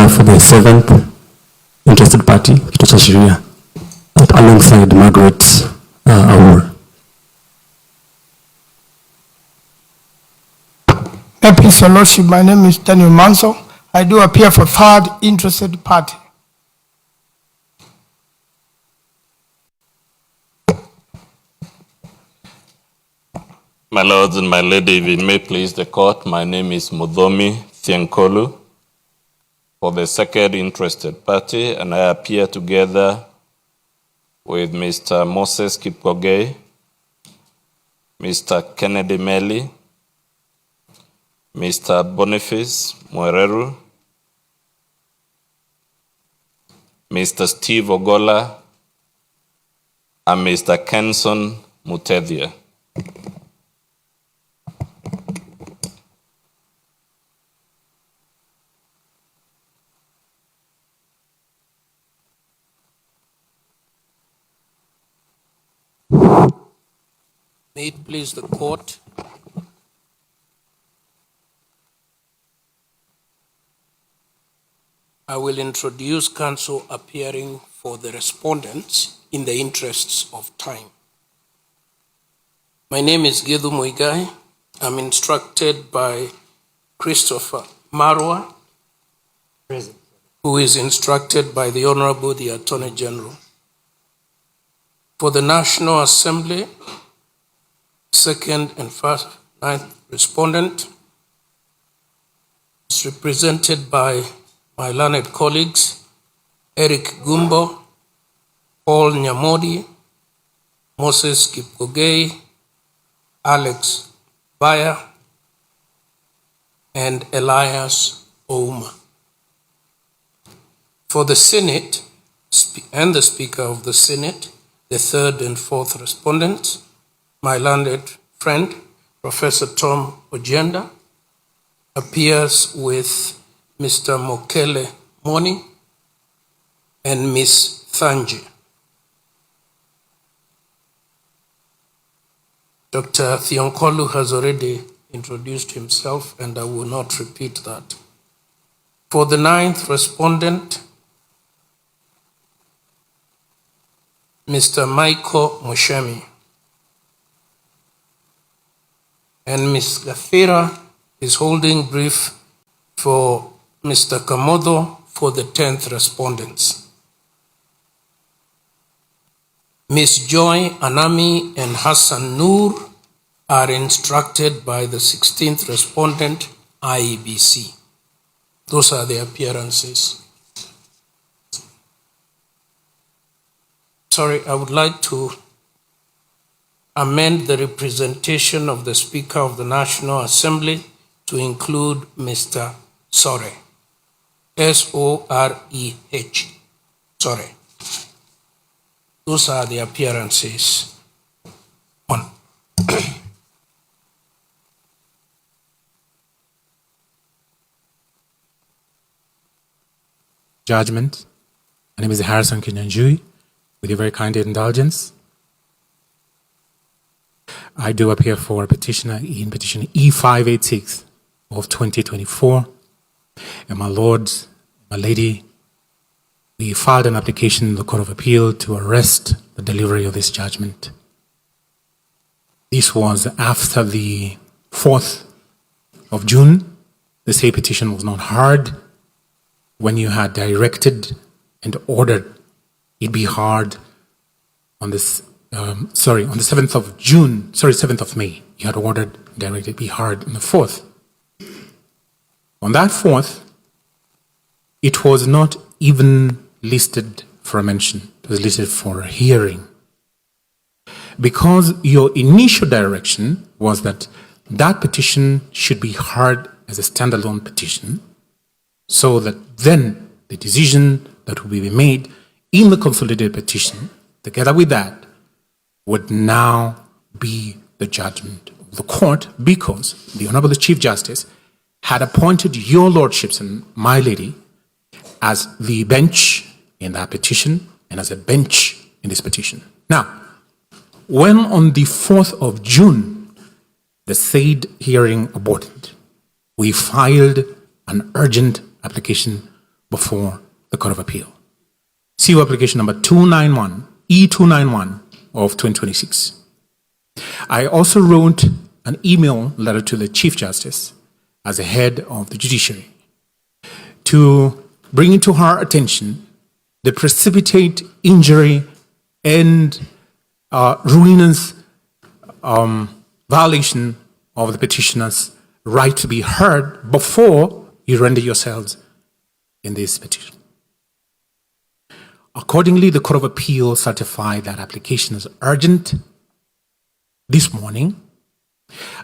appear for the seventh interested party, kituo cha sheria, alongside Margaret Awuor. Please, Your Lordship, my name is Daniel Manso. I do appear for third interested party. My lords and my lady, if it may please the court, my name is Mudhomi Thienkolu for the second interested party, and I appear together with Mr. Moses Kipkogei, Mr. Kennedy Meli, Mr. Boniface Mwereru, Mr. Steve Ogola, and Mr. Kenson Mutethia. May it please the court, I will introduce counsel appearing for the respondents in the interests of time. My name is Githu Muigai. I'm instructed by Christopher Marwa, present, who is instructed by the Honorable the Attorney General. For the National Assembly, second and first ninth respondent is represented by my learned colleagues, Eric Gumbo, Paul Nyamodi, Moses Kipkogei, Alex Baya, and Elias Ouma. For the Senate and the Speaker of the Senate, the third and fourth respondents, my learned friend, Professor Tom Ojenda, appears with Mr. Mokele Moni and Ms. Thanji. Dr. Thienkolu has already introduced himself, and I will not repeat that. For the ninth respondent, Mr. Michael Mushemi, and Ms. Gathira is holding brief for Mr. Kamodo for the 10th respondents. Ms. Joy Anami and Hassan Noor are instructed by the 16th respondent, IEBC. Those are the appearances. Sorry, I would like to amend the representation of the Speaker of the National Assembly to include Mr. Sore, S-O-R-E-H, Sore. Those are the appearances. One. Judgment. My name is Harrison Kinyanjui. With your very kind indulgence, I do appear for a petitioner in petition E586 of 2024. And my lord, my lady, we filed an application in the Court of Appeal to arrest the delivery of this judgment. This was after the 4th of June. The same petition was not heard when you had directed and ordered it be heard on this, on the 7th of June, 7th of May. You had ordered, directed be heard on the 4th. On that 4th, it was not even listed for a mention. It was listed for a hearing. Because your initial direction was that that petition should be heard as a standalone petition, so that then the decision that will be made in the consolidated petition, together with that, would now be the judgment of the court, because the Honorable Chief Justice had appointed your lordships and my lady as the bench in that petition and as a bench in this petition. Now, when on the 4th of June, the said hearing aborted, we filed an urgent application before the Court of Appeal. CU application number 291, E291 of 2026. I also wrote an email letter to the Chief Justice as the head of the judiciary to bring into her attention the precipitate injury and ruinous violation of the petitioner's right to be heard before you render yourselves in this petition. Accordingly, the Court of Appeal certified that application as urgent. This morning,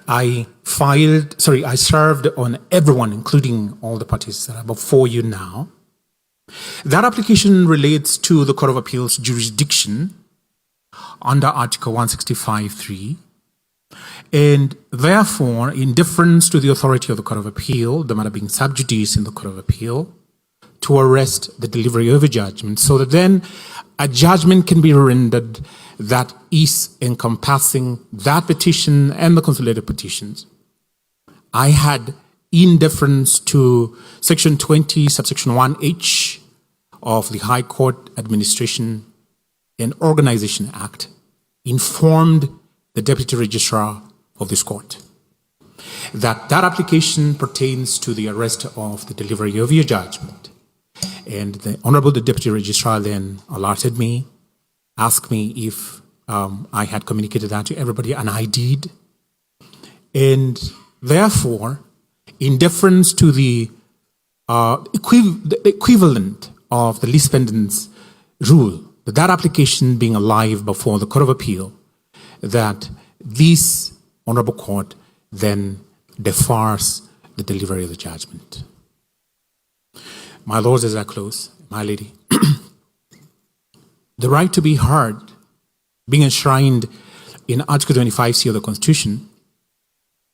I served on everyone, including all the parties that are before you now. That application relates to the Court of Appeal's jurisdiction under Article 165(3), and therefore, in deference to the authority of the Court of Appeal, the matter being sub judice in the Court of Appeal, to arrest the delivery of a judgment, so that then a judgment can be rendered that is encompassing that petition and the consolidated petitions. I had, in deference to Section 20, subsection 1H of the High Court Administration and Organization Act, informed the Deputy Registrar of this court that application pertains to the arrest of the delivery of your judgment. And the Honorable Deputy Registrar then alerted me, asked me if I had communicated that to everybody, and I did. And therefore, in deference to the equivalent of the least pendants rule, that application being alive before the Court of Appeal, that this Honorable Court then defers the delivery of the judgment. My lords, as I close, my lady, the right to be heard, being enshrined in Article 25C of the Constitution,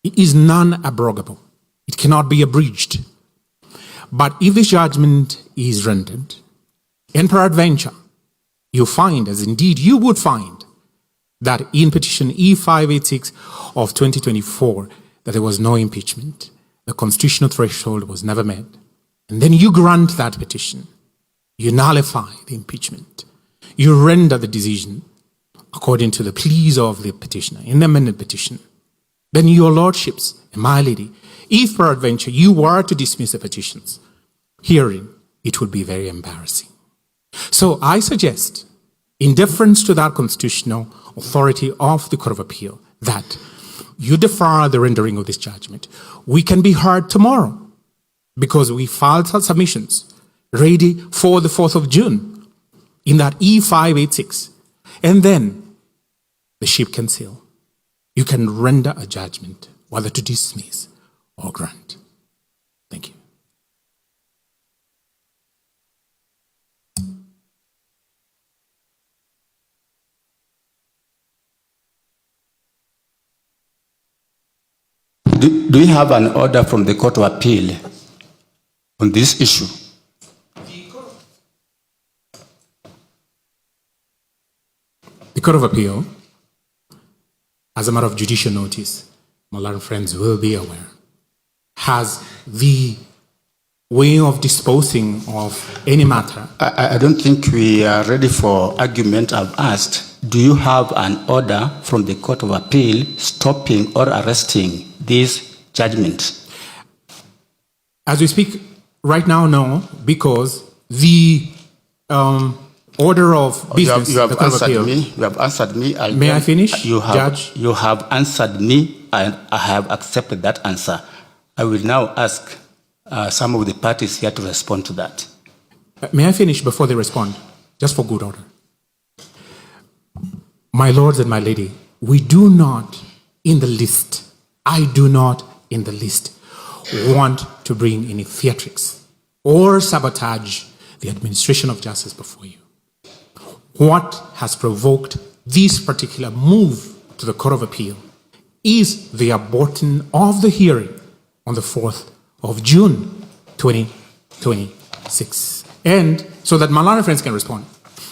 it is non-abrogable. It cannot be abridged. But if this judgment is rendered, and peradventure, you find, as indeed you would find, that in petition E586 of 2024, that there was no impeachment, the constitutional threshold was never met, and then you grant that petition, you nullify the impeachment, you render the decision according to the pleas of the petitioner in the amended petition, then your lordships, and my lady, if peradventure you were to dismiss the petitions, herein it would be very embarrassing. So I suggest, in deference to that constitutional authority of the Court of Appeal, that you defer the rendering of this judgment. We can be heard tomorrow because we filed our submissions ready for the 4th of June in that E586. And then the ship can sail. You can render a judgment whether to dismiss or grant. Thank you. Do you have an order from the Court of Appeal on this issue? The Court of Appeal, as a matter of judicial notice, my learned friends will be aware, has the way of disposing of any matter. I don't think we are ready for argument. I've asked, do you have an order from the Court of Appeal stopping or arresting this judgment? As we speak right now, no, because the order of business, you have the Court of Appeal. You have answered me. May I finish, Judge? You have answered me, and I have accepted that answer. I will now ask some of the parties here to respond to that. May I finish before they respond, just for good order? My lords and my lady, we do not in the list, I do not in the list want to bring any theatrics or sabotage the administration of justice before you. What has provoked this particular move to the Court of Appeal is the aborting of the hearing on the 4th of June 2026. And so that my learned friends can respond.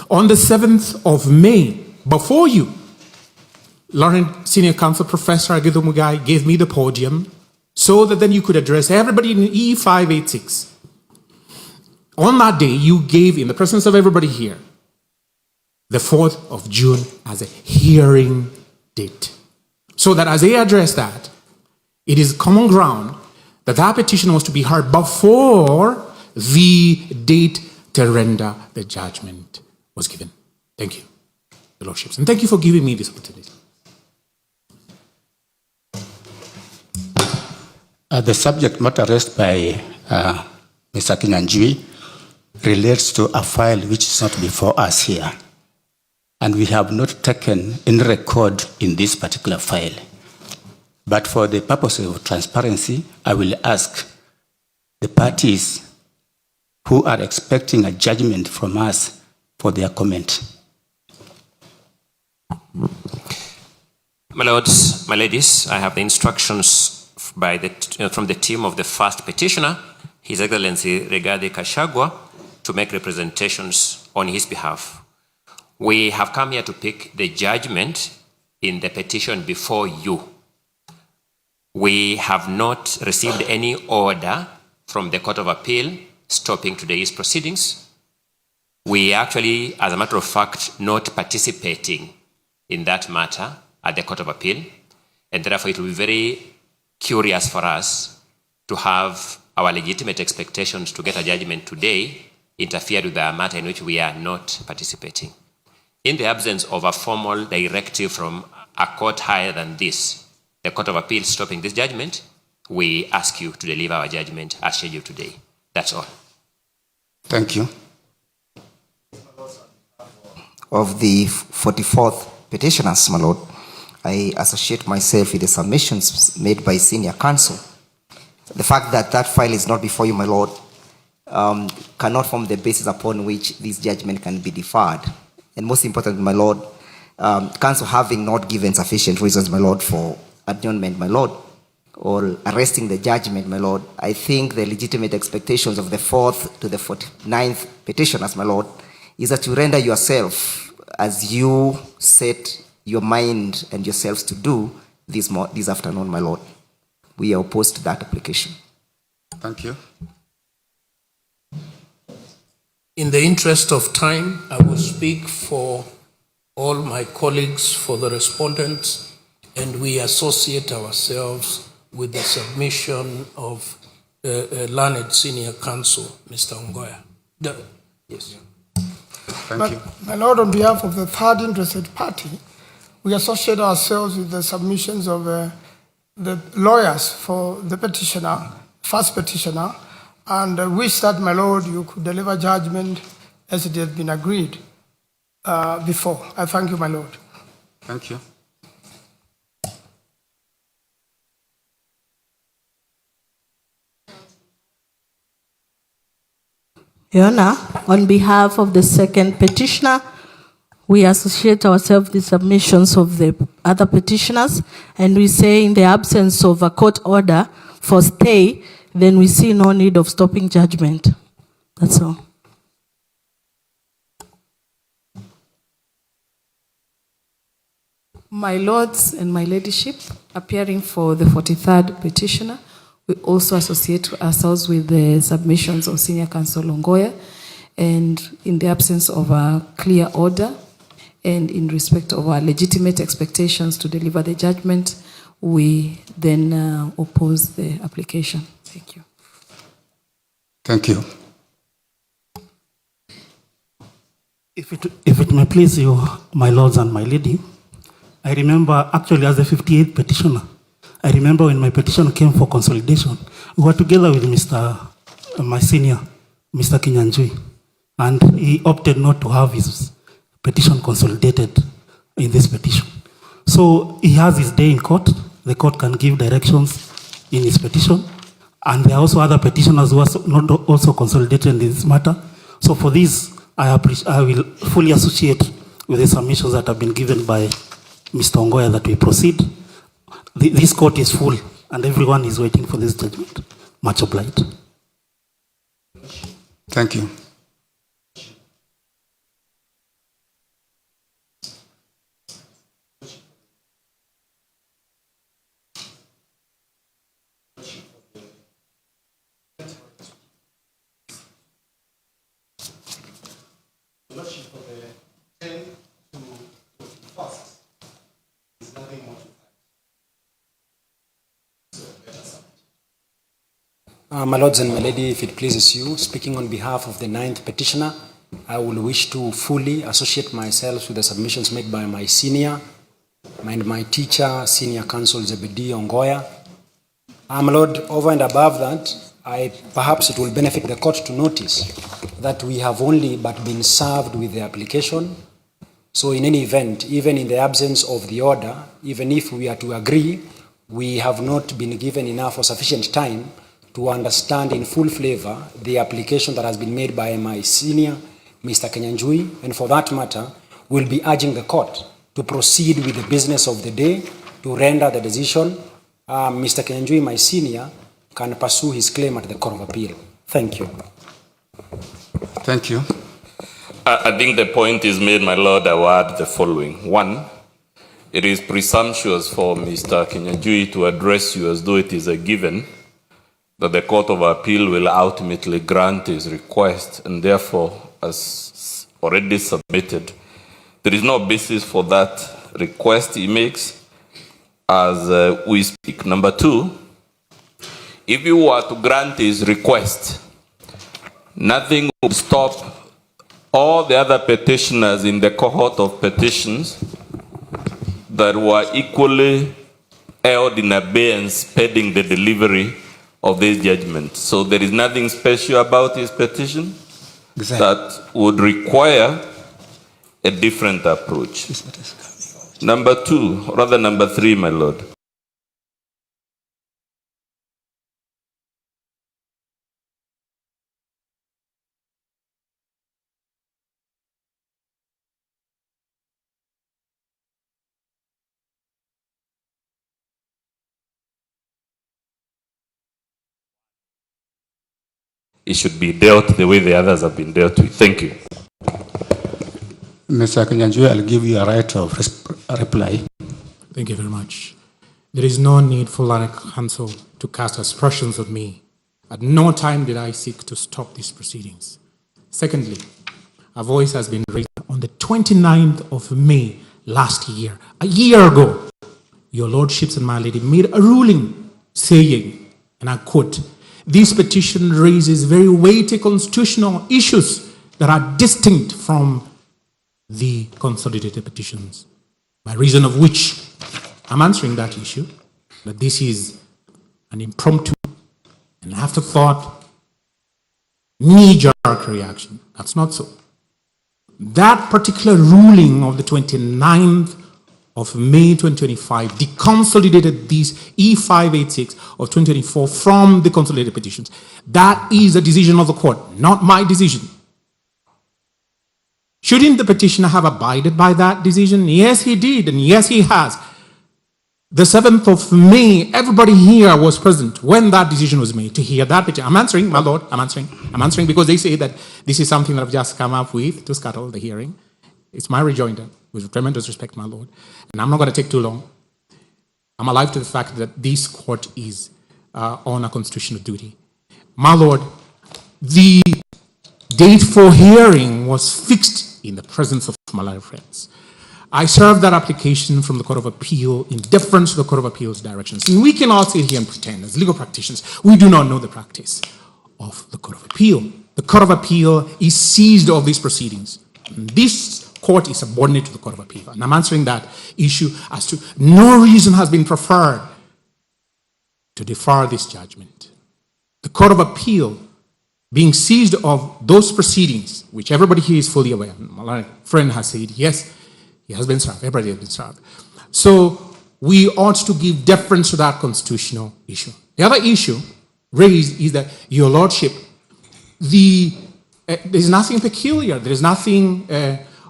On the 7th of May, before you, learned Senior Counsel Professor Rigathi Gachagua gave me the podium so that then you could address everybody in E586 on that day, you gave, in the presence of everybody here, the 4th of June as a hearing date. So that as they address that, it is common ground that that petition was to be heard before the date to render the judgment was given. Thank you, Your Lordships. And thank you for giving me this opportunity. The subject matter raised by Mr. Kinyanjui relates to a file which is not before us here. And we have not taken any record in this particular file. But for the purpose of transparency, I will ask the parties who are expecting a judgment from us for their comment. My lords, my ladies, I have the instructions from the team of the first petitioner, His Excellency Rigathi Gachagua, to make representations on his behalf. We have come here to pick the judgment in the petition before you. We have not received any order from the Court of Appeal stopping today's proceedings. We actually, as a matter of fact, not participating in that matter at the Court of Appeal, and therefore it will be very curious for us to have our legitimate expectations to get a judgment today interfere with a matter in which we are not participating. In the absence of a formal directive from a court higher than this, the Court of Appeal stopping this judgment, we ask you to deliver our judgment as scheduled today. That's all. Thank you. Of the 44th petitioners, my lord, I associate myself with the submissions made by senior counsel. The fact that that file is not before you, my lord, cannot form the basis upon which this judgment can be deferred. And most importantly, my lord, counsel having not given sufficient reasons, my lord, for adjournment, my lord, or arresting the judgment, my lord, I think the legitimate expectations of the 4th to the 49th petitioners, my lord, is that you render yourself as you set your mind and yourselves to do this afternoon, my lord. We are opposed to that application. Thank you. In the interest of time, I will speak for all my colleagues, for the respondents, and we associate ourselves with the submission of learned senior counsel, Mr. Ongoya. Yes. Thank you. My lord, on behalf of the third interested party, we associate ourselves with the submissions of the lawyers for the petitioner, first petitioner, and wish that, my lord, you could deliver judgment as it has been agreed before. I thank you, my lord. Thank you. Your Honor, on behalf of the second petitioner, we associate ourselves with the submissions of the other petitioners, and we say in the absence of a court order for stay, then we see no need of stopping judgment. That's all. My lords and my ladyship, appearing for the 43rd petitioner, we also associate ourselves with the submissions of Senior Counsel Ongoya, and in the absence of a clear order and in respect of our legitimate expectations to deliver the judgment, we then oppose the application. Thank you. Thank you. If it may please you, my lords and my lady, I remember actually as the 58th petitioner, I remember when my petition came for consolidation, we were together with my senior, Mr. Kinyanjui, and he opted not to have his petition consolidated in this petition. So he has his day in court. The court can give directions in his petition, and there are also other petitioners who are not also consolidated in this matter. So for this, I will fully associate with the submissions that have been given by Mr. Ongoya that we proceed. This court is full and everyone is waiting for this judgment. Much obliged. Thank you. Lordship, for the 10 to 21st is nothing more to My lords and my lady, if it pleases you, speaking on behalf of the 9th petitioner, I will wish to fully associate myself with the submissions made by my senior and my teacher, Senior Counsel Zebedee Ongoya. My lord, over and above that, perhaps it will benefit the court to notice that we have only but been served with the application. So in any event, even in the absence of the order, even if we are to agree, we have not been given enough or sufficient time to understand in full flavor the application that has been made by my senior, Mr. Kenyanjui, and for that matter, we'll be urging the court to proceed with the business of the day to render the decision. Mr. Kenyanjui, my senior, can pursue his claim at the Court of Appeal. Thank you. Thank you. I think the point is made, my lord. I will add the following. One, it is presumptuous for Mr. Kenyanjui to address you as though it is a given that the Court of Appeal will ultimately grant his request, and therefore, as already submitted, there is no basis for that request he makes as we speak. Number two, if you were to grant his request, nothing would stop all the other petitioners in the cohort of petitions that were equally held in abeyance pending the delivery of this judgment. So there is nothing special about his petition that would require a different approach. Number two, rather number three, my lord. It should be dealt the way the others have been dealt with. Thank you. Mr. Kenyanjui, I'll give you a right of reply. Thank you very much. There is no need for Lion Counsel to cast aspersions on me. At no time did I seek to stop these proceedings. Secondly, a voice has been raised on the 29th of May last year. A year ago, your lordships and my lady made a ruling saying, and I quote, "This petition raises very weighty constitutional issues that are distinct from the consolidated petitions, by reason of which I'm answering that issue, that this is an impromptu, an afterthought, knee-jerk reaction." That's not so. That particular ruling of the 29th of May 2025 deconsolidated these E586 of 2024 from the consolidated petitions. That is a decision of the court, not my decision. Shouldn't the petitioner have abided by that decision? Yes, he did, and yes, he has. The 7th of May, everybody here was present when that decision was made to hear that petition. I'm answering, my lord, I'm answering because they say that this is something that I've just come up with to scuttle the hearing. It's my rejoinder, with tremendous respect, my lord. And I'm not going to take too long. I'm alive to the fact that this court is on a constitutional duty. My lord, the date for hearing was fixed in the presence of my lawyer friends. I served that application from the Court of Appeal in deference to the Court of Appeal's directions. And we cannot sit here and pretend as legal practitioners we do not know the practice of the Court of Appeal. The Court of Appeal is seized of these proceedings. And this court is subordinate to the Court of Appeal. And I'm answering that issue as to no reason has been preferred to defer this judgment. The Court of Appeal being seized of those proceedings, which everybody here is fully aware. My friend has said, yes, he has been served. Everybody has been served. So we ought to give deference to that constitutional issue. The other issue raised is that, your lordship, there's nothing peculiar. There is nothing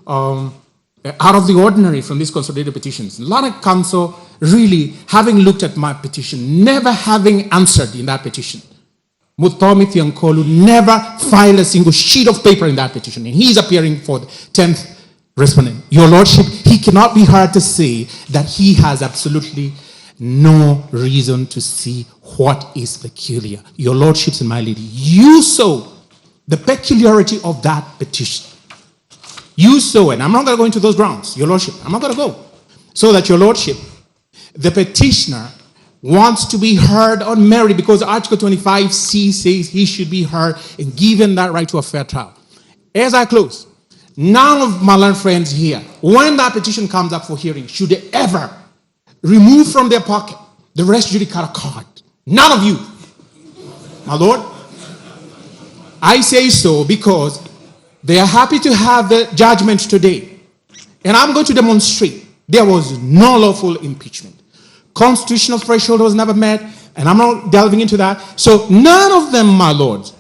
out of the ordinary from these consolidated petitions. Lion Counsel, really, having looked at my petition, never having answered in that petition, Muthomi Thiankolu never filed a single sheet of paper in that petition, and he is appearing for the 10th respondent. Your lordship, he cannot be heard to say that he has absolutely no reason to see what is peculiar. Your lordships and my lady, you saw the peculiarity of that petition. You saw, and I'm not going to go into those grounds, Your Lordship. I'm not going to go. So that Your Lordship, the petitioner wants to be heard on merit because Article 25C says he should be heard and given that right to a fair trial. As I close, none of my learned friends here, when that petition comes up for hearing, should they ever remove from their pocket the res judicata card. None of you. My Lord, I say so because they are happy to have the judgment today. And I'm going to demonstrate there was no lawful impeachment. Constitutional threshold was never met, and I'm not delving into that. So none of them, my lords,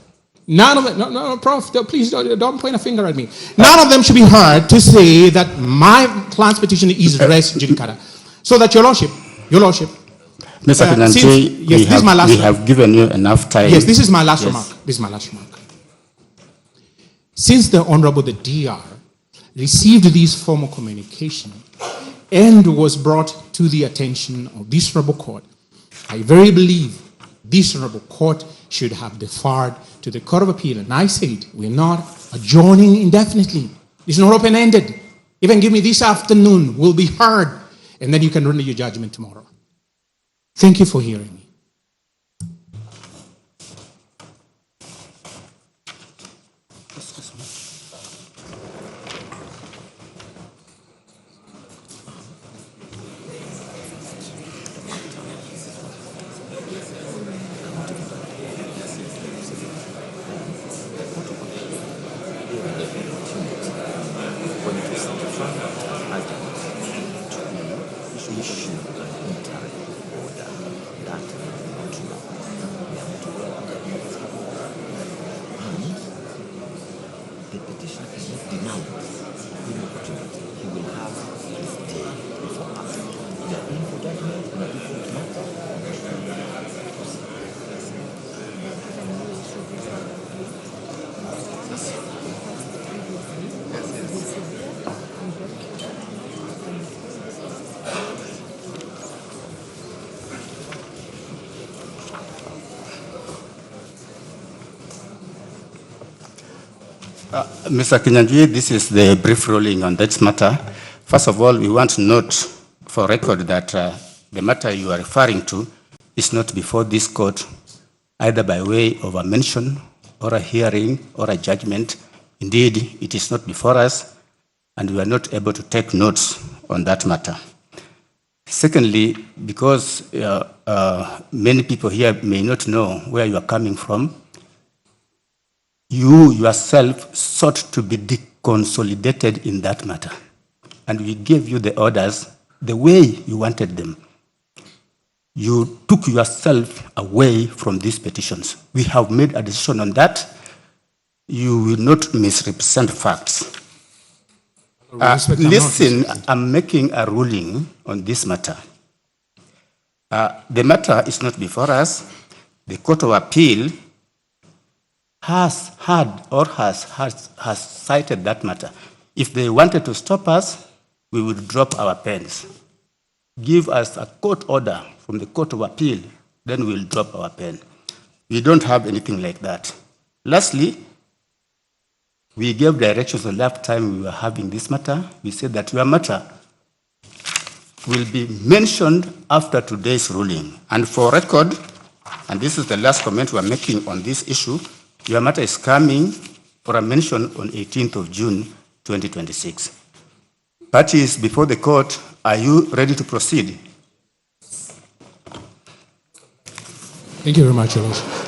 none of them, no, Prof, please don't point a finger at me. None of them should be heard to say that my client's petition is res judicata. So that Your Lordship, Mr. Kinanjui, yes, this is my last we have given you enough time. Yes, this is my last remark. This is my last remark. Since the Honorable the DR received this formal communication and was brought to the attention of this honorable court, I very believe this honorable court should have deferred to the Court of Appeal. And I said, we're not adjourning indefinitely. It's not open-ended. Even give me this afternoon, we'll be heard, and then you can render your judgment tomorrow. Thank you for hearing me. Mr. Kinyanjui, this is the brief ruling on this matter. First of all, we want to note for record that the matter you are referring to is not before this court, either by way of a mention or a hearing or a judgment. Indeed, it is not before us, and we are not able to take notes on that matter. Secondly, because many people here may not know where you are coming from, you yourself sought to be deconsolidated in that matter. And we gave you the orders the way you wanted them. You took yourself away from these petitions. We have made a decision on that. You will not misrepresent facts. Listen, I'm making a ruling on this matter. The matter is not before us. The Court of Appeal has had or has cited that matter. If they wanted to stop us, we would drop our pens. Give us a court order from the Court of Appeal, then we'll drop our pen. We don't have anything like that. Lastly, we gave directions the last time we were having this matter. We said that your matter will be mentioned after today's ruling. And for record, and this is the last comment we're making on this issue, your matter is coming for a mention on 18th of June, 2026. Parties before the court, are you ready to proceed? Thank you very much, Your Lordship.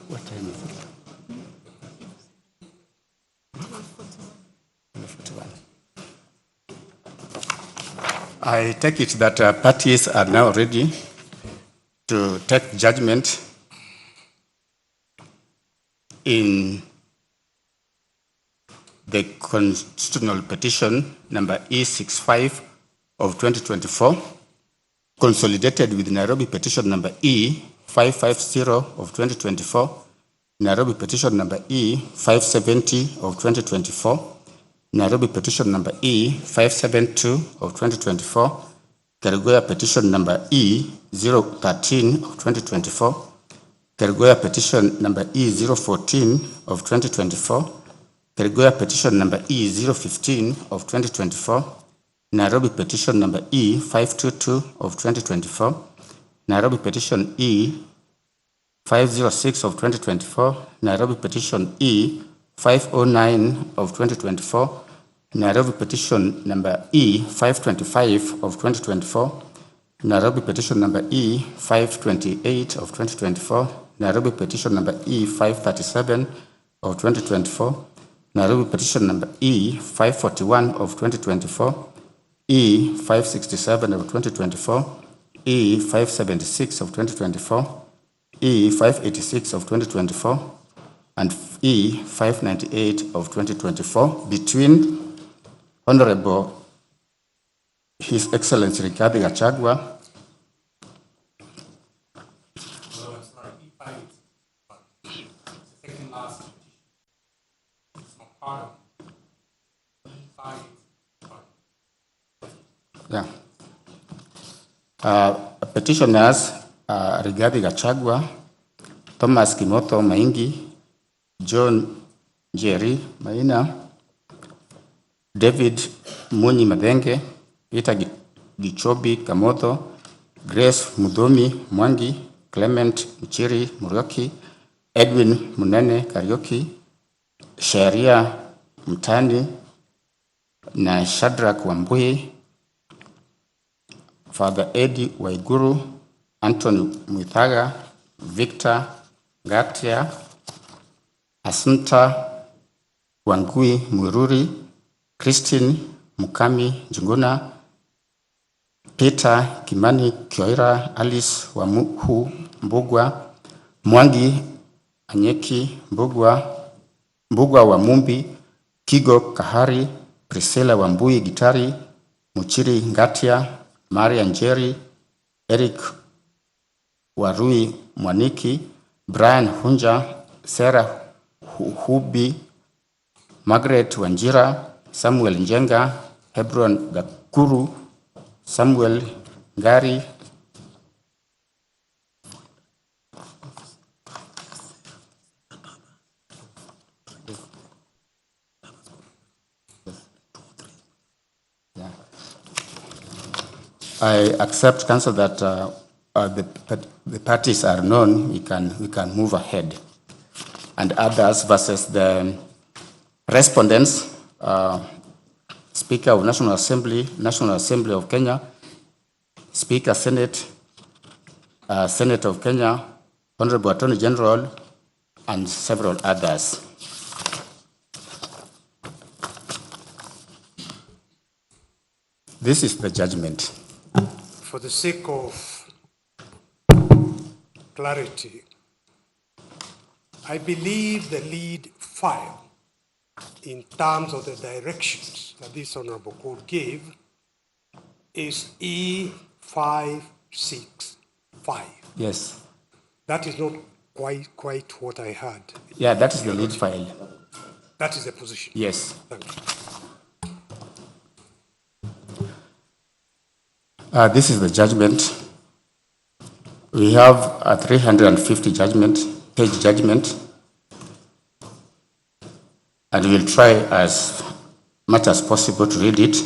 What time is it? 41. I take it that parties are now ready to take judgment in the constitutional petition number E65 of 2024, consolidated with Nairobi petition number E550 of 2024, Nairobi petition number E570 of 2024, Nairobi petition number E572 of 2024, Kerugoya petition number E013 of 2024, Kerugoya petition number E014 of 2024, Kerugoya petition number E015 of 2024, Nairobi petition number E522 of 2024, Nairobi petition E506 of 2024, Nairobi petition E509 of 2024, Nairobi petition number E525 of 2024, Nairobi petition number E528 of 2024, Nairobi petition number E537 of 2024, Nairobi petition number E541 of 2024, E567 of 2024, E576 of 2024, E586 of 2024, and E598 of 2024 between Honorable His Excellency Rigathi Gachagua petitioners Rigathi Gachagua, Thomas Kimotho Maingi, John Jerry Maina, David Munyi Madenge, Peter Gichobi Kamotho, Grace Mudhomi Mwangi, Clement Mchiri Murioki, Edwin Munene Karioki, Sharia Mtani na Shadrack Wambui, Father Eddie Waiguru, Anthony Mwithaga, Victor Gatia, Assunta Wangui Mwiruri, Christine Mukami Njuguna, Peter Kimani Kioira, Alice Wamuhu Mbugwa, Mwangi Anyeki Mbugwa wa Mumbi, Kigo Kahari, Priscilla Wambui Gitari, Muchiri Ngatia, Maria Njeri, Eric Warui Mwaniki, Brian Hunja, Sarah Hubi, Margaret Wanjira, Samuel Njenga, Hebron Gakuru, Samuel Ngari, I accept, Council, that the parties are known. We can move ahead, and others versus the respondents. Speaker of National Assembly of Kenya, Speaker Senate of Kenya, Honorable Attorney General, and several others. This is the judgment. For the sake of clarity, I believe the lead file in terms of the directions that this Honorable Court gave is E565. Yes. That is not quite what I had. Yeah, that is the lead file. That is the position. Yes. Thank you. This is the judgment. We have a 350 page judgment, and we'll try as much as possible to read it.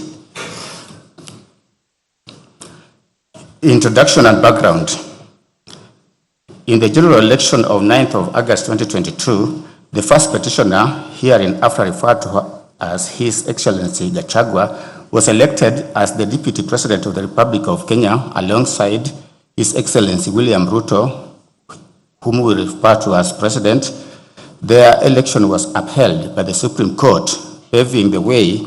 Introduction and background. In the general election of 9th of August 2022, the first petitioner, hereinafter referred to as His Excellency Gachagua, was elected as the Deputy President of the Republic of Kenya alongside His Excellency William Ruto, whom we refer to as President. Their election was upheld by the Supreme Court, paving the way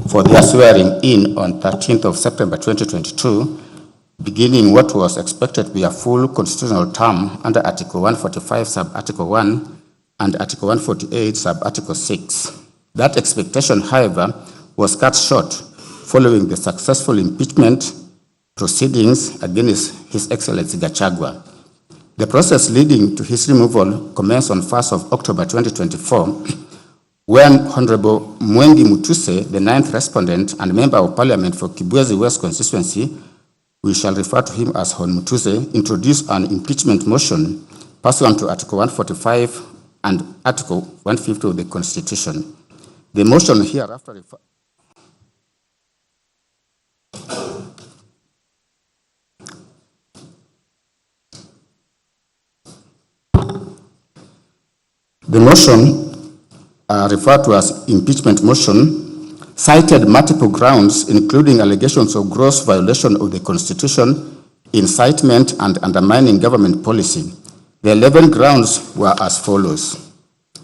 for their swearing in on 13th of September 2022 beginning what was expected to be a full constitutional term under Article 145, Sub-Article 1 and Article 148, Sub-Article 6. That expectation, however, was cut short following the successful impeachment proceedings against His Excellency Gachagua. The process leading to his removal commenced on 1st of October 2024, when Honorable Mwengi Mutuse, the 9th respondent and Member of Parliament for Kibwezi West constituency, we shall refer to him as Hon Mutuse, introduced an impeachment motion pursuant to Article 145 and Article 150 of the Constitution. The motion hereafter The motion referred to as impeachment motion cited multiple grounds, including allegations of gross violation of the Constitution, incitement, and undermining government policy. The 11 grounds were as follows.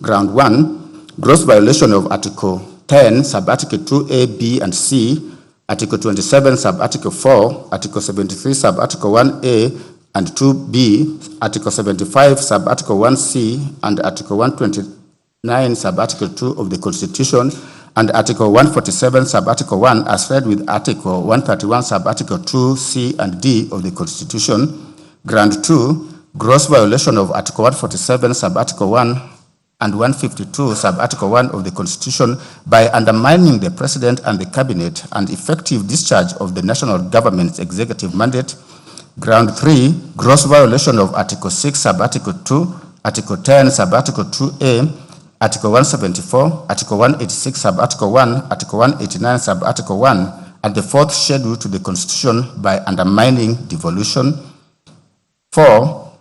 Ground 1, gross violation of Article 10, Sub-Article 2A, B, and C, Article 27, Sub-Article 4, Article 73, Sub-Article 1A, and 2B, Article 75, Sub-Article 1C, and Article 129, Sub-Article 2 of the Constitution, and Article 147, Sub-Article 1, as read with Article 131, Sub-Article 2, C, and D of the Constitution. Ground 2, gross violation of Article 147, Sub-Article 1, and 152, Sub-Article 1 of the Constitution by undermining the President and the Cabinet and effective discharge of the national government's executive mandate. Ground 3, gross violation of Article 6, Sub-Article 2, Article 10, Sub-Article 2A, Article 174, Article 186, Sub-Article 1, Article 189, Sub-Article 1, and the fourth schedule to the Constitution by undermining devolution. 4,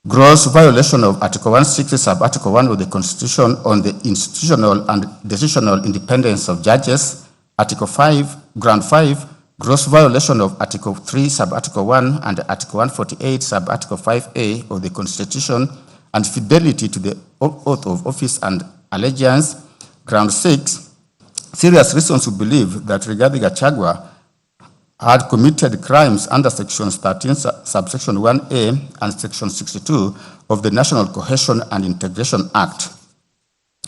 gross violation of Article 160, Sub-Article 1 of the Constitution on the institutional and decisional independence of judges. Article 5, Ground 5, gross violation of Article 3, Sub-Article 1 and Article 148, Sub-Article 5A of the Constitution, and fidelity to the oath of office and allegiance. Ground 6, serious reasons to believe that Rigathi Gachagua had committed crimes under Sections 13, Subsection 1A and Section 62 of the National Cohesion and Integration Act.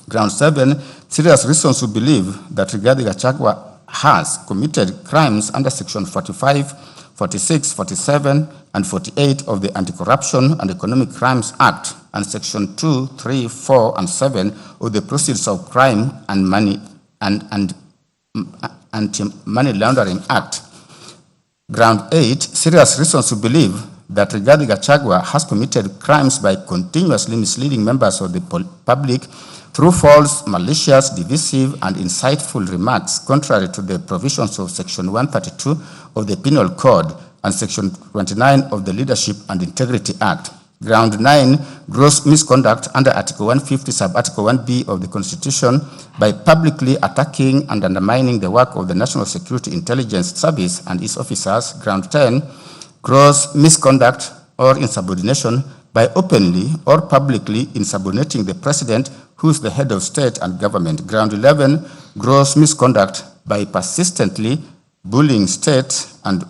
Ground 7, serious reasons to believe that Rigathi Gachagua has committed crimes under Section 45, 46, 47, and 48 of the Anti-Corruption and Economic Crimes Act and Section 2, 3, 4, and 7 of the Proceeds of Crime and Money and Anti-Money Laundering Act. Ground 8, serious reasons to believe that Rigathi Gachagua has committed crimes by continuously misleading members of the public through false, malicious, divisive, and insightful remarks contrary to the provisions of Section 132 of the Penal Code and Section 29 of the Leadership and Integrity Act. Ground 9, gross misconduct under Article 150, Sub-Article 1B of the Constitution by publicly attacking and undermining the work of the National Security Intelligence Service and its officers. Ground 10, gross misconduct or insubordination by openly or publicly insubordinating the President, who is the head of state and government. Ground 11, gross misconduct by persistently bullying state and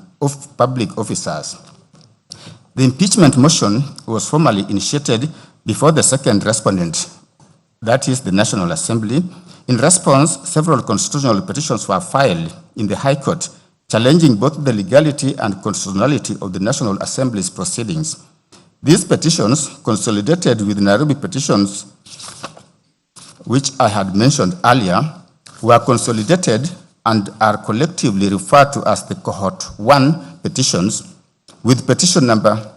public officers. The impeachment motion was formally initiated before the second respondent, that is the National Assembly. In response, several constitutional petitions were filed in the High Court, challenging both the legality and constitutionality of the National Assembly's proceedings. These petitions, consolidated with Nairobi petitions, which I had mentioned earlier, were consolidated and are collectively referred to as the Cohort 1 petitions, with petition number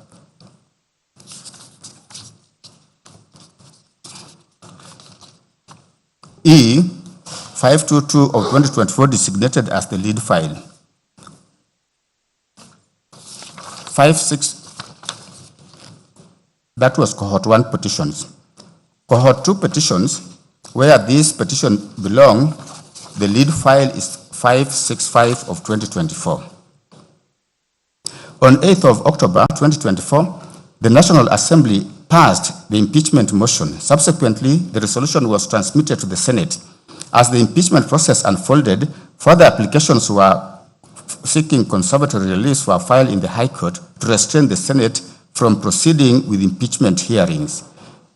E522 of 2024 designated as the lead file. 56, that was Cohort 1 petitions. Cohort 2 petitions, where these petitions belong, the lead file is 565 of 2024. On 8th of October 2024, the National Assembly passed the impeachment motion. Subsequently, the resolution was transmitted to the Senate. As the impeachment process unfolded, further applications were seeking conservatory release were filed in the High Court to restrain the Senate from proceeding with impeachment hearings.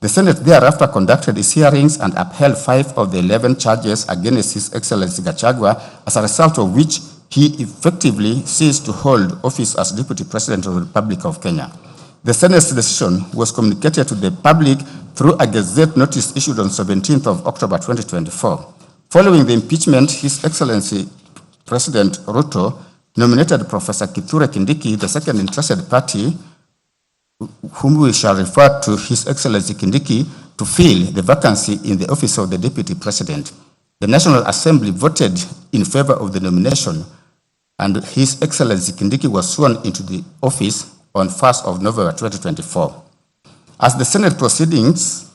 The Senate thereafter conducted its hearings and upheld 5 of the 11 charges against His Excellency Gachagua, as a result of which he effectively ceased to hold office as Deputy President of the Republic of Kenya. The Senate's decision was communicated to the public through a Gazette notice issued on 17th of October 2024. Following the impeachment, His Excellency President Ruto nominated Professor Kithure Kindiki, the second interested party, whom we shall refer to His Excellency Kindiki, to fill the vacancy in the office of the Deputy President. The National Assembly voted in favor of the nomination, and His Excellency Kindiki was sworn into the office on 1st of November 2024. As the Senate proceedings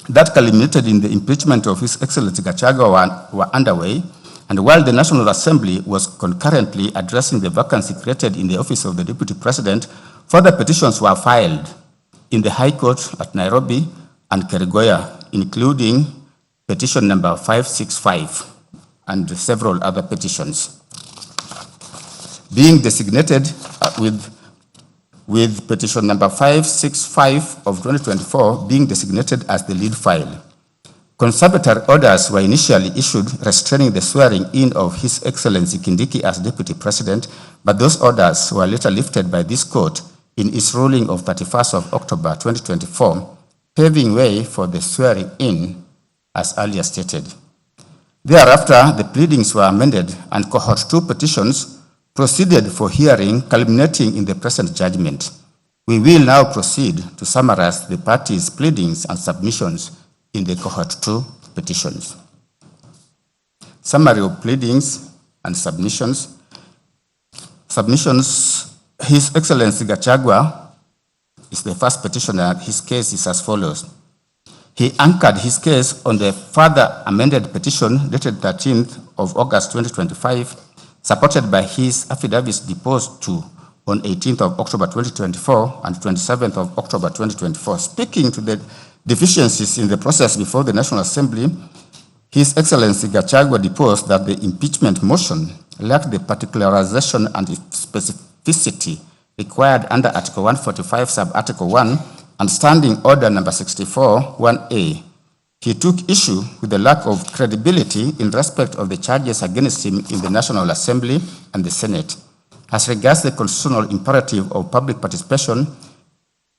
that culminated in the impeachment of His Excellency Gachagua were underway, and while the National Assembly was concurrently addressing the vacancy created in the office of the Deputy President, further petitions were filed in the High Court at Nairobi and Kerugoya, including petition number 565 and several other petitions, being designated with petition number 565 of 2024 being designated as the lead file. Conservatory orders were initially issued restraining the swearing in of His Excellency Kindiki as Deputy President, but those orders were later lifted by this court in its ruling of 31st of October 2024, paving way for the swearing in as earlier stated. Thereafter, the pleadings were amended and cohort 2 petitions proceeded for hearing, culminating in the present judgment. We will now proceed to summarize the parties' pleadings and submissions in the cohort 2 petitions. Summary of pleadings and submissions. His Excellency Gachagua is the first petitioner. His case is as follows. He anchored his case on the further amended petition dated 13th of August 2025, supported by his affidavits deposed to on 18th of October 2024 and 27th of October 2024. Speaking to the deficiencies in the process before the National Assembly, His Excellency Gachagua deposed that the impeachment motion lacked the particularization and specificity required under Article 145, Sub-Article 1, and Standing Order Number 64, 1A. He took issue with the lack of credibility in respect of the charges against him in the National Assembly and the Senate. As regards the constitutional imperative of public participation,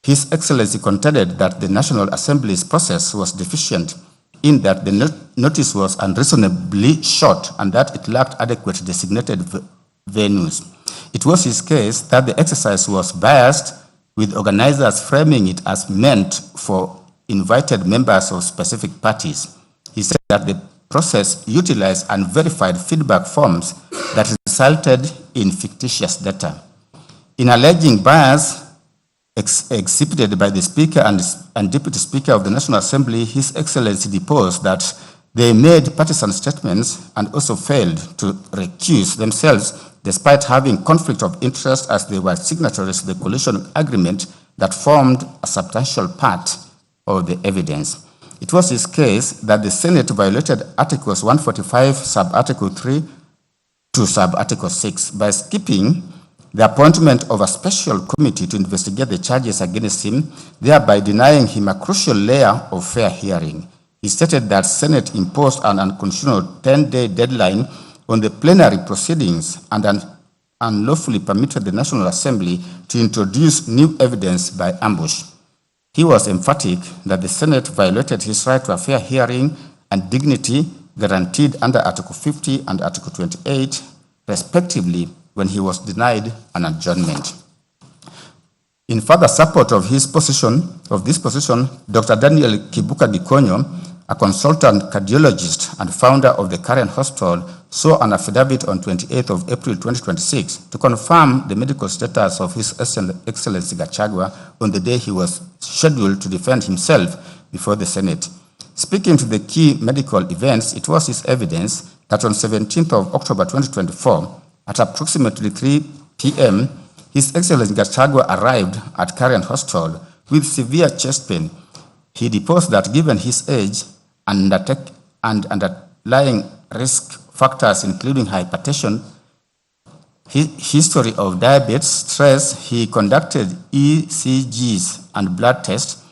His Excellency contended that the National Assembly's process was deficient in that the notice was unreasonably short and that it lacked adequate designated venues. It was his case that the exercise was biased, with organizers framing it as meant for invited members of specific parties. He said that the process utilized unverified feedback forms that resulted in fictitious data. In alleging bias exhibited by the Speaker and Deputy Speaker of the National Assembly, His Excellency deposed that they made partisan statements and also failed to recuse themselves despite having conflict of interest as they were signatories to the coalition agreement that formed a substantial part of the evidence. It was his case that the Senate violated Articles 145, Sub-Article 3 to Sub-Article 6 by skipping the appointment of a special committee to investigate the charges against him, thereby denying him a crucial layer of fair hearing. He stated that Senate imposed an unconstitutional 10-day deadline on the plenary proceedings and unlawfully permitted the National Assembly to introduce new evidence by ambush. He was emphatic that the Senate violated his right to a fair hearing and dignity guaranteed under Article 50 and Article 28, respectively, when he was denied an adjournment. In further support of this position, Dr. Daniel Kibuka Gikonyo, a consultant cardiologist and founder of the current hospital, saw an affidavit on 28th of April 2026 to confirm the medical status of His Excellency Gachagua on the day he was scheduled to defend himself before the Senate. Speaking to the key medical events, it was his evidence that on 17th of October 2024, at approximately 3 p.m., His Excellency Gachagua arrived at current hospital with severe chest pain. He deposed that given his age and underlying risk factors including hypertension, history of diabetes, stress, he conducted ECGs and blood tests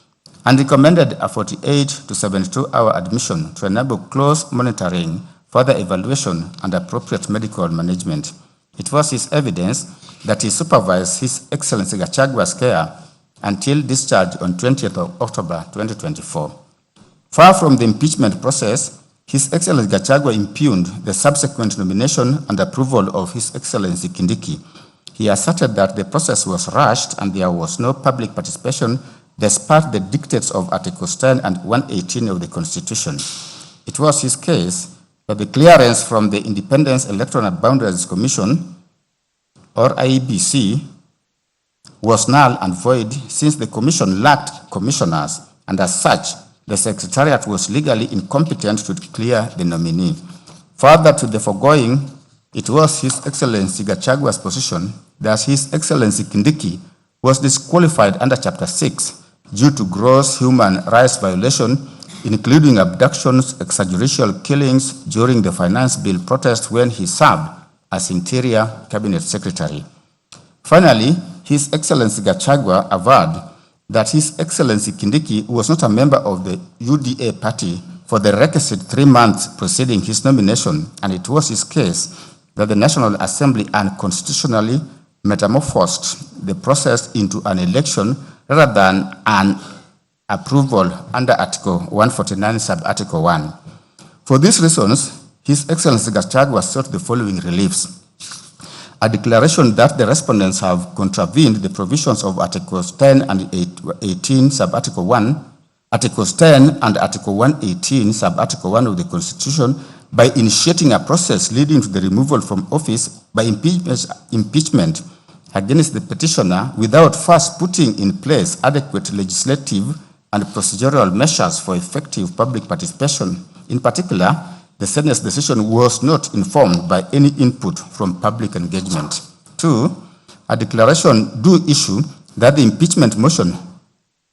and recommended a 48 to 72-hour admission to enable close monitoring, further evaluation, and appropriate medical management. It was his evidence that he supervised His Excellency Gachagua's care until discharge on 20th of October 2024. Far from the impeachment process, His Excellency Gachagua impugned the subsequent nomination and approval of His Excellency Kindiki. He asserted that the process was rushed and there was no public participation despite the dictates of Articles 10 and 118 of the Constitution. It was his case that the clearance from the Independent Electoral Boundaries Commission, or IEBC, was null and void since the Commission lacked commissioners, and as such, the Secretariat was legally incompetent to clear the nominee. Further to the foregoing, it was His Excellency Gachagua's position that His Excellency Kindiki was disqualified under Chapter 6 due to gross human rights violation, including abductions, extrajudicial killings during the Finance Bill protest when he served as Interior Cabinet Secretary. Finally, His Excellency Gachagua averred that His Excellency Kindiki was not a member of the UDA party for the requisite 3 months preceding his nomination, and it was his case that the National Assembly unconstitutionally metamorphosed the process into an election rather than an approval under Article 149, Sub-Article 1. For these reasons, His Excellency Gachagua sought the following reliefs: a declaration that the respondents have contravened the provisions of Articles 10 and 18, Sub-Article 1, Articles 10 and Article 118, Sub-Article 1 of the Constitution, by initiating a process leading to the removal from office by impeachment against the petitioner without first putting in place adequate legislative and procedural measures for effective public participation. In particular, the Senate's decision was not informed by any input from public engagement. 2, a declaration do issue that the impeachment motion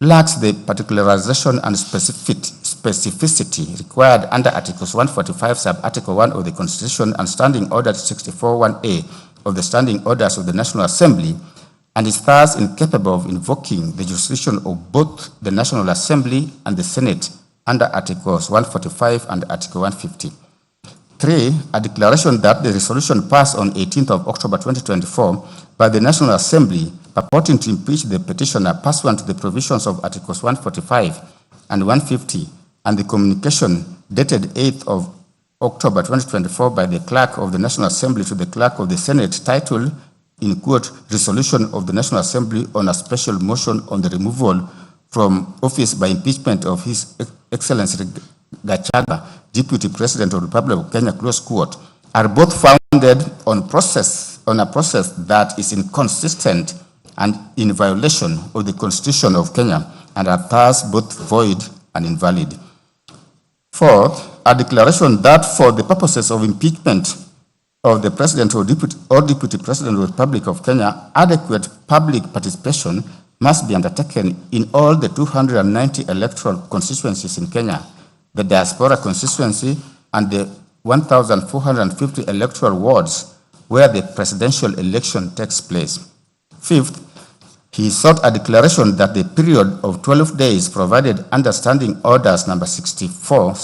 lacks the particularization and specificity required under Articles 145, Sub-Article 1 of the Constitution and Standing Order 64(1)A of the Standing Orders of the National Assembly, and is thus incapable of invoking the jurisdiction of both the National Assembly and the Senate under Articles 145 and Article 150. 3, a declaration that the resolution passed on 18th of October 2024 by the National Assembly purporting to impeach the petitioner pursuant to the provisions of Articles 145 and 150 and the communication dated 8th of October 2024 by the Clerk of the National Assembly to the Clerk of the Senate titled, in quote, Resolution of the National Assembly on a special motion on the removal from office by impeachment of His Excellency Gachagua, Deputy President of the Republic of Kenya, close quote, are both founded on a process that is inconsistent and in violation of the Constitution of Kenya and are thus both void and invalid. 4th, a declaration that for the purposes of impeachment of the President or Deputy President of the Republic of Kenya, adequate public participation must be undertaken in all the 290 electoral constituencies in Kenya, the diaspora constituency, and the 1,450 electoral wards where the presidential election takes place. 5th, he sought a declaration that the period of 12 days provided under Standing Orders number 64,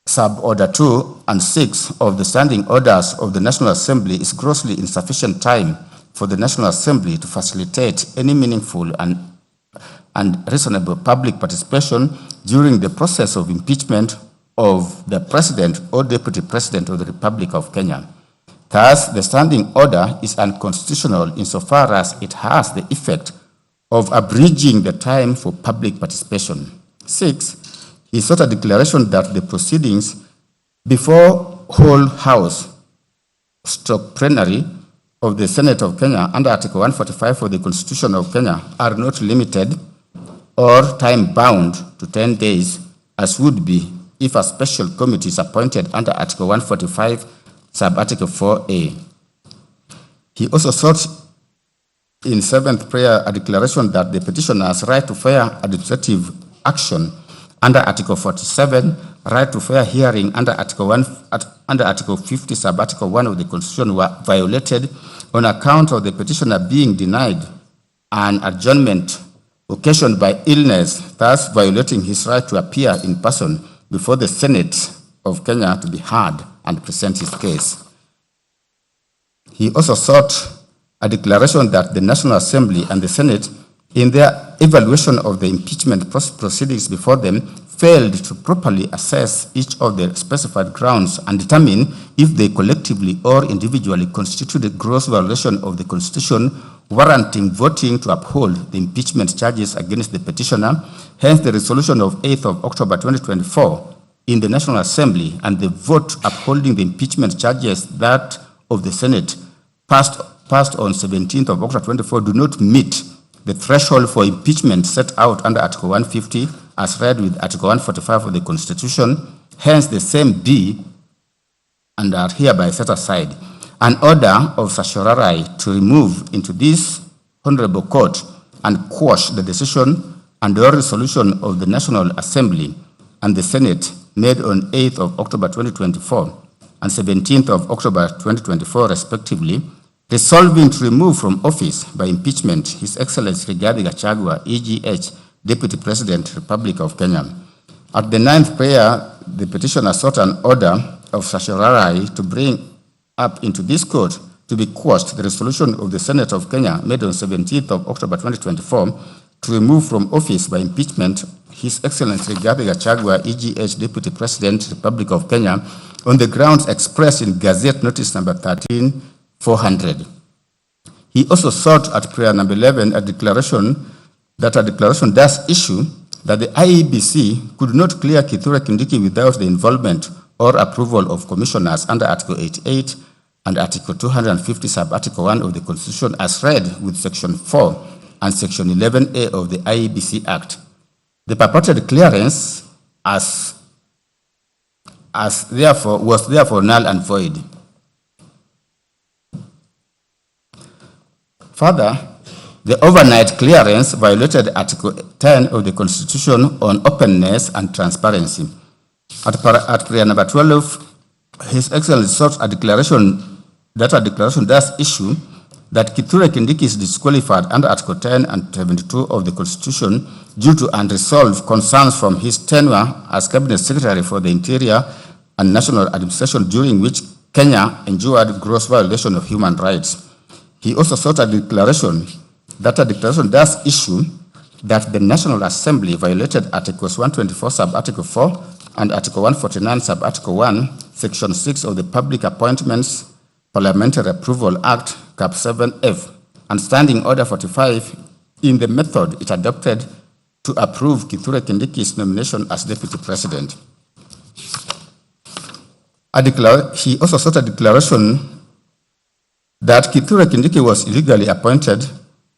sub-order 2 and 6 of the Standing Orders of the National Assembly is grossly insufficient time for the National Assembly to facilitate any meaningful and reasonable public participation during the process of impeachment of the President or Deputy President of the Republic of Kenya. Thus, the standing order is unconstitutional insofar as it has the effect of abridging the time for public participation. 6, he sought a declaration that the proceedings before whole house plenary of the Senate of Kenya under Article 145 of the Constitution of Kenya are not limited or time-bound to 10 days, as would be if a special committee is appointed under Article 145, Sub-Article 4A. He also sought in 7th prayer a declaration that the petitioner has right to fair administrative action under Article 47 right to fair hearing under Article 50, Sub-Article 1 of the Constitution were violated on account of the petitioner being denied an adjournment occasioned by illness, thus violating his right to appear in person before the Senate of Kenya to be heard and present his case. He also sought a declaration that the National Assembly and the Senate, in their evaluation of the impeachment proceedings before them, failed to properly assess each of the specified grounds and determine if they collectively or individually constituted a gross violation of the Constitution, warranting voting to uphold the impeachment charges against the petitioner. Hence, the resolution of 8th of October 2024 in the National Assembly and the vote upholding the impeachment charges that of the Senate passed on 17th of October 2024 do not meet the threshold for impeachment set out under Article 150 as read with Article 145 of the Constitution. Hence, the same be and are hereby set aside. An order of certiorari to remove into this Honorable Court and quash the decision and or resolution of the National Assembly and the Senate made on 8th of October 2024 and 17th of October 2024 respectively, resolving to remove from office by impeachment His Excellency Rigathi Gachagua, EGH, Deputy President, Republic of Kenya. At the 9th prayer, the petitioner sought an order of certiorari to bring up into this court to be quashed the resolution of the Senate of Kenya made on 17th of October 2024 to remove from office by impeachment His Excellency Rigathi Gachagua, EGH, Deputy President, Republic of Kenya, on the grounds expressed in Gazette Notice number 13/400. He also sought at prayer number 11 a declaration does issue that the IEBC could not clear Kithure Kindiki without the involvement or approval of commissioners under Article 88 and Article 250, Sub-Article 1 of the Constitution as read with Section 4 and Section 11A of the IEBC Act. The purported clearance was therefore null and void. Further, the overnight clearance violated Article 10 of the Constitution on openness and transparency. At prayer number 12, His Excellency sought a declaration does issue that Kithure Kindiki is disqualified under Article 10 and 72 of the Constitution due to unresolved concerns from his tenure as Cabinet Secretary for the Interior and National Administration, during which Kenya endured gross violation of human rights. He also sought a declaration does issue that the National Assembly violated Articles 124 Sub-Article 4 and Article 149 Sub-Article 1, Section 6 of the Public Appointments Parliamentary Approval Act, Cap 7F, and Standing Order 45 in the method it adopted to approve Kithure Kindiki's nomination as Deputy President. He also sought a declaration that Kithure Kindiki was illegally appointed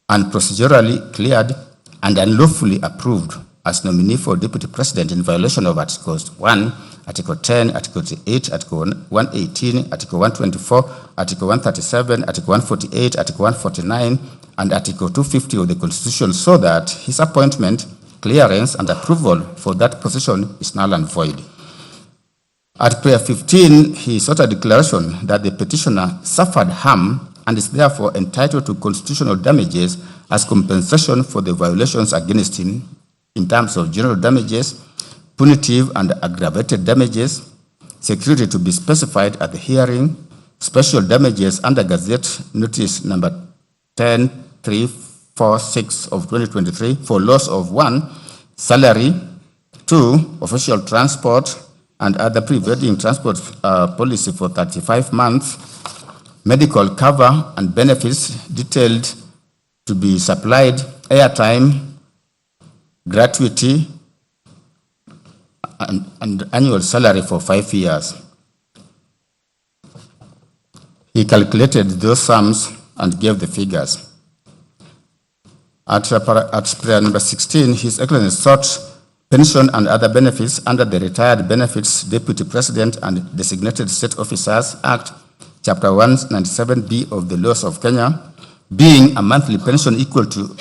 and procedurally cleared and unlawfully approved as nominee for Deputy President in violation of Articles 1, Article 10, Article 8, Article 118, Article 124, Article 137, Article 148, Article 149, and Article 250 of the Constitution, so that his appointment, clearance, and approval for that position is null and void. At prayer 15, he sought a declaration that the petitioner suffered harm and is therefore entitled to constitutional damages as compensation for the violations against him in terms of general damages, punitive and aggravated damages, security to be specified at the hearing, special damages under Gazette Notice number 10346 of 2023 for loss of 1, salary, 2, official transport and other prevailing transport policy for 35 months, medical cover and benefits detailed to be supplied, airtime, gratuity, and annual salary for 5 years. He calculated those sums and gave the figures. At prayer number 16, His Excellency sought pension and other benefits under the Retired Benefits Deputy President and Designated State Officers Act, Chapter 197B of the Laws of Kenya, being a monthly pension equal to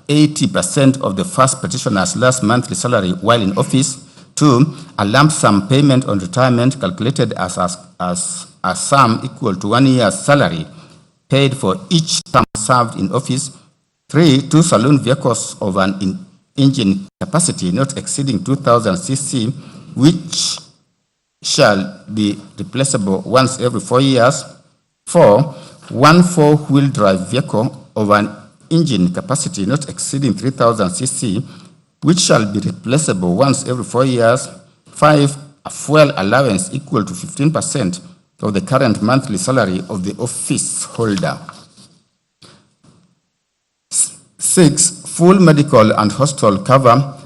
80% of the first petitioner's last monthly salary while in office, 2, a lump sum payment on retirement calculated as a sum equal to 1 year's salary paid for each term served in office. 3, 2 saloon vehicles of an engine capacity not exceeding 2,000 cc, which shall be replaceable once every 4 years. 4, 1 4-wheel drive vehicle of an engine capacity not exceeding 3,000 cc, which shall be replaceable once every 4 years. 5, a fuel allowance equal to 15% of the current monthly salary of the office holder. 6, full medical and hospital cover,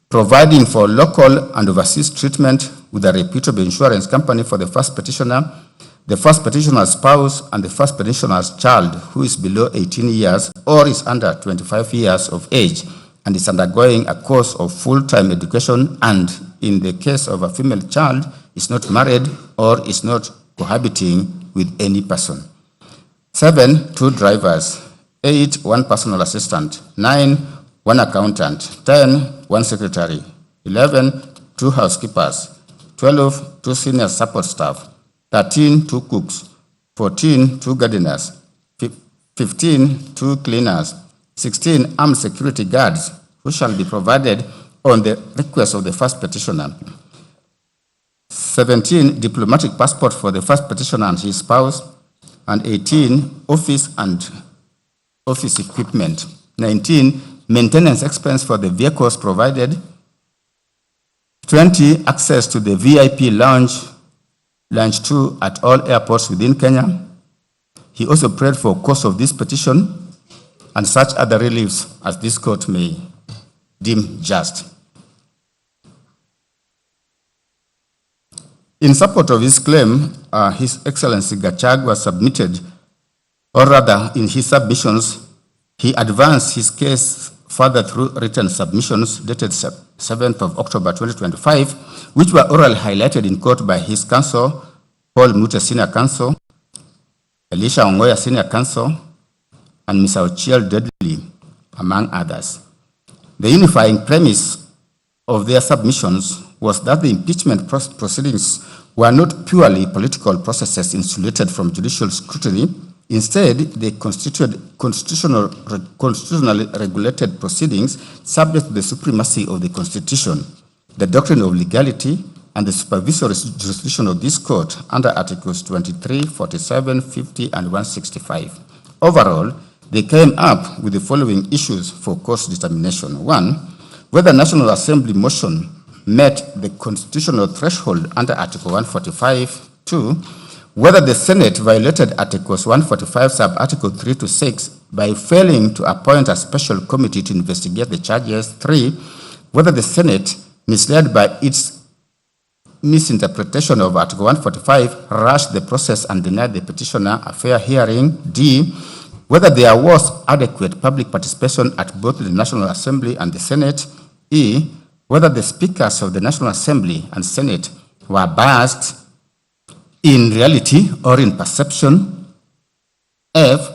providing for local and overseas treatment with a reputable insurance company for the first petitioner, the first petitioner's spouse, and the first petitioner's child who is below 18 years or is under 25 years of age and is undergoing a course of full-time education, and in the case of a female child, is not married or is not cohabiting with any person. 7, 2 drivers. 8, 1 personal assistant. 9, 1 accountant. 10, 1 secretary. 11, 2 housekeepers. 12, 2 senior support staff. 13, 2 cooks. 14, 2 gardeners. 15, 2 cleaners. 16, armed security guards, who shall be provided on the request of the first petitioner. 17, diplomatic passport for the first petitioner and his spouse. And 18, office and office equipment. 19, maintenance expense for the vehicles provided. 20, access to the VIP lounge 2 at all airports within Kenya. He also prayed for cost of this petition and such other reliefs as this court may deem just. In support of his claim, His Excellency Gachagua submitted, or rather in his submissions, he advanced his case further through written submissions dated 7th of October 2025, which were orally highlighted in court by his counsel, Paul Mute Senior Counsel, Elisha Ongoya Senior Counsel, and Mr. Ochiel Dudley, among others. The unifying premise of their submissions was that the impeachment proceedings were not purely political processes insulated from judicial scrutiny. Instead, they constituted constitutionally regulated proceedings subject to the supremacy of the Constitution, the doctrine of legality, and the supervisory jurisdiction of this court under Articles 23, 47, 50, and 165. Overall, they came up with the following issues for course determination. 1, whether National Assembly motion met the constitutional threshold under Article 145. 2, whether the Senate violated Articles 145 sub-Article 3 to 6 by failing to appoint a special committee to investigate the charges. 3, whether the Senate, misled by its misinterpretation of Article 145, rushed the process and denied the petitioner a fair hearing. D, whether there was adequate public participation at both the National Assembly and the Senate. E, whether the speakers of the National Assembly and Senate were biased in reality or in perception. F,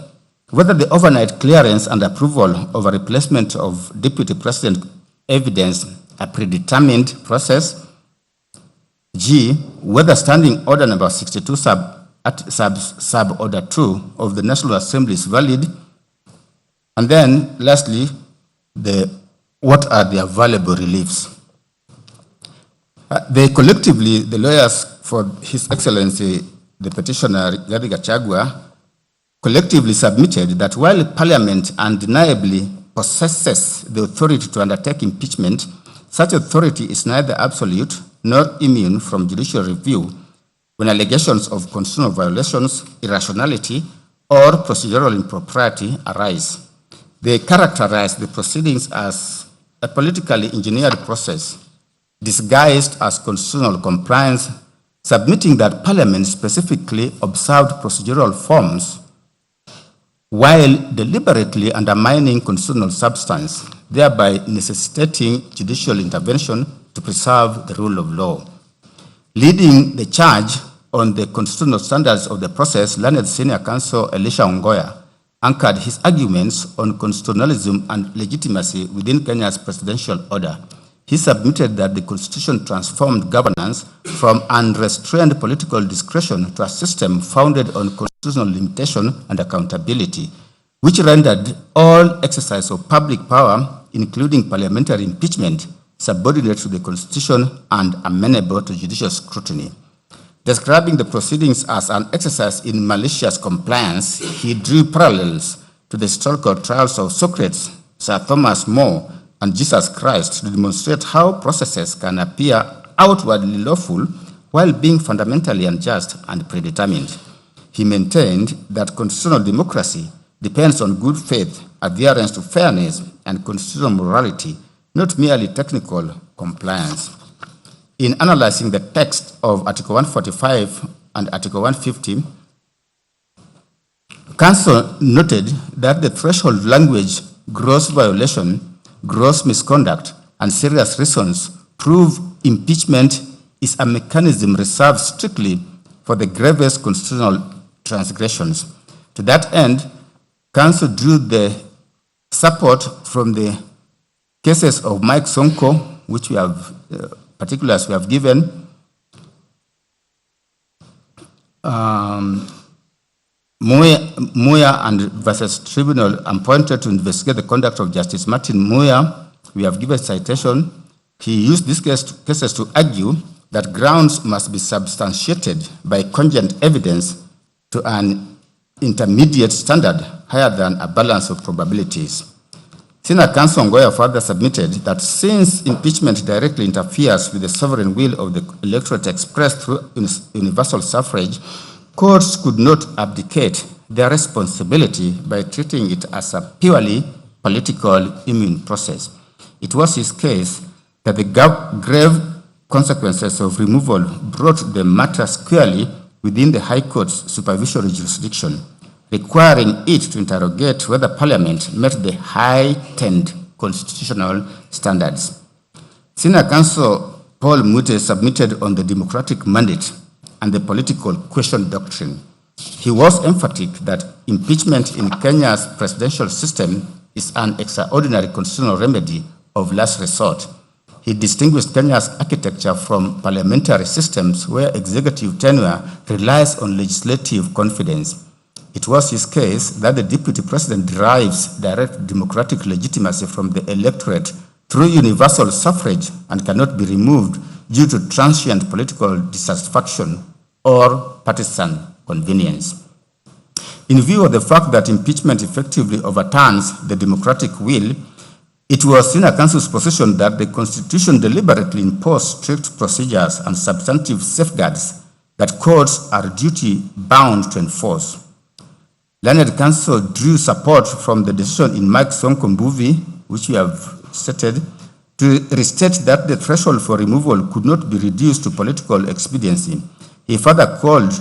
whether the overnight clearance and approval of a replacement of Deputy President evidence a predetermined process. G, whether Standing Order number 62 sub order 2 of the National Assembly is valid. And then lastly, what are the available reliefs? They collectively, the lawyers for His Excellency, the petitioner Rigathi Gachagua, collectively submitted that while Parliament undeniably possesses the authority to undertake impeachment, such authority is neither absolute nor immune from judicial review when allegations of constitutional violations, irrationality, or procedural impropriety arise. They characterize the proceedings as a politically engineered process disguised as constitutional compliance, submitting that Parliament specifically observed procedural forms while deliberately undermining constitutional substance, thereby necessitating judicial intervention to preserve the rule of law. Leading the charge on the constitutional standards of the process, learned Senior Counsel Elisha Ongoya anchored his arguments on constitutionalism and legitimacy within Kenya's presidential order. he submitted that the Constitution transformed governance from unrestrained political discretion to a system founded on constitutional limitation and accountability, which rendered all exercise of public power, including parliamentary impeachment, subordinate to the Constitution and amenable to judicial scrutiny. Describing the proceedings as an exercise in malicious compliance, he drew parallels to the historical trials of Socrates, Sir Thomas More, and Jesus Christ to demonstrate how processes can appear outwardly lawful while being fundamentally unjust and predetermined. He maintained that constitutional democracy depends on good faith, adherence to fairness, and constitutional morality, not merely technical compliance. In analyzing the text of Article 145 and Article 150, Council noted that the threshold language, gross violation, gross misconduct, and serious reasons prove impeachment is a mechanism reserved strictly for the gravest constitutional transgressions. To that end, Council drew the support from the cases of Mike Sonko, which we have particulars we have given, Muya and versus Tribunal appointed to investigate the conduct of Justice Martin Muya. We have given citation. He used these cases to argue that grounds must be substantiated by cogent evidence to an intermediate standard higher than a balance of probabilities. Senior Counsel Ngoya further submitted that since impeachment directly interferes with the sovereign will of the electorate expressed through universal suffrage, courts could not abdicate their responsibility by treating it as a purely political immune process. It was his case that the grave consequences of removal brought the matter squarely within the High Court's supervisory jurisdiction, requiring it to interrogate whether Parliament met the heightened constitutional standards. Senior Counsel Paul Mute submitted on the democratic mandate and the political question doctrine. He was emphatic that impeachment in Kenya's presidential system is an extraordinary constitutional remedy of last resort. He distinguished Kenya's architecture from parliamentary systems where executive tenure relies on legislative confidence. It was his case that the deputy president derives direct democratic legitimacy from the electorate through universal suffrage and cannot be removed due to transient political dissatisfaction or partisan convenience. In view of the fact that impeachment effectively overturns the democratic will, it was Senior Counsel's position that the Constitution deliberately imposed strict procedures and substantive safeguards that courts are duty-bound to enforce. Learned Counsel drew support from the decision in Mike Sonko Mbuvi, which we have stated, to restate that the threshold for removal could not be reduced to political expediency. He further called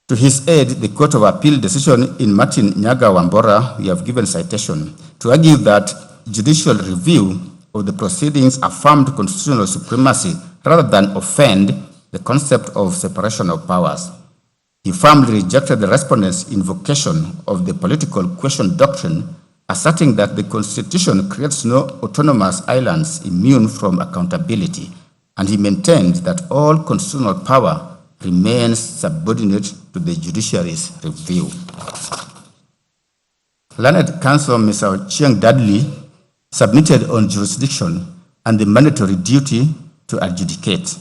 to his aid the Court of Appeal decision in Martin Nyaga Wambora, we have given citation, to argue that judicial review of the proceedings affirmed constitutional supremacy rather than offend the concept of separation of powers. He firmly rejected the respondents' invocation of the political question doctrine, asserting that the Constitution creates no autonomous islands immune from accountability, and he maintained that all constitutional power remains subordinate to the judiciary's review. Learned Counsel Mr. Ochieng Dudley submitted on jurisdiction and the mandatory duty to adjudicate.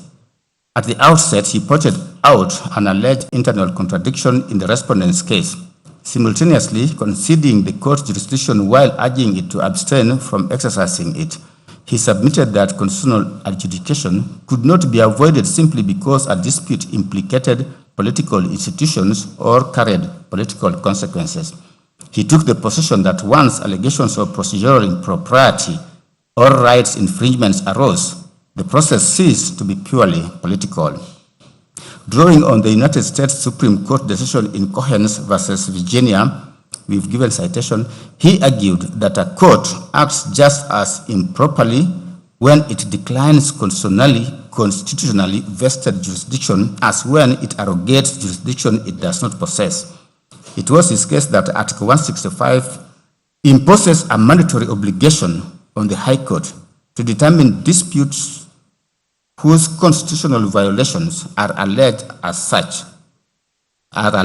At the outset, he pointed out an alleged internal contradiction in the respondent's case, simultaneously conceding the court's jurisdiction while urging it to abstain from exercising it. He submitted that constitutional adjudication could not be avoided simply because a dispute implicated political institutions or carried political consequences. He took the position that once allegations of procedural impropriety or rights infringements arose, the process ceased to be purely political. Drawing on the United States Supreme Court decision in Cohens versus Virginia, we've given citation, he argued that a court acts just as improperly when it declines constitutionally vested jurisdiction as when it arrogates jurisdiction it does not possess. It was his case that Article 165 imposes a mandatory obligation on the High Court to determine disputes whose constitutional violations are alleged as such. The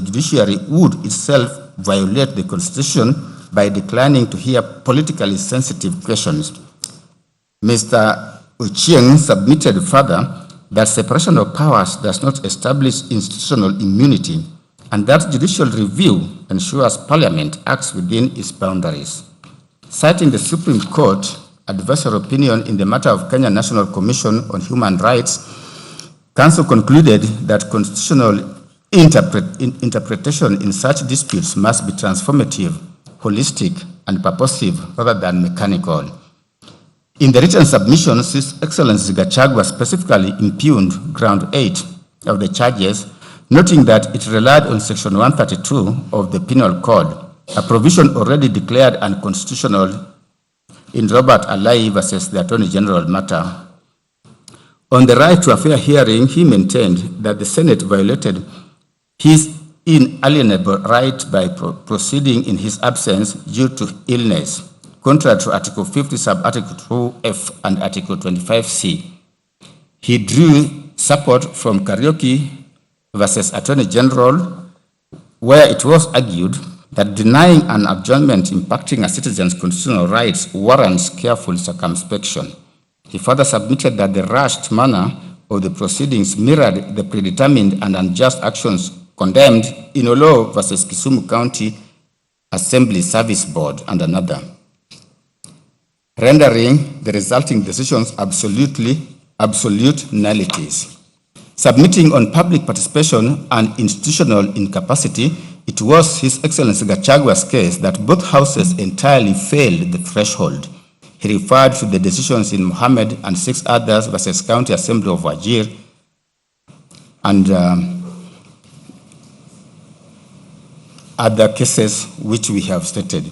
judiciary would itself violate the Constitution by declining to hear politically sensitive questions. Mr. Ochieng submitted further that separation of powers does not establish institutional immunity and that judicial review ensures Parliament acts within its boundaries. Citing the Supreme Court advisory opinion in the matter of Kenya National Commission on Human Rights, Council concluded that constitutional interpretation in such disputes must be transformative, holistic, and purposive rather than mechanical. In the written submissions, His Excellency Gachagua specifically impugned ground 8 of the charges, noting that it relied on Section 132 of the Penal Code, a provision already declared unconstitutional in Robert Alai versus the Attorney General matter. On the right to a fair hearing, he maintained that the Senate violated his inalienable right by proceeding in his absence due to illness, contrary to Article 50, Sub-Article 2F and Article 25C. He drew support from Karaoke versus Attorney General, where it was argued that denying an adjournment impacting a citizen's constitutional rights warrants careful circumspection. He further submitted that the rushed manner of the proceedings mirrored the predetermined and unjust actions condemned in Olo versus Kisumu County Assembly Service Board and another, rendering the resulting decisions absolute nullities. Submitting on public participation and institutional incapacity, it was His Excellency Gachagua's case that both houses entirely failed the threshold. He referred to the decisions in Mohammed and 6 others versus County Assembly of Wajir and other cases which we have stated.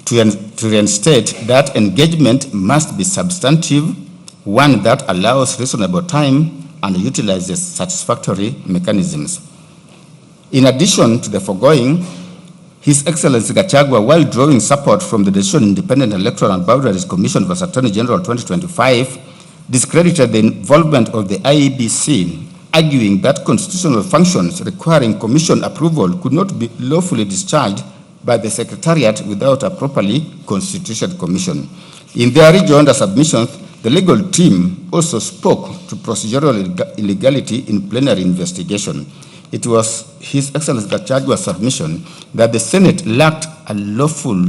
To reinstate that engagement must be substantive, one that allows reasonable time and utilizes satisfactory mechanisms. In addition to the foregoing, His Excellency Gachagua, while drawing support from the Decision Independent Electoral and Boundaries Commission vs. Attorney General 2025, discredited the involvement of the IEBC, arguing that constitutional functions requiring commission approval could not be lawfully discharged by the Secretariat without a properly constituted commission. In their rejoinder submissions, the legal team also spoke to procedural illegality in plenary investigation. It was His Excellency Gachagua's submission that the Senate lacked a lawful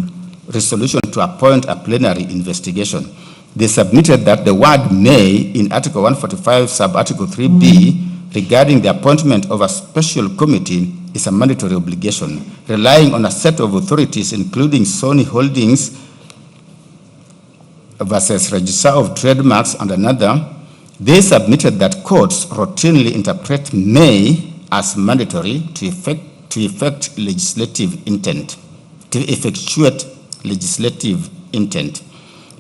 resolution to appoint a plenary investigation. They submitted that the word may in Article 145, Sub-Article 3B, regarding the appointment of a special committee is a mandatory obligation, relying on a set of authorities including Sony Holdings versus Registrar of Trademarks and another. They submitted that courts routinely interpret may as mandatory to effectuate legislative intent.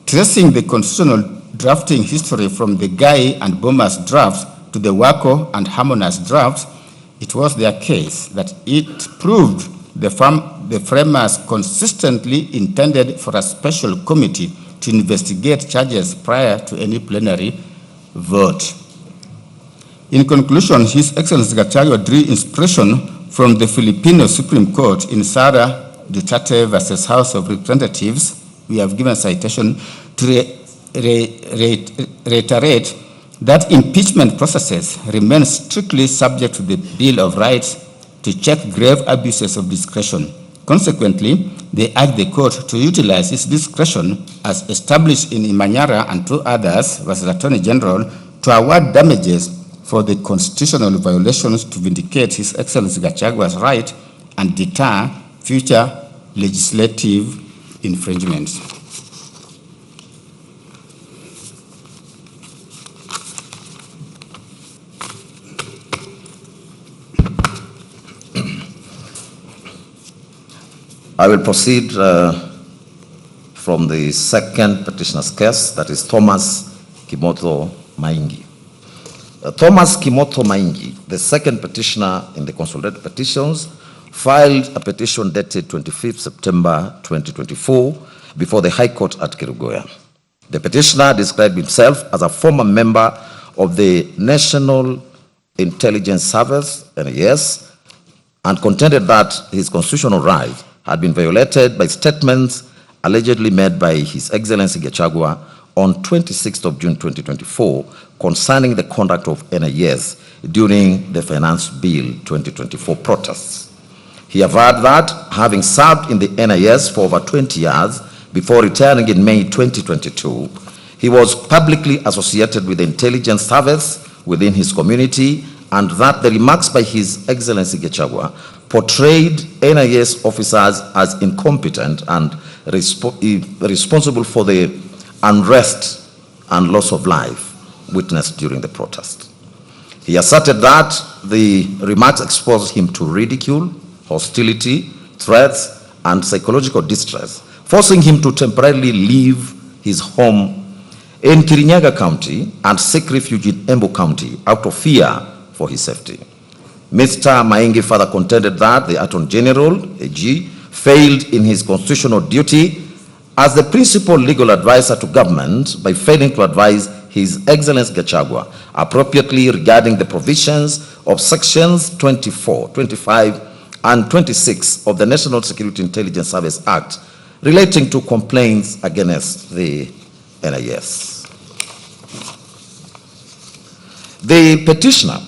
Tracing the constitutional drafting history from the Guy and Bomas drafts to the Wako and Harmonas drafts, it was their case that it proved the framers consistently intended for a special committee to investigate charges prior to any plenary vote. In conclusion, His Excellency Gachagua drew inspiration from the Filipino Supreme Court in Sara Duterte versus House of Representatives. We have given citation to reiterate that impeachment processes remain strictly subject to the Bill of Rights to check grave abuses of discretion. Consequently, they urge the court to utilize its discretion as established in Imanyara and 2 others versus Attorney General to award damages for the constitutional violations to vindicate His Excellency Gachagua's right and deter future legislative infringements. I will proceed from the second petitioner's case, that is Thomas Kimoto Maingi. Thomas Kimoto Maingi, the second petitioner in the consolidated petitions, filed a petition dated 25th September 2024 before the High Court at Kerugoya. The petitioner described himself as a former member of the National Intelligence Service, NIS, and contended that his constitutional rights had been violated by statements allegedly made by His Excellency Gachagua on 26th of June 2024 concerning the conduct of NIS during the Finance Bill 2024 protests. He averred that, having served in the NIS for over 20 years before retiring in May 2022, he was publicly associated with the intelligence service within his community, and that the remarks by His Excellency Gachagua portrayed NIS officers as incompetent and responsible for the unrest and loss of life witnessed during the protest. He asserted that the remarks exposed him to ridicule, hostility, threats, and psychological distress, forcing him to temporarily leave his home in Kirinyaga County and seek refuge in Embu County out of fear for his safety. Mr. Maingi further contended that the Attorney General, AG, failed in his constitutional duty as the principal legal advisor to government by failing to advise His Excellency Gachagua appropriately regarding the provisions of sections 24, 25, and 26 of the National Security Intelligence Service Act relating to complaints against the NIS. The petitioner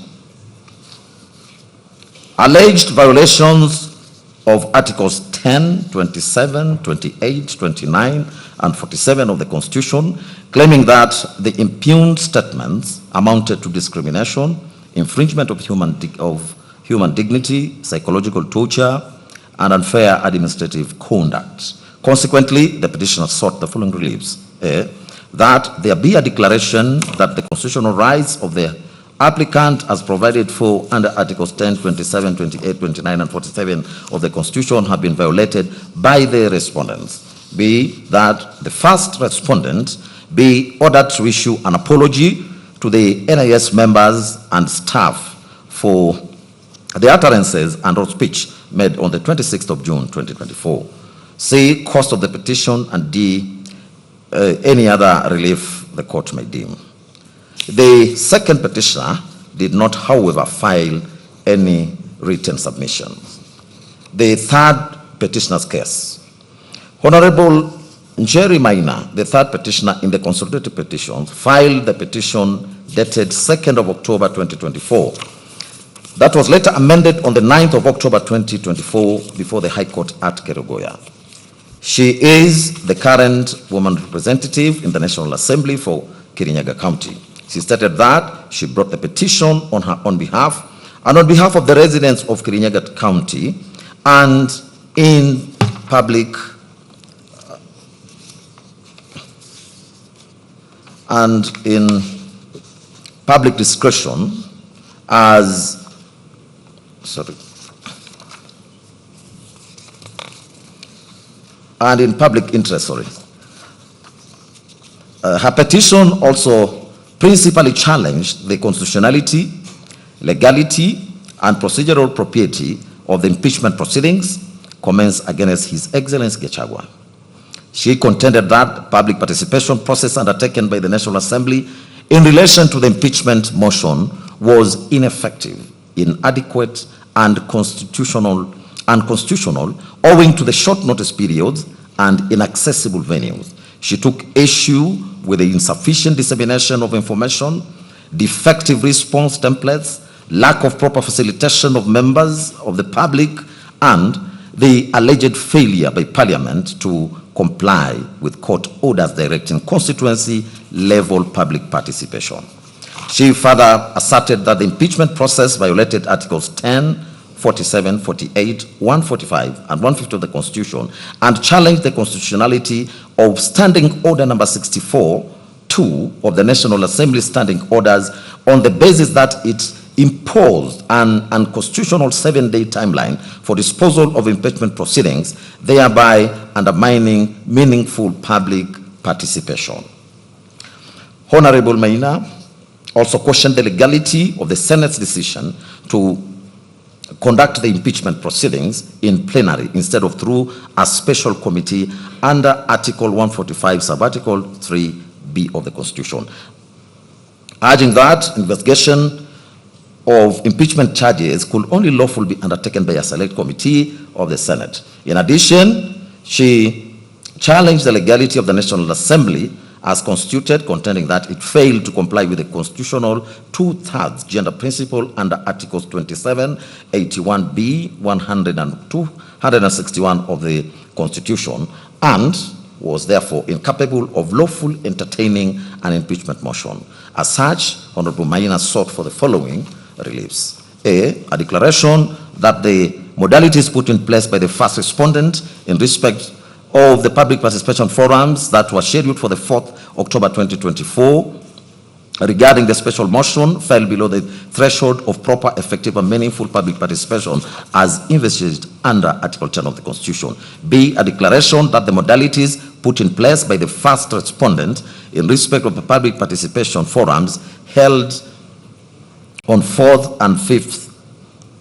alleged violations of Articles 10, 27, 28, 29, and 47 of the Constitution, claiming that the impugned statements amounted to discrimination, infringement of human dignity, psychological torture, and unfair administrative conduct. Consequently, the petitioner sought the following reliefs. That there be a declaration that the constitutional rights of the applicant as provided for under Articles 10, 27, 28, 29, and 47 of the Constitution have been violated by the respondents. B, that the first respondent be ordered to issue an apology to the NIS members and staff for the utterances and or speech made on the 26th of June 2024. C, cost of the petition, and D, any other relief the court may deem. The second petitioner did not, however, file any written submissions. The third petitioner's case. Honorable Njeri Maina, the third petitioner in the consolidated petitions, filed the petition dated 2nd of October 2024. That was later amended on the 9th of October 2024 before the High Court at Kerugoya. She is the current woman representative in the National Assembly for Kirinyaga County. She stated that she brought the petition on her own behalf and on behalf of the residents of Kirinyaga County, and in public discretion and in public interest, her petition also principally challenged the constitutionality, legality, and procedural propriety of the impeachment proceedings commenced against His Excellency Gachagua. She contended that public participation process undertaken by the National Assembly in relation to the impeachment motion was ineffective, inadequate, and constitutional owing to the short notice periods and inaccessible venues. She took issue with the insufficient dissemination of information, defective response templates, lack of proper facilitation of members of the public, and the alleged failure by Parliament to comply with court orders directing constituency-level public participation. She further asserted that the impeachment process violated Articles 10, 47, 48, 145, and 150 of the Constitution, and challenged the constitutionality of Standing Order number 64-2 of the National Assembly Standing Orders on the basis that it imposed an unconstitutional 7-day timeline for disposal of impeachment proceedings, thereby undermining meaningful public participation. Honorable Maina also questioned the legality of the Senate's decision to conduct the impeachment proceedings in plenary instead of through a special committee under Article 145, Subarticle 3B of the Constitution. Urging that investigation of impeachment charges could only lawfully be undertaken by a select committee of the Senate. In addition, she challenged the legality of the National Assembly as constituted, contending that it failed to comply with the constitutional 2/3 gender principle under Articles 27, 81B, 100 and 261 of the Constitution, and was therefore incapable of lawfully entertaining an impeachment motion. As such, Honorable Maina sought for the following reliefs. A declaration that the modalities put in place by the first respondent in respect of the public participation forums that were scheduled for the 4th October 2024 regarding the special motion fell below the threshold of proper, effective, and meaningful public participation as envisaged under Article 10 of the Constitution. B, a declaration that the modalities put in place by the first respondent in respect of the public participation forums held on 4th and 5th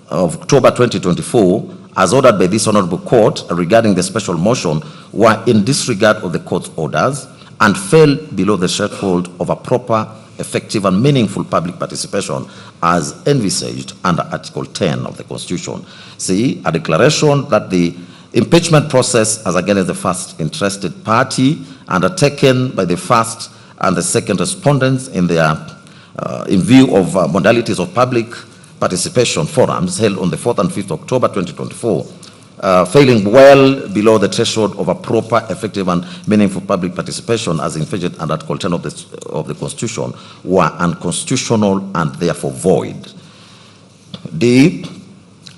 of October 2024 as ordered by this Honorable Court regarding the special motion were in disregard of the Court's orders and fell below the threshold of a proper, effective, and meaningful public participation as envisaged under Article 10 of the Constitution. C, a declaration that the impeachment process as against the first interested party undertaken by the first and the second respondents in view of modalities of public participation forums held on the 4th and 5th October 2024, failing well below the threshold of a proper, effective, and meaningful public participation as envisaged under Article 10 of the Constitution, were unconstitutional and therefore void. D,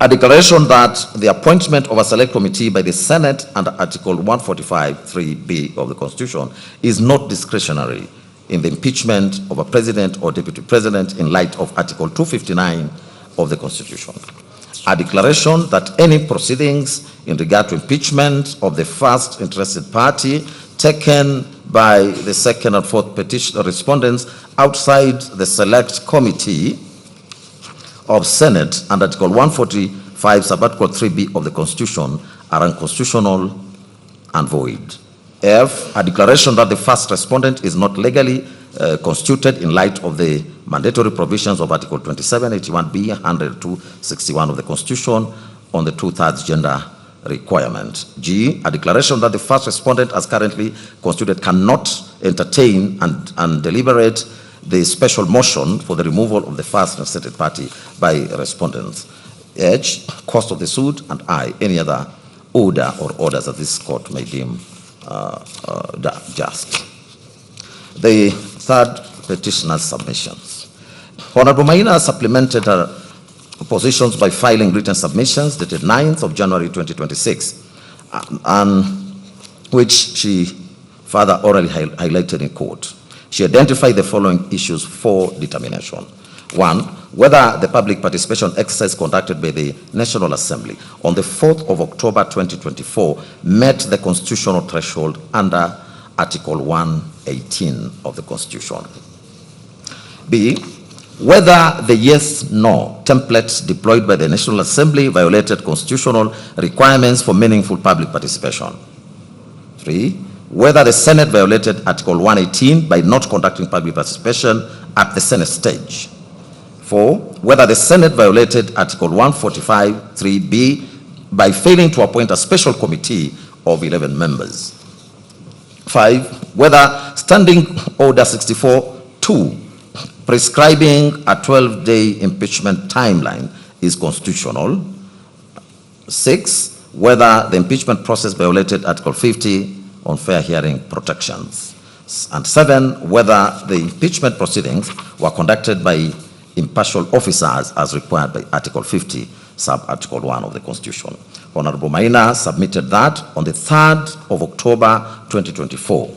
a declaration that the appointment of a select committee by the Senate under Article 145, 3B of the Constitution is not discretionary in the impeachment of a president or deputy president in light of Article 259 of the Constitution. A declaration that any proceedings in regard to impeachment of the first interested party taken by the second and fourth petition respondents outside the select committee of Senate under Article 145, Subarticle 3B of the Constitution are unconstitutional and void. F, a declaration that the first respondent is not legally constituted in light of the mandatory provisions of Article 27, 81B, 10261 of the Constitution on the 2/3 gender requirement. G, a declaration that the first respondent as currently constituted cannot entertain and deliberate the special motion for the removal of the first interested party by respondents. H, cost of the suit, and I, any other order or orders that this court may deem just. The third petitioner's submissions. Honorable Maina supplemented her positions by filing written submissions dated 9th of January 2026, and which she further orally highlighted in court. She identified the following issues for determination. 1, whether the public participation exercise conducted by the National Assembly on the 4th of October 2024 met the constitutional threshold under Article 118 of the Constitution. B, whether the yes-no template deployed by the National Assembly violated constitutional requirements for meaningful public participation. 3, whether the Senate violated Article 118 by not conducting public participation at the Senate stage. 4, whether the Senate violated Article 145, 3B by failing to appoint a special committee of 11 members. 5, whether Standing Order 64-2 prescribing a 12-day impeachment timeline is constitutional. 6, whether the impeachment process violated Article 50 on fair hearing protections. And 7, whether the impeachment proceedings were conducted by impartial officers as required by Article 50, Sub-Article 1 of the Constitution. Honorable Maina submitted that on the 3rd of October 2024.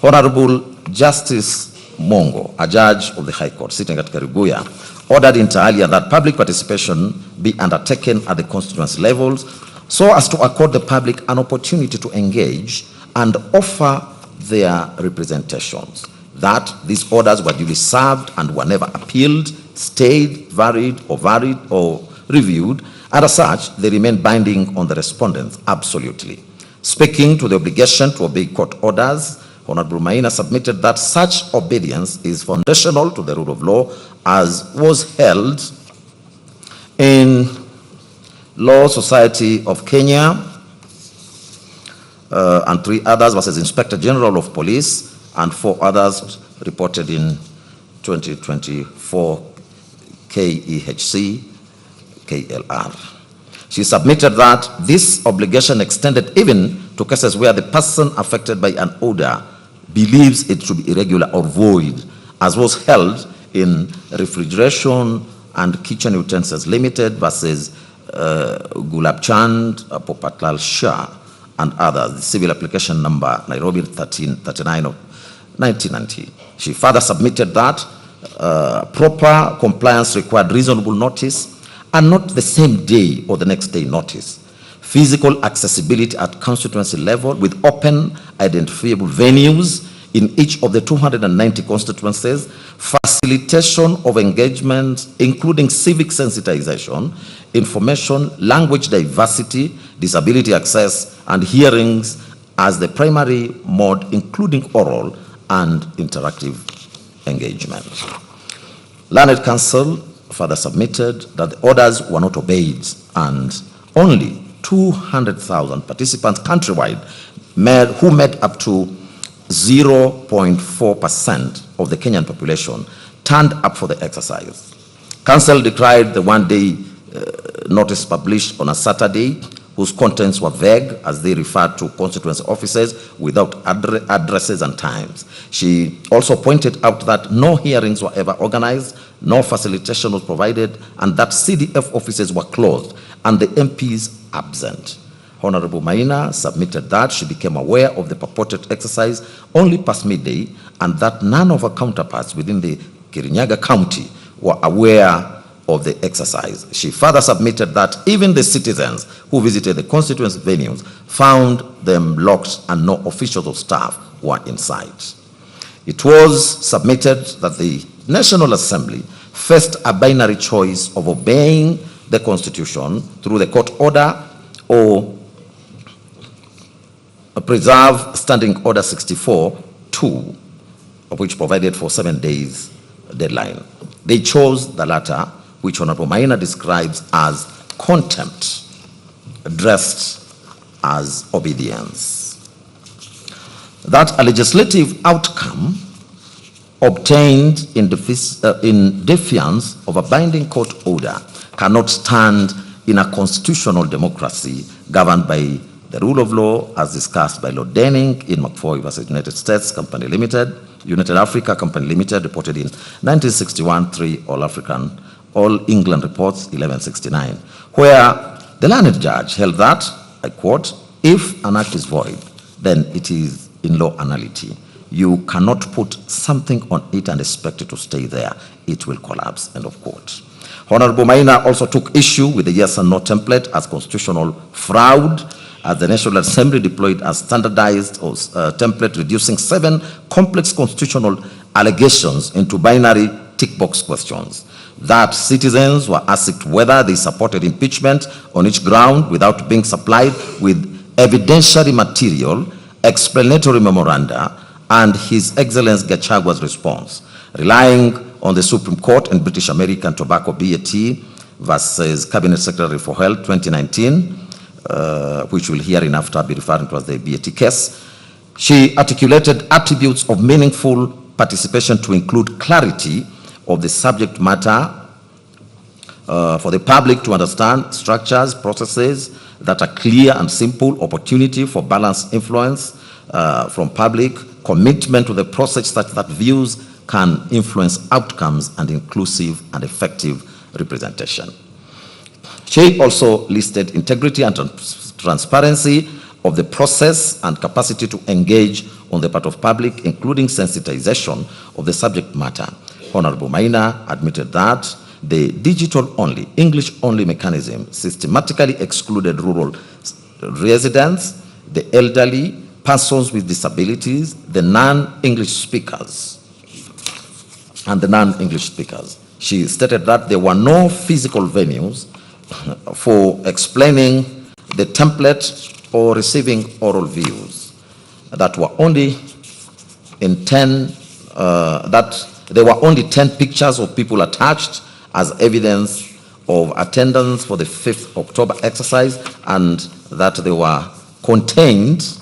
Honorable Justice Mongo, a judge of the High Court sitting at Kariguya, ordered inter alia that public participation be undertaken at the constituency levels so as to accord the public an opportunity to engage and offer their representations. That these orders were duly served and were never appealed, stayed, varied or reviewed, And as such, they remain binding on the respondents, absolutely. Speaking to the obligation to obey court orders, Honorable Maina submitted that such obedience is foundational to the rule of law as was held in Law Society of Kenya and 3 others versus Inspector General of Police and 4 others reported in 2024 KEHC KLR. She submitted that this obligation extended even to cases where the person affected by an order believes it to be irregular or void, as was held in Refrigeration and Kitchen Utensils Limited versus Gulab Chand, Popatlal Shah, and others, the civil application number Nairobi 1339 of 1990. She further submitted that proper compliance required reasonable notice and not the same day or the next day notice. Physical accessibility at constituency level with open, identifiable venues in each of the 290 constituencies, facilitation of engagement, including civic sensitization, information, language diversity, disability access, and hearings as the primary mode, including oral and interactive engagement. Learned Counsel further submitted that the orders were not obeyed and only 200,000 participants countrywide who made up to 0.4% of the Kenyan population turned up for the exercise. Council decried the one-day notice published on a Saturday whose contents were vague as they referred to constituency offices without addresses and times. She also pointed out that no hearings were ever organized, no facilitation was provided, and that CDF offices were closed and the MPs absent. Honorable Maina submitted that she became aware of the purported exercise only past midday and that none of her counterparts within the Kirinyaga County were aware of the exercise. She further submitted that even the citizens who visited the constituency venues found them locked and no officials or staff were inside. It was submitted that the National Assembly faced a binary choice of obeying the Constitution through the court order or preserve Standing Order 64-2, which provided for 7 days deadline. They chose the latter, which Honorable Maina describes as contempt, dressed as obedience. That a legislative outcome obtained in defiance of a binding court order cannot stand in a constitutional democracy governed by the rule of law as discussed by Lord Denning in McFoy versus United States Company Limited, United Africa Company Limited, reported in 1961, 3 All England Reports 1169, where the learned judge held that, I quote, if an act is void, then it is in law nullity. You cannot put something on it and expect it to stay there. It will collapse, end of quote. Honorable Maina also took issue with the yes and no template as constitutional fraud, as the National Assembly deployed a standardized template reducing 7 complex constitutional allegations into binary tick box questions. That citizens were asked whether they supported impeachment on each ground without being supplied with evidentiary material, explanatory memoranda, and His Excellency Gachagua's response, relying on the Supreme Court in British American Tobacco BAT versus Cabinet Secretary for Health 2019, which we'll hereinafter be referring to as the BAT case. She articulated attributes of meaningful participation to include clarity of the subject matter for the public to understand, structures, processes that are clear and simple, opportunity for balanced influence from public, commitment to the process such that views can influence outcomes, and inclusive and effective representation. She also listed integrity and transparency of the process and capacity to engage on the part of public, including sensitization of the subject matter. Honorable Maina admitted that the digital-only, English-only mechanism systematically excluded rural residents, the elderly, persons with disabilities, the non-English speakers, and the non-English speakers. She stated that there were no physical venues for explaining the template or receiving oral views that were only in 10, that there were only 10 pictures of people attached as evidence of attendance for the 5th October exercise, and that they were contained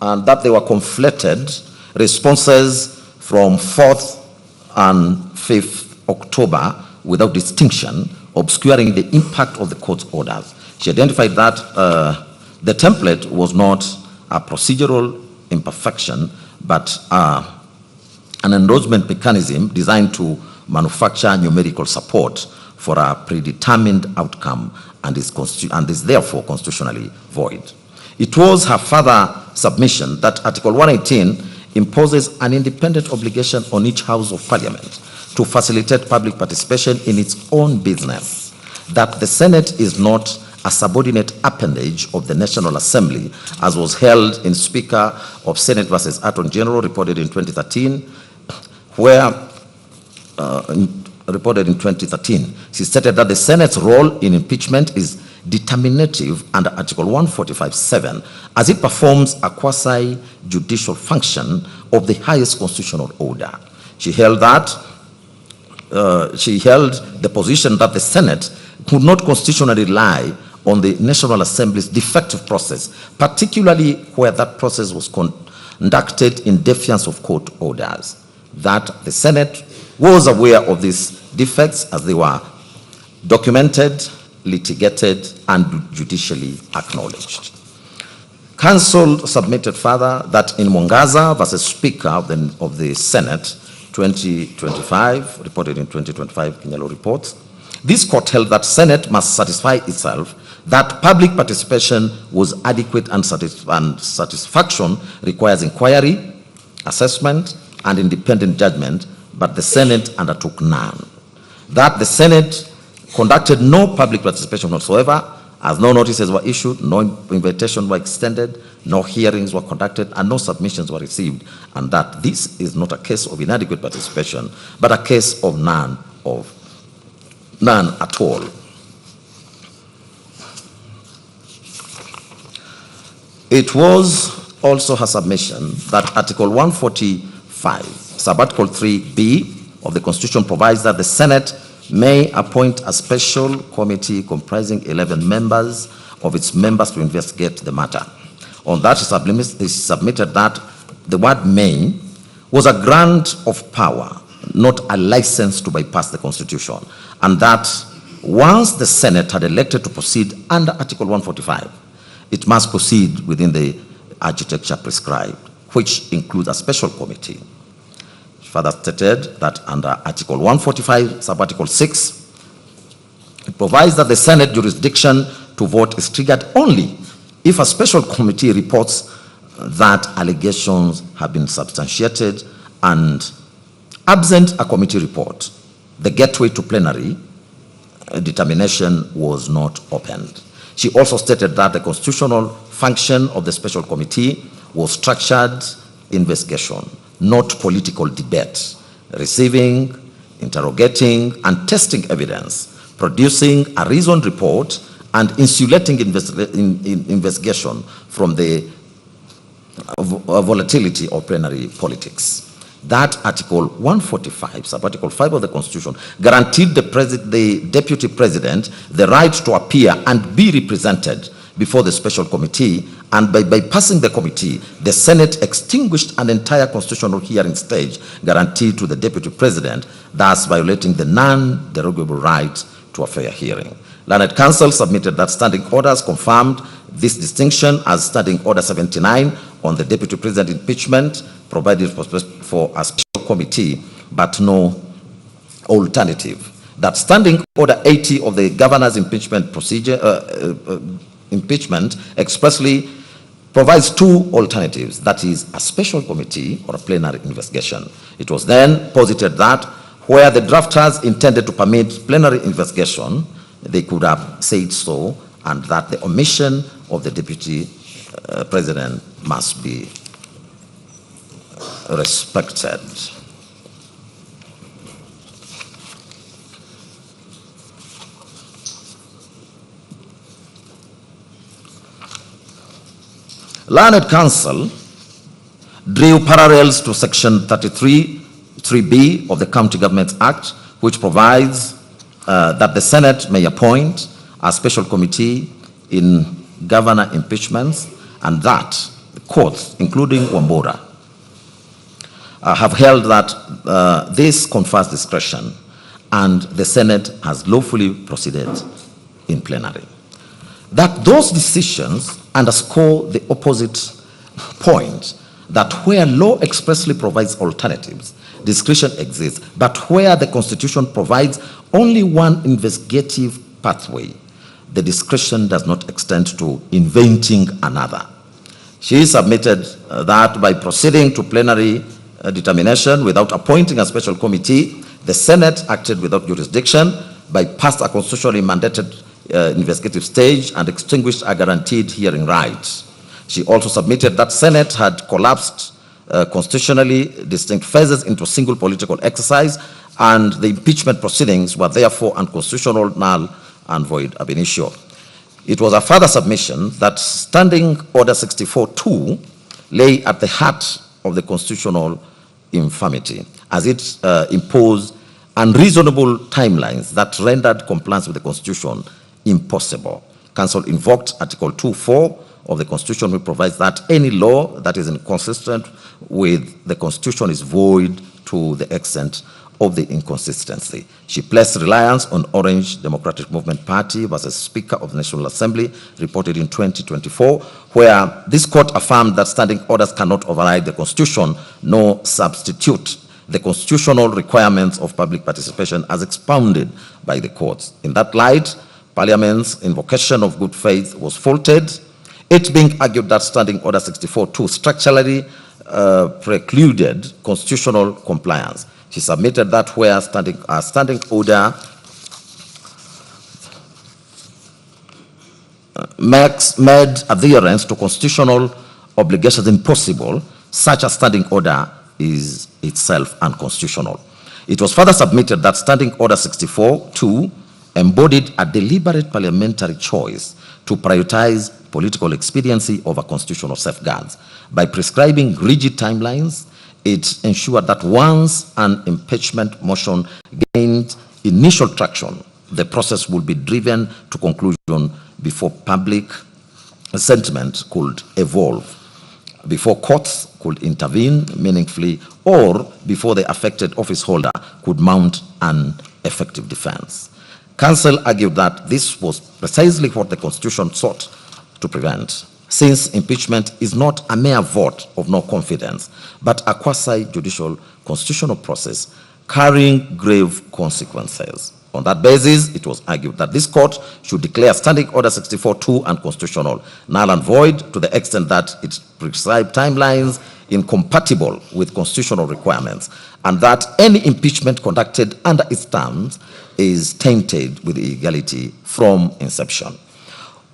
and that they were conflated responses from 4th and 5th October without distinction, obscuring the impact of the court's orders. She identified that the template was not a procedural imperfection, but an endorsement mechanism designed to manufacture numerical support for a predetermined outcome and is therefore constitutionally void. It was her further submission that Article 118 imposes an independent obligation on each House of Parliament to facilitate public participation in its own business, that the Senate is not a subordinate appendage of the National Assembly, as was held in Speaker of Senate versus Attorney General, reported in 2013, where she stated that the Senate's role in impeachment is determinative under Article 145(7), as it performs a quasi-judicial function of the highest constitutional order. She held the position that the Senate could not constitutionally rely on the National Assembly's defective process, particularly where that process was conducted in defiance of court orders. That the Senate was aware of these defects as they were documented, litigated, and judicially acknowledged. Counsel submitted further that in Mwangaza versus Speaker of the Senate 2025, reported in 2025 Kinyalo report, this court held that Senate must satisfy itself that public participation was adequate and satisfaction requires inquiry, assessment, and independent judgment, but the Senate undertook none. That the Senate conducted no public participation whatsoever, as no notices were issued, no invitations were extended, no hearings were conducted, and no submissions were received, and that this is not a case of inadequate participation, but a case of none at all. It was also her submission that Article 145, Subarticle 3B of the Constitution provides that the Senate may appoint a special committee comprising 11 members of its members to investigate the matter. On that, she submitted that the word may was a grant of power, not a license to bypass the Constitution, and that once the Senate had elected to proceed under Article 145, it must proceed within the architecture prescribed, which includes a special committee. Further stated that under Article 145, Subarticle 6, it provides that the Senate jurisdiction to vote is triggered only if a special committee reports that allegations have been substantiated, and absent a committee report, the gateway to plenary determination was not opened. She also stated that the constitutional function of the special committee was structured investigation, not political debate, receiving, interrogating, and testing evidence, producing a reasoned report, and insulating investigation from the volatility of plenary politics. That Article 145, Subarticle 5 of the Constitution, guaranteed the Deputy President the right to appear and be represented before the special committee, and by bypassing the committee, the Senate extinguished an entire constitutional hearing stage guaranteed to the Deputy President, thus violating the non-derogable right to a fair hearing. Learned Counsel submitted that standing orders confirmed this distinction, as Standing Order 79 on the Deputy President impeachment provided for a special committee, but no alternative. That Standing Order 80 of the Governor's impeachment procedure impeachment expressly provides two alternatives, that is, a special committee or a plenary investigation. It was then posited that where the drafters intended to permit plenary investigation, they could have said so, and that the omission of the Deputy president must be respected. Learned Counsel drew parallels to Section 33(3)(b) of the County Governments Act, which provides that the Senate may appoint a special committee in governor impeachments, and that the courts, including Wambora, have held that this confers discretion, and the Senate has lawfully proceeded in plenary. That those decisions underscore the opposite point, that where law expressly provides alternatives, discretion exists, but where the Constitution provides only one investigative pathway, the discretion does not extend to inventing another. She submitted that by proceeding to plenary determination without appointing a special committee, the Senate acted without jurisdiction, bypassed a constitutionally mandated investigative stage, and extinguished a guaranteed hearing right. She also submitted that Senate had collapsed constitutionally distinct phases into a single political exercise, and the impeachment proceedings were therefore unconstitutional, null, and void ab initio. It was a further submission that Standing Order 64(2) lay at the heart of the constitutional infirmity, as it imposed unreasonable timelines that rendered compliance with the Constitution impossible. Council invoked Article 2(4) of the Constitution, which provides that any law that is inconsistent with the Constitution is void to the extent of the inconsistency. She placed reliance on Orange Democratic Movement Party versus Speaker of the National Assembly, reported in 2024, where this court affirmed that standing orders cannot override the Constitution nor substitute the constitutional requirements of public participation as expounded by the courts. In that light, Parliament's invocation of good faith was faulted, it being argued that Standing Order 64(2) structurally precluded constitutional compliance. She submitted that where standing order made adherence to constitutional obligations impossible, such a standing order is itself unconstitutional. It was further submitted that Standing Order 64(2) embodied a deliberate parliamentary choice to prioritize political expediency over constitutional safeguards. By prescribing rigid timelines, it ensured that once an impeachment motion gained initial traction, the process would be driven to conclusion before public sentiment could evolve, before courts could intervene meaningfully, or before the affected office holder could mount an effective defense. Counsel argued that this was precisely what the Constitution sought to prevent, since impeachment is not a mere vote of no confidence, but a quasi-judicial constitutional process carrying grave consequences. On that basis, it was argued that this court should declare Standing Order 64(2) unconstitutional, null and void, to the extent that it prescribed timelines incompatible with constitutional requirements, and that any impeachment conducted under its terms is tainted with illegality from inception.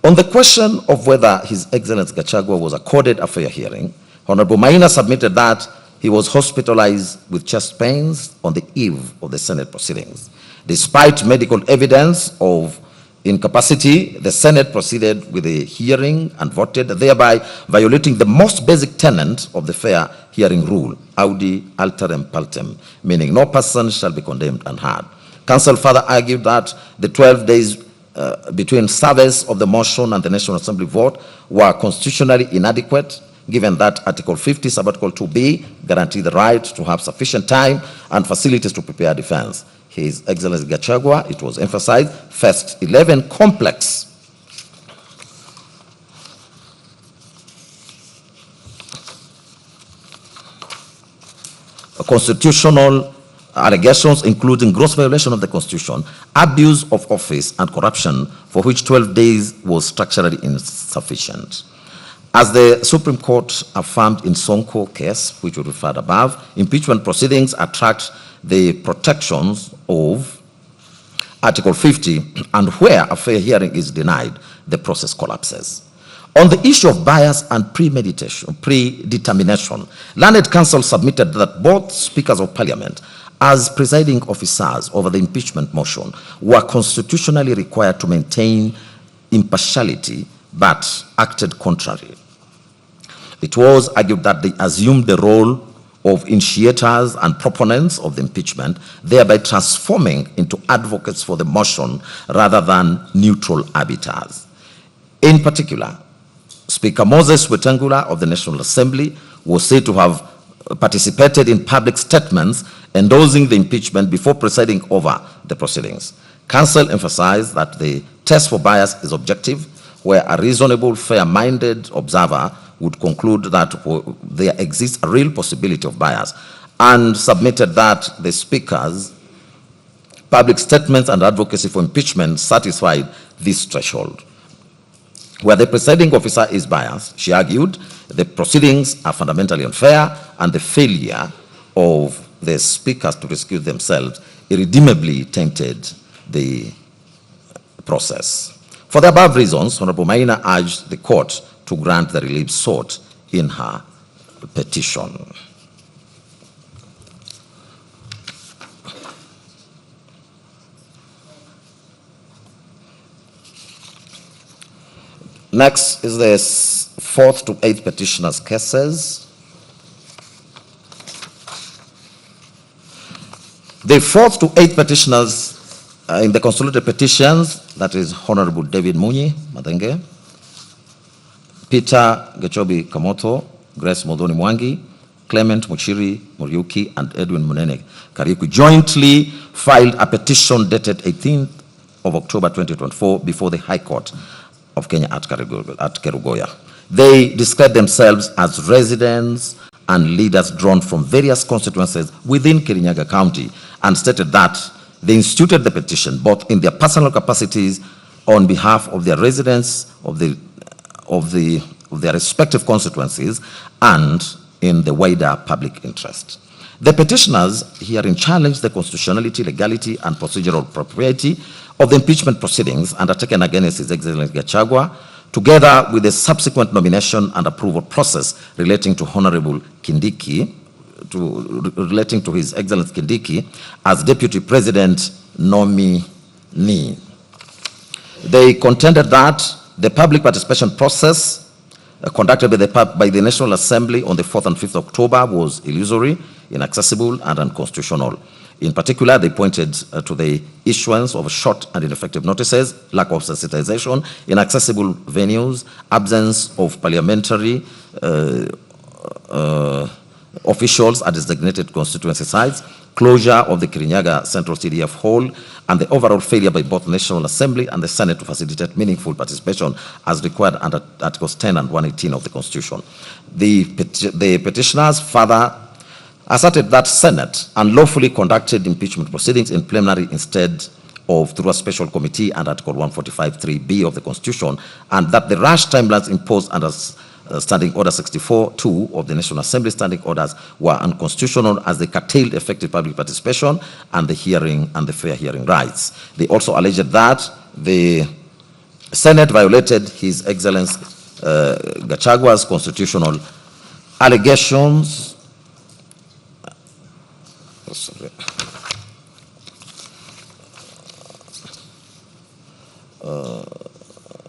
On the question of whether His Excellency Gachagua was accorded a fair hearing, Honorable Maina submitted that he was hospitalized with chest pains on the eve of the Senate proceedings. Despite medical evidence of incapacity, the Senate proceeded with a hearing and voted, thereby violating the most basic tenet of the fair hearing rule, audi alterem partem, meaning no person shall be condemned unheard. Counsel further argued that the 12 days between service of the motion and the National Assembly vote were constitutionally inadequate, given that Article 50, Subarticle 2(b) guaranteed the right to have sufficient time and facilities to prepare defense. His Excellency Gachagua, it was emphasized, faced 11 complex constitutional allegations, including gross violation of the Constitution, abuse of office, and corruption, for which 12 days was structurally insufficient. As the Supreme Court affirmed in Sonko case, which we referred above, impeachment proceedings attract the protections of Article 50, and where a fair hearing is denied, the process collapses. On the issue of bias and predetermination, learned counsel submitted that both speakers of parliament as presiding officers over the impeachment motion were constitutionally required to maintain impartiality but acted contrary. It was argued that they assumed the role of initiators and proponents of the impeachment, thereby transforming into advocates for the motion rather than neutral arbiters. In particular, Speaker Moses Wetangula of the National Assembly was said to have participated in public statements endorsing the impeachment before presiding over the proceedings. Counsel emphasized that the test for bias is objective, where a reasonable, fair-minded observer would conclude that there exists a real possibility of bias, and submitted that the Speaker's public statements and advocacy for impeachment satisfied this threshold. Where the presiding officer is biased, she argued, the proceedings are fundamentally unfair, and the failure of the speakers to rescue themselves irredeemably tainted the process. For the above reasons, Honorable Maina urged the court to grant the relief sought in her petition. Next is the 4th to 8th petitioners' cases. The 4th to 8th petitioners in the consolidated petitions, that is Honorable David Munyi Madenge, Peter Gechobi Kamoto, Grace Modoni Mwangi, Clement Muchiri Muriuki, and Edwin Munene Kariuki jointly filed a petition dated 18th of October 2024 before the High Court of Kenya at Kerugoya. They describe themselves as residents and leaders drawn from various constituencies within Kirinyaga County, and stated that they instituted the petition both in their personal capacities on behalf of their residents of their respective constituencies and in the wider public interest. The petitioners herein challenge the constitutionality, legality, and procedural propriety of the impeachment proceedings undertaken against His Excellency Gachagua, together with the subsequent nomination and approval process relating to Honorable Kindiki, relating to His Excellency Kindiki as Deputy President nominee. They contended that the public participation process conducted by the National Assembly on the 4th and 5th October was illusory, inaccessible, and unconstitutional. In particular, they pointed to the issuance of short and ineffective notices, lack of sensitization, inaccessible venues, absence of parliamentary officials at designated constituency sites, closure of the Kirinyaga Central CDF Hall, and the overall failure by both National Assembly and the Senate to facilitate meaningful participation as required under Articles 10 and 118 of the Constitution. The petitioners further asserted that Senate unlawfully conducted impeachment proceedings in plenary instead of through a special committee under Article 145(3)(b) of the Constitution, and that the rash timelines imposed under Standing Order 64(2) of the National Assembly standing orders were unconstitutional as they curtailed effective public participation and the hearing and the fair hearing rights. They also alleged that the Senate violated His Excellency Gachagua's constitutional allegations.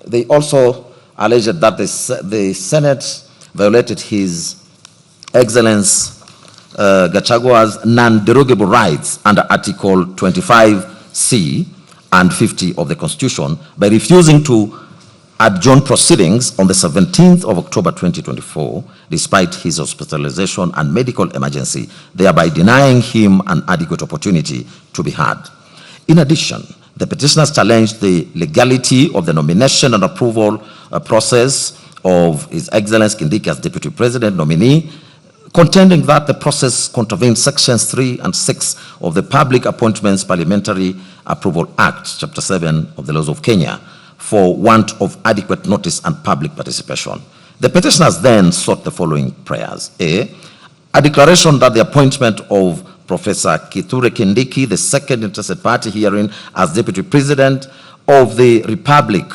They also alleged that the Senate violated His Excellency Gachagua's non-derogable rights under Article 25(c) and 50 of the Constitution by refusing to adjourn proceedings on the 17th of October 2024, despite his hospitalization and medical emergency, thereby denying him an adequate opportunity to be heard. In addition, the petitioners challenged the legality of the nomination and approval process of His Excellency Kindiki as Deputy President nominee, contending that the process contravened Sections 3 and 6 of the Public Appointments Parliamentary Approval Act, Chapter 7 of the Laws of Kenya, for want of adequate notice and public participation. The petitioners then sought the following prayers. A declaration that the appointment of Professor Kithure Kindiki, the second interested party herein, as Deputy President of the Republic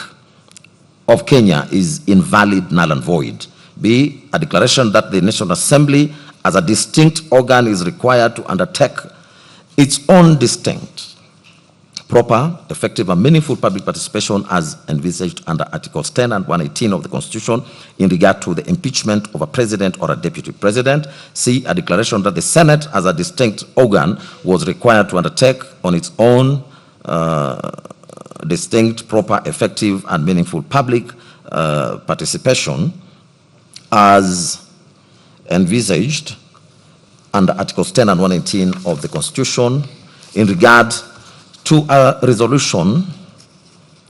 of Kenya is invalid, null and void. B, a declaration that the National Assembly as a distinct organ is required to undertake its own distinct, proper, effective, and meaningful public participation as envisaged under Articles 10 and 118 of the Constitution in regard to the impeachment of a president or a deputy president. C, a declaration that the Senate as a distinct organ was required to undertake on its own distinct, proper, effective, and meaningful public participation as envisaged under Articles 10 and 118 of the Constitution in regard to a resolution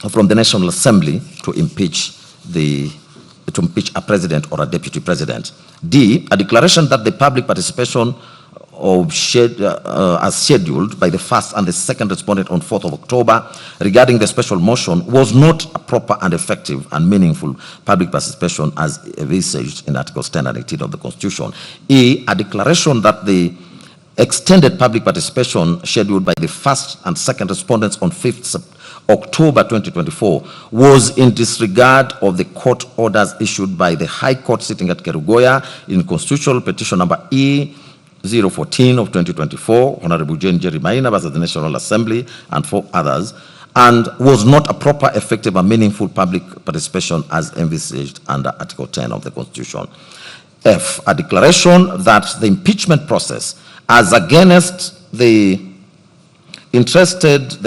from the National Assembly to impeach a president or a deputy president. D, a declaration that the public participation as scheduled by the first and the second respondent on 4th of October regarding the special motion was not a proper and effective and meaningful public participation as envisaged in Articles 10 and 18 of the Constitution. E, a declaration that the extended public participation scheduled by the first and second respondents on 5th October 2024 was in disregard of the court orders issued by the High Court sitting at Kerugoya in constitutional petition number E014 of 2024, Honorable Jane Jerry Maina versus the National Assembly and 4 others, and was not a proper, effective, and meaningful public participation as envisaged under Article 10 of the Constitution. F, a declaration that the impeachment process as against the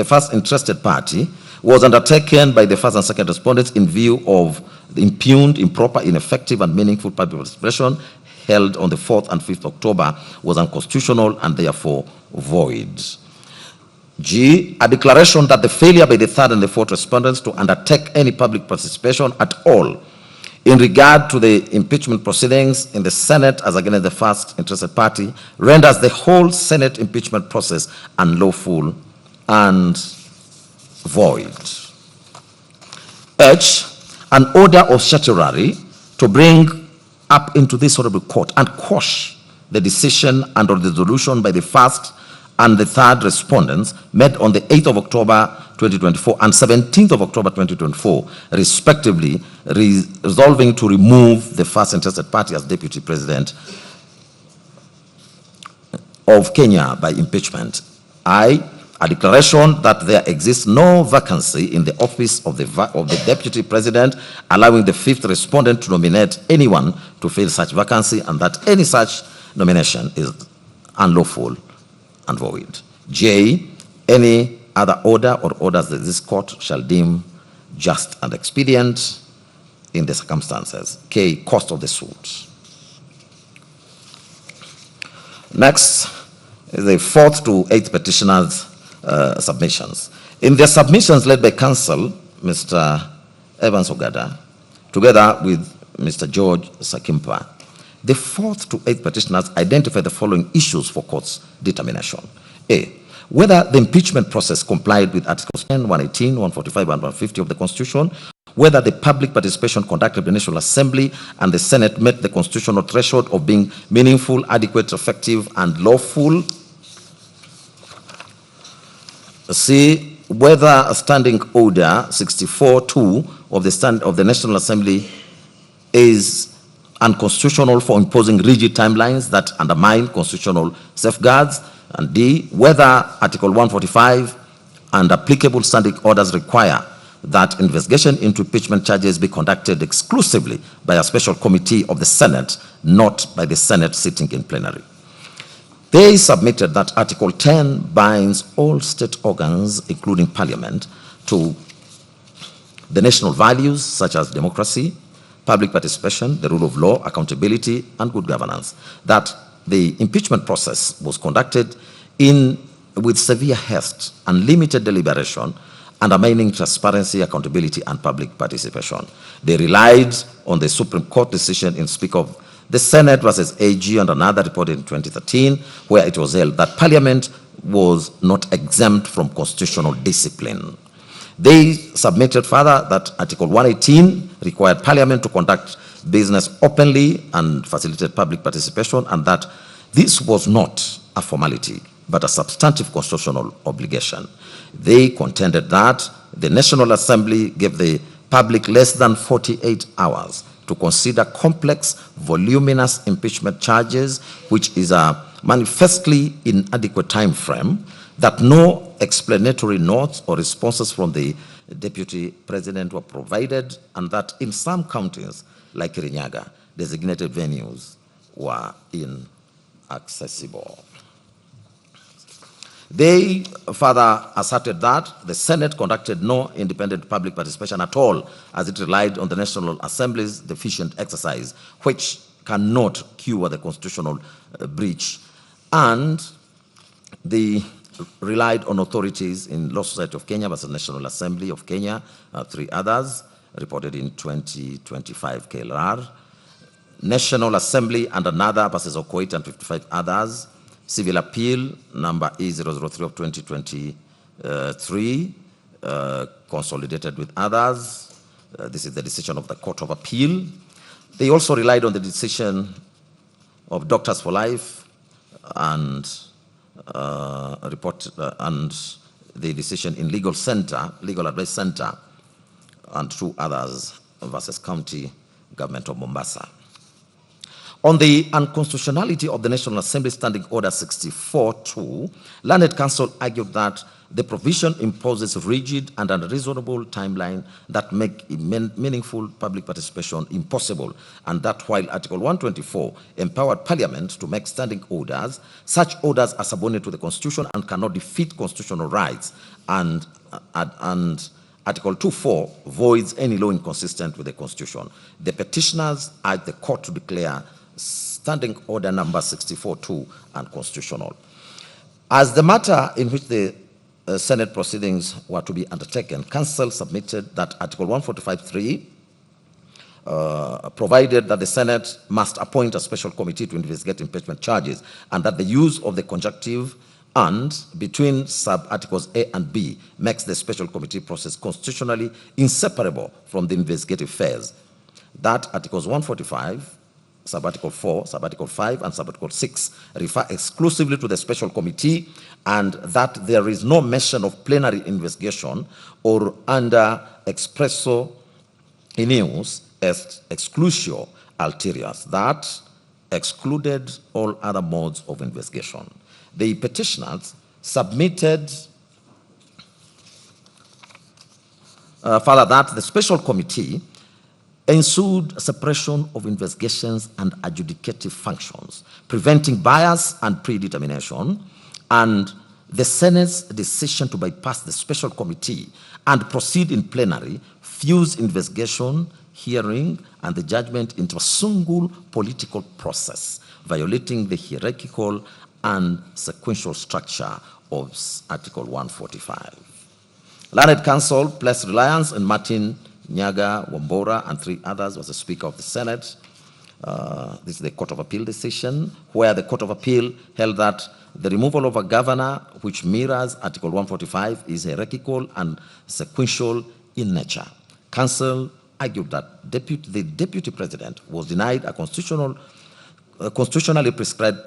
first interested party was undertaken by the first and second respondents in view of the impugned, improper, ineffective, and meaningful public participation held on the 4th and 5th October was unconstitutional and therefore void. G, a declaration that the failure by the third and the fourth respondents to undertake any public participation at all in regard to the impeachment proceedings in the Senate as against the first interested party renders the whole Senate impeachment process unlawful and void. H, an order of certiorari to bring up into this honorable court and quash the decision and or the resolution by the first and the third respondents made on the 8th of October 2024 and 17th of October 2024, respectively, resolving to remove the first interested party as deputy president of Kenya by impeachment. I, a declaration that there exists no vacancy in the office of the deputy president, allowing the fifth respondent to nominate anyone to fill such vacancy, and that any such nomination is unlawful and void. J, any other order or orders that this court shall deem just and expedient in the circumstances. K, cost of the suit. Next is the 4th to 8th petitioners' submissions. In their submissions led by counsel, Mr. Evans Ogada, together with Mr. George Sakimpa, the 4th to 8th petitioners identify the following issues for court's determination. A, whether the impeachment process complied with Articles 10, 118, 145, and 150 of the Constitution, whether the public participation conducted by the National Assembly and the Senate met the constitutional threshold of being meaningful, adequate, effective, and lawful. C, whether a standing order 64-2 of the National Assembly is unconstitutional for imposing rigid timelines that undermine constitutional safeguards. And D, whether Article 145 and applicable standing orders require that investigation into impeachment charges be conducted exclusively by a special committee of the Senate, not by the Senate sitting in plenary. They submitted that Article 10 binds all state organs, including Parliament, to the national values such as democracy, public participation, the rule of law, accountability, and good governance. That the impeachment process was conducted with severe haste and limited deliberation, undermining transparency, accountability, and public participation. They relied on the Supreme Court decision in Speak of the Senate versus AG and another reported in 2013, where it was held that Parliament was not exempt from constitutional discipline. They submitted further that Article 118 required Parliament to conduct business openly and facilitate public participation, and that this was not a formality, but a substantive constitutional obligation. They contended that the National Assembly gave the public less than 48 hours to consider complex, voluminous impeachment charges, which is a manifestly inadequate time frame, that no explanatory notes or responses from the Deputy President were provided, and that in some counties, like Kirinyaga, designated venues were inaccessible. They further asserted that the Senate conducted no independent public participation at all, as it relied on the National Assembly's deficient exercise, which cannot cure the constitutional breach. And they relied on authorities in Law Society of Kenya versus National Assembly of Kenya, 3 others, reported in 2025 KLR, National Assembly and another versus Okoit and 55 others, Civil Appeal number E003 of 2023, consolidated with others. This is the decision of the Court of Appeal. They also relied on the decision of Doctors for Life and and the decision in Legal Advice Center, and 2 others versus County Government of Mombasa. On the unconstitutionality of the National Assembly Standing Order 64-2, Learned Counsel argued that the provision imposes rigid and unreasonable timeline that make meaningful public participation impossible, and that while Article 124 empowered Parliament to make standing orders, such orders are subordinate to the Constitution and cannot defeat constitutional rights, and Article 2.4 voids any law inconsistent with the Constitution. The petitioners urge the court to declare Standing Order number 64-2 unconstitutional. As the matter in which the Senate proceedings were to be undertaken, Council submitted that Article 145.3 provided that the Senate must appoint a special committee to investigate impeachment charges, and that the use of the conjunctive "and" between sub-articles A and B makes the special committee process constitutionally inseparable from the investigative phase. That Articles 145, Sub-Article 4, Sub-Article 5, and Sub-Article 6 refer exclusively to the special committee, and that there is no mention of plenary investigation or under expresso inius est exclusio ulteriors, that excluded all other modes of investigation. The petitioners submitted further that the special committee ensued suppression of investigations and adjudicative functions, preventing bias and predetermination, and the Senate's decision to bypass the special committee and proceed in plenary fused investigation, hearing, and the judgment into a single political process, violating the hierarchical and sequential structure of Article 145. Learned Counsel placed reliance on Martin Nyaga, Wambora, and 3 others was the Speaker of the Senate. This is the Court of Appeal decision, where the Court of Appeal held that the removal of a governor, which mirrors Article 145, is hierarchical and sequential in nature. Counsel argued that the Deputy President was denied a constitutionally prescribed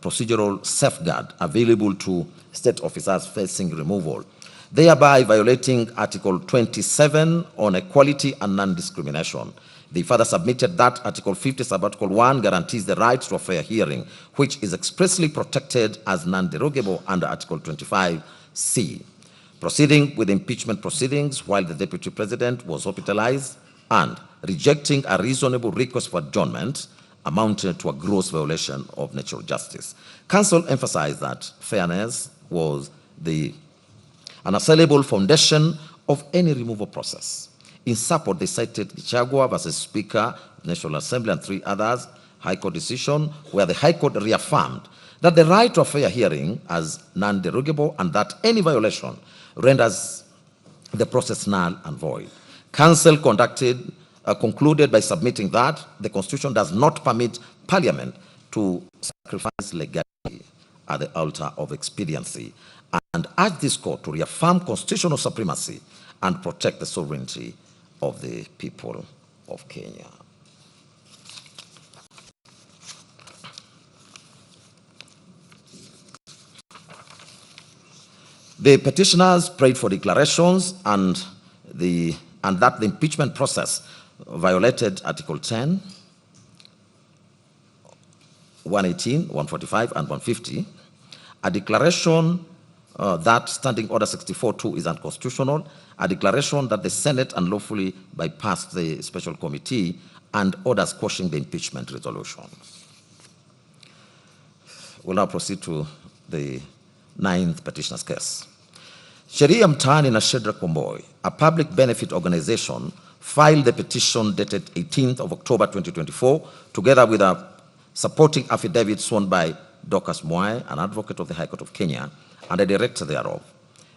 procedural safeguard available to state officers facing removal, thereby violating Article 27 on equality and non-discrimination. They further submitted that Article 50, Sub-Article 1 guarantees the right to a fair hearing, which is expressly protected as non-derogable under Article 25C. Proceeding with impeachment proceedings while the Deputy President was hospitalized and rejecting a reasonable request for adjournment amounted to a gross violation of natural justice. Counsel emphasized that fairness was the unassailable foundation of any removal process. In support, they cited Gachagua versus Speaker, National Assembly, and 3 others, High Court decision, where the High Court reaffirmed that the right to a fair hearing as non-derogable and that any violation renders the process null and void. Counsel concluded by submitting that the Constitution does not permit Parliament to sacrifice legality at the altar of expediency, and urged this court to reaffirm constitutional supremacy and protect the sovereignty of the people of Kenya. The petitioners prayed for declarations, and the and that the impeachment process violated Article 10, 118, 145, and 150, a declaration that Standing Order 64-2 is unconstitutional, a declaration that the Senate unlawfully bypassed the special committee, and orders quashing the impeachment resolution. We'll now proceed to the 9th petitioner's case. Sheria Mtaani na Shedra Komboy, a public benefit organization, filed the petition dated 18th of October 2024, together with a supporting affidavit sworn by Dorcas Mwai, an advocate of the High Court of Kenya, and a director thereof.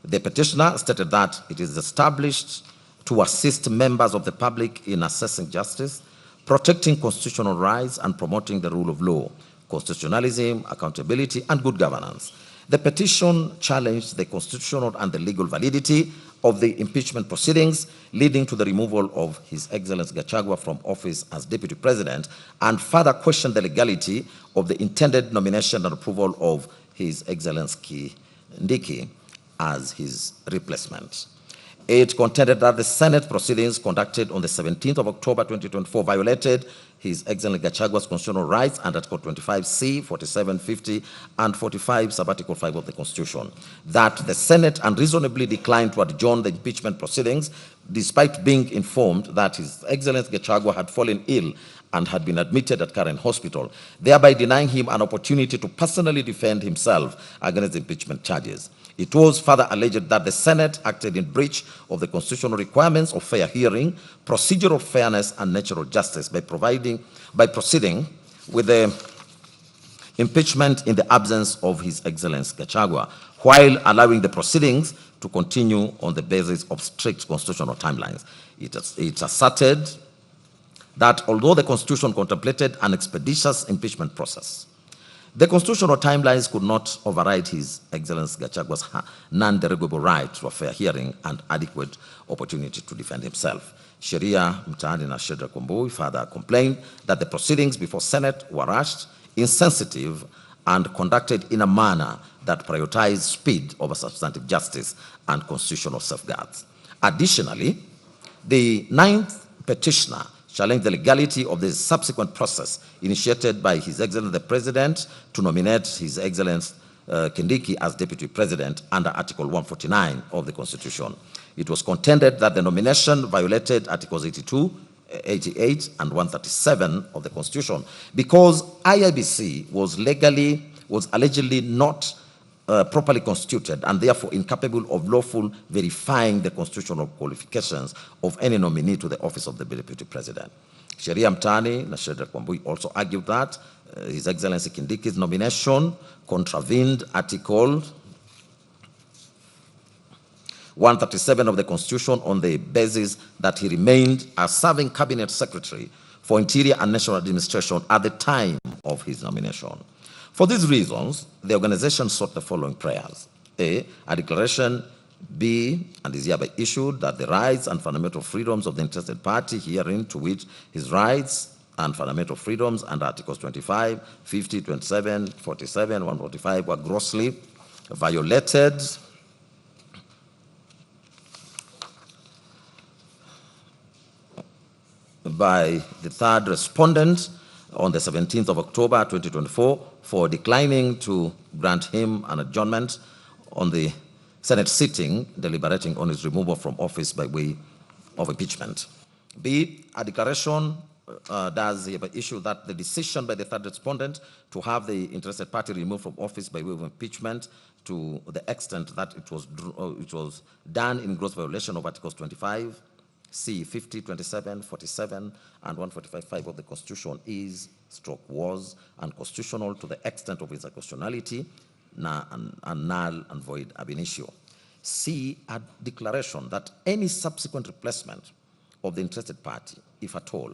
The petitioner stated that it is established to assist members of the public in assessing justice, protecting constitutional rights, and promoting the rule of law, constitutionalism, accountability, and good governance. The petition challenged the constitutional and the legal validity of the impeachment proceedings, leading to the removal of His Excellency Gachagua from office as Deputy President, and further questioned the legality of the intended nomination and approval of His Excellency Kindiki as his replacement. It contended that the Senate proceedings conducted on the 17th of October 2024 violated His Excellency Gachagua's constitutional rights under Article 25C, 47, 50, and 45, Sub-Article 5 of the Constitution. That the Senate unreasonably declined to adjourn the impeachment proceedings despite being informed that His Excellency Gachagua had fallen ill and had been admitted at Karen Hospital, thereby denying him an opportunity to personally defend himself against the impeachment charges. It was further alleged that the Senate acted in breach of the constitutional requirements of fair hearing, procedural fairness, and natural justice by proceeding with the impeachment in the absence of His Excellency Gachagua, while allowing the proceedings to continue on the basis of strict constitutional timelines. It asserted that although the Constitution contemplated an expeditious impeachment process, the constitutional timelines could not override His Excellency Gachagua's non-derogable right to a fair hearing and adequate opportunity to defend himself. Sheria Mtaani na Shedra Komboy further complained that the proceedings before Senate were rushed, insensitive, and conducted in a manner that prioritized speed over substantive justice and constitutional safeguards. Additionally, the 9th petitioner challenged the legality of the subsequent process initiated by His Excellency the President to nominate His Excellency Kindiki as Deputy President under Article 149 of the Constitution. It was contended that the nomination violated Articles 82, 88, and 137 of the Constitution because IIBC was allegedly not properly constituted and therefore incapable of lawful verifying the constitutional qualifications of any nominee to the office of the Deputy President. Sheria Mtaani na Shedra Komboy also argued that His Excellency Kindiki's nomination contravened Article 137 of the Constitution on the basis that he remained a serving Cabinet Secretary for Interior and National Administration at the time of his nomination. For these reasons, the organization sought the following prayers. A declaration be and is hereby issued that the rights and fundamental freedoms of the interested party herein, to which his rights and fundamental freedoms under Articles 25, 50, 27, 47, 145 were grossly violated by the third respondent on the 17th of October 2024 for declining to grant him an adjournment on the Senate sitting deliberating on his removal from office by way of impeachment. B, a declaration does hereby issue that the decision by the third respondent to have the interested party removed from office by way of impeachment to the extent that it was done in gross violation of Articles 25, C, 50, 27, 47, and 145.5 of the Constitution was unconstitutional to the extent of its unconstitutionality and null and void ab initio. C, a declaration that any subsequent replacement of the interested party, if at all,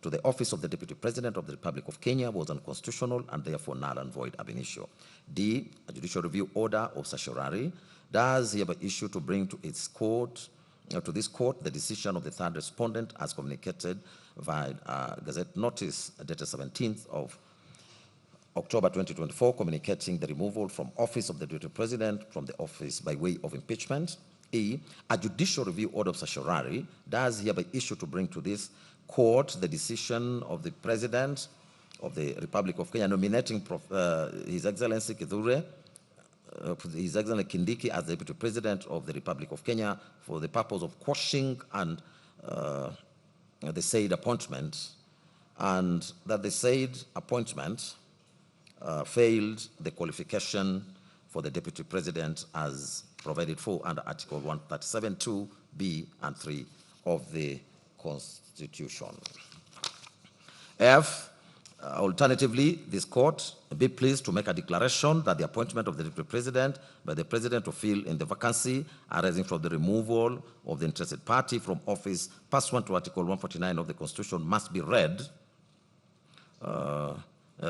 to the office of the Deputy President of the Republic of Kenya was unconstitutional and therefore null and void ab initio. D, a judicial review order of certiorari does hereby issue to bring to its court to this court the decision of the third respondent as communicated via Gazette notice dated 17th of October 2024, communicating the removal from office of the Deputy President from the office by way of impeachment. E. A judicial review order of certiorari does hereby issue to bring to this court the decision of the President of the Republic of Kenya nominating His Excellency Kithure, His Excellency Kindiki as Deputy President of the Republic of Kenya for the purpose of quashing and the said appointment, and that the said appointment failed the qualification for the Deputy President as provided for under Article 137(2)(b) and 3 of the Constitution. F. Alternatively, this court be pleased to make a declaration that the appointment of the Deputy President by the President to fill in the vacancy arising from the removal of the interested party from office pursuant to Article 149 of the Constitution must be read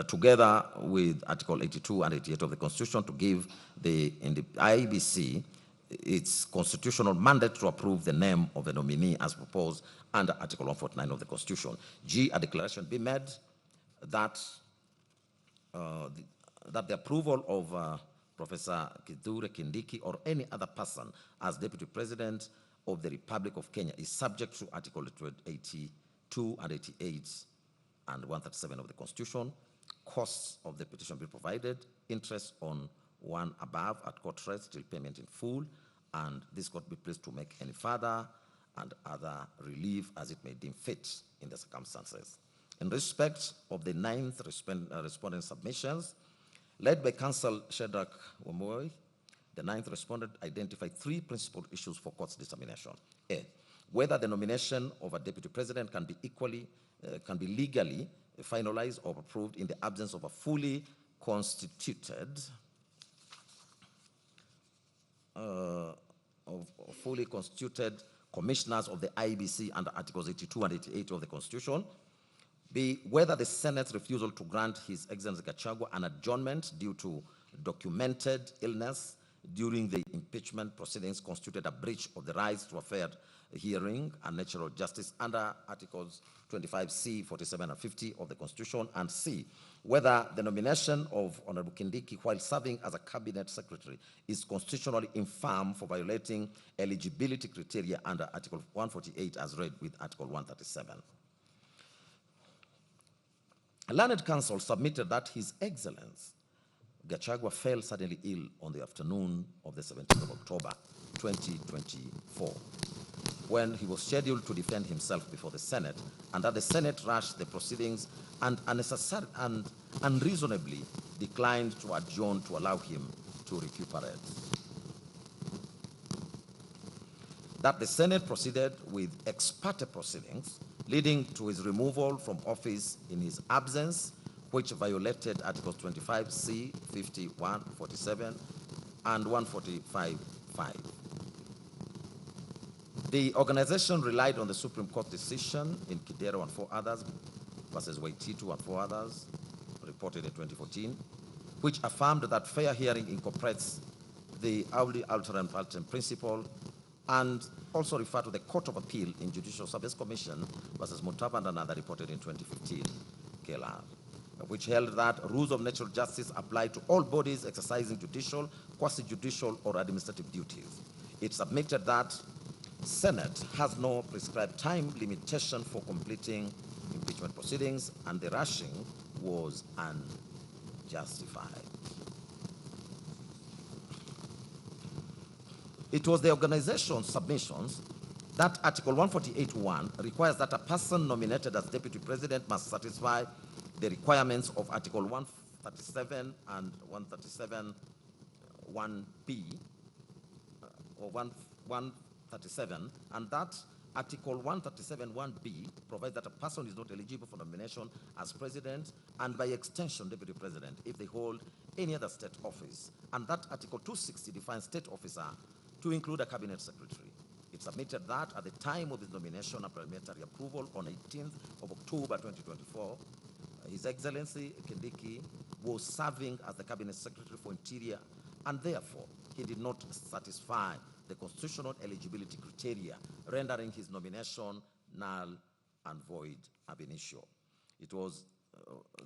together with Article 82 and 88 of the Constitution to give the IEBC its constitutional mandate to approve the name of the nominee as proposed under Article 149 of the Constitution. G. A declaration be made that the approval of Professor Kithure Kindiki or any other person as Deputy President of the Republic of Kenya is subject to Article 82 and 88 and 137 of the Constitution. Costs of the petition be provided, interest on one above at court rate till payment in full, and this court be pleased to make any further and other relief as it may deem fit in the circumstances. In respect of the 9th respondent submissions, led by Counsel Shedrack Wamoy, the 9th respondent identified 3 principal issues for court's determination. A. Whether the nomination of a Deputy President can be legally finalized or approved in the absence of a fully constituted commissioners of the IEBC under Articles 82 and 88 of the Constitution. B. Whether the Senate's refusal to grant His Excellency Gachagua an adjournment due to documented illness during the impeachment proceedings constituted a breach of the rights to a fair hearing and natural justice under Articles 25C, 47, and 50 of the Constitution. And C. Whether the nomination of Honorable Kindiki while serving as a Cabinet Secretary is constitutionally infirm for violating eligibility criteria under Article 148 as read with Article 137. A learned counsel submitted that His Excellency Gachagua fell suddenly ill on the afternoon of the 17th of October, 2024, when he was scheduled to defend himself before the Senate, and that the Senate rushed the proceedings and unreasonably declined to adjourn to allow him to recuperate. That the Senate proceeded with ex parte proceedings, leading to his removal from office in his absence, which violated Articles 25C, 51, 47, and 145(5). The organization relied on the Supreme Court decision in Kidero and 4 others versus Waititu and 4 others, reported in 2014, which affirmed that fair hearing incorporates the audi alteram partem principle, and also referred to the Court of Appeal in Judicial Service Commission versus Mutava and another, reported in 2015, KLR, which held that rules of natural justice apply to all bodies exercising judicial, quasi-judicial, or administrative duties. It submitted that Senate has no prescribed time limitation for completing impeachment proceedings, and the rushing was unjustified. It was the organization's submissions that Article 148(1) requires that a person nominated as Deputy President must satisfy the requirements of Article 137 and 137(1)(b), or 137, and that Article 137(1)(b) provides that a person is not eligible for nomination as President and by extension Deputy President if they hold any other state office, and that Article 260 defines state officer to include a Cabinet Secretary. It submitted that at the time of his nomination and parliamentary approval on 18th of October 2024, His Excellency Kindiki was serving as the Cabinet Secretary for Interior, and therefore he did not satisfy the constitutional eligibility criteria, rendering his nomination null and void ab initio. It was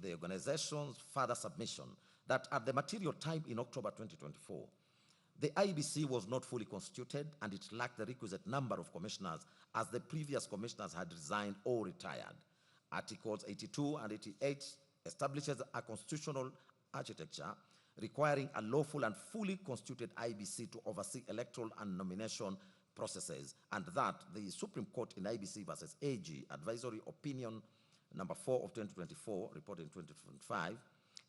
the organization's further submission that at the material time in October 2024, The IEBC was not fully constituted and it lacked the requisite number of commissioners as the previous commissioners had resigned or retired. Articles 82 and 88 establishes a constitutional architecture requiring a lawful and fully constituted IEBC to oversee electoral and nomination processes, and that the Supreme Court in IEBC versus AG Advisory Opinion number 4 of 2024, reported in 2025,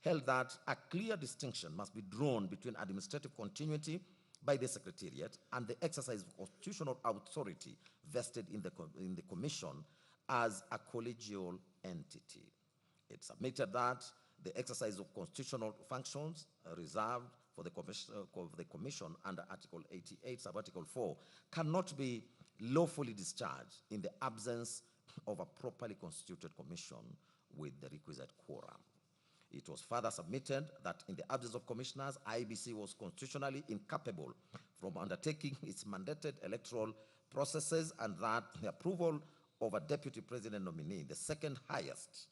held that a clear distinction must be drawn between administrative continuity by the Secretariat and the exercise of constitutional authority vested in the Commission as a collegial entity. It submitted that the exercise of constitutional functions reserved for the Commission under Article 88, Subarticle 4, cannot be lawfully discharged in the absence of a properly constituted Commission with the requisite quorum. It was further submitted that in the absence of commissioners, IEBC was constitutionally incapable from undertaking its mandated electoral processes, and that the approval of a deputy president nominee, the second highest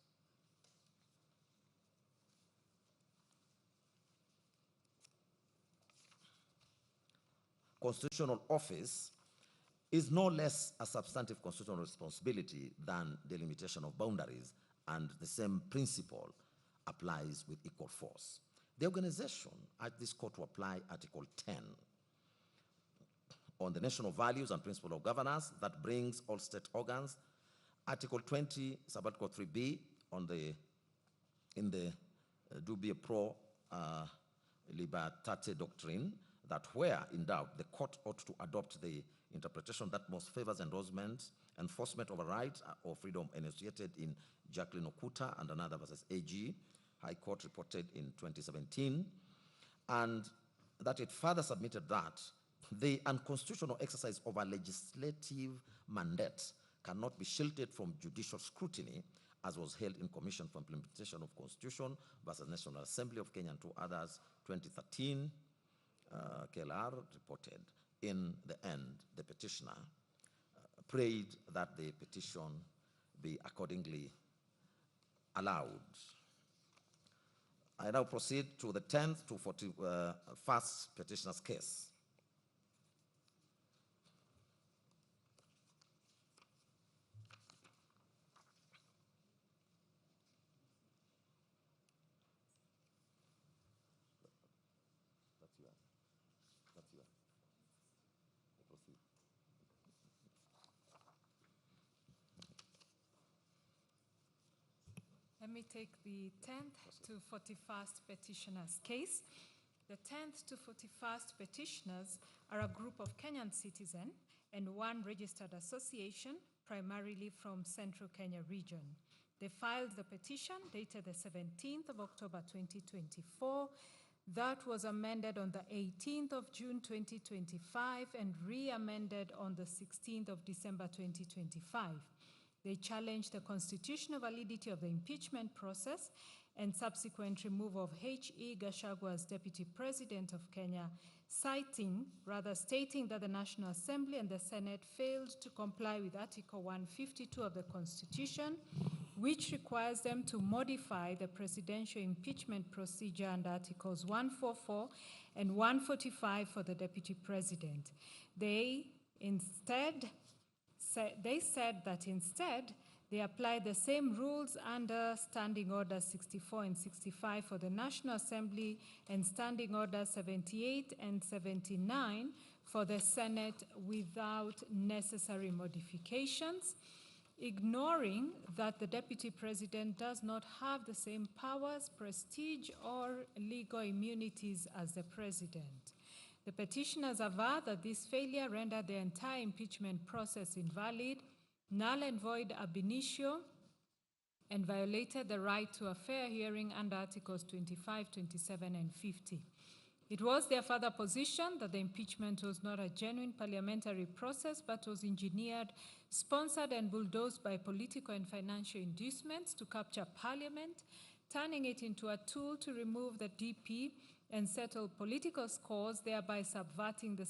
constitutional office, is no less a substantive constitutional responsibility than the limitation of boundaries, and the same principle applies with equal force. The organization at this court to apply Article 10 on the national values and principle of governance that brings all state organs, Article 20, Subarticle 3b in the Dubia Pro Libertate doctrine, that where in doubt, the court ought to adopt the interpretation that most favors enforcement of a right or freedom enunciated in Jacqueline Okuta and another versus AG, High Court reported in 2017, and that it further submitted that the unconstitutional exercise of a legislative mandate cannot be shielded from judicial scrutiny, as was held in Commission for Implementation of Constitution versus National Assembly of Kenya and two others, 2013, KLR reported. In the end, the petitioner prayed that the petition be accordingly allowed. I now proceed to the 10th to 41st petitioner's case. That's yours. Proceed. Let me take the 10th to 41st petitioner's case. The 10th to 41st petitioners are a group of Kenyan citizens and one registered association, primarily from Central Kenya region. They filed the petition dated the 17th of October 2024. That was amended on the 18th of June 2025 and re-amended on the 16th of December 2025. They challenged the constitutional validity of the impeachment process and subsequent removal of H.E. Gachagua as Deputy President of Kenya, stating that the National Assembly and the Senate failed to comply with Article 152 of the Constitution, which requires them to modify the presidential impeachment procedure under Articles 144 and 145 for the Deputy President. They said that instead they applied the same rules under Standing Orders 64 and 65 for the National Assembly and Standing Orders 78 and 79 for the Senate without necessary modifications, ignoring that the Deputy President does not have the same powers, prestige, or legal immunities as the President. The petitioners aver that this failure rendered the entire impeachment process invalid, null and void ab initio, and violated the right to a fair hearing under Articles 25, 27, and 50. It was their further position that the impeachment was not a genuine parliamentary process, but was engineered, sponsored, and bulldozed by political and financial inducements to capture Parliament, turning it into a tool to remove the DP and settle political scores, thereby subverting the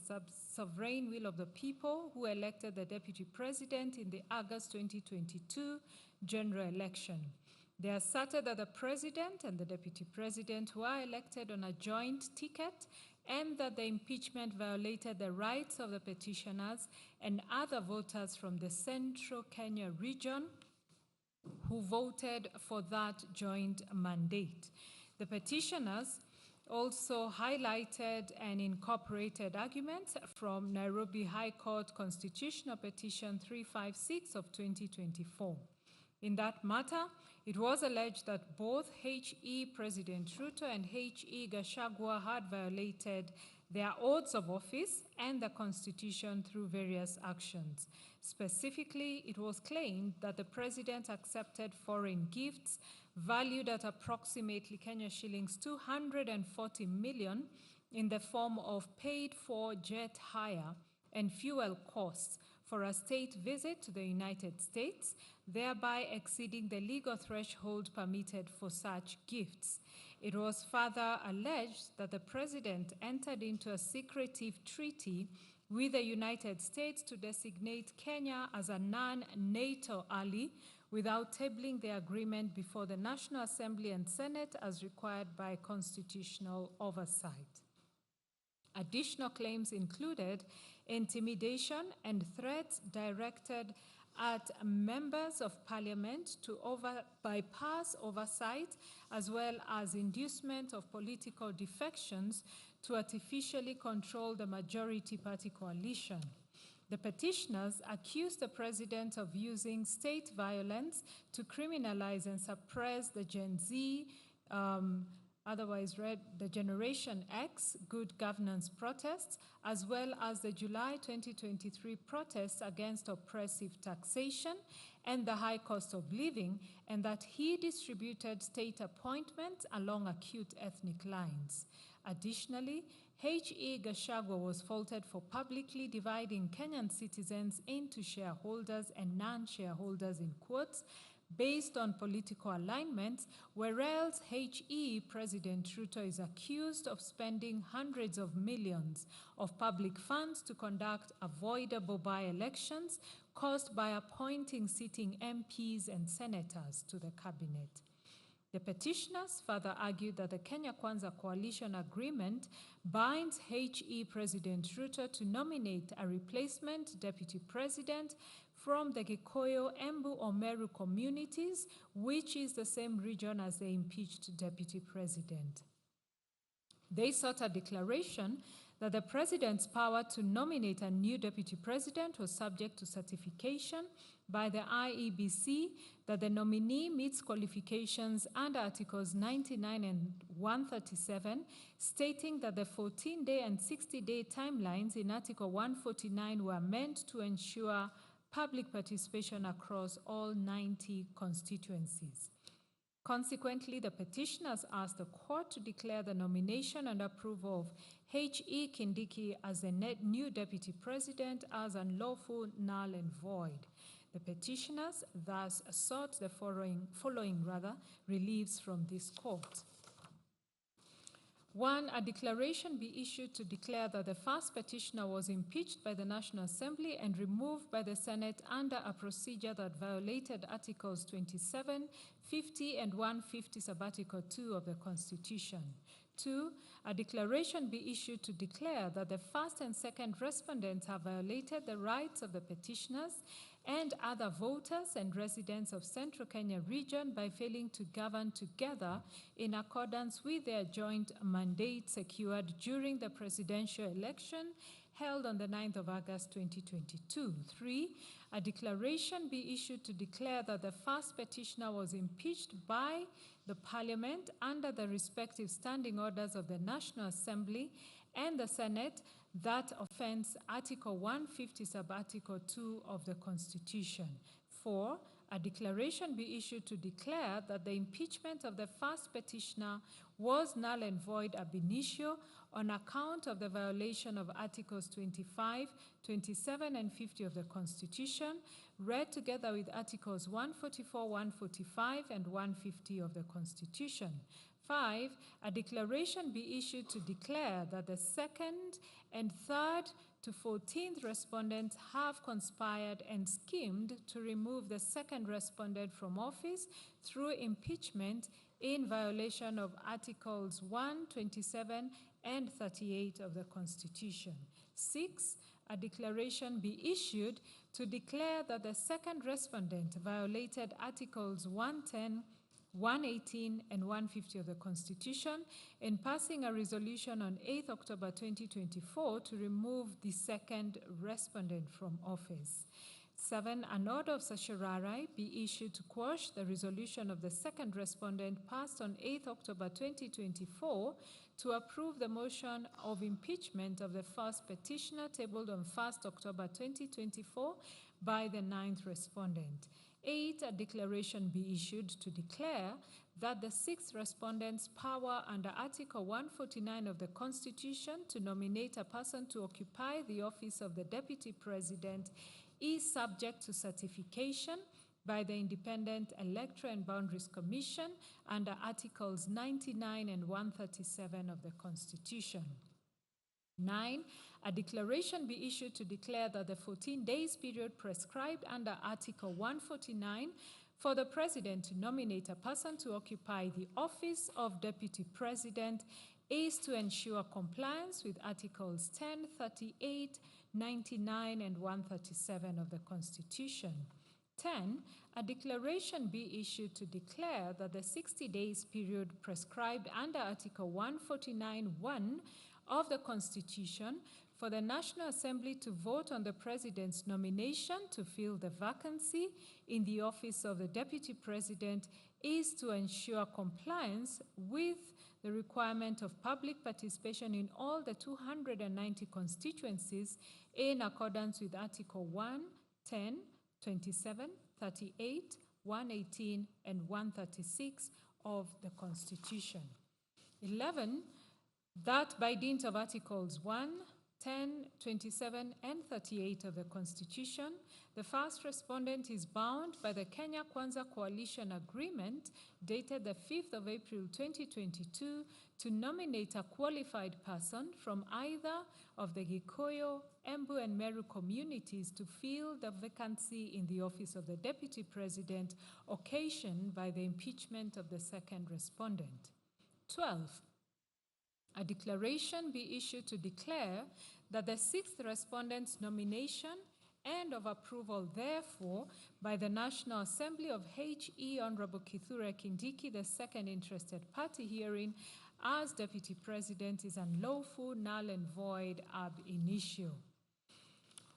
sovereign will of the people who elected the Deputy President in the August 2022 general election. They asserted that the President and the Deputy President were elected on a joint ticket and that the impeachment violated the rights of the petitioners and other voters from the Central Kenya region who voted for that joint mandate. The petitioners also highlighted and incorporated arguments from Nairobi High Court Constitutional Petition 356 of 2024. In that matter, it was alleged that both HE President Ruto and HE Gachagua had violated their oaths of office and the Constitution through various actions. Specifically, it was claimed that the President accepted foreign gifts valued at approximately Kenya shillings 240 million in the form of paid-for jet hire and fuel costs for a state visit to the United States, thereby exceeding the legal threshold permitted for such gifts. It was further alleged that the President entered into a secretive treaty with the United States to designate Kenya as a non-NATO ally without tabling the agreement before the National Assembly and Senate as required by constitutional oversight. Additional claims included intimidation and threats directed at members of parliament to bypass oversight, as well as inducement of political defections to artificially control the majority party coalition. The petitioners accused the president of using state violence to criminalize and suppress the Gen Z, otherwise read the Generation X good governance protests, as well as the July 2023 protests against oppressive taxation and the high cost of living, and that he distributed state appointments along acute ethnic lines. Additionally, H.E. Gachagua was faulted for publicly dividing Kenyan citizens into shareholders and non-shareholders in quotes, based on political alignments, whereas HE President Ruto is accused of spending hundreds of millions of public funds to conduct avoidable by-elections caused by appointing sitting MPs and senators to the cabinet. The petitioners further argued that the Kenya Kwanza Coalition Agreement binds HE President Ruto to nominate a replacement deputy president from the Gikuyu, Embu, or Meru communities, which is the same region as the impeached deputy president. They sought a declaration that the president's power to nominate a new deputy president was subject to certification by the IEBC, that the nominee meets qualifications under Articles 99 and 137, stating that the 14-day and 60-day timelines in Article 149 were meant to ensure public participation across all 90 constituencies. Consequently, the petitioners asked the court to declare the nomination and approval of H.E. Kindiki as the new deputy president as unlawful, null, and void. The petitioners thus sought the following reliefs from this court. 1. A declaration be issued to declare that the first petitioner was impeached by the National Assembly and removed by the Senate under a procedure that violated Articles 27, 50, and 150 sub-Article 2 of the Constitution. 2. A declaration be issued to declare that the first and second respondents have violated the rights of the petitioners and other voters and residents of Central Kenya region by failing to govern together in accordance with their joint mandate secured during the presidential election held on the 9th of August 2022. 3. A declaration be issued to declare that the first petitioner was impeached by the Parliament under the respective standing orders of the National Assembly and the Senate that offends Article 150 sub-Article 2 of the Constitution. 4. A declaration be issued to declare that the impeachment of the first petitioner was null and void ab initio on account of the violation of Articles 25, 27, and 50 of the Constitution, read together with Articles 144, 145, and 150 of the Constitution. 5. A declaration be issued to declare that the second and third to 14th respondents have conspired and schemed to remove the second respondent from office through impeachment in violation of Articles 1, 27, and 38 of the Constitution. 6, a declaration be issued to declare that the second respondent violated Articles 110, 118 and 150 of the Constitution in passing a resolution on 8th October 2024 to remove the second respondent from office. 7, an order of certiorari be issued to quash the resolution of the second respondent passed on 8th October 2024 to approve the motion of impeachment of the first petitioner tabled on 1st October 2024 by the 9th respondent. 8, a declaration be issued to declare that the 6th respondent's power under Article 149 of the Constitution to nominate a person to occupy the office of the Deputy President is subject to certification by the Independent Electoral and Boundaries Commission under Articles 99 and 137 of the Constitution. 9, a declaration be issued to declare that the 14 days period prescribed under Article 149 for the President to nominate a person to occupy the office of Deputy President is to ensure compliance with Articles 10, 38, 99, and 137 of the Constitution. 10, a declaration be issued to declare that the 60 days period prescribed under Article 149(1) of the Constitution for the National Assembly to vote on the President's nomination to fill the vacancy in the office of the Deputy President is to ensure compliance with the requirement of public participation in all the 290 constituencies in accordance with Article 1, 10, 27, 38, 118, and 136 of the Constitution. 11, that by dint of Articles 1, 10, 27, and 38 of the Constitution, the first respondent is bound by the Kenya Kwanza Coalition Agreement dated the 5th of April 2022 to nominate a qualified person from either of the Gikuyu, Embu, and Meru communities to fill the vacancy in the office of the Deputy President occasioned by the impeachment of the second respondent. 12, a declaration be issued to declare that the 6th respondent's nomination and of approval, therefore, by the National Assembly of H.E. Honorable Kithure Kindiki, the second interested party herein, as Deputy President is unlawful, null and void ab initio.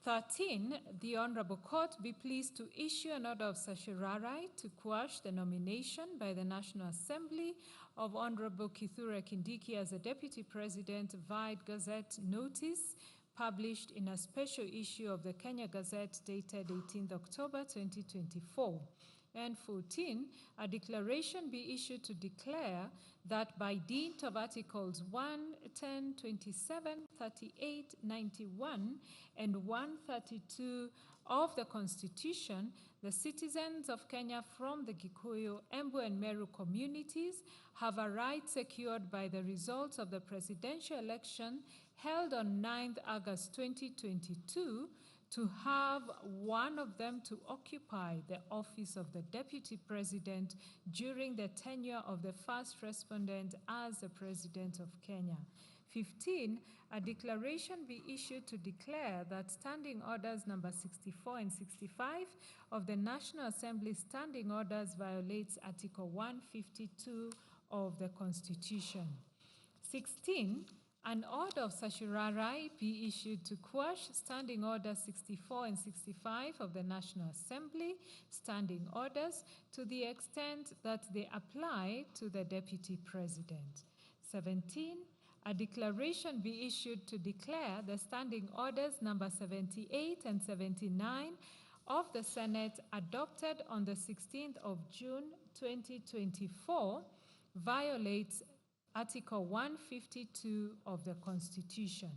13, the Honorable Court be pleased to issue an order of certiorari to quash the nomination by the National Assembly of Honorable Kithure Kindiki as a Deputy President via Gazette notice published in a special issue of the Kenya Gazette dated 18th October 2024. And 14, a declaration be issued to declare that by dint of Articles 1, 10, 27, 38, 91, and 132 of the Constitution, the citizens of Kenya from the Gikuyu, Embu, and Meru communities have a right secured by the results of the presidential election held on 9th August 2022 to have one of them to occupy the office of the Deputy President during the tenure of the first respondent as the President of Kenya. 15, a declaration be issued to declare that Standing Orders number 64 and 65 of the National Assembly Standing Orders violates Article 152 of the Constitution. 16, an order of certiorari be issued to quash Standing Orders 64 and 65 of the National Assembly Standing Orders to the extent that they apply to the Deputy President. 17, a declaration be issued to declare the Standing Orders number 78 and 79 of the Senate adopted on the 16th of June 2024 violates Article 152 of the Constitution.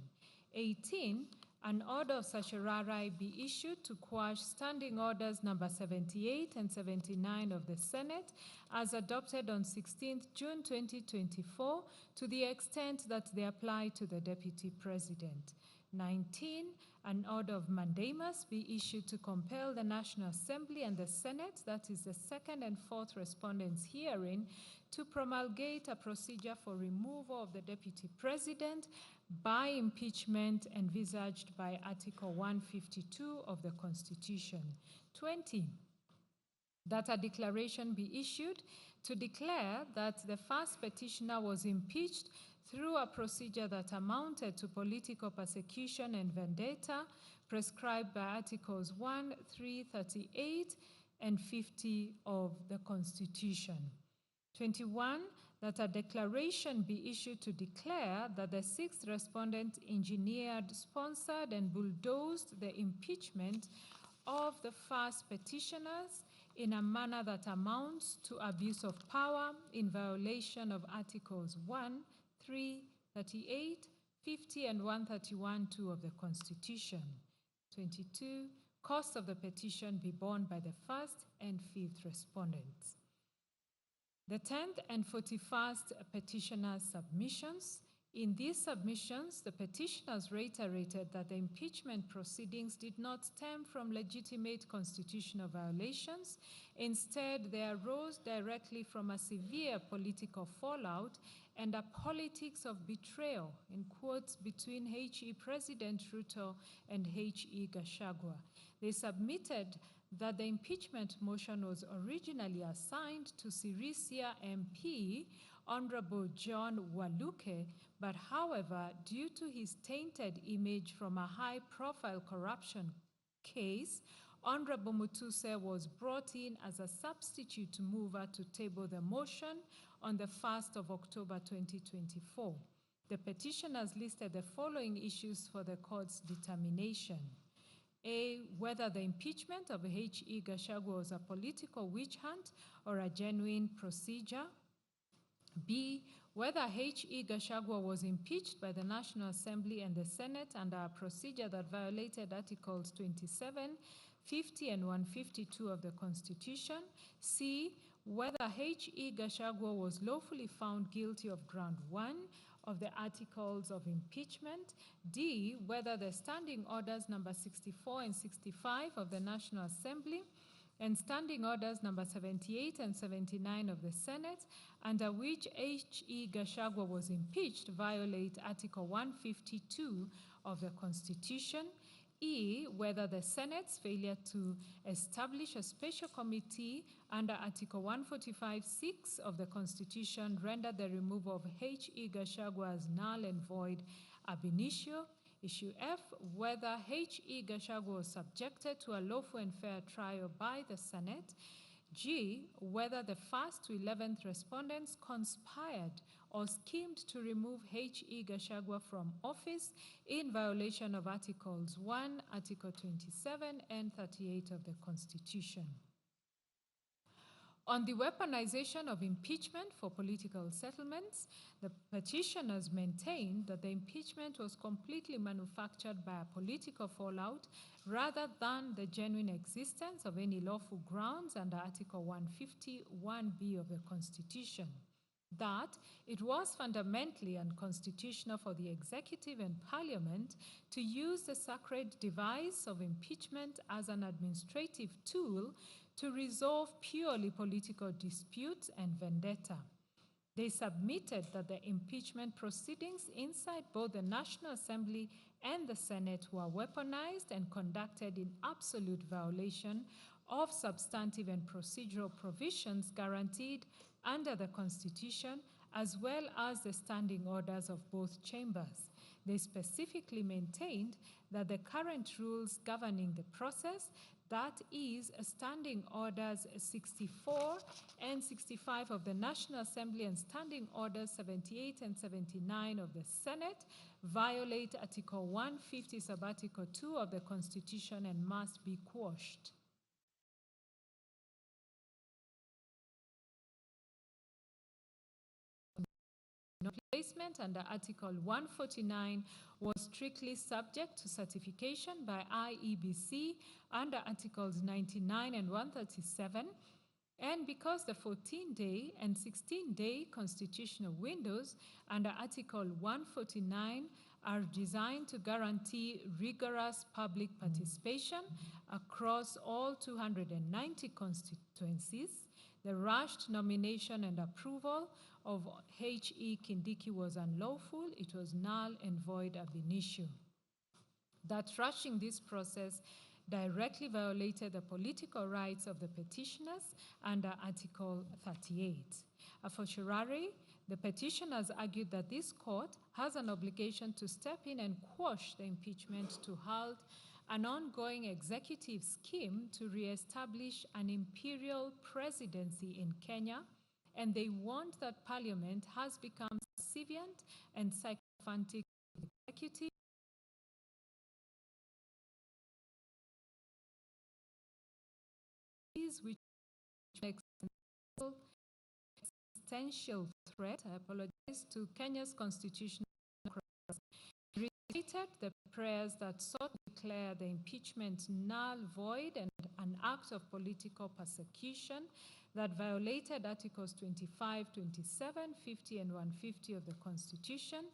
18, an order of certiorari be issued to quash Standing Orders number 78 and 79 of the Senate as adopted on 16th June 2024 to the extent that they apply to the Deputy President. 19, an order of mandamus be issued to compel the National Assembly and the Senate, that is the second and fourth respondents herein, to promulgate a procedure for removal of the Deputy President by impeachment envisaged by Article 152 of the Constitution. 20, that a declaration be issued to declare that the first petitioner was impeached through a procedure that amounted to political persecution and vendetta prescribed by Articles 1, 3, 38, and 50 of the Constitution. 21, that a declaration be issued to declare that the sixth respondent engineered, sponsored, and bulldozed the impeachment of the first petitioners in a manner that amounts to abuse of power in violation of Articles 1, 3, 38, 50, and 131(2) of the Constitution. 22, cost of the petition be borne by the first and fifth respondents. The 10th and 41st petitioners' submissions. In these submissions, the petitioners reiterated that the impeachment proceedings did not stem from legitimate constitutional violations. Instead, they arose directly from a severe political fallout and a politics of betrayal, in quotes, between H.E. President Ruto and H.E. Gachagua. They submitted that the impeachment motion was originally assigned to Sirisia MP, Honorable John Waluke, but however, due to his tainted image from a high-profile corruption case, Honorable Mutuse was brought in as a substitute mover to table the motion on the 1st of October 2024. The petitioners listed the following issues for the court's determination. A, whether the impeachment of H.E. Gachagua was a political witch hunt or a genuine procedure. B, whether H.E. Gachagua was impeached by the National Assembly and the Senate under a procedure that violated Articles 27, 50, and 152 of the Constitution. C, whether H.E. Gachagua was lawfully found guilty of Ground 1 of the Articles of Impeachment. D, whether the Standing Orders number 64 and 65 of the National Assembly and Standing Orders number 78 and 79 of the Senate, under which H.E. Gachagua was impeached, violate Article 152 of the Constitution. E, whether the Senate's failure to establish a special committee under Article 145(6) of the Constitution rendered the removal of H.E. Gachagua as null and void ab initio. Issue F, whether H.E. Gachagua was subjected to a lawful and fair trial by the Senate. G, whether the first to 11th respondents conspired or schemed to remove H.E. Gachagua from office in violation of Articles 1, Article 27, and 38 of the Constitution. On the weaponization of impeachment for political settlements, the petitioners maintained that the impeachment was completely manufactured by a political fallout rather than the genuine existence of any lawful grounds under Article 151(b) of the Constitution. That it was fundamentally unconstitutional for the executive and parliament to use the sacred device of impeachment as an administrative tool to resolve purely political disputes and vendetta. They submitted that the impeachment proceedings inside both the National Assembly and the Senate were weaponized and conducted in absolute violation of substantive and procedural provisions guaranteed under the Constitution, as well as the standing orders of both chambers. They specifically maintained that the current rules governing the process, that is, Standing Orders 64 and 65 of the National Assembly and Standing Orders 78 and 79 of the Senate, violate Article 150 sub-Article 2 of the Constitution and must be quashed. Placement under Article 149 was strictly subject to certification by IEBC under Articles 99 and 137, and because the 14-day and 16-day constitutional windows under Article 149 are designed to guarantee rigorous public participation across all 290 constituencies. The rushed nomination and approval of H.E. Kindiki was unlawful. It was null and void ab initio. That rushing this process directly violated the political rights of the petitioners under Article 38. A fortiori, the petitioners argued that this court has an obligation to step in and quash the impeachment to halt an ongoing executive scheme to re-establish an imperial presidency in Kenya, and they warned that Parliament has become subservient and sycophantic to the executive, which makes an existential threat, I apologize, to Kenya's constitutional democracy. He reiterated the prayers that sought to declare the impeachment null, void, and an act of political persecution that violated Articles 25, 27, 50, and 150 of the Constitution,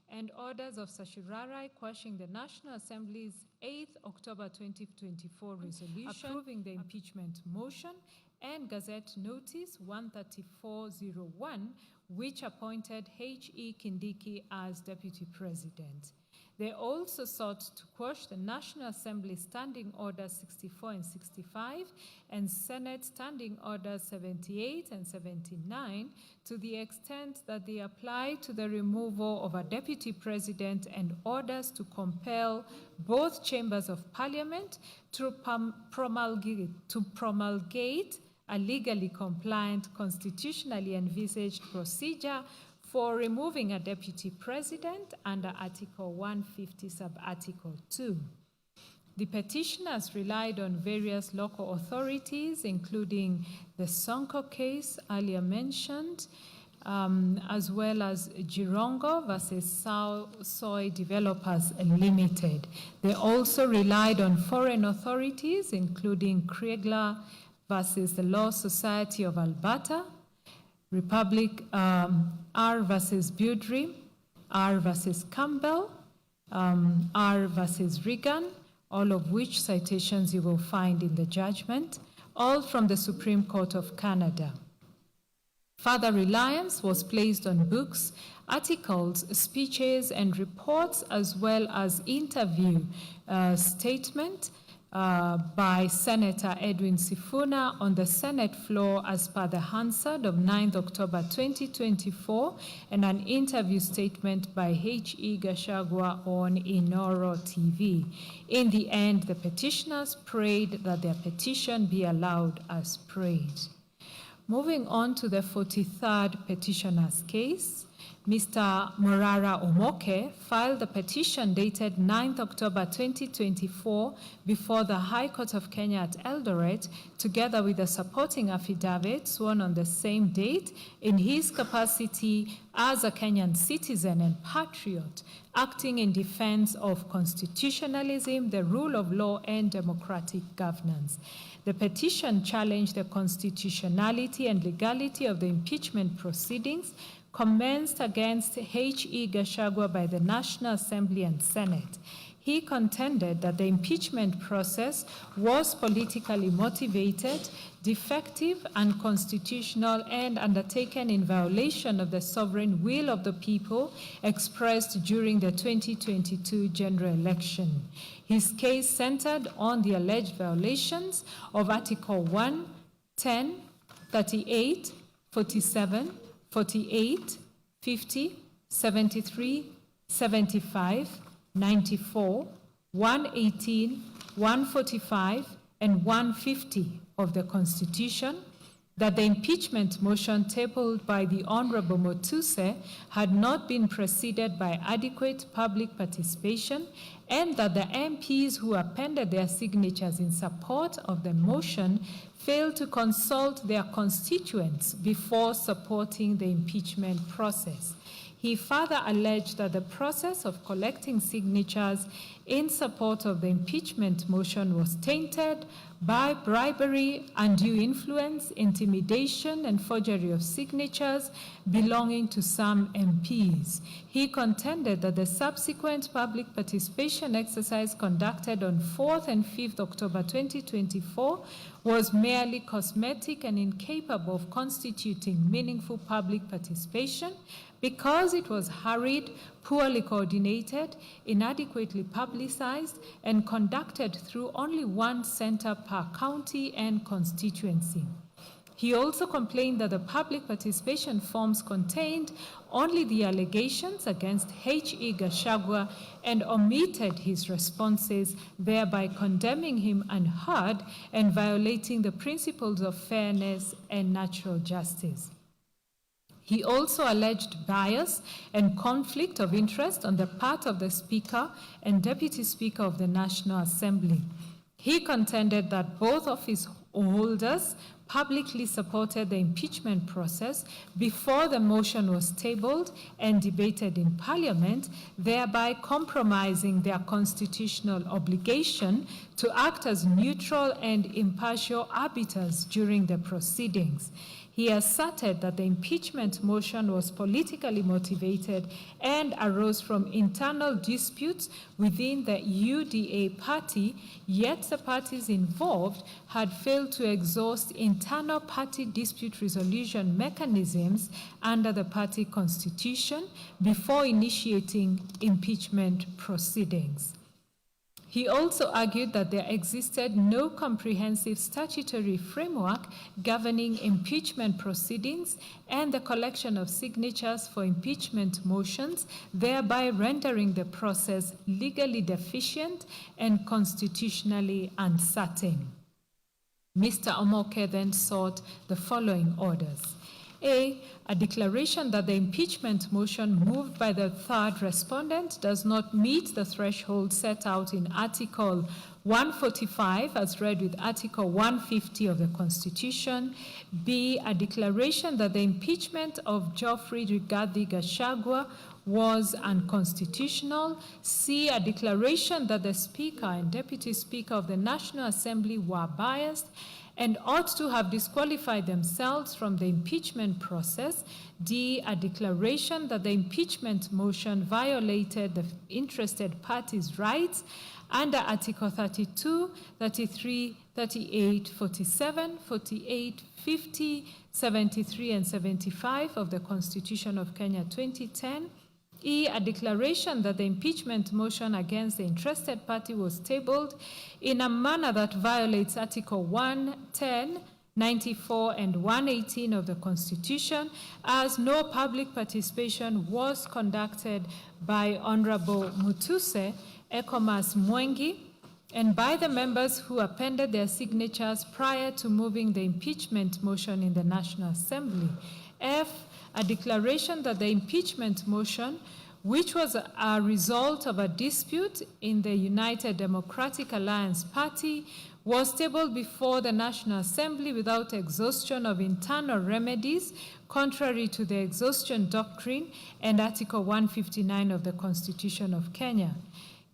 and orders of certiorari quashing the National Assembly's 8th October 2024 resolution approving the impeachment motion, and Gazette Notice 13401, which appointed H.E. Kindiki as Deputy President. They also sought to quash the National Assembly Standing Orders 64 and 65 and Senate Standing Orders 78 and 79 to the extent that they apply to the removal of a Deputy President and orders to compel both chambers of Parliament to promulgate a legally compliant, constitutionally envisaged procedure for removing a deputy president under Article 150, sub-Article 2. The petitioners relied on various local authorities, including the Sonko case earlier mentioned, as well as Jirongo versus Soy Developers Limited. They also relied on foreign authorities, including Kriegler versus the Law Society of Alberta, Republic R versus Budry, R versus Campbell, R versus Reagan, all of which citations you will find in the judgment, all from the Supreme Court of Canada. Further reliance was placed on books, articles, speeches, and reports, as well as interview statement by Senator Edwin Sifuna on the Senate floor as per the Hansard of 9th October 2024, and an interview statement by H.E. Gachagua on Inoro TV. In the end, the petitioners prayed that their petition be allowed as prayed. Moving on to the 43rd petitioner's case, Mr. Morara Omoke filed a petition dated 9th October 2024 before the High Court of Kenya at Eldoret, together with a supporting affidavit sworn on the same date in his capacity as a Kenyan citizen and patriot, acting in defense of constitutionalism, the rule of law, and democratic governance. The petition challenged the constitutionality and legality of the impeachment proceedings commenced against H.E. Gachagua by the National Assembly and Senate. He contended that the impeachment process was politically motivated, defective, unconstitutional, and undertaken in violation of the sovereign will of the people expressed during the 2022 general election. His case centered on the alleged violations of Article 1, 10, 38, 47, 48, 50, 73, 75, 94, 118, 145, and 150 of the Constitution, that the impeachment motion tabled by the Honorable Motuse had not been preceded by adequate public participation, and that the MPs who appended their signatures in support of the motion failed to consult their constituents before supporting the impeachment process. He further alleged that the process of collecting signatures in support of the impeachment motion was tainted by bribery, undue influence, intimidation, and forgery of signatures belonging to some MPs. He contended that the subsequent public participation exercise conducted on 4th and 5th October 2024 was merely cosmetic and incapable of constituting meaningful public participation because it was hurried, poorly coordinated, inadequately publicized, and conducted through only one center per county and constituency. He also complained that the public participation forms contained only the allegations against H.E. Gachagua and omitted his responses, thereby condemning him unheard and violating the principles of fairness and natural justice. He also alleged bias and conflict of interest on the part of the Speaker and Deputy Speaker of the National Assembly. He contended that both office holders publicly supported the impeachment process before the motion was tabled and debated in Parliament, thereby compromising their constitutional obligation to act as neutral and impartial arbiters during the proceedings. He asserted that the impeachment motion was politically motivated and arose from internal disputes within the UDA party, yet the parties involved had failed to exhaust internal party dispute resolution mechanisms under the party constitution before initiating impeachment proceedings. He also argued that there existed no comprehensive statutory framework governing impeachment proceedings and the collection of signatures for impeachment motions, thereby rendering the process legally deficient and constitutionally uncertain. Mr. Omoke then sought the following orders. A declaration that the impeachment motion moved by the third respondent does not meet the threshold set out in Article 145 as read with Article 150 of the Constitution. B, a declaration that the impeachment of Geoffrey Rigathi Gachagua was unconstitutional. C, a declaration that the Speaker and Deputy Speaker of the National Assembly were biased and ought to have disqualified themselves from the impeachment process. D, a declaration that the impeachment motion violated the interested parties' rights under Article 32, 33, 38, 47, 48, 50, 73, and 75 of the Constitution of Kenya 2010. E, a declaration that the impeachment motion against the interested party was tabled in a manner that violates Article 110, 94, and 118 of the Constitution, as no public participation was conducted by Honorable Mutuse Ekomas Mwengi and by the members who appended their signatures prior to moving the impeachment motion in the National Assembly. F, a declaration that the impeachment motion, which was a result of a dispute in the United Democratic Alliance Party, was tabled before the National Assembly without exhaustion of internal remedies, contrary to the exhaustion doctrine and Article 159 of the Constitution of Kenya.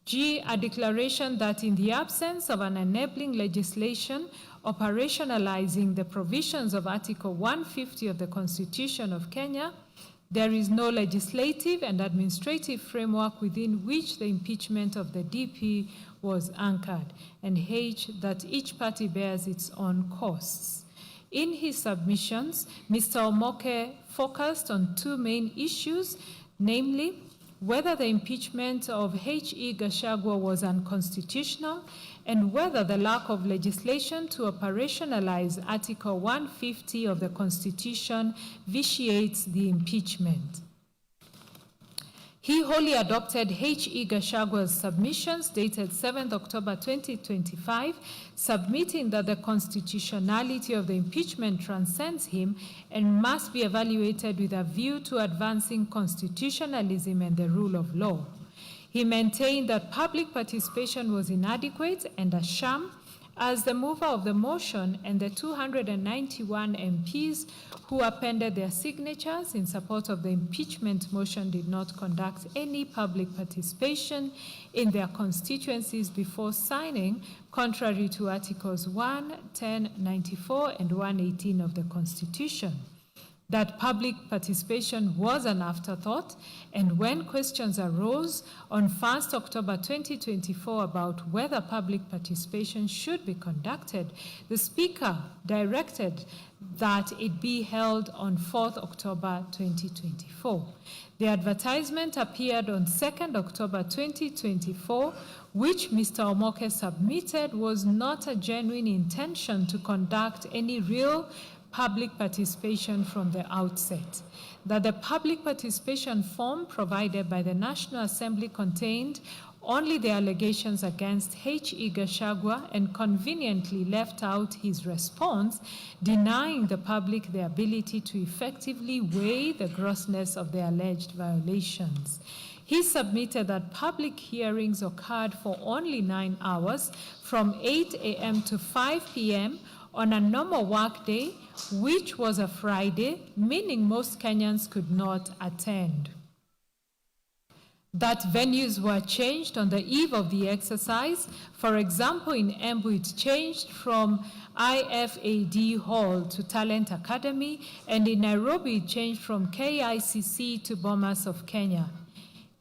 G, a declaration that in the absence of an enabling legislation operationalizing the provisions of Article 150 of the Constitution of Kenya, there is no legislative and administrative framework within which the impeachment of the DP was anchored, and H, that each party bears its own costs. In his submissions, Mr. Omoke focused on two main issues, namely, whether the impeachment of H.E. Gachagua was unconstitutional and whether the lack of legislation to operationalize Article 150 of the Constitution vitiates the impeachment. He wholly adopted H.E. Gachagua's submissions dated 7th October 2025, submitting that the constitutionality of the impeachment transcends him and must be evaluated with a view to advancing constitutionalism and the rule of law. He maintained that public participation was inadequate and a sham, As the mover of the motion and the 291 MPs who appended their signatures in support of the impeachment motion did not conduct any public participation in their constituencies before signing, contrary to Articles 1, 10, 94, and 118 of the Constitution. That public participation was an afterthought, and when questions arose on 1st October 2024 about whether public participation should be conducted, the Speaker directed that it be held on 4th October 2024. The advertisement appeared on 2nd October 2024, which Mr. Omoke submitted was not a genuine intention to conduct any real public participation from the outset, that the public participation form provided by the National Assembly contained only the allegations against H.E. Gachagua and conveniently left out his response, denying the public the ability to effectively weigh the grossness of the alleged violations. He submitted that public hearings occurred for only 9 hours from 8 a.m. to 5 p.m. on a normal workday, which was a Friday, meaning most Kenyans could not attend. That venues were changed on the eve of the exercise. For example, in Embu, it changed from IFAD Hall to Talent Academy, and in Nairobi, it changed from KICC to Bomas of Kenya.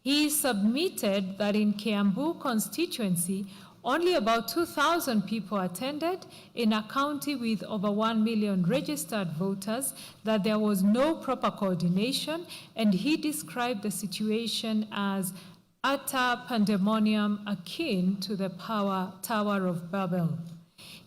He submitted that in Kiambu constituency, only about 2,000 people attended in a county with over 1 million registered voters, that there was no proper coordination, and he described the situation as utter pandemonium akin to the Tower of Babel.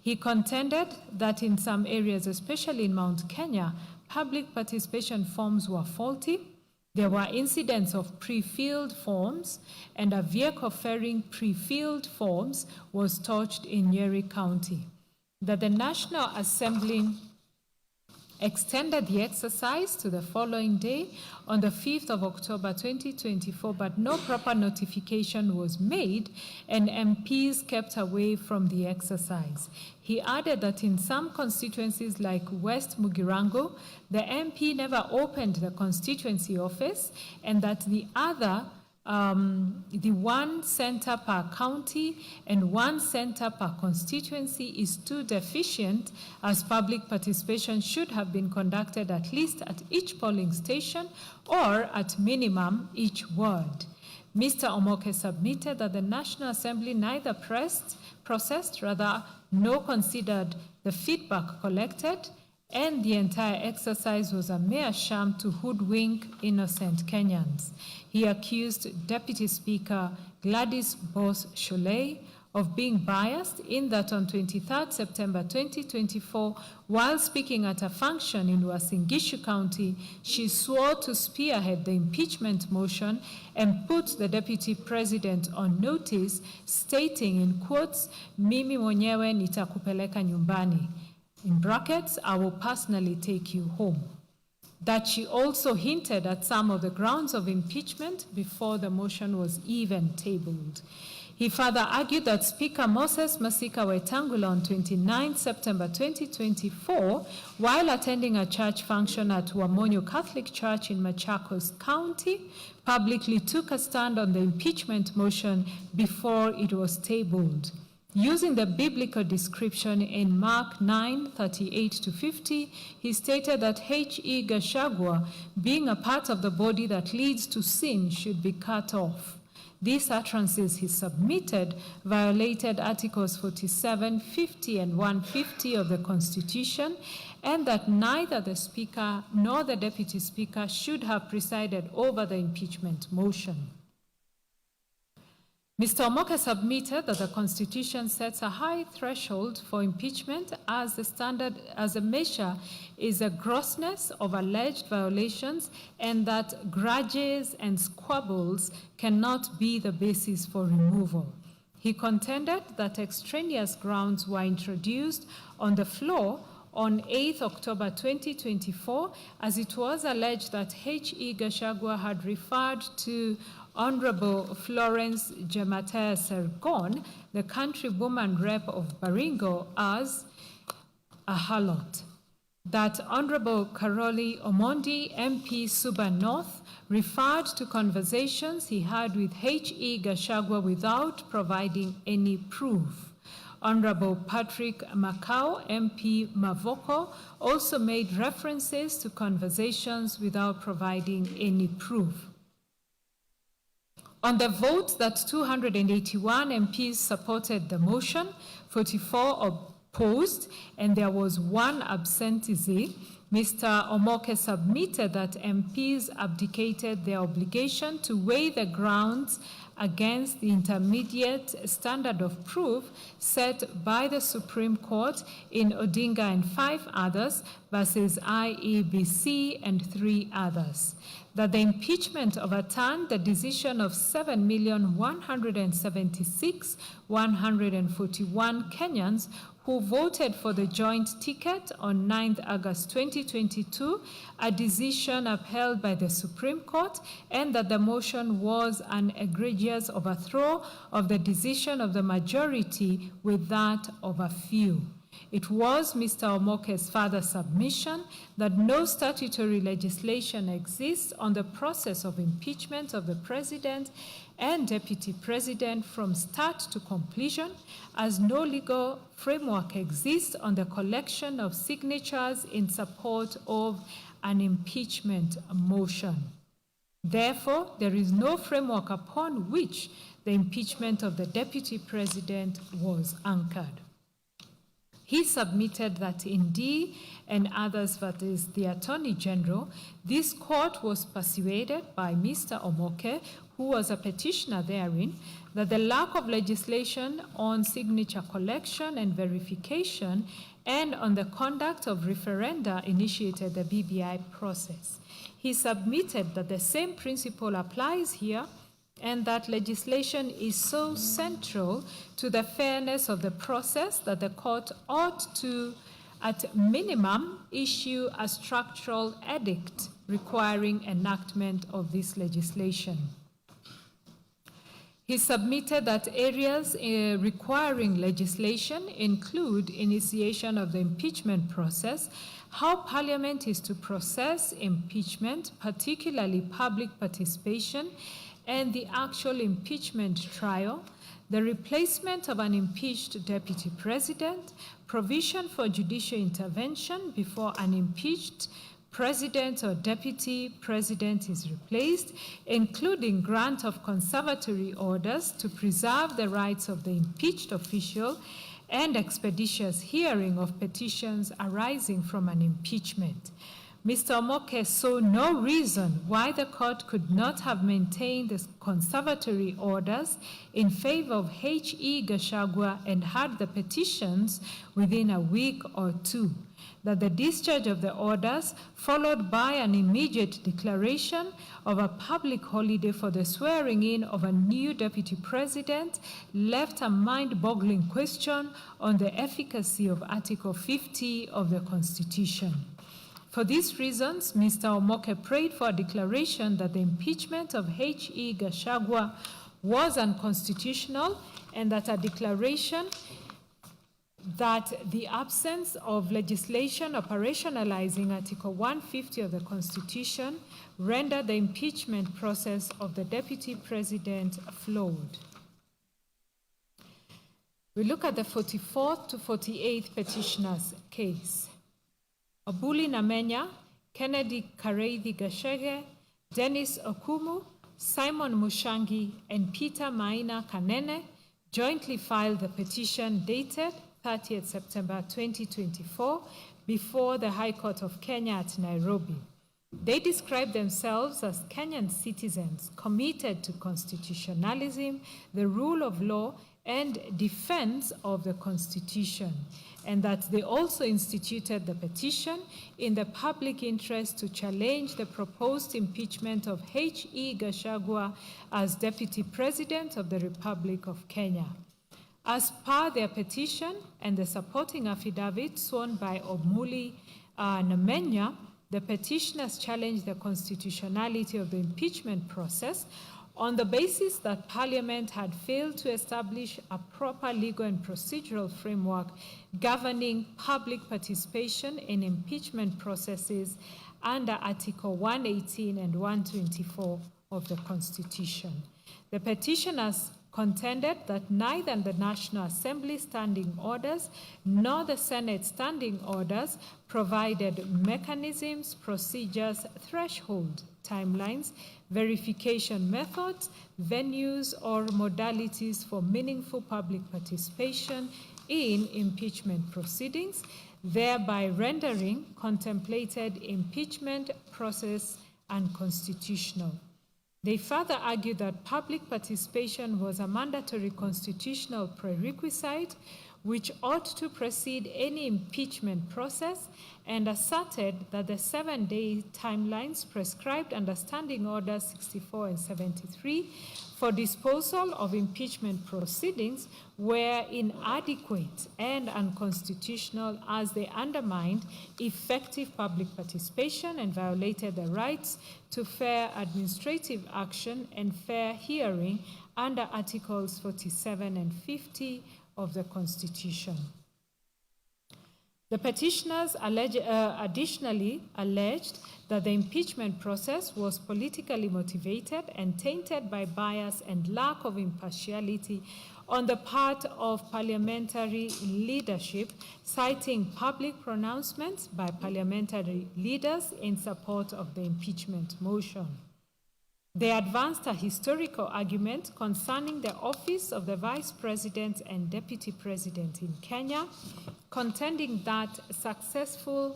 He contended that in some areas, especially in Mount Kenya, public participation forms were faulty. There were incidents of pre-filled forms, and a vehicle ferrying pre-filled forms was torched in Nyeri County. That the National Assembly extended the exercise to the following day on the 5th of October 2024, but no proper notification was made and MPs kept away from the exercise. He added that in some constituencies like West Mugirango, the MP never opened the constituency office, and that the one center per county and 1 center per constituency is too deficient, as public participation should have been conducted at least at each polling station or at minimum each ward. Mr. Omoke submitted that the National Assembly neither processed, nor considered the feedback collected, and the entire exercise was a mere sham to hoodwink innocent Kenyans. He accused Deputy Speaker Gladys Bos-Sholei of being biased in that on 23rd September 2024, while speaking at a function in Uasin Gishu County, she swore to spearhead the impeachment motion and put the Deputy President on notice, stating in quotes, "Mimi mwenyewe nitakupeleka nyumbani." In brackets, "I will personally take you home." That she also hinted at some of the grounds of impeachment before the motion was even tabled. He further argued that Speaker Moses Masika Wetangula on 29 September 2024, while attending a church function at Wamonyo Catholic Church in Machakos County, publicly took a stand on the impeachment motion before it was tabled. Using the biblical description in Mark 9:38-50, he stated that H.E. Gachagua, being a part of the body that leads to sin, should be cut off. These utterances he submitted violated Articles 47, 50, and 150 of the Constitution, and that neither the Speaker nor the Deputy Speaker should have presided over the impeachment motion. Mr. Omoke submitted that the Constitution sets a high threshold for impeachment as a measure is a grossness of alleged violations, and that grudges and squabbles cannot be the basis for removal. He contended that extraneous grounds were introduced on the floor on 8 October 2024, as it was alleged that H.E. Gachagua had referred to Honorable Florence Jematea Sergon, the countrywoman rep of Baringo, as a harlot. That Honorable Karoli Omondi, MP Suba North, referred to conversations he had with H.E. Gachagua without providing any proof. Honorable Patrick Macau, MP Mavoko, also made references to conversations without providing any proof. On the vote that 281 MPs supported the motion, 44 opposed, and there was one absentee, Mr. Omoke submitted that MPs abdicated their obligation to weigh the grounds against the intermediate standard of proof set by the Supreme Court in Odinga and 5 others versus IEBC and 3 others. That the impeachment overturned the decision of 7,176,141 Kenyans who voted for the joint ticket on 9th August 2022, a decision upheld by the Supreme Court, and that the motion was an egregious overthrow of the decision of the majority with that of a few. It was Mr. Omoke's further submission that no statutory legislation exists on the process of impeachment of the President and Deputy President from start to completion, as no legal framework exists on the collection of signatures in support of an impeachment motion. Therefore, there is no framework upon which the impeachment of the Deputy President was anchored. He submitted that in D and others, that is the Attorney General, this court was persuaded by Mr. Omoke, who was a petitioner therein, that the lack of legislation on signature collection and verification and on the conduct of referenda initiated the BBI process. He submitted that the same principle applies here, and that legislation is so central to the fairness of the process that the court ought to, at minimum, issue a structural edict requiring enactment of this legislation. He submitted that areas requiring legislation include initiation of the impeachment process, how Parliament is to process impeachment, particularly public participation, and the actual impeachment trial, the replacement of an impeached deputy president, provision for judicial intervention before an impeached president or deputy president is replaced, including grant of conservatory orders to preserve the rights of the impeached official, and expeditious hearing of petitions arising from an impeachment. Mr. Omoke saw no reason why the court could not have maintained the conservatory orders in favor of H.E. Gachagua and had the petitions within a week or two. That the discharge of the orders, followed by an immediate declaration of a public holiday for the swearing in of a new deputy president, left a mind-boggling question on the efficacy of Article 50 of the Constitution. For these reasons, Mr. Omoke prayed for a declaration that the impeachment of H.E. Gachagua was unconstitutional, and that a declaration that the absence of legislation operationalizing Article 150 of the Constitution rendered the impeachment process of the Deputy President flawed. We look at the 44th to 48th petitioner's case. Obuli Namenya, Kennedy Kareithi Gachagua, Dennis Okumu, Simon Mushangi, and Peter Maina Kanene jointly filed the petition dated 30th September 2024 before the High Court of Kenya at Nairobi. They describe themselves as Kenyan citizens committed to constitutionalism, the rule of law, and defense of the Constitution, and that they also instituted the petition in the public interest to challenge the proposed impeachment of H.E. Gachagua as Deputy President of the Republic of Kenya. As per their petition and the supporting affidavit sworn by Omuli Namenya, the petitioners challenged the constitutionality of the impeachment process on the basis that Parliament had failed to establish a proper legal and procedural framework governing public participation in impeachment processes under Article 118 and 124 of the Constitution. The petitioners contended that neither the National Assembly standing orders nor the Senate standing orders provided mechanisms, procedures, threshold, timelines, verification methods, venues, or modalities for meaningful public participation in impeachment proceedings, thereby rendering contemplated impeachment process unconstitutional. They further argued that public participation was a mandatory constitutional prerequisite which ought to precede any impeachment process, and asserted that the 7-day timelines prescribed under Standing Orders 64 and 73 for disposal of impeachment proceedings were inadequate and unconstitutional, as they undermined effective public participation and violated the rights to fair administrative action and fair hearing under Articles 47 and 50 of the Constitution. The petitioners additionally alleged that the impeachment process was politically motivated and tainted by bias and lack of impartiality on the part of parliamentary leadership, citing public pronouncements by parliamentary leaders in support of the impeachment motion. They advanced a historical argument concerning the office of the Vice President and Deputy President in Kenya, contending that successive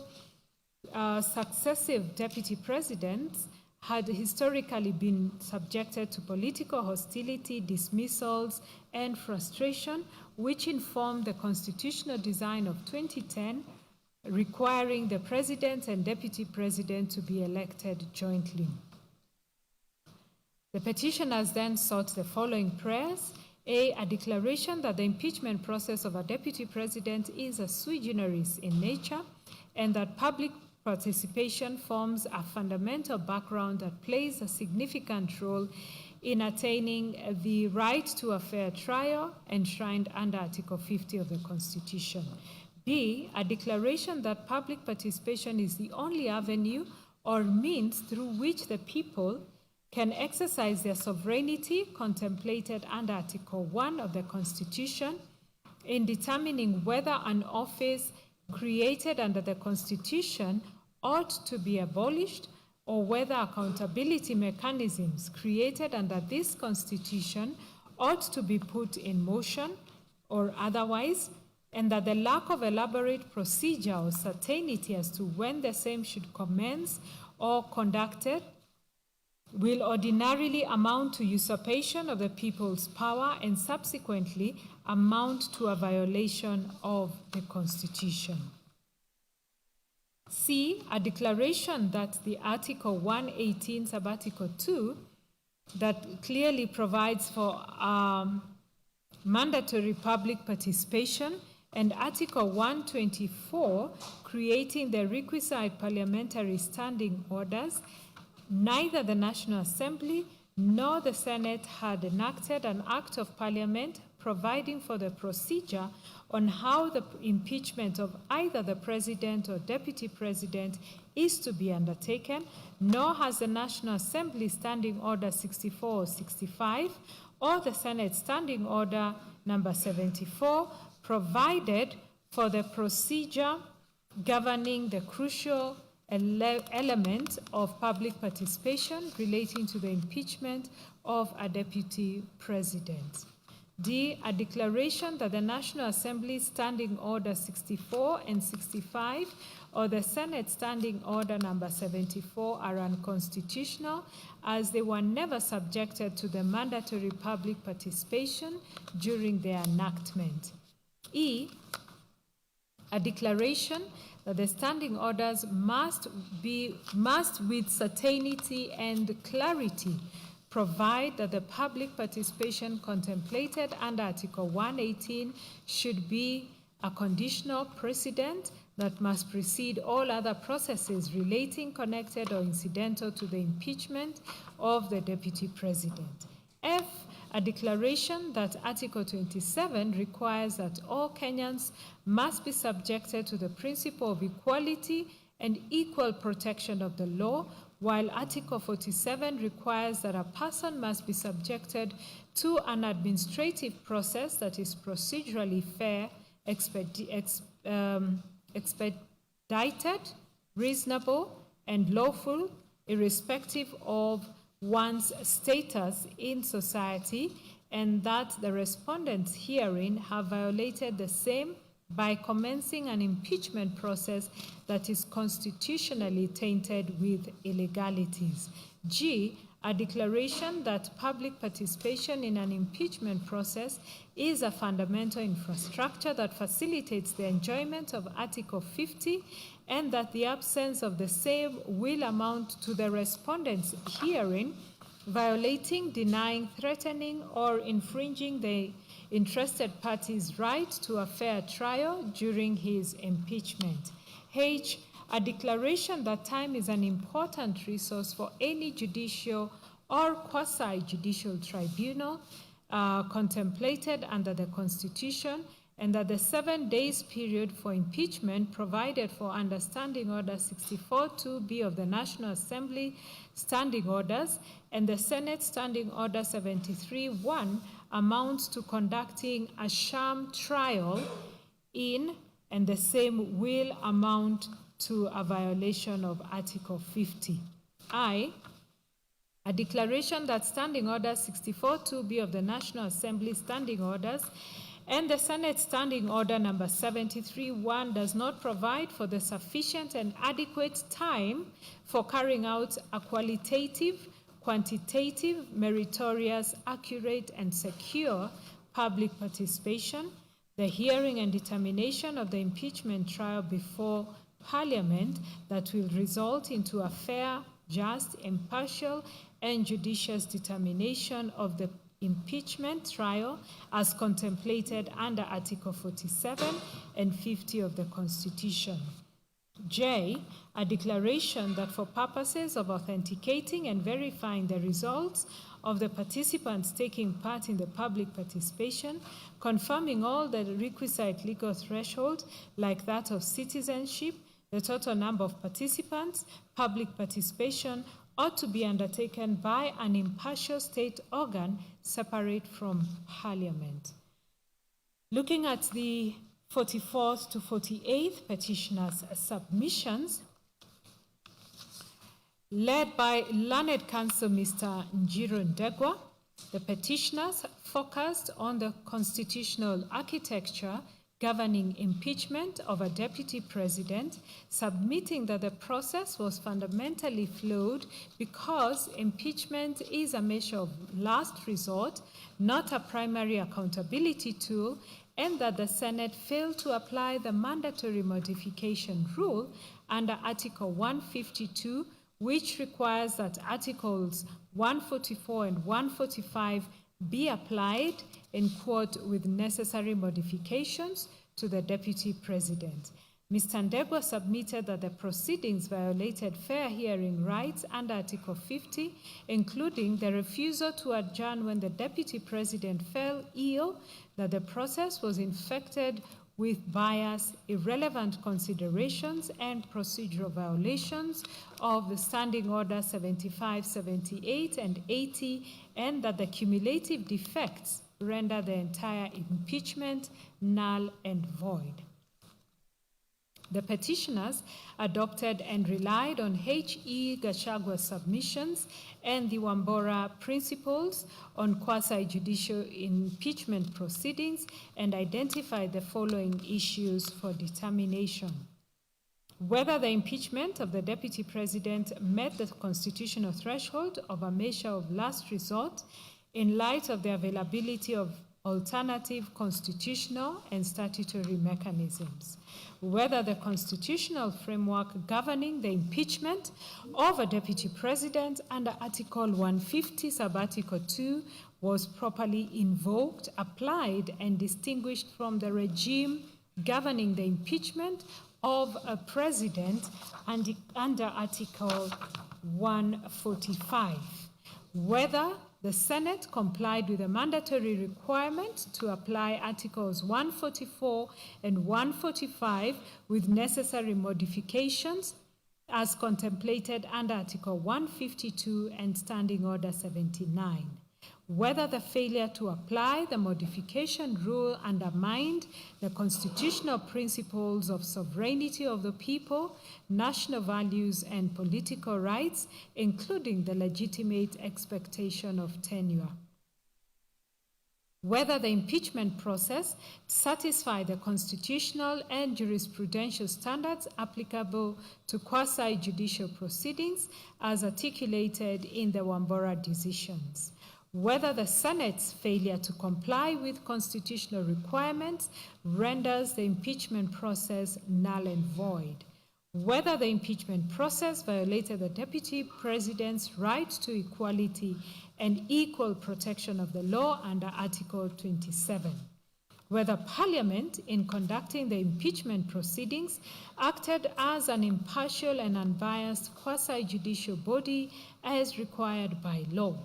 Deputy Presidents had historically been subjected to political hostility, dismissals, and frustration, which informed the constitutional design of 2010, requiring the President and Deputy President to be elected jointly. The petitioners then sought the following prayers: a declaration that the impeachment process of a deputy president is a sui generis in nature, and that public participation forms a fundamental background that plays a significant role in attaining the right to a fair trial enshrined under Article 50 of the Constitution. B, a declaration that public participation is the only avenue or means through which the people can exercise their sovereignty contemplated under Article 1 of the Constitution in determining whether an office created under the Constitution ought to be abolished, or whether accountability mechanisms created under this Constitution ought to be put in motion or otherwise, and that the lack of elaborate procedure or certainty as to when the same should commence or conducted will ordinarily amount to usurpation of the people's power and subsequently amount to a violation of the Constitution. C, a declaration that the Article 118 sub-Article 2 that clearly provides for mandatory public participation, and Article 124 creating the requisite parliamentary standing orders, neither the National Assembly nor the Senate had enacted an Act of Parliament providing for the procedure on how the impeachment of either the President or Deputy President is to be undertaken, nor has the National Assembly Standing Order 64 or 65 or the Senate Standing Order number 74 provided for the procedure governing the crucial element of public participation relating to the impeachment of a deputy president. D, a declaration that the National Assembly Standing Order 64 and 65 or the Senate Standing Order number 74 are unconstitutional, as they were never subjected to the mandatory public participation during their enactment. E, a declaration that the standing orders must with certainty and clarity provide that the public participation contemplated under Article 118 should be a conditional precedent that must precede all other processes relating, connected, or incidental to the impeachment of the Deputy President. F, a declaration that Article 27 requires that all Kenyans must be subjected to the principle of equality and equal protection of the law, while Article 47 requires that a person must be subjected to an administrative process that is procedurally fair, expedited, reasonable, and lawful, irrespective of one's status in society, and that the respondents herein have violated the same by commencing an impeachment process that is constitutionally tainted with illegalities. G, a declaration that public participation in an impeachment process is a fundamental infrastructure that facilitates the enjoyment of Article 50, and that the absence of the same will amount to the respondents herein violating, denying, threatening, or infringing the interested party's right to a fair trial during his impeachment. H, a declaration that time is an important resource for any judicial or quasi-judicial tribunal contemplated under the Constitution, and that the 7 days period for impeachment provided for under Standing Order 64-2B of the National Assembly Standing Orders and the Senate Standing Order 73-1 amounts to conducting a sham trial in, and the same will amount to a violation of Article 50. I, a declaration that Standing Order 64-2B of the National Assembly Standing Orders and the Senate Standing Order number 73-1 does not provide for the sufficient and adequate time for carrying out a qualitative, quantitative, meritorious, accurate, and secure public participation, the hearing and determination of the impeachment trial before Parliament that will result into a fair, just, impartial, and judicious determination of the impeachment trial as contemplated under Article 47 and 50 of the Constitution. J, a declaration that for purposes of authenticating and verifying the results of the participants taking part in the public participation, confirming all the requisite legal thresholds like that of citizenship, the total number of participants, public participation ought to be undertaken by an impartial state organ separate from Parliament. Looking at the 44th to 48th petitioners' submissions, led by Learned Counsel Mr. Njiro Ndegwa, the petitioners focused on the constitutional architecture governing impeachment of a deputy president, submitting that the process was fundamentally flawed because impeachment is a measure of last resort, not a primary accountability tool, and that the Senate failed to apply the mandatory modification rule under Article 152, which requires that Articles 144 and 145 be applied in quote with necessary modifications to the deputy president. Mr. Ndegwa submitted that the proceedings violated fair hearing rights under Article 50, including the refusal to adjourn when the deputy president fell ill, that the process was infected with bias, irrelevant considerations, and procedural violations of the Standing Order 75, 78, and 80, and that the cumulative defects render the entire impeachment null and void. The petitioners adopted and relied on H.E. Gachagua's submissions and the Wambora principles on quasi-judicial impeachment proceedings and identified the following issues for determination: whether the impeachment of the deputy president met the constitutional threshold of a measure of last resort in light of the availability of alternative constitutional and statutory mechanisms, whether the constitutional framework governing the impeachment of a deputy president under Article 150, Sub-Article 2 was properly invoked, applied, and distinguished from the regime governing the impeachment of a president under Article 145, whether the Senate complied with the mandatory requirement to apply Articles 144 and 145 with necessary modifications as contemplated under Article 152 and Standing Order 79. Whether the failure to apply the modification rule undermined the constitutional principles of sovereignty of the people, national values, and political rights, including the legitimate expectation of tenure. Whether the impeachment process satisfied the constitutional and jurisprudential standards applicable to quasi-judicial proceedings as articulated in the Wambora decisions. Whether the Senate's failure to comply with constitutional requirements renders the impeachment process null and void. Whether the impeachment process violated the Deputy President's right to equality and equal protection of the law under Article 27. Whether Parliament, in conducting the impeachment proceedings, acted as an impartial and unbiased quasi-judicial body as required by law.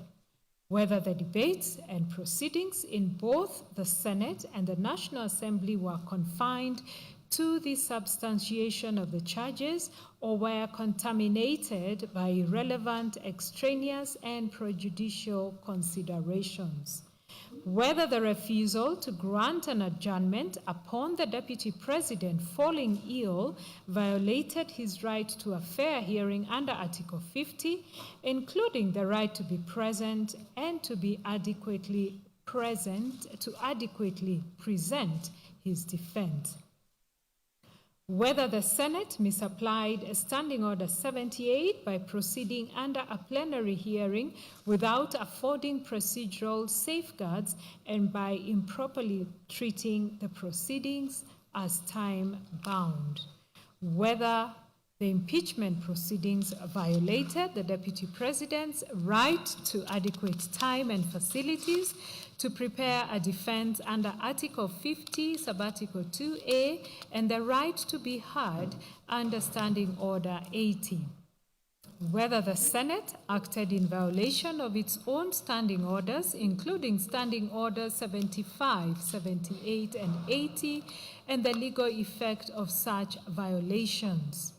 Whether the debates and proceedings in both the Senate and the National Assembly were confined to the substantiation of the charges or were contaminated by irrelevant, extraneous, and prejudicial considerations. Whether the refusal to grant an adjournment upon the Deputy President falling ill violated his right to a fair hearing under Article 50, including the right to be present and to be adequately present, to adequately present his defense. Whether the Senate misapplied Standing Order 78 by proceeding under a plenary hearing without affording procedural safeguards and by improperly treating the proceedings as time-bound. Whether the impeachment proceedings violated the Deputy President's right to adequate time and facilities to prepare a defense under Article 50, Sub-Article 2A, and the right to be heard under Standing Order 80. Whether the Senate acted in violation of its own standing orders, including Standing Orders 75, 78, and 80, and the legal effect of such violations.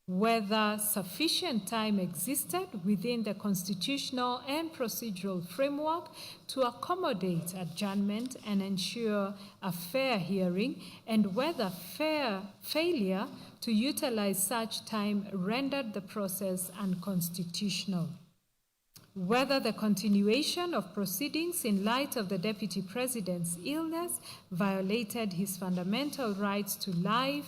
Whether sufficient time existed within the constitutional and procedural framework to accommodate adjournment and ensure a fair hearing, and whether failure to utilize such time rendered the process unconstitutional. Whether the continuation of proceedings in light of the Deputy President's illness violated his fundamental rights to life,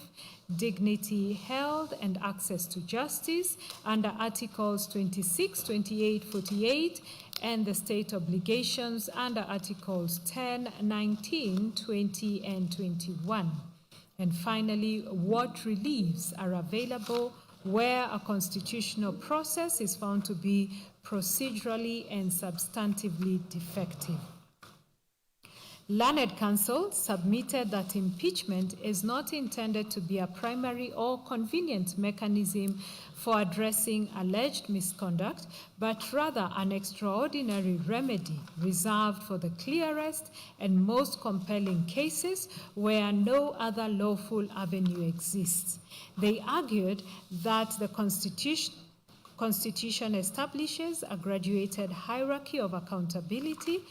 dignity, health, and access to justice under Articles 26, 28, 48, and the state obligations under Articles 10, 19, 20, and 21. And finally, what reliefs are available where a constitutional process is found to be procedurally and substantively defective. Learned Counsel submitted that impeachment is not intended to be a primary or convenient mechanism for addressing alleged misconduct, but rather an extraordinary remedy reserved for the clearest and most compelling cases where no other lawful avenue exists. They argued that the Constitution establishes a graduated hierarchy of accountability,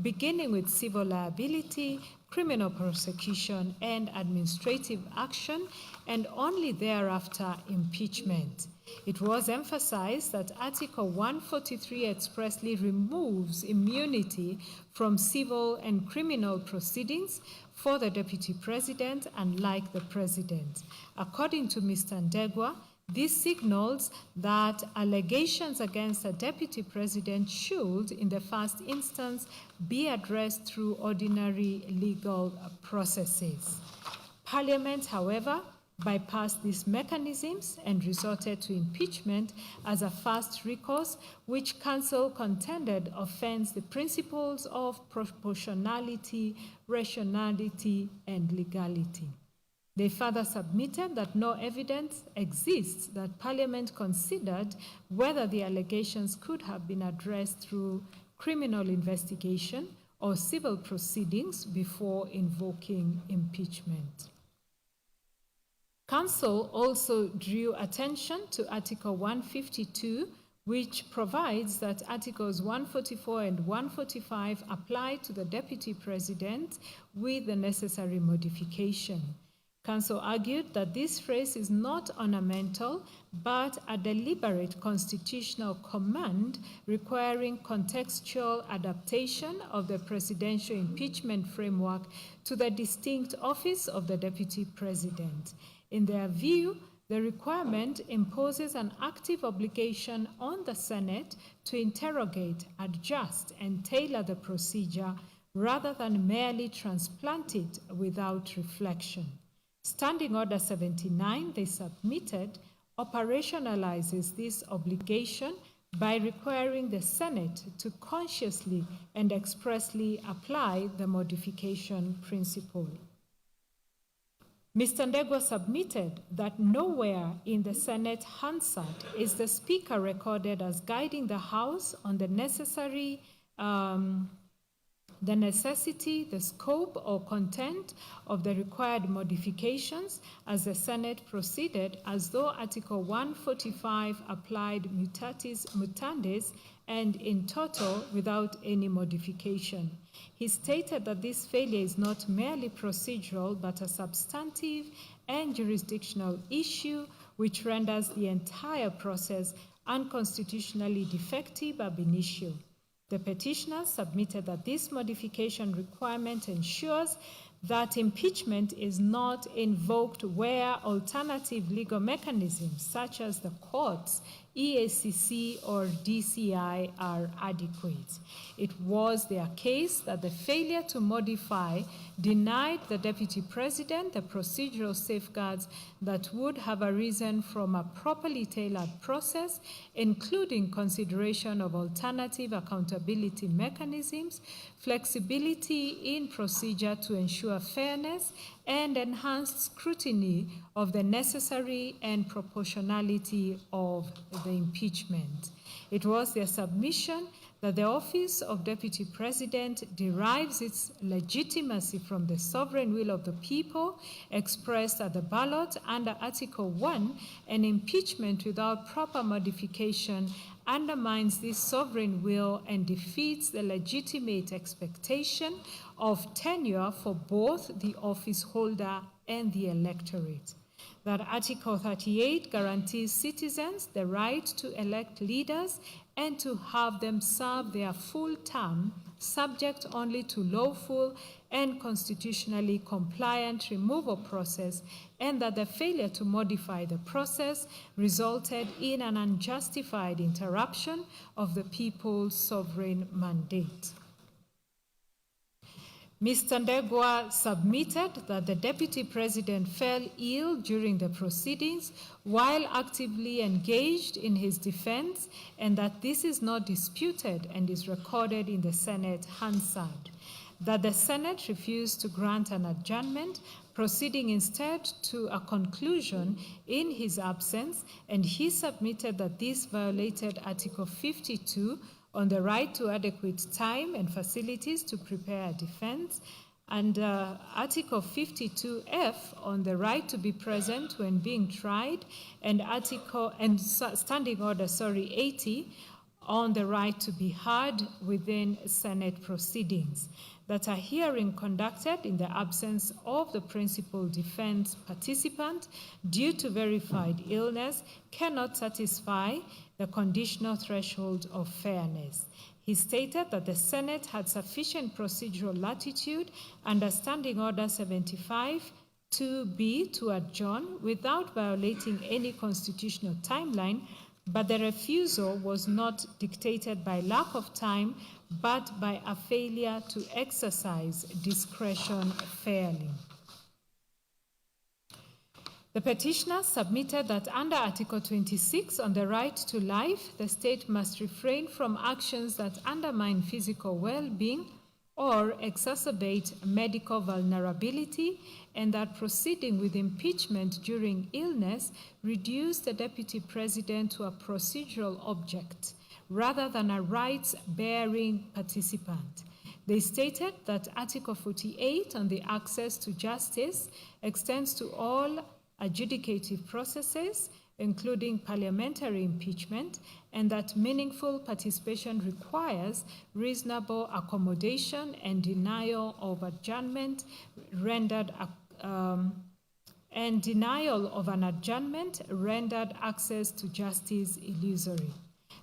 beginning with civil liability, criminal prosecution, and administrative action, and only thereafter impeachment. It was emphasized that Article 143 expressly removes immunity from civil and criminal proceedings for the Deputy President, unlike the President. According to Mr. Ndegwa, This signals that allegations against a deputy president should, in the first instance, be addressed through ordinary legal processes. Parliament, however, bypassed these mechanisms and resorted to impeachment as a first recourse, which Council contended offends the principles of proportionality, rationality, and legality. They further submitted that no evidence exists that Parliament considered whether the allegations could have been addressed through criminal investigation or civil proceedings before invoking impeachment. Council also drew attention to Article 152, which provides that Articles 144 and 145 apply to the Deputy President with the necessary modification. Council argued that this phrase is not ornamental, but a deliberate constitutional command requiring contextual adaptation of the presidential impeachment framework to the distinct office of the Deputy President. In their view, the requirement imposes an active obligation on the Senate to interrogate, adjust, and tailor the procedure rather than merely transplant it without reflection. Standing Order 79, they submitted, operationalizes this obligation by requiring the Senate to consciously and expressly apply the modification principle. Mr. Ndegwa submitted that nowhere in the Senate Hansard is the Speaker recorded as guiding the House on the necessity, the scope or content of the required modifications as the Senate proceeded, as though Article 145 applied mutatis mutandis and in toto without any modification. He stated that this failure is not merely procedural but a substantive and jurisdictional issue which renders the entire process unconstitutionally defective ab initio. The petitioners submitted that this modification requirement ensures that impeachment is not invoked where alternative legal mechanisms such as the courts, EACC, or DCI are adequate. It was their case that the failure to modify denied the Deputy President the procedural safeguards that would have arisen from a properly tailored process, including consideration of alternative accountability mechanisms, flexibility in procedure to ensure fairness, and enhanced scrutiny of the necessary and proportionality of the impeachment. It was their submission that the office of Deputy President derives its legitimacy from the sovereign will of the people expressed at the ballot under Article 1, and impeachment without proper modification undermines this sovereign will and defeats the legitimate expectation of tenure for both the office holder and the electorate. That Article 38 guarantees citizens the right to elect leaders and to have them serve their full term, subject only to lawful and constitutionally compliant removal process, and that the failure to modify the process resulted in an unjustified interruption of the people's sovereign mandate. Mr. Ndegwa submitted that the Deputy President fell ill during the proceedings while actively engaged in his defense, and that this is not disputed and is recorded in the Senate Hansard. That the Senate refused to grant an adjournment, proceeding instead to a conclusion in his absence, and he submitted that this violated Article 52 on the right to adequate time and facilities to prepare a defense, and Article 52F on the right to be present when being tried, and Standing Order 80 on the right to be heard within Senate proceedings. That a hearing conducted in the absence of the principal defense participant due to verified illness cannot satisfy the conditional threshold of fairness. He stated that the Senate had sufficient procedural latitude under Standing Order 75 2B, to adjourn without violating any constitutional timeline, but the refusal was not dictated by lack of time, but by a failure to exercise discretion fairly. The petitioner submitted that under Article 26 on the right to life, the state must refrain from actions that undermine physical well-being or exacerbate medical vulnerability, and that proceeding with impeachment during illness reduce the deputy president to a procedural object rather than a rights-bearing participant. They stated that Article 48 on the access to justice extends to all adjudicative processes, including parliamentary impeachment, and that meaningful participation requires reasonable accommodation and denial of adjournment rendered and denial of an adjournment rendered access to justice illusory.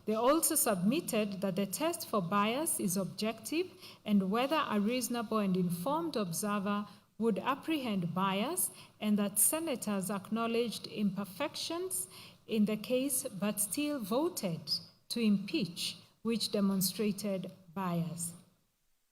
They also submitted that the test for bias is objective, and whether a reasonable and informed observer would apprehend bias, and that senators acknowledged imperfections in the case but still voted to impeach, which demonstrated bias.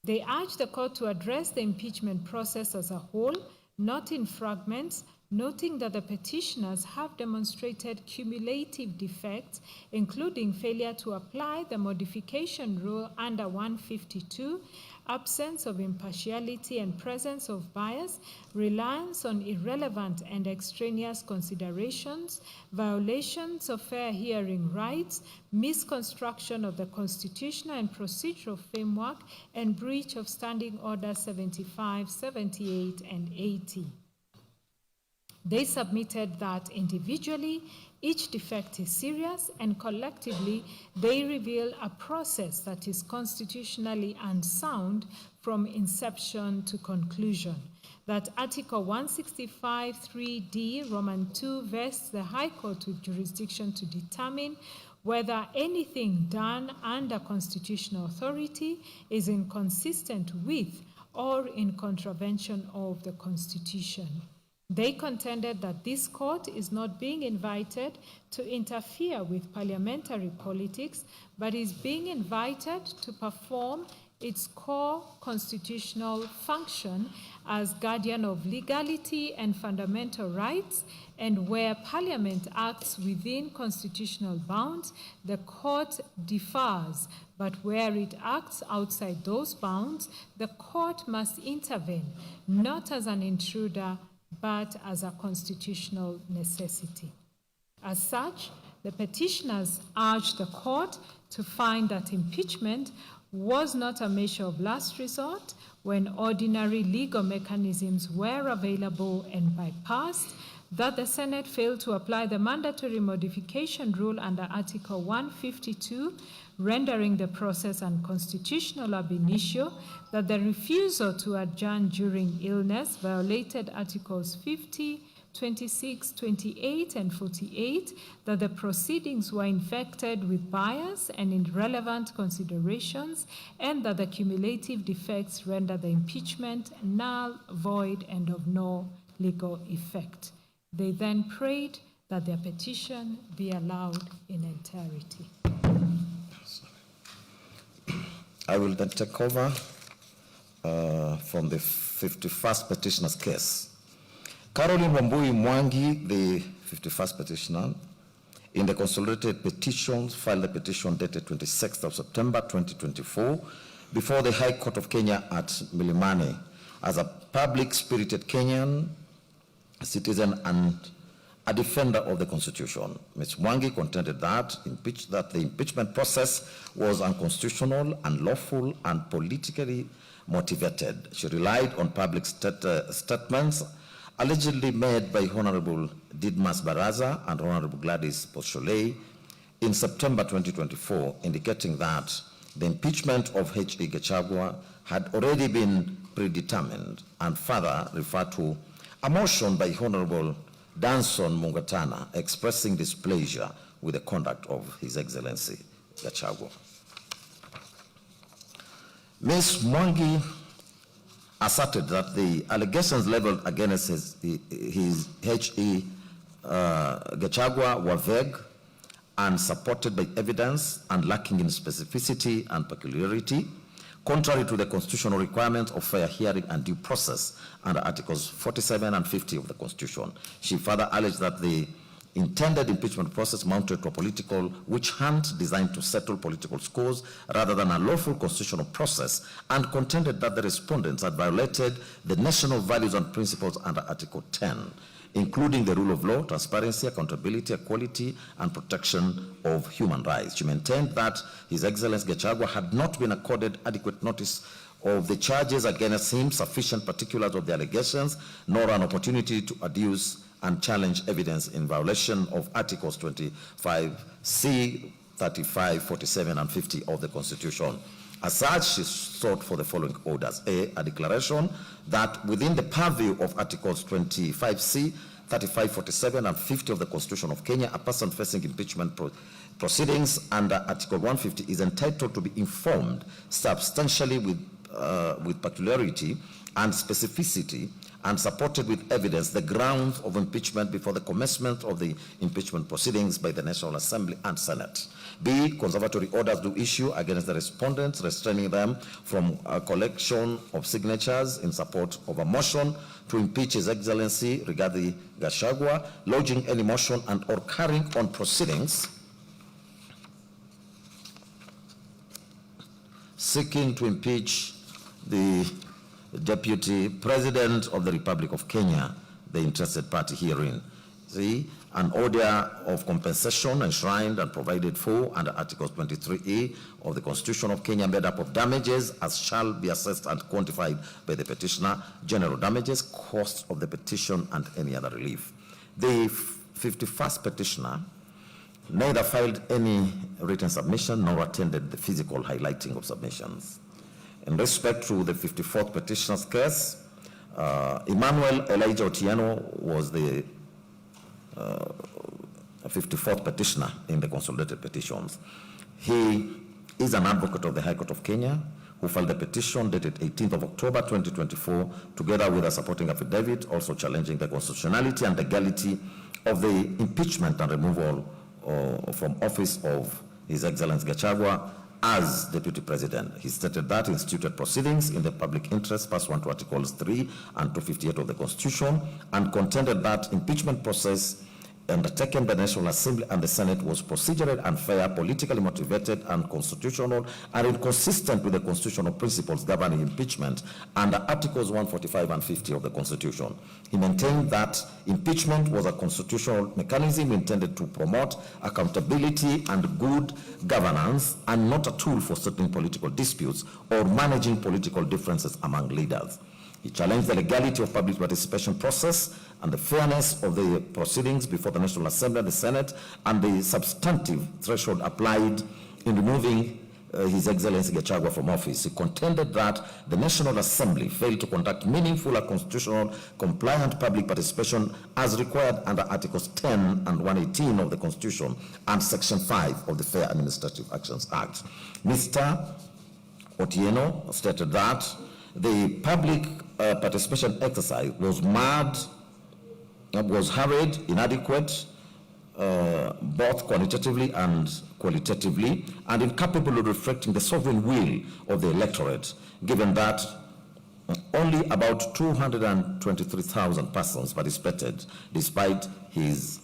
They urged the court to address the impeachment process as a whole, not in fragments, noting that the petitioners have demonstrated cumulative defects, including failure to apply the modification rule under 152, absence of impartiality and presence of bias, reliance on irrelevant and extraneous considerations, violations of fair hearing rights, misconstruction of the constitutional and procedural framework, and breach of Standing Order 75, 78, and 80. They submitted that individually, each defect is serious, and collectively, they reveal a process that is constitutionally unsound from inception to conclusion. That Article 165 3D, Roman 2, vests the High Court with jurisdiction to determine whether anything done under constitutional authority is inconsistent with or in contravention of the Constitution. They contended that this court is not being invited to interfere with parliamentary politics, but is being invited to perform its core constitutional function as guardian of legality and fundamental rights, and where Parliament acts within constitutional bounds, the court defers, but where it acts outside those bounds, the court must intervene, not as an intruder, but as a constitutional necessity. As such, the petitioners urged the court to find that impeachment was not a measure of last resort when ordinary legal mechanisms were available and bypassed, that the Senate failed to apply the mandatory modification rule under Article 152, rendering the process unconstitutional ab initio, that the refusal to adjourn during illness violated Articles 50, 26, 28, and 48, that the proceedings were infected with bias and irrelevant considerations, and that the cumulative defects render the impeachment null, void, and of no legal effect. They then prayed that their petition be allowed in entirety. I will then take over from the 51st petitioner's case. Caroline Wambui Mwangi, the 51st petitioner, in the consolidated petitions, filed a petition dated 26th of September 2024 before the High Court of Kenya at Milimani as a public-spirited Kenyan citizen and a defender of the Constitution. Ms. Mwangi contended that the impeachment process was unconstitutional, unlawful, and politically motivated. She relied on public statements allegedly made by Honorable Didmas Baraza and Honorable Gladys Poshole in September 2024, indicating that the impeachment of H.E. Gachagua had already been predetermined, and further referred to a motion by Honorable Danson Mungatana expressing displeasure with the conduct of His Excellency Gachagua. Ms. Mwangi asserted that the allegations leveled against his H.E. Gachagua were vague, unsupported by evidence, and lacking in specificity and peculiarity, contrary to the constitutional requirements of fair hearing and due process under Articles 47 and 50 of the Constitution. She further alleged that the intended impeachment process mounted to a political witch hunt designed to settle political scores rather than a lawful constitutional process, and contended that the respondents had violated the national values and principles under Article 10, including the rule of law, transparency, accountability, equality, and protection of human rights. She maintained that His Excellency Gachagua had not been accorded adequate notice of the charges against him, sufficient particulars of the allegations, nor an opportunity to adduce and challenge evidence in violation of Articles 25C, 35, 47, and 50 of the Constitution. As such, she sought for the following orders. A declaration that within the purview of Articles 25C, 35, 47, and 50 of the Constitution of Kenya, a person facing impeachment proceedings under Article 150 is entitled to be informed substantially with peculiarity and specificity, and supported with evidence the grounds of impeachment before the commencement of the impeachment proceedings by the National Assembly and Senate. B, conservatory orders do issue against the respondents, restraining them from a collection of signatures in support of a motion to impeach His Excellency Rigathi Gachagua, lodging any motion and or carrying on proceedings seeking to impeach the Deputy President of the Republic of Kenya, the interested party herein. See, an order of compensation enshrined and provided for under Article 23A of the Constitution of Kenya, made up of damages as shall be assessed and quantified by the petitioner, general damages, cost of the petition, and any other relief. The 51st petitioner neither filed any written submission nor attended the physical highlighting of submissions. In respect to the 54th petitioner's case, Emmanuel Elijah Otieno was the 54th petitioner in the consolidated petitions. He is an advocate of the High Court of Kenya who filed the petition dated 18th of October 2024, together with a supporting affidavit also challenging the constitutionality and legality of the impeachment and removal from office of His Excellency Gachagua as Deputy President. He stated that instituted proceedings in the public interest pursuant to Articles 3 and 258 of the Constitution, and contended that impeachment process undertaken by the National Assembly and the Senate was procedural, unfair, politically motivated, unconstitutional, and inconsistent with the constitutional principles governing impeachment under Articles 145 and 50 of the Constitution. He maintained that impeachment was a constitutional mechanism intended to promote accountability and good governance, and not a tool for settling political disputes or managing political differences among leaders. He challenged the legality of public participation process and the fairness of the proceedings before the National Assembly and the Senate, and the substantive threshold applied in removing His Excellency Gachagua from office. He contended that the National Assembly failed to conduct meaningful and constitutional compliant public participation as required under Articles 10 and 118 of the Constitution and Section 5 of the Fair Administrative Actions Act. Mr. Otieno stated that the public participation exercise was hurried, inadequate, both quantitatively and qualitatively, and incapable of reflecting the sovereign will of the electorate, given that only about 223,000 persons participated, despite His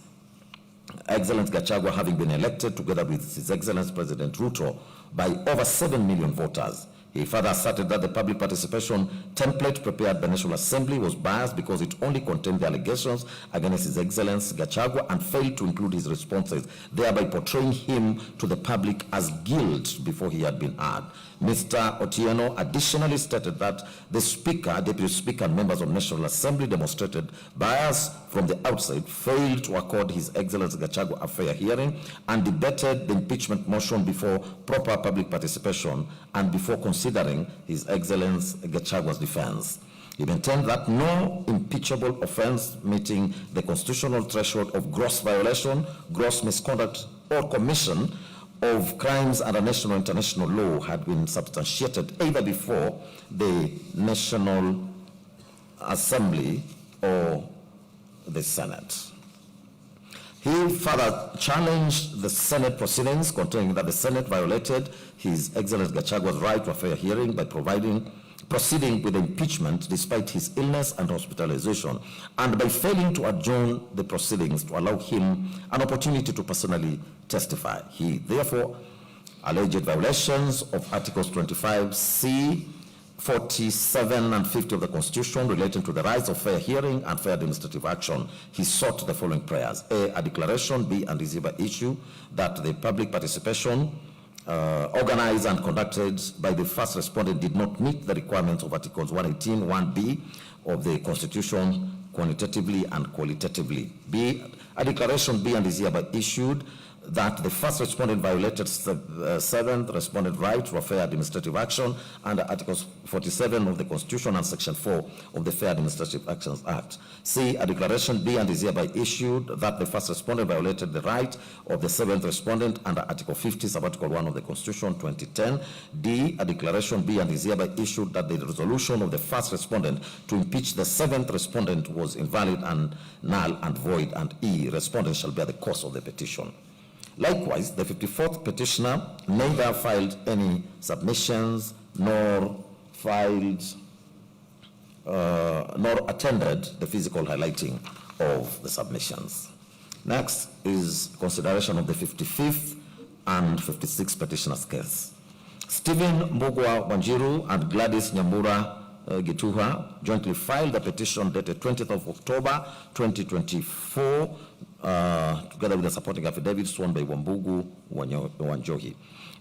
Excellency Gachagua having been elected together with His Excellency President Ruto by over 7 million voters. He further asserted that the public participation template prepared by the National Assembly was biased because it only contained the allegations against His Excellency Gachagua and failed to include his responses, thereby portraying him to the public as guilt before he had been heard. Mr. Otieno additionally stated that the Speaker, Deputy Speaker, and members of the National Assembly demonstrated bias from the outset, failed to accord His Excellency Gachagua a fair hearing, and debated the impeachment motion before proper public participation and before considering His Excellency Gachagua's defense. He maintained that no impeachable offense meeting the constitutional threshold of gross violation, gross misconduct, or commission of crimes under national and international law had been substantiated either before the National Assembly or the Senate. He further challenged the Senate proceedings, contending that the Senate violated His Excellency Gachagua's right to a fair hearing by proceeding with impeachment despite his illness and hospitalization, and by failing to adjourn the proceedings to allow him an opportunity to personally testify. He therefore alleged violations of Articles 25C, 47 and 50 of the Constitution relating to the rights of fair hearing and fair administrative action. He sought the following prayers: A declaration, B, and is hereby issue that the public participation organized and conducted by the first respondent did not meet the requirements of Articles 118, 1B of the Constitution quantitatively and qualitatively. B, a declaration B and is hereby issued that the first respondent violated seventh respondent right to a fair administrative action under Articles 47 of the Constitution and Section 4 of the Fair Administrative Actions Act. C, a declaration B and is hereby issued that the first respondent violated the right of the seventh respondent under Article 50, Sub-Article 1 of the Constitution 2010. D, a declaration B and is hereby issued that the resolution of the first respondent to impeach the seventh respondent was invalid and null and void. And E, respondent shall bear the cost of the petition. Likewise, the 54th petitioner neither filed any submissions nor attended the physical highlighting of the submissions. Next is consideration of the 55th and 56th petitioner's case. Stephen Mbugua Wanjiru and Gladys Nyambura Gituha jointly filed a petition dated 20th of October 2024 together with the supporting affidavit sworn by Wambugu Wanjohi.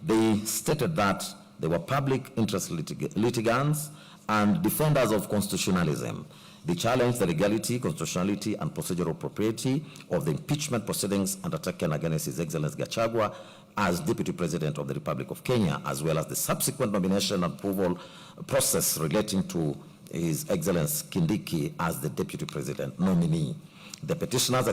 They stated that they were public interest litigants and defenders of constitutionalism. They challenged the legality, constitutionality, and procedural propriety of the impeachment proceedings undertaken against His Excellency Gachagua as Deputy President of the Republic of Kenya, as well as the subsequent nomination and approval process relating to His Excellency Kindiki as the Deputy President nominee. The petitioners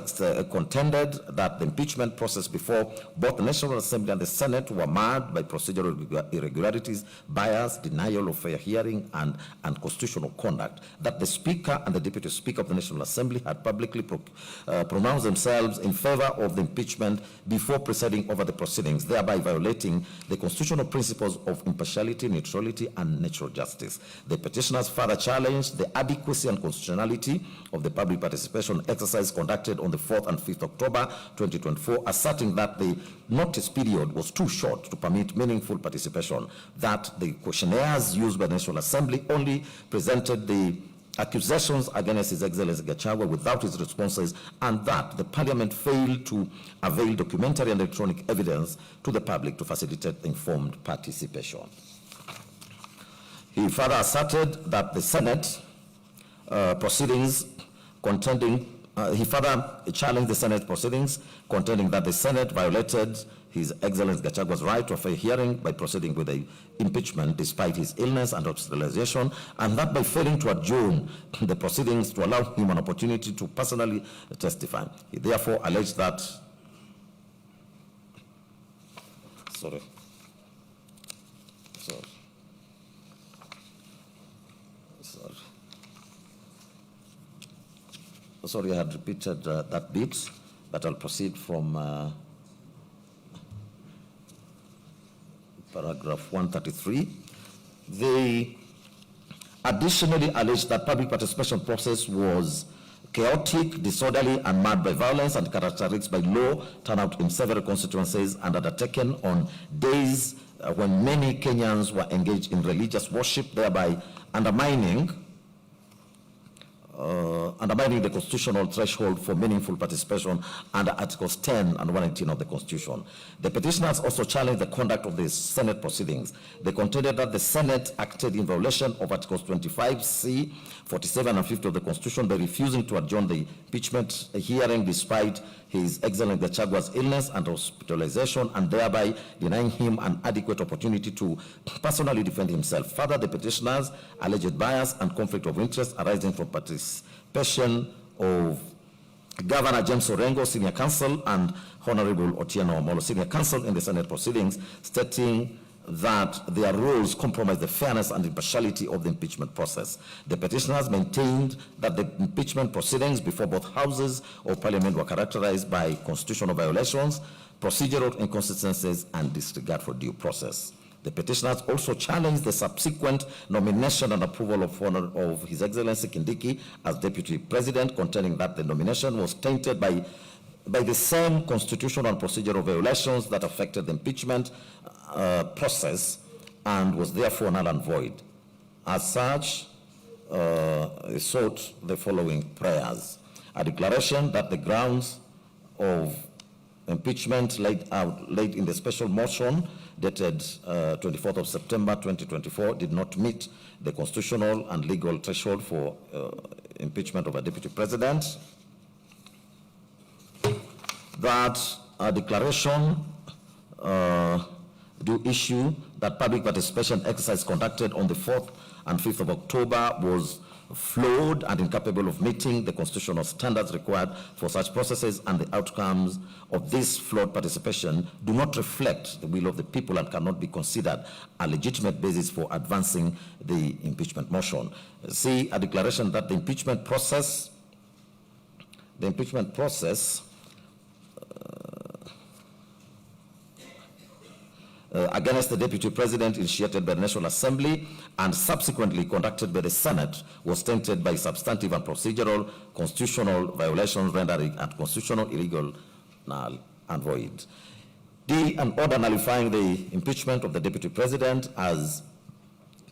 contended that the impeachment process before both the National Assembly and the Senate were marred by procedural irregularities, bias, denial of fair hearing, and unconstitutional conduct, that the Speaker and the Deputy Speaker of the National Assembly had publicly pronounced themselves in favor of the impeachment before presiding over the proceedings, thereby violating the constitutional principles of impartiality, neutrality, and natural justice. The petitioners further challenged the adequacy and constitutionality of the public participation exercise conducted on the 4th and 5th October 2024, asserting that the notice period was too short to permit meaningful participation, that the questionnaires used by the National Assembly only presented the accusations against His Excellency Gachagua without his responses, and that the Parliament failed to avail documentary and electronic evidence to the public to facilitate informed participation. He further asserted that the Senate proceedings contending he further challenged the Senate proceedings, contending that the Senate violated His Excellency Gachagua's right to a fair hearing by proceeding with the impeachment despite his illness and hospitalization, and that by failing to adjourn the proceedings to allow him an opportunity to personally testify. He therefore alleged that Sorry, I had repeated that bit, but I'll proceed from paragraph 133. They additionally alleged that public participation process was chaotic, disorderly, and marred by violence and characterized by low turnout in several constituencies and undertaken on days when many Kenyans were engaged in religious worship, thereby undermining the constitutional threshold for meaningful participation under Articles 10 and 118 of the Constitution. The petitioners also challenged the conduct of the Senate proceedings. They contended that the Senate acted in violation of Articles 25C, 47 and 50 of the Constitution by refusing to adjourn the impeachment hearing despite His Excellency Gachagua's illness and hospitalization, and thereby denying him an adequate opportunity to personally defend himself. Further, the petitioners alleged bias and conflict of interest arising from participation of Governor James Orengo, Senior Counsel, and Honorable Otieno Molo, Senior Counsel in the Senate proceedings, stating that their rules compromise the fairness and impartiality of the impeachment process. The petitioners maintained that the impeachment proceedings before both houses of parliament were characterized by constitutional violations, procedural inconsistencies, and disregard for due process. The petitioners also challenged the subsequent nomination and approval of His Excellency Kindiki as Deputy President, contending that the nomination was tainted by the same constitutional and procedural violations that affected the impeachment process and was therefore null and void. As such, he sought the following prayers: a declaration that the grounds of impeachment laid in the special motion dated 24th of September 2024 did not meet the constitutional and legal threshold for impeachment of a deputy president. That a declaration do issue that public participation exercise conducted on the 4th and 5th of October was flawed and incapable of meeting the constitutional standards required for such processes, and the outcomes of this flawed participation do not reflect the will of the people and cannot be considered a legitimate basis for advancing the impeachment motion. See, a declaration that the impeachment process against the Deputy President initiated by the National Assembly and subsequently conducted by the Senate was tainted by substantive and procedural constitutional violations, rendering it constitutional, illegal, null and void. D, an order nullifying the impeachment of the Deputy President as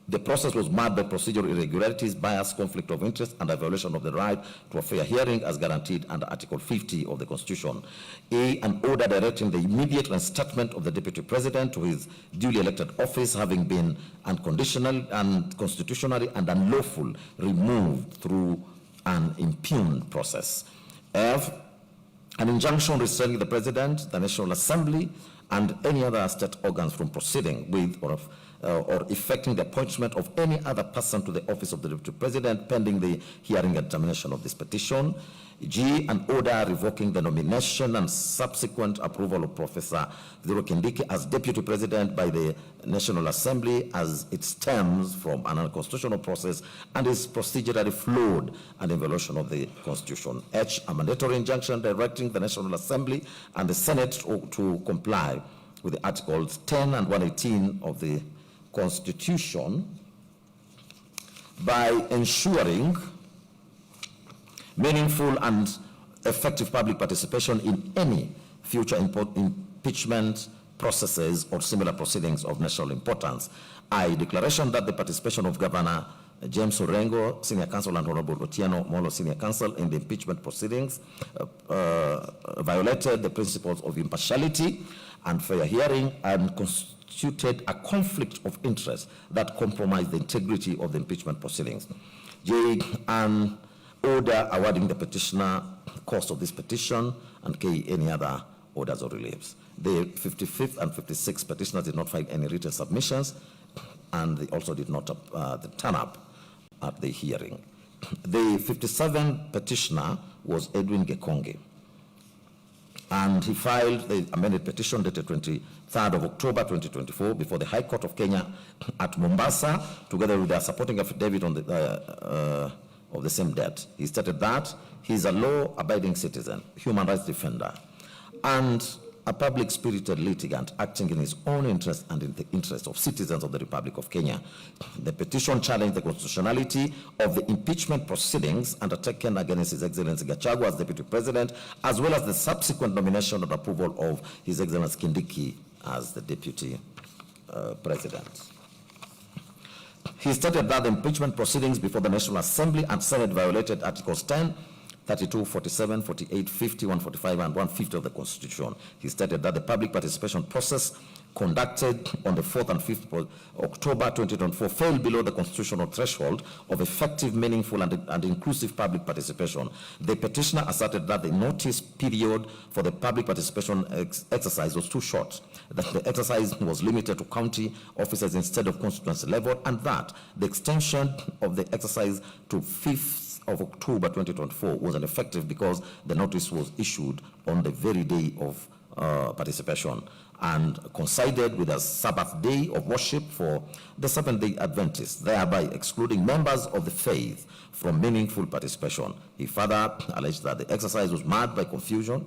the process was marred by procedural irregularities, bias, conflict of interest, and a violation of the right to a fair hearing as guaranteed under Article 50 of the Constitution. A, an order directing the immediate reinstatement of the Deputy President to his duly elected office, having been unconditional and constitutionally and unlawful removed through an impugned process. F, an injunction restraining the President, the National Assembly, and any other state organs from proceeding with or effecting the appointment of any other person to the office of the Deputy President pending the hearing and determination of this petition. G, an order revoking the nomination and subsequent approval of Professor Kindiki as Deputy President by the National Assembly, as it stems from an unconstitutional process and is procedurally flawed and in violation of the Constitution. H, a mandatory injunction directing the National Assembly and the Senate to comply with the Articles 10 and 118 of the Constitution by ensuring meaningful and effective public participation in any future impeachment processes or similar proceedings of national importance. I, declaration that the participation of Governor James Orengo, Senior Counsel, and Honorable Otieno Molo, Senior Counsel, in the impeachment proceedings violated the principles of impartiality and fair hearing and constituted a conflict of interest that compromised the integrity of the impeachment proceedings. J, an order awarding the petitioner cost of this petition, and K, any other orders or reliefs. The 55th and 56th petitioners did not file any written submissions, and they also did not turn up at the hearing. The 57th petitioner was Edwin Gekonge, and he filed the amended petition dated 23rd of October 2024 before the High Court of Kenya at Mombasa, together with a supporting affidavit on the of the same date. He stated that he is a law-abiding citizen, human rights defender, and a public-spirited litigant acting in his own interest and in the interest of citizens of the Republic of Kenya. The petition challenged the constitutionality of the impeachment proceedings undertaken against His Excellency Gachagua as Deputy President, as well as the subsequent nomination and approval of His Excellency Kindiki as the Deputy President. He stated that the impeachment proceedings before the National Assembly and Senate violated Articles 10, 32, 47, 48, 50, 145, and 150 of the Constitution. He stated that the public participation process conducted on the 4th and 5th of October 2024 fell below the constitutional threshold of effective, meaningful, and inclusive public participation. The petitioner asserted that the notice period for the public participation exercise was too short, that the exercise was limited to county offices instead of constituency level, and that the extension of the exercise to 5th of October 2024 was ineffective because the notice was issued on the very day of participation and coincided with a Sabbath day of worship for the Seventh-day Adventists, thereby excluding members of the faith from meaningful participation. He further alleged that the exercise was marked by confusion,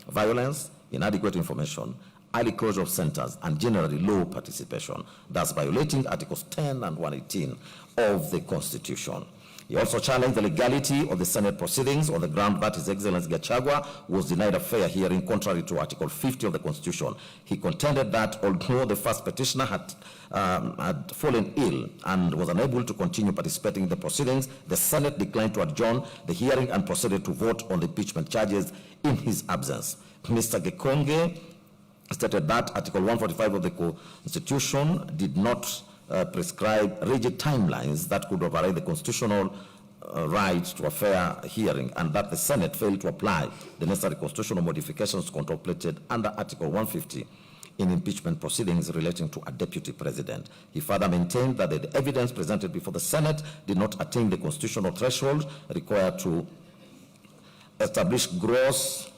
violence, inadequate information, early closure of centers, and generally low participation, thus violating Articles 10 and 118 of the Constitution. He also challenged the legality of the Senate proceedings on the ground that His Excellency Gachagua was denied a fair hearing contrary to Article 50 of the Constitution. He contended that although the first petitioner had fallen ill and was unable to continue participating in the proceedings, the Senate declined to adjourn the hearing and proceeded to vote on the impeachment charges in his absence. Mr. Gekonge stated that Article 145 of the Constitution did not prescribe rigid timelines that could override the constitutional right to a fair hearing, and that the Senate failed to apply the necessary constitutional modifications contemplated under Article 150 in impeachment proceedings relating to a deputy president. He further maintained that the evidence presented before the Senate did not attain the constitutional threshold required to establish gross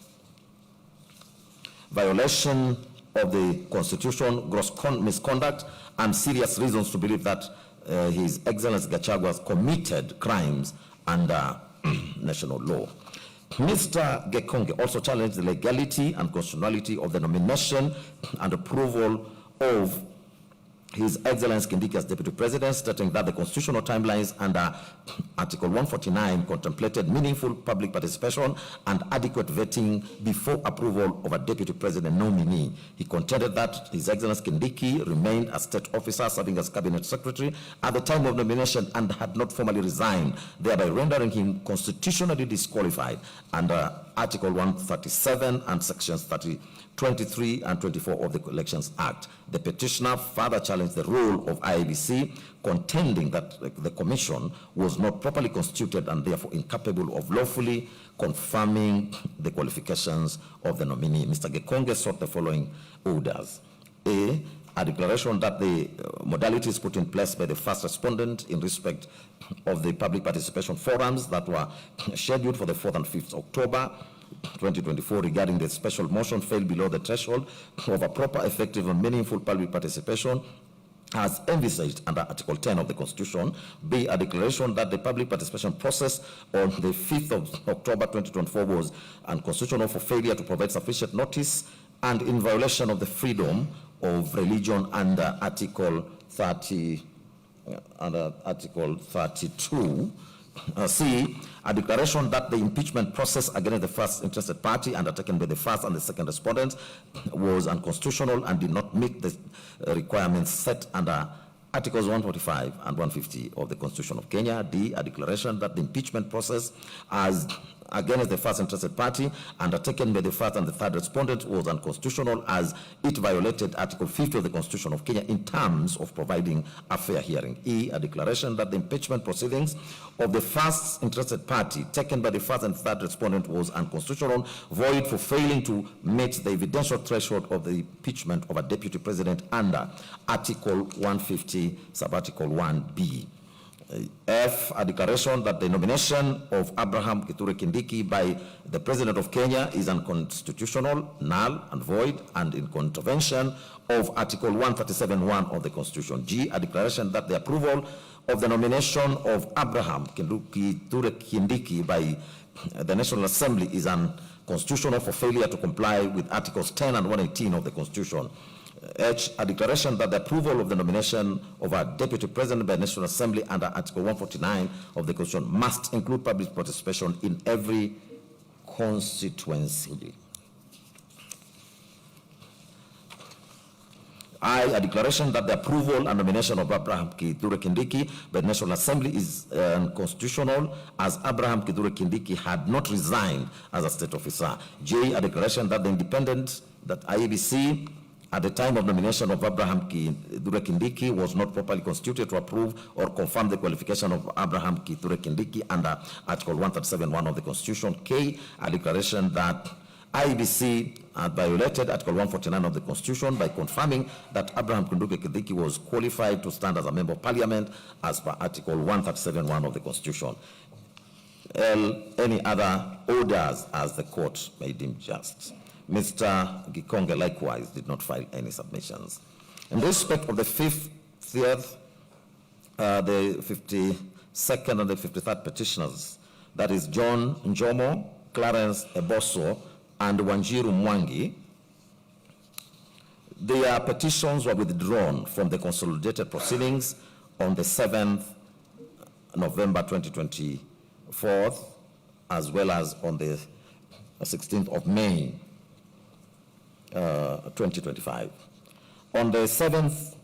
violation of the Constitution, gross misconduct, and serious reasons to believe that His Excellency Gachagua has committed crimes under national law. Mr. Gekonge also challenged the legality and constitutionality of the nomination and approval of His Excellency Kindiki as Deputy President, stating that the constitutional timelines under Article 149 contemplated meaningful public participation and adequate vetting before approval of a Deputy President nominee. He contended that His Excellency Kindiki remained a state officer serving as Cabinet Secretary at the time of nomination and had not formally resigned, thereby rendering him constitutionally disqualified under Article 137 and Sections 23 and 24 of the Elections Act. The petitioner further challenged the role of IEBC, contending that the commission was not properly constituted and therefore incapable of lawfully confirming the qualifications of the nominee. Mr. Gekonge sought the following orders. A declaration that the modalities put in place by the first respondent in respect of the public participation forums that were scheduled for the 4th and 5th October 2024 regarding the special motion fell below the threshold of a proper, effective, and meaningful public participation as envisaged under Article 10 of the Constitution. B, a declaration that the public participation process on the 5th of October 2024 was unconstitutional for failure to provide sufficient notice and in violation of the freedom of religion under Article 30, under Article 32. C, a declaration that the impeachment process against the first interested party undertaken by the first and the second respondents was unconstitutional and did not meet the requirements set under Articles 145 and 150 of the Constitution of Kenya. D, a declaration that the impeachment process as against the first interested party undertaken by the first and the third respondent was unconstitutional as it violated Article 50 of the Constitution of Kenya in terms of providing a fair hearing. E, a declaration that the impeachment proceedings of the first interested party taken by the first and third respondent was unconstitutional, void for failing to meet the evidential threshold of the impeachment of a deputy president under Article 150, subarticle 1B. F, a declaration that the nomination of Abraham Kithure Kindiki by the President of Kenya is unconstitutional, null and void, and in contravention of Article 137(1) of the Constitution. G, a declaration that the approval of the nomination of Abraham Kithure Kindiki by the National Assembly is unconstitutional for failure to comply with Articles 10 and 118 of the Constitution. H, a declaration that the approval of the nomination of a deputy president by the National Assembly under Article 149 of the Constitution must include public participation in every constituency. I, a declaration that the approval and nomination of Abraham Kithure Kindiki by the National Assembly is unconstitutional as Abraham Kithure Kindiki had not resigned as a state officer. J, a declaration that the independent, that IEBC at the time of nomination of Abraham Kithure Kindiki was not properly constituted to approve or confirm the qualification of Abraham Kithure Kindiki under Article 137(1) of the Constitution. K, a declaration that IEBC had violated Article 149 of the Constitution by confirming that Abraham Kithure Kindiki was qualified to stand as a member of Parliament as per Article 137(1) of the Constitution. any other orders as the court may deem just. Mr. Gikonge likewise did not file any submissions. In respect of the 50th, the 52nd and the 53rd petitioners, that is John Njomo, Clarence Eboso, and Wanjiru Mwangi, their petitions were withdrawn from the consolidated proceedings on the 7th November 2024, as well as on the 16th of May 2025. On the 7th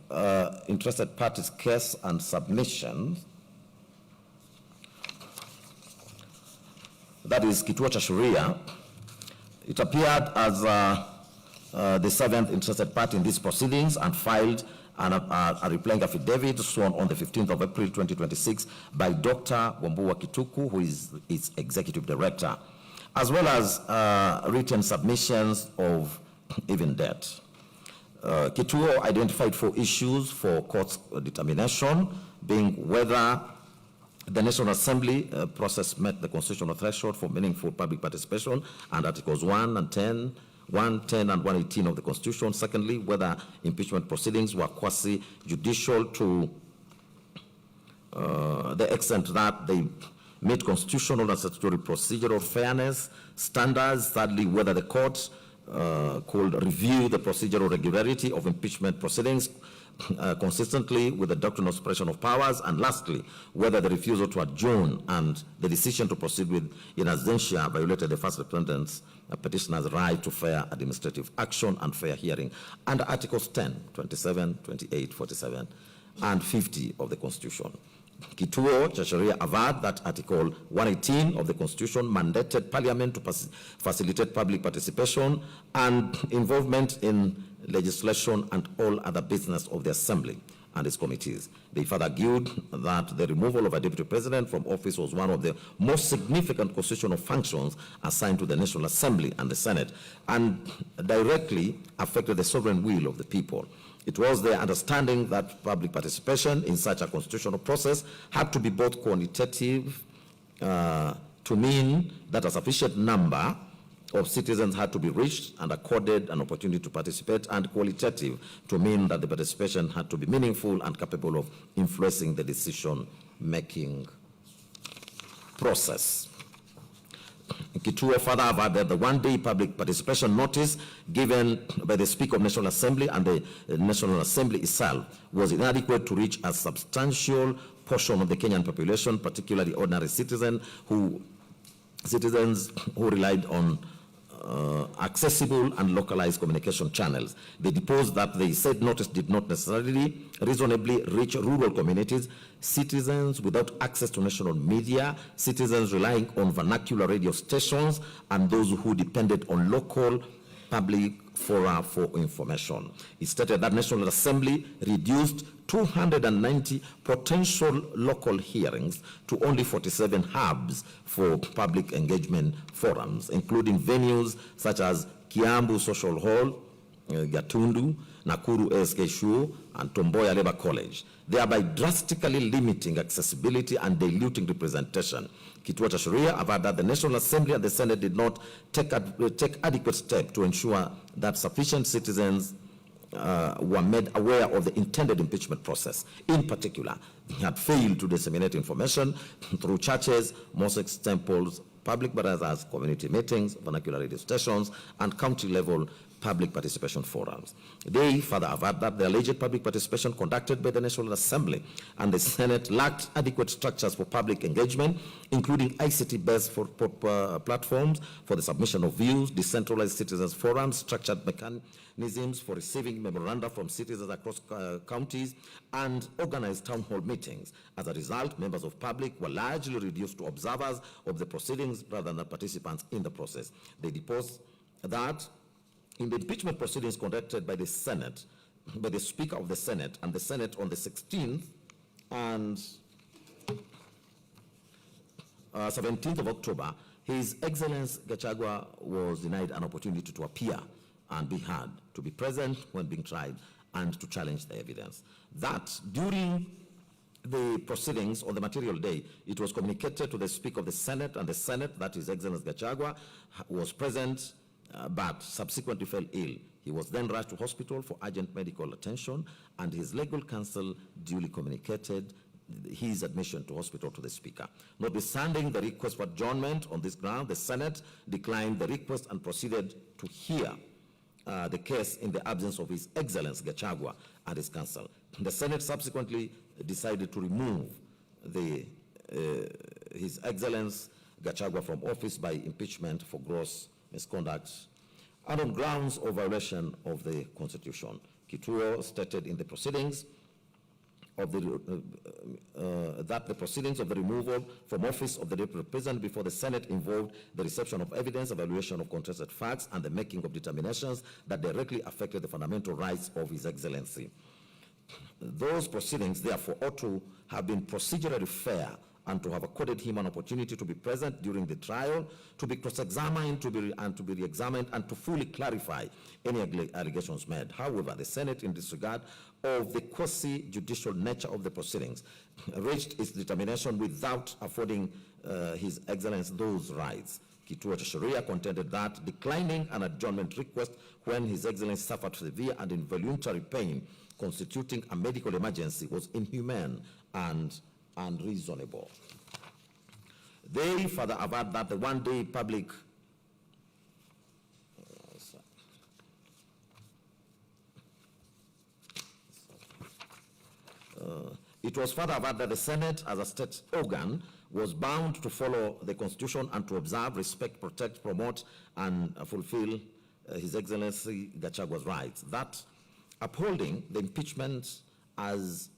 interested parties case and submission, that is Kituo cha Sheria, it appeared as the 7th interested party in these proceedings and filed a replying affidavit sworn on the 15th of April 2026 by Dr. Wambua Kituku, who is its executive director, as well as written submissions of even debt. Kituo identified 4 issues for court's determination, being whether the National Assembly process met the constitutional threshold for meaningful public participation and Articles 1 and 10, 110 and 118 of the Constitution. Secondly, whether impeachment proceedings were quasi-judicial to the extent that they meet constitutional and statutory procedural fairness standards. Thirdly, whether the court could review the procedural regularity of impeachment proceedings consistently with the doctrine of separation of powers. And lastly, whether the refusal to adjourn and the decision to proceed with in absentia violated the first representant's petitioner's right to fair administrative action and fair hearing under Articles 10, 27, 28, 47, and 50 of the Constitution. Kituo cha Sheria averred that Article 118 of the Constitution mandated Parliament to facilitate public participation and involvement in legislation and all other business of the Assembly and its committees. They further argued that the removal of a deputy president from office was one of the most significant constitutional functions assigned to the National Assembly and the Senate and directly affected the sovereign will of the people. It was their understanding that public participation in such a constitutional process had to be both quantitative to mean that a sufficient number of citizens had to be reached and accorded an opportunity to participate, and qualitative to mean that the participation had to be meaningful and capable of influencing the decision-making process. Kituo further averred that the one-day public participation notice given by the Speaker of National Assembly and the National Assembly itself was inadequate to reach a substantial portion of the Kenyan population, particularly ordinary citizens who relied on accessible and localized communication channels. They deposed that the said notice did not necessarily reasonably reach rural communities, citizens without access to national media, citizens relying on vernacular radio stations, and those who depended on local public fora for information. It stated that National Assembly reduced 290 potential local hearings to only 47 hubs for public engagement forums, including venues such as Kiambu Social Hall, Gatundu, Nakuru ASK Shule, and Tomboya Labour College, thereby drastically limiting accessibility and diluting representation. Kituo cha Sheria averred that the National Assembly and the Senate did not take adequate steps to ensure that sufficient citizens were made aware of the intended impeachment process. In particular, they had failed to disseminate information through churches, mosques, temples, public barazas, community meetings, vernacular radio stations, and county-level public participation forums. They further averred that the alleged public participation conducted by the National Assembly and the Senate lacked adequate structures for public engagement, including ICT-based platforms for the submission of views, decentralized citizens forums, structured mechanisms for receiving memoranda from citizens across counties, and organized town hall meetings. As a result, members of public were largely reduced to observers of the proceedings rather than participants in the process. They deposed that in the impeachment proceedings conducted by the Senate, by the Speaker of the Senate and the Senate on the 16th and 17th of October, His Excellency Gachagua was denied an opportunity to appear and be heard, to be present when being tried, and to challenge the evidence. That during the proceedings on the material day, it was communicated to the Speaker of the Senate, and the Senate, that is Excellency Gachagua, was present but subsequently fell ill. He was then rushed to hospital for urgent medical attention, and his legal counsel duly communicated his admission to hospital to the Speaker. Notwithstanding the request for adjournment on this ground, the Senate declined the request and proceeded to hear the case in the absence of His Excellency Gachagua and his counsel. The Senate subsequently decided to remove His Excellency Gachagua from office by impeachment for gross misconduct and on grounds of violation of the Constitution. Kituo stated in the proceedings of that the proceedings of the removal from office of the Deputy President before the Senate involved the reception of evidence, evaluation of contested facts, and the making of determinations that directly affected the fundamental rights of His Excellency. Those proceedings, therefore, ought to have been procedurally fair and to have accorded him an opportunity to be present during the trial, to be cross-examined, to be re-examined, and to fully clarify any allegations made. However, the Senate, in disregard of the quasi-judicial nature of the proceedings, reached its determination without affording His Excellency those rights. Kituo cha Sheria contended that declining an adjournment request when His Excellency suffered severe and involuntary pain constituting a medical emergency was inhumane and unreasonable. They further averred that the one-day public it was further averred that the Senate, as a state organ, was bound to follow the Constitution and to observe, respect, protect, promote, and fulfill His Excellency Gachagua's rights. That upholding the impeachment as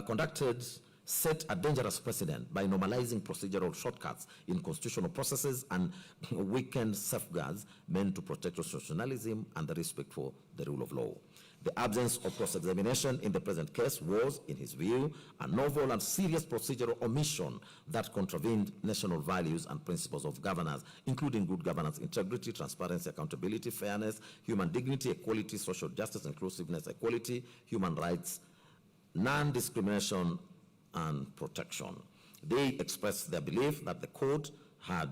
conducted set a dangerous precedent by normalizing procedural shortcuts in constitutional processes and weakened safeguards meant to protect constitutionalism and the respect for the rule of law. The absence of cross-examination in the present case was, in his view, a novel and serious procedural omission that contravened national values and principles of governance, including good governance, integrity, transparency, accountability, fairness, human dignity, equality, social justice, inclusiveness, equality, human rights, non-discrimination, and protection. They expressed their belief that the court had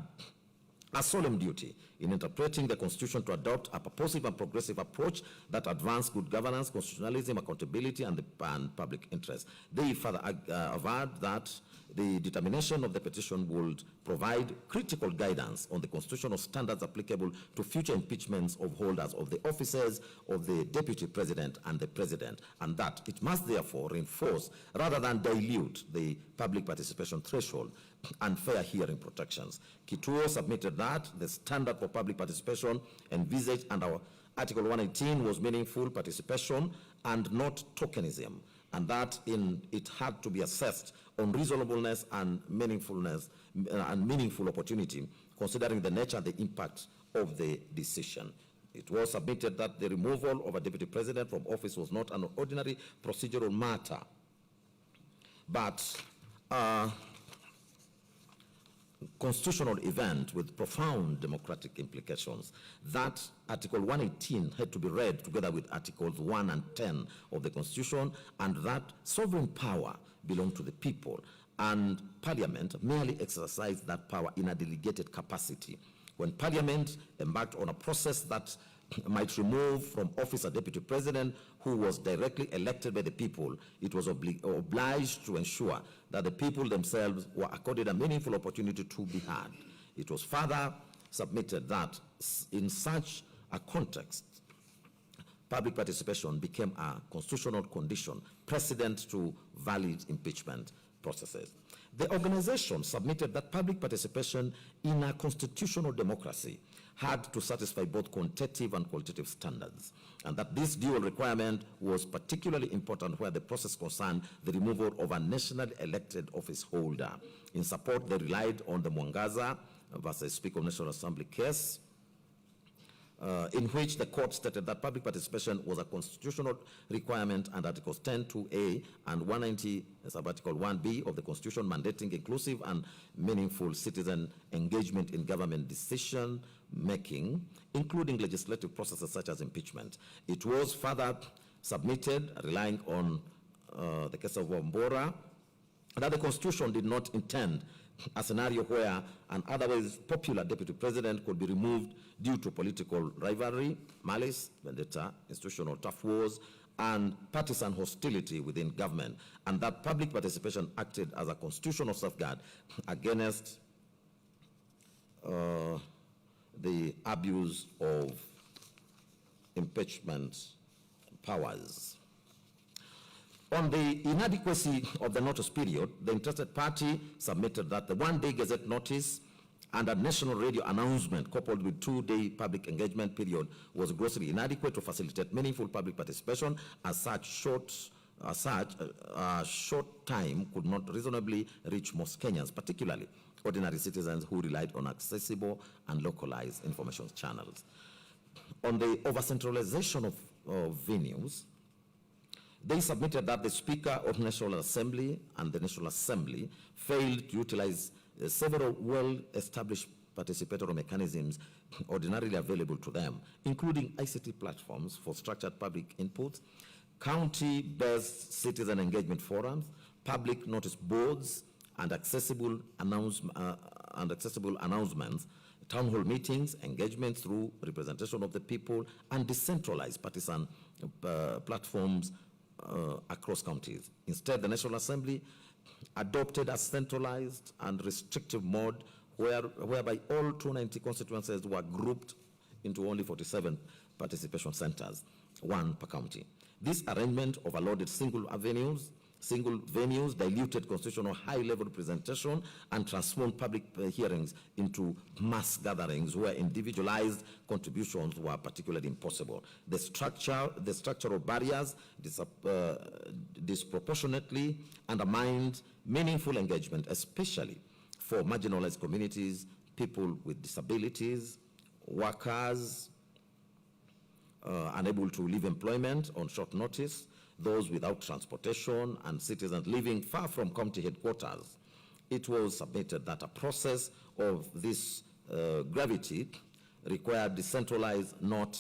a solemn duty in interpreting the Constitution to adopt a purposive and progressive approach that advanced good governance, constitutionalism, accountability, and the public interest. They further averred that the determination of the petition would provide critical guidance on the constitutional standards applicable to future impeachments of holders of the offices of the Deputy President and the President, and that it must therefore reinforce rather than dilute the public participation threshold and fair hearing protections. Kituo submitted that the standard for public participation envisaged under Article 118 was meaningful participation and not tokenism, and that it had to be assessed on reasonableness and meaningfulness and meaningful opportunity, considering the nature and the impact of the decision. It was submitted that the removal of a Deputy President from office was not an ordinary procedural matter, but constitutional event with profound democratic implications. That Article 118 had to be read together with Articles 1 and 10 of the Constitution, and that sovereign power belonged to the people, and Parliament merely exercised that power in a delegated capacity. When Parliament embarked on a process that might remove from office a Deputy President who was directly elected by the people, it was obliged to ensure that the people themselves were accorded a meaningful opportunity to be heard. It was further submitted that in such a context, public participation became a constitutional condition precedent to valid impeachment processes. The organization submitted that public participation in a constitutional democracy had to satisfy both quantitative and qualitative standards, and that this dual requirement was particularly important where the process concerned the removal of a nationally elected office holder. In support, they relied on the Mwangaza versus Speaker of National Assembly case, in which the court stated that public participation was a constitutional requirement, and Articles 10(2)(a) and 190 sub-Article 1(b) of the Constitution mandating inclusive and meaningful citizen engagement in government decision making, including legislative processes such as impeachment. It was further submitted, relying on the case of Wambora, that the Constitution did not intend a scenario where an otherwise popular deputy president could be removed due to political rivalry, malice, vendetta, institutional tough wars, and partisan hostility within government, and that public participation acted as a constitutional safeguard against the abuse of impeachment powers. On the inadequacy of the notice period, the interested party submitted that the one-day Gazette notice and a national radio announcement coupled with two-day public engagement period was grossly inadequate to facilitate meaningful public participation, as such short time could not reasonably reach most Kenyans, particularly ordinary citizens who relied on accessible and localized information channels. On the over-centralization of venues, they submitted that the Speaker of National Assembly and the National Assembly failed to utilize several well-established participatory mechanisms ordinarily available to them, including ICT platforms for structured public input, county-based citizen engagement forums, public notice boards, and accessible announcements, town hall meetings, engagements through representation of the people, and decentralized partisan platforms across counties. Instead, the National Assembly adopted a centralized and restrictive mode whereby all 290 constituencies were grouped into only 47 participation centers, one per county. This arrangement overloaded single venues, diluted constitutional high-level representation, and transformed public hearings into mass gatherings where individualized contributions were particularly impossible. The structural barriers disproportionately undermined meaningful engagement, especially for marginalized communities, people with disabilities, workers unable to leave employment on short notice, those without transportation, and citizens living far from county headquarters. It was submitted that a process of this gravity required decentralized, not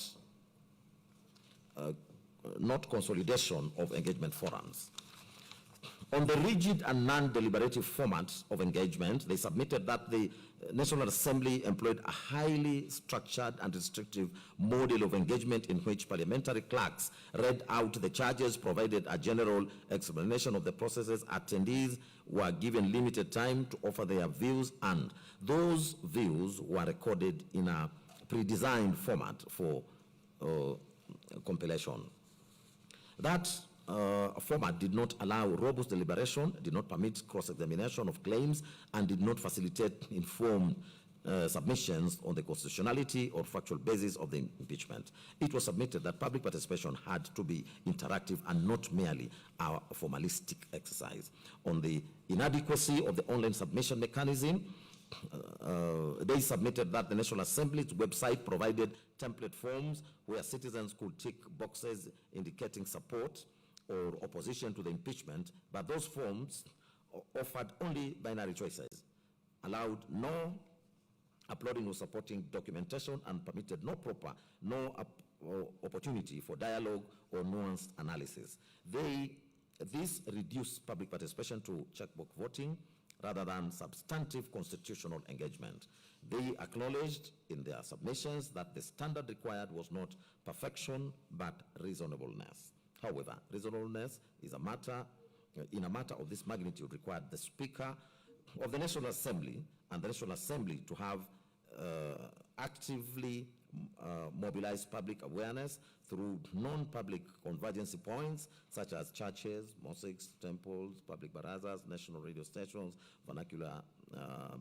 consolidation of engagement forums. On the rigid and non-deliberative format of engagement, they submitted that the National Assembly employed a highly structured and restrictive model of engagement in which parliamentary clerks read out the charges, provided a general explanation of the processes, attendees were given limited time to offer their views, and those views were recorded in a pre-designed format for compilation. That format did not allow robust deliberation, did not permit cross-examination of claims, and did not facilitate informed submissions on the constitutionality or factual basis of the impeachment. It was submitted that public participation had to be interactive and not merely a formalistic exercise. On the inadequacy of the online submission mechanism, they submitted that the National Assembly's website provided template forms where citizens could tick boxes indicating support or opposition to the impeachment, but those forms offered only binary choices, allowed no uploading or supporting documentation, and permitted no opportunity for dialogue or nuanced analysis. This reduced public participation to checkbox voting rather than substantive constitutional engagement. They acknowledged in their submissions that the standard required was not perfection but reasonableness. However, reasonableness is in a matter of this magnitude required the Speaker of the National Assembly and the National Assembly to have actively mobilized public awareness through non-public convergency points such as churches, mosques, temples, public barazas, national radio stations, vernacular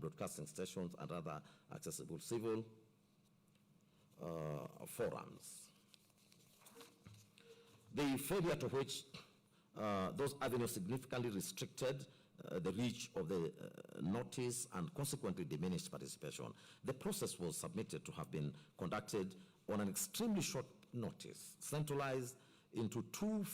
broadcasting stations, and other accessible civil forums. The failure to which those avenues significantly restricted the reach of the notice and consequently diminished participation. The process was submitted to have been conducted on an extremely short notice, centralized into two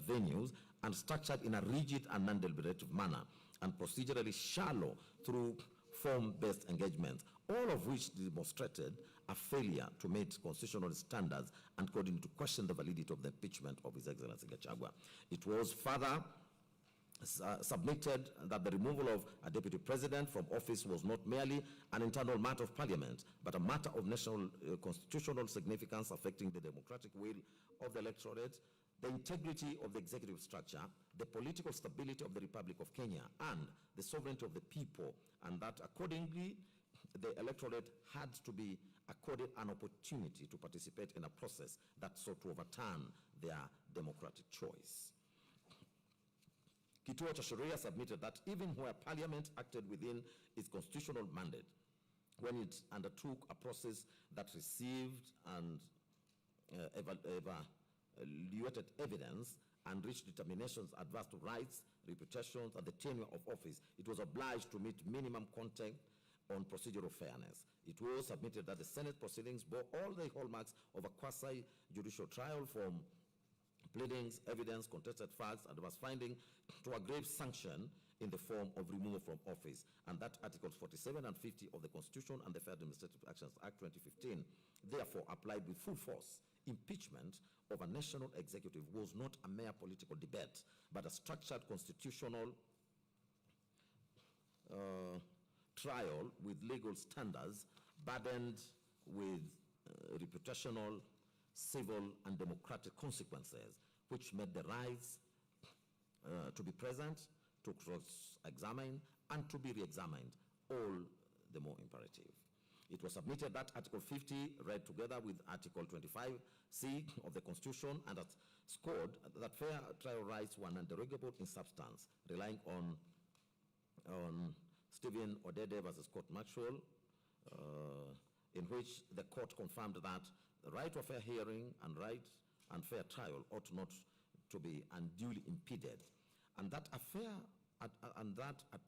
venues, and structured in a rigid and non-deliberative manner, and procedurally shallow through form-based engagement, all of which demonstrated a failure to meet constitutional standards and called into question the validity of the impeachment of His Excellency Gachagua. It was further submitted that the removal of a deputy president from office was not merely an internal matter of parliament, but a matter of national constitutional significance affecting the democratic will of the electorate, the integrity of the executive structure, the political stability of the Republic of Kenya, and the sovereignty of the people, and that accordingly the electorate had to be accorded an opportunity to participate in a process that sought to overturn their democratic choice. Kituo cha Sheria submitted that even where Parliament acted within its constitutional mandate, when it undertook a process that received and evaluated evidence and reached determinations adverse to rights, reputations, and the tenure of office, it was obliged to meet minimum content on procedural fairness. It was submitted that the Senate proceedings bore all the hallmarks of a quasi-judicial trial, from pleadings, evidence, contested facts, and was finding to a grave sanction in the form of removal from office, and that Articles 47 and 50 of the Constitution and the Fair Administrative Actions Act 2015 therefore applied with full force. Impeachment of a national executive was not a mere political debate, but a structured constitutional trial with legal standards burdened with reputational, civil, and democratic consequences, which made the rights to be present, to cross-examine, and to be re-examined all the more imperative. It was submitted that Article 50, read together with Article 25C of the Constitution, and that scored that fair trial rights were non-derogable in substance, relying on Stephen Odede versus Court Maxwell, in which the court confirmed that the right to a fair hearing and right and fair trial ought not to be unduly impeded, and that a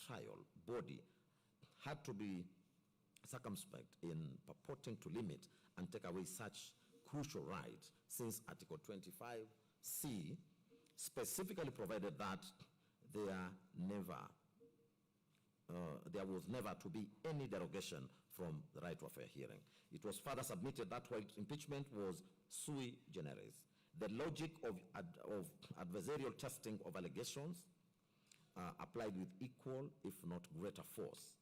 trial body had to be circumspect in purporting to limit and take away such crucial rights, since Article 25C specifically provided that there was never to be any derogation from the right to a fair hearing. It was further submitted that while impeachment was sui generis, the logic of adversarial testing of allegations applied with equal, if not greater force.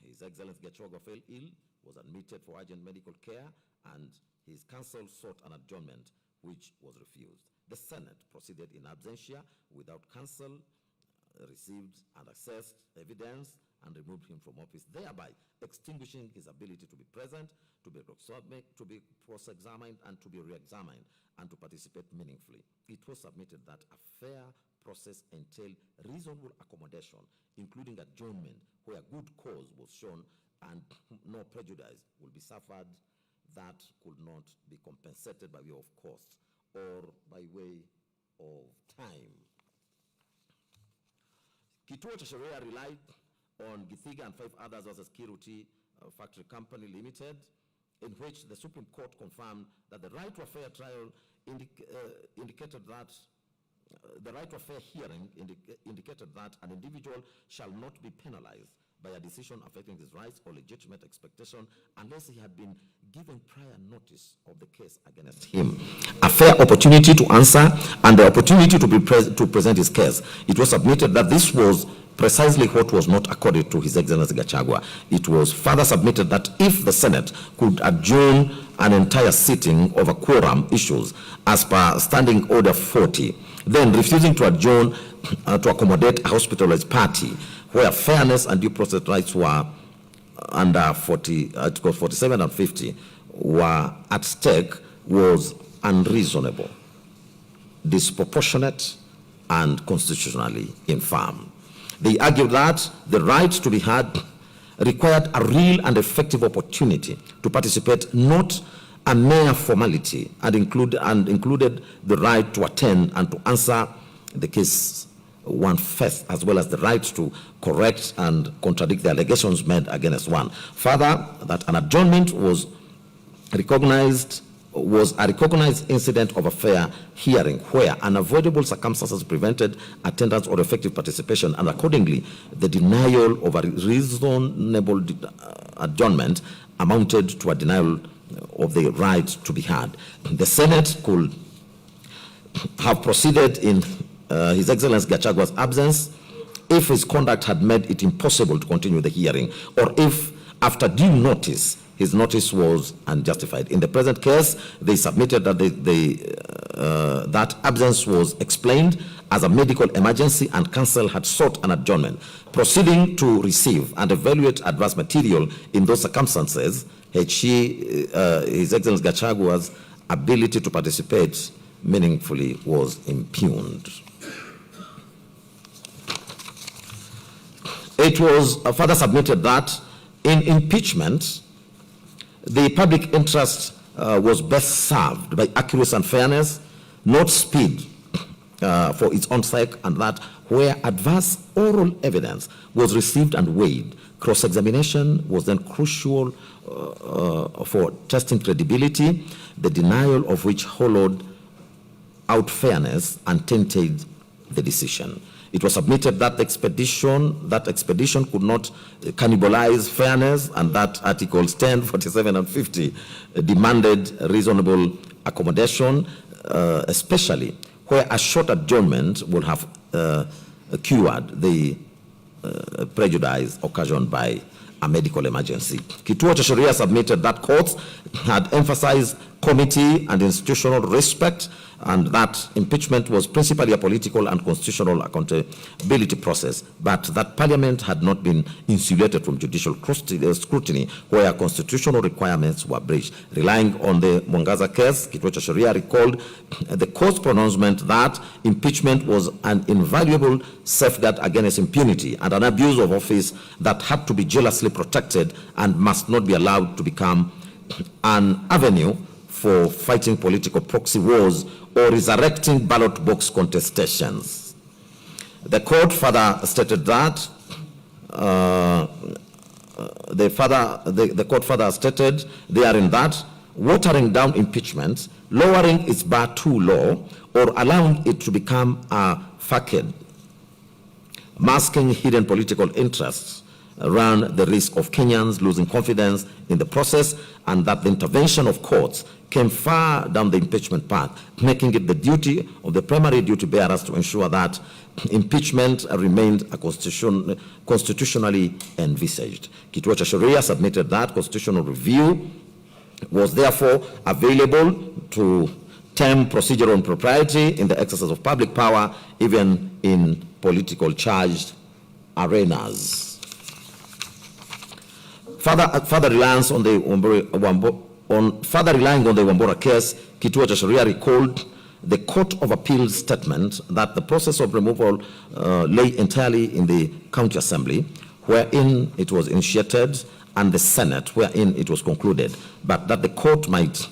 His Excellency Gachagua fell ill, was admitted for urgent medical care, and his counsel sought an adjournment, which was refused. The Senate proceeded in absentia without counsel, received and assessed evidence, and removed him from office, thereby extinguishing his ability to be present, to be cross-examined, and to be re-examined, and to participate meaningfully. It was submitted that a fair process entailed reasonable accommodation, including adjournment, where good cause was shown and no prejudice will be suffered that could not be compensated by way of cost or by way of time. Kituo cha Sheria relied on Githiga and 5 others as a security factory company limited, in which the Supreme Court confirmed that the right to a fair trial indicated that the right to a fair hearing indicated that an individual shall not be penalized by a decision affecting his rights or legitimate expectation unless he had been given prior notice of the case against him, a fair opportunity to answer, and the opportunity to present his case. It was submitted that this was precisely what was not accorded to His Excellency Gachagua. It was further submitted that if the Senate could adjourn an entire sitting over quorum issues as per Standing Order 40, then refusing to adjourn to accommodate a hospitalized party where fairness and due process rights were under Articles 47 and 50 were at stake was unreasonable, disproportionate, and constitutionally infirm. They argued that the right to be heard required a real and effective opportunity to participate, not a mere formality, and included the right to attend and to answer the case one first, as well as the right to correct and contradict the allegations made against one. Further, that an adjournment was recognized was a recognized incident of a fair hearing where unavoidable circumstances prevented attendance or effective participation, and accordingly, the denial of a reasonable adjournment amounted to a denial of the right to be heard. The Senate could have proceeded in His Excellency Gachagua's absence if his conduct had made it impossible to continue the hearing, or if, after due notice, his notice was unjustified. In the present case, they submitted that that absence was explained as a medical emergency and counsel had sought an adjournment. Proceeding to receive and evaluate adverse material in those circumstances, His Excellency Gachagua's ability to participate meaningfully was impugned. It was further submitted that in impeachment, the public interest was best served by accuracy and fairness, not speed for its own sake, and that where adverse oral evidence was received and weighed, cross-examination was then crucial for testing credibility, the denial of which hollowed out fairness and tainted the decision. It was submitted that expedition could not cannibalize fairness, and that Articles 10, 47, and 50 demanded reasonable accommodation, especially where a short adjournment would have cured the prejudice occasioned by a medical emergency. Kituo cha Sheria submitted that courts had emphasized committee and institutional respect, and that impeachment was principally a political and constitutional accountability process, but that Parliament had not been insulated from judicial scrutiny where constitutional requirements were breached. Relying on the Mwangaza case, Kituo cha Sheria recalled the court's pronouncement that impeachment was an invaluable safeguard against impunity and an abuse of office that had to be jealously protected and must not be allowed to become an avenue for fighting political proxy wars or resurrecting ballot box contestations. The court further stated that the court further stated therein that watering down impeachment, lowering its bar too low, or allowing it to become a facade, masking hidden political interests, ran the risk of Kenyans losing confidence in the process, and that the intervention of courts came far down the impeachment path, making it the duty of the primary duty bearers to ensure that impeachment remained a constitutionally envisaged. Kituo cha Sheria submitted that constitutional review was therefore available to term procedural impropriety in the exercise of public power, even in political charged arenas. Further reliance on the relying on the Wambora case, Kituo cha Sheria recalled the Court of Appeals statement that the process of removal lay entirely in the County Assembly, wherein it was initiated, and the Senate, wherein it was concluded, but that the court might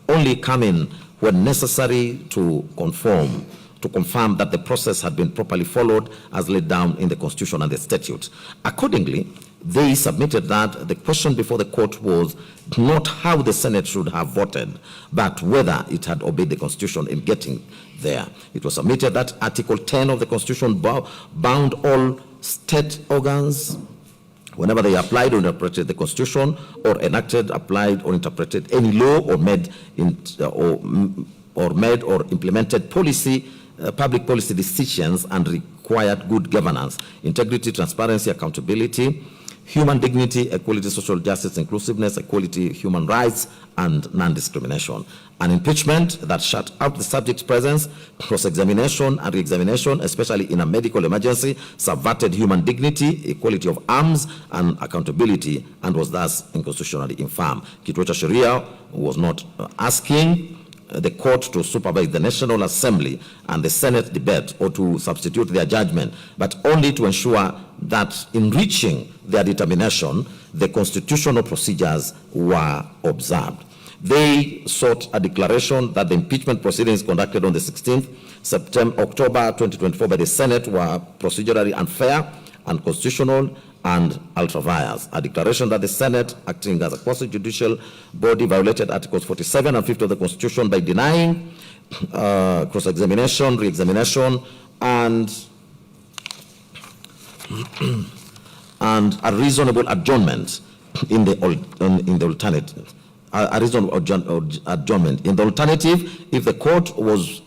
only come in when necessary to confirm that the process had been properly followed as laid down in the Constitution and the statute. Accordingly, they submitted that the question before the court was not how the Senate should have voted, but whether it had obeyed the Constitution in getting there. It was submitted that Article 10 of the Constitution bound all state organs whenever they applied or interpreted the Constitution, or enacted, applied, or interpreted any law, or made or implemented public policy decisions, and required good governance, integrity, transparency, accountability, human dignity, equality, social justice, inclusiveness, equality, human rights, and non-discrimination. An impeachment that shut out the subject's presence, cross-examination and re-examination, especially in a medical emergency, subverted human dignity, equality of arms, and accountability, and was thus unconstitutionally infirm. Kituo cha Sheria was not asking the court to supervise the National Assembly and the Senate debate or to substitute their judgment, but only to ensure that in reaching their determination, the constitutional procedures were observed. They sought a declaration that the impeachment proceedings conducted on the 16th October 2024 by the Senate were procedurally unfair, unconstitutional, and ultra-vires. A declaration that the Senate, acting as a quasi-judicial body, violated Articles 47 and 50 of the Constitution by denying cross-examination, re-examination, and a reasonable adjournment in the alternative. A reasonable adjournment. In the alternative, if the court was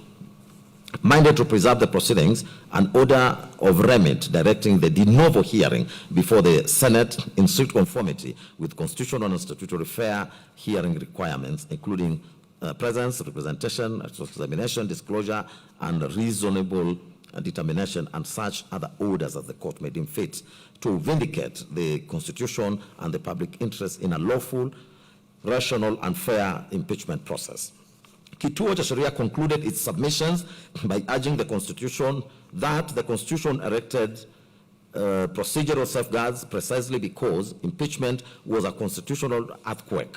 minded to preserve the proceedings, an order of remit directing the de novo hearing before the Senate in strict conformity with constitutional and statutory fair hearing requirements, including presence, representation, examination, disclosure, and reasonable determination, and such other orders as the court may deem fit to vindicate the Constitution and the public interest in a lawful, rational, and fair impeachment process. Kituo cha Sheria concluded its submissions by urging the Constitution that the Constitution erected procedural safeguards precisely because impeachment was a constitutional earthquake,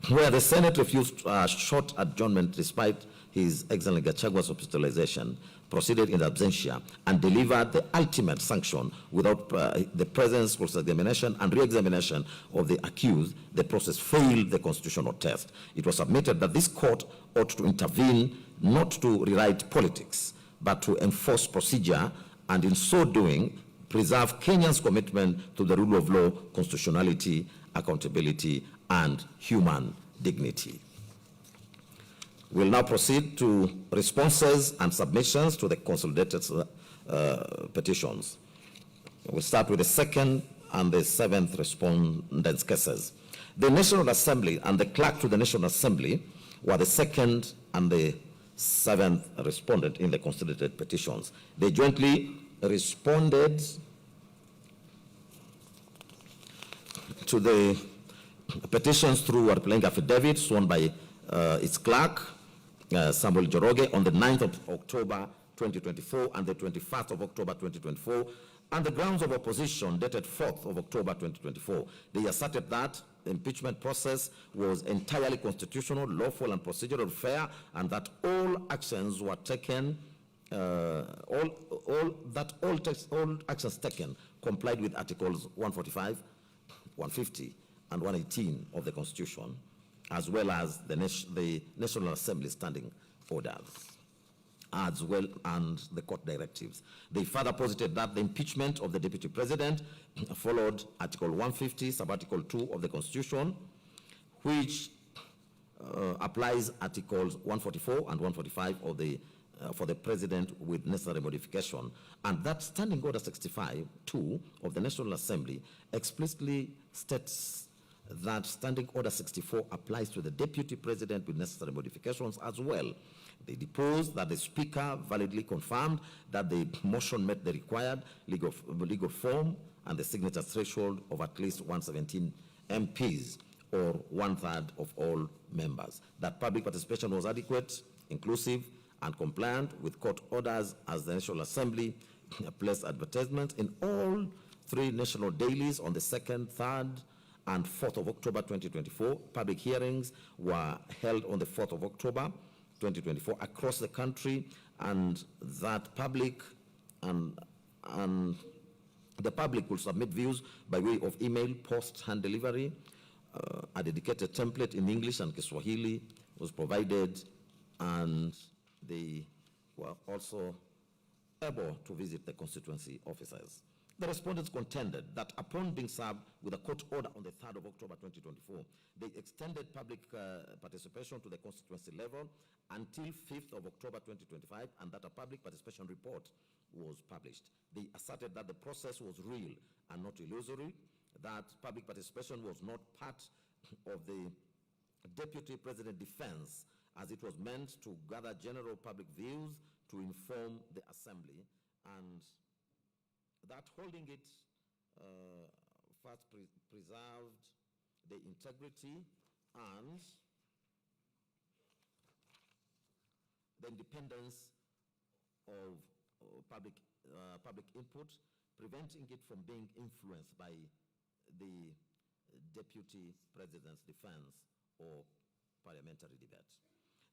where the Senate refused a short adjournment despite His Excellency Gachagua's hospitalization, proceeded in absentia, and delivered the ultimate sanction without the presence, cross-examination, and re-examination of the accused. The process failed the constitutional test. It was submitted that this court ought to intervene not to rewrite politics, but to enforce procedure, and in so doing, preserve Kenya's commitment to the rule of law, constitutionality, accountability, and human dignity. We'll now proceed to responses and submissions to the consolidated petitions. We'll start with the second and the seventh respondents' cases. The National Assembly and the clerk to the National Assembly were the second and the seventh respondent in the consolidated petitions. They jointly responded to the petitions through a replying affidavit sworn by its clerk, Samuel Joroge, on the 9th of October 2024 and the 21st of October 2024, and the grounds of opposition dated 4th of October 2024. They asserted that the impeachment process was entirely constitutional, lawful, and procedural fair, and that all actions were taken, all actions taken complied with Articles 145, 150, and 118 of the Constitution, as well as the National Assembly standing orders, as well and the court directives. They further posited that the impeachment of the Deputy President followed Article 150, Sub-Article 2 of the Constitution, which applies Articles 144 and 145 of the for the President with necessary modification, and that Standing Order 65-2 of the National Assembly explicitly states that Standing Order 64 applies to the Deputy President with necessary modifications as well. They deposed that the Speaker validly confirmed that the motion met the required legal form and the signature threshold of at least 117 MPs, or 1/3 of all members, that public participation was adequate, inclusive, and compliant with court orders, as the National Assembly placed advertisements in all three national dailies on the 2nd, 3rd, and 4th of October 2024. Public hearings were held on the 4th of October 2024 across the country, and that public and the public will submit views by way of email, post, hand delivery. A dedicated template in English and Kiswahili was provided, and they were also able to visit the constituency offices. The respondents contended that upon being served with a court order on the 3rd of October 2024, they extended public participation to the constituency level until 5th of October 2025, and that a public participation report was published. They asserted that the process was real and not illusory, that public participation was not part of the Deputy President defense, as it was meant to gather general public views to inform the Assembly, and that holding it first preserved the integrity and the independence of public input, preventing it from being influenced by the Deputy President's defense or parliamentary debate.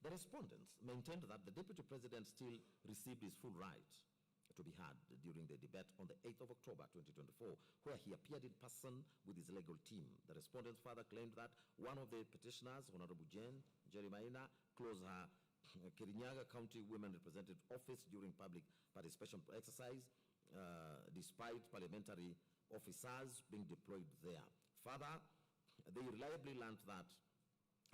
The respondents maintained that the Deputy President still received his full right to be heard during the debate on the 8th of October 2024, where he appeared in person with his legal team. The respondents further claimed that one of the petitioners, Honorable Jane Jeremiah, closed her Kirinyaga County Women Representative Office during public participation exercise, despite parliamentary officers being deployed there. Further, they reliably learned that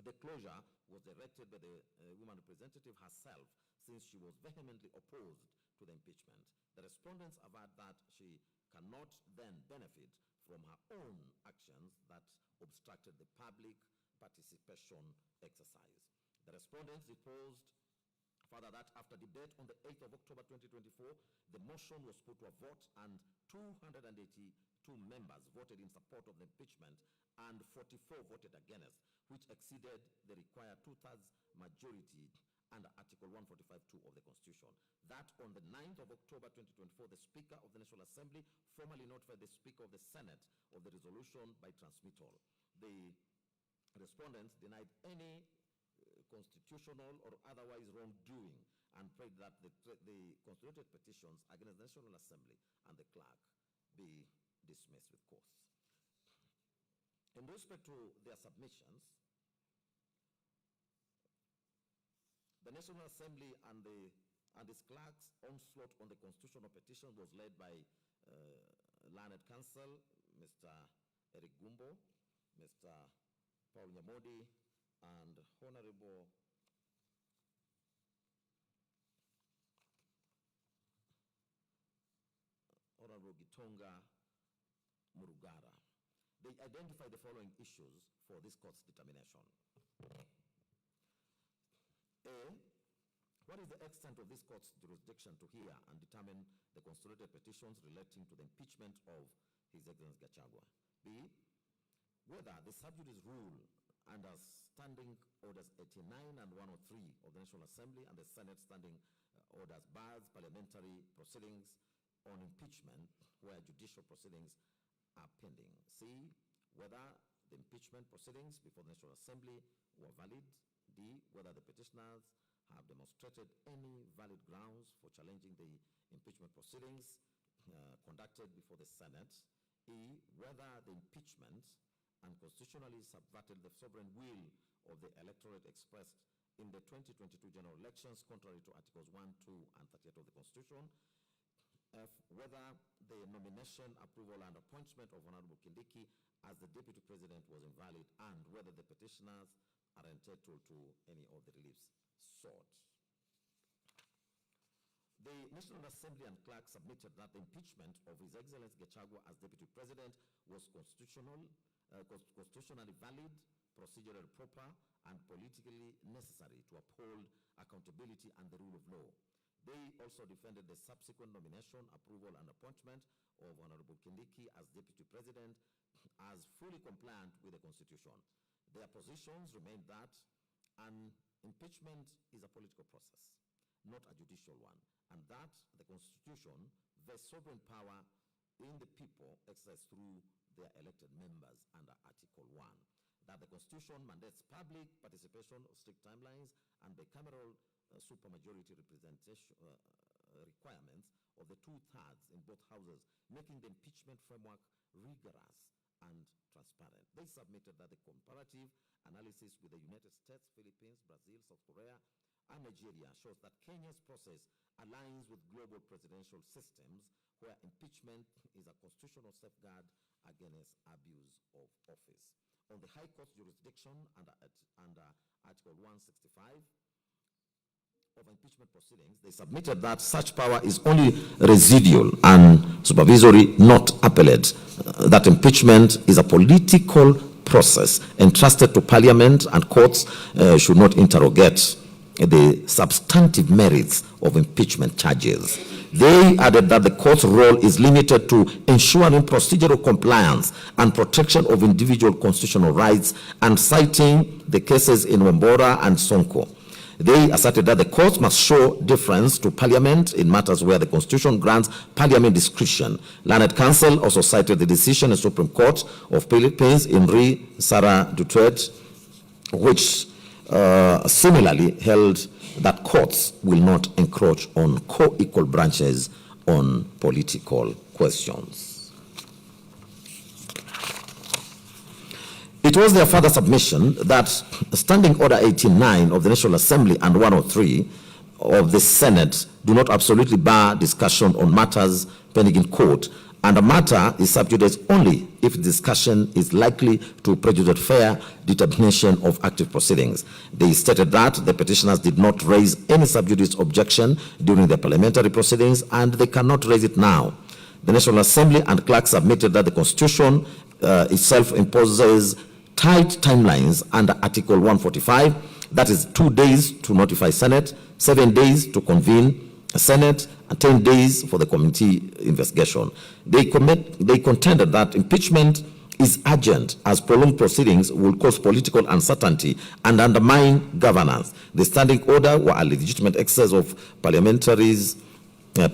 the closure was directed by the woman representative herself, since she was vehemently opposed to the impeachment. The respondents averred that she cannot then benefit from her own actions that obstructed the public participation exercise. The respondents deposed further that after debate on the 8th of October 2024, the motion was put to a vote and 282 members voted in support of the impeachment and 44 voted against, which exceeded the required two-thirds majority under Article 145(2) of the Constitution. That on the 9th of October 2024, the Speaker of the National Assembly formally notified the Speaker of the Senate of the resolution by transmittal. The respondents denied any constitutional or otherwise wrongdoing and prayed that the constituted petitions against the National Assembly and the clerk be dismissed with course. In respect to their submissions, the National Assembly and its clerk's onslaught on the constitutional petition was led by learned counsel, Mr. Eric Gumbo, Mr. Paul Nyamodi, and Honorable Gitonga Murugara. They identified the following issues for this court's determination. A, what is the extent of this court's jurisdiction to hear and determine the constituted petitions relating to the impeachment of His Excellency Gachagua? B, whether the sub judice rule under Standing Orders 89 and 103 of the National Assembly and the Senate Standing Orders bars parliamentary proceedings on impeachment where judicial proceedings are pending. C, whether the impeachment proceedings before the National Assembly were valid. D, whether the petitioners have demonstrated any valid grounds for challenging the impeachment proceedings conducted before the Senate. E, whether the impeachment unconstitutionally subverted the sovereign will of the electorate expressed in the 2022 general elections contrary to Articles 1, 2, and 38 of the Constitution. F, whether the nomination, approval, and appointment of Honorable Kindiki as the Deputy President was invalid, and whether the petitioners are entitled to any of the reliefs sought. The National Assembly and clerk submitted that the impeachment of His Excellency Gachagua as Deputy President was constitutionally valid, procedurally proper, and politically necessary to uphold accountability and the rule of law. They also defended the subsequent nomination, approval, and appointment of Honorable Kindiki as Deputy President as fully compliant with the Constitution. Their positions remained that an impeachment is a political process, not a judicial one, and that the Constitution vests sovereign power in the people exercised through their elected members under Article 1, that the Constitution mandates public participation of strict timelines and bicameral supermajority representation requirements of the two-thirds in both houses, making the impeachment framework rigorous and transparent. They submitted that the comparative analysis with the United States, Philippines, Brazil, South Korea, and Nigeria shows that Kenya's process aligns with global presidential systems where impeachment is a constitutional safeguard against abuse of office. On the High Court's jurisdiction under Article 165 of impeachment proceedings, they submitted that such power is only residual and supervisory, not appellate. That impeachment is a political process entrusted to Parliament, and courts should not interrogate the substantive merits of impeachment charges. They added that the court's role is limited to ensuring procedural compliance and protection of individual constitutional rights, and citing the cases in Wambora and Sonko. They asserted that the courts must show deference to Parliament in matters where the Constitution grants Parliament discretion. Learned counsel also cited the decision in the Supreme Court of Philippines in Re Sara Duterte, which similarly held that courts will not encroach on co-equal branches on political questions. It was their further submission that Standing Order 89 of the National Assembly and 103 of the Senate do not absolutely bar discussion on matters pending in court, and a matter is sub judice only if discussion is likely to prejudice fair determination of active proceedings. They stated that the petitioners did not raise any sub judice objection during the parliamentary proceedings, and they cannot raise it now. The National Assembly and clerk submitted that the Constitution itself imposes tight timelines under Article 145, that is 2 days to notify Senate, 7 days to convene a Senate, and 10 days for the committee investigation. They contended that impeachment is urgent as prolonged proceedings will cause political uncertainty and undermine governance. The standing order were a legitimate excess of parliamentaries'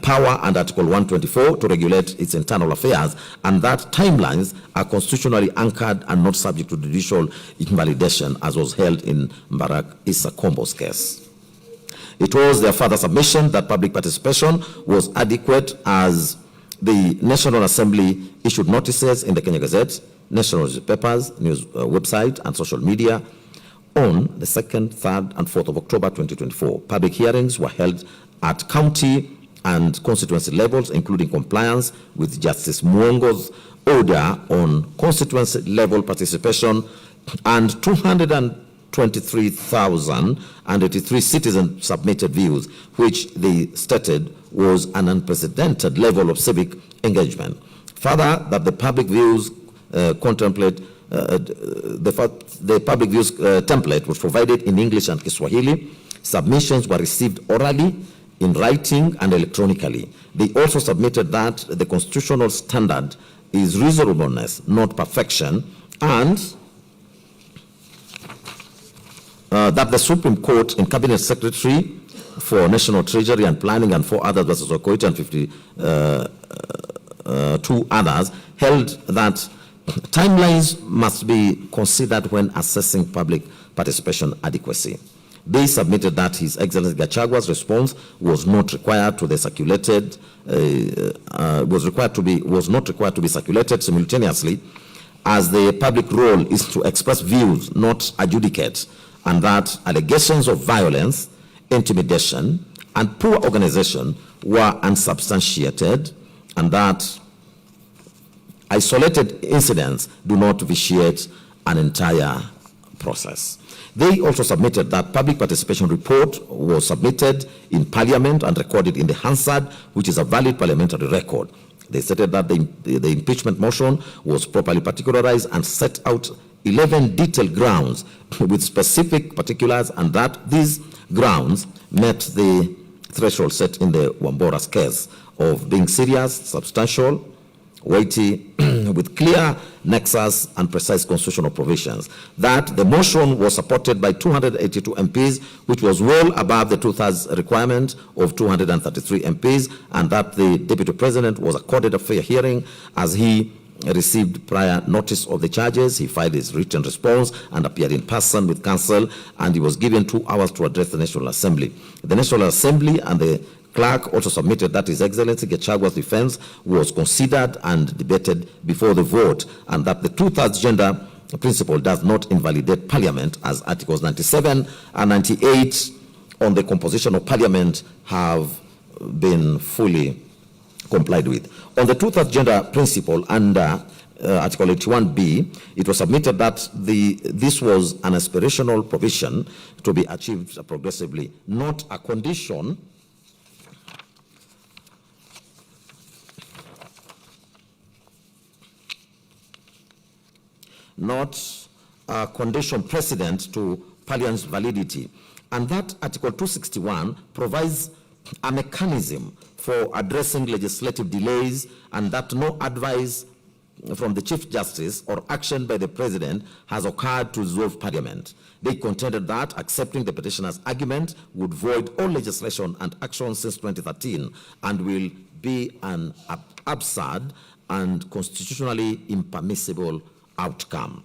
power under Article 124 to regulate its internal affairs, and that timelines are constitutionally anchored and not subject to judicial invalidation, as was held in Mbarak Issa Kombo's case. It was their further submission that public participation was adequate as the National Assembly issued notices in the Kenya Gazette, national newspapers, news website, and social media on the 2nd, 3rd, and 4th of October 2024. Public hearings were held at county and constituency levels, including compliance with Justice Mwongo's order on constituency level participation, and 223,083 citizens submitted views, which they stated was an unprecedented level of civic engagement. Further, that the public views the public views template was provided in English and Kiswahili. Submissions were received orally, in writing, and electronically. They also submitted that the constitutional standard is reasonableness, not perfection, and that the Supreme Court in Cabinet Secretary for National Treasury and Planning and 4 others versus Okoita and 52 others held that timelines must be considered when assessing public participation adequacy. They submitted that His Excellency Gachagua's response was not required to be circulated, was not required to be circulated simultaneously, as the public role is to express views, not adjudicate, and that allegations of violence, intimidation, and poor organization were unsubstantiated, and that isolated incidents do not vitiate an entire process. They also submitted that public participation report was submitted in Parliament and recorded in the Hansard, which is a valid parliamentary record. They stated that the impeachment motion was properly particularized and set out 11 detailed grounds with specific particulars, and that these grounds met the threshold set in the Wambora's case of being serious, substantial, weighty, with clear nexus and precise constitutional provisions. That the motion was supported by 282 MPs, which was well above the 2/3 requirement of 233 MPs, and that the Deputy President was accorded a fair hearing as he received prior notice of the charges. He filed his written response and appeared in person with counsel, and he was given 2 hours to address the National Assembly. The National Assembly and the clerk also submitted that His Excellency Gachagua's defense was considered and debated before the vote, and that the 2/3 gender principle does not invalidate Parliament, as Articles 97 and 98 on the composition of Parliament have been fully complied with. On the 2/3 gender principle under Article 81B, it was submitted that this was an aspirational provision to be achieved progressively, not a condition precedent to Parliament's validity, and that Article 261 provides a mechanism for addressing legislative delays, and that no advice from the Chief Justice or action by the President has occurred to dissolve Parliament. They contended that accepting the petitioner's argument would void all legislation and action since 2013 and will be an absurd and constitutionally impermissible outcome.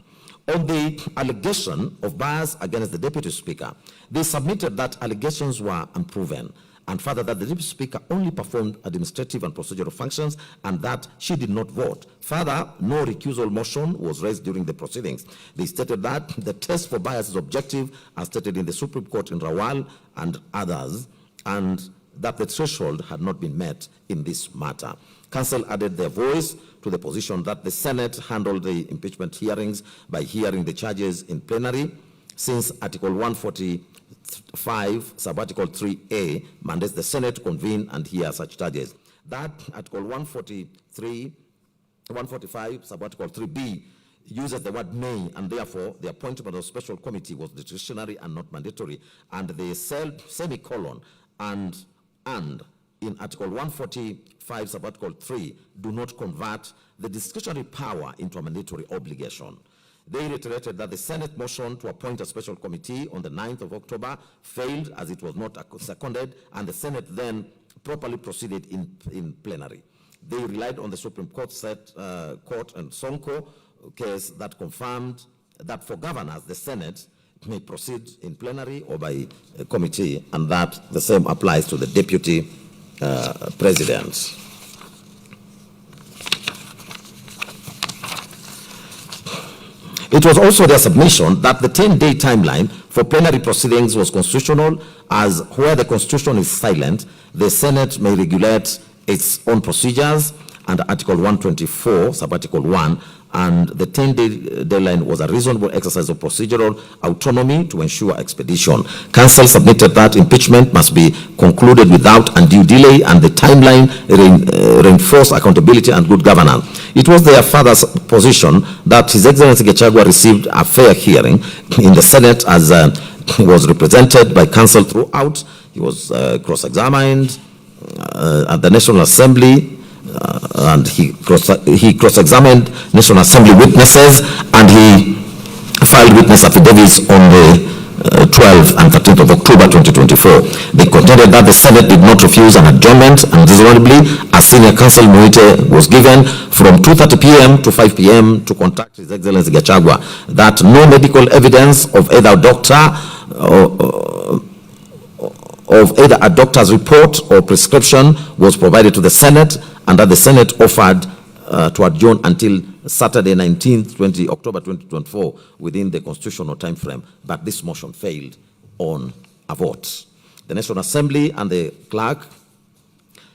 On the allegation of bias against the Deputy Speaker, they submitted that allegations were unproven and further that the Deputy Speaker only performed administrative and procedural functions and that she did not vote. Further, no recusal motion was raised during the proceedings. They stated that the test for bias is objective, as stated in the Supreme Court in Rawal and others, and that the threshold had not been met in this matter. Council added their voice to the position that the Senate handled the impeachment hearings by hearing the charges in plenary, since Article 145, Subarticle 3A, mandates the Senate to convene and hear such charges. That Article 145, Subarticle 3B, uses the word may, and therefore the appointment of a special committee was discretionary and not mandatory. And the semicolon and in Article 145, Subarticle 3, do not convert the discretionary power into a mandatory obligation. They reiterated that the Senate motion to appoint a special committee on the 9th of October failed as it was not seconded, and the Senate then properly proceeded in plenary. They relied on the Supreme Court Court and Sonko case that confirmed that for governors, the Senate may proceed in plenary or by a committee, and that the same applies to the Deputy President. It was also their submission that the 10-day timeline for plenary proceedings was constitutional, as where the Constitution is silent, the Senate may regulate its own procedures under Article 124, Subarticle 1, and the 10-day deadline was a reasonable exercise of procedural autonomy to ensure expedition. Council submitted that impeachment must be concluded without undue delay, and the timeline reinforced accountability and good governance. It was their father's position that His Excellency Gachagua received a fair hearing in the Senate, as he was represented by counsel throughout. He was cross-examined at the National Assembly, and he cross-examined National Assembly witnesses, and he filed witness affidavits on the 12th and 13th of October 2024. They contended that the Senate did not refuse an adjournment, and reasonably, a senior counsel Moite was given from 2:30 p.m. to 5 p.m. to contact His Excellency Gachagua, that no medical evidence of either a doctor's report or prescription was provided to the Senate, and that the Senate offered to adjourn until Saturday, 19th, October 2024, within the constitutional time frame, but this motion failed on a vote. The National Assembly and the clerk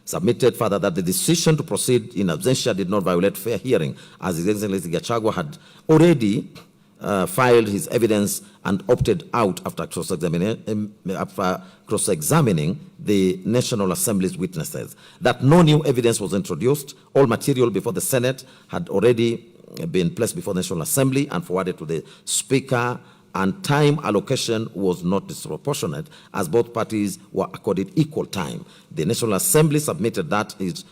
submitted further that the decision to proceed in absentia did not violate fair hearing, as His Excellency Gachagua had already filed his evidence and opted out after cross-examining the National Assembly's witnesses. That no new evidence was introduced. All material before the Senate had already been placed before the National Assembly and forwarded to the Speaker, and time allocation was not disproportionate, as both parties were accorded equal time. The National Assembly submitted that it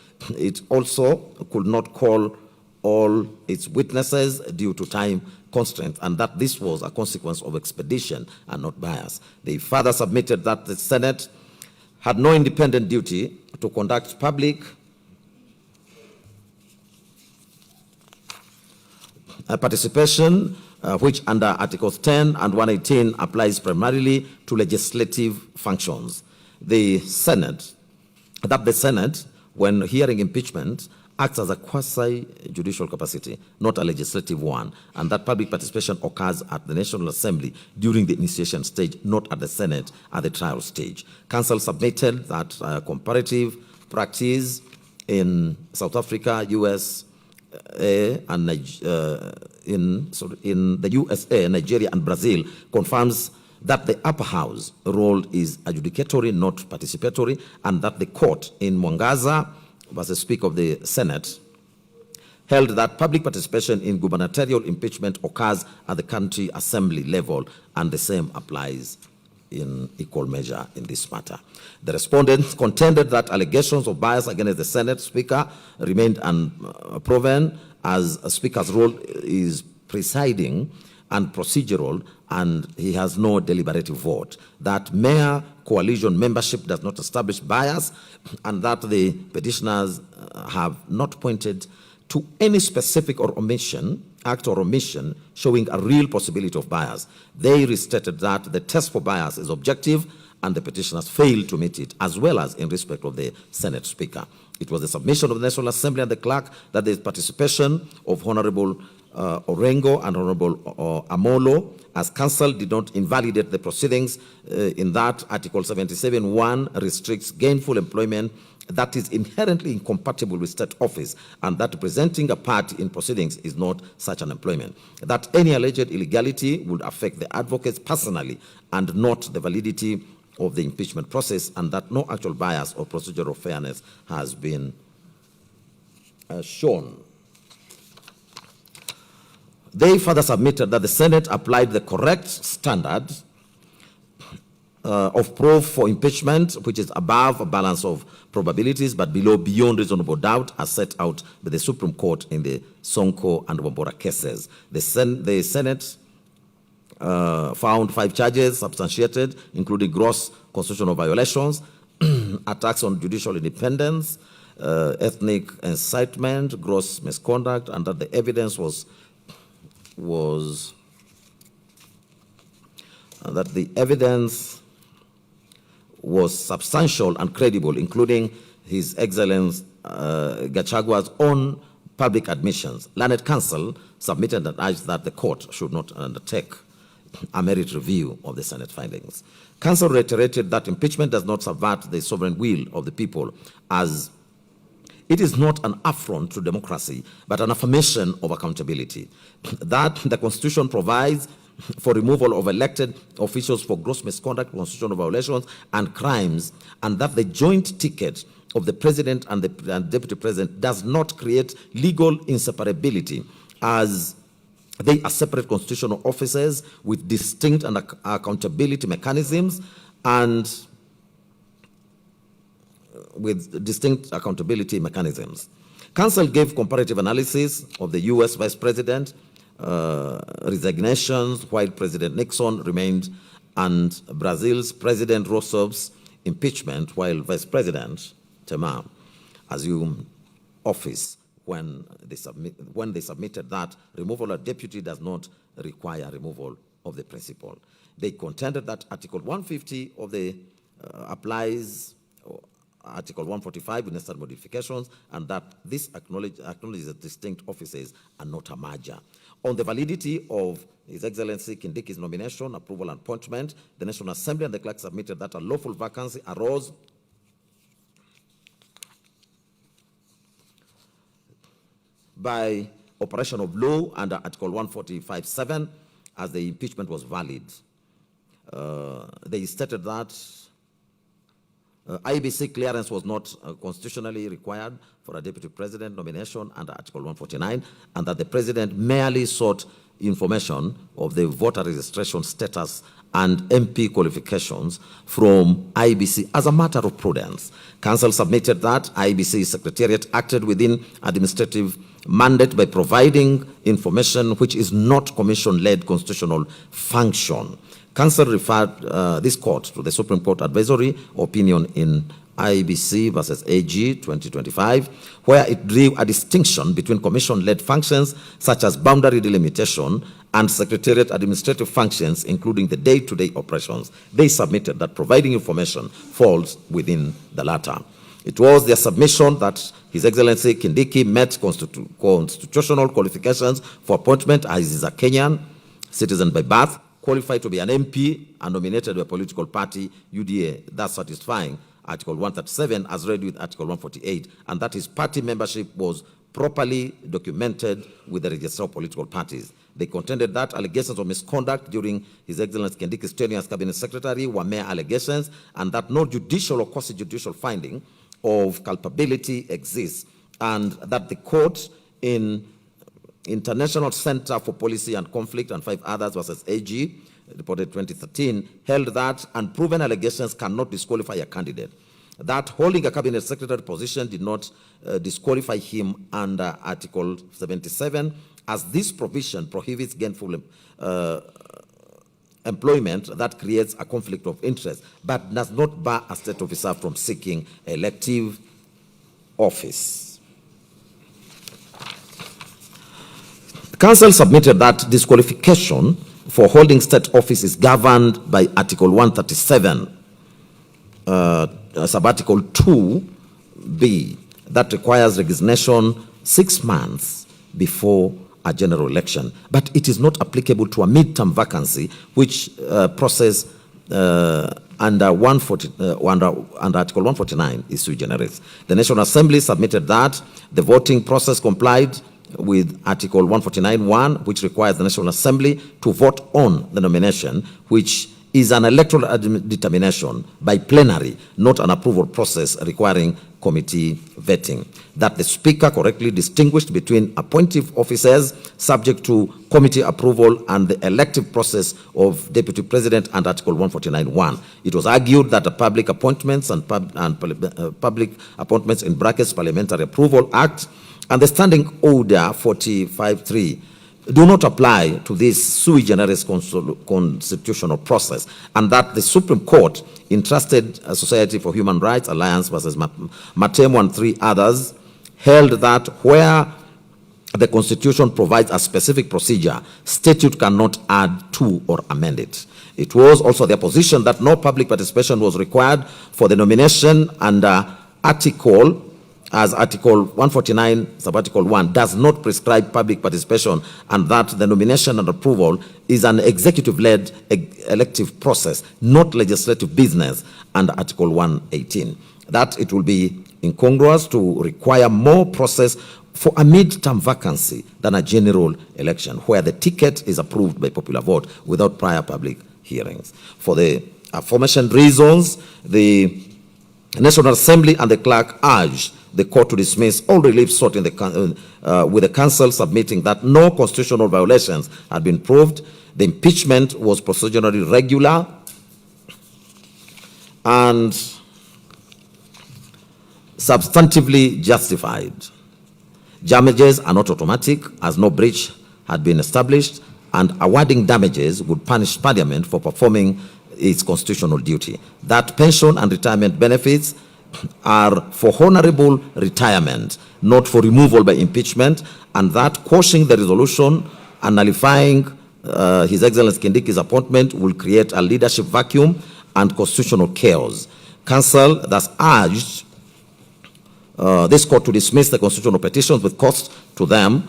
also could not call all its witnesses due to time constraints, and that this was a consequence of expedition and not bias. They further submitted that the Senate had no independent duty to conduct public participation, which under Articles 10 and 118 applies primarily to legislative functions. The Senate, when hearing impeachment, acts as a quasi-judicial capacity, not a legislative one, and that public participation occurs at the National Assembly during the initiation stage, not at the Senate at the trial stage. Council submitted that comparative practice in South Africa, USA, and in the USA, Nigeria, and Brazil confirms that the upper house role is adjudicatory, not participatory, and that the court in Mwangaza versus Speaker of the Senate held that public participation in gubernatorial impeachment occurs at the county assembly level, and the same applies in equal measure in this matter. The respondents contended that allegations of bias against the Senate Speaker remained unproven, as a Speaker's role is presiding and procedural, and he has no deliberative vote. That mere coalition membership does not establish bias, and that the petitioners have not pointed to any specific act or omission showing a real possibility of bias. They restated that the test for bias is objective, and the petitioners failed to meet it, as well as in respect of the Senate Speaker. It was the submission of the National Assembly and the clerk that the participation of Honorable Orengo and Honorable Amolo as counsel did not invalidate the proceedings in that Article 77(1) restricts gainful employment that is inherently incompatible with state office, and that representing a party in proceedings is not such an employment. That any alleged illegality would affect the advocates personally and not the validity of the impeachment process, and that no actual bias or procedural fairness has been shown. They further submitted that the Senate applied the correct standard of proof for impeachment, which is above a balance of probabilities but below beyond reasonable doubt, as set out by the Supreme Court in the Sonko and Wambora cases. The Senate found 5 charges substantiated, including gross constitutional violations, attacks on judicial independence, ethnic incitement, gross misconduct, and that the evidence was substantial and credible, including His Excellency Gachagua's own public admissions. Learned Counsel submitted and urged that the court should not undertake a merit review of the Senate findings. Counsel reiterated that impeachment does not subvert the sovereign will of the people, as it is not an affront to democracy, but an affirmation of accountability. That the Constitution provides for removal of elected officials for gross misconduct, constitutional violations, and crimes, and that the joint ticket of the President and the Deputy President does not create legal inseparability, as they are separate constitutional offices with distinct and accountability mechanisms Counsel gave comparative analysis of the U.S. Vice President resignations while President Nixon remained, and Brazil's President Rousseff's impeachment while Vice President Temer assumed office when they submitted that removal of deputy does not require removal of the principal. They contended that Article 150 of the applies Article 145 with necessary modifications, and that this acknowledges that distinct offices are not a merger. On the validity of His Excellency Kindiki's nomination, approval, and appointment, the National Assembly and the clerk submitted that a lawful vacancy arose by operation of law under Article 145(7), as the impeachment was valid. They stated that IBC clearance was not constitutionally required for a deputy president nomination under Article 149, and that the president merely sought information of the voter registration status and MP qualifications from IBC as a matter of prudence. Council submitted that IBC Secretariat acted within administrative mandate by providing information which is not commission-led constitutional function. Council referred this court to the Supreme Court advisory opinion in IBC versus AG 2025, where it drew a distinction between commission-led functions such as boundary delimitation and secretariat administrative functions, including the day-to-day operations. They submitted that providing information falls within the latter. It was their submission that His Excellency Kindiki met constitutional qualifications for appointment, as he is a Kenyan citizen by birth, qualified to be an MP and nominated by a political party, UDA, thus satisfying Article 137 as read with Article 148, and that his party membership was properly documented with the register of political parties. They contended that allegations of misconduct during His Excellency Kindiki's tenure as Cabinet Secretary were mere allegations, and that no judicial or quasi-judicial finding of culpability exists, and that the court in International Center for Policy and Conflict and 5 others versus AG, reported 2013, held that unproven allegations cannot disqualify a candidate. That holding a cabinet secretary position did not disqualify him under Article 77, as this provision prohibits gainful employment that creates a conflict of interest, but does not bar a state officer from seeking elective office. Council submitted that disqualification for holding state office is governed by Article 137 Article 2B, that requires resignation 6 months before a general election. But it is not applicable to a midterm vacancy, which process under Article 149 is sui generis. The National Assembly submitted that the voting process complied with Article 149(1), which requires the National Assembly to vote on the nomination, which is an electoral determination by plenary, not an approval process requiring committee vetting. That the Speaker correctly distinguished between appointive officers subject to committee approval and the elective process of Deputy President and Article 149(1). It was argued that the Public Appointments and Public Appointments in brackets Parliamentary Approval Act and the Standing Order 45(3) do not apply to this sui generis constitutional process, and that the Supreme Court entrusted a Society for Human Rights Alliance versus Matemo and 3 others held that where the Constitution provides a specific procedure, statute cannot add to or amend it. It was also their position that no public participation was required for the nomination under Article 149, subarticle 1, does not prescribe public participation, and that the nomination and approval is an executive-led elective process, not legislative business, under Article 118. That it will be incongruous to require more process for a mid-term vacancy than a general election, where the ticket is approved by popular vote without prior public hearings. For the aforementioned reasons, the National Assembly and the clerk urged the court to dismiss all relief sought in the with the council submitting that no constitutional violations had been proved. The impeachment was procedurally regular and substantively justified. Damages are not automatic, as no breach had been established, and awarding damages would punish Parliament for performing its constitutional duty. That pension and retirement benefits are for honorable retirement, not for removal by impeachment, and that quashing the resolution and nullifying His Excellency Kindiki's appointment will create a leadership vacuum and constitutional chaos. Council thus urged this court to dismiss the constitutional petitions with cost to them,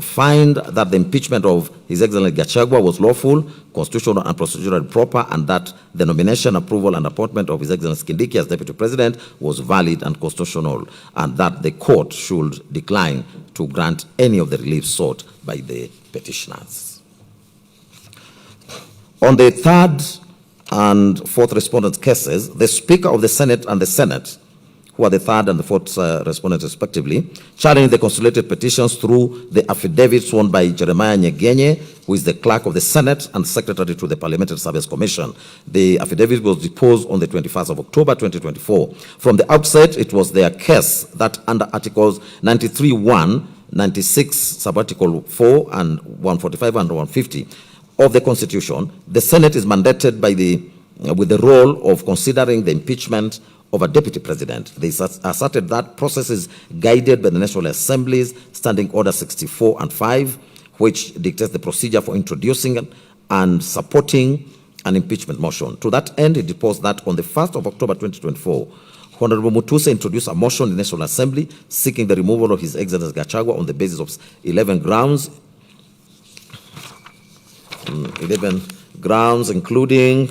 find that the impeachment of His Excellency Gachagua was lawful, constitutional and procedurally proper, and that the nomination, approval, and appointment of His Excellency Kindiki as Deputy President was valid and constitutional, and that the court should decline to grant any of the relief sought by the petitioners. On the third and fourth respondents' cases, the Speaker of the Senate and the Senate, who are the third and the fourth respondents respectively, challenged the consolidated petitions through the affidavit sworn by Jeremiah Nyegenye, who is the clerk of the Senate and secretary to the Parliamentary Service Commission. The affidavit was deposed on the 21st of October 2024. From the outset, it was their case that under Articles 93(1), 96, subarticle 4, and 145 and 150 of the Constitution, the Senate is mandated by with the role of considering the impeachment of a deputy president. They asserted that process is guided by the National Assembly's Standing Order 64 and 5, which dictates the procedure for introducing and supporting an impeachment motion. To that end, it deposed that on the 1st of October 2024, Honorable Mutuse introduced a motion in the National Assembly seeking the removal of His Excellency Gachagua on the basis of 11 grounds, including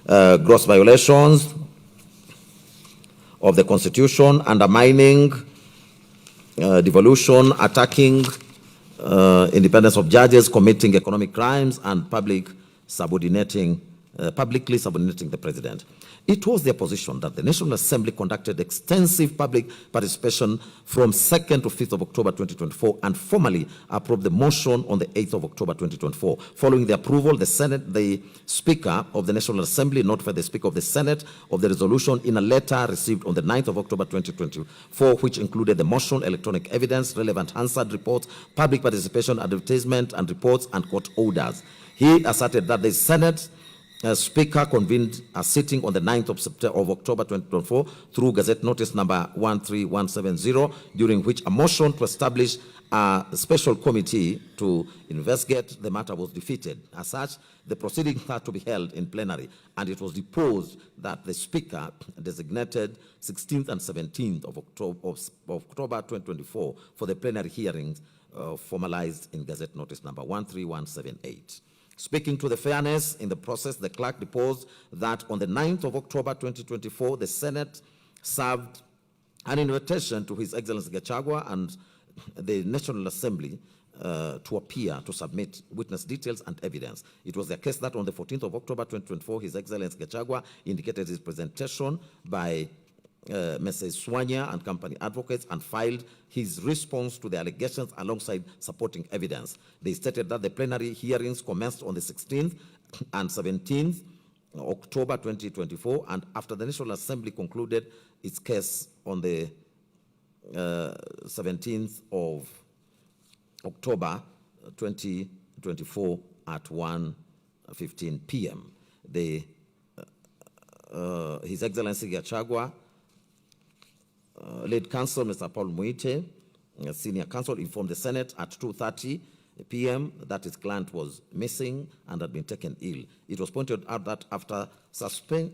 gross violations of the Constitution, undermining, devolution, attacking independence of judges, committing economic crimes, and publicly subordinating the President. It was their position that the National Assembly conducted extensive public participation from 2nd to 5th of October 2024 and formally approved the motion on the 8th of October 2024. Following the approval, the Speaker of the National Assembly notified the Speaker of the Senate of the resolution in a letter received on the 9th of October 2024, which included the motion, electronic evidence, relevant Hansard reports, public participation, advertisement, and reports, and court orders. He asserted that the Senate Speaker convened a sitting on the 9th of October 2024 through Gazette Notice number 13170, during which a motion to establish a special committee to investigate the matter was defeated. As such, the proceedings had to be held in plenary, and it was deposed that the Speaker designated 16th and 17th of October 2024 for the plenary hearings formalized in Gazette Notice number 13178. Speaking to the fairness in the process, the clerk deposed that on the 9th of October 2024, the Senate served an invitation to His Excellency Gachagua and the National Assembly to appear to submit witness details and evidence. It was the case that on the 14th of October 2024, His Excellency Gachagua indicated his presentation by Mrs. Swanya and company advocates and filed his response to the allegations alongside supporting evidence. They stated that the plenary hearings commenced on the 16th and 17th October 2024, and after the National Assembly concluded its case on the 17th of October 2024 at 1:15 p.m. His Excellency Gachagua, lead counsel Mr. Paul Muite, senior counsel, informed the Senate at 2:30 p.m. that his client was missing and had been taken ill. It was pointed out that after suspending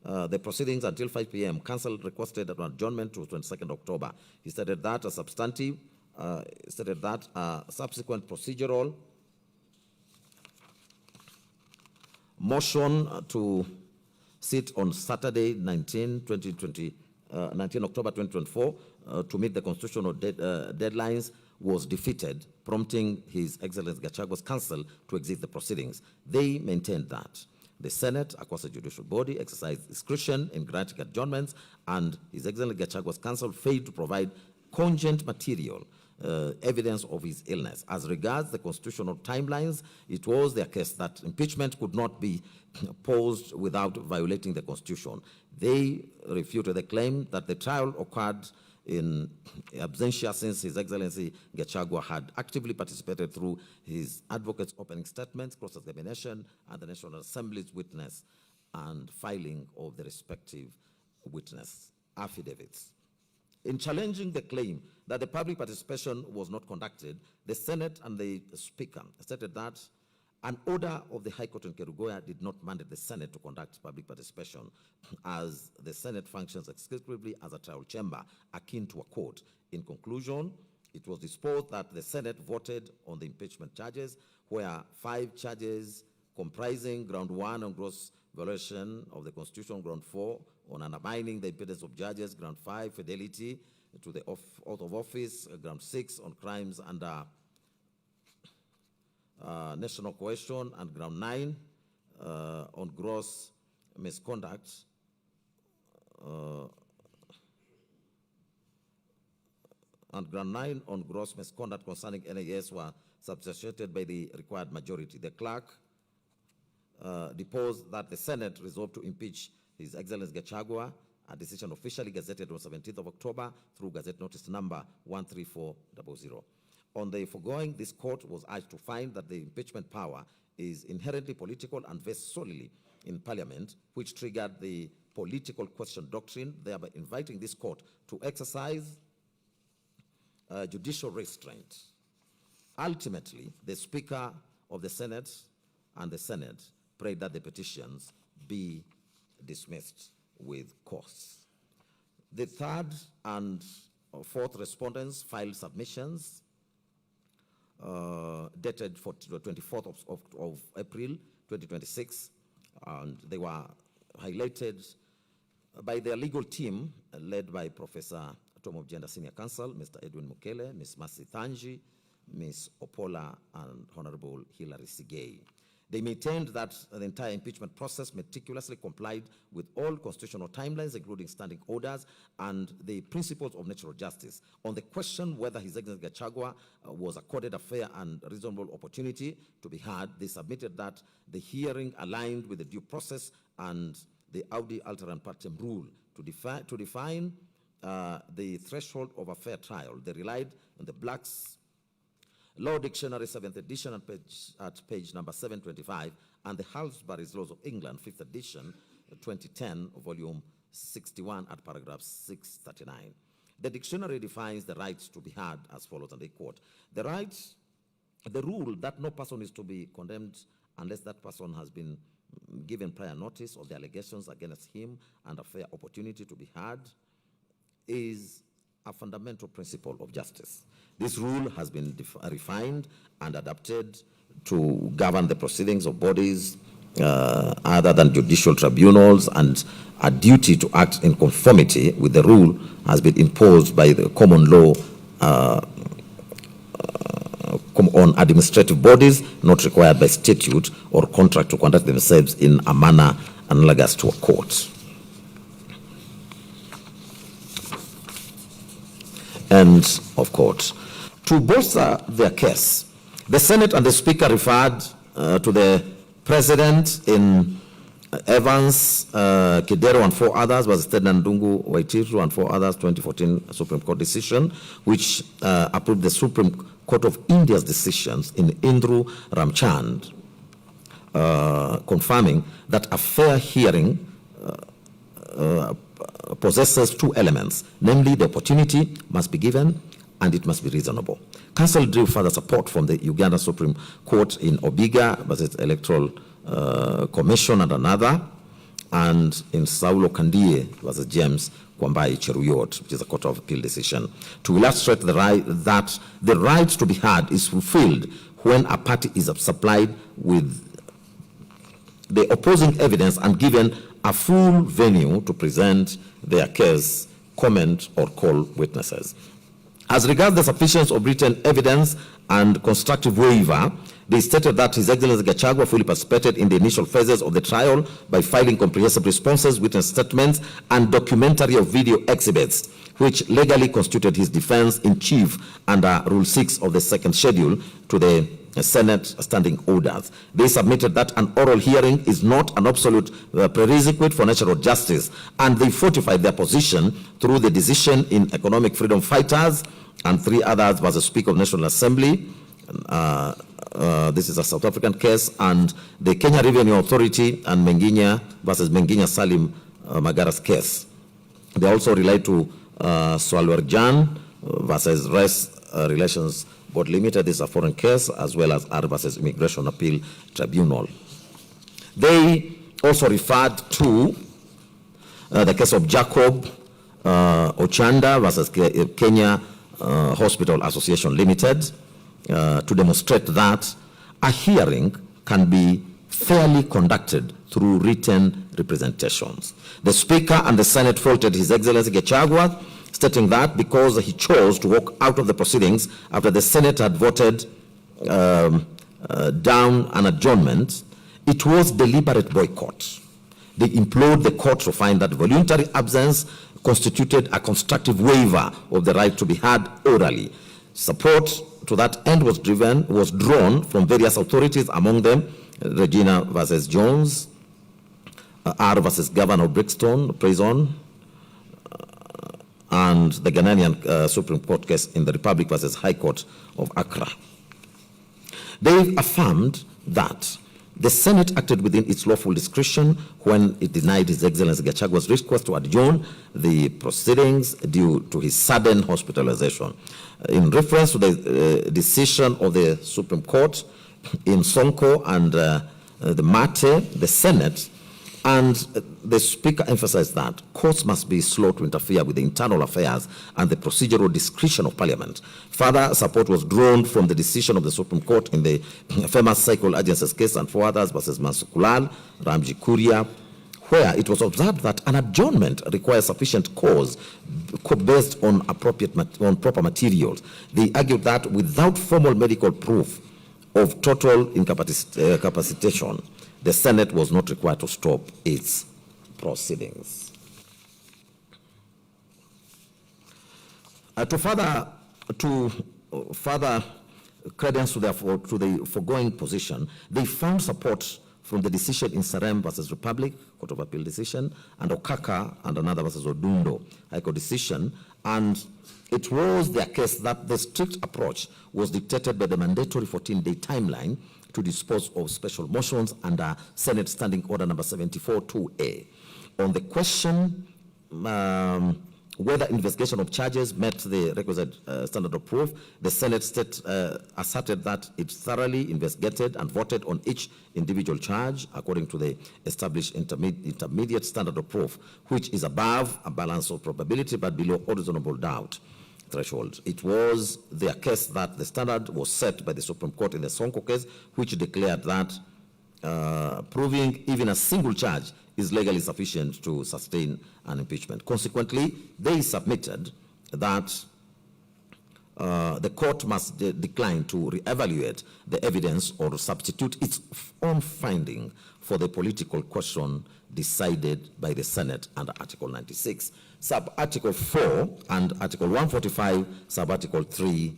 the proceedings until 5 p.m., counsel requested an adjournment to 22nd October. He stated that a substantive, subsequent procedural motion to sit on Saturday, 19 October 2024, to meet the constitutional deadlines was defeated, prompting His Excellency Gachagua's counsel to exit the proceedings. They maintained that the Senate, across the judicial body, exercised discretion in granting adjournments, and His Excellency Gachagua's counsel failed to provide cogent material evidence of his illness. As regards the constitutional timelines, it was their case that impeachment could not be posed without violating the Constitution. They refuted the claim that the trial occurred in absentia since His Excellency Gachagua had actively participated through his advocates' opening statements, cross-examination, and the National Assembly's witness and filing of the respective witness affidavits. In challenging the claim that the public participation was not conducted, the Senate and the Speaker stated that an order of the High Court in Kerugoya did not mandate the Senate to conduct public participation, as the Senate functions exclusively as a trial chamber akin to a court. In conclusion, it was disposed that the Senate voted on the impeachment charges, where 5 charges comprising ground 1 on gross violation of the Constitution, ground 4 on undermining the independence of judges, ground 5 fidelity to the oath of office, ground 6 on crimes under national cohesion, and ground 9 on gross misconduct and ground 9 on gross misconduct concerning NAS were substantiated by the required majority. The clerk deposed that the Senate resolved to impeach His Excellency Gachagua, a decision officially gazetted on 17th of October through Gazette Notice number 13400. On the foregoing, this court was urged to find that the impeachment power is inherently political and vests solely in Parliament, which triggered the political question doctrine, thereby inviting this court to exercise judicial restraint. Ultimately, the Speaker of the Senate and the Senate prayed that the petitions be dismissed with cause. The third and fourth respondents filed submissions dated for the 24th of April 2026, and they were highlighted by their legal team led by Professor Tom of Gender Senior Counsel, Mr. Edwin Mukele, Ms. Mercy Thanji, Ms. Opola, and Honorable Hilary Sigei. They maintained that the entire impeachment process meticulously complied with all constitutional timelines, including standing orders and the principles of natural justice. On the question whether His Excellency Gachagua was accorded a fair and reasonable opportunity to be heard, they submitted that the hearing aligned with the due process and the Audi Alteram Partem rule. To define the threshold of a fair trial, they relied on the Black's Law Dictionary, 7th edition, at page number 725, and the Halsbury's Laws of England, 5th edition, 2010, volume 61, at paragraph 639. The dictionary defines the right to be heard as follows, and I quote, the rule that no person is to be condemned unless that person has been given prior notice of the allegations against him and a fair opportunity to be heard is a fundamental principle of justice. This rule has been refined and adapted to govern the proceedings of bodies other than judicial tribunals, and a duty to act in conformity with the rule has been imposed by the common law on administrative bodies not required by statute or contract to conduct themselves in a manner analogous to a court. End of court. To bolster their case, the Senate and the Speaker referred to the President in Evans, Kidero and 4 others, was Stedman Ndungu, Waitiru and 4 others, 2014 Supreme Court decision, which approved the Supreme Court of India's decisions in Indru Ramchand, confirming that a fair hearing possesses 2 elements, namely the opportunity must be given and it must be reasonable. Council drew further support from the Uganda Supreme Court in Obiga versus Electoral Commission and another, and in Saulo Kandie versus James Kwambai Cheruyot, which is a Court of Appeal decision, to illustrate that the right to be heard is fulfilled when a party is supplied with the opposing evidence and given a full venue to present their case, comment, or call witnesses. As regards the sufficiency of written evidence and constructive waiver, they stated that His Excellency Gachagua fully participated in the initial phases of the trial by filing comprehensive responses, witness statements, and documentary of video exhibits, which legally constituted his defense in chief under Rule 6 of the second schedule to the Senate standing orders. They submitted that an oral hearing is not an absolute prerequisite for natural justice, and they fortified their position through the decision in Economic Freedom Fighters and 3 others versus Speaker of National Assembly. This is a South African case, and the Kenya Revenue Authority and Menginya versus Menginya Salim Magara's case. They also relate to Swalwarjan versus Race Relations Board Limited. This is a foreign case, as well as R versus Immigration Appeal Tribunal. They also referred to the case of Jacob Ochanda versus Kenya Hospital Association Limited, to demonstrate that a hearing can be fairly conducted through written representations. The Speaker and the Senate faulted His Excellency Gachagua, stating that because he chose to walk out of the proceedings after the Senate had voted down an adjournment, it was deliberate boycott. They implored the court to find that voluntary absence constituted a constructive waiver of the right to be heard orally. Support to that end was drawn from various authorities, among them Regina versus Jones, R versus Governor of Brixton Prison, and the Ghanaian Supreme Court case in the Republic versus High Court of Accra. They affirmed that the Senate acted within its lawful discretion when it denied His Excellency Gachagua's request to adjourn the proceedings due to his sudden hospitalization. In reference to the decision of the Supreme Court in Sonko and the Mate, the Senate and the Speaker emphasized that courts must be slow to interfere with the internal affairs and the procedural discretion of Parliament. Further support was drawn from the decision of the Supreme Court in the famous cycle agencies case and 4 others versus Mansukulal, Ramji Kuria, where it was observed that an adjournment requires sufficient cause based on proper materials. They argued that without formal medical proof of total incapacitation, the Senate was not required to stop its proceedings. To further credence to the foregoing position, they found support from the decision in Sarem versus Republic, Court of Appeal decision, and Okaka and another versus Odundo, High Court decision, and it was their case that the strict approach was dictated by the mandatory 14-day timeline to dispose of special motions under Senate Standing Order number 74-2A. On the question whether investigation of charges met the requisite standard of proof. The Senate asserted that it thoroughly investigated and voted on each individual charge according to the established intermediate standard of proof, which is above a balance of probability but below reasonable doubt threshold. It was their case that the standard was set by the Supreme Court in the Sonko case, which declared that proving even a single charge is legally sufficient to sustain an impeachment. Consequently, they submitted that the court must decline to reevaluate the evidence or substitute its own finding for the political question decided by the Senate under Article 96, Sub-Article 4 and Article 145, Sub-Article 3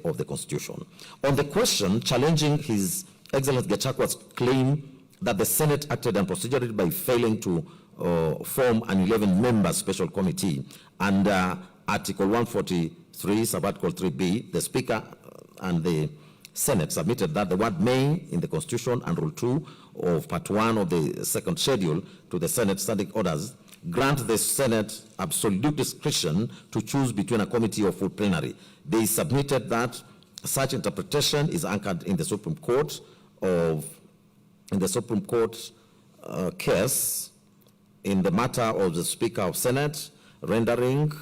of the Constitution. On the question challenging His Excellency Gachagua's claim that the Senate acted unprocedurally by failing to form an 11-member special committee under Article 143, Sub-Article 3B, the Speaker and the Senate submitted that the word may in the Constitution and Rule 2 of Part 1 of the second schedule to the Senate standing orders grant the Senate absolute discretion to choose between a committee or full plenary. They submitted that such interpretation is anchored in the Supreme Court case in the matter of the Speaker of Senate rendering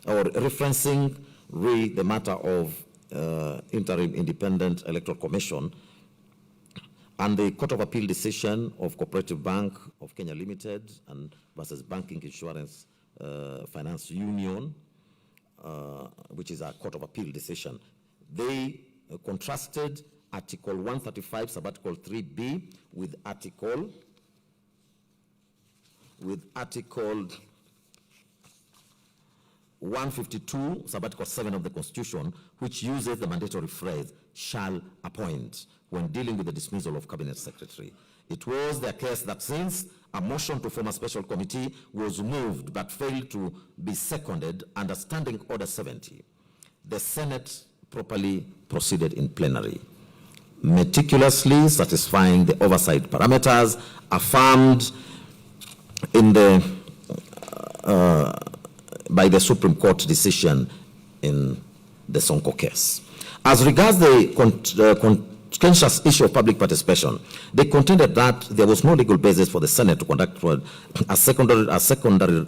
or referencing the matter of interim independent electoral commission and the Court of Appeal decision of Cooperative Bank of Kenya Limited and versus Banking Insurance Finance Union, which is a Court of Appeal decision. They contrasted Article 135, Sub-Article 3B with Article 152, Sub-Article 7 of the Constitution, which uses the mandatory phrase, shall appoint, when dealing with the dismissal of Cabinet Secretary. It was their case that since a motion to form a special committee was moved but failed to be seconded under Standing Order 70, the Senate properly proceeded in plenary, meticulously satisfying the oversight parameters affirmed in the by the Supreme Court decision in the Sonko case. As regards the contentious issue of public participation, they contended that there was no legal basis for the Senate to conduct a secondary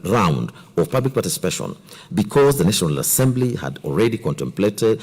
round of public participation because the National Assembly had already completed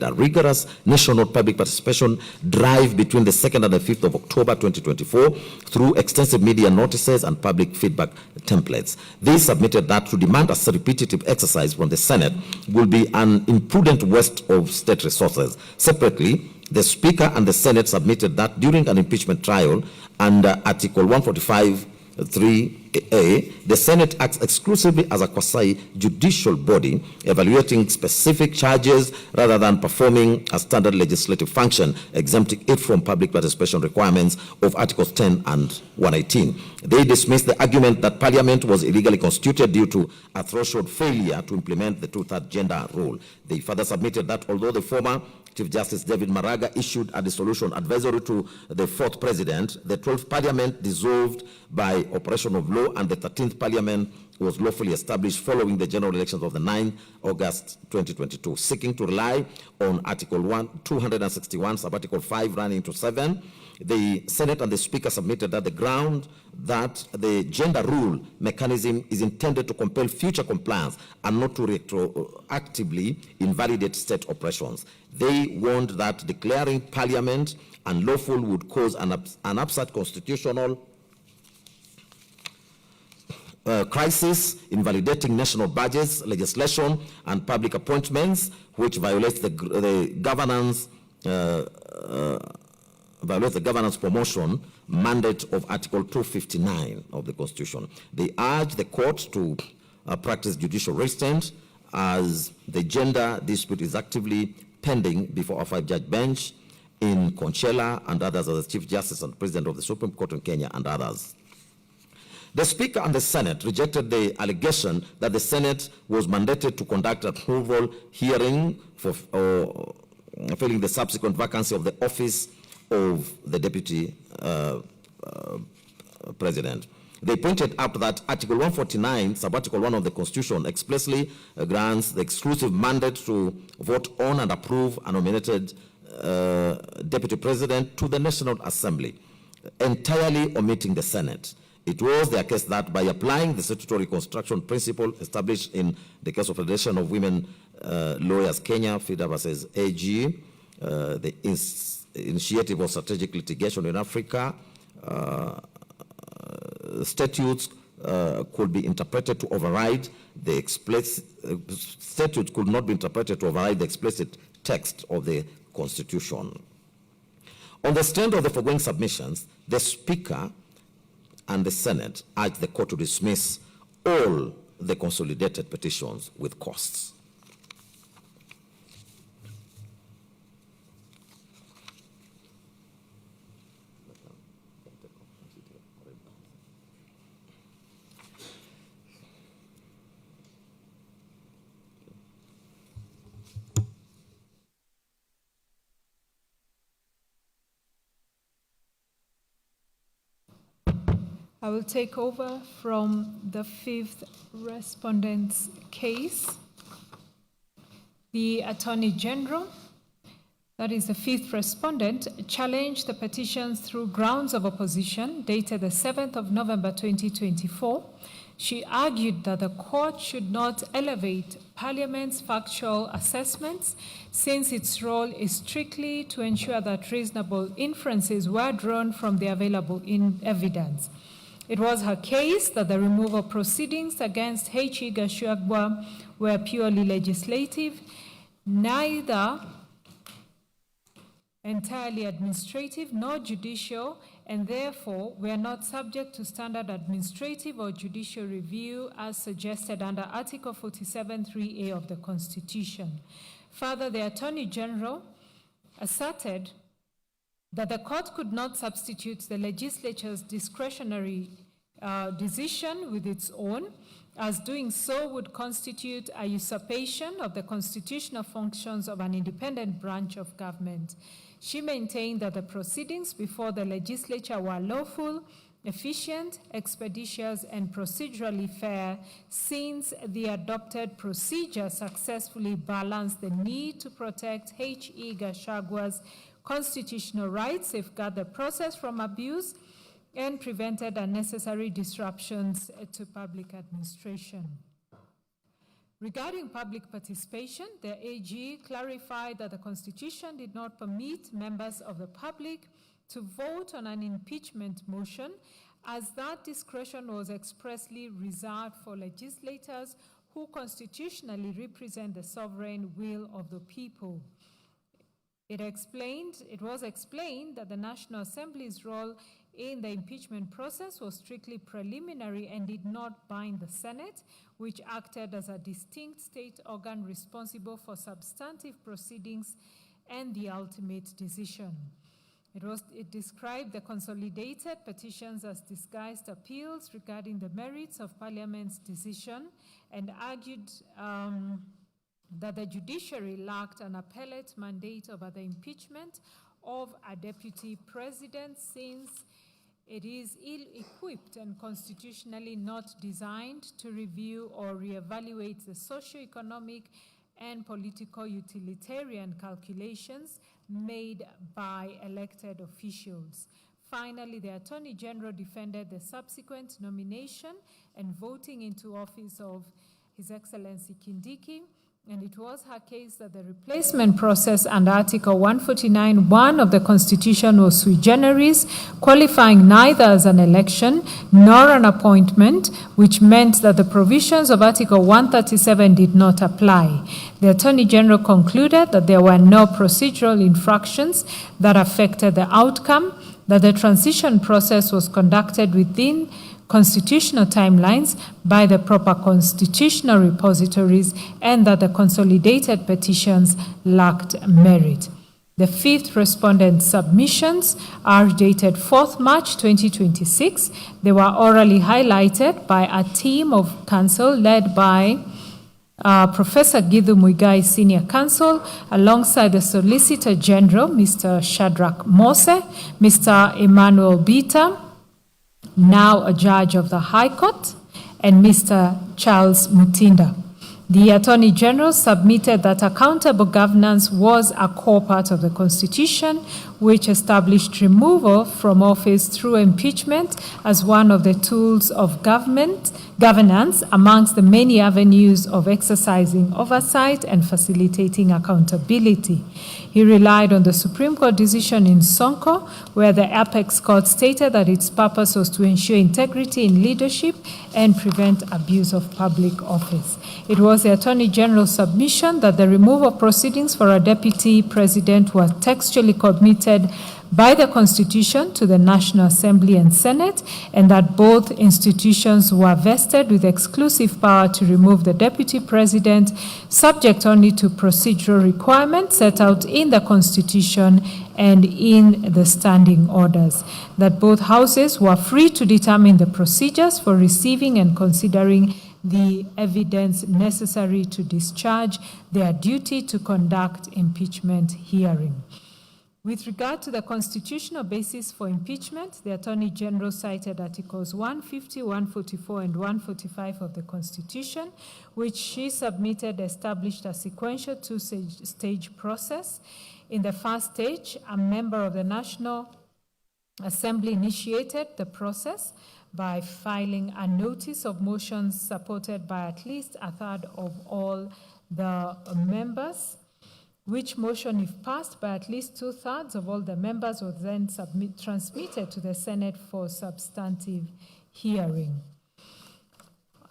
a rigorous national public participation drive between the 2nd and the 5th of October 2024 through extensive media notices and public feedback templates. They submitted that to demand a repetitive exercise from the Senate will be an imprudent waste of state resources. Separately, the Speaker and the Senate submitted that during an impeachment trial under Article 145(3)(a), the Senate acts exclusively as a quasi-judicial body evaluating specific charges rather than performing a standard legislative function, exempting it from public participation requirements of Articles 10 and 118. They dismissed the argument that Parliament was illegally constituted due to a threshold failure to implement the two-thirds gender rule. They further submitted that although the former Chief Justice David Maraga issued a dissolution advisory to the 4th President, the 12th Parliament dissolved by operation of law and the 13th Parliament was lawfully established following the general elections of the 9th August 2022. Seeking to rely on Article 261, Sub-Article 5 running to 7, the Senate and the Speaker submitted that the ground that the gender rule mechanism is intended to compel future compliance and not to retroactively invalidate state operations. They warned that declaring Parliament unlawful would cause an absurd constitutional crisis, invalidating national budgets, legislation, and public appointments, which violates the governance promotion mandate of Article 259 of the Constitution. They urge the court to practice judicial restraint as the gender dispute is actively pending before a 5-judge bench in Conchela and others as the Chief Justice and President of the Supreme Court in Kenya and others. The Speaker and the Senate rejected the allegation that the Senate was mandated to conduct an approval hearing for filling the subsequent vacancy of the office of the Deputy President. They pointed out that Article 149, Sub-Article 1 of the Constitution, expressly grants the exclusive mandate to vote on and approve a nominated Deputy President to the National Assembly, entirely omitting the Senate. It was their case that by applying the statutory construction principle established in the case of Federation of Women Lawyers Kenya, FIDA versus AG, the initiative of strategic litigation in Africa, statutes could be interpreted to override the explicit, statutes could not be interpreted to override the explicit text of the Constitution. On the strength of the foregoing submissions, the Speaker and the Senate urged the court to dismiss all the consolidated petitions with costs. I will take over from the fifth respondent's case. The Attorney General, that is the fifth respondent, challenged the petitions through grounds of opposition dated the 7th of November 2024. She argued that the court should not elevate Parliament's factual assessments since its role is strictly to ensure that reasonable inferences were drawn from the available evidence. It was her case that the removal proceedings against Rigathi Gachagua were purely legislative, neither entirely administrative nor judicial, and therefore were not subject to standard administrative or judicial review as suggested under Article 47(3)(a) of the Constitution. Further, the Attorney General asserted that the court could not substitute the legislature's discretionary decision with its own, as doing so would constitute a usurpation of the constitutional functions of an independent branch of government. She maintained that the proceedings before the legislature were lawful, efficient, expeditious, and procedurally fair, since the adopted procedure successfully balanced the need to protect Rigathi Gachagua's constitutional rights, safeguard the process from abuse, and prevented unnecessary disruptions to public administration. Regarding public participation, the AG clarified that the Constitution did not permit members of the public to vote on an impeachment motion, as that discretion was expressly reserved for legislators who constitutionally represent the sovereign will of the people. It was explained that the National Assembly's role in the impeachment process was strictly preliminary and did not bind the Senate, which acted as a distinct state organ responsible for substantive proceedings and the ultimate decision. It described the consolidated petitions as disguised appeals regarding the merits of Parliament's decision and argued that the judiciary lacked an appellate mandate over the impeachment of a deputy president, since it is ill-equipped and constitutionally not designed to review or reevaluate the socio-economic and political utilitarian calculations made by elected officials. Finally, the Attorney General defended the subsequent nomination and voting into office of His Excellency Kindiki, and it was her case that the replacement process under Article 149(1) of the Constitution was sui generis, qualifying neither as an election nor an appointment, which meant that the provisions of Article 137 did not apply. The Attorney General concluded that there were no procedural infractions that affected the outcome, that the transition process was conducted within constitutional timelines by the proper constitutional repositories, and that the consolidated petitions lacked merit. The fifth respondent's submissions are dated 4th March 2026. They were orally highlighted by a team of counsel led by Professor Githu Muigai, Senior Counsel, alongside the Solicitor General, Mr. Shadrach Mose, Mr. Emmanuel Bita, now a judge of the High Court, and Mr. Charles Mutinda. The Attorney General submitted that accountable governance was a core part of the Constitution, which established removal from office through impeachment as one of the tools of governance amongst the many avenues of exercising oversight and facilitating accountability. He relied on the Supreme Court decision in Sonko, where the Apex Court stated that its purpose was to ensure integrity in leadership and prevent abuse of public office. It was the Attorney General's submission that the removal of proceedings for a deputy president was textually committed by the Constitution to the National Assembly and Senate, and that both institutions were vested with exclusive power to remove the deputy president, subject only to procedural requirements set out in the Constitution and in the standing orders, that both houses were free to determine the procedures for receiving and considering the evidence necessary to discharge their duty to conduct impeachment hearing. With regard to the constitutional basis for impeachment, the Attorney General cited Articles 150, 144, and 145 of the Constitution, which she submitted established a sequential two-stage process. In the first stage, a member of the National Assembly initiated the process by filing a notice of motions supported by at least a third of all the members, which motion, if passed by at least 2/3 of all the members, was then transmitted to the Senate for substantive hearing.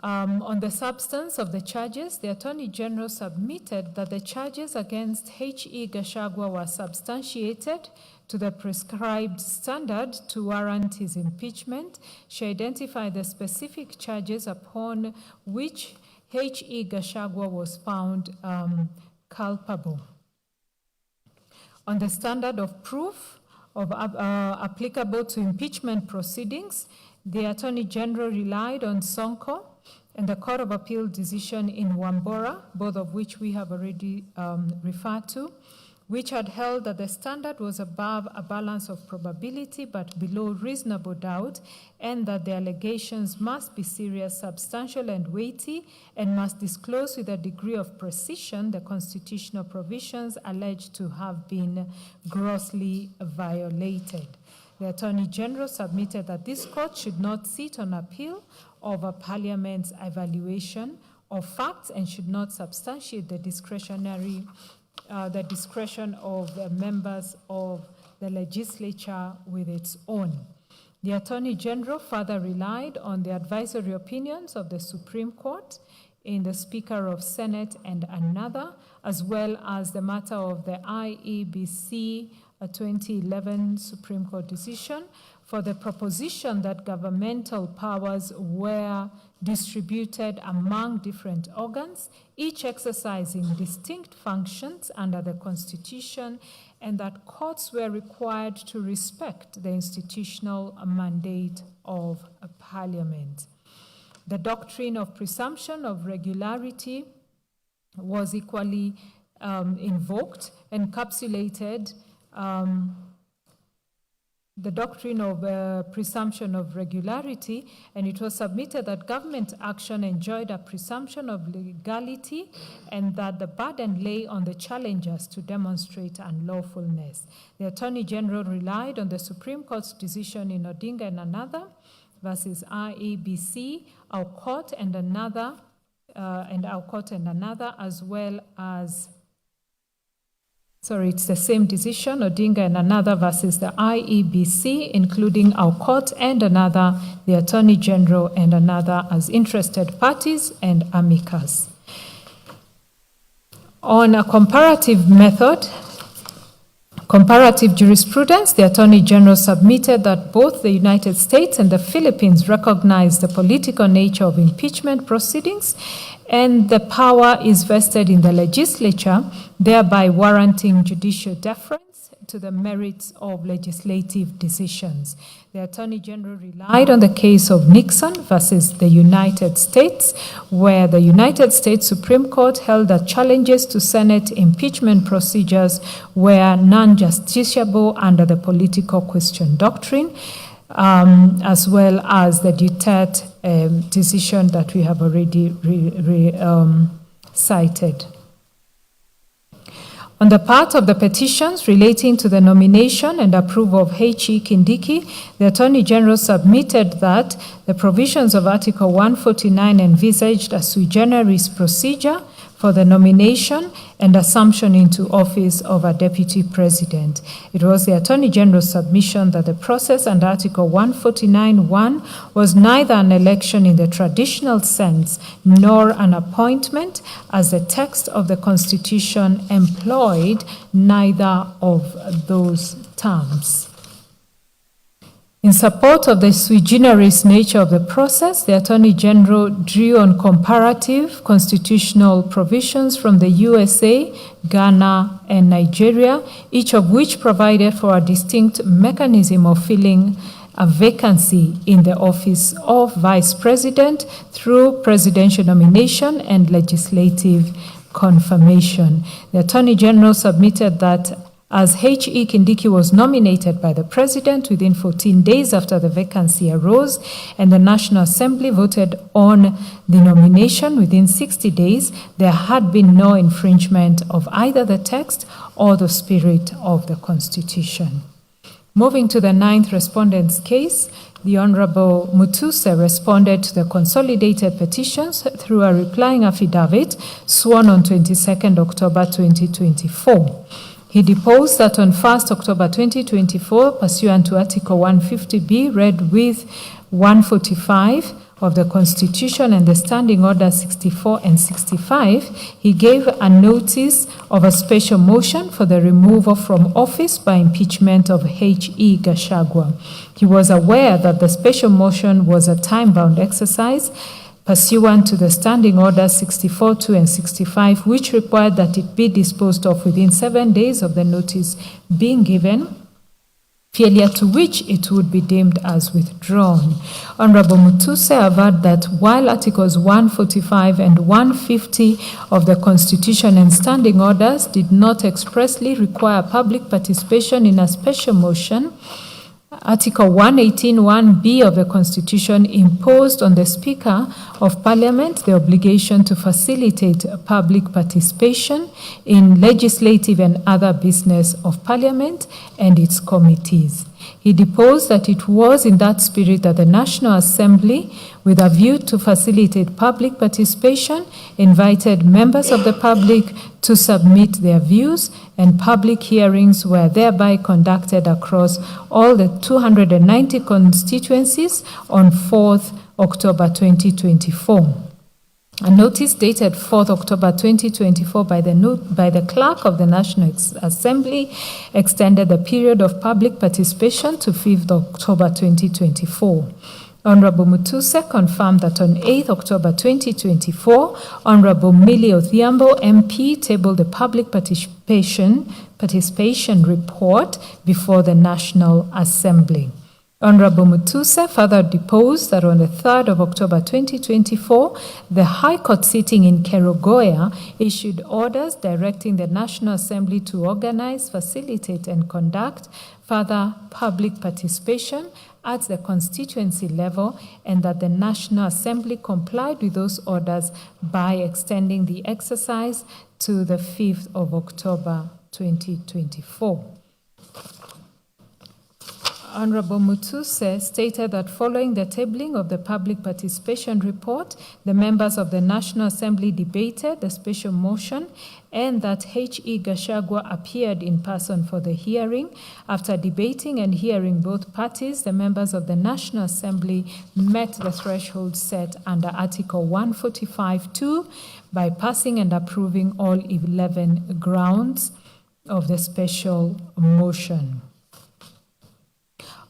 On the substance of the charges, the Attorney General submitted that the charges against H.E. Gachagua were substantiated to the prescribed standard to warrant his impeachment. She identified the specific charges upon which H.E. Gachagua was found culpable. On the standard of proof applicable to impeachment proceedings, the Attorney General relied on Sonko and the Court of Appeal decision in Wambora, both of which we have already referred to, which had held that the standard was above a balance of probability but below reasonable doubt, and that the allegations must be serious, substantial, and weighty, and must disclose with a degree of precision the constitutional provisions alleged to have been grossly violated. The Attorney General submitted that this court should not sit on appeal over Parliament's evaluation of facts and should not substantiate the discretion of the members of the legislature with its own. The Attorney General further relied on the advisory opinions of the Supreme Court in the Speaker of Senate and another, as well as the matter of the IEBC 2011 Supreme Court decision for the proposition that governmental powers were distributed among different organs, each exercising distinct functions under the Constitution, and that courts were required to respect the institutional mandate of a Parliament. The doctrine of presumption of regularity was equally invoked, encapsulated the doctrine of presumption of regularity, and it was submitted that government action enjoyed a presumption of legality and that the burden lay on the challengers to demonstrate unlawfulness. The Attorney General relied on the Supreme Court's decision in Odinga and another versus IEBC, our court and another, as well as it's the same decision, Odinga and another versus the IEBC, including our court and another, the Attorney General and another as interested parties and amicus. On a comparative method, comparative jurisprudence, the Attorney General submitted that both the United States and the Philippines recognize the political nature of impeachment proceedings, and the power is vested in the legislature, thereby warranting judicial deference to the merits of legislative decisions. The Attorney General relied on the case of Nixon versus the United States, where the United States Supreme Court held that challenges to Senate impeachment procedures were non-justiciable under the political question doctrine. as well as the Duterte decision that we have already cited. On the part of the petitions relating to the nomination and approval of H.E. Kindiki, the Attorney General submitted that the provisions of Article 149 envisaged a sui generis procedure for the nomination and assumption into office of a deputy president. It was the Attorney General's submission that the process under Article 149(1) was neither an election in the traditional sense nor an appointment, as the text of the Constitution employed neither of those terms. In support of the sui generis nature of the process, the Attorney General drew on comparative constitutional provisions from the USA, Ghana, and Nigeria, each of which provided for a distinct mechanism of filling a vacancy in the office of Vice President through presidential nomination and legislative confirmation. The Attorney General submitted that as H.E. Kindiki was nominated by the President within 14 days after the vacancy arose, and the National Assembly voted on the nomination within 60 days, there had been no infringement of either the text or the spirit of the Constitution. Moving to the 9th respondent's case, the Honorable Mutuse responded to the consolidated petitions through a replying affidavit sworn on 22nd October 2024. He deposed that on 1st October 2024, pursuant to Article 150B, read with 145 of the Constitution and the Standing Order 64 and 65, he gave a notice of a special motion for the removal from office by impeachment of H.E. Gachagua. He was aware that the special motion was a time-bound exercise pursuant to the Standing Order 64, 2, and 65, which required that it be disposed of within 7 days of the notice being given, failure to which it would be deemed as withdrawn. Honorable Mutuse averred that while Articles 145 and 150 of the Constitution and Standing Orders did not expressly require public participation in a special motion, Article 118(1)(b) of the Constitution imposed on the Speaker of Parliament the obligation to facilitate public participation in legislative and other business of Parliament and its committees. He deposed that it was in that spirit that the National Assembly, with a view to facilitate public participation, invited members of the public to submit their views, and public hearings were thereby conducted across all the 290 constituencies on 4th October 2024. A notice dated 4th October 2024 by the Clerk of the National Assembly extended the period of public participation to 5th October 2024. Honorable Mutuse confirmed that on 8th October 2024, Honorable Millie Odhiambo MP tabled the public participation report before the National Assembly. Honorable Mutuse further deposed that on the 3rd of October 2024, the High Court sitting in Kerugoya issued orders directing the National Assembly to organize, facilitate, and conduct further public participation at the constituency level, and that the National Assembly complied with those orders by extending the exercise to the 5th of October 2024. Honorable Mutuse stated that following the tabling of the public participation report, the members of the National Assembly debated the special motion and that H.E. Gachagua appeared in person for the hearing. After debating and hearing both parties, the members of the National Assembly met the threshold set under Article 145(2) by passing and approving all 11 grounds of the special motion.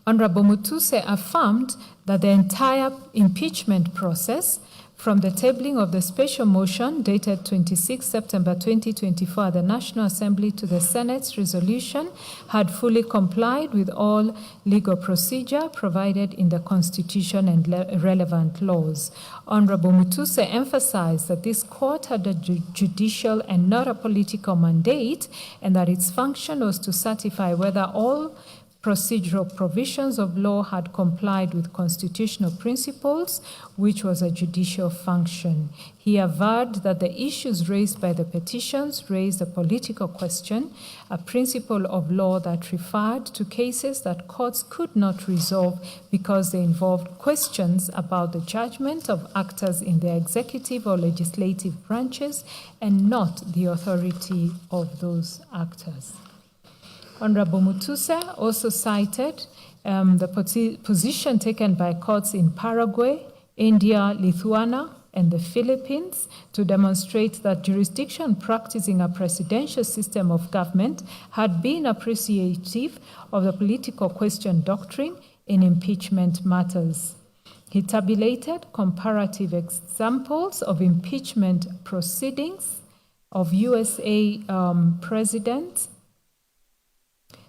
Honorable Mutuse affirmed that the entire impeachment process, from the tabling of the special motion dated 26 September 2024 at the National Assembly to the Senate's resolution, had fully complied with all legal procedure provided in the Constitution and relevant laws. Honorable Mutuse emphasized that this court had a judicial and not a political mandate, and that its function was to certify whether all procedural provisions of law had complied with constitutional principles, which was a judicial function. He averred that the issues raised by the petitions raised a political question, a principle of law that referred to cases that courts could not resolve because they involved questions about the judgment of actors in the executive or legislative branches and not the authority of those actors. Honorable Mutuse also cited the position taken by courts in Paraguay, India, Lithuania, and the Philippines to demonstrate that jurisdiction practicing a presidential system of government had been appreciative of the political question doctrine in impeachment matters. He tabulated comparative examples of impeachment proceedings of USA presidents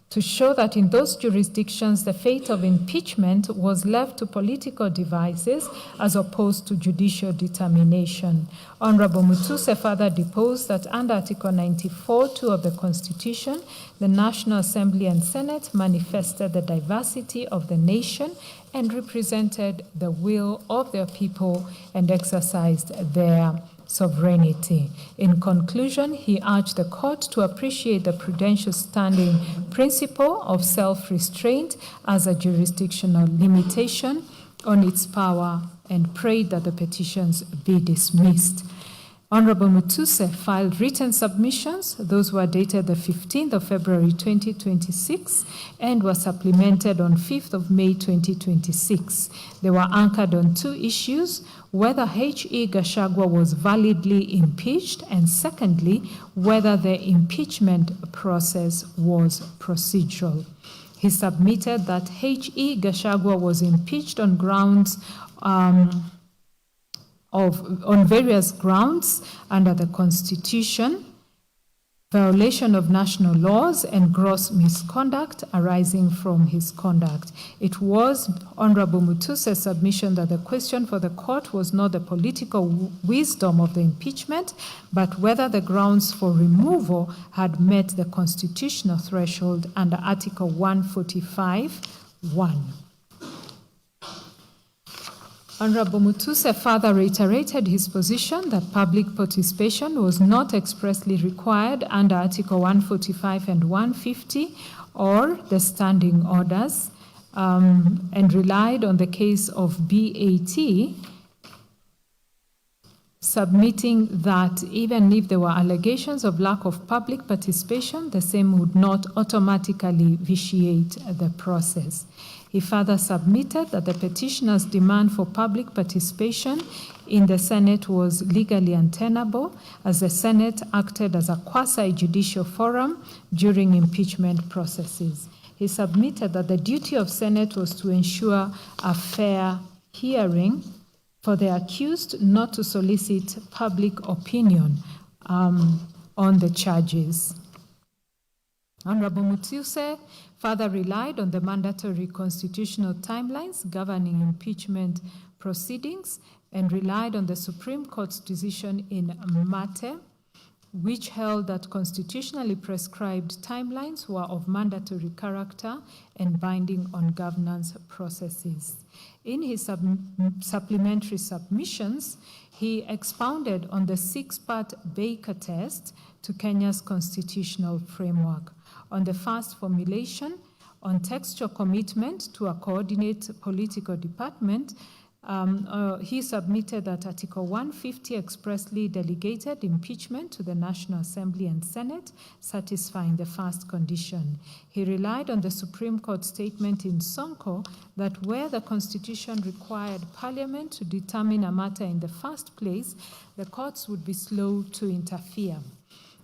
to show that in those jurisdictions the fate of impeachment was left to political devices as opposed to judicial determination. Honorable Mutuse further deposed that under Article 94(2) of the Constitution, the National Assembly and Senate manifested the diversity of the nation and represented the will of their people and exercised their sovereignty. In conclusion, he urged the court to appreciate the prudential standing principle of self-restraint as a jurisdictional limitation on its power and prayed that the petitions be dismissed. Honorable Mutuse filed written submissions. Those were dated the 15th of February 2026 and were supplemented on 5th of May 2026. They were anchored on two issues: whether H.E. Gachagua was validly impeached, and secondly, whether the impeachment process was procedural. He submitted that H.E. Gachagua was impeached on grounds on various grounds under the Constitution, violation of national laws, and gross misconduct arising from his conduct. It was Honorable Mutuse's submission that the question for the court was not the political wisdom of the impeachment, but whether the grounds for removal had met the constitutional threshold under Article 145(1). Honorable Mutuse further reiterated his position that public participation was not expressly required under Article 145 and 150 or the standing orders, and relied on the case of BAT, submitting that even if there were allegations of lack of public participation, the same would not automatically vitiate the process. He further submitted that the petitioner's demand for public participation in the Senate was legally untenable, as the Senate acted as a quasi-judicial forum during impeachment processes. He submitted that the duty of Senate was to ensure a fair hearing for the accused, not to solicit public opinion on the charges. Honorable Mutuse further relied on the mandatory constitutional timelines governing impeachment proceedings and relied on the Supreme Court's decision in Mate, which held that constitutionally prescribed timelines were of mandatory character and binding on governance processes. In his supplementary submissions, he expounded on the six-part Baker test to Kenya's constitutional framework. On the first formulation, on textual commitment to a coordinate political department, he submitted that Article 150 expressly delegated impeachment to the National Assembly and Senate, satisfying the first condition. He relied on the Supreme Court statement in Sonko that where the Constitution required Parliament to determine a matter in the first place, the courts would be slow to interfere.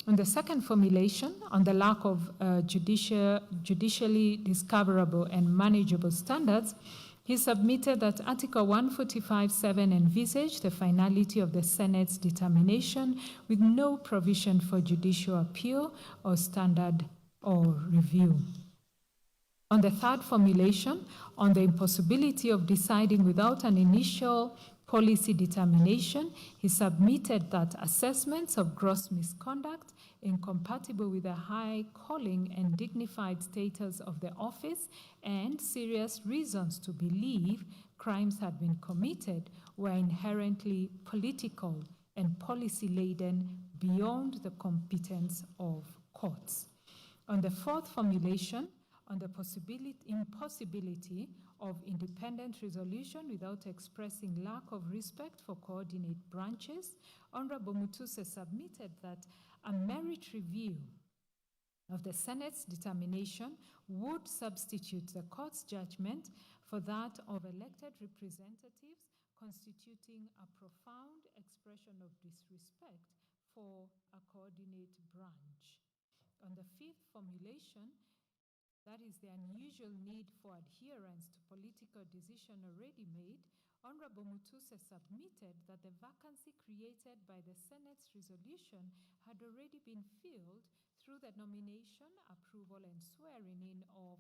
On the second formulation, on the lack of judicially discoverable and manageable standards, he submitted that Article 145(7) envisaged the finality of the Senate's determination with no provision for judicial appeal or standard or review. On the third formulation, on the impossibility of deciding without an initial policy determination, he submitted that assessments of gross misconduct incompatible with the high calling and dignified status of the office and serious reasons to believe crimes had been committed were inherently political and policy-laden beyond the competence of courts. On the fourth formulation, on the impossibility of independent resolution without expressing lack of respect for coordinate branches, Honorable Mutuse submitted that a merit review of the Senate's determination would substitute the court's judgment for that of elected representatives, constituting a profound expression of disrespect for a coordinate branch. On the fifth formulation, that is the unusual need for adherence to political decision already made, Honorable Mutuse submitted that the vacancy created by the Senate's resolution had already been filled through the nomination, approval, and swearing in of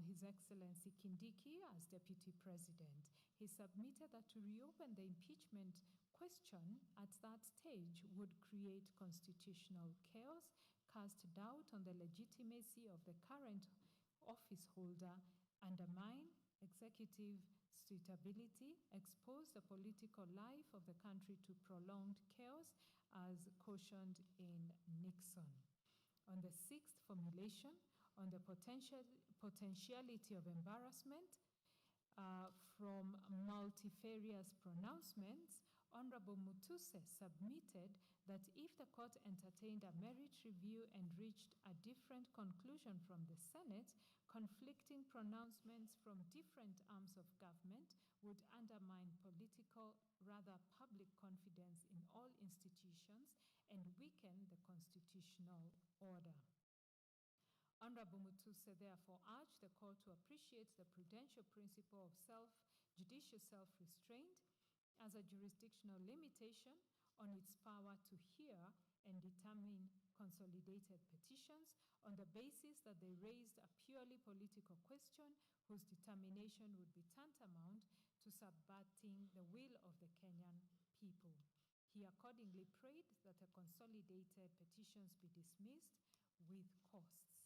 His Excellency Kindiki as Deputy President. He submitted that to reopen the impeachment question at that stage would create constitutional chaos, cast doubt on the legitimacy of the current office holder, undermine executive suitability, expose the political life of the country to prolonged chaos as cautioned in Nixon. On the sixth formulation, on the potentiality of embarrassment from multifarious pronouncements, Honorable Mutuse submitted that if the court entertained a merit review and reached a different conclusion from the Senate, conflicting pronouncements from different arms of government would undermine political, rather public confidence in all institutions and weaken the constitutional order. Honorable Mutuse therefore urged the court to appreciate the prudential principle of judicial self-restraint as a jurisdictional limitation on its power to hear and determine consolidated petitions on the basis that they raised a purely political question whose determination would be tantamount to subverting the will of the Kenyan people. He accordingly prayed that the consolidated petitions be dismissed with costs.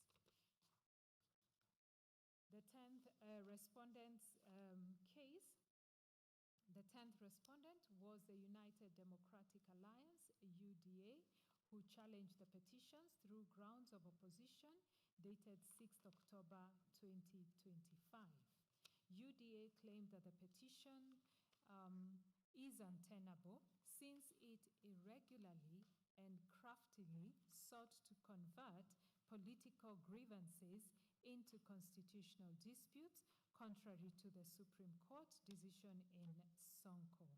The 10th respondent's case. The 10th respondent was the United Democratic Alliance, UDA, who challenged the petitions through grounds of opposition dated 6th October 2025. UDA claimed that the petition is untenable since it irregularly and craftily sought to convert political grievances into constitutional disputes, contrary to the Supreme Court decision in Sonko.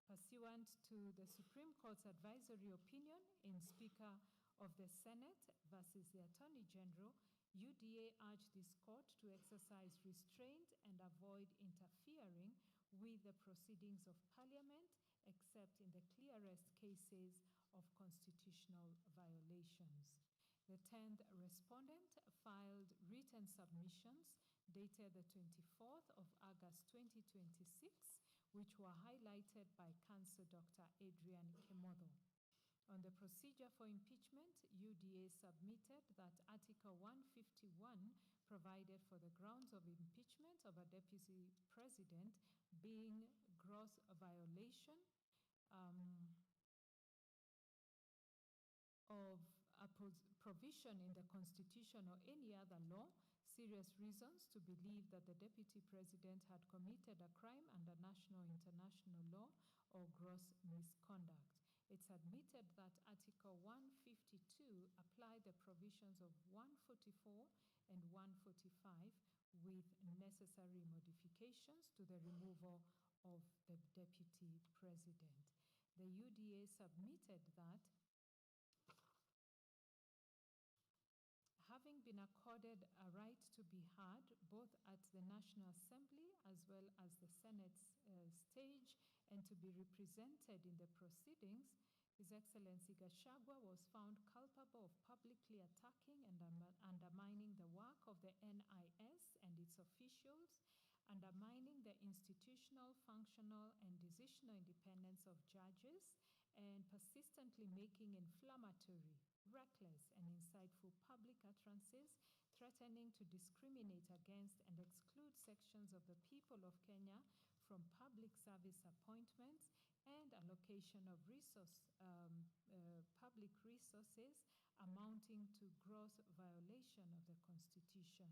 Pursuant to the Supreme Court's advisory opinion in Speaker of the Senate versus the Attorney General, UDA urged this court to exercise restraint and avoid interfering with the proceedings of Parliament, except in the clearest cases of constitutional violations. The 10th respondent filed written submissions dated the 24th of August 2026, which were highlighted by Counsel Dr. Adrian Kemodo. On the procedure for impeachment, UDA submitted that Article 151 provided for the grounds of impeachment of a deputy president being gross violation of a provision in the Constitution or any other law, serious reasons to believe that the deputy president had committed a crime under national or international law or gross misconduct. It's admitted that Article 152 applied the provisions of 144 and 145 with necessary modifications to the removal of the deputy president. The UDA submitted that having been accorded a right to be heard both at the National Assembly as well as the Senate's stage and to be represented in the proceedings, His Excellency Gachagua was found culpable of publicly attacking and undermining the work of the NIS and its officials, undermining the institutional personal, functional, and decisional independence of judges, and persistently making inflammatory, reckless, and insightful public utterances threatening to discriminate against and exclude sections of the people of Kenya from public service appointments and allocation of public resources amounting to gross violation of the Constitution.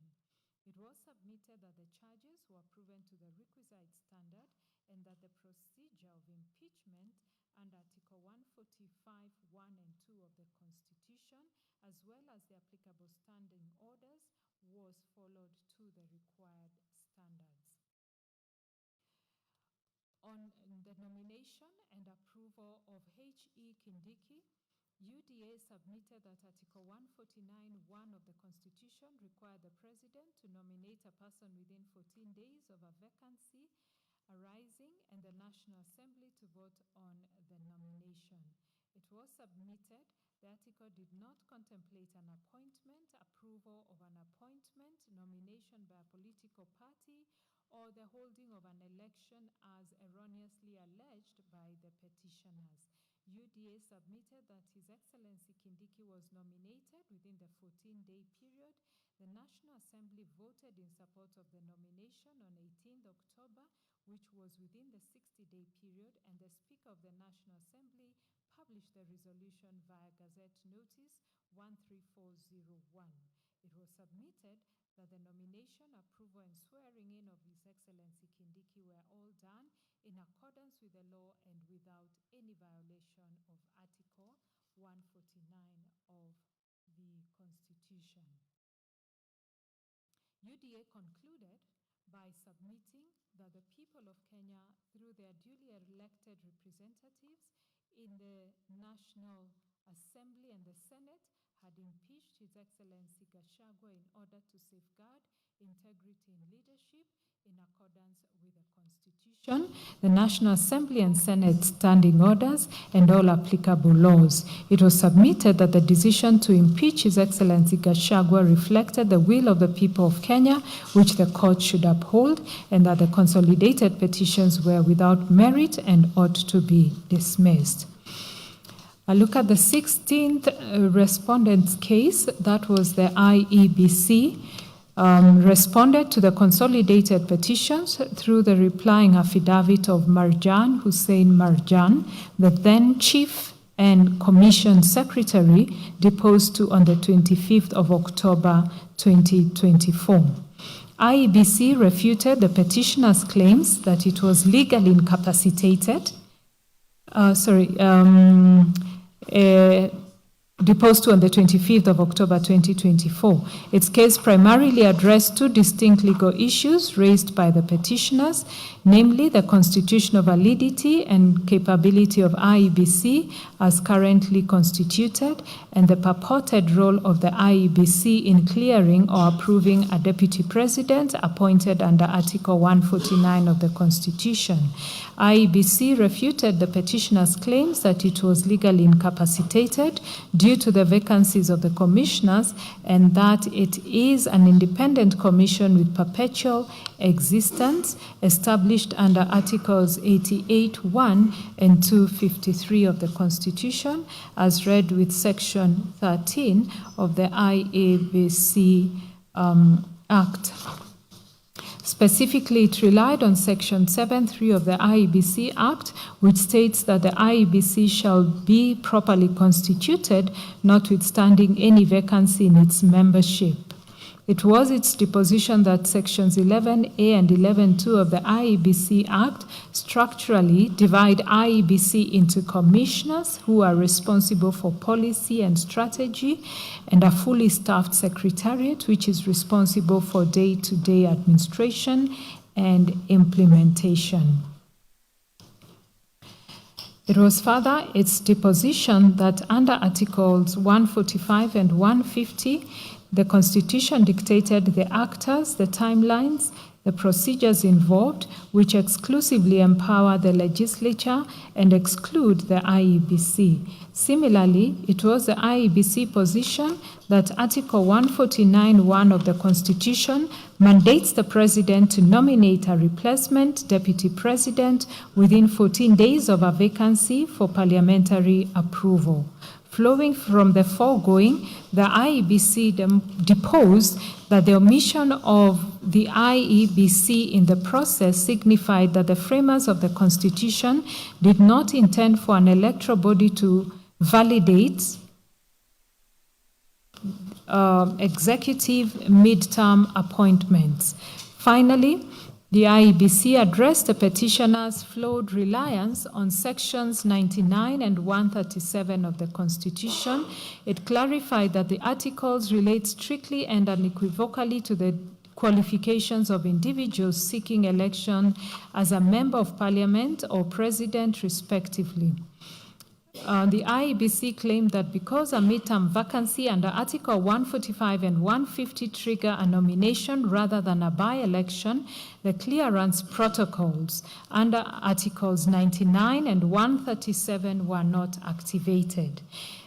It was submitted that the charges were proven to the requisite standard and that the procedure of impeachment under Article 145, 1 and 2 of the Constitution, as well as the applicable standing orders, was followed to the required standards. On the nomination and approval of H.E. Kindiki, UDA submitted that Article 149(1) of the Constitution required the President to nominate a person within 14 days of a vacancy arising and the National Assembly to vote on the nomination. It was submitted the article did not contemplate an appointment, approval of an appointment, nomination by a political party, or the holding of an election as erroneously alleged by the petitioners. UDA submitted that His Excellency Kindiki was nominated within the 14-day period. The National Assembly voted in support of the nomination on 18th October, which was within the 60-day period, and the Speaker of the National Assembly published the resolution via Gazette Notice 13401. It was submitted that the nomination, approval, and swearing in of His Excellency Kindiki were all done in accordance with the law and without any violation of Article 149 of the Constitution. UDA concluded by submitting that the people of Kenya, through their duly elected representatives in the National Assembly and the Senate, had impeached His Excellency Gachagua in order to safeguard integrity in leadership in accordance with the Constitution, the National Assembly and Senate standing orders, and all applicable laws. It was submitted that the decision to impeach His Excellency Gachagua reflected the will of the people of Kenya, which the court should uphold, and that the consolidated petitions were without merit and ought to be dismissed. I look at the 16th respondent's case. That was the IEBC. Responded to the consolidated petitions through the replying affidavit of Marjan Hussein Marjan, the then Chief and Commission Secretary, deposed to on the 25th of October 2024. IEBC refuted the petitioner's claims that it was legally incapacitated. Deposed to on the 25th of October 2024. Its case primarily addressed two distinct legal issues raised by the petitioners, namely the constitutional validity and capability of IEBC as currently constituted, and the purported role of the IEBC in clearing or approving a deputy president appointed under Article 149 of the Constitution. IEBC refuted the petitioner's claims that it was legally incapacitated due to the vacancies of the commissioners, and that it is an independent commission with perpetual existence established under Articles 88(1) and 253 of the Constitution, as read with Section 13 of the IEBC Act. Specifically, it relied on Section 7(3) of the IEBC Act, which states that the IEBC shall be properly constituted, notwithstanding any vacancy in its membership. It was its deposition that Sections 11A and 11(2) of the IEBC Act structurally divide IEBC into commissioners who are responsible for policy and strategy, and a fully staffed secretariat which is responsible for day-to-day administration and implementation. It was further its deposition that under Articles 145 and 150, the Constitution dictated the actors, the timelines, the the procedures involved, which exclusively empower the legislature and exclude the IEBC. Similarly, it was the IEBC position that Article 149(1) of the Constitution mandates the President to nominate a replacement Deputy President within 14 days of a vacancy for parliamentary approval. Flowing from the foregoing, the IEBC deposed that the omission of the IEBC in the process signified that the framers of the Constitution did not intend for an electoral body to validate executive midterm appointments. Finally, the IEBC addressed the petitioner's flawed reliance on sections 99 and 137 of the Constitution. It clarified that the articles relate strictly and unequivocally to the qualifications of individuals seeking election as a member of parliament or president, respectively. The IEBC claimed that because a midterm vacancy under Article 145 and 150 trigger a nomination rather than a by-election, the clearance protocols under Articles 99 and 137 were not activated.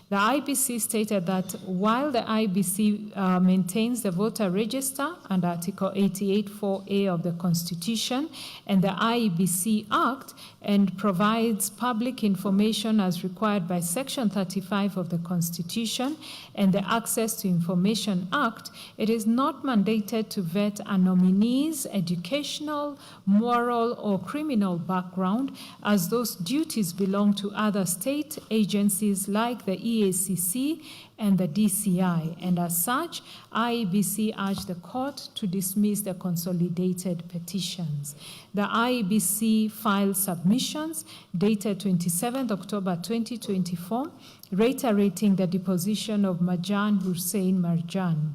The IEBC stated that while the IEBC maintains the voter register under Article 88(4)(a) of the Constitution and the IEBC Act and provides public information as required by Section 35 of the Constitution and the Access to Information Act, it is not mandated to vet a nominee's educational, moral, or criminal background, as those duties belong to other state agencies like the EACC and the DCI, and as such, IEBC urged the court to dismiss the consolidated petitions. The IEBC filed submissions dated 27 October 2024, reiterating the deposition of Marjan Hussein Marjan.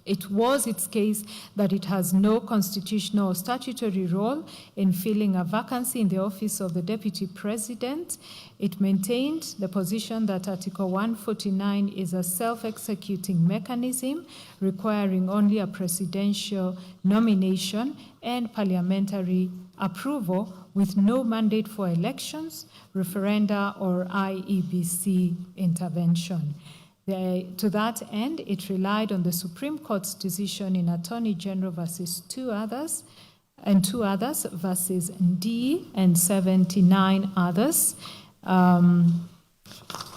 It was its case that it has no constitutional or statutory role in filling a vacancy in the office of the Deputy President. It maintained the position that Article 149 is a self-executing mechanism requiring only a presidential nomination and parliamentary approval with no mandate for elections, referenda, or IEBC intervention. To that end, it relied on the Supreme Court's decision in Attorney General versus two others versus D and 79 others,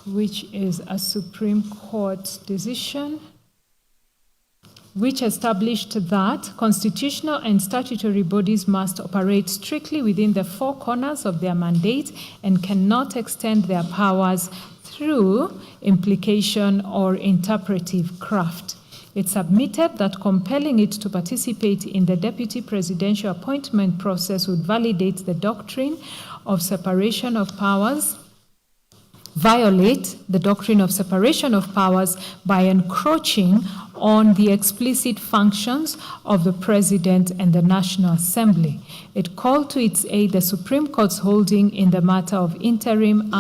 which is a Supreme Court decision which established that constitutional and statutory bodies must operate strictly within the four corners of their mandate and cannot extend their powers through implication or interpretive craft. It submitted that compelling it to participate in the deputy presidential appointment process would validate the doctrine of separation of powers, violate the doctrine of separation of powers by encroaching on the explicit functions of the President and the National Assembly. It called to its aid the Supreme Court's holding in the matter of interim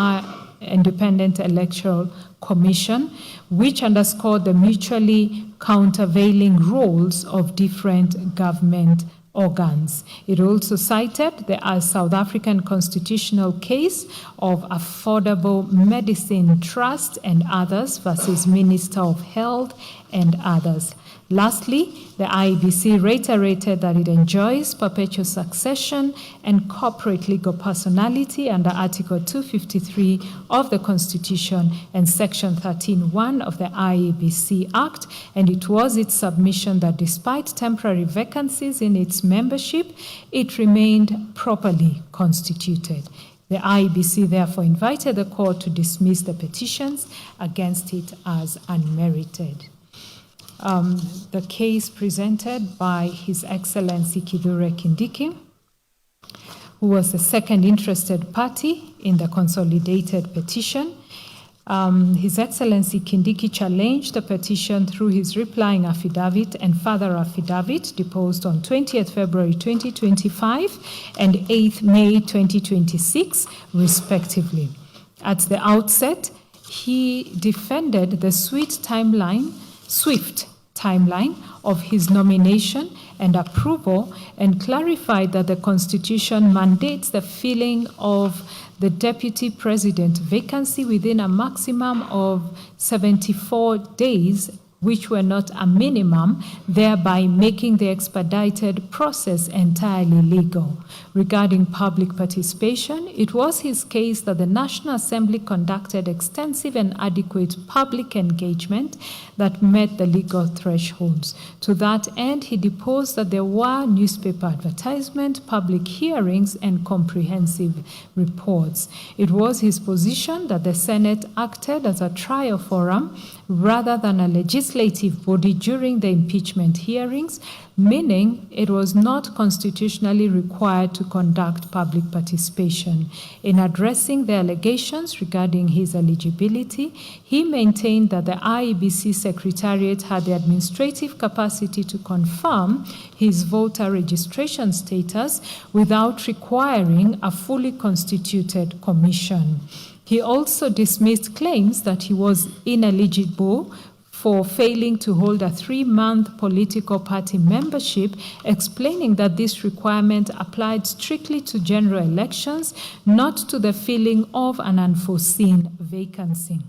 Independent Electoral Commission, which underscored the mutually countervailing roles of different government organs. It also cited the South African constitutional case of Affordable Medicine Trust and others versus Minister of Health and others. Lastly, the IEBC reiterated that it enjoys perpetual succession and corporate legal personality under Article 253 of the Constitution and Section 13(1) of the IEBC Act, and it was its submission that despite temporary vacancies in its membership, it remained properly constituted. The IEBC therefore invited the court to dismiss the petitions against it as unmerited. The case presented by His Excellency Kithure Kindiki, who was the second interested party in the consolidated petition. His Excellency Kindiki challenged the petition through his replying affidavit and further affidavit deposed on 20th February 2025 and 8th May 2026, respectively. At the outset, he defended the swift timeline of his nomination and approval, and clarified that the Constitution mandates the filling of the Deputy President vacancy within a maximum of 74 days, which were not a minimum, thereby making the expedited process entirely legal. Regarding public participation, it was his case that the National Assembly conducted extensive and adequate public engagement that met the legal thresholds. To that end, he deposed that there were newspaper advertisement, public hearings, and comprehensive reports. It was his position that the Senate acted as a trial forum rather than a legislative body during the impeachment hearings, meaning it was not constitutionally required to conduct public participation. In addressing the allegations regarding his eligibility, he maintained that the IEBC Secretariat had the administrative capacity to confirm his voter registration status without requiring a fully constituted commission. He also dismissed claims that he was ineligible for failing to hold a 3-month political party membership, explaining that this requirement applied strictly to general elections, not to the filling of an unforeseen vacancy.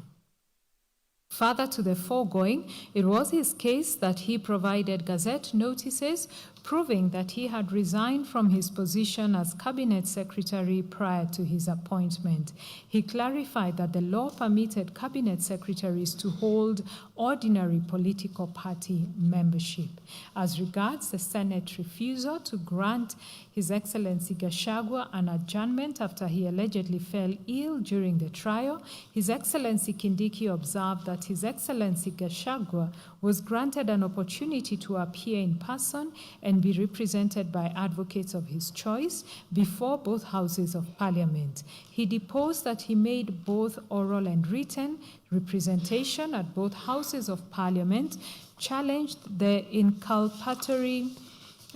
Further to the foregoing, it was his case that he provided Gazette notices proving that he had resigned from his position as Cabinet Secretary prior to his appointment. He clarified that the law permitted Cabinet Secretaries to hold ordinary political party membership. As regards the Senate refusal to grant His Excellency Gachagua an adjournment after he allegedly fell ill during the trial, His Excellency Kindiki observed that His Excellency Gachagua was granted an opportunity to appear in person and be represented by advocates of his choice before both houses of parliament. He deposed that he made both oral and written representation at both houses of parliament, challenged the inculpatory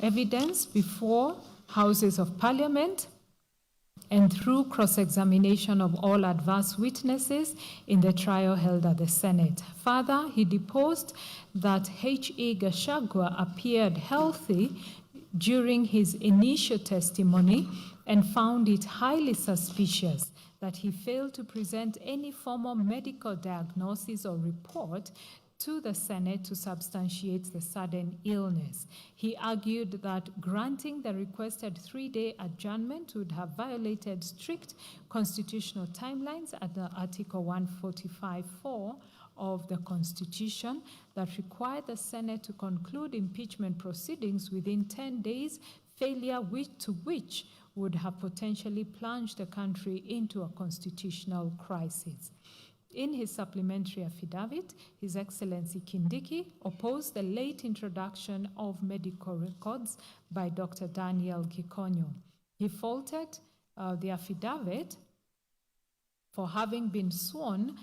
evidence before houses of parliament, and through cross-examination of all adverse witnesses in the trial held at the Senate. Further, he deposed that H.E. Gachagua appeared healthy during his initial testimony and found it highly suspicious that he failed to present any formal medical diagnosis or report to the Senate to substantiate the sudden illness. He argued that granting the requested 3-day adjournment would have violated strict constitutional timelines under Article 145(4) of the Constitution that required the Senate to conclude impeachment proceedings within 10 days, failure to which would have potentially plunged the country into a constitutional crisis. In his supplementary affidavit, His Excellency Kindiki opposed the late introduction of medical records by Dr. Daniel Gikonyo. He faulted the affidavit for having been sworn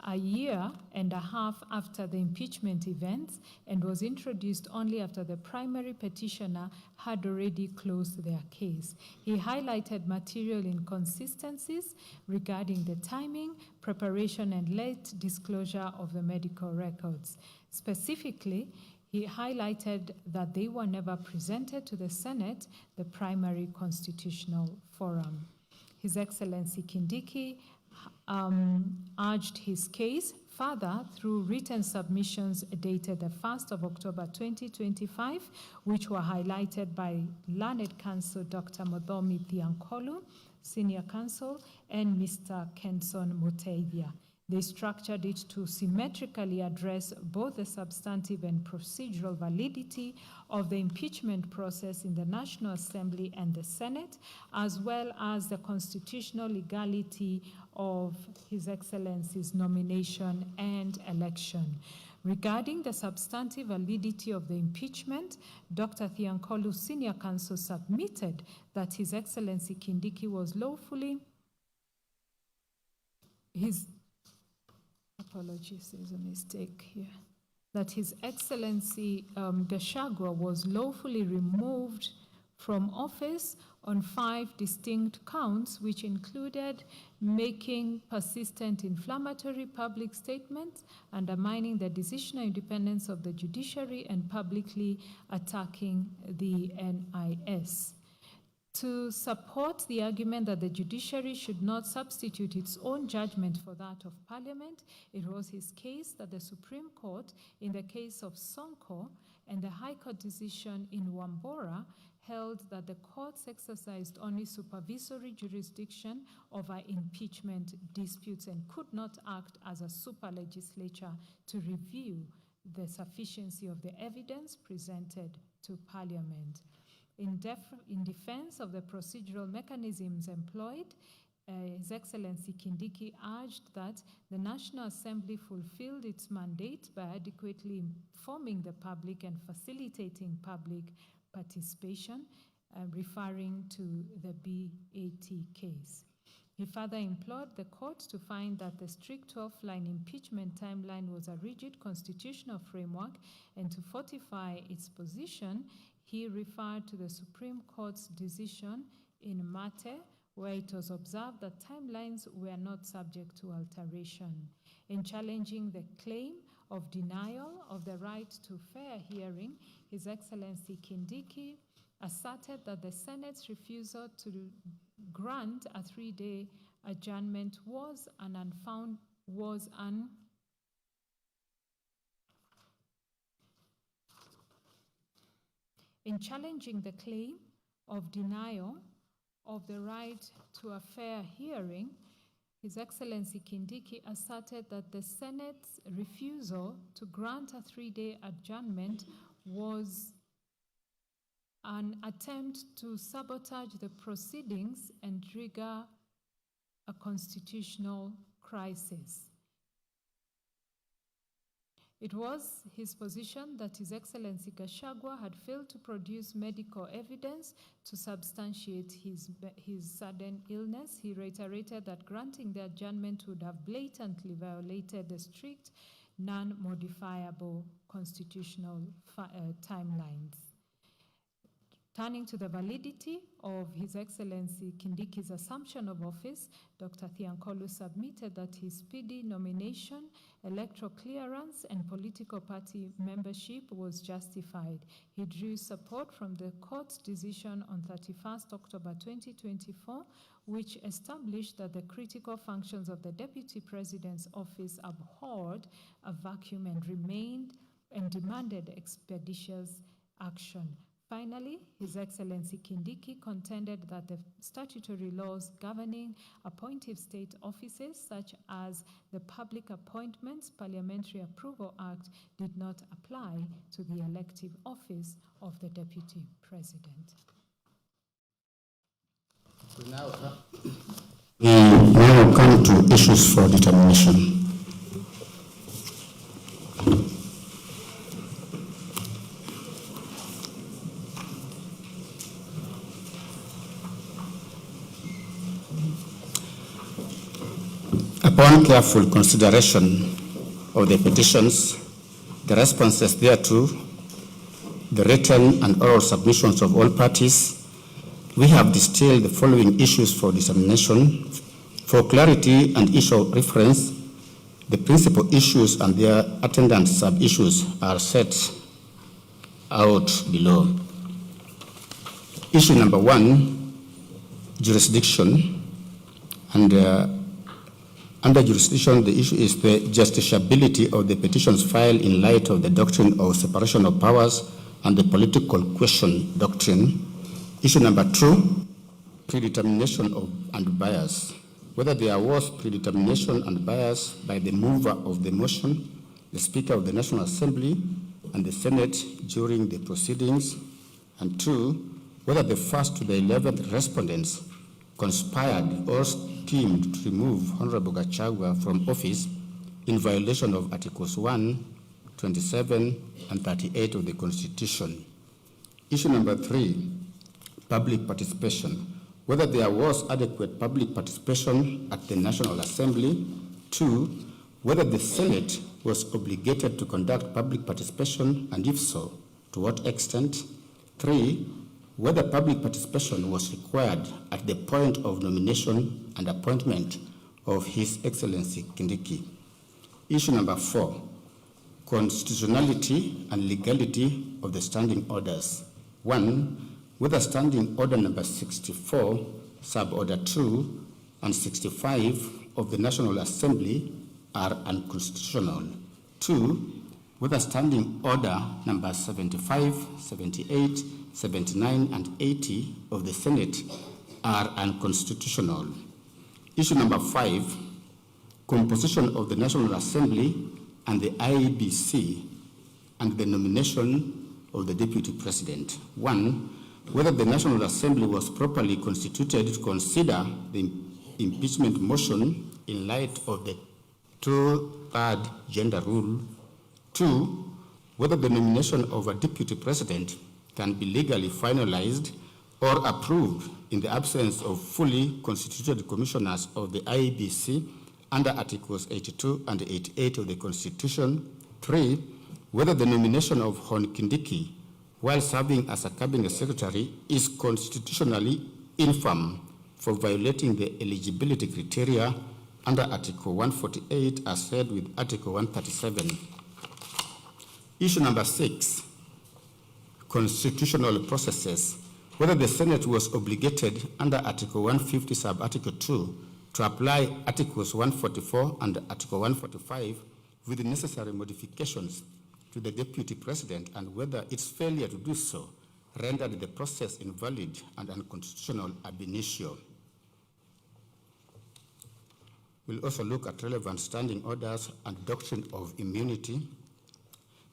a year and a half after the impeachment events and was introduced only after the primary petitioner had already closed their case. He highlighted material inconsistencies regarding the timing, preparation, and late disclosure of the medical records. Specifically, he highlighted that they were never presented to the Senate, the primary constitutional forum. His Excellency Kindiki urged his case further through written submissions dated the 1st of October 2025, which were highlighted by Learned Counsel Dr. Muthomi Thiankolu, Senior Counsel, and Mr. Kenson Muteithia. They structured it to symmetrically address both the substantive and procedural validity of the impeachment process in the National Assembly and the Senate, as well as the constitutional legality of His Excellency's nomination and election. Regarding the substantive validity of the impeachment, Dr. Thiankolu, Senior Counsel, submitted that His Excellency Kindiki was lawfully apologies, there's a mistake here. That His Excellency Gachagua was lawfully removed from office on 5 distinct counts, which included making persistent inflammatory public statements, undermining the decisional independence of the judiciary, and publicly attacking the NIS. To support the argument that the judiciary should not substitute its own judgment for that of Parliament, it was his case that the Supreme Court, in the case of Sonko, and the High Court decision in Wambora, held that the courts exercised only supervisory jurisdiction over impeachment disputes and could not act as a super legislature to review the sufficiency of the evidence presented to Parliament. In defense of the procedural mechanisms employed, His Excellency Kindiki urged that the National Assembly fulfilled its mandate by adequately informing the public and facilitating public participation, referring to the BAT case. He further implored the court to find that the strict 12-line impeachment timeline was a rigid constitutional framework, and to fortify its position, he referred to the Supreme Court's decision in Mate, where it was observed that timelines were not subject to alteration. In challenging the claim of denial of the right to fair hearing, His Excellency Kindiki asserted that the Senate's refusal to grant a 3-day adjournment was In challenging the claim of denial of the right to a fair hearing, His Excellency Kindiki asserted that the Senate's refusal to grant a 3-day adjournment was an attempt to sabotage the proceedings and trigger a constitutional crisis. It was his position that His Excellency Gachagua had failed to produce medical evidence to substantiate his sudden illness. He reiterated that granting the adjournment would have blatantly violated the strict, non-modifiable constitutional timelines. Turning to the validity of His Excellency Kindiki's assumption of office, Dr. Thiankolu submitted that his speedy nomination, electoral clearance, and political party membership was justified. He drew support from the court's decision on 31st October 2024, which established that the critical functions of the Deputy President's office abhorred a vacuum and demanded expeditious action. Finally, His Excellency Kindiki contended that the statutory laws governing appointive state offices, such as the Public Appointments Parliamentary Approval Act, did not apply to the elective office of the Deputy President. We now come to issues for determination. Upon careful consideration of the petitions, the responses thereto, the written and oral submissions of all parties, we have distilled the following issues for dissemination. For clarity and issue of reference, the principal issues and their attendant sub-issues are set out below. Issue number 1, jurisdiction, and under jurisdiction, the issue is the justiciability of the petitions filed in light of the doctrine of separation of powers and the political question doctrine. Issue number 2, predetermination of and bias. Whether there was predetermination and bias by the mover of the motion, the Speaker of the National Assembly, and the Senate during the proceedings. And 2, whether the first to the 11th respondents conspired or schemed to remove Honorable Gachagua from office in violation of Articles 1, 27, and 38 of the Constitution. Issue number 3, public participation. Whether there was adequate public participation at the National Assembly. 2, whether the Senate was obligated to conduct public participation, and if so, to what extent. 3, whether public participation was required at the point of nomination and appointment of His Excellency Kindiki. Issue number 4, constitutionality and legality of the standing orders. 1, whether standing order number 64, suborder 2, and 65 of the National Assembly are unconstitutional. 2, whether standing order number 75, 78, 79, and 80 of the Senate are unconstitutional. Issue number 5, composition of the National Assembly and the IEBC and the nomination of the Deputy President. 1, whether the National Assembly was properly constituted to consider the impeachment motion in light of the 2/3 gender rule. 2, whether the nomination of a Deputy President can be legally finalized or approved in the absence of fully constituted commissioners of the IEBC under Articles 82 and 88 of the Constitution. 3, whether the nomination of Hon Kindiki while serving as a cabinet secretary is constitutionally infirm for violating the eligibility criteria under Article 148 as said with Article 137. Issue number 6, constitutional processes. Whether the Senate was obligated under Article 150 sub-Article 2 to apply Articles 144 and Article 145 with the necessary modifications to the Deputy President, and whether its failure to do so rendered the process invalid and unconstitutional ab initio. We'll also look at relevant standing orders and doctrine of immunity.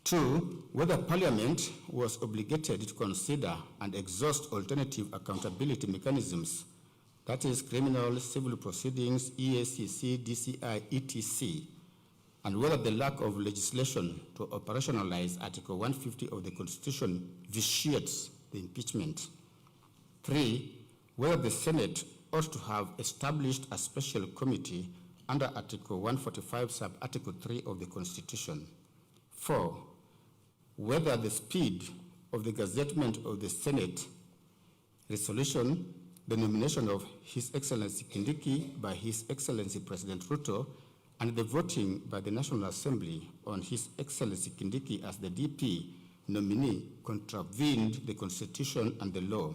2, whether Parliament was obligated to consider and exhaust alternative accountability mechanisms, that is criminal, civil proceedings, EACC, DCI, etc., and whether the lack of legislation to operationalize Article 150 of the Constitution vitiates the impeachment. 3, whether the Senate ought to have established a special committee under Article 145 sub-Article 3 of the Constitution. 4, whether the speed of the gazettement of the Senate resolution, the nomination of His Excellency Kindiki by His Excellency President Ruto, and the voting by the National Assembly on His Excellency Kindiki as the DP nominee contravened the Constitution and the law.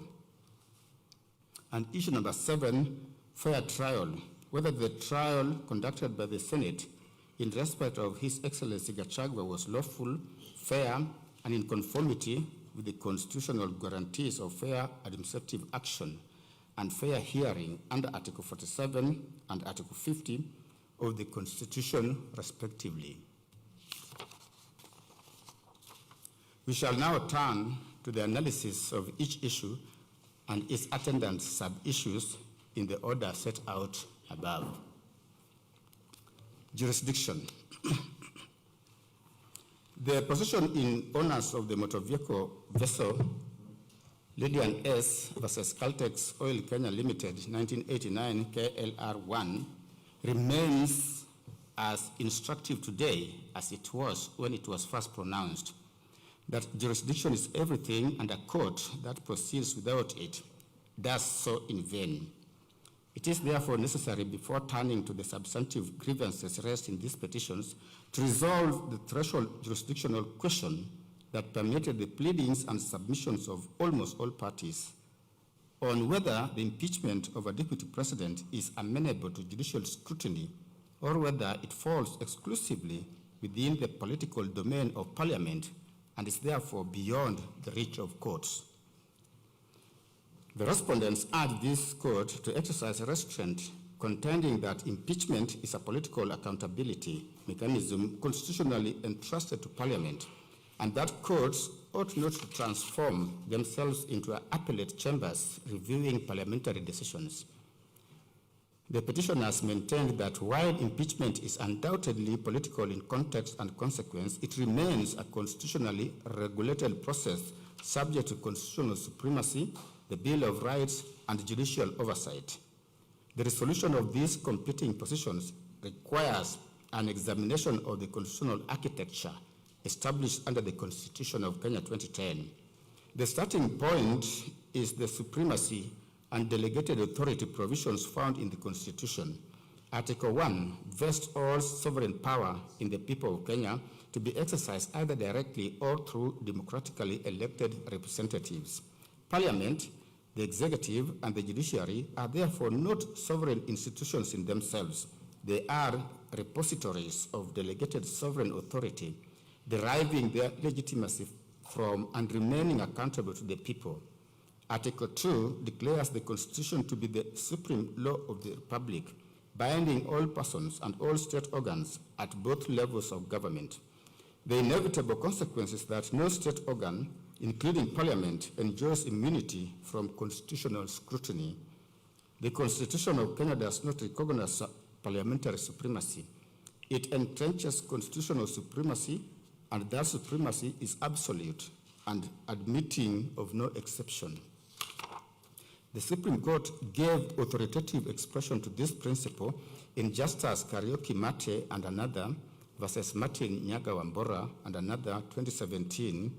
And issue number 7, fair trial, whether the trial conducted by the Senate in respect of His Excellency Gachagua was lawful, fair, and in conformity with the constitutional guarantees of fair administrative action and fair hearing under Article 47 and Article 50 of the Constitution, respectively. We shall now turn to the analysis of each issue and its attendant sub-issues in the order set out above. Jurisdiction. The position in owners of the motor vehicle vessel Lydian S versus Caltex Oil Kenya Limited 1989 KLR1 remains as instructive today as it was when it was first pronounced, that jurisdiction is everything and a court that proceeds without it does so in vain. It is therefore necessary, before turning to the substantive grievances raised in these petitions, to resolve the threshold jurisdictional question that permeated the pleadings and submissions of almost all parties on whether the impeachment of a deputy president is amenable to judicial scrutiny or whether it falls exclusively within the political domain of Parliament and is therefore beyond the reach of courts. The respondents urge this court to exercise restraint, contending that impeachment is a political accountability mechanism constitutionally entrusted to Parliament, and that courts ought not to transform themselves into appellate chambers reviewing parliamentary decisions. The petitioners maintained that while impeachment is undoubtedly political in context and consequence, it remains a constitutionally regulated process subject to constitutional supremacy, the Bill of Rights, and judicial oversight. The resolution of these competing positions requires an examination of the constitutional architecture established under the Constitution of Kenya 2010. The starting point is the supremacy and delegated authority provisions found in the Constitution. Article 1 vests all sovereign power in the people of Kenya to be exercised either directly or through democratically elected representatives. Parliament, the executive, and the judiciary are therefore not sovereign institutions in themselves. They are repositories of delegated sovereign authority, deriving their legitimacy from and remaining accountable to the people. Article 2 declares the Constitution to be the supreme law of the Republic, binding all persons and all state organs at both levels of government. The inevitable consequence is that no state organ, including Parliament, enjoys immunity from constitutional scrutiny. The Constitution of Kenya does not recognize parliamentary supremacy. It entrenches constitutional supremacy, and that supremacy is absolute and admitting of no exception. The Supreme Court gave authoritative expression to this principle in Justice Kariuki Mate and another versus Martin Nyaga Wambora and another 2017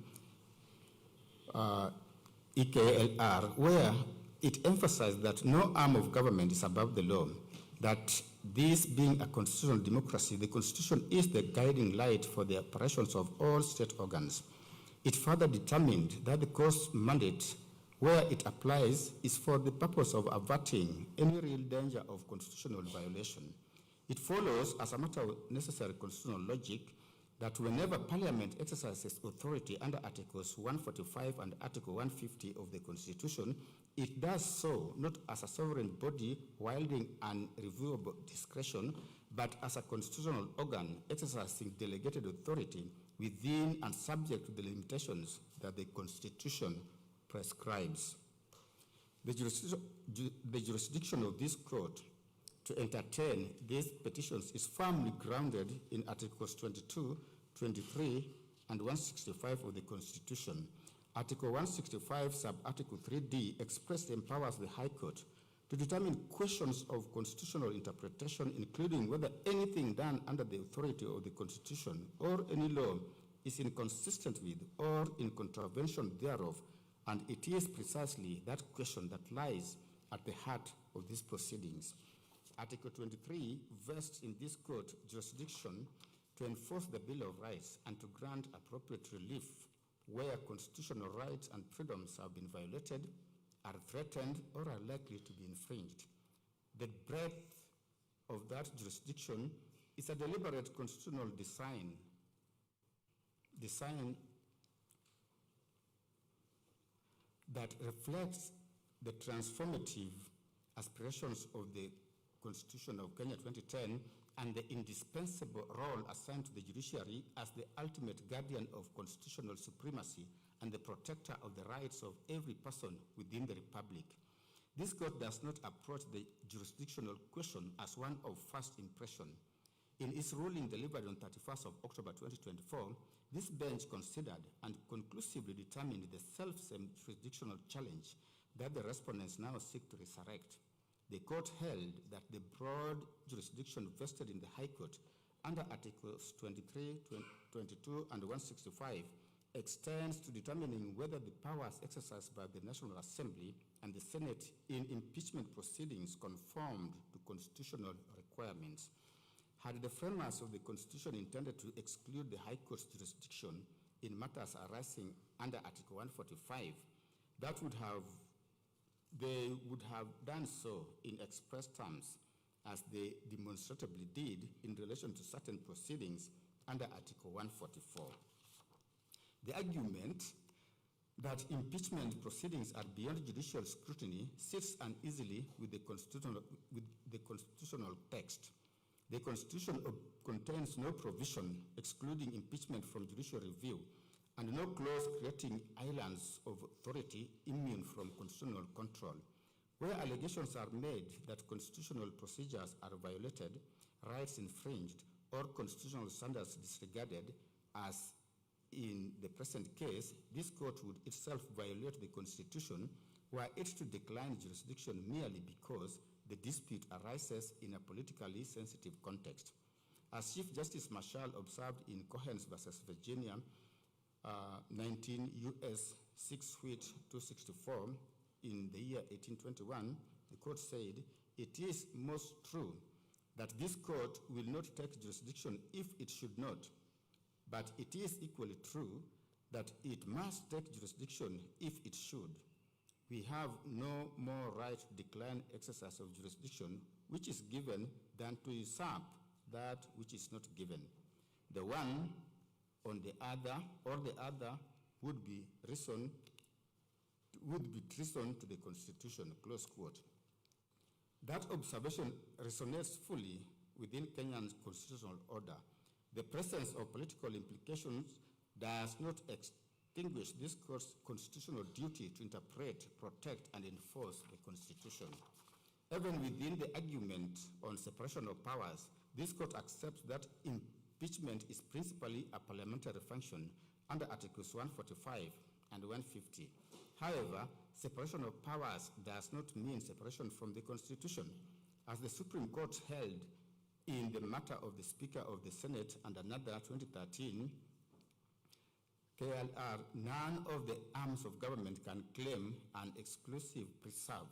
EKLR, where it emphasized that no arm of government is above the law, that this being a constitutional democracy, the Constitution is the guiding light for the operations of all state organs. It further determined that the court's mandate, where it applies, is for the purpose of averting any real danger of constitutional violation. It follows, as a matter of necessary constitutional logic, that whenever Parliament exercises authority under Articles 145 and Article 150 of the Constitution, it does so not as a sovereign body wielding unreviewable discretion, but as a constitutional organ exercising delegated authority within and subject to the limitations that the Constitution prescribes. The jurisdiction of this court to entertain these petitions is firmly grounded in Articles 22, 23, and 165 of the Constitution. Article 165, sub-article 3D, expressly empowers the High Court to determine questions of constitutional interpretation, including whether anything done under the authority of the Constitution or any law is inconsistent with or in contravention thereof, and it is precisely that question that lies at the heart of these proceedings. Article 23 vests in this court jurisdiction to enforce the Bill of Rights and to grant appropriate relief where constitutional rights and freedoms have been violated, are threatened, or are likely to be infringed. The breadth of that jurisdiction is a deliberate constitutional design that reflects the transformative aspirations of the Constitution of Kenya 2010 and the indispensable role assigned to the judiciary as the ultimate guardian of constitutional supremacy and the protector of the rights of every person within the Republic. This court does not approach the jurisdictional question as one of first impression. In its ruling delivered on 31st of October 2024, this bench considered and conclusively determined the self-same jurisdictional challenge that the respondents now seek to resurrect. The court held that the broad jurisdiction vested in the High Court under Articles 23, 22, and 165 extends to determining whether the powers exercised by the National Assembly and the Senate in impeachment proceedings conformed to constitutional requirements. Had the framers of the Constitution intended to exclude the High Court's jurisdiction in matters arising under Article 145, they would have done so in express terms, as they demonstrably did in relation to certain proceedings under Article 144. The argument that impeachment proceedings are beyond judicial scrutiny sits uneasily with the constitutional text. The Constitution contains no provision excluding impeachment from judicial review and no clause creating islands of authority immune from constitutional control. Where allegations are made that constitutional procedures are violated, rights infringed, or constitutional standards disregarded, as in the present case, this court would itself violate the Constitution were it to decline jurisdiction merely because the dispute arises in a politically sensitive context. As Chief Justice Marshall observed in Cohens versus Virginia, 19 U.S. 6 feet 264 in the year 1821, the court said, "It is most true that this court will not take jurisdiction if it should not, but it is equally true that it must take jurisdiction if it should. We have no more right to decline exercise of jurisdiction which is given than to usurp that which is not given. The one on the other or the other would be treason to the Constitution," close quote. That observation resonates fully within Kenyan's constitutional order. The presence of political implications does not extinguish this court's constitutional duty to interpret, protect, and enforce the Constitution. Even within the argument on separation of powers, this court accepts that impeachment is principally a parliamentary function under Articles 145 and 150. However, separation of powers does not mean separation from the Constitution. As the Supreme Court held in the matter of the Speaker of the Senate and another 2013 KLR, none of the arms of government can claim an exclusive preserve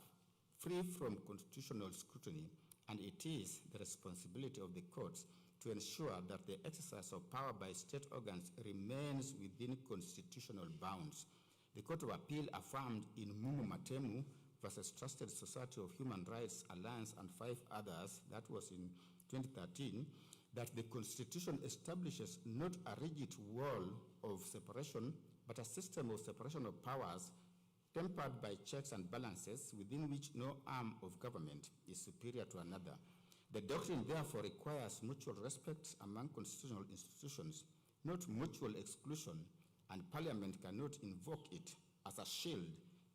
free from constitutional scrutiny, and it is the responsibility of the courts to ensure that the exercise of power by state organs remains within constitutional bounds. The Court of Appeal affirmed in Mumu Matemu versus Trusted Society of Human Rights Alliance and 5 others, that was in 2013, that the Constitution establishes not a rigid wall of separation, but a system of separation of powers tempered by checks and balances within which no arm of government is superior to another. The doctrine therefore requires mutual respect among constitutional institutions, not mutual exclusion, and Parliament cannot invoke it as a shield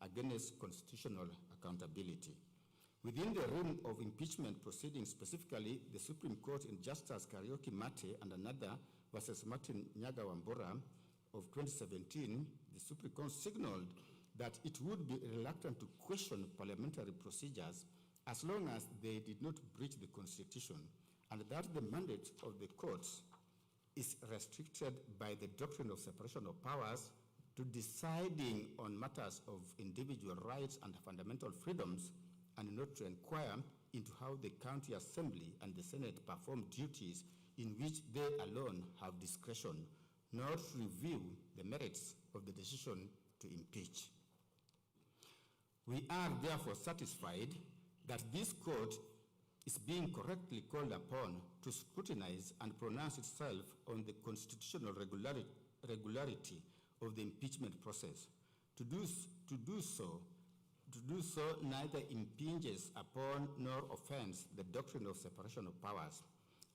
against constitutional accountability. Within the realm of impeachment proceedings, specifically the Supreme Court in Justice Karaoke Mate and another versus Martin Nyaga Wambora of 2017, the Supreme Court signaled that it would be reluctant to question parliamentary procedures as long as they did not breach the Constitution, and that the mandate of the courts is restricted by the doctrine of separation of powers to deciding on matters of individual rights and fundamental freedoms, and not to inquire into how the county assembly and the Senate perform duties in which they alone have discretion, nor to review the merits of the decision to impeach. We are therefore satisfied that this court is being correctly called upon to scrutinize and pronounce itself on the constitutional regularity of the impeachment process. To do so neither impinges upon nor offends the doctrine of separation of powers.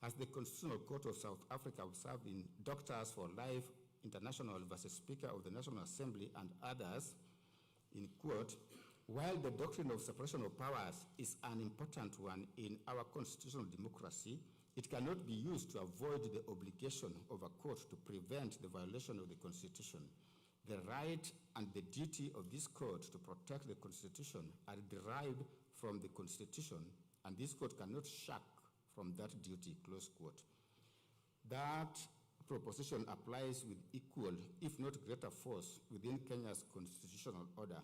As the Constitutional Court of South Africa observed in Doctors for Life International versus Speaker of the National Assembly and others, in quote, while the doctrine of separation of powers is an important one in our constitutional democracy, it cannot be used to avoid the obligation of a court to prevent the violation of the Constitution. The right and the duty of this court to protect the Constitution are derived from the Constitution, and this court cannot shirk from that duty, close quote. That proposition applies with equal, if not greater force within Kenya's constitutional order.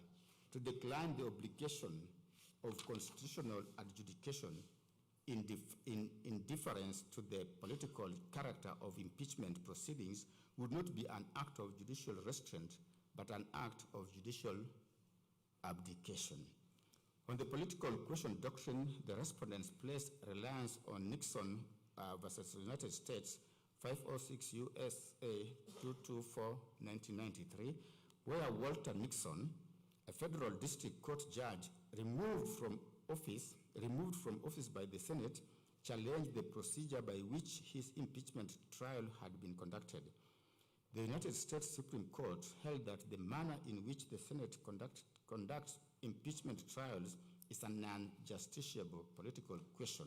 To decline the obligation of constitutional adjudication in deference to the political character of impeachment proceedings would not be an act of judicial restraint, but an act of judicial abdication. On the political question doctrine, the respondents placed reliance on Nixon versus the United States, 506 USA 224, 1993, where Walter Nixon, a federal district court judge removed from office by the Senate, challenged the procedure by which his impeachment trial had been conducted. The United States Supreme Court held that the manner in which the Senate conducts impeachment trials is a non-justiciable political question,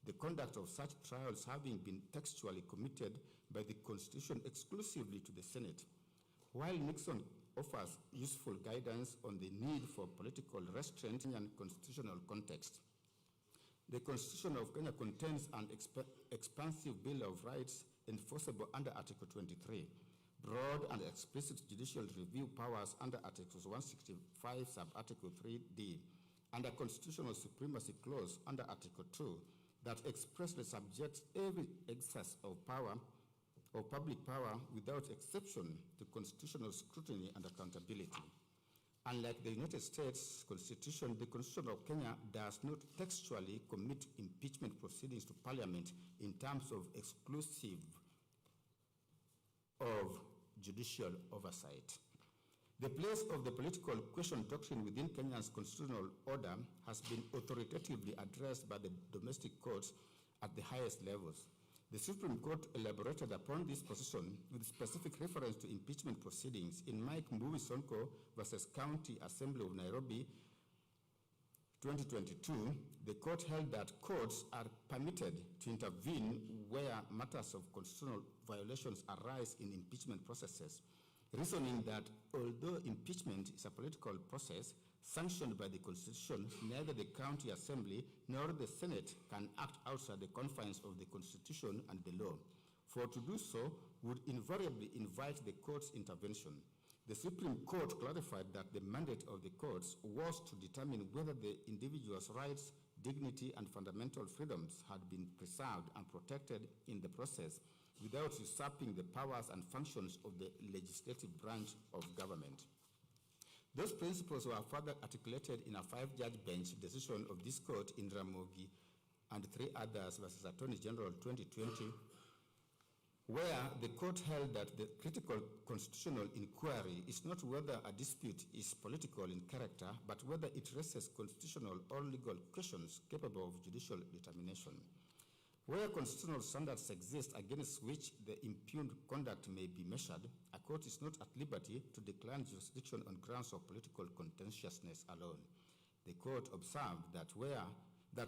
the conduct of such trials having been textually committed by the Constitution exclusively to the Senate. While Nixon offers useful guidance on the need for political restraint in a constitutional context, the Constitution of Kenya contains an expansive Bill of Rights enforceable under Article 23. broad and explicit judicial review powers under Articles 165, sub-Article 3D, and a constitutional supremacy clause under Article 2 that expressly subjects every excess of power or public power without exception to constitutional scrutiny and accountability. Unlike the United States Constitution, the Constitution of Kenya does not textually commit impeachment proceedings to Parliament in terms of exclusive of judicial oversight. The place of the political question doctrine within Kenya's constitutional order has been authoritatively addressed by the domestic courts at the highest levels. The Supreme Court elaborated upon this position with specific reference to impeachment proceedings in Mike Mbuvi Sonko versus County Assembly of Nairobi 2022. The court held that courts are permitted to intervene where matters of constitutional violations arise in impeachment processes, reasoning that although impeachment is a political process sanctioned by the Constitution, neither the County Assembly nor the Senate can act outside the confines of the Constitution and the law. For to do so would invariably invite the court's intervention. The Supreme Court clarified that the mandate of the courts was to determine whether the individual's rights, dignity, and fundamental freedoms had been preserved and protected in the process without usurping the powers and functions of the legislative branch of government. Those principles were further articulated in a 5-judge bench decision of this court in Ramogi and 3 others versus Attorney General 2020, where the court held that the critical constitutional inquiry is not whether a dispute is political in character, but whether it raises constitutional or legal questions capable of judicial determination. Where constitutional standards exist against which the impugned conduct may be measured, a court is not at liberty to decline jurisdiction on grounds of political contentiousness alone. The court observed that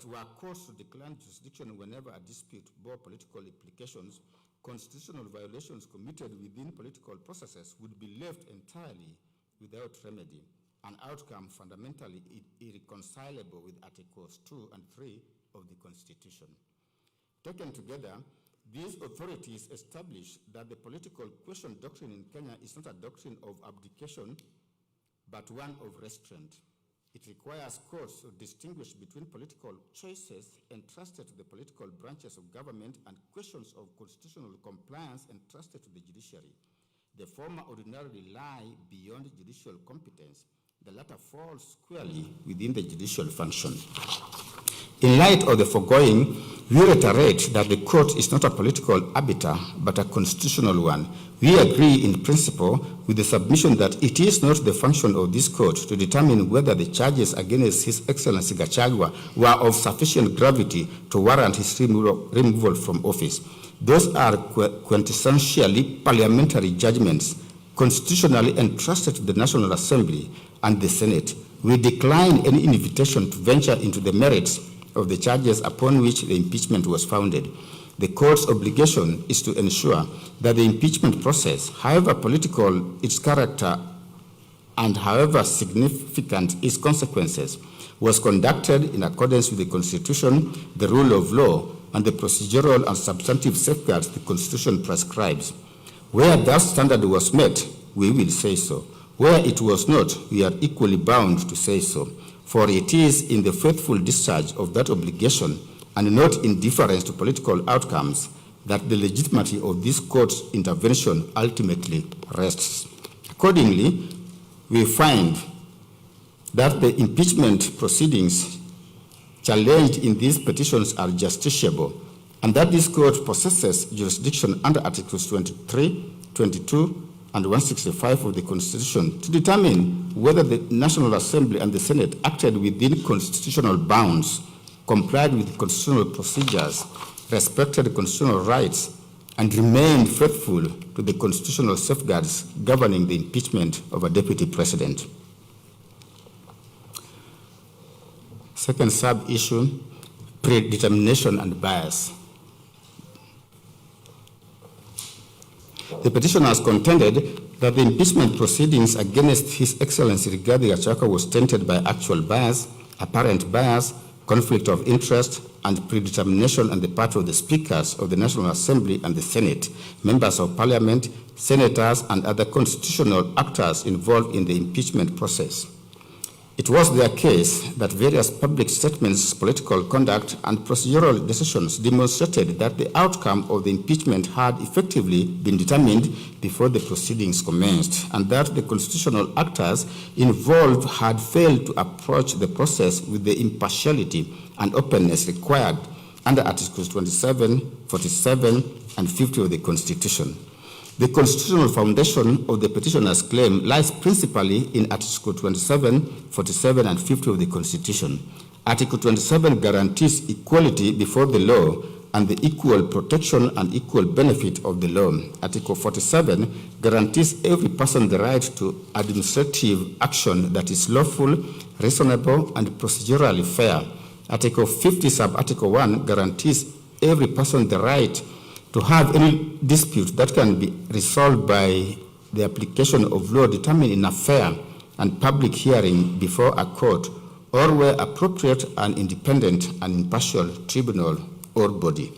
were courts to decline jurisdiction whenever a dispute bore political implications, constitutional violations committed within political processes would be left entirely without remedy, an outcome fundamentally irreconcilable with Articles 2 and 3 of the Constitution. Taken together, these authorities establish that the political question doctrine in Kenya is not a doctrine of abdication, but one of restraint. It requires courts to distinguish between political choices entrusted to the political branches of government and questions of constitutional compliance entrusted to the judiciary. The former ordinarily lie beyond judicial competence. The latter falls squarely within the judicial function. In light of the foregoing, we reiterate that the court is not a political arbiter, but a constitutional one. We agree in principle with the submission that it is not the function of this court to determine whether the charges against His Excellency Gachagua were of sufficient gravity to warrant his removal from office. Those are quintessentially parliamentary judgments, constitutionally entrusted to the National Assembly and the Senate. We decline any invitation to venture into the merits of the charges upon which the impeachment was founded. The court's obligation is to ensure that the impeachment process, however political its character and however significant its consequences, was conducted in accordance with the Constitution, the rule of law, and the procedural and substantive safeguards the Constitution prescribes. Where that standard was met, we will say so. Where it was not, we are equally bound to say so. For it is in the faithful discharge of that obligation and not in deference to political outcomes that the legitimacy of this court's intervention ultimately rests. Accordingly, we find that the impeachment proceedings challenged in these petitions are justiciable and that this court possesses jurisdiction under Articles 23, 22, and 165 of the Constitution to determine whether the National Assembly and the Senate acted within constitutional bounds, complied with constitutional procedures, respected constitutional rights, and remained faithful to the constitutional safeguards governing the impeachment of a deputy president. Second sub-issue, predetermination and bias. The petitioner has contended that the impeachment proceedings against His Excellency Rigathi Gachagua was tainted by actual bias, apparent bias, conflict of interest, and predetermination on the part of the speakers of the National Assembly and the Senate, members of Parliament, senators, and other constitutional actors involved in the impeachment process. It was their case that various public statements, political conduct, and procedural decisions demonstrated that the outcome of the impeachment had effectively been determined before the proceedings commenced, and that the constitutional actors involved had failed to approach the process with the impartiality and openness required under Articles 27, 47, and 50 of the Constitution. The constitutional foundation of the petitioner's claim lies principally in Article 27, 47, and 50 of the Constitution. Article 27 guarantees equality before the law and the equal protection and equal benefit of the law. Article 47 guarantees every person the right to administrative action that is lawful, reasonable, and procedurally fair. Article 50, sub-article 1 guarantees every person the right to have any dispute that can be resolved by the application of law determined in a fair and public hearing before a court, or where appropriate and independent and impartial tribunal or body.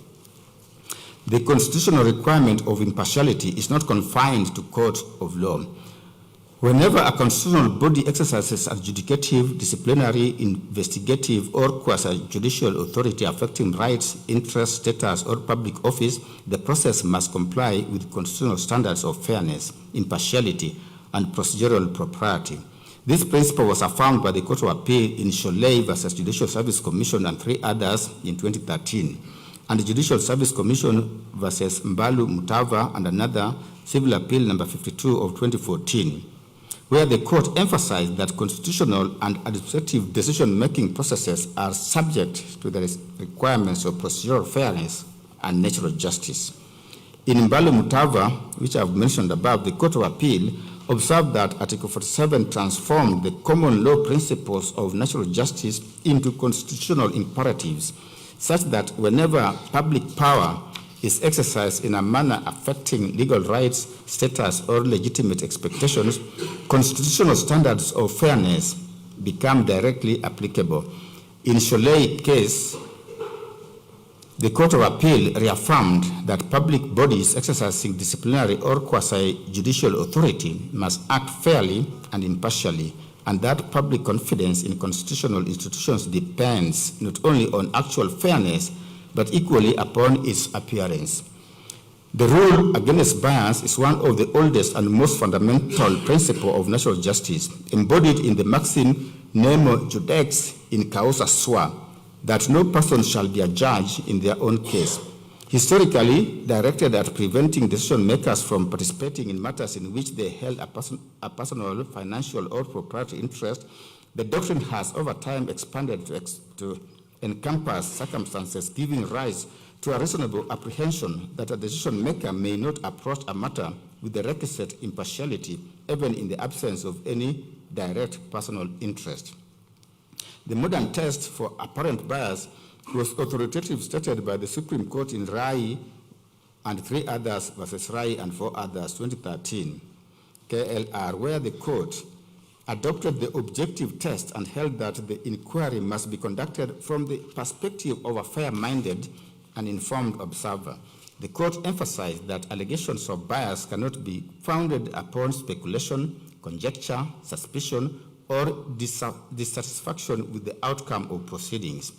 The constitutional requirement of impartiality is not confined to courts of law. Whenever a constitutional body exercises adjudicative, disciplinary, investigative, or quasi-judicial authority affecting rights, interests, status, or public office, the process must comply with constitutional standards of fairness, impartiality, and procedural propriety. This principle was affirmed by the Court of Appeal in Sholei versus Judicial Service Commission and 3 others in 2013, and the Judicial Service Commission versus Mbalu Mutava and another civil appeal number 52 of 2014. Where the court emphasized that constitutional and administrative decision-making processes are subject to the requirements of procedural fairness and natural justice. In Mbalo Mutava, which I've mentioned above, the Court of Appeal observed that Article 47 transformed the common law principles of natural justice into constitutional imperatives, such that whenever public power is exercised in a manner affecting legal rights, status, or legitimate expectations, constitutional standards of fairness become directly applicable. In Sholei case, the Court of Appeal reaffirmed that public bodies exercising disciplinary or quasi-judicial authority must act fairly and impartially, and that public confidence in constitutional institutions depends not only on actual fairness, but equally upon its appearance. The rule against bias is one of the oldest and most fundamental principles of natural justice, embodied in the maxim Nemo Judex in Causa Sua, that no person shall be a judge in their own case. Historically directed at preventing decision makers from participating in matters in which they held a personal, financial, or proprietary interest, the doctrine has over time expanded to encompass circumstances giving rise to a reasonable apprehension that a decision maker may not approach a matter with the requisite impartiality, even in the absence of any direct personal interest. The modern test for apparent bias was authoritatively stated by the Supreme Court in Rai and 3 others versus Rai and 4 others, 2013, KLR, where the court adopted the objective test and held that the inquiry must be conducted from the perspective of a fair-minded and informed observer. The court emphasized that allegations of bias cannot be founded upon speculation, conjecture, suspicion, or dissatisfaction with the outcome of proceedings.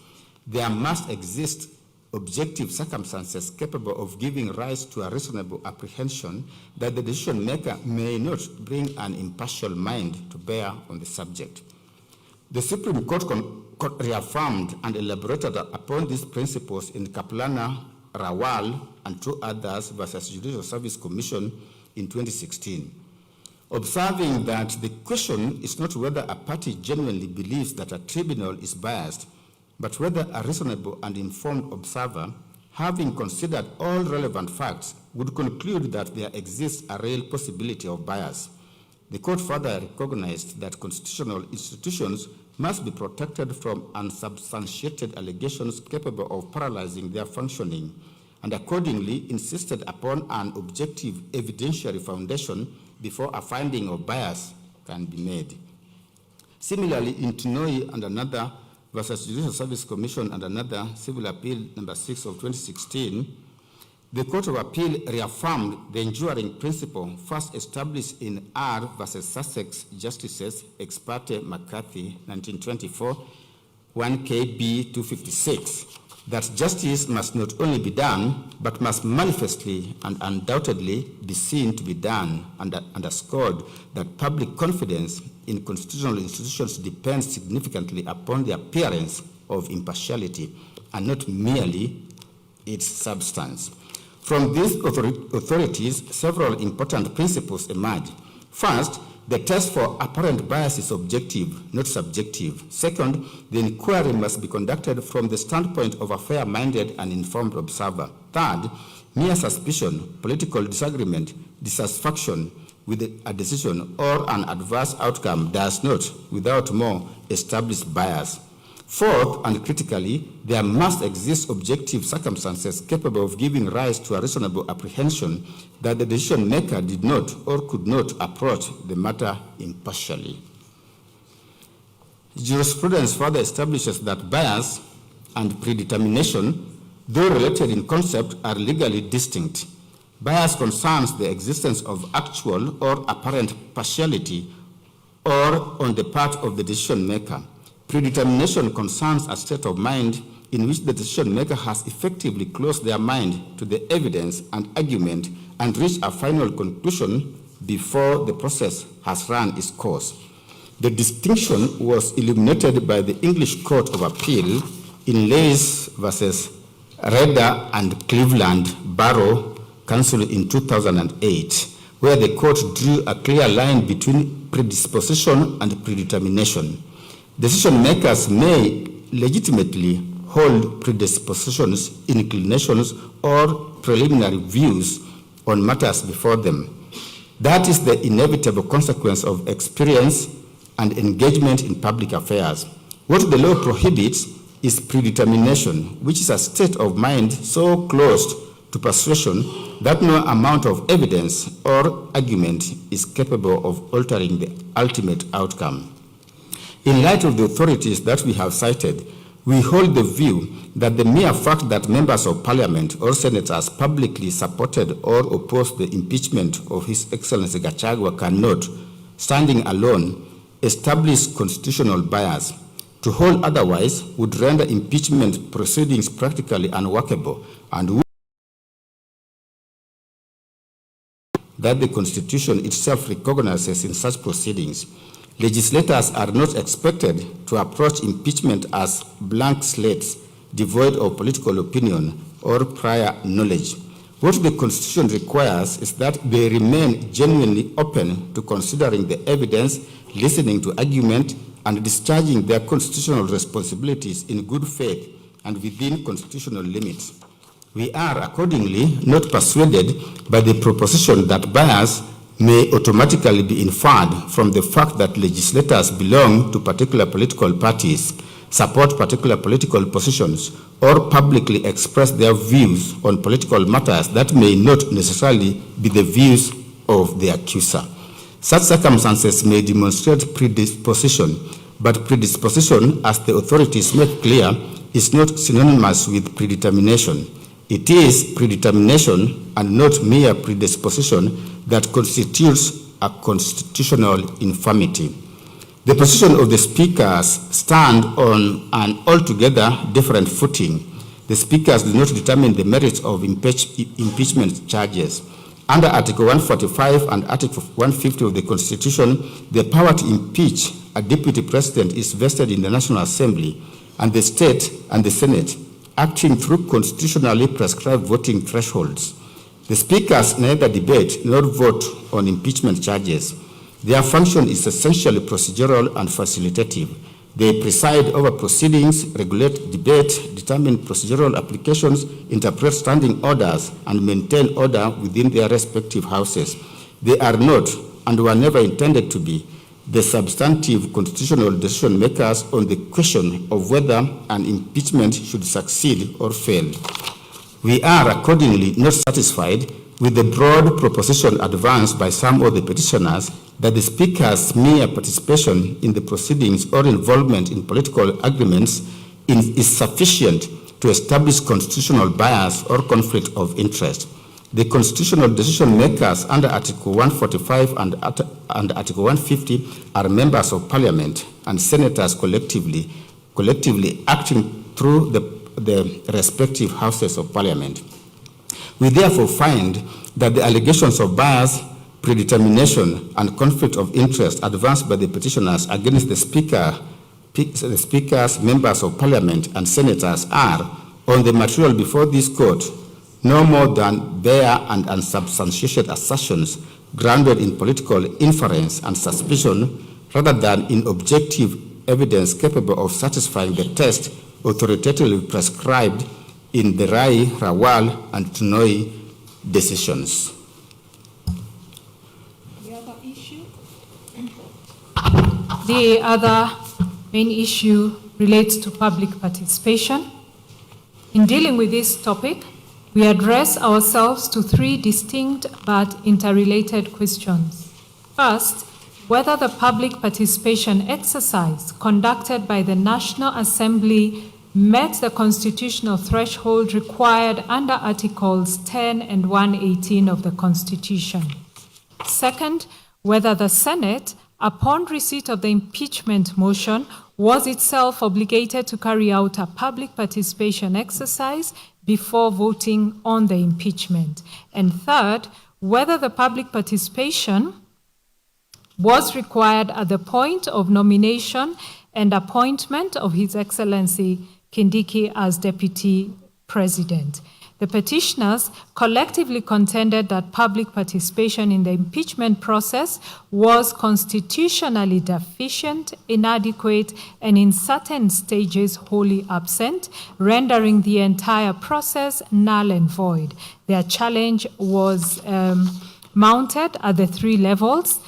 There must exist objective circumstances capable of giving rise to a reasonable apprehension that the decision maker may not bring an impartial mind to bear on the subject. The Supreme Court reaffirmed and elaborated upon these principles in Kaplana, Rawal, and 2 others versus Judicial Service Commission in 2016, observing that the question is not whether a party genuinely believes that a tribunal is biased, but whether a reasonable and informed observer, having considered all relevant facts, would conclude that there exists a real possibility of bias. The court further recognized that constitutional institutions must be protected from unsubstantiated allegations capable of paralyzing their functioning, and accordingly insisted upon an objective evidentiary foundation before a finding of bias can be made. Similarly, in Tunoi and another versus Judicial Service Commission and another civil appeal number 6 of 2016, the Court of Appeal reaffirmed the enduring principle first established in R versus Sussex Justices Ex parte McCarthy, 1924, 1 KB 256, that justice must not only be done, but must manifestly and undoubtedly be seen to be done, and underscored that public confidence in constitutional institutions depends significantly upon the appearance of impartiality and not merely its substance. From these authorities, several important principles emerge. First, the test for apparent bias is objective, not subjective. Second, the inquiry must be conducted from the standpoint of a fair-minded and informed observer. Third, mere suspicion, political disagreement, dissatisfaction with a decision or an adverse outcome does not, without more, establish bias. Fourth, and critically, there must exist objective circumstances capable of giving rise to a reasonable apprehension that the decision maker did not or could not approach the matter impartially. Jurisprudence further establishes that bias and predetermination, though related in concept, are legally distinct. Bias concerns the existence of actual or apparent partiality or on the part of the decision maker. Predetermination concerns a state of mind in which the decision maker has effectively closed their mind to the evidence and argument and reached a final conclusion before the process has run its course. The distinction was illuminated by the English Court of Appeal in Lays versus Redder and Cleveland Borough Council in 2008, where the court drew a clear line between predisposition and predetermination. Decision makers may legitimately hold predispositions, inclinations, or preliminary views on matters before them. That is the inevitable consequence of experience and engagement in public affairs. What the law prohibits is predetermination, which is a state of mind so close to persuasion that no amount of evidence or argument is capable of altering the ultimate outcome. In light of the authorities that we have cited, we hold the view that the mere fact that members of parliament or senators publicly supported or opposed the impeachment of His Excellency Gachagua cannot, standing alone, establish constitutional bias. To hold otherwise would render impeachment proceedings practically unworkable and would that the Constitution itself recognizes in such proceedings. Legislators are not expected to approach impeachment as blank slates, devoid of political opinion or prior knowledge. What the Constitution requires is that they remain genuinely open to considering the evidence, listening to argument, and discharging their constitutional responsibilities in good faith and within constitutional limits. We are accordingly not persuaded by the proposition that bias may automatically be inferred from the fact that legislators belong to particular political parties, support particular political positions, or publicly express their views on political matters that may not necessarily be the views of the accuser. Such circumstances may demonstrate predisposition, but predisposition, as the authorities make clear, is not synonymous with predetermination. It is predetermination and not mere predisposition that constitutes a constitutional infirmity. The position of the speakers stand on an altogether different footing. The speakers do not determine the merits of impeachment charges. Under Article 145 and Article 150 of the Constitution, the power to impeach a deputy president is vested in the National Assembly and the state and the Senate, acting through constitutionally prescribed voting thresholds. The speakers neither debate nor vote on impeachment charges. Their function is essentially procedural and facilitative. They preside over proceedings, regulate debate, determine procedural applications, interpret standing orders, and maintain order within their respective houses. They are not, and were never intended to be, the substantive constitutional decision makers on the question of whether an impeachment should succeed or fail. We are accordingly not satisfied with the broad proposition advanced by some of the petitioners that the Speaker's mere participation in the proceedings or involvement in political agreements is sufficient to establish constitutional bias or conflict of interest. The constitutional decision makers under Article 145 and Article 150 are members of Parliament and senators collectively acting through the respective houses of Parliament. We therefore find that the allegations of bias, predetermination, and conflict of interest advanced by the petitioners against the Speaker's members of Parliament and senators are, on the material before this court, no more than bare and unsubstantiated assertions grounded in political inference and suspicion rather than in objective evidence capable of satisfying the test authoritatively prescribed in the Rai, Rawal, and Tunoi decisions. The other main issue relates to public participation. In dealing with this topic, we address ourselves to three distinct but interrelated questions. First, whether the public participation exercise conducted by the National Assembly met the constitutional threshold required under Articles 10 and 118 of the Constitution. Second, whether the Senate, upon receipt of the impeachment motion, was itself obligated to carry out a public participation exercise before voting on the impeachment. And third, whether the public participation was required at the point of nomination and appointment of His Excellency Kindiki as Deputy President. The petitioners collectively contended that public participation in the impeachment process was constitutionally deficient, inadequate, and in certain stages wholly absent, rendering the entire process null and void. Their challenge was mounted at the three levels,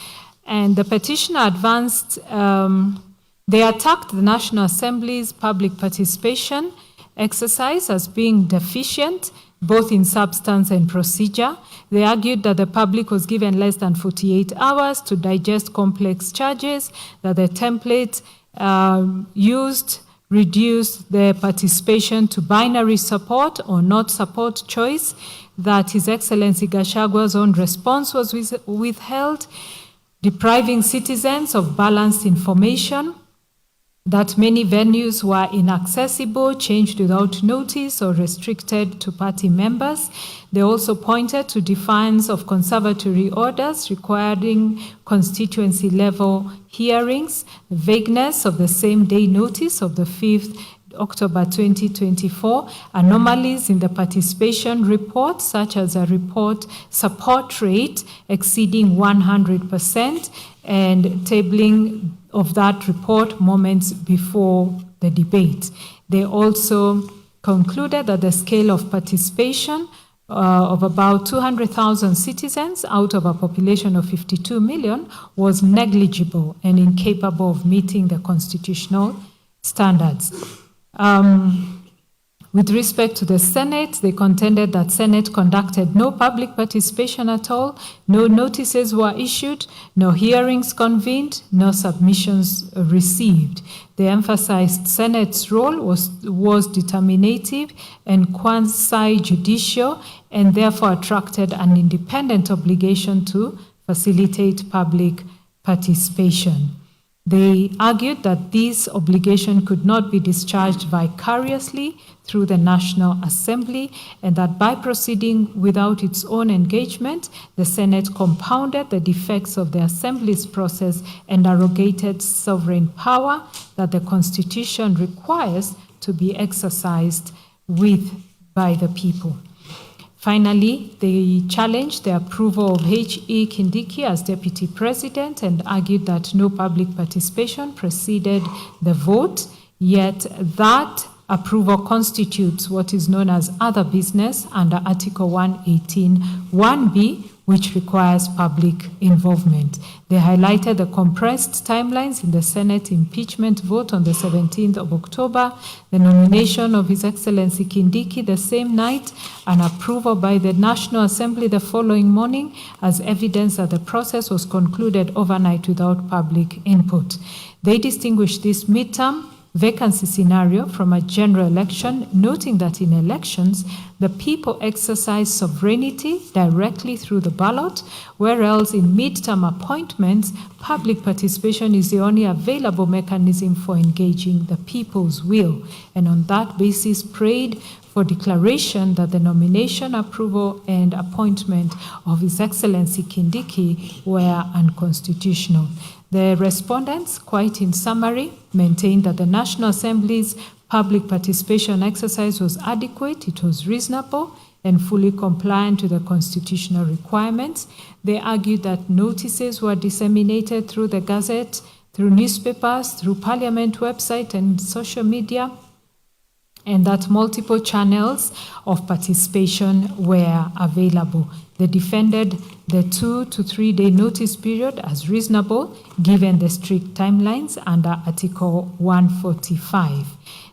and the petitioner advanced, they attacked the National Assembly's public participation exercise as being deficient, both in substance and procedure. They argued that the public was given less than 48 hours to digest complex charges, that the template used reduced their participation to binary support or not support choice, that His Excellency Gachagua's own response was withheld, depriving citizens of balanced information, that many venues were inaccessible, changed without notice, or restricted to party members. They also pointed to defiance of conservatory orders requiring constituency-level hearings, vagueness of the same-day notice of the 5th October 2024, anomalies in the participation report, such as a report support rate exceeding 100%, and tabling of that report moments before the debate. They also concluded that the scale of participation of about 200,000 citizens out of a population of 52 million was negligible and incapable of meeting the constitutional standards. With respect to the Senate, they contended that Senate conducted no public participation at all, no notices were issued, no hearings convened, no submissions received. They emphasized Senate's role was determinative and quasi-judicial, and therefore attracted an independent obligation to facilitate public participation. They argued that this obligation could not be discharged vicariously through the National Assembly, and that by proceeding without its own engagement, the Senate compounded the defects of the Assembly's process and arrogated sovereign power that the Constitution requires to be exercised by the people. Finally, they challenged the approval of H.E. Kindiki as Deputy President and argued that no public participation preceded the vote, yet that approval constitutes what is known as other business under Article 118(1)(b), which requires public involvement. They highlighted the compressed timelines in the Senate impeachment vote on the 17th of October, the nomination of His Excellency Kindiki the same night, and approval by the National Assembly the following morning as evidence that the process was concluded overnight without public input. They distinguished this midterm vacancy scenario from a general election, noting that in elections, the people exercise sovereignty directly through the ballot, whereas in midterm appointments, public participation is the only available mechanism for engaging the people's will. And on that basis, prayed for declaration that the nomination, approval, and appointment of His Excellency Kindiki were unconstitutional. The respondents, quite in summary, maintained that the National Assembly's public participation exercise was adequate, it was reasonable, and fully compliant to the constitutional requirements. They argued that notices were disseminated through the Gazette, through newspapers, through Parliament website and social media, and that multiple channels of participation were available. They defended the 2 to 3 day notice period as reasonable, given the strict timelines under Article 145.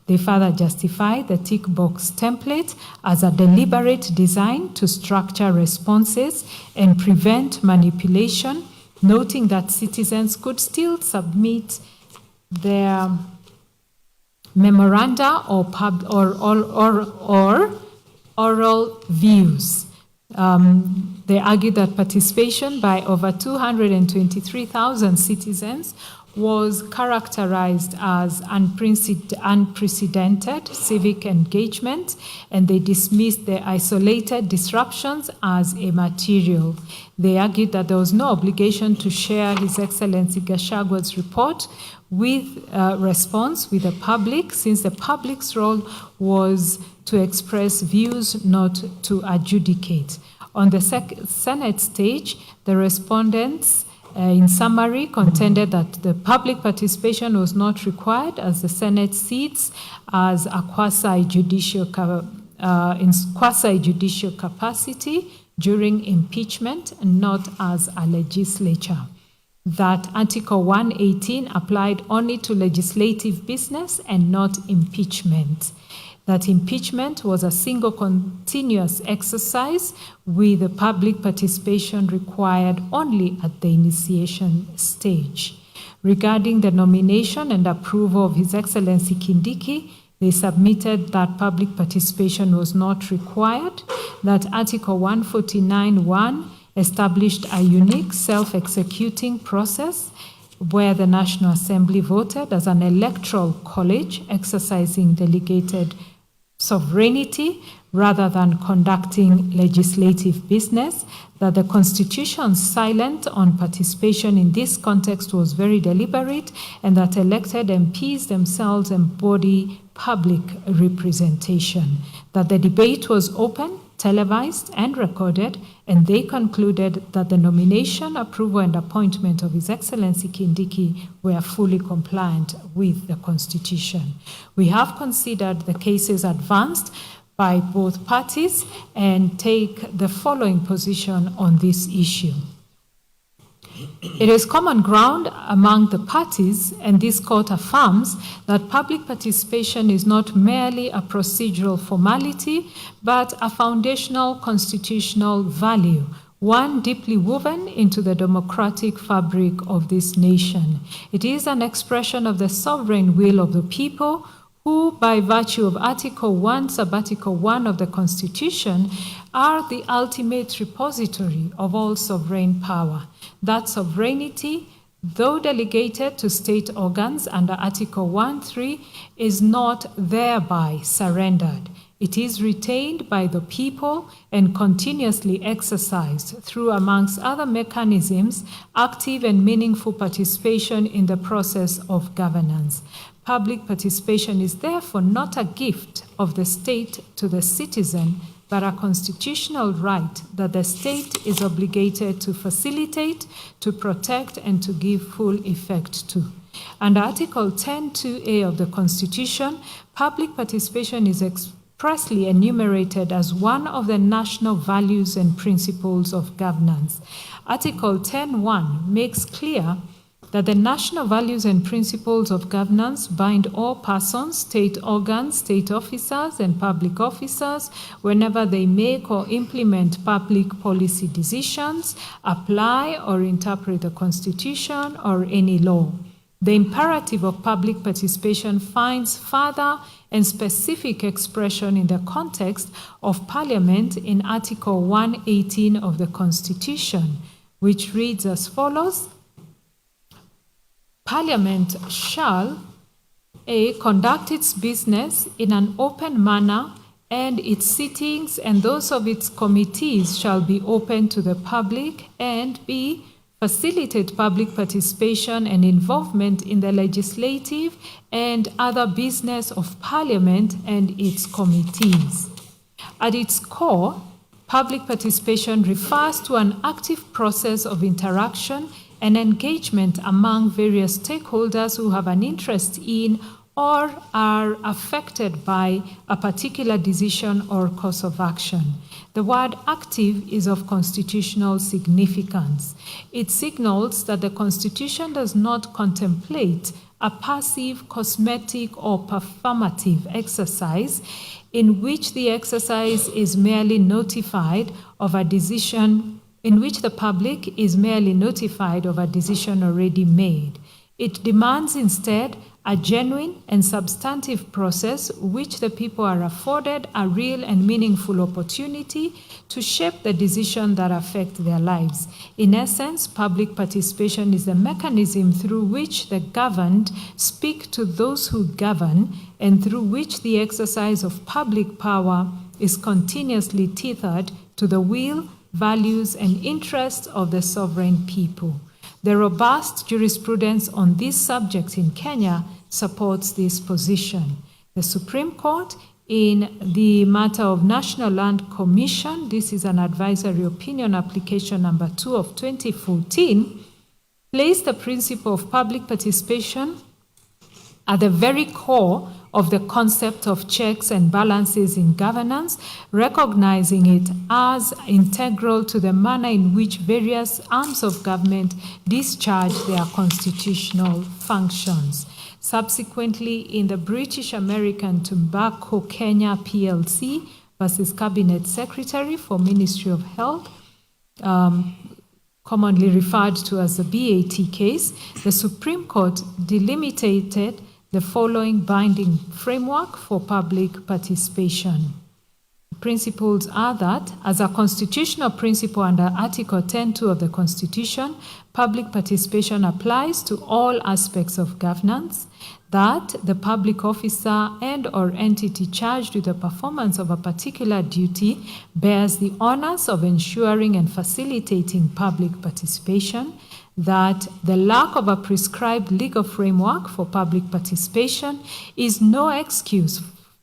They further justified the tick box template as a deliberate design to structure responses and prevent manipulation, noting that citizens could still submit their memoranda or oral views. They argued that participation by over 223,000 citizens was characterized as unprecedented civic engagement, and they dismissed the isolated disruptions as immaterial. They argued that there was no obligation to share His Excellency Gachagua's report with response with the public, since the public's role was to express views, not to adjudicate. On the Senate stage, the respondents, in summary, contended that the public participation was not required as the Senate seats as a quasi-judicial capacity during impeachment and not as a legislature. That Article 118 applied only to legislative business and not impeachment. That impeachment was a single continuous exercise with the public participation required only at the initiation stage. Regarding the nomination and approval of His Excellency Kindiki, they submitted that public participation was not required, that Article 149(1) established a unique self-executing process where the National Assembly voted as an electoral college exercising delegated sovereignty rather than conducting legislative business, that the Constitution's silence on participation in this context was very deliberate, and that elected MPs themselves embody public representation, that the debate was open, televised, and recorded, and they concluded that the nomination, approval, and appointment of His Excellency Kindiki were fully compliant with the Constitution. We have considered the cases advanced by both parties and take the following position on this issue. It is common ground among the parties, and this court affirms that public participation is not merely a procedural formality, but a foundational constitutional value, one deeply woven into the democratic fabric of this nation. It is an expression of the sovereign will of the people, who, by virtue of Article 1, Sub-Article 1 of the Constitution, are the ultimate repository of all sovereign power. That sovereignty, though delegated to state organs under Article 1(3), is not thereby surrendered. It is retained by the people and continuously exercised through, amongst other mechanisms, active and meaningful participation in the process of governance. Public participation is therefore not a gift of the state to the citizen, but a constitutional right that the state is obligated to facilitate, to protect, and to give full effect to. Under Article 10(2)(a) of the Constitution, public participation is expressly enumerated as one of the national values and principles of governance. Article 10.1 makes clear that the national values and principles of governance bind all persons, state organs, state officers, and public officers whenever they make or implement public policy decisions, apply or interpret the Constitution or any law. The imperative of public participation finds further and specific expression in the context of Parliament in Article 118 of the Constitution, which reads as follows: Parliament shall A. Conduct its business in an open manner, and its sittings and those of its committees shall be open to the public, and B. Facilitate public participation and involvement in the legislative and other business of Parliament and its committees. At its core, public participation refers to an active process of interaction and engagement among various stakeholders who have an interest in or are affected by a particular decision or course of action. The word active is of constitutional significance. It signals that the Constitution does not contemplate a passive, cosmetic, or performative exercise in which the exercise is merely notified of a decision, in which the public is merely notified of a decision already made. It demands instead a genuine and substantive process which the people are afforded a real and meaningful opportunity to shape the decisions that affect their lives. In essence, public participation is the mechanism through which the governed speak to those who govern and through which the exercise of public power is continuously tethered to the will, values, and interests of the sovereign people. The robust jurisprudence on this subject in Kenya supports this position. The Supreme Court, in the matter of National Land Commission, this is an advisory opinion application number 2 of 2014, placed the principle of public participation at the very core of the concept of checks and balances in governance, recognizing it as integral to the manner in which various arms of government discharge their constitutional functions. Subsequently, in the British American Tobacco Kenya PLC versus Cabinet Secretary for Ministry of Health, commonly referred to as the BAT case, the Supreme Court delimited the following binding framework for public participation. The principles are that, as a constitutional principle under Article 10.2 of the Constitution, public participation applies to all aspects of governance, that the public officer and or entity charged with the performance of a particular duty bears the honors of ensuring and facilitating public participation, that the lack of a prescribed legal framework for public participation is no excuse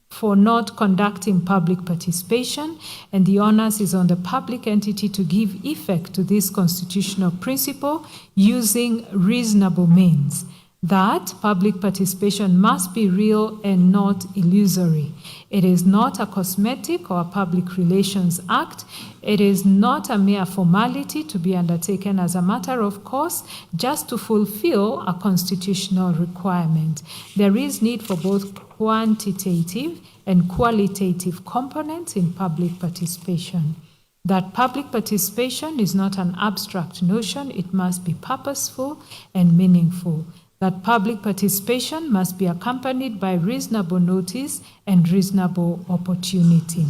for not conducting public participation, and the onus is on the public entity to give effect to this constitutional principle using reasonable means. That public participation must be real and not illusory. It is not a cosmetic or a public relations act. It is not a mere formality to be undertaken as a matter of course just to fulfill a constitutional requirement. There is need for both quantitative and qualitative components in public participation. That public participation is not an abstract notion, it must be purposeful and meaningful. That public participation must be accompanied by reasonable notice and reasonable opportunity.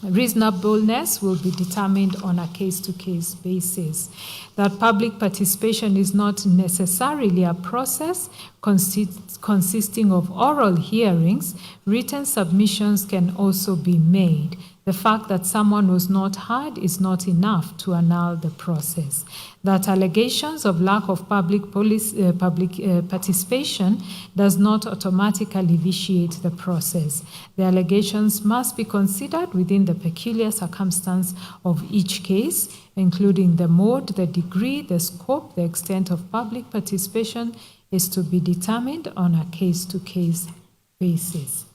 Reasonableness will be determined on a case-to-case basis. That public participation is not necessarily a process consisting of oral hearings. Written submissions can also be made. The fact that someone was not heard is not enough to annul the process. That allegations of lack of public participation does not automatically vitiate the process. The allegations must be considered within the peculiar circumstance of each case, including the mode, the degree, the scope, the extent of public participation is to be determined on a case-to-case basis.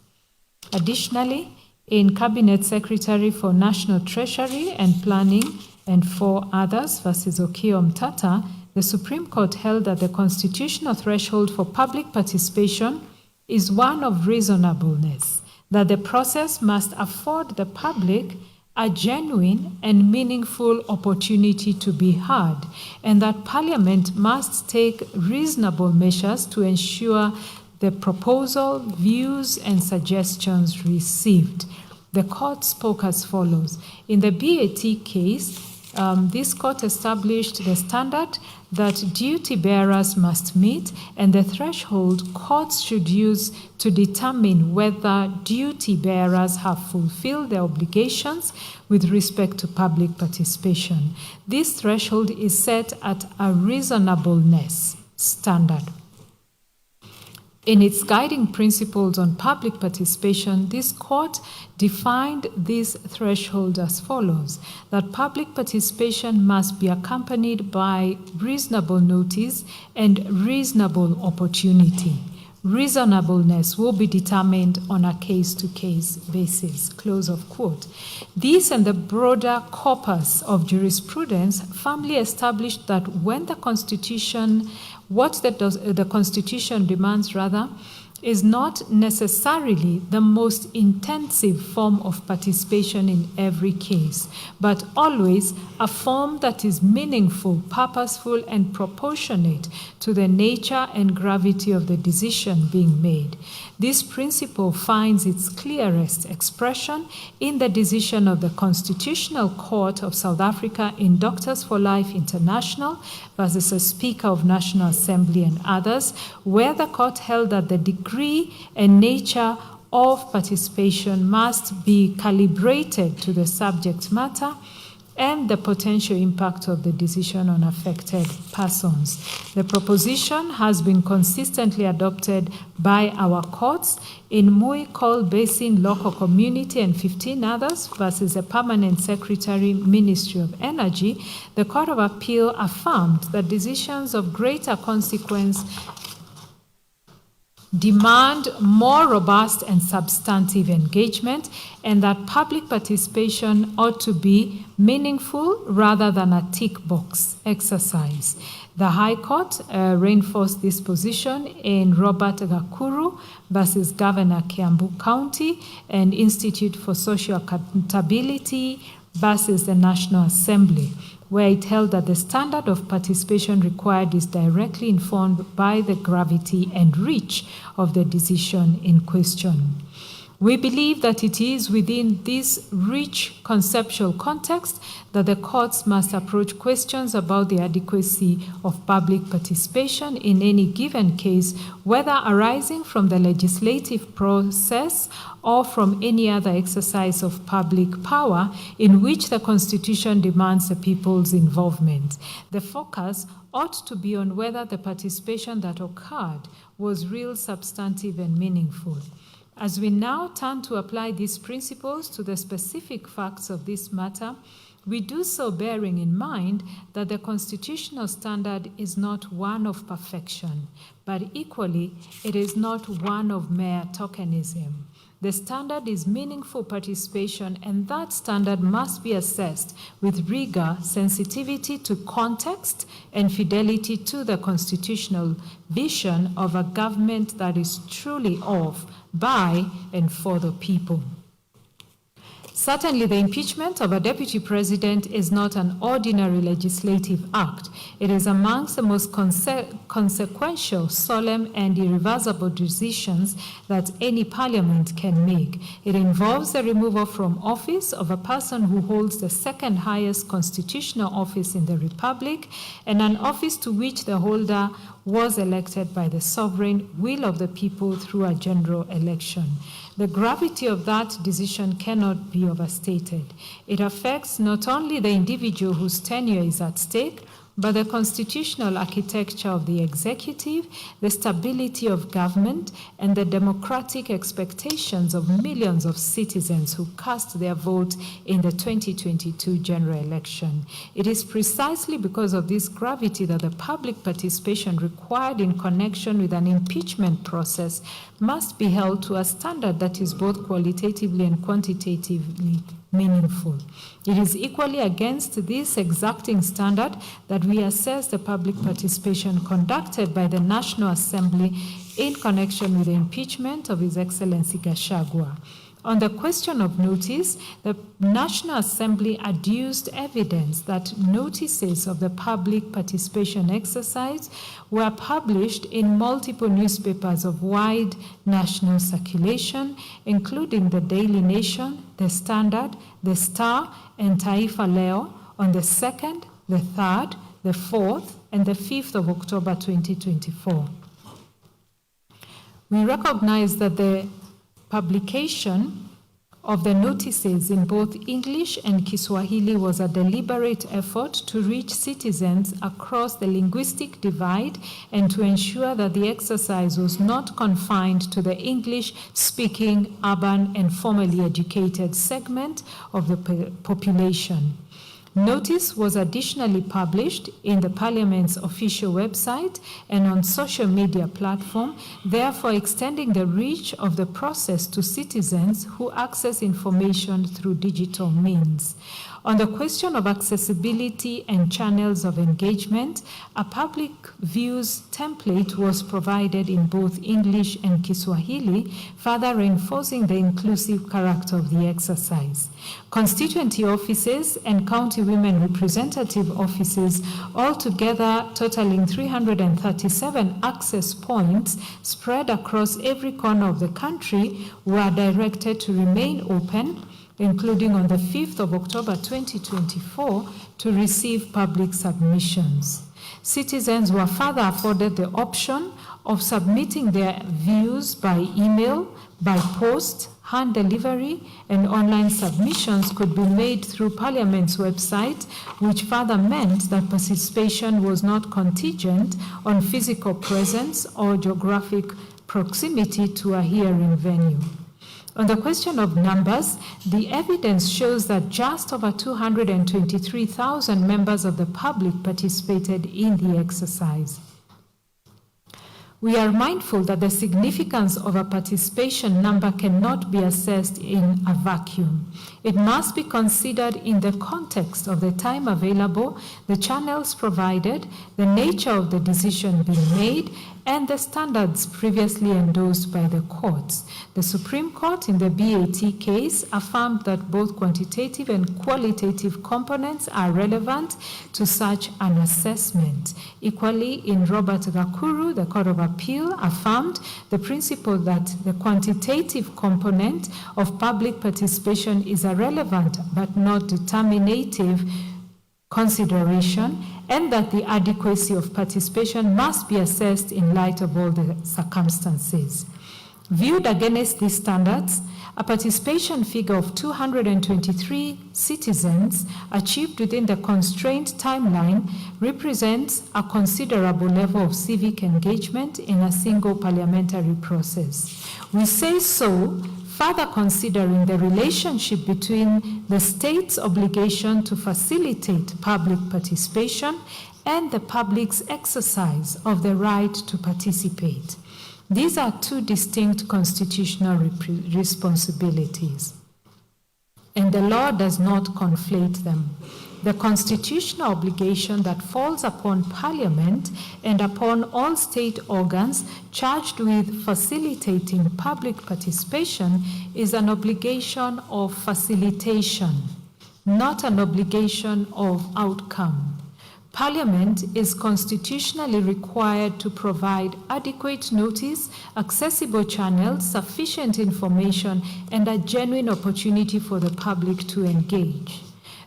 Additionally, in Cabinet Secretary for National Treasury and Planning and 4 others versus Okiya Omtata, the Supreme Court held that the constitutional threshold for public participation is one of reasonableness, that the process must afford the public a genuine and meaningful opportunity to be heard, and that Parliament must take reasonable measures to ensure the proposal, views, and suggestions received. The court spoke as follows. In the BAT case, this court established the standard that duty bearers must meet and the threshold courts should use to determine whether duty bearers have fulfilled their obligations with respect to public participation. This threshold is set at a reasonableness standard. In its guiding principles on public participation, this court defined this threshold as follows: that public participation must be accompanied by reasonable notice and reasonable opportunity. Reasonableness will be determined on a case-to-case basis. Close of quote. This and the broader corpus of jurisprudence firmly established that when the Constitution, the Constitution demands is not necessarily the most intensive form of participation in every case, but always a form that is meaningful, purposeful, and proportionate to the nature and gravity of the decision being made. This principle finds its clearest expression in the decision of the Constitutional Court of South Africa in Doctors for Life International versus the Speaker of National Assembly and others, where the court held that the degree and nature of participation must be calibrated to the subject matter and the potential impact of the decision on affected persons. The proposition has been consistently adopted by our courts in Mui Col Basin Local Community and 15 others versus the Permanent Secretary, Ministry of Energy. The Court of Appeal affirmed that decisions of greater consequence demand more robust and substantive engagement, and that public participation ought to be meaningful rather than a tick box exercise. The High Court reinforced this position in Robert Gakuru versus Governor Kiambu County and Institute for Social Accountability versus the National Assembly, where it held that the standard of participation required is directly informed by the gravity and reach of the decision in question. We believe that it is within this rich conceptual context that the courts must approach questions about the adequacy of public participation in any given case, whether arising from the legislative process or from any other exercise of public power in which the Constitution demands the people's involvement. The focus ought to be on whether the participation that occurred was real, substantive, and meaningful. As we now turn to apply these principles to the specific facts of this matter, we do so bearing in mind that the constitutional standard is not one of perfection, but equally, it is not one of mere tokenism. The standard is meaningful participation, and that standard must be assessed with rigor, sensitivity to context, and fidelity to the constitutional vision of a government that is truly of, by, and for the people. Certainly, the impeachment of a deputy president is not an ordinary legislative act. It is amongst the most consequential, solemn, and irreversible decisions that any parliament can make. It involves the removal from office of a person who holds the second highest constitutional office in the republic, and an office to which the holder was elected by the sovereign will of the people through a general election. The gravity of that decision cannot be overstated. It affects not only the individual whose tenure is at stake, but the constitutional architecture of the executive, the stability of government, and the democratic expectations of millions of citizens who cast their vote in the 2022 general election. It is precisely because of this gravity that the public participation required in connection with an impeachment process must be held to a standard that is both qualitatively and quantitatively meaningful. It is equally against this exacting standard that we assess the public participation conducted by the National Assembly in connection with the impeachment of His Excellency Gachagua. On the question of notice, the National Assembly adduced evidence that notices of the public participation exercise were published in multiple newspapers of wide national circulation, including the Daily Nation, the Standard, the Star, and Taifa Leo on the 2nd, the 3rd, the 4th, and the 5th of October 2024. We recognize that the publication of the notices in both English and Kiswahili was a deliberate effort to reach citizens across the linguistic divide and to ensure that the exercise was not confined to the English-speaking, urban, and formally educated segment of the population. Notice was additionally published in the Parliament's official website and on social media platform, therefore extending the reach of the process to citizens who access information through digital means. On the question of accessibility and channels of engagement, a public views template was provided in both English and Kiswahili, further reinforcing the inclusive character of the exercise. Constituency offices and county women representative offices, altogether totaling 337 access points spread across every corner of the country, were directed to remain open, including on the 5th of October 2024, to receive public submissions. Citizens were further afforded the option of submitting their views by email, by post, hand delivery, and online submissions could be made through Parliament's website, which further meant that participation was not contingent on physical presence or geographic proximity to a hearing venue. On the question of numbers, the evidence shows that just over 223,000 members of the public participated in the exercise. We are mindful that the significance of a participation number cannot be assessed in a vacuum. It must be considered in the context of the time available, the channels provided, the nature of the decision being made, and the standards previously endorsed by the courts. The Supreme Court in the BAT case affirmed that both quantitative and qualitative components are relevant to such an assessment. Equally, in Robert Gakuru, the Court of Appeal affirmed the principle that the quantitative component of public participation is a relevant but not determinative consideration, and that the adequacy of participation must be assessed in light of all the circumstances. Viewed against these standards, a participation figure of 223 citizens achieved within the constrained timeline represents a considerable level of civic engagement in a single parliamentary process. We say so further considering the relationship between the state's obligation to facilitate public participation and the public's exercise of the right to participate. These are two distinct constitutional responsibilities, and the law does not conflate them. The constitutional obligation that falls upon Parliament and upon all state organs charged with facilitating public participation is an obligation of facilitation, not an obligation of outcome. Parliament is constitutionally required to provide adequate notice, accessible channels, sufficient information, and a genuine opportunity for the public to engage.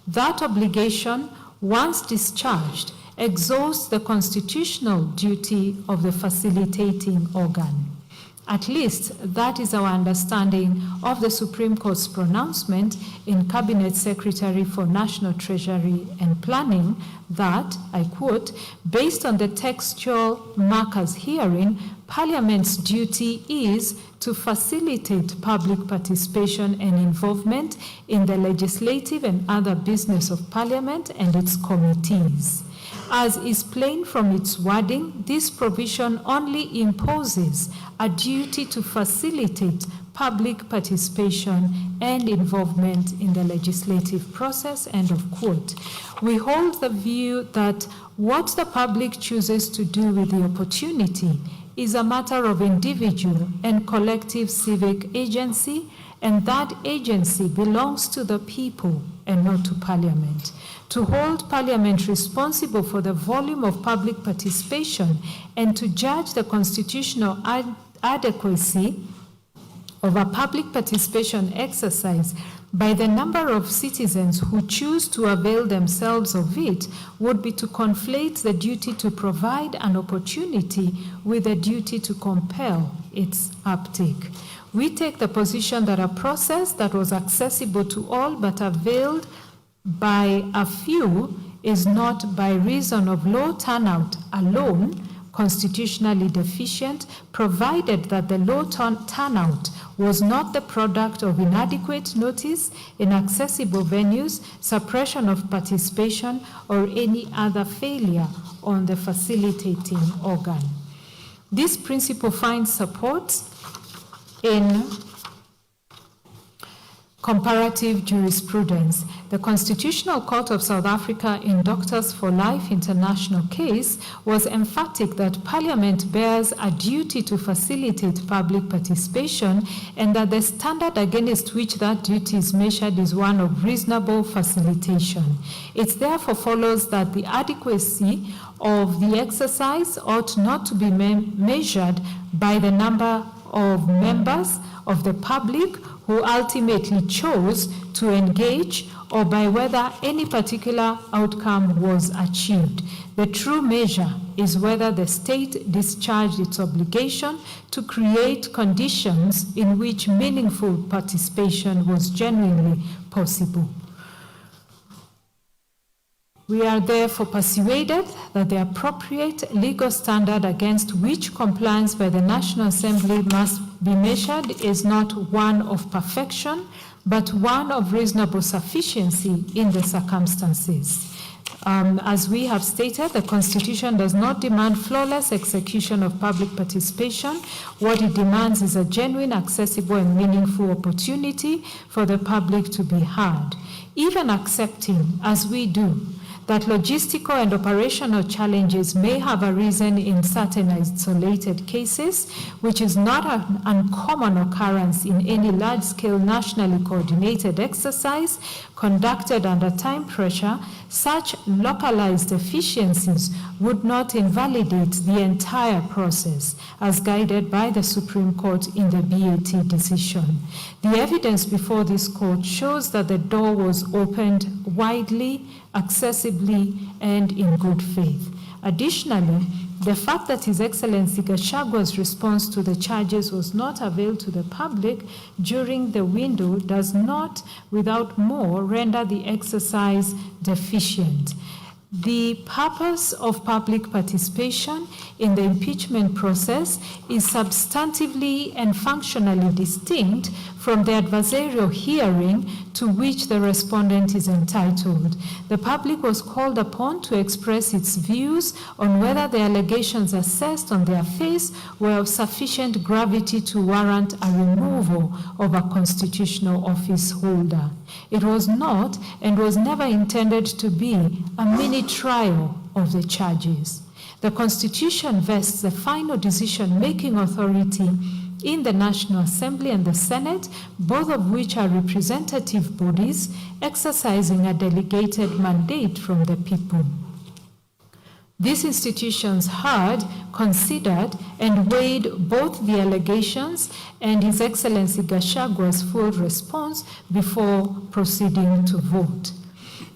That obligation, once discharged, exhausts the constitutional duty of the facilitating organ. At least that is our understanding of the Supreme Court's pronouncement in Cabinet Secretary for National Treasury and Planning that, I quote, based on the textual markers herein, Parliament's duty is to facilitate public participation and involvement in the legislative and other business of Parliament and its committees. As is plain from its wording, this provision only imposes a duty to facilitate public participation and involvement in the legislative process, end of quote. We hold the view that what the public chooses to do with the opportunity is a matter of individual and collective civic agency, and that agency belongs to the people and not to Parliament. To hold Parliament responsible for the volume of public participation and to judge the constitutional adequacy of a public participation exercise by the number of citizens who choose to avail themselves of it would be to conflate the duty to provide an opportunity with the duty to compel its uptake. We take the position that a process that was accessible to all but availed by a few is not, by reason of low turnout alone, constitutionally deficient, provided that the low turnout was not the product of inadequate notice, inaccessible venues, suppression of participation, or any other failure on the facilitating organ. This principle finds support in comparative jurisprudence. The Constitutional Court of South Africa in Doctors for Life International case was emphatic that Parliament bears a duty to facilitate public participation and that the standard against which that duty is measured is one of reasonable facilitation. It therefore follows that the adequacy of the exercise ought not to be measured by the number of members of the public who ultimately chose to engage or by whether any particular outcome was achieved. The true measure is whether the state discharged its obligation to create conditions in which meaningful participation was genuinely possible. We are therefore persuaded that the appropriate legal standard against which compliance by the National Assembly must be measured is not one of perfection, but one of reasonable sufficiency in the circumstances. As we have stated, the Constitution does not demand flawless execution of public participation. What it demands is a genuine, accessible, and meaningful opportunity for the public to be heard. Even accepting, as we do, that logistical and operational challenges may have arisen in certain isolated cases, which is not an uncommon occurrence in any large-scale nationally coordinated exercise conducted under time pressure, such localized deficiencies would not invalidate the entire process, as guided by the Supreme Court in the BAT decision. The evidence before this court shows that the door was opened widely, accessibly, and in good faith. Additionally, the fact that His Excellency Gachagua's response to the charges was not availed to the public during the window does not, without more, render the exercise deficient. The purpose of public participation in the impeachment process is substantively and functionally distinct from the adversarial hearing to which the respondent is entitled. The public was called upon to express its views on whether the allegations assessed on their face were of sufficient gravity to warrant a removal of a constitutional office holder. It was not and was never intended to be a mini trial of the charges. The Constitution vests the final decision-making authority in the National Assembly and the Senate, both of which are representative bodies exercising a delegated mandate from the people. These institutions heard, considered, and weighed both the allegations and His Excellency Gachagua's full response before proceeding to vote.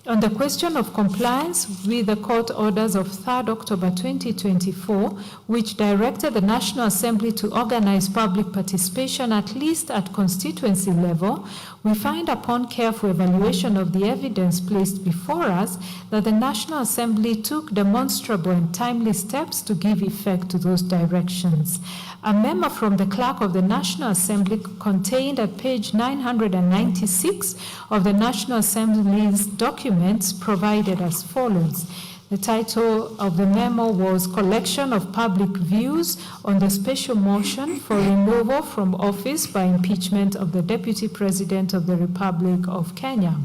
On the question of compliance with the court orders of 3rd October 2024, which directed the National Assembly to organize public participation at least at constituency level, we find upon careful evaluation of the evidence placed before us that the National Assembly took demonstrable and timely steps to give effect to those directions. A memo from the Clerk of the National Assembly contained at page 996 of the National Assembly's documents provided as follows. The title of the memo was Collection of Public Views on the Special Motion for Removal from Office by Impeachment of the Deputy President of the Republic of Kenya.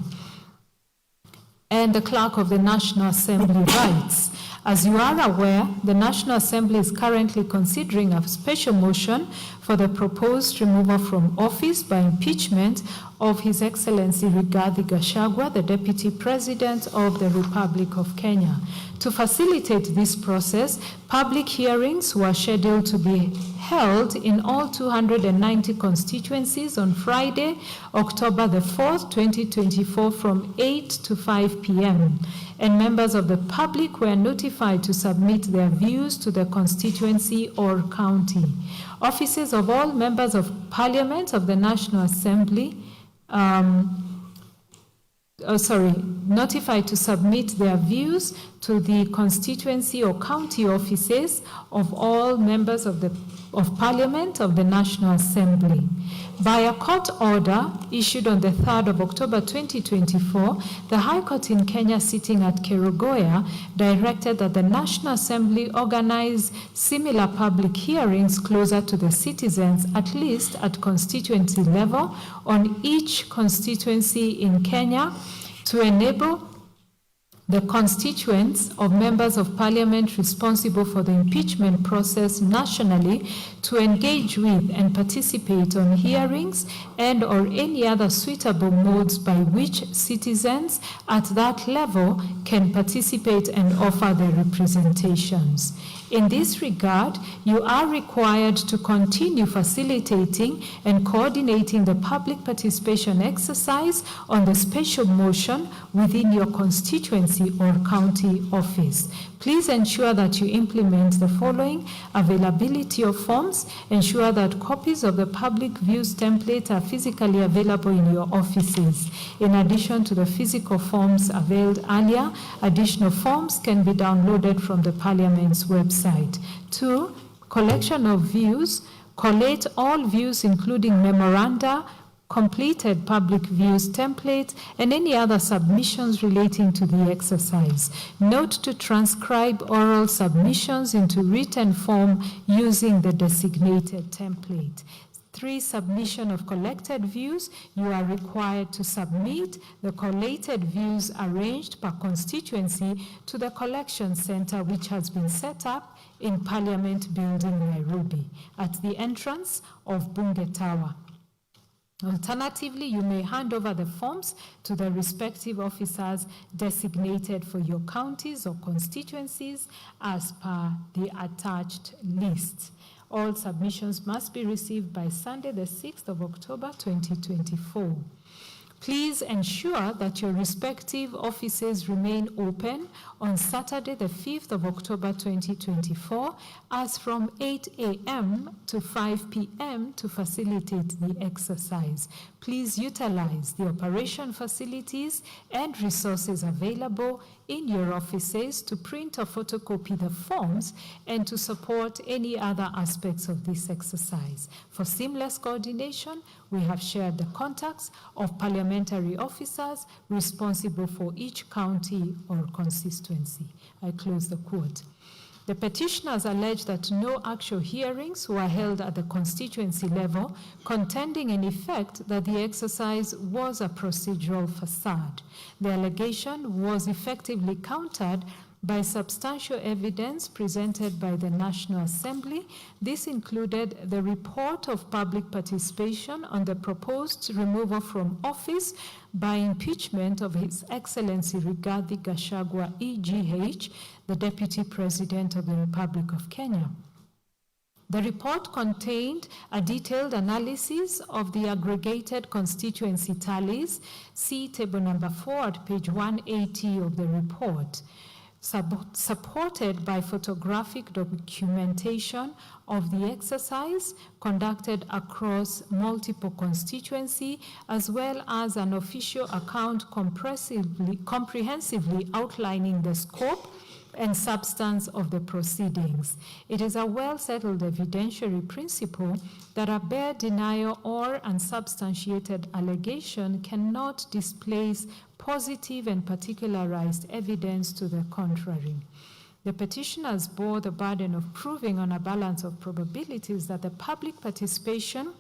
And the Clerk of the National Assembly writes, as you are aware, the National Assembly is currently considering a special motion for the proposed removal from office by impeachment of His Excellency Rigathi Gachagua, the Deputy President of the Republic of Kenya. To facilitate this process, public hearings were scheduled to be held in all 290 constituencies on Friday, October the 4th, 2024 from 8 to 5 p.m. And members of the public were notified to submit their views to the constituency or county. Offices of all members of Parliament of the National Assembly notified to submit their views to the constituency or county offices of all members of Parliament of the National Assembly. By a court order issued on the 3rd of October 2024, the High Court in Kenya sitting at Kerugoya directed that the National Assembly organize similar public hearings closer to the citizens, at least at constituency level, on each constituency in Kenya to enable the constituents of members of Parliament responsible for the impeachment process nationally to engage with and participate on hearings and or any other suitable modes by which citizens at that level can participate and offer their representations. In this regard, you are required to continue facilitating and coordinating the public participation exercise on the special motion within your constituency or county office. Please ensure that you implement the following: availability of forms. Ensure that copies of the public views template are physically available in your offices. In addition to the physical forms availed earlier, additional forms can be downloaded from the Parliament's website. 2. Collection of views. Collate all views, including memoranda, completed public views templates, and any other submissions relating to the exercise. Note to transcribe oral submissions into written form using the designated template. 3. Submission of collected views. You are required to submit the collated views arranged per constituency to the collection center, which has been set up in Parliament Building, Nairobi, at the entrance of Bunge Tower. Alternatively, you may hand over the forms to the respective officers designated for your counties or constituencies as per the attached list. All submissions must be received by Sunday, the 6th of October, 2024. Please ensure that your respective offices remain open on Saturday, the 5th of October, 2024, as from 8 a.m. to 5 p.m. to facilitate the exercise. Please utilize the operation facilities and resources available in your offices to print or photocopy the forms and to support any other aspects of this exercise. For seamless coordination, we have shared the contacts of parliamentary officers responsible for each county or constituency. I close the quote. The petitioners allege that no actual hearings were held at the constituency level, contending in effect that the exercise was a procedural facade. The allegation was effectively countered by substantial evidence presented by the National Assembly. This included the report of public participation on the proposed removal from office by impeachment of His Excellency Rigathi Gachagua, EGH, the Deputy President of the Republic of Kenya. The report contained a detailed analysis of the aggregated constituency tallies. See table number 4 at page 180 of the report, supported by photographic documentation of the exercise conducted across multiple constituencies, as well as an official account comprehensively outlining the scope and substance of the proceedings. It is a well-settled evidentiary principle that a bare denial or unsubstantiated allegation cannot displace positive and particularized evidence to the contrary. The petitioners bore the burden of proving on a balance of probabilities that the public participation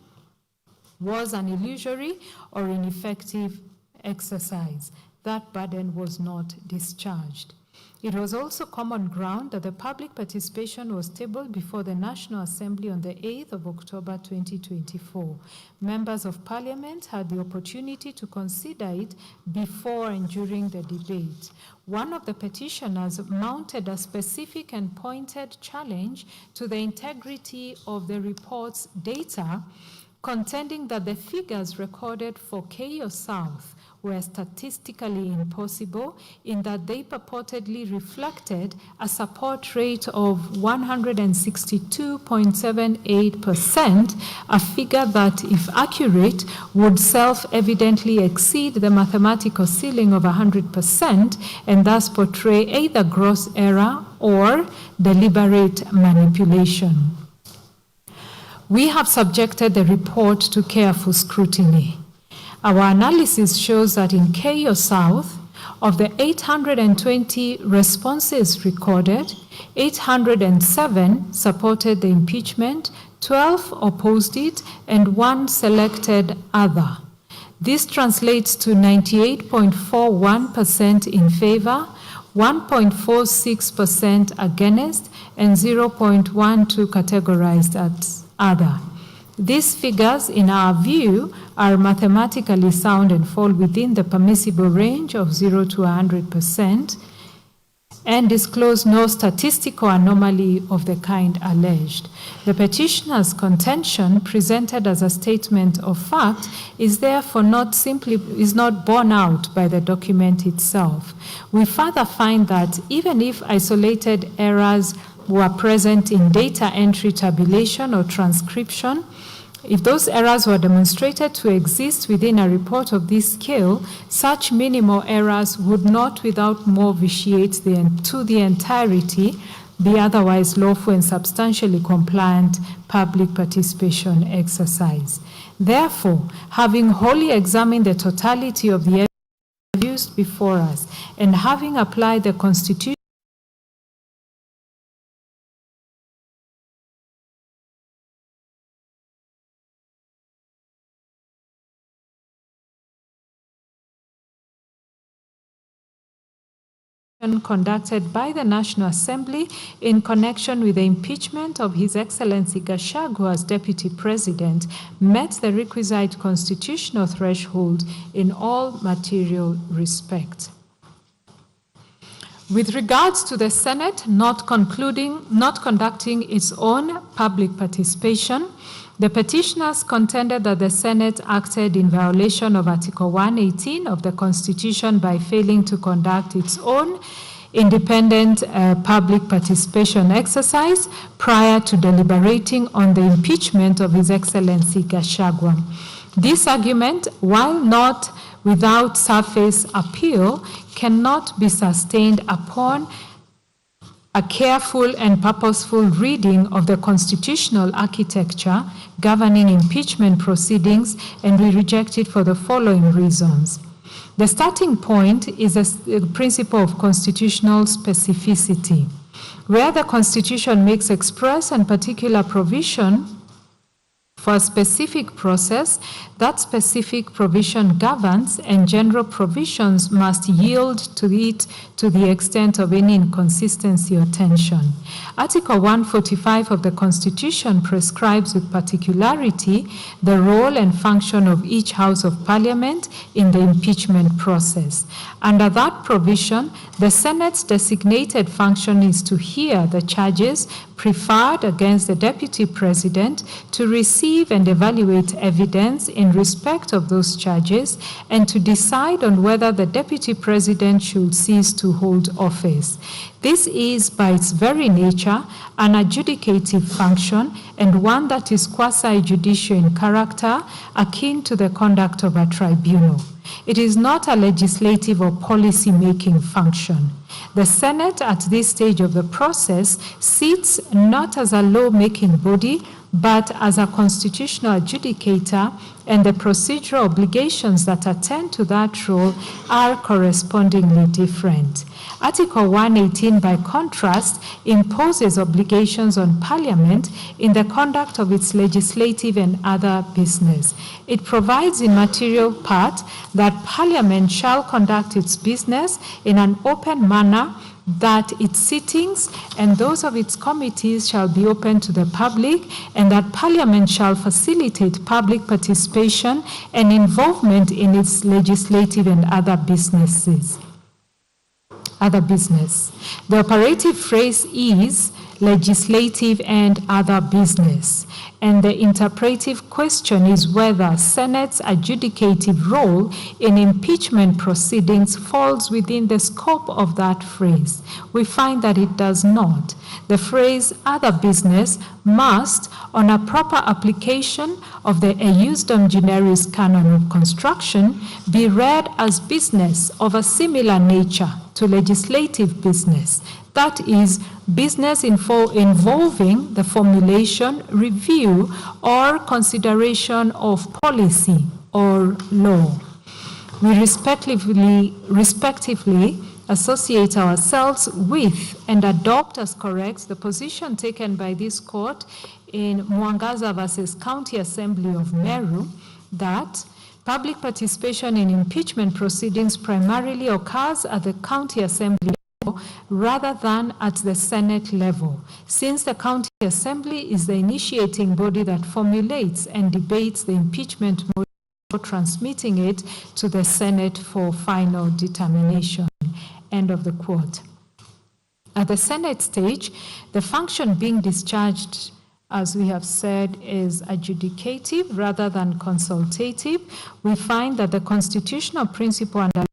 was an illusory or ineffective exercise. That burden was not discharged. It was also common ground that the public participation was tabled before the National Assembly on the 8th of October 2024. Members of Parliament had the opportunity to consider it before and during the debate. One of the petitioners mounted a specific and pointed challenge to the integrity of the report's data, contending that the figures recorded for Keio South were statistically impossible in that they purportedly reflected a support rate of 162.78%, a figure that, if accurate, would self-evidently exceed the mathematical ceiling of 100% and thus portray either gross error or deliberate manipulation. We have subjected the report to careful scrutiny. Our analysis shows that in Keio South, of the 820 responses recorded, 807 supported the impeachment, 12 opposed it, and 1 selected other. This translates to 98.41% in favor, 1.46% against, and 0.12% categorized as other. These figures, in our view, are mathematically sound and fall within the permissible range of 0 to 100% and disclose no statistical anomaly of the kind alleged. The petitioner's contention, presented as a statement of fact, is therefore not borne out by the document itself. We further find that even if isolated errors were present in data entry, tabulation, or transcription, if those errors were demonstrated to exist within a report of this scale, such minimal errors would not without more vitiate to the entirety the otherwise lawful and substantially compliant public participation exercise. Therefore, having wholly examined the totality of the evidence used before us and having applied the Constitution conducted by the National Assembly in connection with the impeachment of His Excellency Gachagua as Deputy President met the requisite constitutional threshold in all material respects. With regards to the Senate not conducting its own public participation, the petitioners contended that the Senate acted in violation of Article 118 of the Constitution by failing to conduct its own independent public participation exercise prior to deliberating on the impeachment of His Excellency Gachagua. This argument, while not without surface appeal, cannot be sustained upon a careful and purposeful reading of the constitutional architecture governing impeachment proceedings, and we reject it for the following reasons. The starting point is a principle of constitutional specificity. Where the Constitution makes express and particular provision for a specific process, that specific provision governs, and general provisions must yield to it to the extent of any inconsistency or tension. Article 145 of the Constitution prescribes with particularity the role and function of each House of Parliament in the impeachment process. Under that provision, the Senate's designated function is to hear the charges preferred against the Deputy President, to receive and evaluate evidence in respect of those charges, and to decide on whether the Deputy President should cease to hold office. This is, by its very nature, an adjudicative function, and one that is quasi-judicial in character, akin to the conduct of a tribunal. It is not a legislative or policy-making function. The Senate, at this stage of the process, sits not as a law-making body, but as a constitutional adjudicator, and the procedural obligations that attend to that role are correspondingly different. Article 118, by contrast, imposes obligations on Parliament in the conduct of its legislative and other business. It provides in material part that Parliament shall conduct its business in an open manner, that its sittings and those of its committees shall be open to the public, and that Parliament shall facilitate public participation and involvement in its legislative and other business. The operative phrase is legislative and other business, and the interpretive question is whether Senate's adjudicative role in impeachment proceedings falls within the scope of that phrase. We find that it does not. The phrase other business must, on a proper application of the Eusdom Generis canon of construction, be read as business of a similar nature to legislative business. That is, business involving the formulation, review, or consideration of policy or law. We respectively associate ourselves with and adopt as correct the position taken by this court in Mwangaza versus County Assembly of Meru, that public participation in impeachment proceedings primarily occurs at the County Assembly level rather than at the Senate level, since the County Assembly is the initiating body that formulates and debates the impeachment motion before transmitting it to the Senate for final determination. End of the quote. At the Senate stage, the function being discharged, as we have said, is adjudicative rather than consultative. We find that the constitutional principle under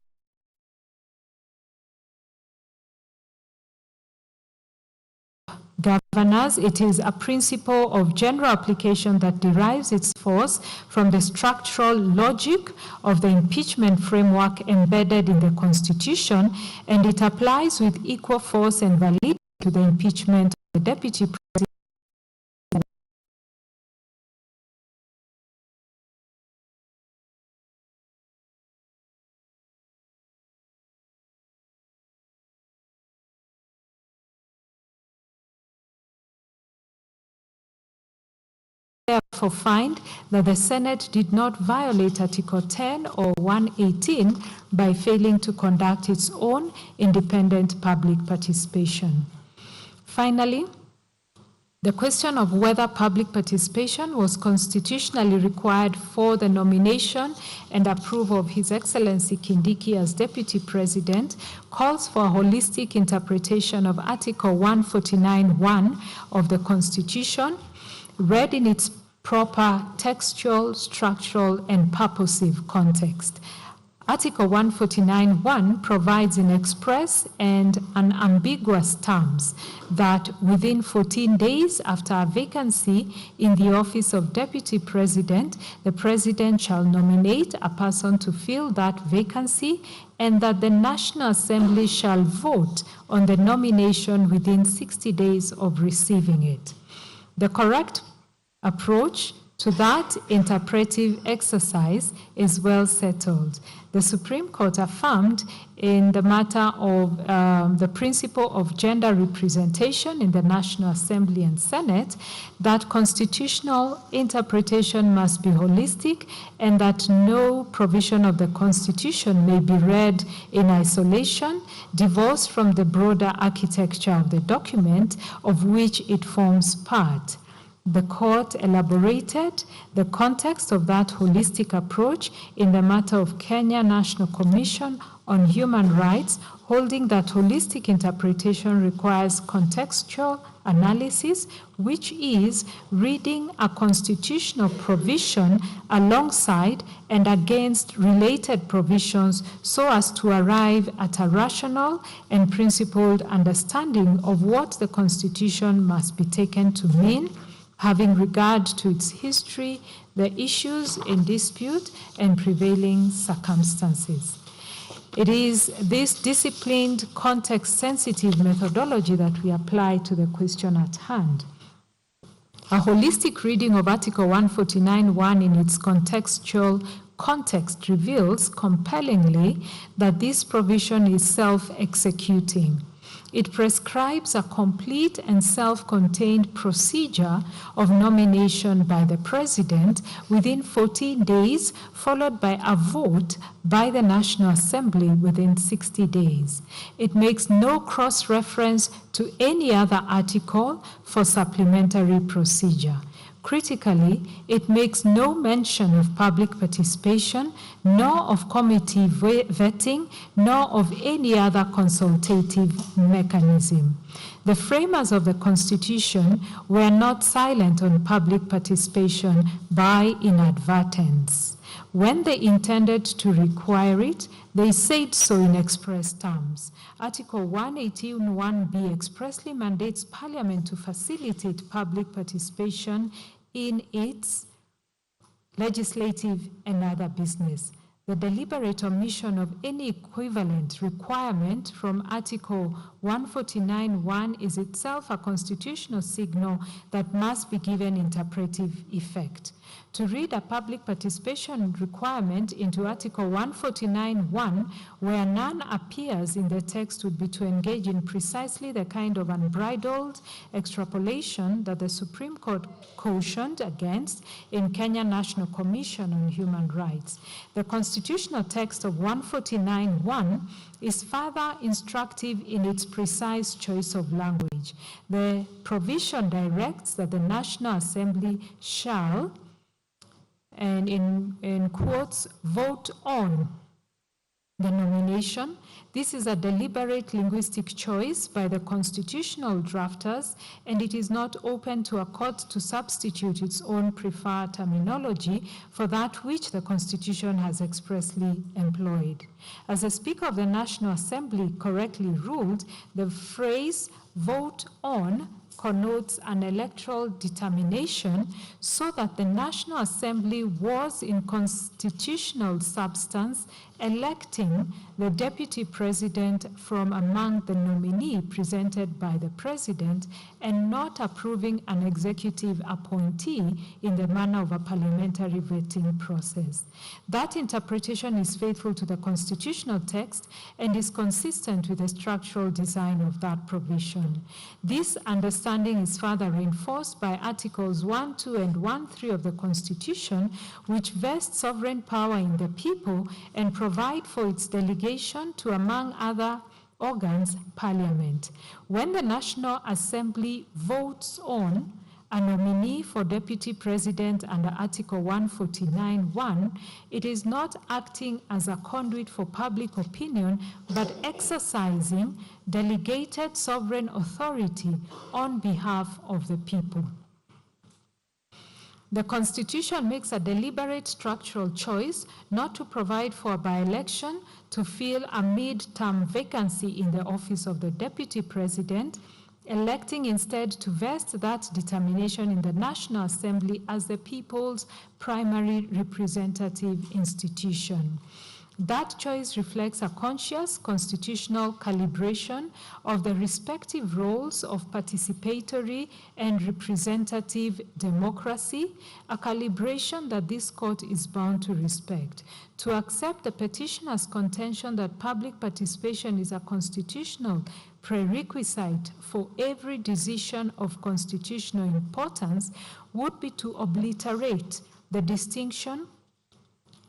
governors, it is a principle of general application that derives its force from the structural logic of the impeachment framework embedded in the Constitution, and it applies with equal force and validity to the impeachment of the Deputy President. Therefore find that the Senate did not violate Article 10 or 118 by failing to conduct its own independent public participation. Finally, the question of whether public participation was constitutionally required for the nomination and approval of His Excellency Kindiki as Deputy President calls for a holistic interpretation of Article 149(1) of the Constitution, read in its proper textual, structural, and purposive context. Article 149(1) provides in express and unambiguous terms that within 14 days after a vacancy in the office of Deputy President, the President shall nominate a person to fill that vacancy, and that the National Assembly shall vote on the nomination within 60 days of receiving it. The correct approach to to that interpretive exercise is well settled. The Supreme Court affirmed in the matter of the principle of gender representation in the National Assembly and Senate that constitutional interpretation must be holistic and that no provision of the Constitution may be read in isolation, divorced from the broader architecture of the document of which it forms part. The court elaborated the context of that holistic approach in the matter of Kenya National Commission on Human Rights, holding that holistic interpretation requires contextual analysis, which is reading a constitutional provision alongside and against related provisions so as to arrive at a rational and principled understanding of what the Constitution must be taken to mean, having regard to its history, the issues in dispute, and prevailing circumstances. It is this disciplined, context-sensitive methodology that we apply to the question at hand. A holistic reading of Article 149.1 in its contextual context reveals compellingly that this provision is self-executing. It prescribes a complete and self-contained procedure of nomination by the President within 14 days, followed by a vote by the National Assembly within 60 days. It makes no cross-reference to any other article for supplementary procedure. Critically, it makes no mention of public participation, nor of committee vetting, nor of any other consultative mechanism. The framers of the Constitution were not silent on public participation by inadvertence. When they intended to require it, they said so in express terms. Article 118.1b expressly mandates Parliament to facilitate public participation in its legislative and other business. The deliberate omission of any equivalent requirement from Article 149.1 is itself a constitutional signal that must be given interpretive effect. To read a public participation requirement into Article 149.1, where none appears in the text, would be to engage in precisely the kind of unbridled extrapolation that the Supreme Court cautioned against in Kenya National Commission on Human Rights. The constitutional text of 149.1 is further instructive in its precise choice of language. The provision directs that the National Assembly shall, and in quotes, vote on the nomination. This is a deliberate linguistic choice by the constitutional drafters, and it is not open to a court to substitute its own preferred terminology for that which the Constitution has expressly employed. As the Speaker of the National Assembly correctly ruled, the phrase vote on connotes an electoral determination so that the National Assembly was in constitutional substance electing the Deputy President from among the nominee presented by the President and not approving an executive appointee in the manner of a parliamentary vetting process. That interpretation is faithful to the constitutional text and is consistent with the structural design of that provision. This understanding is further reinforced by Articles 1, 2, and 1, 3 of the Constitution, which vest sovereign power in the people and provide for its delegation to, among other organs, Parliament. When the National Assembly votes on a nominee for Deputy President under Article 149.1, it is not acting as a conduit for public opinion, but exercising delegated sovereign authority on behalf of the people. The Constitution makes a deliberate structural choice not to provide for a by-election to fill a mid-term vacancy in the office of the Deputy President, electing instead to vest that determination in the National Assembly as the people's primary representative institution. That choice reflects a conscious constitutional calibration of the respective roles of participatory and representative democracy, a calibration that this court is bound to respect. To accept the petitioner's contention that public participation is a constitutional prerequisite for every decision of constitutional importance would be to obliterate the distinction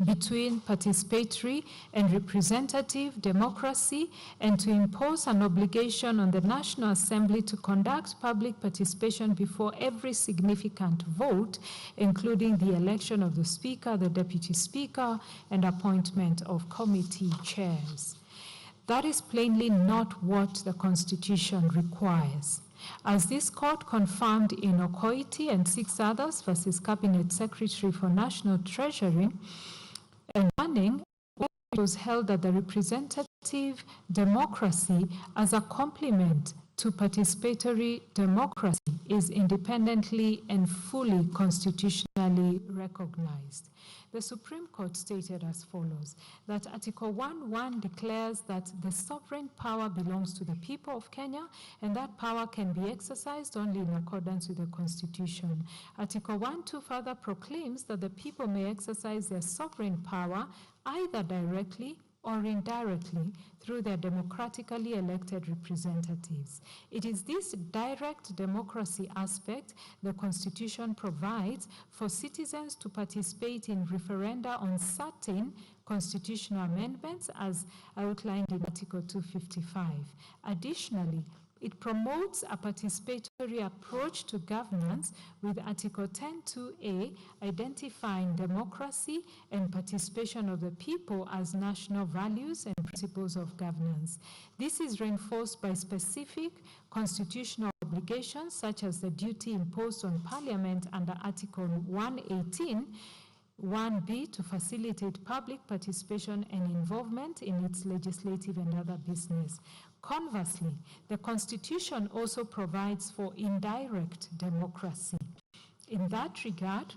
between participatory and representative democracy and to impose an obligation on the National Assembly to conduct public participation before every significant vote, including the election of the Speaker, the Deputy Speaker, and appointment of committee chairs. That is plainly not what the Constitution requires. As this court confirmed in Okoiti and 6 others versus Cabinet Secretary for National Treasury, and running, it was held that the representative democracy as a complement to participatory democracy is independently and fully constitutionally recognized. The Supreme Court stated as follows, that Article 1.1 declares that the sovereign power belongs to the people of Kenya, and that power can be exercised only in accordance with the Constitution. Article 1.2 further proclaims that the people may exercise their sovereign power either directly or indirectly through their democratically elected representatives. It is this direct democracy aspect the Constitution provides for citizens to participate in referenda on certain constitutional amendments as outlined in Article 255. Additionally, it promotes a participatory approach to governance with Article 10.2a identifying democracy and participation of the people as national values and principles of governance. This is reinforced by specific constitutional obligations such as the duty imposed on Parliament under Article 118 1B to facilitate public participation and involvement in its legislative and other business. Conversely, the Constitution also provides for indirect democracy. In that regard,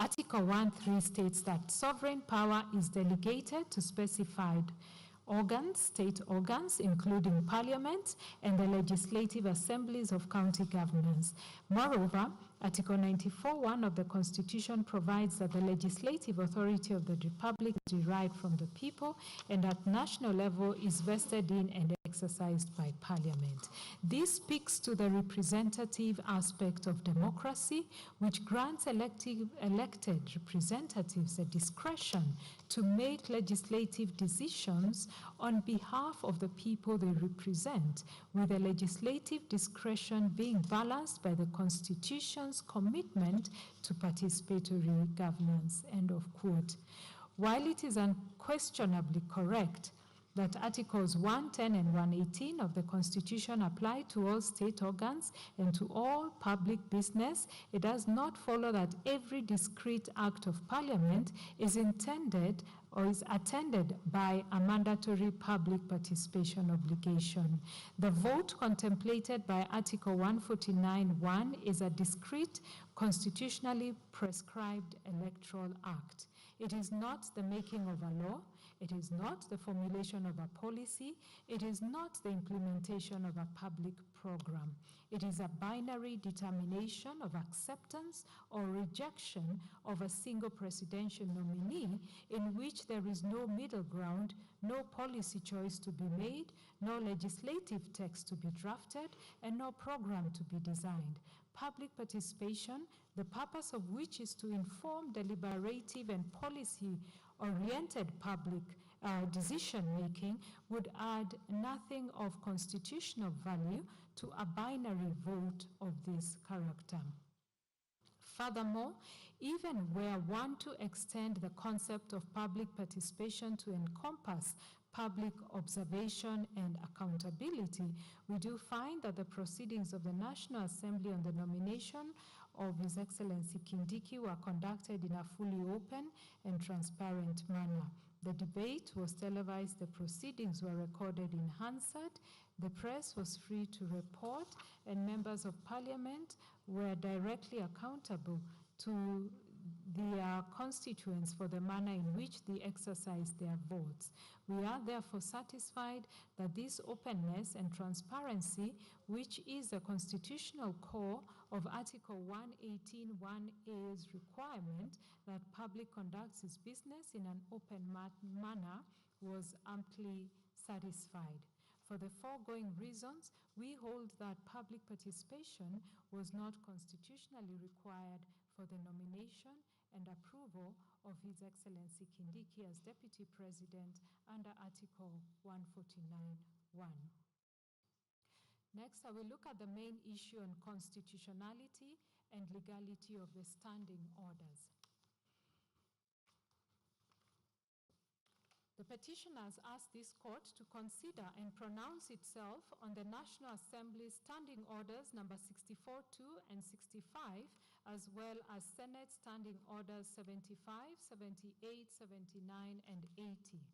Article 1.3 states that sovereign power is delegated to specified organs, state organs, including Parliament and the legislative assemblies of county governments. Moreover, Article 94.1 of the Constitution provides that the legislative authority of the Republic is derived from the people and at national level is vested in and exercised by Parliament. This speaks to the representative aspect of democracy, which grants elected representatives the discretion to make legislative decisions on behalf of the people they represent, with the legislative discretion being balanced by the Constitution's commitment to participatory governance. End of quote. While it is unquestionably correct that Articles 110 and 118 of the Constitution apply to all state organs and to all public business, it does not follow that every discrete act of Parliament is intended or is attended by a mandatory public participation obligation. The vote contemplated by Article 149.1 is a discrete, constitutionally prescribed electoral act. It is not the making of a law. It is not the formulation of a policy. It is not the implementation of a public program. It is a binary determination of acceptance or rejection of a single presidential nominee in which there is no middle ground, no policy choice to be made, no legislative text to be drafted, and no program to be designed. Public participation, the purpose of which is to inform deliberative and policy-oriented public decision-making, would add nothing of constitutional value to a binary vote of this character. Furthermore, even were one to extend the concept of public participation to encompass public observation and accountability, we do find that the proceedings of the National Assembly on the nomination of His Excellency Kindiki were conducted in a fully open and transparent manner. The debate was televised, the proceedings were recorded in Hansard, the press was free to report, and members of Parliament were directly accountable to their constituents for the manner in which they exercise their votes. We are therefore satisfied that this openness and transparency, which is a constitutional core of Article 118(1)A's requirement that public conducts its business in an open manner, was amply satisfied. For the foregoing reasons, we hold that public participation was not constitutionally required for the nomination and approval of His Excellency Kindiki as Deputy President under Article 149(1). Next, I will look at the main issue on constitutionality and legality of the standing orders. The petitioners ask this court to consider and pronounce itself on the National Assembly's Standing Orders number 64(2) and 65, as well as Senate Standing Orders 75, 78, 79, and 80.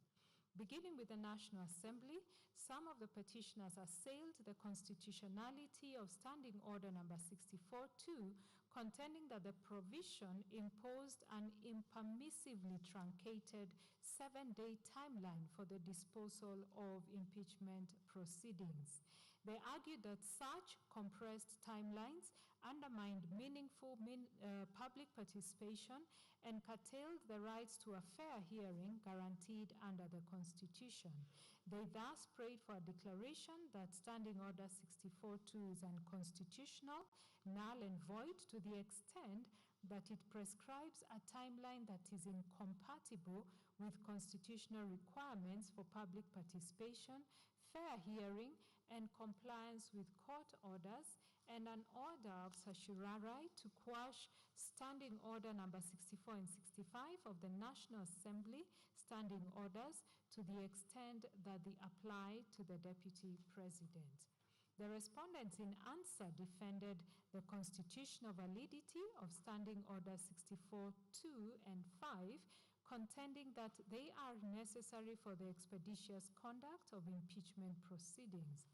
Beginning with the National Assembly, some of the petitioners assailed the constitutionality of Standing Order number 64(2), contending that the provision imposed an impermissibly truncated 7-day timeline for the disposal of impeachment proceedings. They argued that such compressed timelines undermined meaningful public participation and curtailed the rights to a fair hearing guaranteed under the Constitution. They thus prayed for a declaration that Standing Order 64(2) is unconstitutional, null and void to the extent that it prescribes a timeline that is incompatible with constitutional requirements for public participation, fair hearing, and compliance with court orders, and an order of certiorari to quash Standing Order number 64 and 65 of the National Assembly Standing Orders to the extent that they apply to the Deputy President. The respondents in answer defended the constitutional validity of Standing Order 64(2) and 5, contending that they are necessary for the expeditious conduct of impeachment proceedings.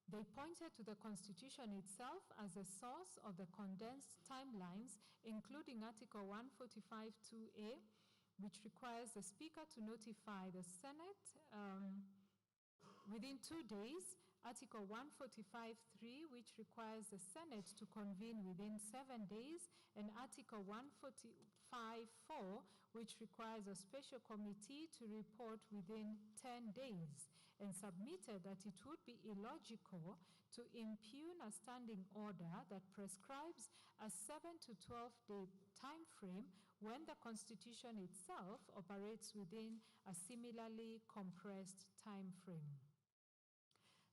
They pointed to the Constitution itself as a source of the condensed timelines, including Article 145(2)A, which requires the Speaker to notify the Senate within 2 days, Article 145(3), which requires the Senate to convene within 7 days, and Article 145(4), which requires a special committee to report within 10 days, and submitted that it would be illogical to impugn a standing order that prescribes a 7 to 12-day time frame when the Constitution itself operates within a similarly compressed time frame.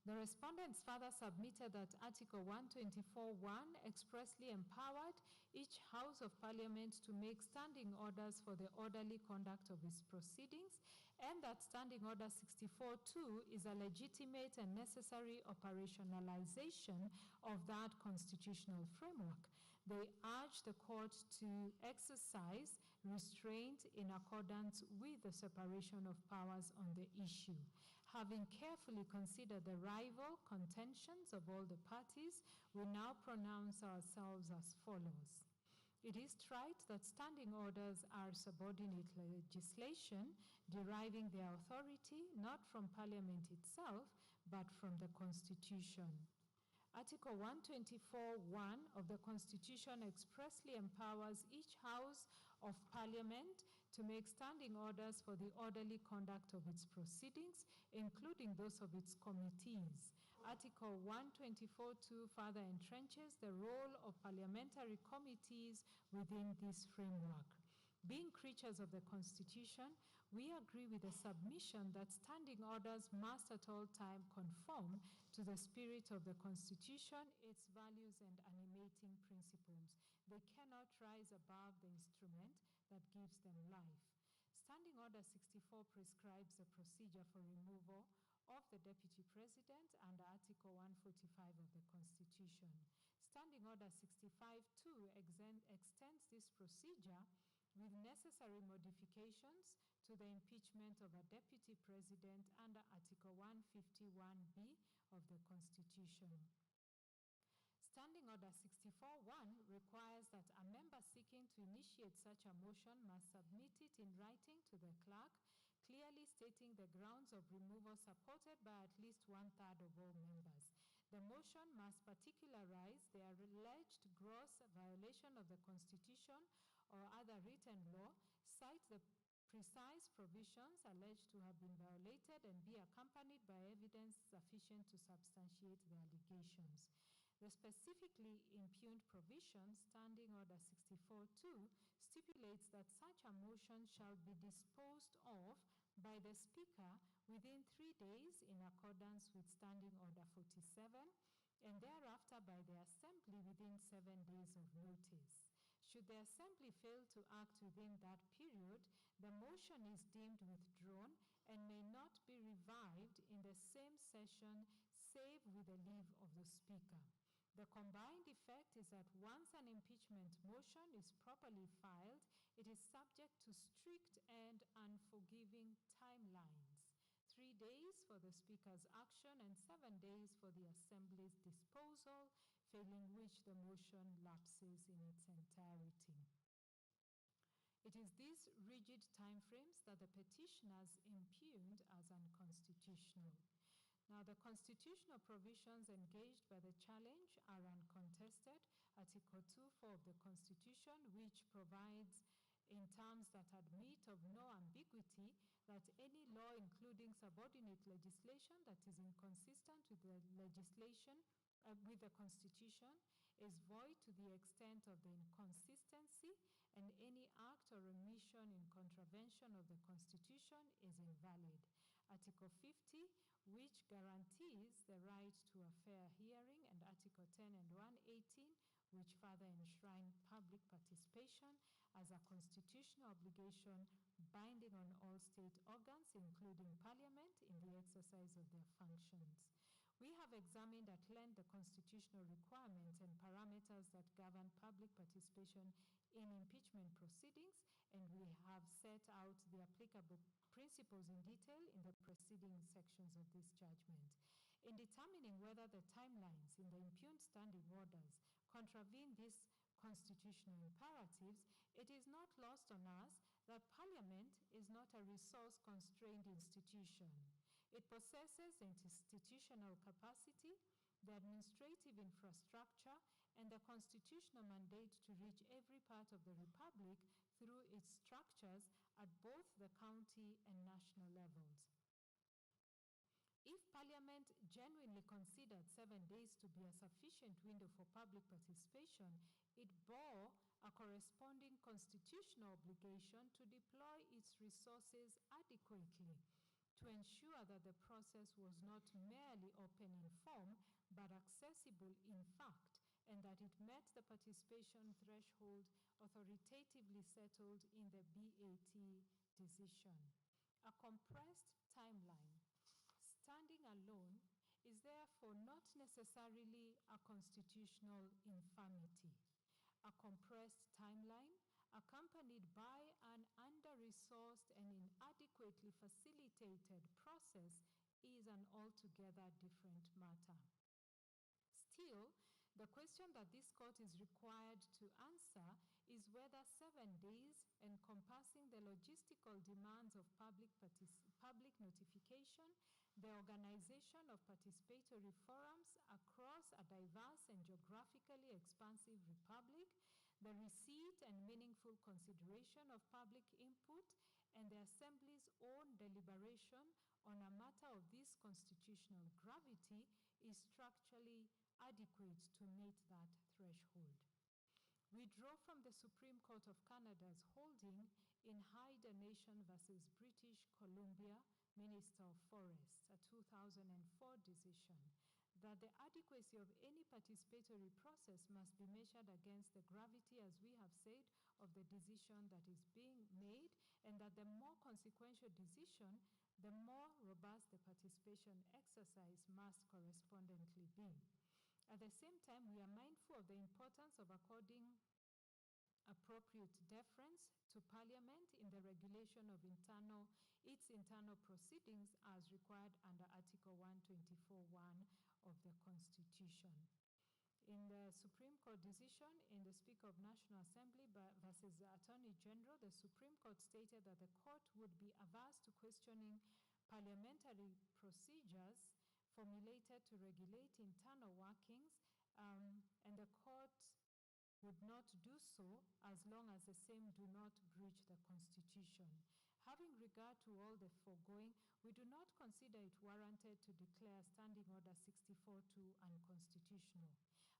The respondents further submitted that Article 124(1) expressly empowered each House of Parliament to make standing orders for the orderly conduct of its proceedings, and that Standing Order 64(2) is a legitimate and necessary operationalization of that constitutional framework. They urge the court to exercise restraint in accordance with the separation of powers on the issue. Having carefully considered the rival contentions of all the parties, we now pronounce ourselves as follows. It is trite that standing orders are subordinate legislation deriving their authority not from Parliament itself, but from the Constitution. Article 124(1) of the Constitution expressly empowers each House of Parliament to make standing orders for the orderly conduct of its proceedings, including those of its committees. Article 124(2) further entrenches the role of parliamentary committees within this framework. Being creatures of the Constitution, we agree with the submission that standing orders must at all time conform to the spirit of the Constitution, its values and animating principles. They cannot rise above the instrument that gives them life. Standing Order 64 prescribes the procedure for removal of the Deputy President under Article 145 of the Constitution. Standing Order 65(2) extends this procedure with necessary modifications to the impeachment of a Deputy President under Article 151(b) of the Constitution. Standing Order 64.1 requires that a member seeking to initiate such a motion must submit it in writing to the clerk, clearly stating the grounds of removal supported by at least 1/3 of all members. The motion must particularize the alleged gross violation of the Constitution or other written law, cite the precise provisions alleged to have been violated, and be accompanied by evidence sufficient to substantiate the allegations. The specifically impugned provision, Standing Order 64.2, stipulates that such a motion shall be disposed of by the Speaker within 3 days in accordance with Standing Order 47, and thereafter by the Assembly within 7 days of notice. Should the Assembly fail to act within that period, the motion is deemed withdrawn and may not be revived in the same session save with the leave of the Speaker. The combined effect is that once an impeachment motion is properly filed, it is subject to strict and unforgiving timelines. 3 days for the Speaker's action and 7 days for the Assembly's disposal, failing which the motion lapses in its entirety. It is these rigid timeframes that the petitioners impugned as unconstitutional. Now, the constitutional provisions engaged by the challenge are uncontested. Article 2.4 of the Constitution, which provides in terms that admit of no ambiguity that any law, including subordinate legislation that is inconsistent with the legislation with the Constitution, is void to the extent of the inconsistency, and any act or omission in contravention of the Constitution is invalid. Article 50, which guarantees the right to a fair hearing, and Article 10 and 118, which further enshrine public participation as a constitutional obligation binding on all state organs, including Parliament, in the exercise of their functions. We have examined at length the constitutional requirements and parameters that govern public participation in impeachment proceedings, and we have set out the applicable principles in detail in the preceding sections of this judgment. In determining whether the timelines in the impugned standing orders contravene these constitutional imperatives, it is not lost on us that Parliament is not a resource-constrained institution. It possesses the institutional capacity, the administrative infrastructure, and the constitutional mandate to reach every part of the Republic through its structures at both the county and national levels. If Parliament genuinely considered 7 days to be a sufficient window for public participation, it bore a corresponding constitutional obligation to deploy its resources adequately to ensure that the process was not merely open in form, but accessible in fact, and that it met the participation threshold authoritatively settled in the BAT decision. A compressed timeline, standing alone, is therefore not necessarily a constitutional infirmity. A compressed timeline, accompanied by an under-resourced and inadequately facilitated process, is an altogether different matter. Still, the question that this court is required to answer is whether 7 days, encompassing the logistical demands of public notification, the organization of participatory forums across a diverse and geographically expansive republic, the receipt and meaningful consideration of public input, and the Assembly's own deliberation on a matter of this constitutional gravity is structurally adequate to meet that threshold. We draw from the Supreme Court of Canada's holding in Hyde Nation versus British Columbia, Minister of Forests, a 2004 decision, that the adequacy of any participatory process must be measured against the gravity, as we have said, of the decision that is being made, and that the more consequential decision, the more robust the participation exercise must correspondently be. At the same time, we are mindful of the importance of according appropriate deference to Parliament in the regulation of its internal proceedings as required under Article 124.1 of the Constitution. In the Supreme Court decision in the Speaker of National Assembly versus the Attorney General, the Supreme Court stated that the court would be averse to questioning parliamentary procedures formulated to regulate internal workings, and the court would not do so as long as the same do not breach the Constitution. Having regard to all the foregoing, we do not consider it warranted to declare Standing Order 64-2 unconstitutional.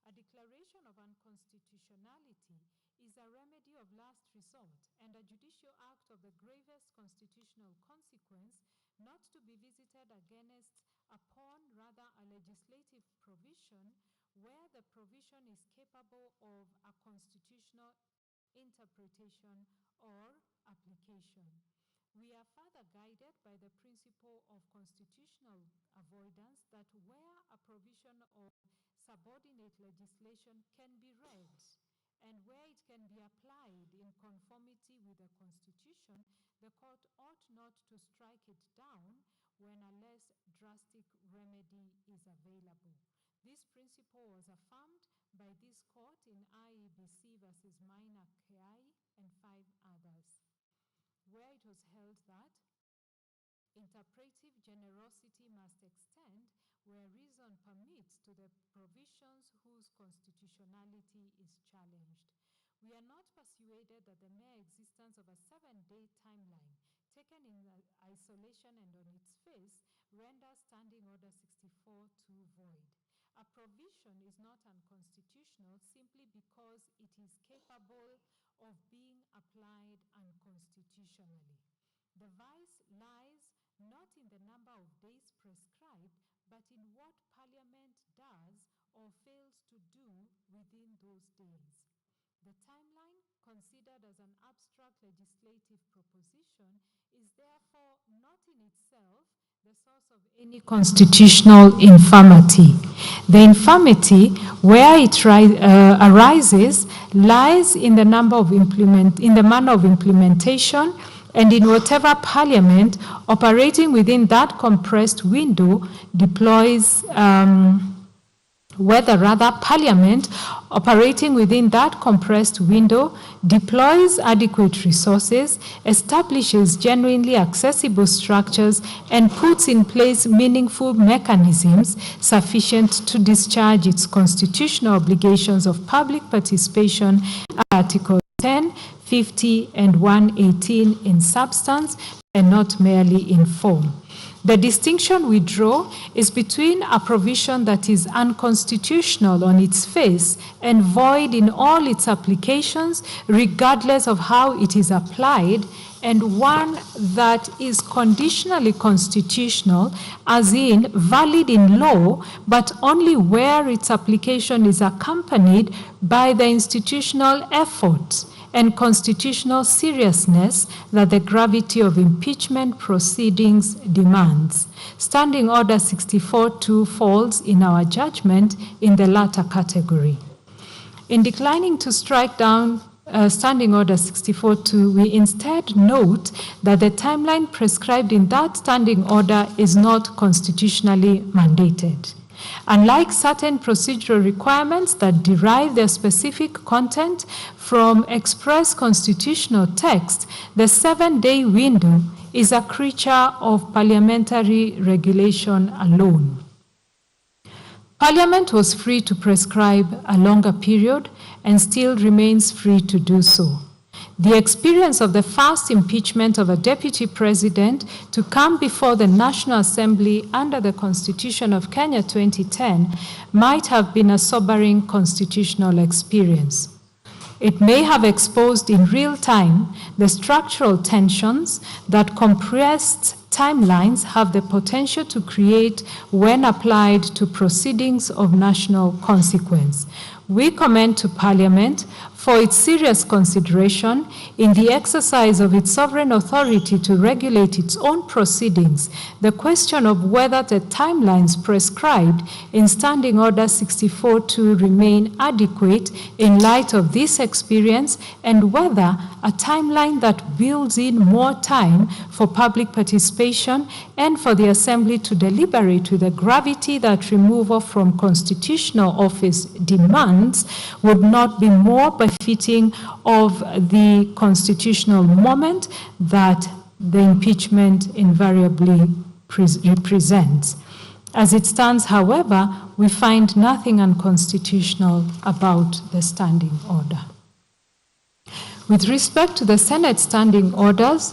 A declaration of unconstitutionality is a remedy of last resort and a judicial act of the gravest constitutional consequence, not to be visited against upon rather a legislative provision where the provision is capable of a constitutional interpretation or application. We are further guided by the principle of constitutional avoidance that where a provision of subordinate legislation can be read and where it can be applied in conformity with the Constitution, the court ought not to strike it down when a less drastic remedy is available. This principle was affirmed by this court in IEBC versus Maina Kiai and 5 others, where it was held that interpretive generosity must extend where reason permits to the provisions whose constitutionality is challenged. We are not persuaded that the mere existence of a 7-day timeline taken in isolation and on its face renders Standing Order 64-2 void. A provision is not unconstitutional simply because it is capable of being applied unconstitutionally. The vice lies not in the number of days prescribed, but in what Parliament does or fails to do within those days. The timeline, considered as an abstract legislative proposition, is therefore not in itself the source of any constitutional infirmity. The infirmity, where it arises, lies in the manner of implementation, and in whatever Parliament operating within that compressed window deploys, Parliament operating within that compressed window deploys adequate resources, establishes genuinely accessible structures, and puts in place meaningful mechanisms sufficient to discharge its constitutional obligations of public participation, Article 10, 50, and 118 in substance and not merely in form. The distinction we draw is between a provision that is unconstitutional on its face and void in all its applications, regardless of how it is applied, and one that is conditionally constitutional, as in valid in law, but only where its application is accompanied by the institutional effort and constitutional seriousness that the gravity of impeachment proceedings demands. Standing Order 64-2 falls, in our judgment, in the latter category. In declining to strike down Standing Order 64-2, we instead note that the timeline prescribed in that standing order is not constitutionally mandated. Unlike certain procedural requirements that derive their specific content from express constitutional text, the 7-day window is a creature of parliamentary regulation alone. Parliament was free to prescribe a longer period and still remains free to do so. The experience of the first impeachment of a deputy president to come before the National Assembly under the Constitution of Kenya 2010 might have been a sobering constitutional experience. It may have exposed in real time the structural tensions that compressed timelines have the potential to create when applied to proceedings of national consequence. We commend to Parliament for its serious consideration in the exercise of its sovereign authority to regulate its own proceedings, the question of whether the timelines prescribed in Standing Order 64-2 remain adequate in light of this experience, and whether a timeline that builds in more time for public participation and for the Assembly to deliberate with the gravity that removal from constitutional office demands would not be more befitting of the constitutional moment that the impeachment invariably represents. As it stands, however, we find nothing unconstitutional about the standing order. With respect to the Senate standing orders,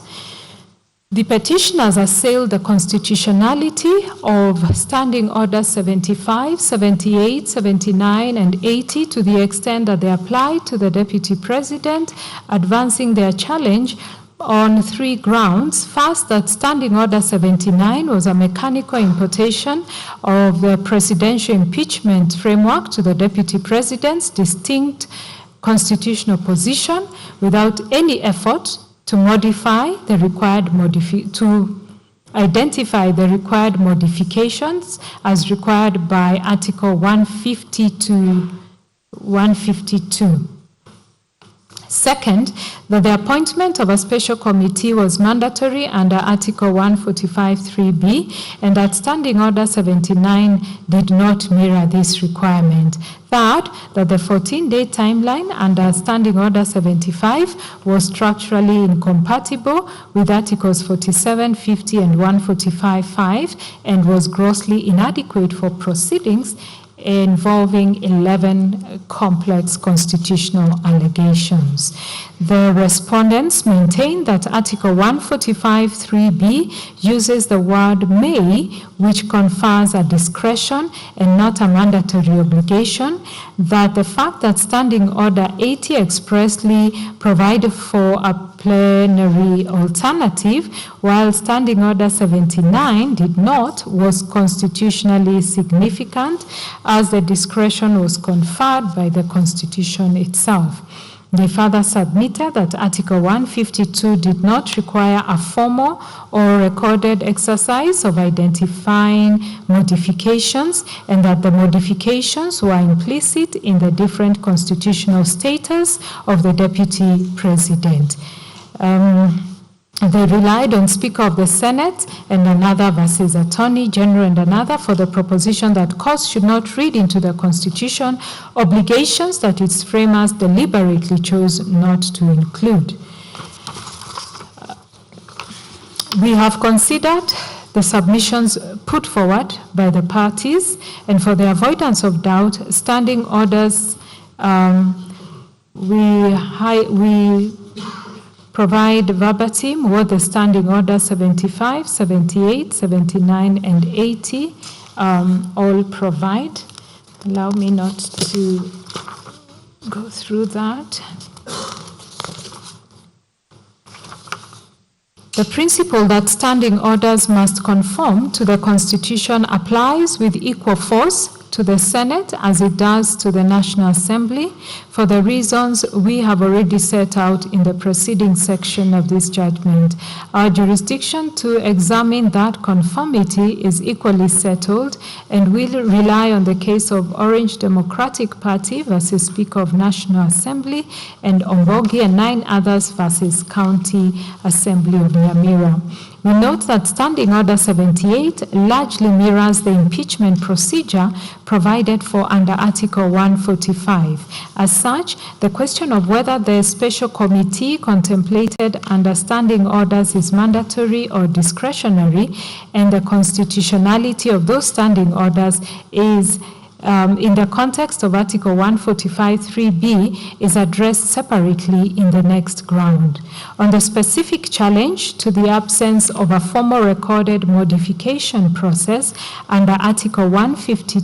the petitioners assailed the constitutionality of Standing Orders 75, 78, 79, and 80 to the extent that they apply to the Deputy President, advancing their challenge on 3 grounds. First, that Standing Order 79 was a mechanical imputation of the presidential impeachment framework to the Deputy President's distinct constitutional position without any effort to modify the required identify the required modifications as required by Article 150 to 152. Second, that the appointment of a special committee was mandatory under Article 145(3)(b, and that Standing Order 79 did not mirror this requirement. Third, that the 14-day timeline under Standing Order 75 was structurally incompatible with Articles 47, 50, and 145(5), and was grossly inadequate for proceedings involving 11 complex constitutional allegations. The respondents maintain that Article 145(3)(b uses the word may, which confers a discretion and not a mandatory obligation, that the fact that Standing Order 80 expressly provided for a plenary alternative, while Standing Order 79 did not, was constitutionally significant, as the discretion was conferred by the Constitution itself. They further submitted that Article 152 did not require a formal or recorded exercise of identifying modifications, and that the modifications were implicit in the different constitutional status of the Deputy President. They relied on Speaker of the Senate and another versus Attorney General and another for the proposition that courts should not read into the Constitution obligations that its framers deliberately chose not to include. We have considered the submissions put forward by the parties, and for the avoidance of doubt, standing orders, we provide verbatim what the Standing Order 75, 78, 79, and 80 all provide. Allow me not to go through that. The principle that standing orders must conform to the Constitution applies with equal force to the Senate as it does to the National Assembly, for the reasons we have already set out in the preceding section of this judgment. Our jurisdiction to examine that conformity is equally settled, and will rely on the case of Orange Democratic Party versus Speaker of National Assembly, and Ombogi and 9 others versus County Assembly of Nyamira. We note that Standing Order 78 largely mirrors the impeachment procedure provided for under Article 145. As such, the question of whether the special committee contemplated under standing orders is mandatory or discretionary, and the constitutionality of those standing orders is in the context of Article 145(3)(b is addressed separately in the next ground. On the specific challenge to the absence of a formal recorded modification process under Article 150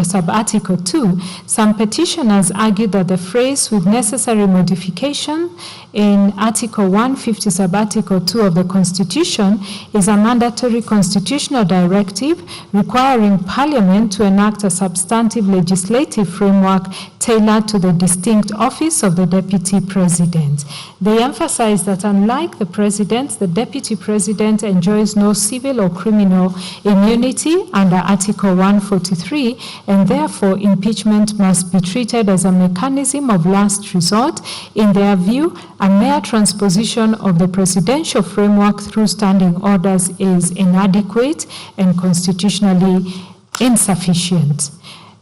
Sub-Article 2, some petitioners argue that the phrase "with necessary modification" in Article 150 Sub-Article 2 of the Constitution is a mandatory constitutional directive requiring Parliament to enact a substantive legislative framework tailored to the distinct office of the Deputy President. They emphasize that unlike the President, the Deputy President enjoys no civil or criminal immunity under Article 143, and therefore impeachment must be treated as a mechanism of last resort. In their view, a mere transposition of the presidential framework through standing orders is inadequate and constitutionally insufficient.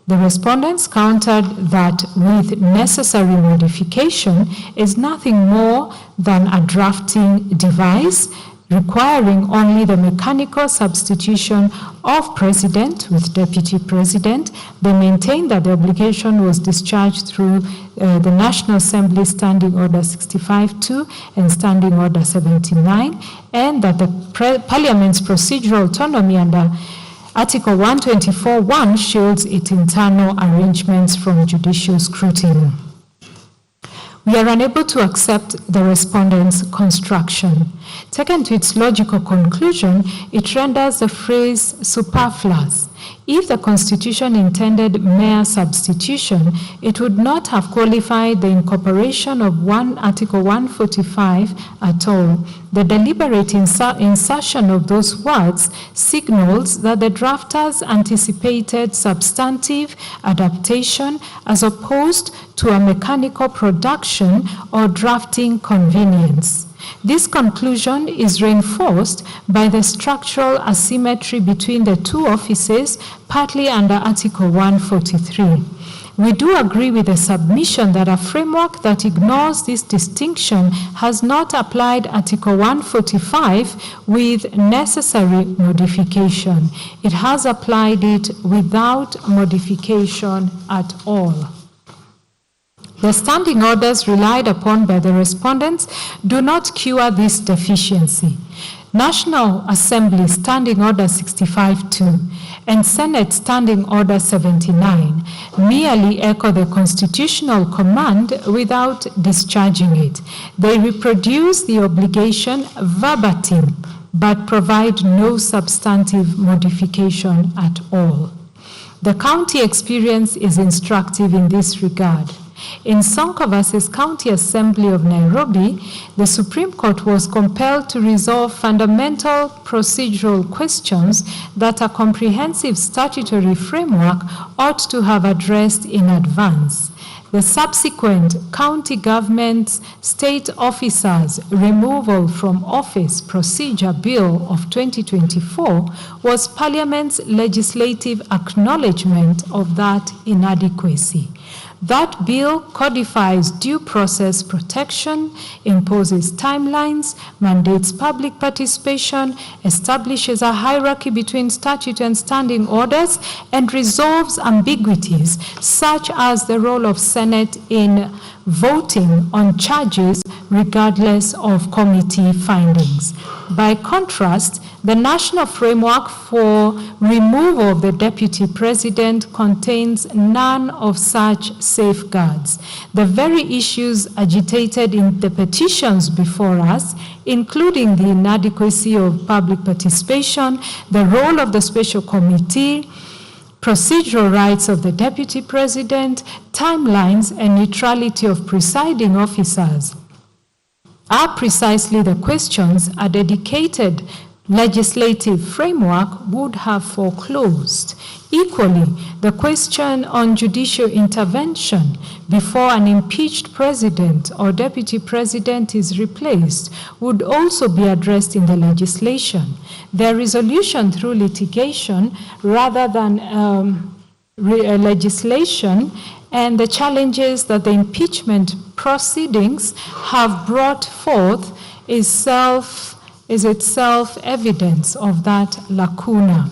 The respondents countered that with necessary modification is nothing more than a drafting device requiring only the mechanical substitution of president with deputy president. They maintained that the obligation was discharged through the National Assembly Standing Order 65-2 and Standing Order 79, and that the Parliament's procedural autonomy under Article 124(1) shields its internal arrangements from judicial scrutiny. We are unable to accept the respondent's construction. Taken to its logical conclusion, it renders the phrase superfluous. If the Constitution intended mere substitution, it would not have qualified the incorporation of Article 145 at all. The deliberate insertion of those words signals that the drafters anticipated substantive adaptation as opposed to a mechanical production or drafting convenience. This conclusion is reinforced by the structural asymmetry between the two offices, partly under Article 143. We do agree with the submission that a framework that ignores this distinction has not applied Article 145 with necessary modification. It has applied it without modification at all. The standing orders relied upon by the respondents do not cure this deficiency. National Assembly Standing Order 65-2 and Senate Standing Order 79 merely echo the constitutional command without discharging it. They reproduce the obligation verbatim, but provide no substantive modification at all. The county experience is instructive in this regard. In Sonko versus County Assembly of Nairobi, the Supreme Court was compelled to resolve fundamental procedural questions that a comprehensive statutory framework ought to have addressed in advance. The subsequent County Government's State Officers Removal from Office Procedure Bill of 2024 was Parliament's legislative acknowledgement of that inadequacy. That bill codifies due process protection, imposes timelines, mandates public participation, establishes a hierarchy between statute and standing orders, and resolves ambiguities such as the role of Senate in voting on charges regardless of committee findings. By contrast, the national framework for removal of the deputy president contains none of such safeguards. The very issues agitated in the petitions before us, including the inadequacy of public participation, the role of the special committee, procedural rights of the deputy president, timelines, and neutrality of presiding officers, are precisely the questions a dedicated legislative framework would have foreclosed. Equally, the question on judicial intervention before an impeached president or deputy president is replaced would also be addressed in the legislation. Their resolution through litigation rather than legislation, and the challenges that the impeachment proceedings have brought forth is itself evidence of that lacuna.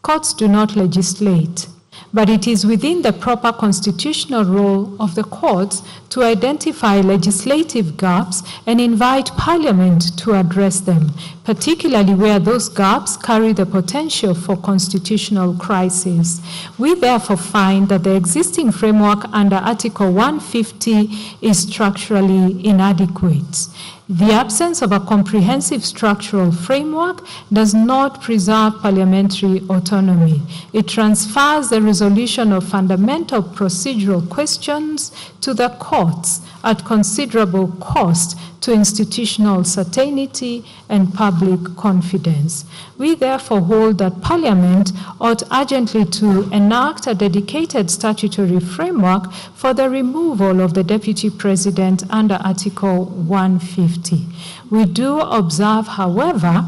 Courts do not legislate, but it is within the proper constitutional role of the courts to identify legislative gaps and invite Parliament to address them, particularly where those gaps carry the potential for constitutional crisis. We therefore find that the existing framework under Article 150 is structurally inadequate. The absence of a comprehensive structural framework does not preserve parliamentary autonomy. It transfers the resolution of fundamental procedural questions to the courts at considerable cost to institutional certainty and public confidence. We therefore hold that Parliament ought urgently to enact a dedicated statutory framework for the removal of the Deputy President under Article 150. We do observe, however,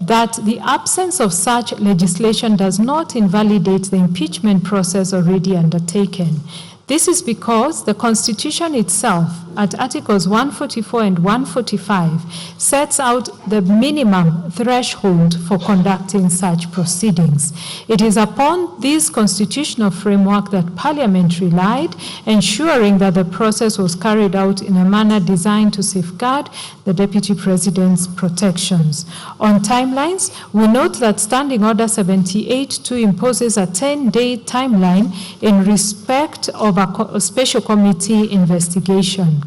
that the absence of such legislation does not invalidate the impeachment process already undertaken. This is because the Constitution itself, at Articles 144 and 145, sets out the minimum threshold for conducting such proceedings. It is upon this constitutional framework that Parliament relied, ensuring that the process was carried out in a manner designed to safeguard the Deputy President's protections. On timelines, we note that Standing Order 78-2 imposes a 10-day timeline in respect of a special committee investigation.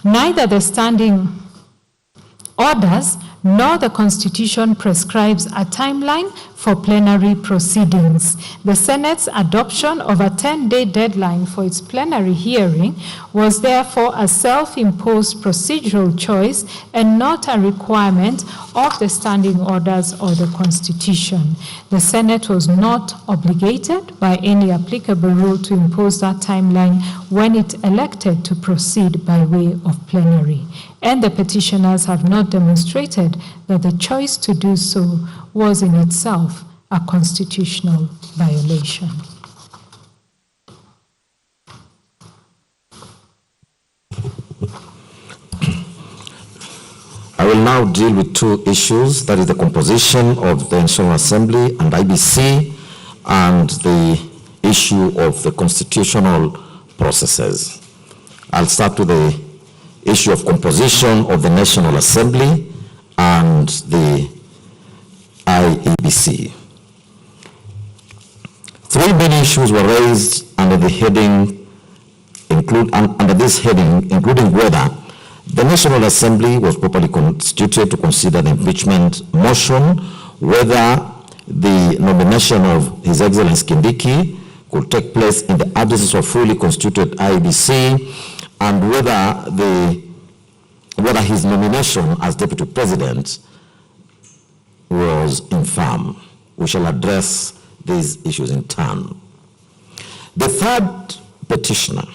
Neither the standing orders nor the Constitution prescribes a timeline for plenary proceedings. The Senate's adoption of a 10-day deadline for its plenary hearing was therefore a self-imposed procedural choice and not a requirement of the standing orders or the Constitution. The Senate was not obligated by any applicable rule to impose that timeline when it elected to proceed by way of plenary. And the petitioners have not demonstrated that the choice to do so was in itself a constitutional violation. I will now deal with two issues, that is the composition of the National Assembly and IBC, and the issue of the constitutional processes. I'll start with the issue of composition of the National Assembly and the IEBC. Three main issues were raised under the heading, including whether the National Assembly was properly constituted to consider the impeachment motion, whether the nomination of His Excellency Kindiki could take place in the absence of fully constituted IEBC, and whether his nomination as Deputy President was infirm. We shall address these issues in turn. The third petitioner,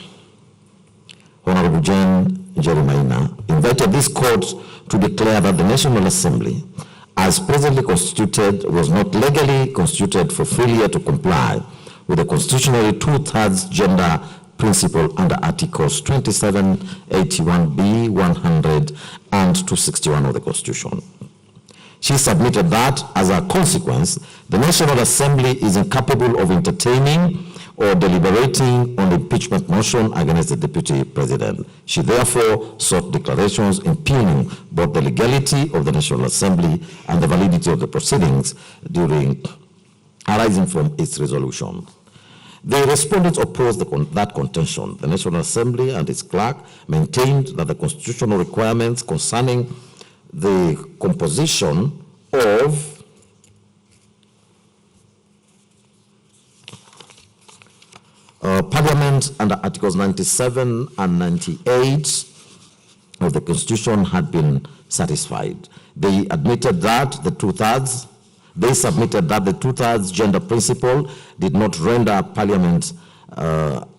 Honorable Jane Jeremiah, invited this court to declare that the National Assembly, as presently constituted, was not legally constituted for failure to comply with the constitutionally 2/3 gender principle under Articles 27, 81B, 100, and 261 of the Constitution. She submitted that, as a consequence, the National Assembly is incapable of entertaining or deliberating on the impeachment motion against the Deputy President. She therefore sought declarations impugning both the legality of the National Assembly and the validity of the proceedings arising from its resolution. The respondents opposed that contention. The National Assembly and its clerk maintained that the constitutional requirements concerning the composition of Parliament under Articles 97 and 98 of the Constitution had been satisfied. They admitted that they submitted that the 2/3 gender principle did not render Parliament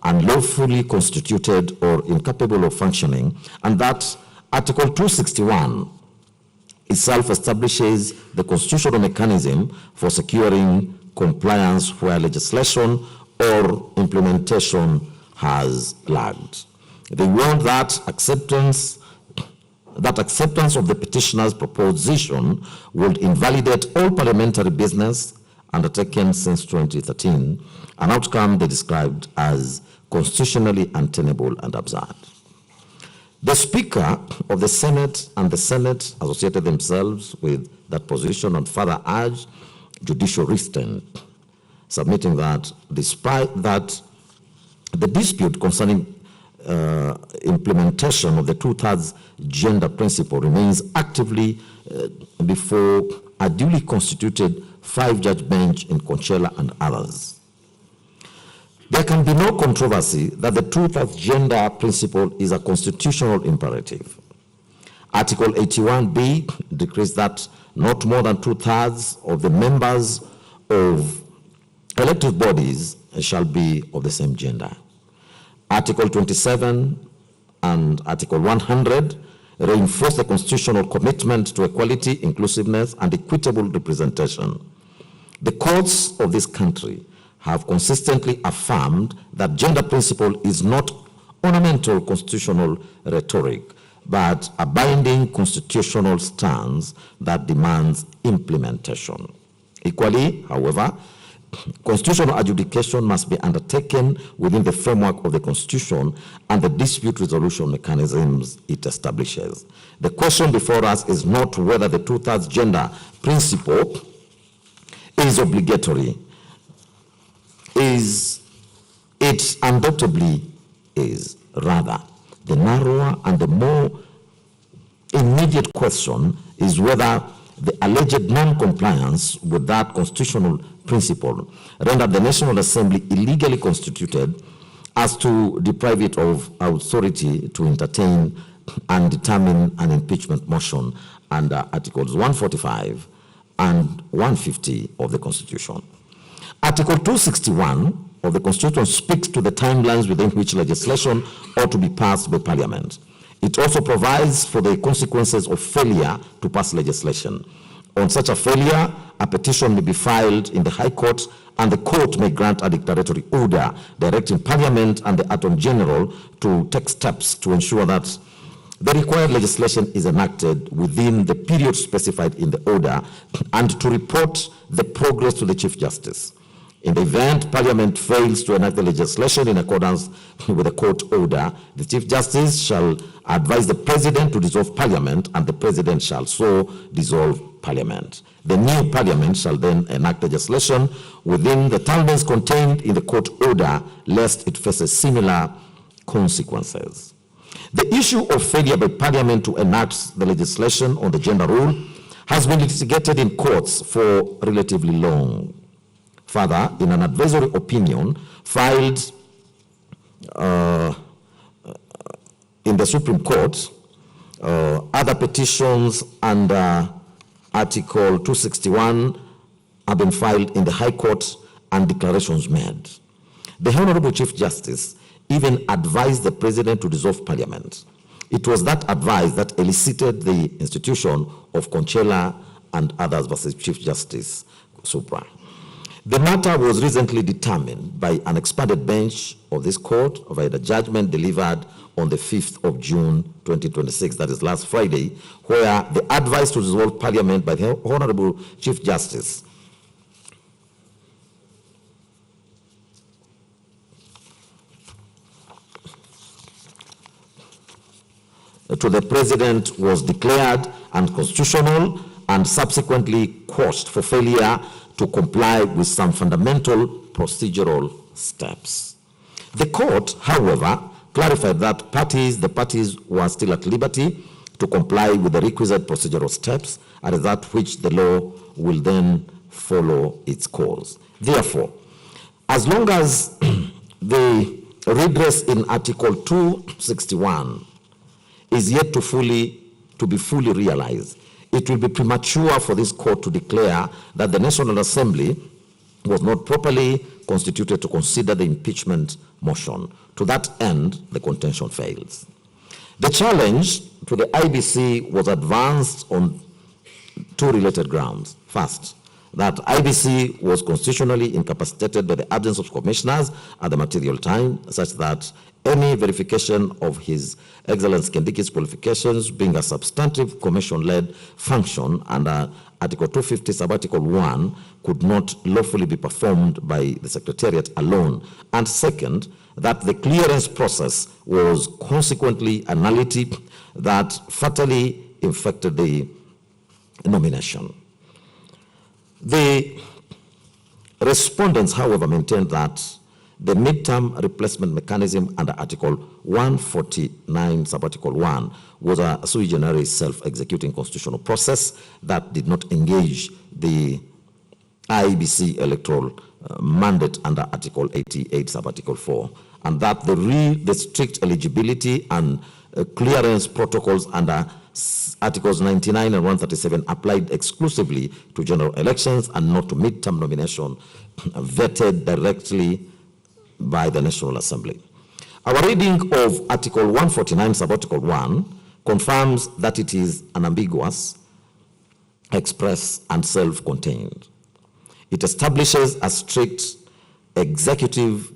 unlawfully constituted or incapable of functioning, and that Article 261 itself establishes the constitutional mechanism for securing compliance where legislation or implementation has lagged. They warned that acceptance of the petitioner's proposition would invalidate all parliamentary business undertaken since 2013, an outcome they described as constitutionally untenable and absurd. The Speaker of the Senate and the Senate associated themselves with that position and further urged judicial restraint, submitting that despite that the dispute concerning implementation of the 2/3 gender principle remains actively before a duly constituted 5-judge bench in Conchela and others. There can be no controversy that the 2/3 gender principle is a constitutional imperative. Article 81B decrees that not more than 2/3 of the members of elective bodies shall be of the same gender. Article 27 and Article 100 reinforce the constitutional commitment to equality, inclusiveness, and equitable representation. The courts of this country have consistently affirmed that gender principle is not ornamental constitutional rhetoric, but a binding constitutional stance that demands implementation. Equally, however, constitutional adjudication must be undertaken within the framework of the Constitution and the dispute resolution mechanisms it establishes. The question before us is not whether the 2/3 gender principle is obligatory. It undoubtedly is. Rather, the narrower and the more immediate question is whether the alleged non-compliance with that constitutional principle rendered the National Assembly illegally constituted as to deprive it of authority to entertain and determine an impeachment motion under Articles 145 and 150 of the Constitution. Article 261 of the Constitution speaks to the timelines within which legislation ought to be passed by Parliament. It also provides for the consequences of failure to pass legislation. On such a failure, a petition may be filed in the High Court, and the court may grant a declaratory order directing Parliament and the Attorney General to take steps to ensure that the required legislation is enacted within the period specified in the order, and to report the progress to the Chief Justice. In the event Parliament fails to enact the legislation in accordance with the court order, the Chief Justice shall advise the President to dissolve Parliament, and the President shall so dissolve Parliament. The new Parliament shall then enact legislation within the timelines contained in the court order, lest it faces similar consequences. The issue of failure by Parliament to enact the legislation on the gender rule has been litigated in courts for relatively long. Further, in an advisory opinion filed in the Supreme Court, other petitions under Article 261 have been filed in the High Court and declarations made. The Honorable Chief Justice even advised the President to dissolve Parliament. It was that advice that elicited the institution of Conchela and others versus Chief Justice Supra. The matter was recently determined by an expanded bench of this court via the judgment delivered on the 5th of June 2026, that is last Friday, where the advice to dissolve Parliament by the Honorable Chief Justice to the President was declared unconstitutional and subsequently quashed for failure to comply with some fundamental procedural steps. The court, however, clarified that the parties were still at liberty to comply with the requisite procedural steps, and that which the law will then follow its course. Therefore, as long as the redress in Article 261 is yet to be fully realized, it will be premature for this court to declare that the National Assembly was not properly constituted to consider the impeachment motion. To that end, the contention fails. The challenge to the IBC was advanced on two related grounds. First, that IBC was constitutionally incapacitated by the absence of commissioners at the material time, such that any verification of His Excellency Kendiki's qualifications being a substantive commission-led function under Article 250, Sub-Article 1, could not lawfully be performed by the Secretariat alone. And second, that the clearance process was consequently a nullity that fatally infected the nomination. The respondents, however, maintained that the midterm replacement mechanism under Article 149, Subarticle 1, was a sui generis self-executing constitutional process that did not engage the IEBC electoral mandate under Article 88, Subarticle 4, and that the strict eligibility and clearance protocols under Articles 99 and 137 applied exclusively to general elections and not to midterm nomination vetted directly by the National Assembly. Our reading of Article 149, Subarticle 1 confirms that it is unambiguous, express, and self-contained. It establishes a strict executive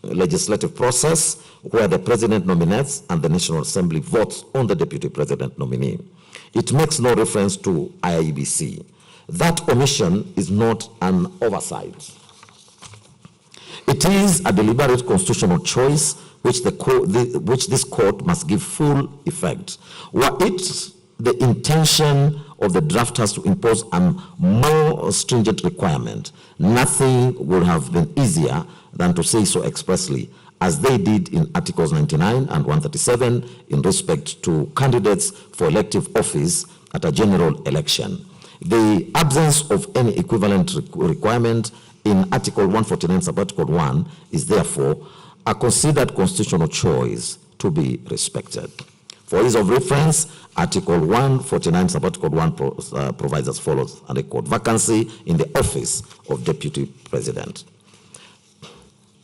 legislative process where the president nominates and the National Assembly votes on the deputy president nominee. It makes no reference to IEBC. That omission is not an oversight. It is a deliberate constitutional choice which this court must give full effect. Were it the intention of the drafters to impose a more stringent requirement, nothing would have been easier than to say so expressly, as they did in Articles 99 and 137 in respect to candidates for elective office at a general election. The absence of any equivalent requirement in Article 149, Subarticle 1 is therefore a considered constitutional choice to be respected. For ease of reference, Article 149, Subarticle 1 provides as follows, and I quote, vacancy in the office of Deputy President.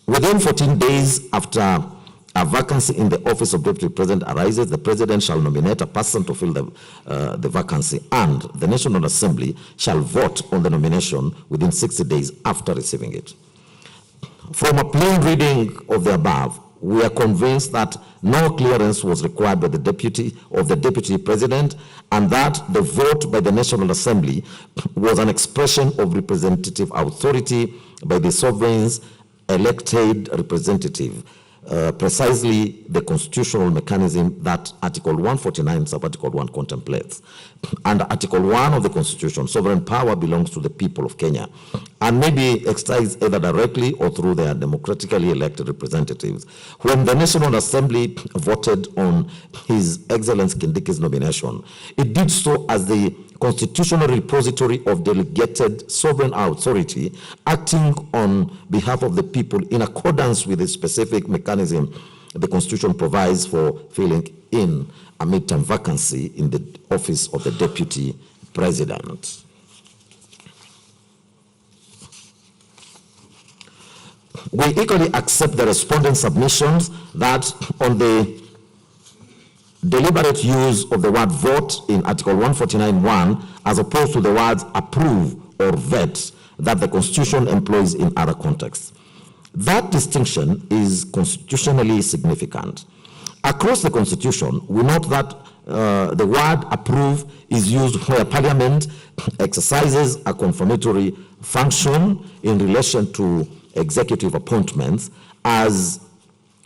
Within 14 days after a vacancy in the office of Deputy President arises, the President shall nominate a person to fill the vacancy, and the National Assembly shall vote on the nomination within 60 days after receiving it. From a plain reading of the above, we are convinced that no clearance was required by the Deputy President, and that the vote by the National Assembly was an expression of representative authority by the sovereign's elected representative, precisely the constitutional mechanism that Article 149, Subarticle 1 contemplates. Under Article 1 of the Constitution, sovereign power belongs to the people of Kenya and may be exercised either directly or through their democratically elected representatives. When the National Assembly voted on His Excellency Kindiki's nomination, it did so as the constitutional repository of delegated sovereign authority acting on behalf of the people in accordance with the specific mechanism the Constitution provides for filling in a midterm vacancy in the office of the Deputy President. We equally accept the respondent's submissions that on the deliberate use of the word vote in Article 149(1 as opposed to the words approve or vet that the Constitution employs in other contexts. That distinction is constitutionally significant. Across the Constitution, we note that the word approve is used where Parliament exercises a confirmatory function in relation to executive appointments, as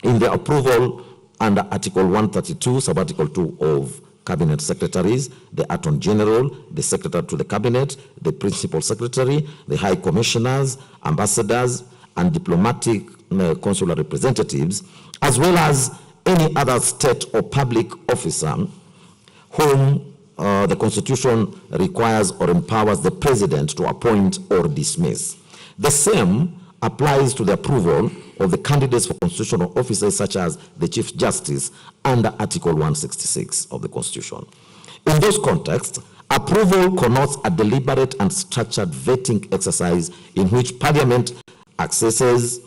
in the approval under Article 132, Subarticle 2 of Cabinet Secretaries, the Attorney General, the Secretary to the Cabinet, the Principal Secretary, the High Commissioners, Ambassadors, and diplomatic consular representatives, as well as any other state or public officer whom the Constitution requires or empowers the President to appoint or dismiss. The same applies to the approval of the candidates for constitutional offices such as the Chief Justice under Article 166 of the Constitution. In those contexts, approval connotes a deliberate and structured vetting exercise in which Parliament assesses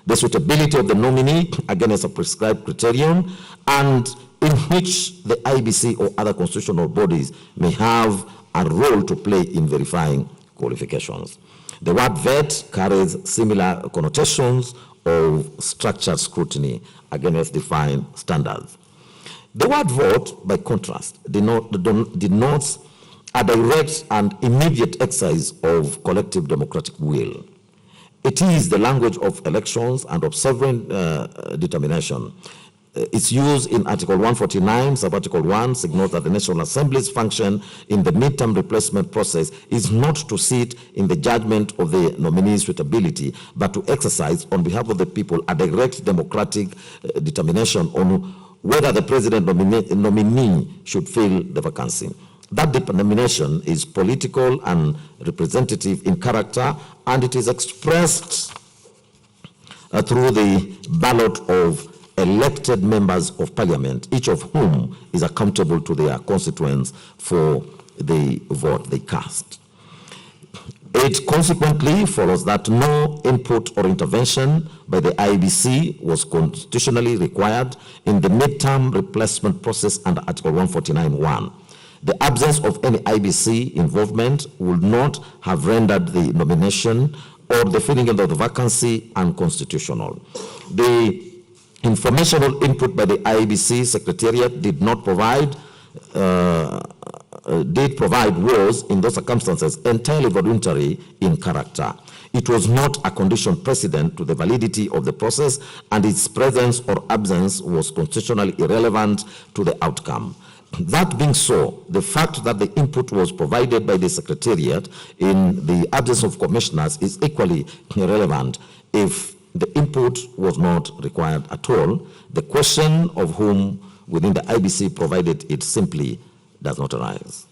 the suitability of the nominee against a prescribed criterion, and in which the IBC or other constitutional bodies may have a role to play in verifying qualifications. The word vet carries similar connotations of structured scrutiny against defined standards. The word vote, by contrast, denotes a direct and immediate exercise of collective democratic will. It is the language of elections and of sovereign determination. its use in Article 149, Sub-Article 1, signals that the National Assembly's function in the midterm replacement process is not to sit in the judgment of the nominee's suitability, but to exercise on behalf of the people a direct democratic determination on whether the president nominee should fill the vacancy. That determination is political and representative in character, and it is expressed through the ballot of elected members of parliament, each of whom is accountable to their constituents for the vote they cast. It consequently follows that no input or intervention by the IEBC was constitutionally required in the midterm replacement process under Article 149(1). The absence of any IEBC involvement would not have rendered the nomination or the filling of the vacancy unconstitutional. The informational input by the IEBC Secretariat did provide was, in those circumstances, entirely voluntary in character. It was not a condition precedent to the validity of the process, and its presence or absence was constitutionally irrelevant to the outcome. That being so, the fact that the input was provided by the Secretariat in the absence of commissioners is equally irrelevant if the input was not required at all. The question of whom within the IBC provided it simply does not arise.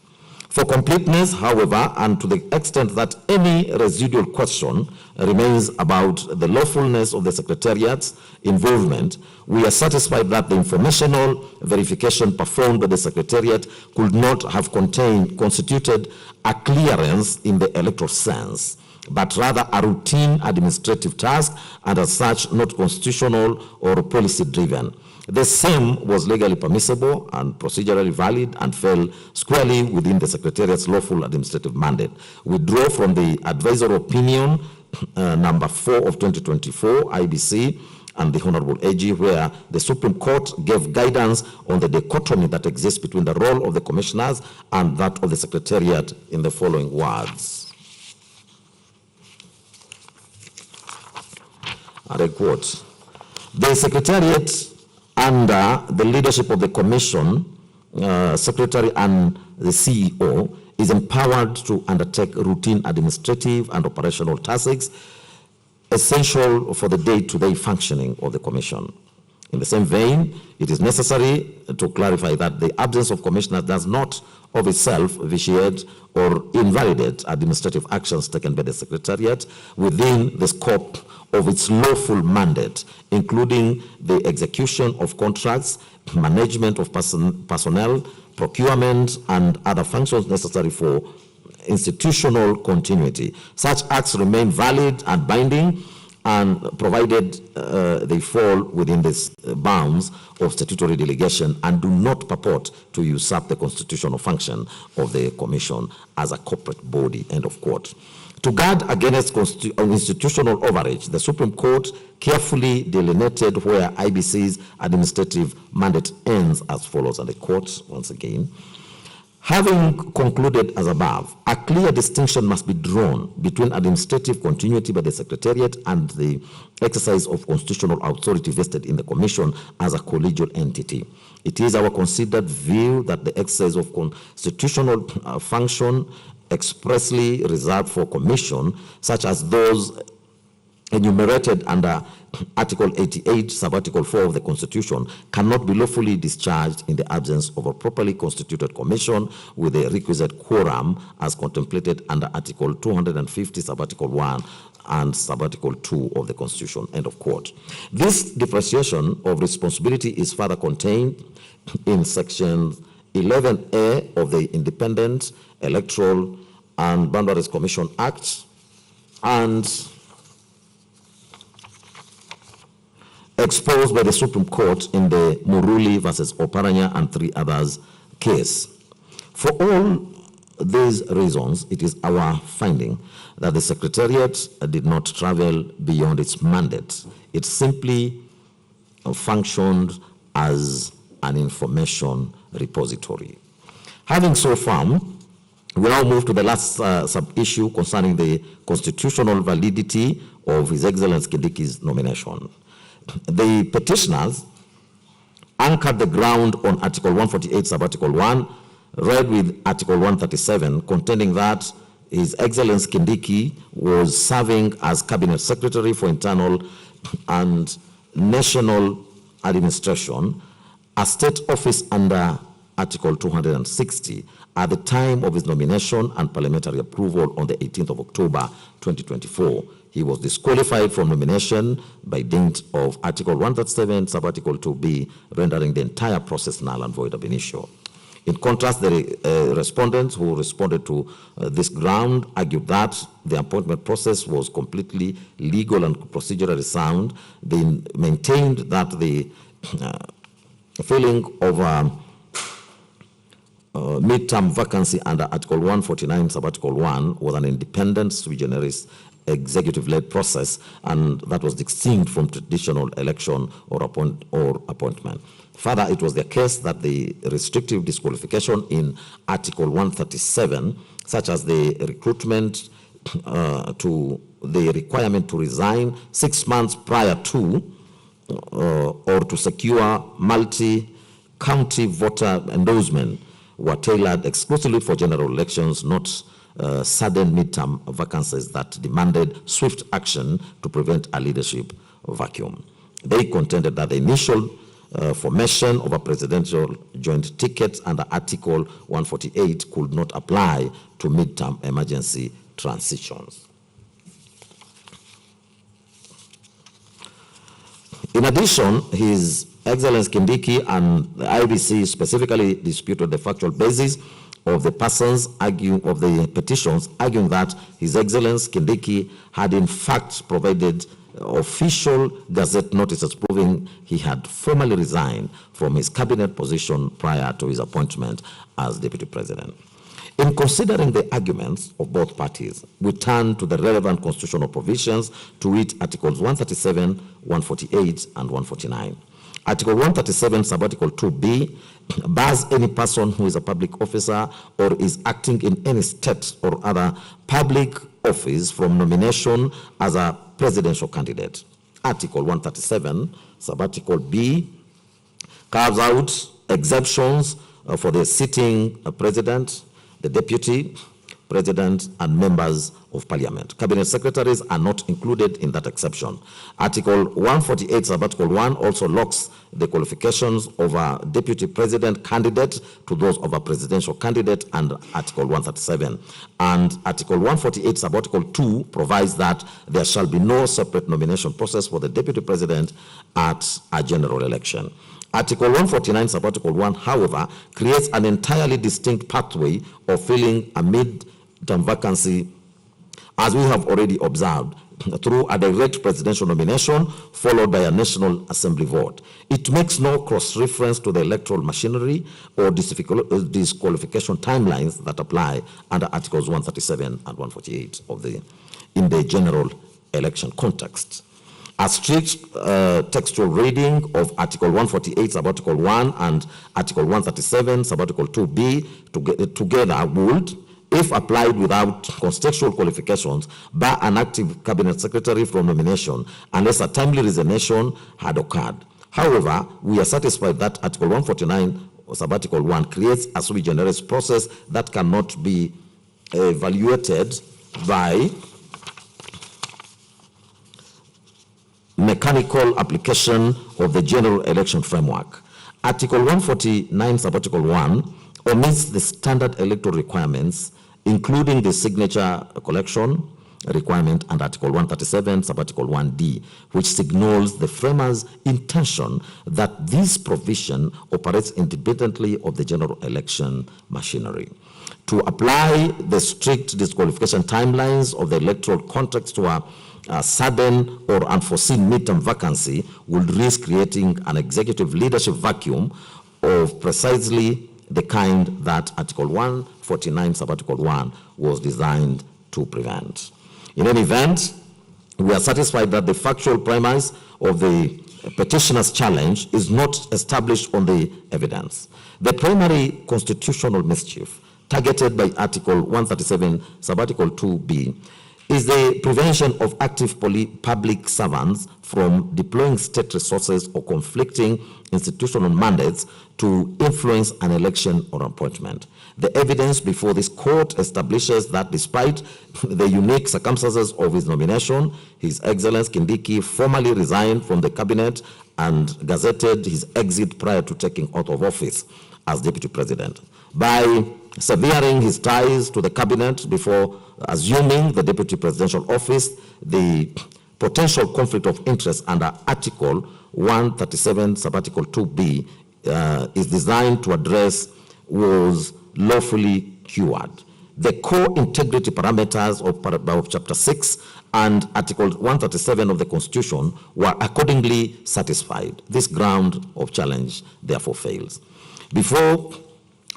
For completeness, however, and to the extent that any residual question remains about the lawfulness of the Secretariat's involvement, we are satisfied that the informational verification performed by the Secretariat could not have constituted a clearance in the electoral sense, but rather a routine administrative task, and as such not constitutional or policy driven. The same was legally permissible and procedurally valid and fell squarely within the Secretariat's lawful administrative mandate. We draw from the advisory opinion number 4 of 2024 IBC and the Honorable AG, where the Supreme Court gave guidance on the dichotomy that exists between the role of the commissioners and that of the Secretariat in the following words. And I quote, "The Secretariat, under the leadership of the Commission, Secretary and the CEO, is empowered to undertake routine administrative and operational tasks essential for the day-to-day functioning of the Commission. In the same vein, it is necessary to clarify that the absence of commissioners does not of itself vitiate or invalidate administrative actions taken by the Secretariat within the scope of its lawful mandate, including the execution of contracts, management of personnel, procurement, and other functions necessary for institutional continuity. Such acts remain valid and binding, and provided they fall within the bounds of statutory delegation and do not purport to usurp the constitutional function of the Commission as a corporate body," end of quote. To guard against institutional overreach, the Supreme Court carefully delineated where IBC's administrative mandate ends as follows, and I quote once again, "Having concluded as above, a clear distinction must be drawn between administrative continuity by the Secretariat and the exercise of constitutional authority vested in the Commission as a collegial entity. It is our considered view that the exercise of constitutional function expressly reserved for Commission, such as those enumerated under Article 88, Sub-Article 4 of the Constitution, cannot be lawfully discharged in the absence of a properly constituted Commission with the requisite quorum as contemplated under Article 250, Sub-Article 1 and Sub-Article 2 of the Constitution," end of quote. This differentiation of responsibility is further contained in Section 11A of the Independent Electoral and Boundaries Commission Act and exposed by the Supreme Court in the Muruli versus Oparanya and 3 others case. For all these reasons, it is our finding that the Secretariat did not travel beyond its mandate. It simply functioned as an information repository. Having so found, we now move to the last sub-issue concerning the constitutional validity of His Excellency Kindiki's nomination. The petitioners anchored the ground on Article 148, Sub-Article 1, read with Article 137, contending that His Excellency Kindiki was serving as Cabinet Secretary for Internal and National Administration, a state office under Article 260, at the time of his nomination and parliamentary approval on the 18th of October 2024. He was disqualified from nomination by dint of Article 137, Sub-Article 2B, rendering the entire process null and void ab initio. In contrast, the respondents who responded to this ground argued that the appointment process was completely legal and procedurally sound. They maintained that the filling of mid-term vacancy under Article 149, Sub-Article 1 was an independent sui generis executive-led process, and that was distinct from traditional election or appointment. Further, it was the case that the restrictive disqualification in Article 137, such as the recruitment to the requirement to resign 6 months prior to or to secure multi-county voter endorsement, were tailored exclusively for general elections, not sudden midterm vacancies that demanded swift action to prevent a leadership vacuum. They contended that the initial formation of a presidential joint ticket under Article 148 could not apply to midterm emergency transitions. In addition, His Excellency Kindiki and the IBC specifically disputed the factual basis of the persons of the petitions, arguing that His Excellency Kindiki had in fact provided official gazette notices proving he had formally resigned from his cabinet position prior to his appointment as deputy president. In considering the arguments of both parties, we turn to the relevant constitutional provisions, to wit Articles 137, 148, and 149. Article 137, Sub-Article 2B, bars any person who is a public officer or is acting in any state or other public office from nomination as a presidential candidate. Article 137, Sub-Article B, carves out exceptions for the sitting president, the deputy president, and members of parliament. Cabinet secretaries are not included in that exception. Article 148, Sub-Article 1 also locks the qualifications of a deputy president candidate to those of a presidential candidate under Article 137. And Article 148, Sub-Article 2 provides that there shall be no separate nomination process for the deputy president at a general election. Article 149, Sub-Article 1, however, creates an entirely distinct pathway of filling a mid-term vacancy, as we have already observed, through a direct presidential nomination followed by a National Assembly vote. It makes no cross-reference to the electoral machinery or disqualification timelines that apply under Articles 137 and 148 in the general election context. A strict textual reading of Article 148, Sub-Article 1 and Article 137, Sub-Article 2B together would, if applied without contextual qualifications, bar an active cabinet secretary from nomination unless a timely resignation had occurred. However, we are satisfied that Article 149, Sub-Article 1 creates a sui generis process that cannot be evaluated by mechanical application of the general election framework. Article 149, Sub-Article 1 omits the standard electoral requirements, including the signature collection requirement and Article 137, Sub-Article 1D, which signals the framers' intention that this provision operates independently of the general election machinery. To apply the strict disqualification timelines of the electoral context to a sudden or unforeseen midterm vacancy would risk creating an executive leadership vacuum of precisely the kind that Article 149, Sub-Article 1 was designed to prevent. In any event, we are satisfied that the factual premise of the petitioner's challenge is not established on the evidence. The primary constitutional mischief targeted by Article 137, Sub-Article 2B is the prevention of active public servants from deploying state resources or conflicting institutional mandates to influence an election or appointment. The evidence before this court establishes that despite the unique circumstances of his nomination, His Excellency Kindiki formally resigned from the cabinet and gazetted his exit prior to taking oath of office as Deputy President. By severing his ties to the cabinet before assuming the Deputy Presidential office, the potential conflict of interest under Article 137, Subarticle 2B is designed to address was lawfully cured. The core integrity parameters of Chapter 6 and Article 137 of the Constitution were accordingly satisfied. This ground of challenge therefore fails. Before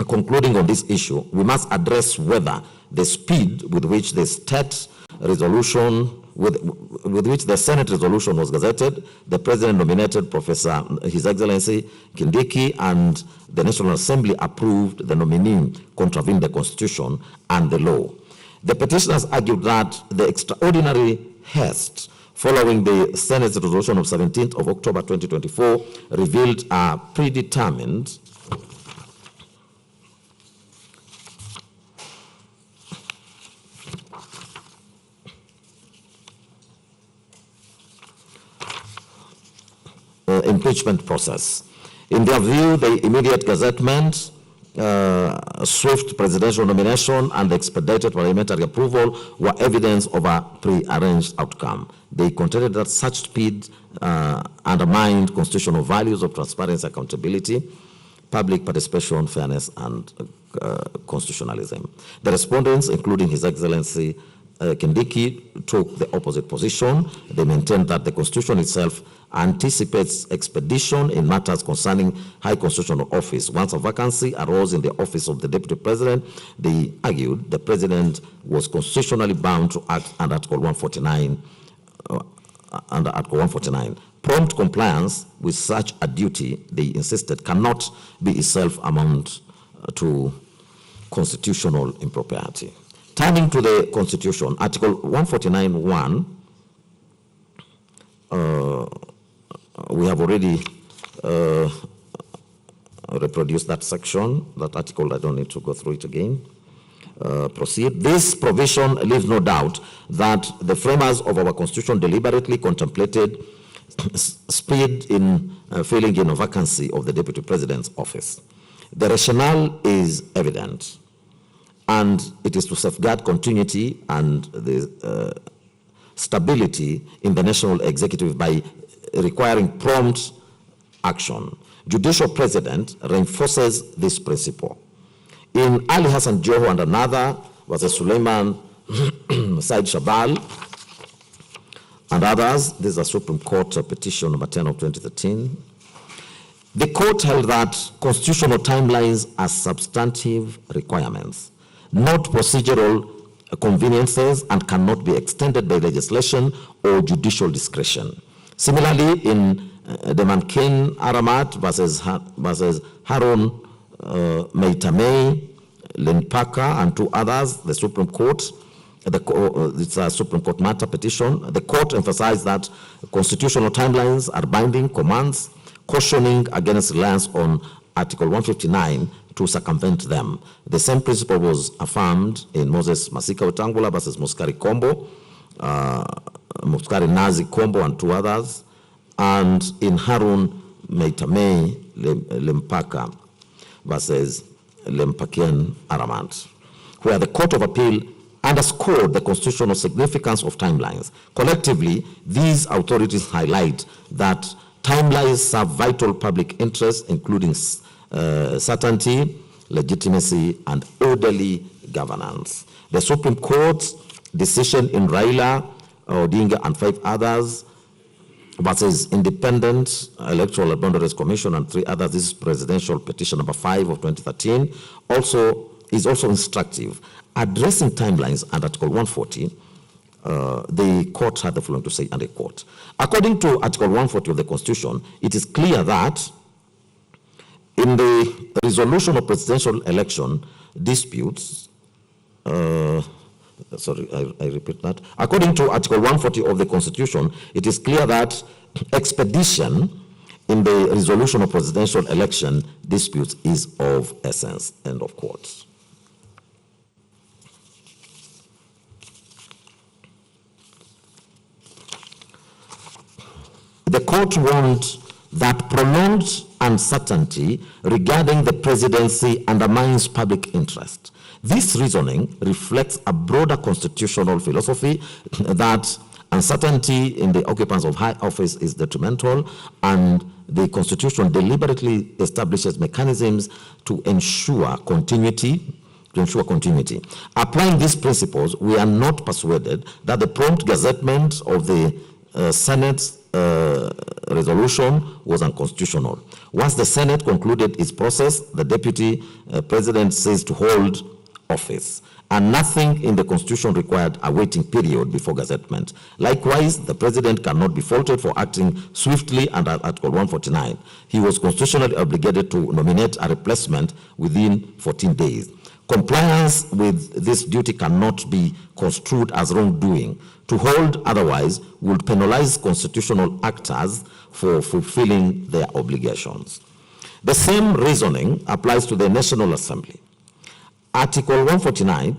concluding on this issue, we must address whether the speed with which the state resolution, with which the Senate resolution was gazetted, the President nominated Professor His Excellency Kindiki, and the National Assembly approved the nominee contravened the Constitution and the law. The petitioners argued that the extraordinary haste following the Senate resolution of 17th of October 2024 revealed a predetermined impeachment process. In their view, the immediate gazettement, swift presidential nomination, and expedited parliamentary approval were evidence of a pre-arranged outcome. They contended that such speed undermined constitutional values of transparency, accountability, public participation, fairness, and constitutionalism. The respondents, including His Excellency Kindiki, took the opposite position. They maintained that the Constitution itself anticipates expedition in matters concerning high constitutional office. Once a vacancy arose in the office of the Deputy President, they argued the President was constitutionally bound to act under Article 149. Prompt compliance with such a duty, they insisted, cannot be itself amount to constitutional impropriety. Turning to the Constitution, Article 149(1), we have already reproduced that section, that article. I don't need to go through it again. Proceed. This provision leaves no doubt that the framers of our Constitution deliberately contemplated speed in filling in a vacancy of the Deputy President's office. The rationale is evident, and it is to safeguard continuity and the stability in the national executive by requiring prompt action. Judicial President reinforces this principle. In Ali Hassan Joho and another was a Suleiman Said Shabal and others, this is a Supreme Court petition number 10 of 2013. The court held that constitutional timelines are substantive requirements, not procedural conveniences, and cannot be extended by legislation or judicial discretion. Similarly, in the Mankin Aramat versus Harun Meitamei, Lenpaka, and two others, the Supreme Court, it's a Supreme Court matter petition. The court emphasized that constitutional timelines are binding commands, cautioning against reliance on Article 159 to circumvent them. The same principle was affirmed in Moses Masika Wetangula versus Muskari Kombo, Muskari Nazi Kombo, and two others, and in Harun Meitamei Lempaka versus Lempakian Aramat, where the Court of Appeal underscored the constitutional significance of timelines. Collectively, these authorities highlight that timelines serve vital public interests, including certainty, legitimacy, and orderly governance. The Supreme Court's decision in Raila Odinga and 5 others versus Independent Electoral Boundaries Commission and 3 others, this is presidential petition number 5 of 2013, is also instructive. Addressing timelines under Article 140, the court had the following to say, and I quote, according to Article 140 of the Constitution, it is clear that in the resolution of presidential election disputes, sorry, I repeat that. According to Article 140 of the Constitution, it is clear that expedition in the resolution of presidential election disputes is of essence, end of quote. The court warned that prolonged uncertainty regarding the presidency undermines public interest. This reasoning reflects a broader constitutional philosophy that uncertainty in the occupants of high office is detrimental, and the Constitution deliberately establishes mechanisms to ensure continuity. Applying these principles, we are not persuaded that the prompt gazettement of the Senate's resolution was unconstitutional. Once the Senate concluded its process, the Deputy President ceased to hold office, and nothing in the Constitution required a waiting period before gazettement. Likewise, the President cannot be faulted for acting swiftly under Article 149. He was constitutionally obligated to nominate a replacement within 14 days. Compliance with this duty cannot be construed as wrongdoing. To hold otherwise would penalize constitutional actors for fulfilling their obligations. The same reasoning applies to the National Assembly. Article 149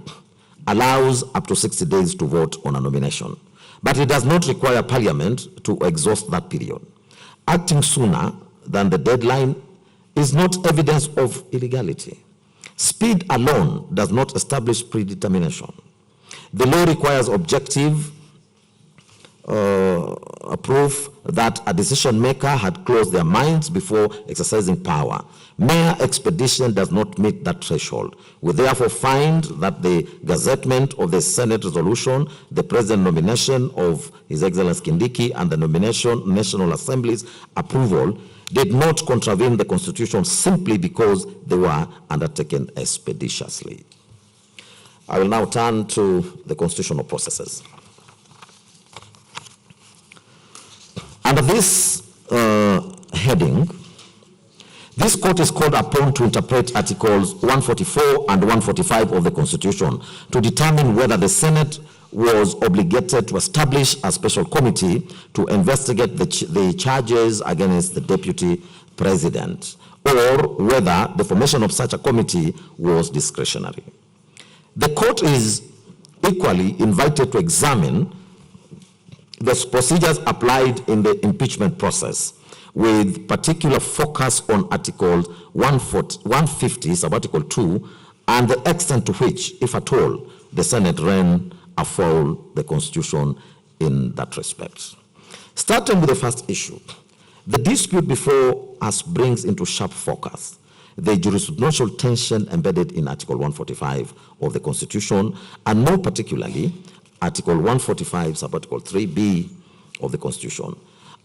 allows up to 60 days to vote on a nomination, but it does not require Parliament to exhaust that period. Acting sooner than the deadline is not evidence of illegality. Speed alone does not establish predetermination. The law requires objective proof that a decision maker had closed their minds before exercising power. Mere expedition does not meet that threshold. We therefore find that the gazettement of the Senate resolution, the President nomination of His Excellency Kindiki, and the nomination National Assembly's approval did not contravene the Constitution simply because they were undertaken expeditiously. I will now turn to the constitutional processes. Under this heading, this court is called upon to interpret Articles 144 and 145 of the Constitution to determine whether the Senate was obligated to establish a special committee to investigate the charges against the Deputy President, or whether the formation of such a committee was discretionary. The court is equally invited to examine the procedures applied in the impeachment process, with particular focus on Article 150, sub-Article 2, and the extent to which, if at all, the Senate ran afoul the Constitution in that respect. Starting with the first issue, the dispute before us brings into sharp focus the jurisprudential tension embedded in Article 145 of the Constitution, and more particularly, Article 145, sub-Article 3b of the Constitution.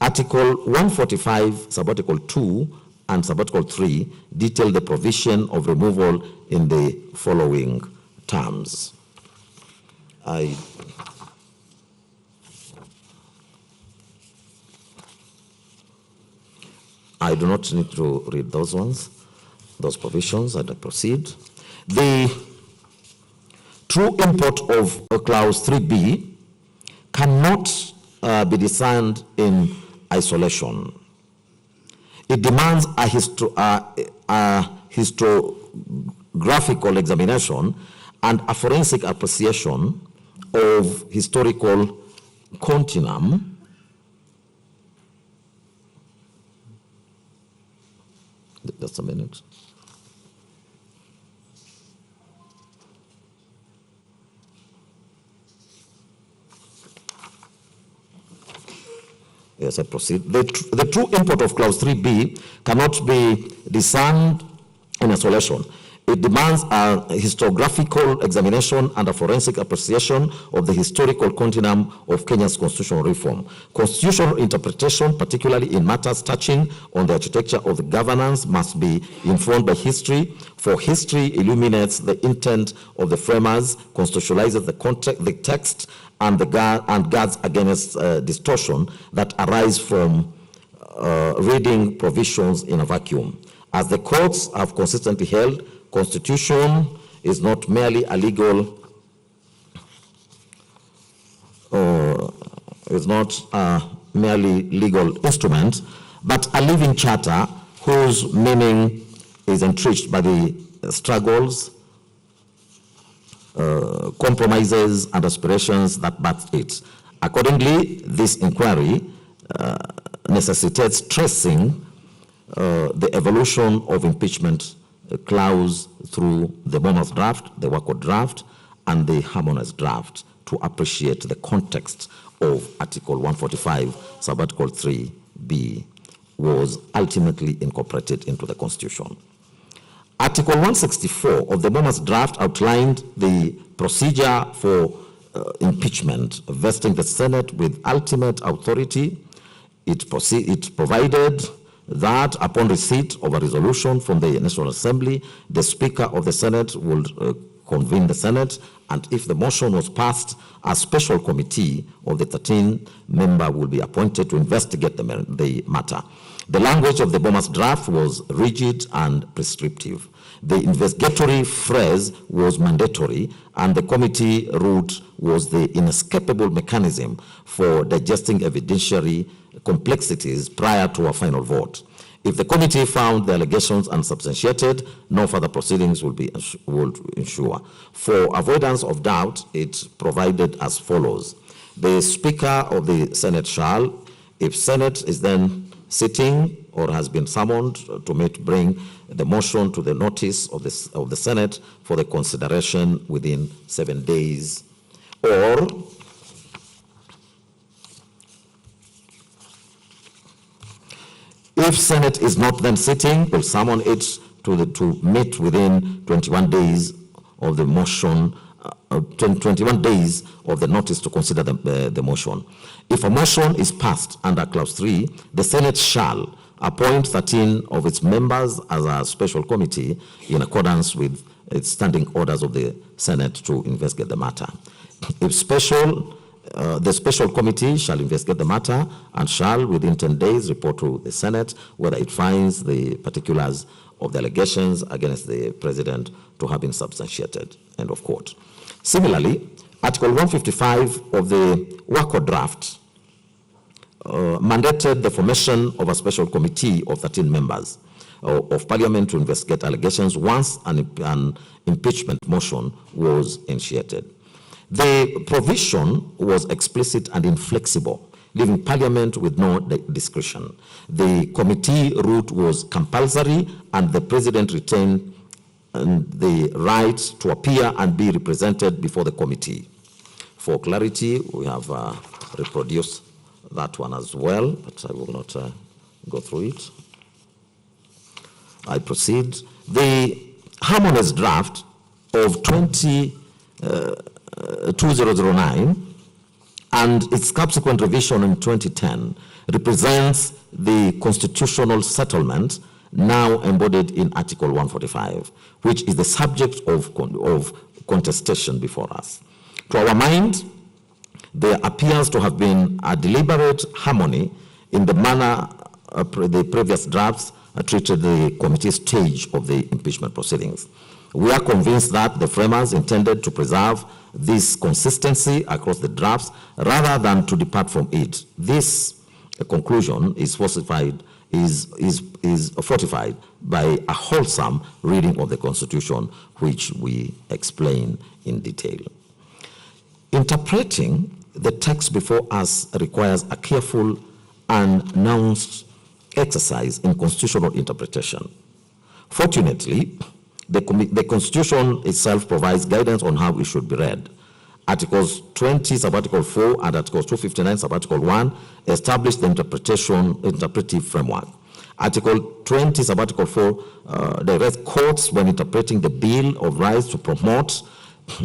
Article 145, sub-Article 2 and sub-Article 3 detail the provision of removal in the following terms. I do not need to read those ones, those provisions, and I proceed. The true import of Clause 3b cannot be discerned in isolation. It demands a historiographical examination and a forensic appreciation of historical continuum just a minute. Yes, I proceed. The true import of Clause 3b cannot be discerned in isolation. It demands a historiographical examination and a forensic appreciation of the historical continuum of Kenya's constitutional reform. Constitutional interpretation, particularly in matters touching on the architecture of the governance, must be informed by history, for history illuminates the intent of the framers, constitutionalizes the text, and guards against distortion that arise from reading provisions in a vacuum. As the courts have consistently held, Constitution is not merely a legal is not a merely legal instrument, but a living charter whose meaning is enriched by the struggles, compromises, and aspirations that birthed it. Accordingly, this inquiry necessitates tracing the evolution of impeachment clause through the Bournemouth draft, the Wacko draft, and the harmonized draft to appreciate the context of Article 145, Subarticle 3B was ultimately incorporated into the Constitution. Article 164 of the Bournemouth draft outlined the procedure for impeachment, vesting the Senate with ultimate authority. It provided that upon receipt of a resolution from the National Assembly, the Speaker of the Senate would convene the Senate, and if the motion was passed, a special committee of the 13-member will be appointed to investigate the matter. The language of the Bournemouth draft was rigid and prescriptive. The investigatory phrase was mandatory, and the committee route was the inescapable mechanism for digesting evidentiary complexities prior to a final vote. If the committee found the allegations unsubstantiated, no further proceedings would ensure. For avoidance of doubt, it provided as follows. The Speaker of the Senate shall, if Senate is then sitting or has been summoned to bring the motion to the notice of the Senate for the consideration within 7 days, or if Senate is not then sitting, will summon it to meet within 21 days of the motion, 21 days of the notice to consider the motion. If a motion is passed under Clause 3, the Senate shall appoint 13 of its members as a special committee in accordance with its standing orders of the Senate to investigate the matter. If the special committee shall investigate the matter and shall, within 10 days, report to the Senate whether it finds the particulars of the allegations against the President to have been substantiated. End of quote. Similarly, Article 155 of the Wacko draft mandated the formation of a special committee of 13 members of Parliament to investigate allegations once an impeachment motion was initiated. The provision was explicit and inflexible, leaving Parliament with no discretion. The committee route was compulsory, and the President retained the right to appear and be represented before the committee. For clarity, we have reproduced that one as well, but I will not go through it. I proceed. The harmonized draft of 2009 and its subsequent revision in 2010 represents the constitutional settlement now embodied in Article 145, which is the subject of contestation before us. To our mind, there appears to have been a deliberate harmony in the manner the previous drafts treated the committee stage of the impeachment proceedings. We are convinced that the framers intended to preserve this consistency across the drafts rather than to depart from it. This conclusion is fortified by a wholesome reading of the Constitution, which we explain in detail. Interpreting the text before us requires a careful and nuanced exercise in constitutional interpretation. Fortunately, the Constitution itself provides guidance on how it should be read. Articles 20, Subarticle 4, and Articles 259, Subarticle 1 establish the interpretive framework. Article 20, Subarticle 4 directs courts when interpreting the Bill of Rights to promote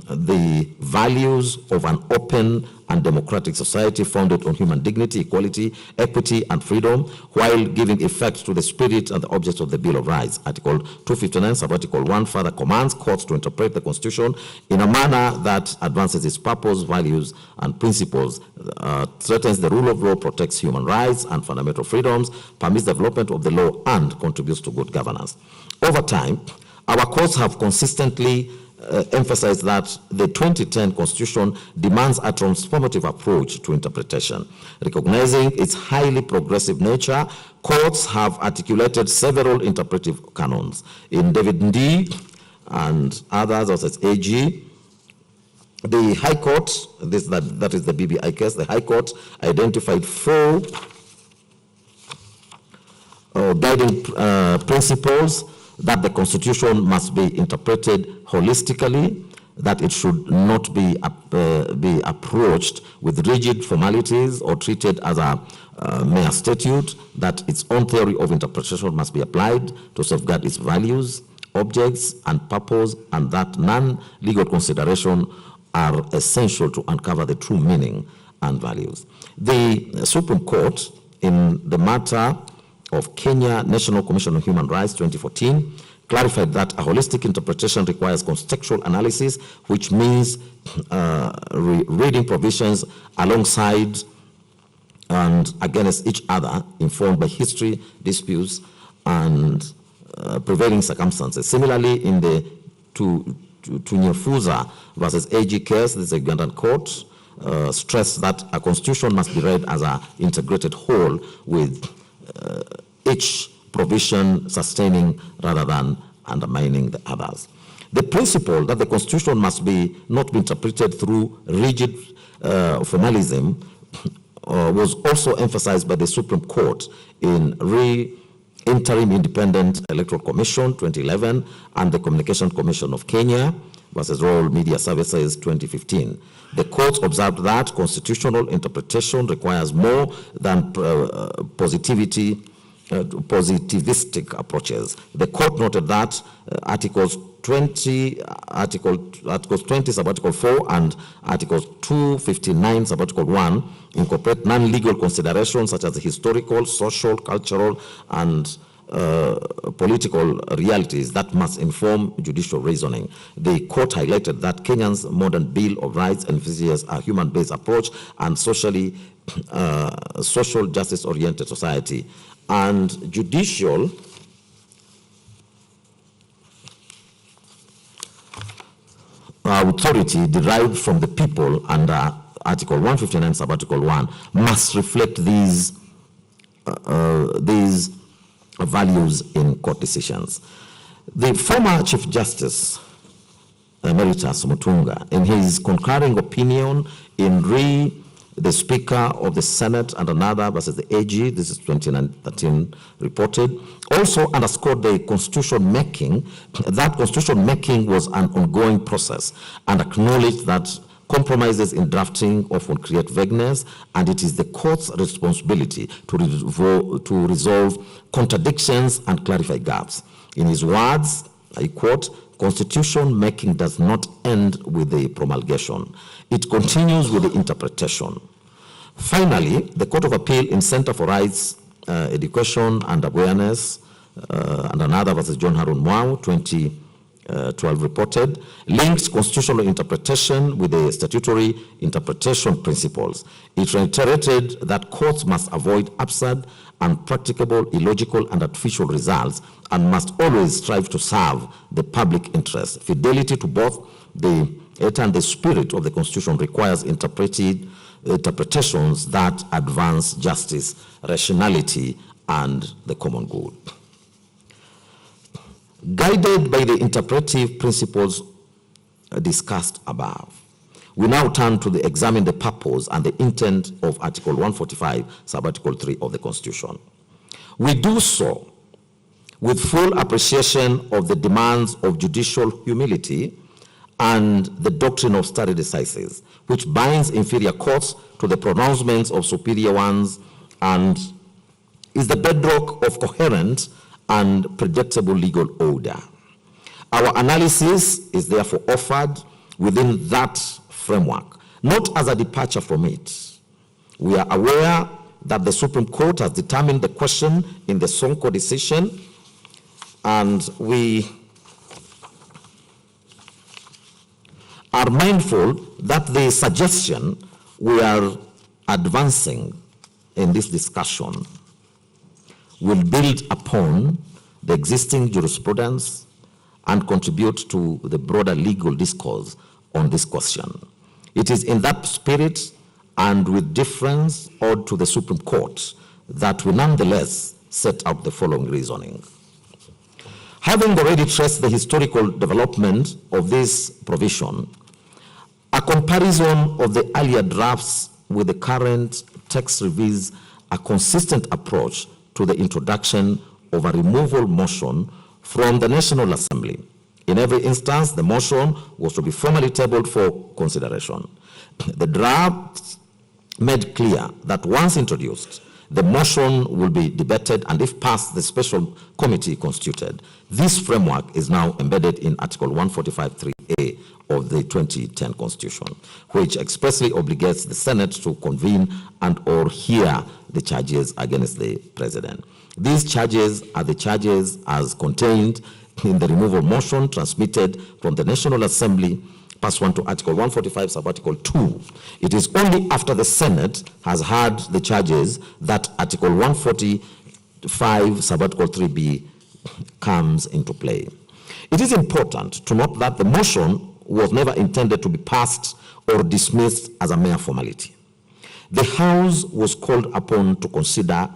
the values of an open and democratic society founded on human dignity, equality, equity, and freedom, while giving effect to the spirit and the objects of the Bill of Rights. Article 259, Subarticle 1 further commands courts to interpret the Constitution in a manner that advances its purpose, values, and principles, threatens the rule of law, protects human rights and fundamental freedoms, permits development of the law, and contributes to good governance. Over time, Our courts have consistently emphasized that the 2010 Constitution demands a transformative approach to interpretation. Recognizing its highly progressive nature, courts have articulated several interpretive canons. In David Ndii and others, as AG, the High Court, that is the BBI case, the High Court identified 4 guiding principles: that the Constitution must be interpreted holistically, that it should not be approached with rigid formalities or treated as a mere statute, that its own theory of interpretation must be applied to safeguard its values, objects, and purpose, and that non-legal considerations are essential to uncover the true meaning and values. The Supreme Court, in the matter of Kenya National Commission on Human Rights 2014, clarified that a holistic interpretation requires contextual analysis, which means reading provisions alongside and against each other, informed by history, disputes, and prevailing circumstances. Similarly, in the Tunyefuza versus AG case, this is a Ugandan court, stressed that a constitution must be read as an integrated whole with each provision sustaining rather than undermining the others. The principle that the Constitution must not be interpreted through rigid formalism was also emphasized by the Supreme Court in Interim Independent Electoral Commission 2011 and the Communication Commission of Kenya versus Royal Media Services 2015. The courts observed that constitutional interpretation requires more than positivistic approaches. The court noted that Articles 20, Sub-Article 4 and Articles 259, Sub-Article 1 incorporate non-legal considerations such as historical, social, cultural, and political realities that must inform judicial reasoning. The court highlighted that Kenya's modern Bill of Rights envisages a human-based approach and social justice-oriented society, and judicial authority derived from the people under Article 159, Sub-Article 1 must reflect these values in court decisions. The former Chief Justice Emeritus Mutunga, in his concurring opinion in the Speaker of the Senate and another versus the AG, this is 2013 reported, also underscored the constitution making, that constitution making was an ongoing process, and acknowledged that compromises in drafting often create vagueness, and it is the court's responsibility to resolve contradictions and clarify gaps. In his words, I quote, "Constitution making does not end with the promulgation. It continues with the interpretation." Finally, the Court of Appeal in Center for Rights, Education and Awareness, and another versus John Harun Mwau, 2012 reported, links constitutional interpretation with the statutory interpretation principles. It reiterated that courts must avoid absurd, unpracticable, illogical, and artificial results, and must always strive to serve the public interest. Fidelity to both the letter and the spirit of the Constitution requires interpretations that advance justice, rationality, and the common good. Guided by the interpretive principles discussed above, we now turn to examine the purpose and the intent of Article 145, Sub-Article 3 of the Constitution. We do so with full appreciation of the demands of judicial humility and the doctrine of stare decisis, which binds inferior courts to the pronouncements of superior ones and is the bedrock of coherent and predictable legal order. Our analysis is therefore offered within that framework, not as a departure from it. We are aware that the Supreme Court has determined the question in the Sonko decision, and we are mindful that the suggestion we are advancing in this discussion will build upon the existing jurisprudence and contribute to the broader legal discourse on this question. It is in that spirit and with deference owed to the Supreme Court that we nonetheless set out the following reasoning. Having already traced the historical development of this provision, a comparison of the earlier drafts with the current text reveals a consistent approach to the introduction of a removal motion from the National Assembly. In every instance, the motion was to be formally tabled for consideration. The draft made clear that once introduced, the motion will be debated and if passed, the special committee constituted. This framework is now embedded in Article 145(3)(a) of the 2010 Constitution, which expressly obligates the Senate to convene and or hear the charges against the President. These charges are the charges as contained in the removal motion transmitted from the National Assembly pursuant to Article 145, Sub-Article 2. It is only after the Senate has heard the charges that Article 145, Sub-Article 3b comes into play. It is important to note that the motion was never intended to be passed or dismissed as a mere formality. The House was called upon to consider,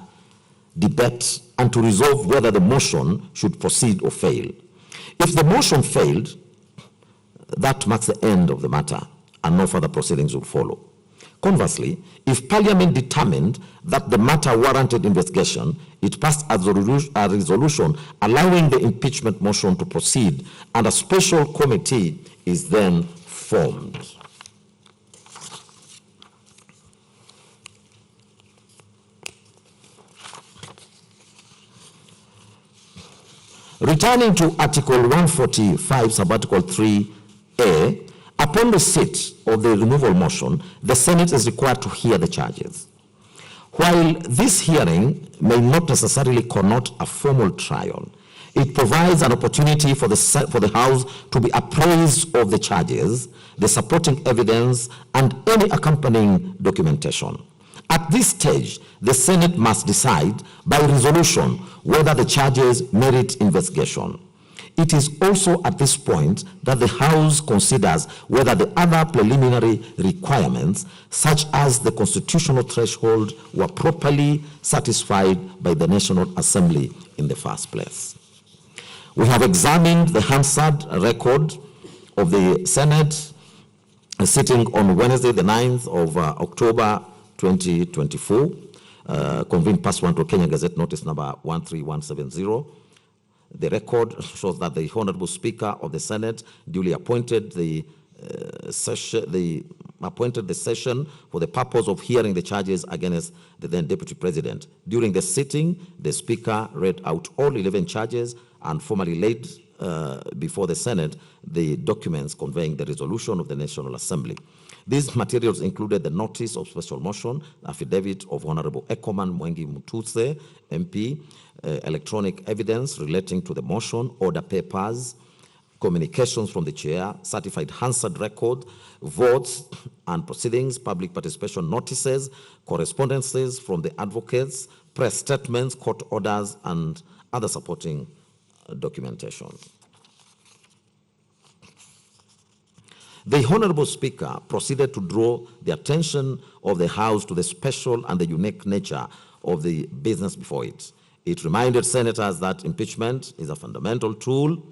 debate, and to resolve whether the motion should proceed or fail. If the motion failed, that marks the end of the matter, and no further proceedings will follow. Conversely, if Parliament determined that the matter warranted investigation, it passed a resolution allowing the impeachment motion to proceed, and a special committee is then formed. Returning to Article 145, Sub-Article 3A, upon receipt of the removal motion, the Senate is required to hear the charges. While this hearing may not necessarily connote a formal trial, it provides an opportunity for the House to be appraised of the charges, the supporting evidence, and any accompanying documentation. At this stage, the Senate must decide by resolution whether the charges merit investigation. It is also at this point that the House considers whether the other preliminary requirements, such as the constitutional threshold, were properly satisfied by the National Assembly in the first place. We have examined the Hansard record of the Senate sitting on Wednesday, the 9th of October 2024, convened pursuant to Kenya Gazette Notice number 13170. The record shows that the Honorable Speaker of the Senate duly appointed the session for the purpose of hearing the charges against the then Deputy President. During the sitting, the Speaker read out all 11 charges and formally laid before the Senate the documents conveying the resolution of the National Assembly. These materials included the notice of special motion, affidavit of Honorable Ekoman Mwengi Mutuse, MP, electronic evidence relating to the motion, order papers, communications from the chair, certified Hansard record, votes and proceedings, public participation notices, correspondences from the advocates, press statements, court orders, and other supporting documentation. The Honorable Speaker proceeded to draw the attention of the House to the special and the unique nature of the business before it. It reminded senators that impeachment is a fundamental tool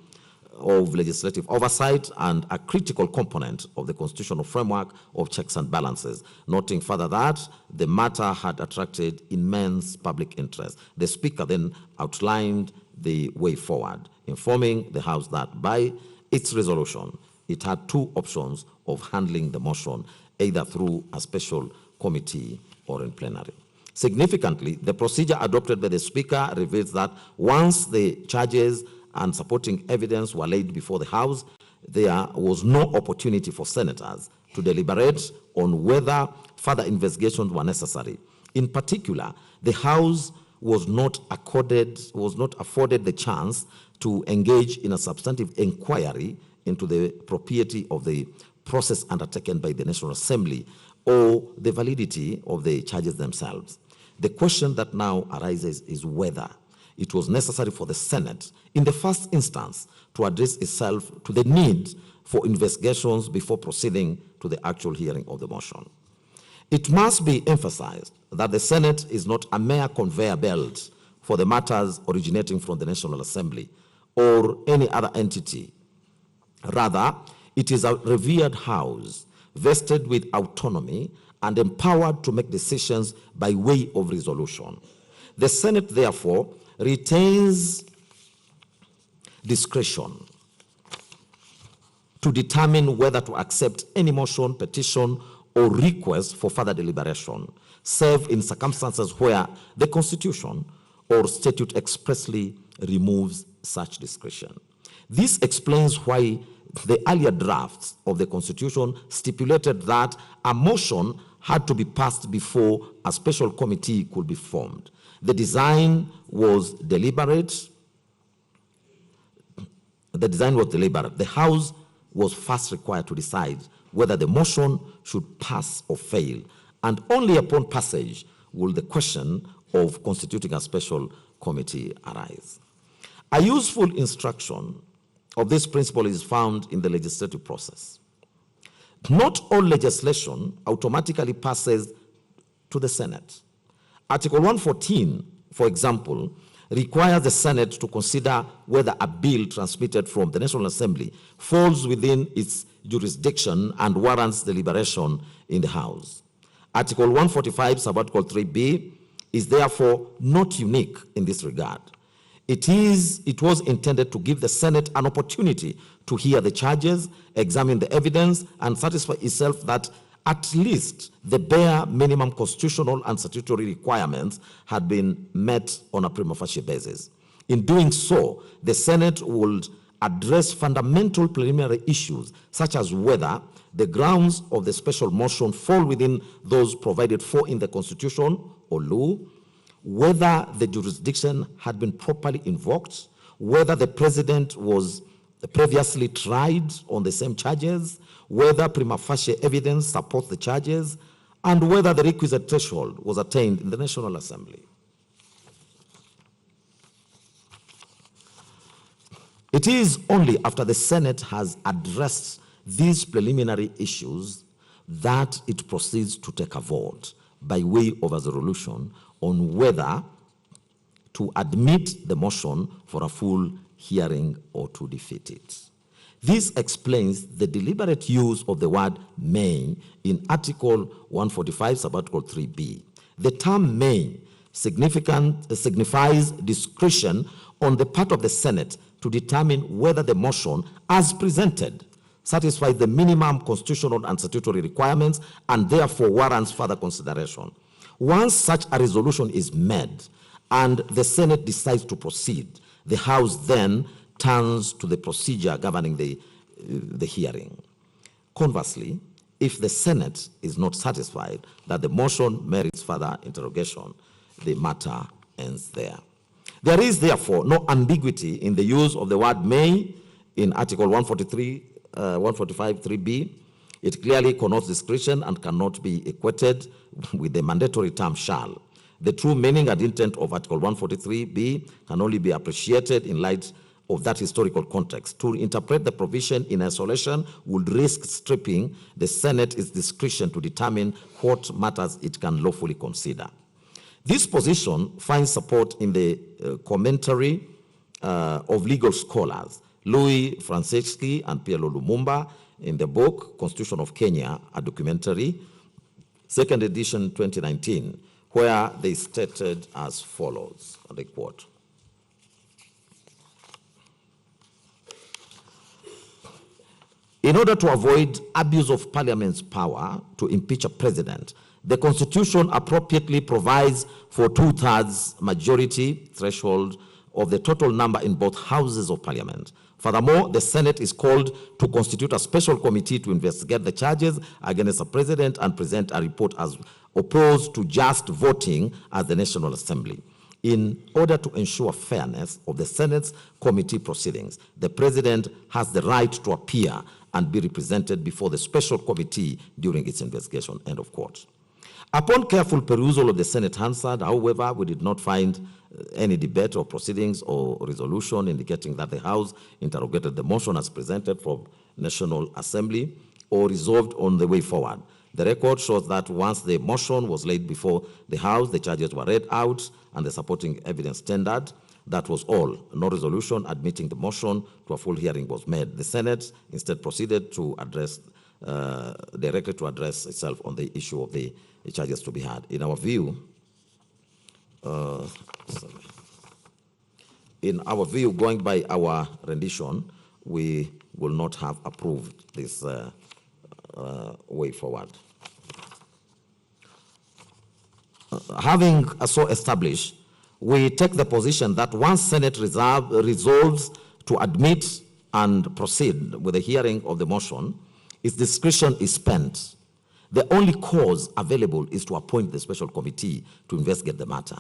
of legislative oversight and a critical component of the constitutional framework of checks and balances, noting further that the matter had attracted immense public interest. The Speaker then outlined the way forward, informing the House that by its resolution, it had two options of handling the motion, either through a special committee or in plenary. Significantly, the procedure adopted by the Speaker reveals that once the charges and supporting evidence were laid before the House, there was no opportunity for senators to deliberate on whether further investigations were necessary. In particular, the House was not afforded the chance to engage in a substantive inquiry into the propriety of the process undertaken by the National Assembly or the validity of the charges themselves. The question that now arises is whether, it was necessary for the Senate, in the first instance, to address itself to the need for investigations before proceeding to the actual hearing of the motion. It must be emphasized that the Senate is not a mere conveyor belt for the matters originating from the National Assembly or any other entity. Rather, it is a revered house vested with autonomy and empowered to make decisions by way of resolution. The Senate, therefore, retains discretion to determine whether to accept any motion, petition, or request for further deliberation, save in circumstances where the Constitution or statute expressly removes such discretion. This explains why the earlier drafts of the Constitution stipulated that a motion had to be passed before a special committee could be formed. The design was deliberate. The House was first required to decide whether the motion should pass or fail, and only upon passage will the question of constituting a special committee arise. A useful instruction of this principle is found in the legislative process. Not all legislation automatically passes to the Senate. Article 114, for example, requires the Senate to consider whether a bill transmitted from the National Assembly falls within its jurisdiction and warrants deliberation in the House. Article 145, subarticle 3b, is therefore not unique in this regard. It was intended to give the Senate an opportunity to hear the charges, examine the evidence, and satisfy itself that at least the bare minimum constitutional and statutory requirements had been met on a prima facie basis. In doing so, the Senate would address fundamental preliminary issues, such as whether the grounds of the special motion fall within those provided for in the Constitution or law, whether the jurisdiction had been properly invoked, whether the president was previously tried on the same charges, whether prima facie evidence supports the charges, and whether the requisite threshold was attained in the National Assembly. It is only after the Senate has addressed these preliminary issues that it proceeds to take a vote by way of a resolution on whether to admit the motion for a full hearing or to defeat it. This explains the deliberate use of the word may in Article 145, subarticle 3b. The term may signifies discretion on the part of the Senate to determine whether the motion, as presented, satisfies the minimum constitutional and statutory requirements and therefore warrants further consideration. Once such a resolution is made and the Senate decides to proceed, the House then turns to the procedure governing the hearing. Conversely, if the Senate is not satisfied that the motion merits further interrogation, the matter ends there. There is therefore no ambiguity in the use of the word may in Article 145 3b. It clearly connotes discretion and cannot be equated with the mandatory term shall. The true meaning and intent of Article 143b can only be appreciated in light of that historical context. To interpret the provision in isolation would risk stripping the Senate its discretion to determine what matters it can lawfully consider. This position finds support in the commentary of legal scholars Louis Franceschi and Piero Lumumba in the book Constitution of Kenya, a documentary, second edition 2019, where they stated as follows, and I quote, "In order to avoid abuse of Parliament's power to impeach a president, the Constitution appropriately provides for 2/3 majority threshold of the total number in both houses of Parliament. Furthermore, the Senate is called to constitute a special committee to investigate the charges against the president and present a report as opposed to just voting at the National Assembly. In order to ensure fairness of the Senate's committee proceedings, the president has the right to appear and be represented before the special committee during its investigation," end of quote. Upon careful perusal of the Senate Hansard, however, we did not find any debate or proceedings or resolution indicating that the House interrogated the motion as presented from National Assembly or resolved on the way forward. The record shows that once the motion was laid before the House, the charges were read out and the supporting evidence tendered. That was all. No resolution admitting the motion to a full hearing was made. The Senate instead proceeded to address directly to address itself on the issue of the charges to be had. In our view, going by our rendition, we will not have approved this way forward. Having so established, we take the position that once Senate resolves to admit and proceed with the hearing of the motion, its discretion is spent. The only cause available is to appoint the special committee to investigate the matter.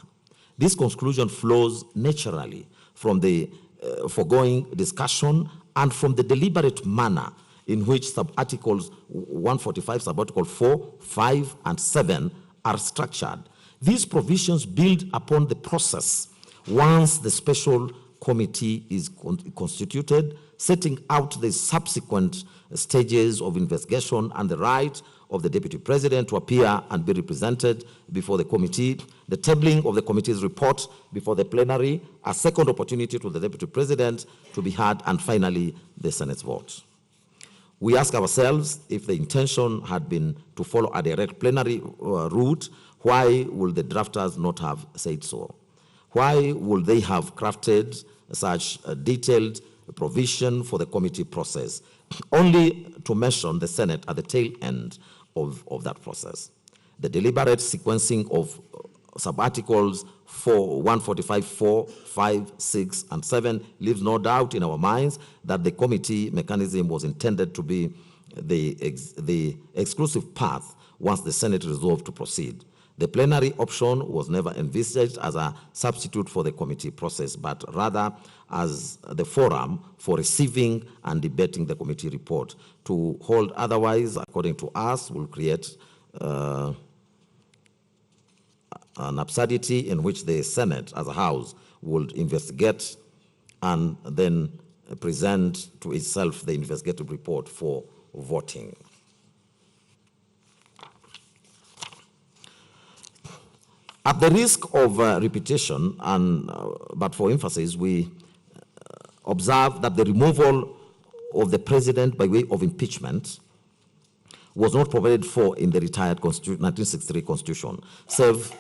This conclusion flows naturally from the foregoing discussion and from the deliberate manner in which sub-articles 145, sub-article 4, 5, and 7 are structured. These provisions build upon the process once the special committee is constituted, setting out the subsequent stages of investigation and the right of the Deputy President to appear and be represented before the committee, the tabling of the committee's report before the plenary, a second opportunity to the Deputy President to be heard, and finally, the Senate's vote. We ask ourselves, if the intention had been to follow a direct plenary route, why would the drafters not have said so? Why would they have crafted such a detailed provision for the committee process, only to mention the Senate at the tail end of that process? The deliberate sequencing of sub-articles 145, 4, 5, 6, and 7 leaves no doubt in our minds that the committee mechanism was intended to be the exclusive path once the Senate resolved to proceed. The plenary option was never envisaged as a substitute for the committee process, but rather as the forum for receiving and debating the committee report. To hold otherwise, according to us, will create an absurdity in which the Senate as a House would investigate and then present to itself the investigative report for voting. At the risk of repetition, but for emphasis, we observe that the removal of the president by way of impeachment was not provided for in the retired 1963 Constitution, save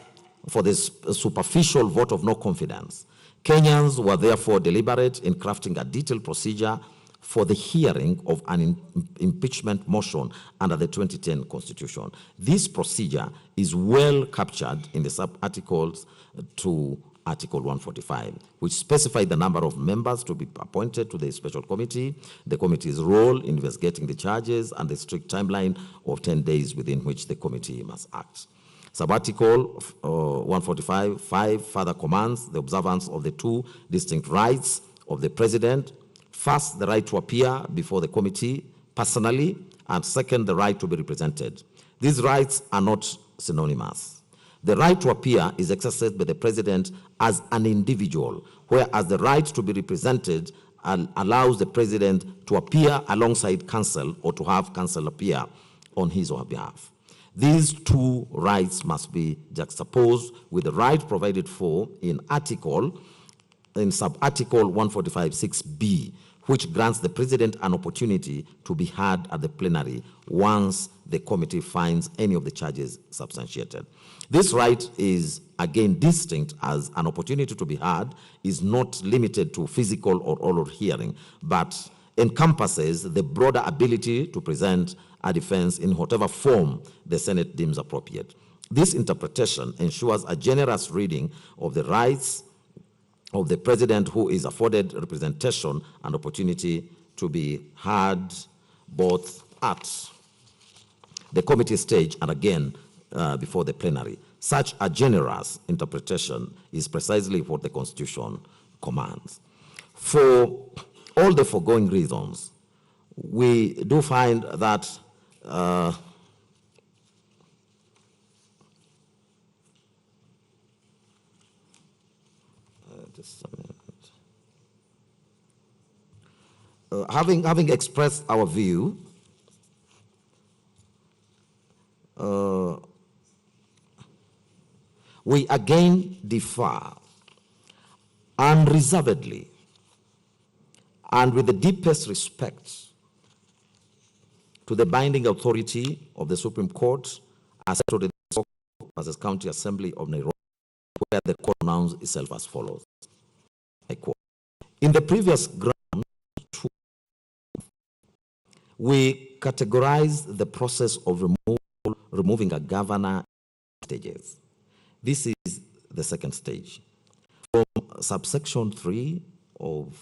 for this superficial vote of no confidence. Kenyans were therefore deliberate in crafting a detailed procedure for the hearing of an impeachment motion under the 2010 Constitution. This procedure is well captured in the sub-articles to Article 145, which specify the number of members to be appointed to the special committee, the committee's role in investigating the charges, and the strict timeline of 10 days within which the committee must act. Sub-article 145(5) further commands the observance of the two distinct rights of the president. First, the right to appear before the committee personally, and second, the right to be represented. These rights are not synonymous. The right to appear is exercised by the president as an individual, whereas the right to be represented allows the president to appear alongside counsel or to have counsel appear on his or her behalf. These two rights must be juxtaposed with the right provided for in sub-article 145(6)(b), which grants the president an opportunity to be heard at the plenary once the committee finds any of the charges substantiated. This right is again distinct, as an opportunity to be heard is not limited to physical or oral hearing, but encompasses the broader ability to present a defense in whatever form the Senate deems appropriate. This interpretation ensures a generous reading of the rights of the president, who is afforded representation and opportunity to be heard both at the committee stage and again before the plenary. Such a generous interpretation is precisely what the Constitution commands. For all the foregoing reasons, we do find that Having expressed our view, we again defer unreservedly and with the deepest respect to the binding authority of the Supreme Court as settled in the versus County Assembly of Nairobi, where the court announced itself as follows. I quote, in the previous ground, we categorized the process of removing a governor in stages. This is the second stage. From subsection 3 of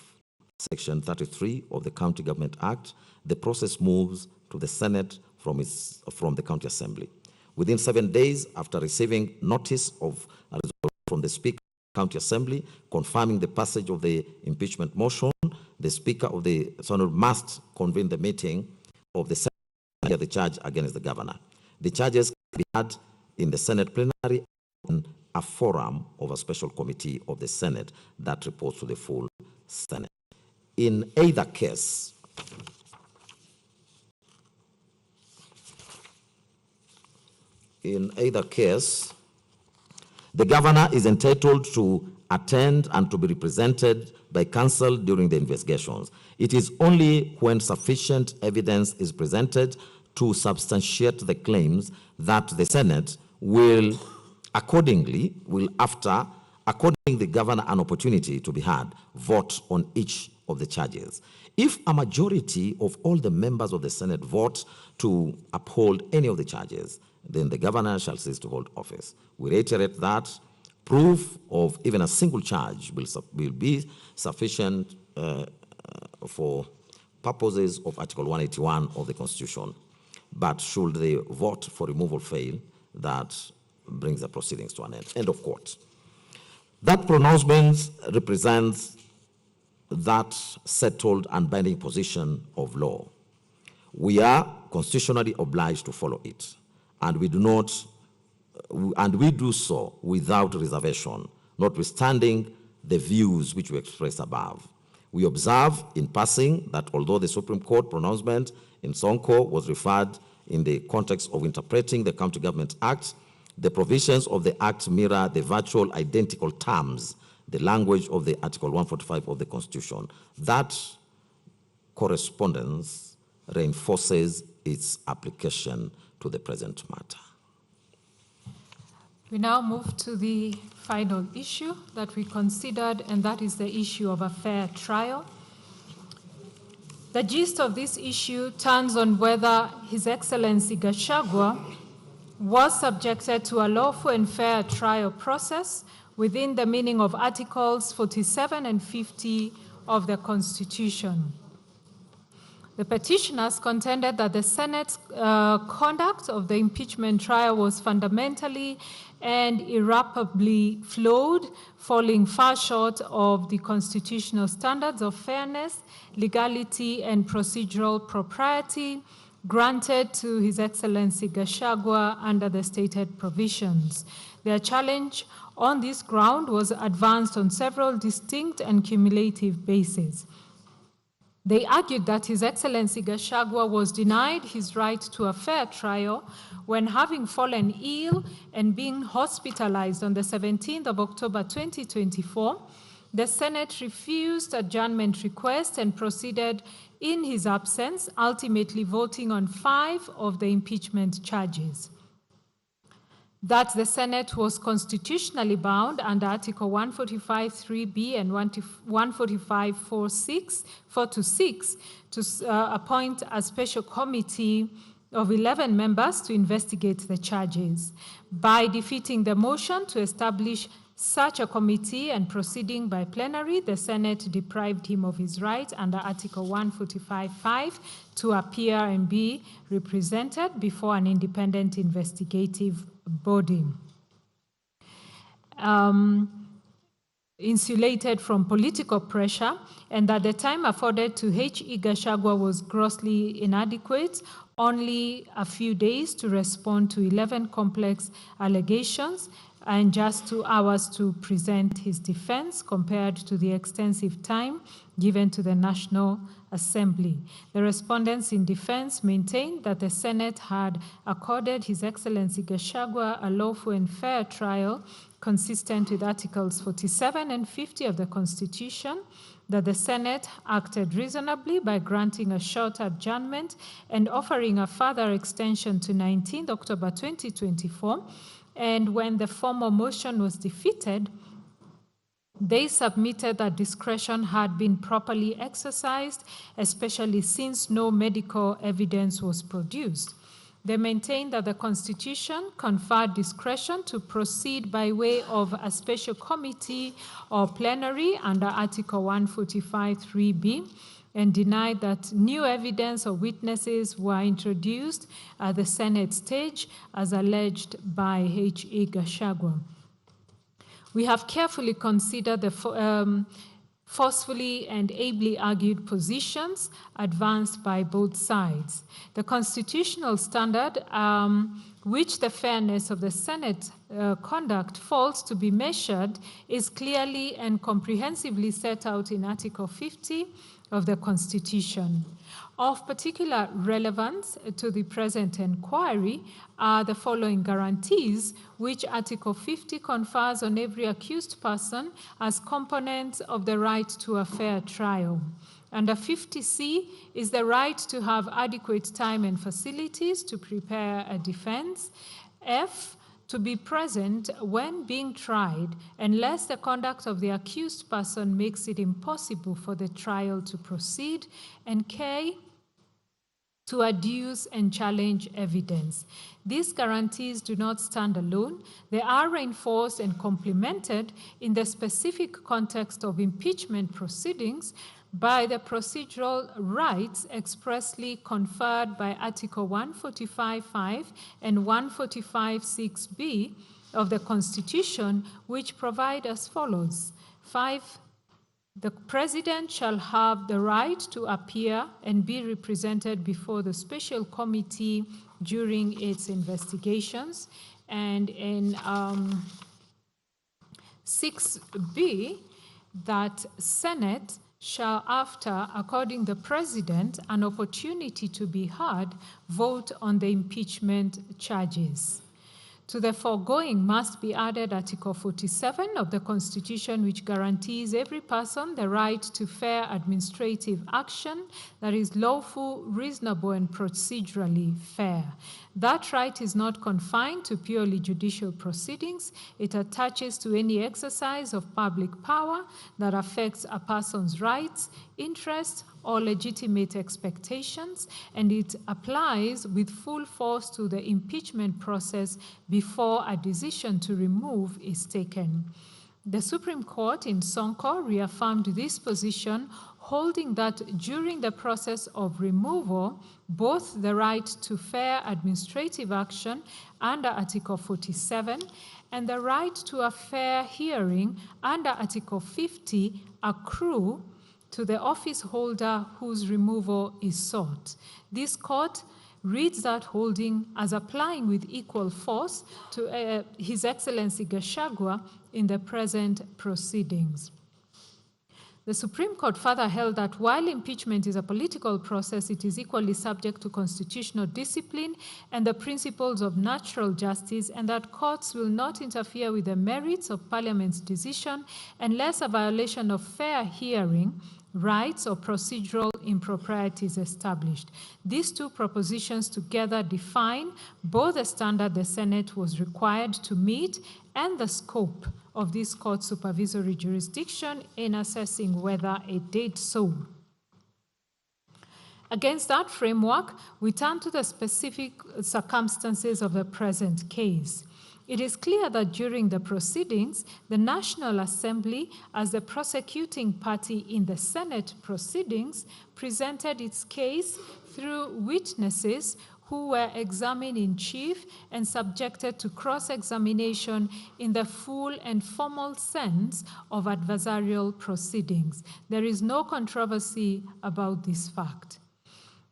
Section 33 of the County Government Act, the process moves to the Senate from the County Assembly. Within 7 days after receiving notice of a resolution from the Speaker of the County Assembly confirming the passage of the impeachment motion, the Speaker of the Senate must convene the meeting of the Senate and hear the charge against the governor. The charges can be heard in the Senate plenary in a forum of a special committee of the Senate that reports to the full Senate. In either case, the governor is entitled to attend and to be represented by counsel during the investigations. It is only when sufficient evidence is presented to substantiate the claims that the Senate will accordingly, after according the governor an opportunity to be heard, vote on each of the charges. If a majority of all the members of the Senate vote to uphold any of the charges, then the governor shall cease to hold office. We reiterate that proof of even a single charge will be sufficient for purposes of Article 181 of the Constitution. But should the vote for removal fail, that brings the proceedings to an end. End of court. That pronouncement represents that settled and binding position of law. We are constitutionally obliged to follow it, and we do so without reservation, notwithstanding the views which we express above. We observe in passing that although the Supreme Court pronouncement in Sonko was referred in the context of interpreting the County Government Act, the provisions of the Act mirror the virtual identical terms, the language of the Article 145 of the Constitution. That correspondence reinforces its application to the present matter. We now move to the final issue that we considered, and that is the issue of a fair trial. The gist of this issue turns on whether His Excellency Gachagua was subjected to a lawful and fair trial process within the meaning of Articles 47 and 50 of the Constitution. The petitioners contended that the Senate's conduct of the impeachment trial was fundamentally and irreparably flawed, falling far short of the constitutional standards of fairness, legality, and procedural propriety granted to His Excellency Gachagua under the stated provisions. Their challenge on this ground was advanced on several distinct and cumulative bases. They argued that His Excellency Gachagua was denied his right to a fair trial when, having fallen ill and being hospitalized on the 17th of October 2024, the Senate refused adjournment request and proceeded in his absence, ultimately voting on 5 of the impeachment charges. That the Senate was constitutionally bound under Article 145(3)(b) and 145(4)(6) to appoint a special committee of 11 members to investigate the charges. By defeating the motion to establish such a committee and proceeding by plenary, the Senate deprived him of his right under Article 145(5) to appear and be represented before an independent investigative body. Insulated from political pressure, and that the time afforded to H.E. Gachagua was grossly inadequate, only a few days to respond to 11 complex allegations and just 2 hours to present his defense compared to the extensive time given to the National Assembly. The respondents in defense maintained that the Senate had accorded His Excellency Gachagua a lawful and fair trial consistent with Articles 47 and 50 of the Constitution, that the Senate acted reasonably by granting a short adjournment and offering a further extension to 19 October 2024, and when the formal motion was defeated, they submitted that discretion had been properly exercised, especially since no medical evidence was produced. They maintained that the Constitution conferred discretion to proceed by way of a special committee or plenary under Article 145(3)(b), and denied that new evidence or witnesses were introduced at the Senate stage as alleged by H.E. Gachagua. We have carefully considered the forcefully and ably argued positions advanced by both sides. The constitutional standard which the fairness of the Senate conduct falls to be measured is clearly and comprehensively set out in Article 50 of the Constitution. Of particular relevance to the present inquiry are the following guarantees which Article 50 confers on every accused person as components of the right to a fair trial. Under 50C is the right to have adequate time and facilities to prepare a defense. F, to be present when being tried, unless the conduct of the accused person makes it impossible for the trial to proceed. And K, to adduce and challenge evidence. These guarantees do not stand alone. They are reinforced and complemented in the specific context of impeachment proceedings by the procedural rights expressly conferred by Article 145(5) and 145(6)(b) of the Constitution, which provide as follows. 5. The President shall have the right to appear and be represented before the special committee during its investigations. And in 6b, that Senate shall, after according the President an opportunity to be heard, vote on the impeachment charges. To the foregoing must be added Article 47 of the Constitution, which guarantees every person the right to fair administrative action that is lawful, reasonable, and procedurally fair. That right is not confined to purely judicial proceedings. It attaches to any exercise of public power that affects a person's rights, interests, or legitimate expectations, and it applies with full force to the impeachment process before a decision to remove is taken. The Supreme Court in Sonko reaffirmed this position, holding that during the process of removal, both the right to fair administrative action under Article 47 and the right to a fair hearing under Article 50 accrue to the office holder whose removal is sought. This court reads that holding as applying with equal force to His Excellency Gachagua in the present proceedings. The Supreme Court further held that while impeachment is a political process, it is equally subject to constitutional discipline and the principles of natural justice, and that courts will not interfere with the merits of Parliament's decision unless a violation of fair hearing rights or procedural improprieties established. These two propositions together define both the standard the Senate was required to meet and the scope of this court's supervisory jurisdiction in assessing whether it did so. Against that framework, we turn to the specific circumstances of the present case. It is clear that during the proceedings, the National Assembly, as the prosecuting party in the Senate proceedings, presented its case through witnesses who were examined in chief and subjected to cross-examination in the full and formal sense of adversarial proceedings. There is no controversy about this fact.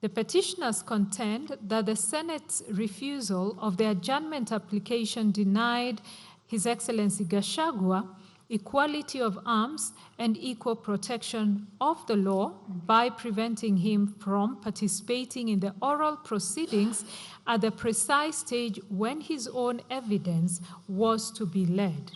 The petitioners contend that the Senate's refusal of the adjournment application denied His Excellency Gachagua, equality of arms and equal protection of the law by preventing him from participating in the oral proceedings at the precise stage when his own evidence was to be led.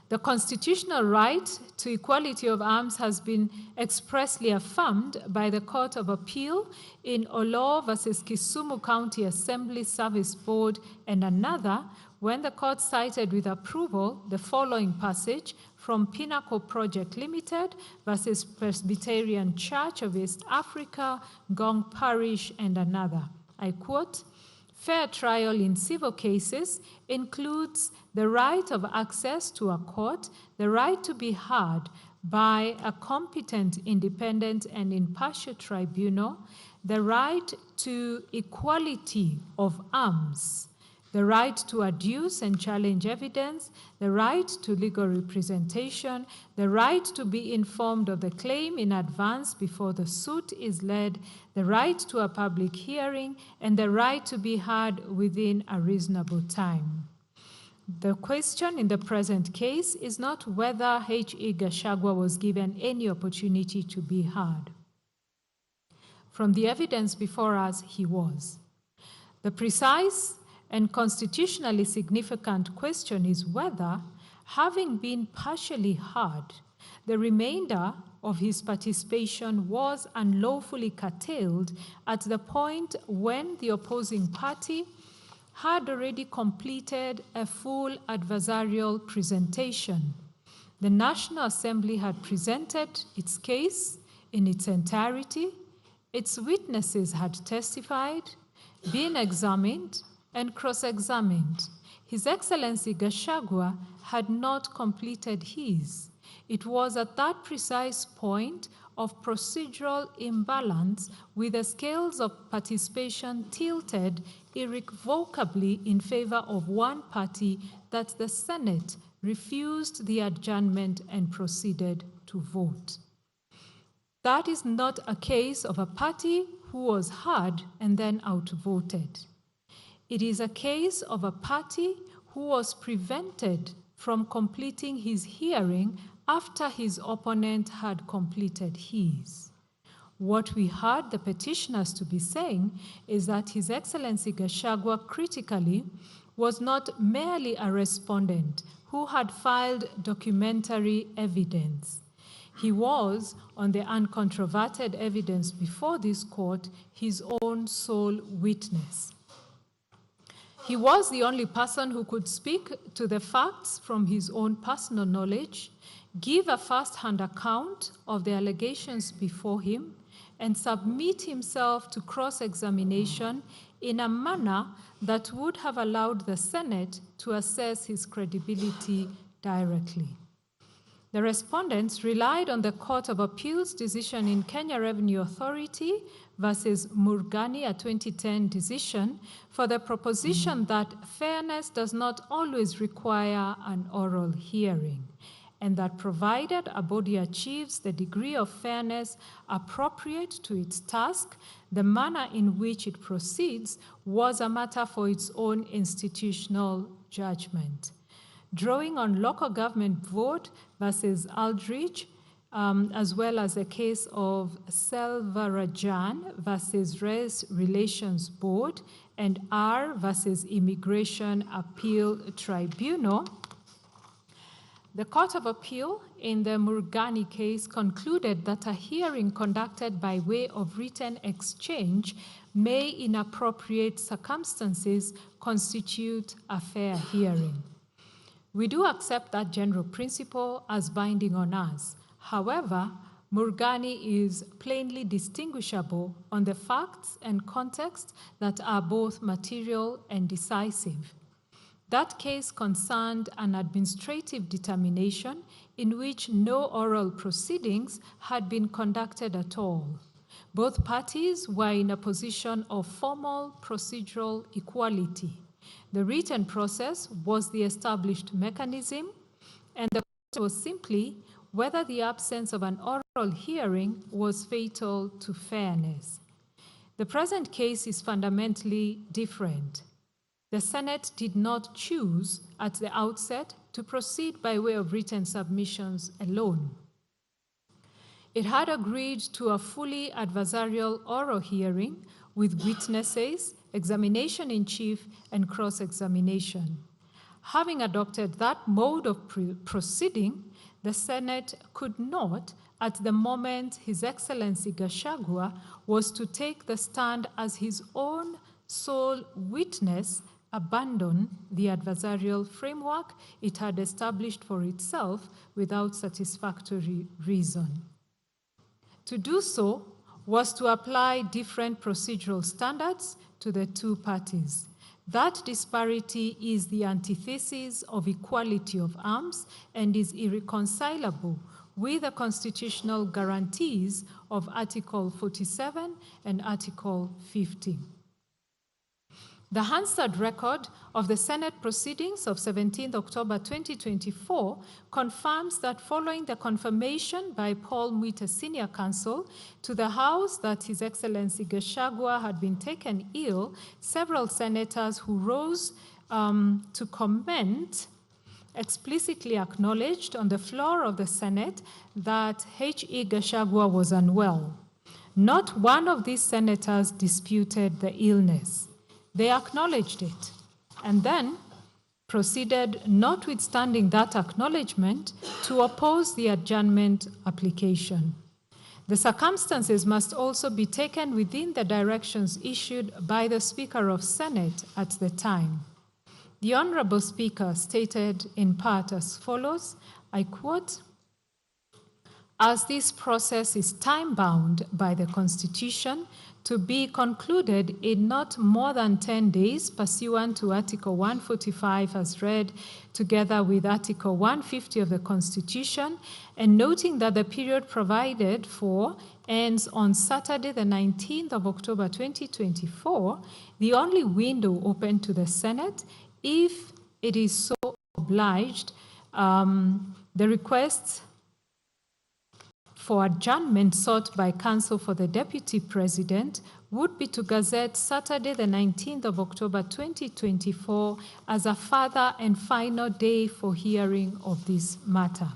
The constitutional right to equality of arms has been expressly affirmed by the Court of Appeal in Olo versus Kisumu County Assembly Service Board and another, when the court cited with approval the following passage from Pinnacle Project Limited versus Presbyterian Church of East Africa, Gong Parish, and another. I quote, "Fair trial in civil cases includes the right of access to a court, the right to be heard by a competent, independent, and impartial tribunal, the right to equality of arms, the right to adduce and challenge evidence, the right to legal representation, the right to be informed of the claim in advance before the suit is led, the right to a public hearing, and the right to be heard within a reasonable time." The question in the present case is not whether H.E. Gachagua was given any opportunity to be heard. From the evidence before us, he was. The precise and constitutionally significant question is whether, having been partially heard, the remainder of his participation was unlawfully curtailed at the point when the opposing party had already completed a full adversarial presentation. The National Assembly had presented its case in its entirety, its witnesses had testified, been examined, and cross-examined. His Excellency Gachagua had not completed his. It was at that precise point of procedural imbalance, with the scales of participation tilted irrevocably in favor of one party, that the Senate refused the adjournment and proceeded to vote. That is not a case of a party who was heard and then outvoted. It is a case of a party who was prevented from completing his hearing after his opponent had completed his. What we heard the petitioners to be saying is that His Excellency Gachagua critically was not merely a respondent who had filed documentary evidence. He was, on the uncontroverted evidence before this court, his own sole witness. He was the only person who could speak to the facts from his own personal knowledge, give a first-hand account of the allegations before him, and submit himself to cross-examination in a manner that would have allowed the Senate to assess his credibility directly. The respondents relied on the Court of Appeal's decision in Kenya Revenue Authority versus Murgani, a 2010 decision, for the proposition that fairness does not always require an oral hearing, and that provided a body achieves the degree of fairness appropriate to its task, the manner in which it proceeds was a matter for its own institutional judgment. Drawing on local government vote versus Aldridge, as well as the case of Selvarajan versus Race Relations Board and R versus Immigration Appeal Tribunal, the Court of Appeal in the Murgani case concluded that a hearing conducted by way of written exchange may, in appropriate circumstances, constitute a fair hearing. We do accept that general principle as binding on us. However, Murgani is plainly distinguishable on the facts and context that are both material and decisive. That case concerned an administrative determination in which no oral proceedings had been conducted at all. Both parties were in a position of formal procedural equality. The written process was the established mechanism, and the question was simply whether the absence of an oral hearing was fatal to fairness. The present case is fundamentally different. the Senate did not choose at the outset to proceed by way of written submissions alone. It had agreed to a fully adversarial oral hearing with witnesses, examination in chief, and cross-examination. Having adopted that mode of proceeding, the Senate could not, at the moment His Excellency Gachagua was to take the stand as his own sole witness, abandon the adversarial framework it had established for itself without satisfactory reason. To do so was to apply different procedural standards to the two parties. That disparity is the antithesis of equality of arms and is irreconcilable with the constitutional guarantees of Article 47 and Article 50. The Hansard record of the Senate proceedings of 17 October 2024 confirms that following the confirmation by Paul Mwite Senior Counsel to the House that His Excellency Gachagua had been taken ill, several senators who rose to comment explicitly acknowledged on the floor of the Senate that H.E. Gachagua was unwell. Not one of these senators disputed the illness. They acknowledged it and then proceeded, notwithstanding that acknowledgement, to oppose the adjournment application. The circumstances must also be taken within the directions issued by the Speaker of Senate at the time. The Honorable Speaker stated in part as follows, I quote, "As this process is time-bound by the Constitution, to be concluded in not more than 10 days pursuant to Article 145 as read together with Article 150 of the Constitution, and noting that the period provided for ends on Saturday the 19th of October 2024, the only window open to the Senate, if it is so obliged, the requests for adjournment sought by counsel for the Deputy President would be to gazette Saturday the 19th of October 2024 as a further and final day for hearing of this matter.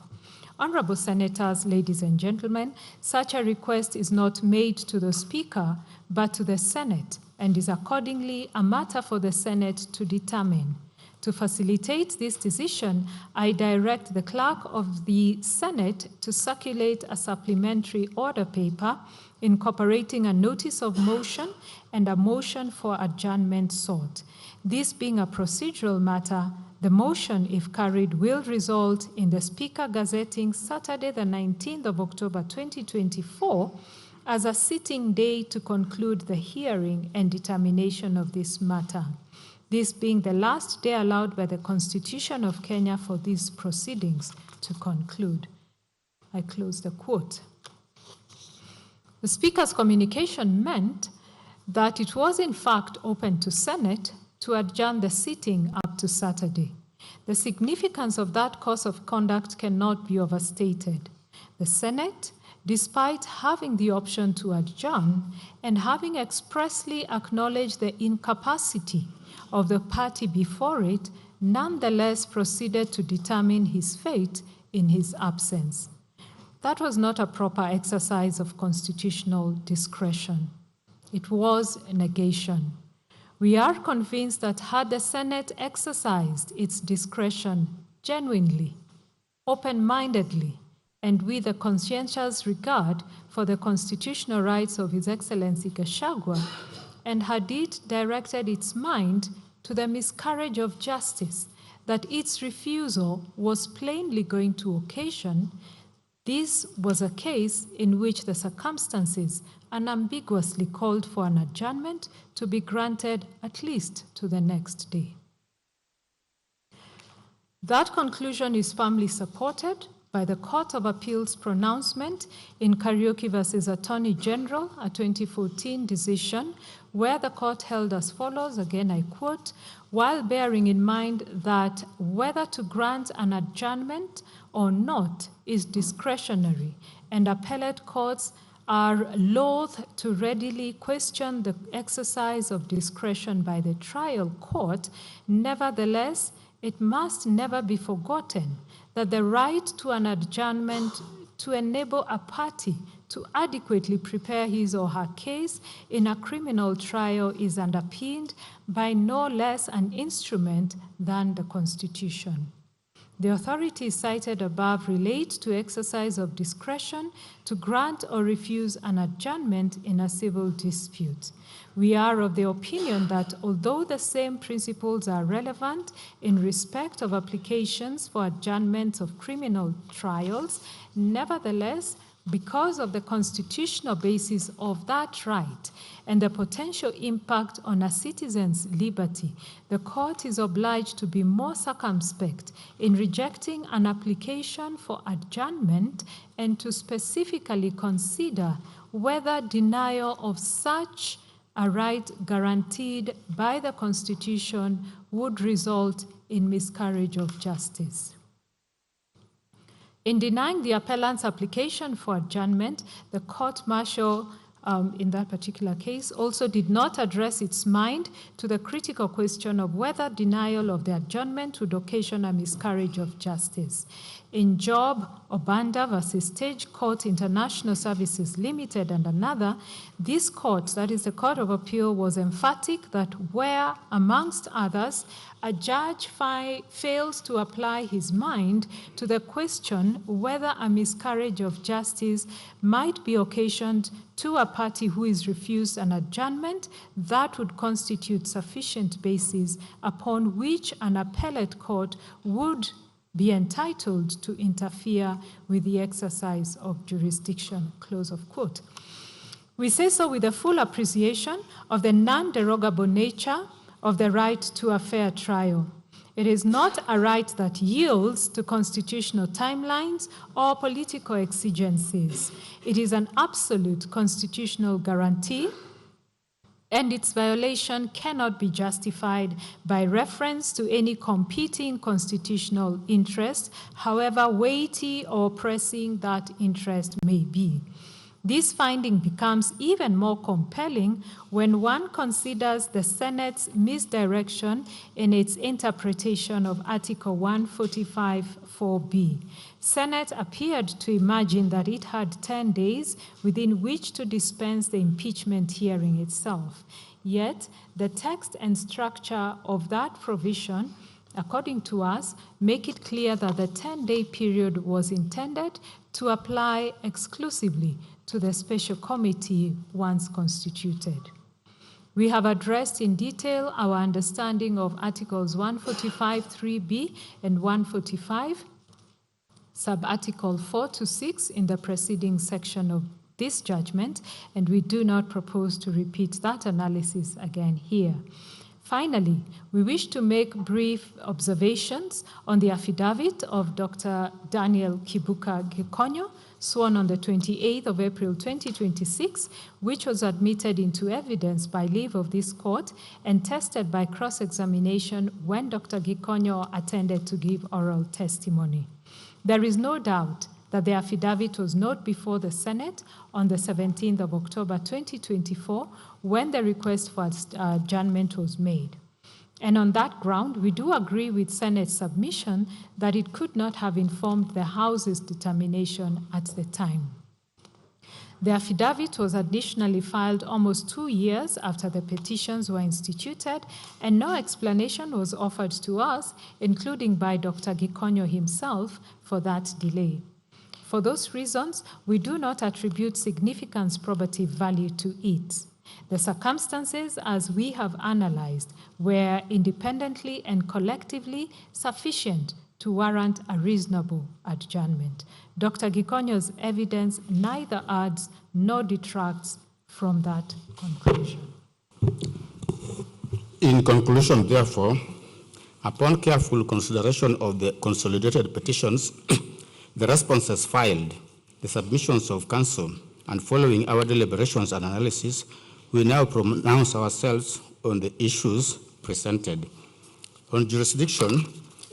Honorable Senators, ladies and gentlemen, such a request is not made to the Speaker but to the Senate and is accordingly a matter for the Senate to determine. To facilitate this decision, I direct the Clerk of the Senate to circulate a supplementary order paper incorporating a notice of motion and a motion for adjournment sought. This being a procedural matter, the motion, if carried, will result in the Speaker gazetting Saturday the 19th of October 2024 as a sitting day to conclude the hearing and determination of this matter. This being the last day allowed by the Constitution of Kenya for these proceedings to conclude. I close the quote. The Speaker's communication meant that it was in fact open to Senate to adjourn the sitting up to Saturday. The significance of that course of conduct cannot be overstated. The Senate, despite having the option to adjourn and having expressly acknowledged the incapacity of the party before it, nonetheless proceeded to determine his fate in his absence. That was not a proper exercise of constitutional discretion. It was a negation. We are convinced that had the Senate exercised its discretion genuinely, open-mindedly, and with a conscientious regard for the constitutional rights of His Excellency Gachagua, and had it directed its mind to the miscarriage of justice that its refusal was plainly going to occasion, this was a case in which the circumstances unambiguously called for an adjournment to be granted at least to the next day. That conclusion is firmly supported by the Court of Appeal's pronouncement in Kariuki versus Attorney General, a 2014 decision, where the court held as follows, again I quote, while bearing in mind that whether to grant an adjournment or not is discretionary, and appellate courts are loath to readily question the exercise of discretion by the trial court, nevertheless, it must never be forgotten that the right to an adjournment to enable a party to adequately prepare his or her case in a criminal trial is underpinned by no less an instrument than the Constitution. The authorities cited above relate to exercise of discretion to grant or refuse an adjournment in a civil dispute. We are of the opinion that although the same principles are relevant in respect of applications for adjournment of criminal trials, nevertheless, because of the constitutional basis of that right and the potential impact on a citizen's liberty, the court is obliged to be more circumspect in rejecting an application for adjournment and to specifically consider whether denial of such a right guaranteed by the Constitution would result in miscarriage of justice. In denying the appellant's application for adjournment, the court-martial in that particular case also did not address its mind to the critical question of whether denial of the adjournment would occasion a miscarriage of justice. In Job Obanda versus Stage Court International Services Limited and another, this court, that is the Court of Appeal, was emphatic that where, amongst others, a judge fails to apply his mind to the question whether a miscarriage of justice might be occasioned to a party who is refused an adjournment, that would constitute sufficient basis upon which an appellate court would be entitled to interfere with the exercise of jurisdiction, close of quote. We say so with a full appreciation of the non-derogable nature of the right to a fair trial. It is not a right that yields to constitutional timelines or political exigencies. It is an absolute constitutional guarantee, and its violation cannot be justified by reference to any competing constitutional interest, however weighty or pressing that interest may be. This finding becomes even more compelling when one considers the Senate's misdirection in its interpretation of Article 145(4)(b). Senate appeared to imagine that it had 10 days within which to dispense the impeachment hearing itself. Yet, the text and structure of that provision, according to us, make it clear that the 10-day period was intended to apply exclusively to the special committee once constituted. We have addressed in detail our understanding of Articles 145(3)(b) and 145, sub-article 4 to 6 in the preceding section of this judgment, and we do not propose to repeat that analysis again here. Finally, we wish to make brief observations on the affidavit of Dr. Daniel Kibuka Gikonyo, sworn on the 28th of April 2026, which was admitted into evidence by leave of this court and tested by cross-examination when Dr. Gikonyo attended to give oral testimony. There is no doubt that the affidavit was not before the Senate on the 17th of October 2024 when the request for adjournment was made. And on that ground, we do agree with Senate's submission that it could not have informed the House's determination at the time. The affidavit was additionally filed almost 2 years after the petitions were instituted, and no explanation was offered to us, including by Dr. Gikonyo himself, for that delay. For those reasons, we do not attribute significant probative value to it. The circumstances, as we have analyzed, were independently and collectively sufficient to warrant a reasonable adjournment. Dr. Gikonyo's evidence neither adds nor detracts from that conclusion. In conclusion, therefore, upon careful consideration of the consolidated petitions, the responses filed, the submissions of counsel, and following our deliberations and analysis, we now pronounce ourselves on the issues presented. On jurisdiction,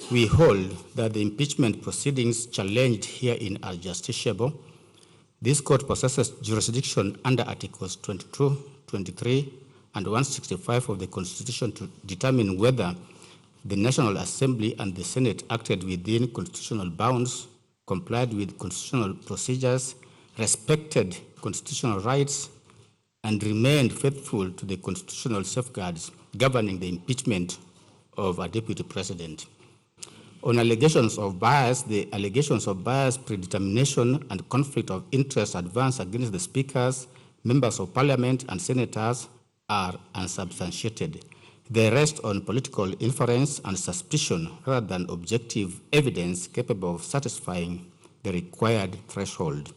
we hold that the impeachment proceedings challenged herein are justiciable. This court possesses jurisdiction under Articles 22, 23, and 165 of the Constitution to determine whether the National Assembly and the Senate acted within constitutional bounds, complied with constitutional procedures, respected constitutional rights, and remained faithful to the constitutional safeguards governing the impeachment of a deputy president. On allegations of bias, the allegations of bias, predetermination, and conflict of interest advanced against the speakers, members of parliament, and senators are unsubstantiated. They rest on political inference and suspicion rather than objective evidence capable of satisfying the required threshold.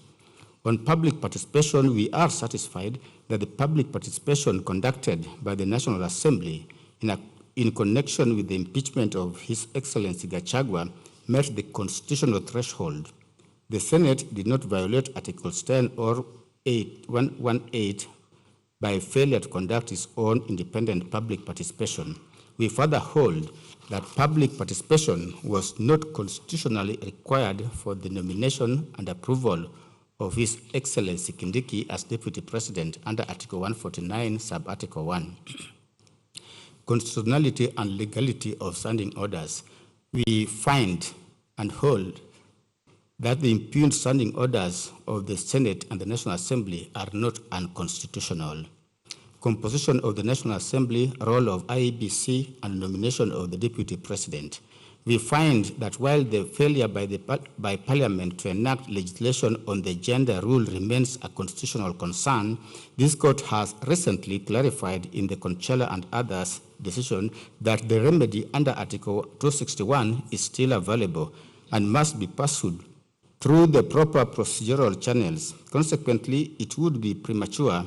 On public participation, we are satisfied that the public participation conducted by the National Assembly in connection with the impeachment of His Excellency Gachagua met the constitutional threshold. The Senate did not violate Articles 10 or 118 by failure to conduct its own independent public participation. We further hold that public participation was not constitutionally required for the nomination and approval of His Excellency Kindiki as Deputy President under Article 149, Sub-Article 1. Constitutionality and legality of standing orders. We find and hold that the impugned standing orders of the Senate and the National Assembly are not unconstitutional. Composition of the National Assembly, role of IEBC, and nomination of the Deputy President. We find that while the failure by Parliament to enact legislation on the gender rule remains a constitutional concern, this court has recently clarified in the Conchella and others decision that the remedy under Article 261 is still available and must be pursued through the proper procedural channels. Consequently, it would be premature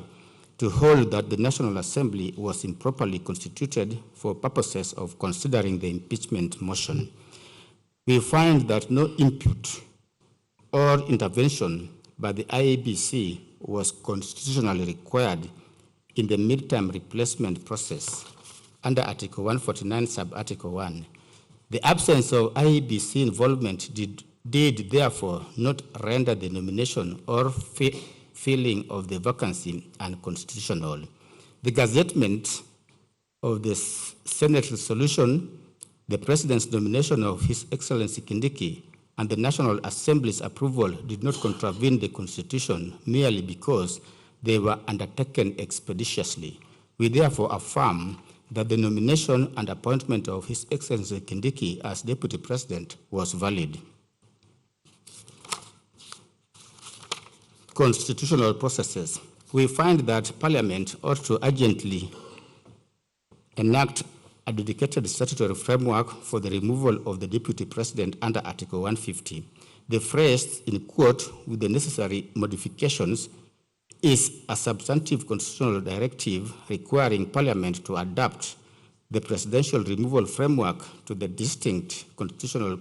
to hold that the National Assembly was improperly constituted for purposes of considering the impeachment motion. We find that no input or intervention by the IEBC was constitutionally required in the midterm replacement process under Article 149, Sub-Article 1. The absence of IEBC involvement did therefore not render the nomination or filling of the vacancy unconstitutional. The gazettement of the Senate resolution, the President's nomination of His Excellency Kindiki, and the National Assembly's approval did not contravene the Constitution merely because they were undertaken expeditiously. We therefore affirm that the nomination and appointment of His Excellency Kindiki as Deputy President was valid. Constitutional processes. We find that Parliament ought to urgently enact a dedicated statutory framework for the removal of the Deputy President under Article 150. The phrase, in quote, with the necessary modifications, is a substantive constitutional directive requiring Parliament to adapt the presidential removal framework to the distinct constitutional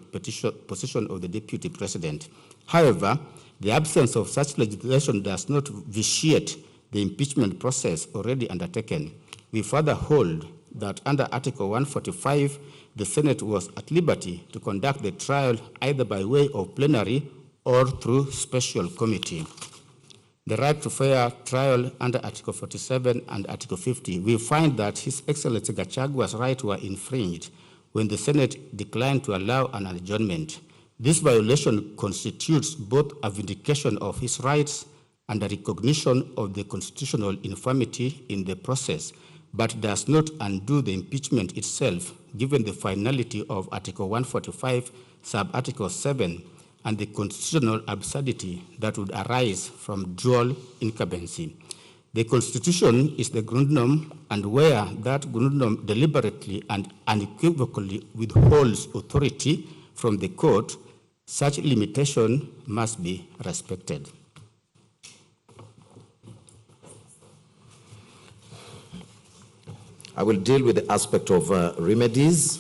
position of the Deputy President. However, the absence of such legislation does not vitiate the impeachment process already undertaken. We further hold that under Article 145, the Senate was at liberty to conduct the trial either by way of plenary or through special committee. The right to fair trial under Article 47 and Article 50, we find that His Excellency Gachagua's rights were infringed when the Senate declined to allow an adjournment. This violation constitutes both a vindication of his rights and a recognition of the constitutional infirmity in the process, but does not undo the impeachment itself, given the finality of Article 145, Sub-Article 7, and the constitutional absurdity that would arise from dual incumbency. The Constitution is the grundnorm, and where that grundnorm deliberately and unequivocally withholds authority from the court, such limitation must be respected. I will deal with the aspect of remedies.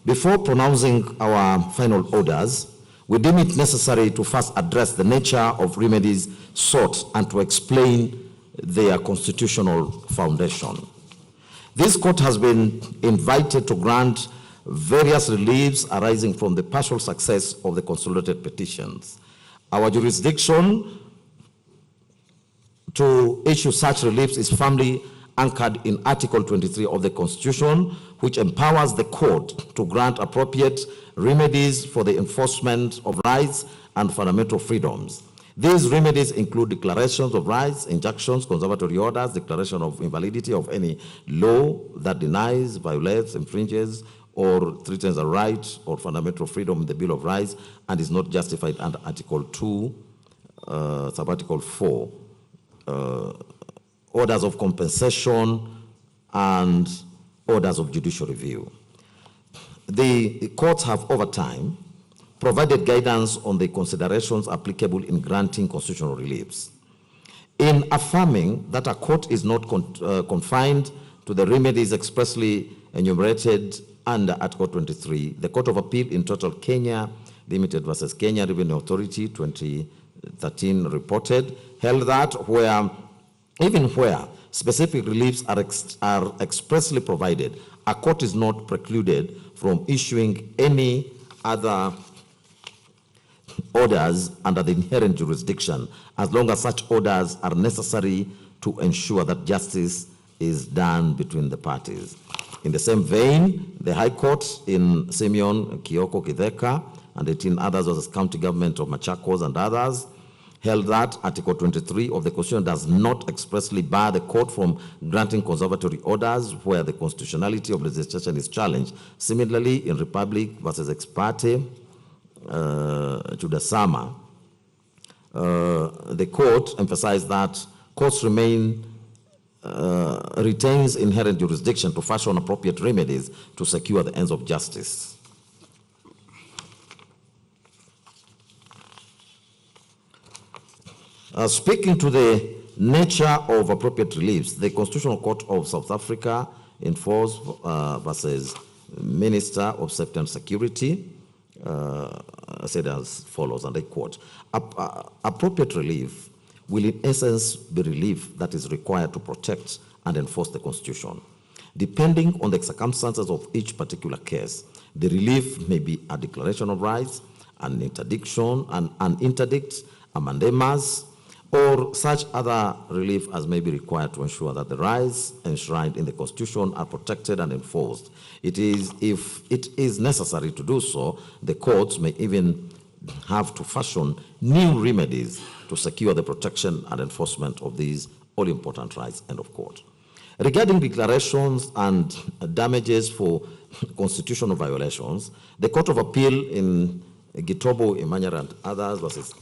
Before pronouncing our final orders, we deem it necessary to first address the nature of remedies sought and to explain their constitutional foundation. This court has been invited to grant various reliefs arising from the partial success of the consolidated petitions. Our jurisdiction to issue such reliefs is firmly anchored in Article 23 of the Constitution, which empowers the court to grant appropriate remedies for the enforcement of rights and fundamental freedoms. These remedies include declarations of rights, injunctions, conservatory orders, declaration of invalidity of any law that denies, violates, infringes, or threatens a right or fundamental freedom in the Bill of Rights and is not justified under Article 2, Subarticle 4, orders of compensation, and orders of judicial review. The courts have, over time, provided guidance on the considerations applicable in granting constitutional reliefs. In affirming that a court is not confined to the remedies expressly enumerated under Article 23, the Court of Appeal in Total Kenya Limited versus Kenya Revenue Authority 2013 reported, held that even where specific reliefs are expressly provided, a court is not precluded from issuing any other orders under the inherent jurisdiction, as long as such orders are necessary to ensure that justice is done between the parties. In the same vein, the High Court in Simeon, Kioko, Kitheka, and 18 others was the county government of Machakos and others, held that Article 23 of the Constitution does not expressly bar the court from granting conservatory orders where the constitutionality of legislation is challenged. Similarly, in Republic versus Ex parte, Chudasama, the court emphasized that courts retains inherent jurisdiction to fashion appropriate remedies to secure the ends of justice. Speaking to the nature of appropriate reliefs, the Constitutional Court of South Africa in Force versus Minister of Safety and Security said as follows, and I quote, appropriate relief will in essence be relief that is required to protect and enforce the Constitution. Depending on the circumstances of each particular case, the relief may be a declaration of rights, an interdiction, an interdict, a mandamus, or such other relief as may be required to ensure that the rights enshrined in the Constitution are protected and enforced. If it is necessary to do so, the courts may even have to fashion new remedies to secure the protection and enforcement of these all-important rights, end of quote. Regarding declarations and damages for constitutional violations, the Court of Appeal in Gitobo, Imanyara, and others versus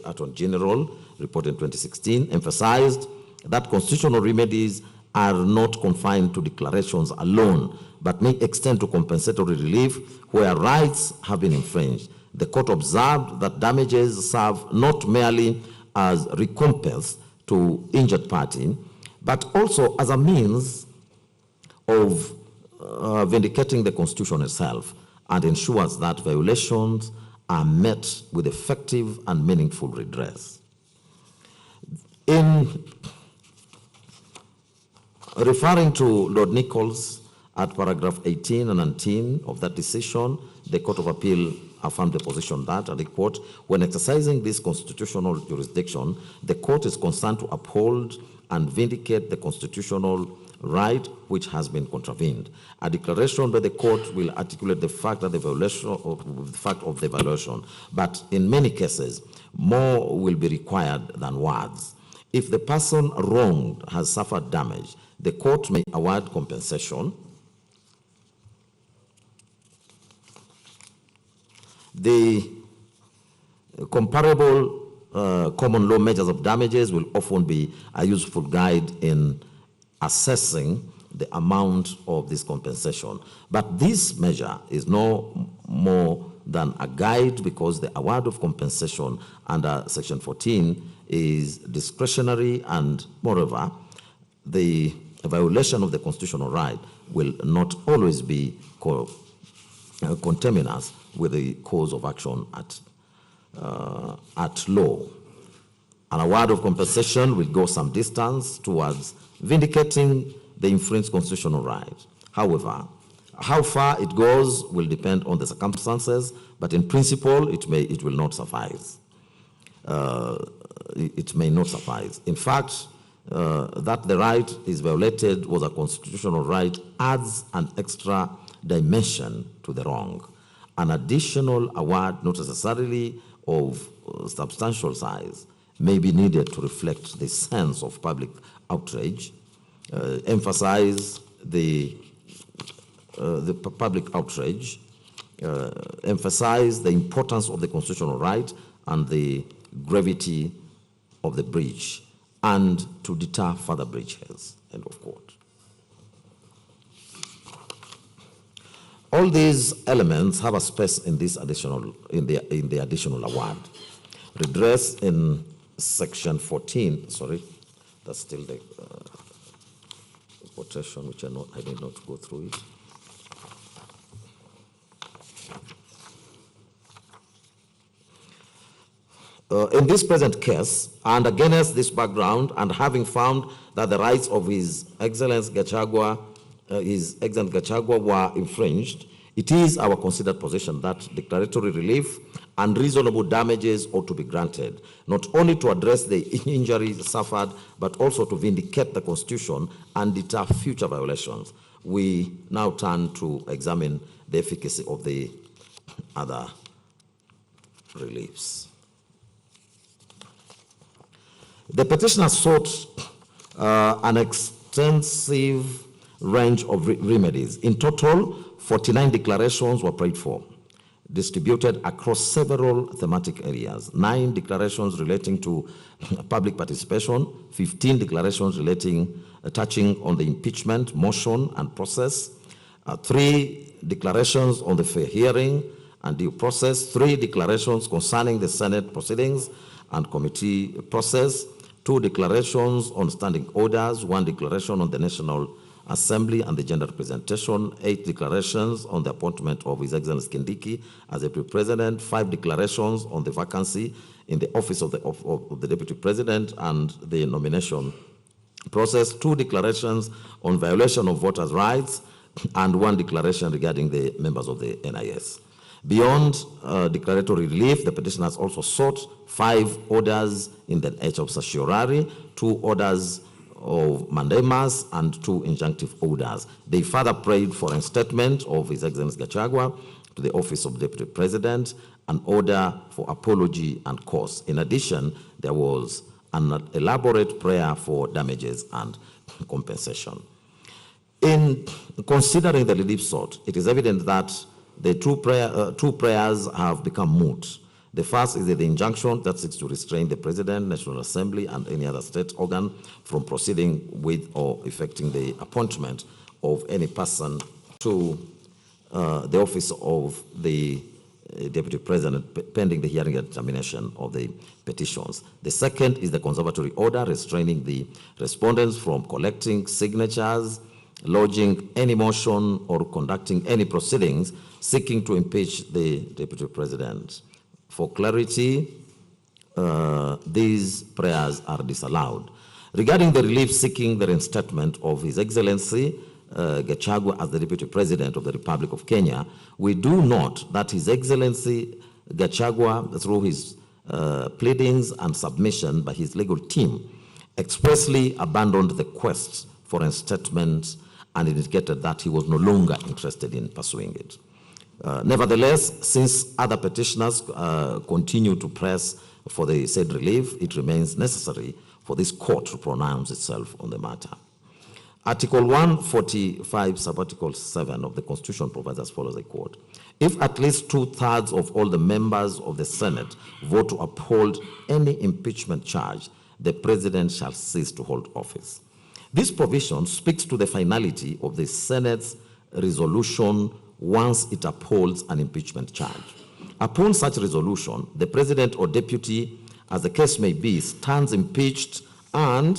Attorney General, report in 2016, emphasized that constitutional remedies are not confined to declarations alone, but may extend to compensatory relief where rights have been infringed. The court observed that damages serve not merely as recompense to injured party, but also as a means of vindicating the Constitution itself, and ensures that violations are met with effective and meaningful redress. In referring to Lord Nichols at paragraph 18 and 19 of that decision, the Court of Appeal affirmed the position that, and I quote, when exercising this constitutional jurisdiction, the court is concerned to uphold and vindicate the constitutional right which has been contravened. A declaration by the court will articulate the fact that the violation, but in many cases, more will be required than words. If the person wronged has suffered damage, the court may award compensation. The comparable common law measures of damages will often be a useful guide in assessing the amount of this compensation. But this measure is no more than a guide, because the award of compensation under Section 14 is discretionary, and moreover, the violation of the constitutional right will not always be conterminous with the cause of action at law. An award of compensation will go some distance towards vindicating the infringed constitutional right. However, How far it goes will depend on the circumstances, but in principle, it will not suffice. It may not suffice. In fact, that the right is violated was a constitutional right adds an extra dimension to the wrong. An additional award, not necessarily of substantial size, may be needed to reflect the sense of public outrage, emphasize the public outrage, emphasize the importance of the constitutional right and the gravity of the breach, and to deter further breaches, end of quote. All these elements have a space in this additional, in the additional award. Redress in section 14, sorry, that's still the quotation, which I need not go through it. In this present case, and against this background, and having found that the rights of His Excellency Gachagua, were infringed, it is our considered position that declaratory relief and reasonable damages ought to be granted, not only to address the injuries suffered, but also to vindicate the Constitution and deter future violations. We now turn to examine the efficacy of the other reliefs. The petitioner sought an extensive range of remedies. In total, 49 declarations were prayed for, distributed across several thematic areas. 9 declarations relating to public participation, 15 declarations touching on the impeachment, motion, and process, 3 declarations on the fair hearing and due process, 3 declarations concerning the Senate proceedings and committee process, 2 declarations on standing orders, 1 declaration on the National Assembly and the gender representation, 8 declarations on the appointment of His Excellency Kindiki as Deputy President, 5 declarations on the vacancy in the office of the Deputy President and the nomination process, 2 declarations on violation of voters' rights, and 1 declaration regarding the members of the NIS. Beyond declaratory relief, the petitioners also sought 5 orders in the age of certiorari, 2 orders of mandamus, and 2 injunctive orders. They further prayed for reinstatement of His Excellency Gachagua to the office of Deputy President, an order for apology and cause. In addition, there was an elaborate prayer for damages and compensation. In considering the relief sought, it is evident that the two prayers have become moot. The first is the injunction that seeks to restrain the President, National Assembly, and any other state organ from proceeding with or effecting the appointment of any person to the office of the Deputy President pending the hearing and determination of the petitions. The second is the conservatory order restraining the respondents from collecting signatures, lodging any motion, or conducting any proceedings seeking to impeach the Deputy President. For clarity, these prayers are disallowed. Regarding the relief seeking the reinstatement of His Excellency Gachagua as the Deputy President of the Republic of Kenya, we do note that His Excellency Gachagua, through his pleadings and submission by his legal team, expressly abandoned the quest for reinstatement and indicated that he was no longer interested in pursuing it. Nevertheless, since other petitioners continue to press for the said relief, it remains necessary for this court to pronounce itself on the matter. Article 145, subarticle 7 of the Constitution provides as follows, I quote, if at least 2/3 of all the members of the Senate vote to uphold any impeachment charge, the President shall cease to hold office. This provision speaks to the finality of the Senate's resolution once it upholds an impeachment charge. Upon such resolution, the President or Deputy, as the case may be, stands impeached and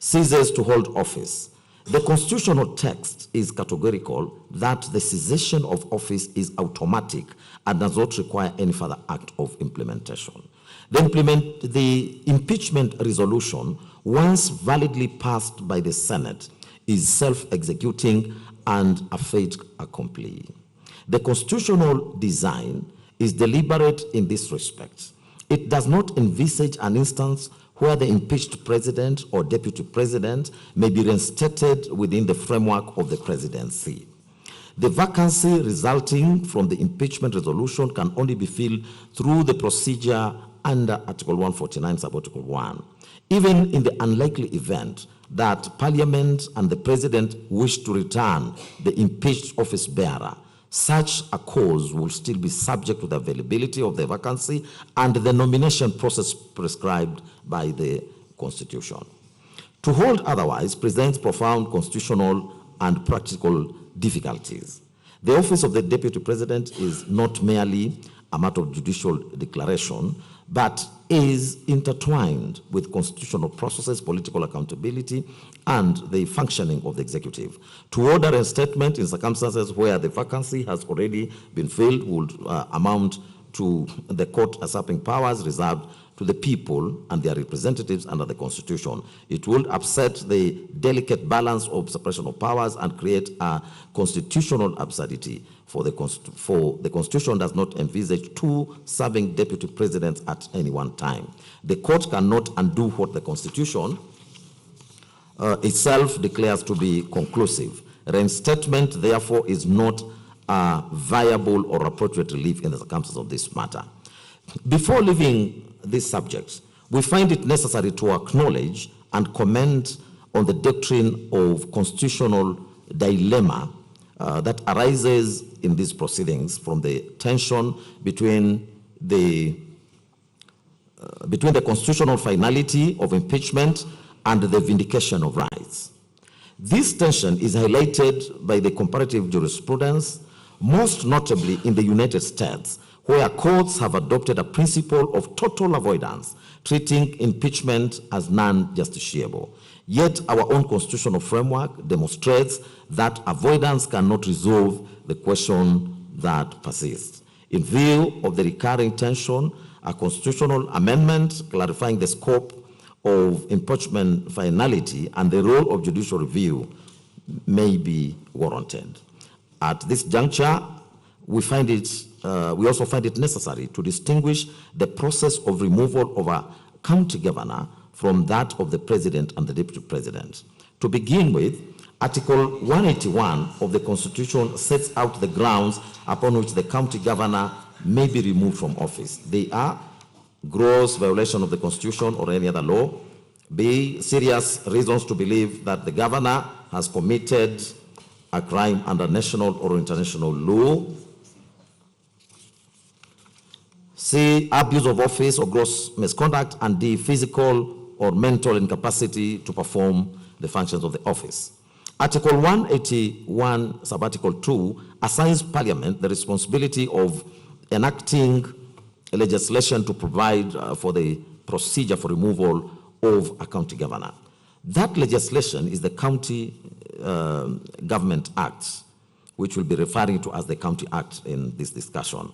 ceases to hold office. The constitutional text is categorical that the cessation of office is automatic and does not require any further act of implementation. The impeachment resolution once validly passed by the Senate, is self-executing and a fait accompli. The constitutional design is deliberate in this respect. It does not envisage an instance where the impeached president or deputy president may be reinstated within the framework of the presidency. The vacancy resulting from the impeachment resolution can only be filled through the procedure under Article 149, Sub-Article 1. Even in the unlikely event that Parliament and the President wish to return the impeached office bearer, such a cause will still be subject to the availability of the vacancy and the nomination process prescribed by the Constitution. To hold otherwise presents profound constitutional and practical difficulties. The office of the Deputy President is not merely a matter of judicial declaration, but is intertwined with constitutional processes, political accountability, and the functioning of the executive. To order a statement in circumstances where the vacancy has already been filled would amount to the court usurping powers reserved to the people and their representatives under the Constitution. It would upset the delicate balance of separation of powers and create a constitutional absurdity. For the Constitution does not envisage two serving deputy presidents at any one time. The court cannot undo what the Constitution itself declares to be conclusive. Reinstatement, therefore, is not a viable or appropriate relief in the circumstances of this matter. Before leaving these subjects, we find it necessary to acknowledge and comment on the doctrine of constitutional dilemma that arises in these proceedings from the tension between the constitutional finality of impeachment and the vindication of rights. This tension is highlighted by the comparative jurisprudence, most notably in the United States, where courts have adopted a principle of total avoidance, treating impeachment as non-justiciable. Yet our own constitutional framework demonstrates that avoidance cannot resolve the question that persists. In view of the recurring tension, a constitutional amendment clarifying the scope of impeachment finality and the role of judicial review may be warranted. At this juncture, we also find it necessary to distinguish the process of removal of a county governor from that of the president and the deputy president. To begin with, Article 181 of the Constitution sets out the grounds upon which the county governor may be removed from office. They are gross violation of the Constitution or any other law, B, serious reasons to believe that the governor has committed a crime under national or international law, C, abuse of office or gross misconduct, and D, physical or mental incapacity to perform the functions of the office. Article 181, Sub-Article 2, assigns Parliament the responsibility of enacting legislation to provide for the procedure for removal of a county governor. That legislation is the County Government Act, which we'll be referring to as the County Act in this discussion.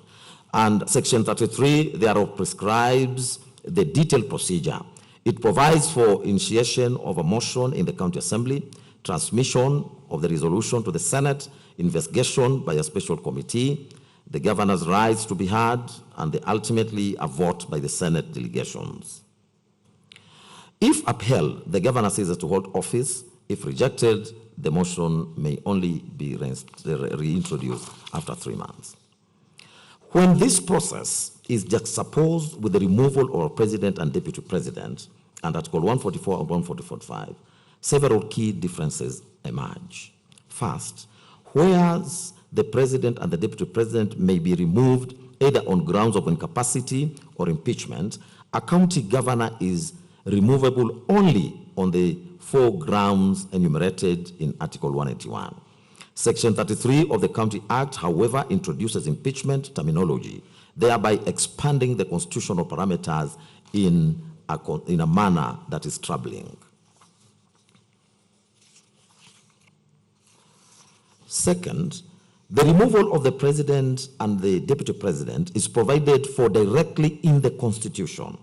And Section 33 thereof prescribes the detailed procedure. It provides for initiation of a motion in the County Assembly, transmission of the resolution to the Senate, investigation by a special committee, the governor's rights to be heard, and ultimately a vote by the Senate delegations. If upheld, the governor ceases to hold office. If rejected, the motion may only be reintroduced after 3 months. When this process is juxtaposed with the removal of a president and deputy president, and Article 144 and 144.5, several key differences emerge. First, whereas the president and the deputy president may be removed either on grounds of incapacity or impeachment, a county governor is removable only on the 4 grounds enumerated in Article 181. Section 33 of the County Act, however, introduces impeachment terminology, thereby expanding the constitutional parameters in a manner that is troubling. Second, the removal of the president and the deputy president is provided for directly in the Constitution.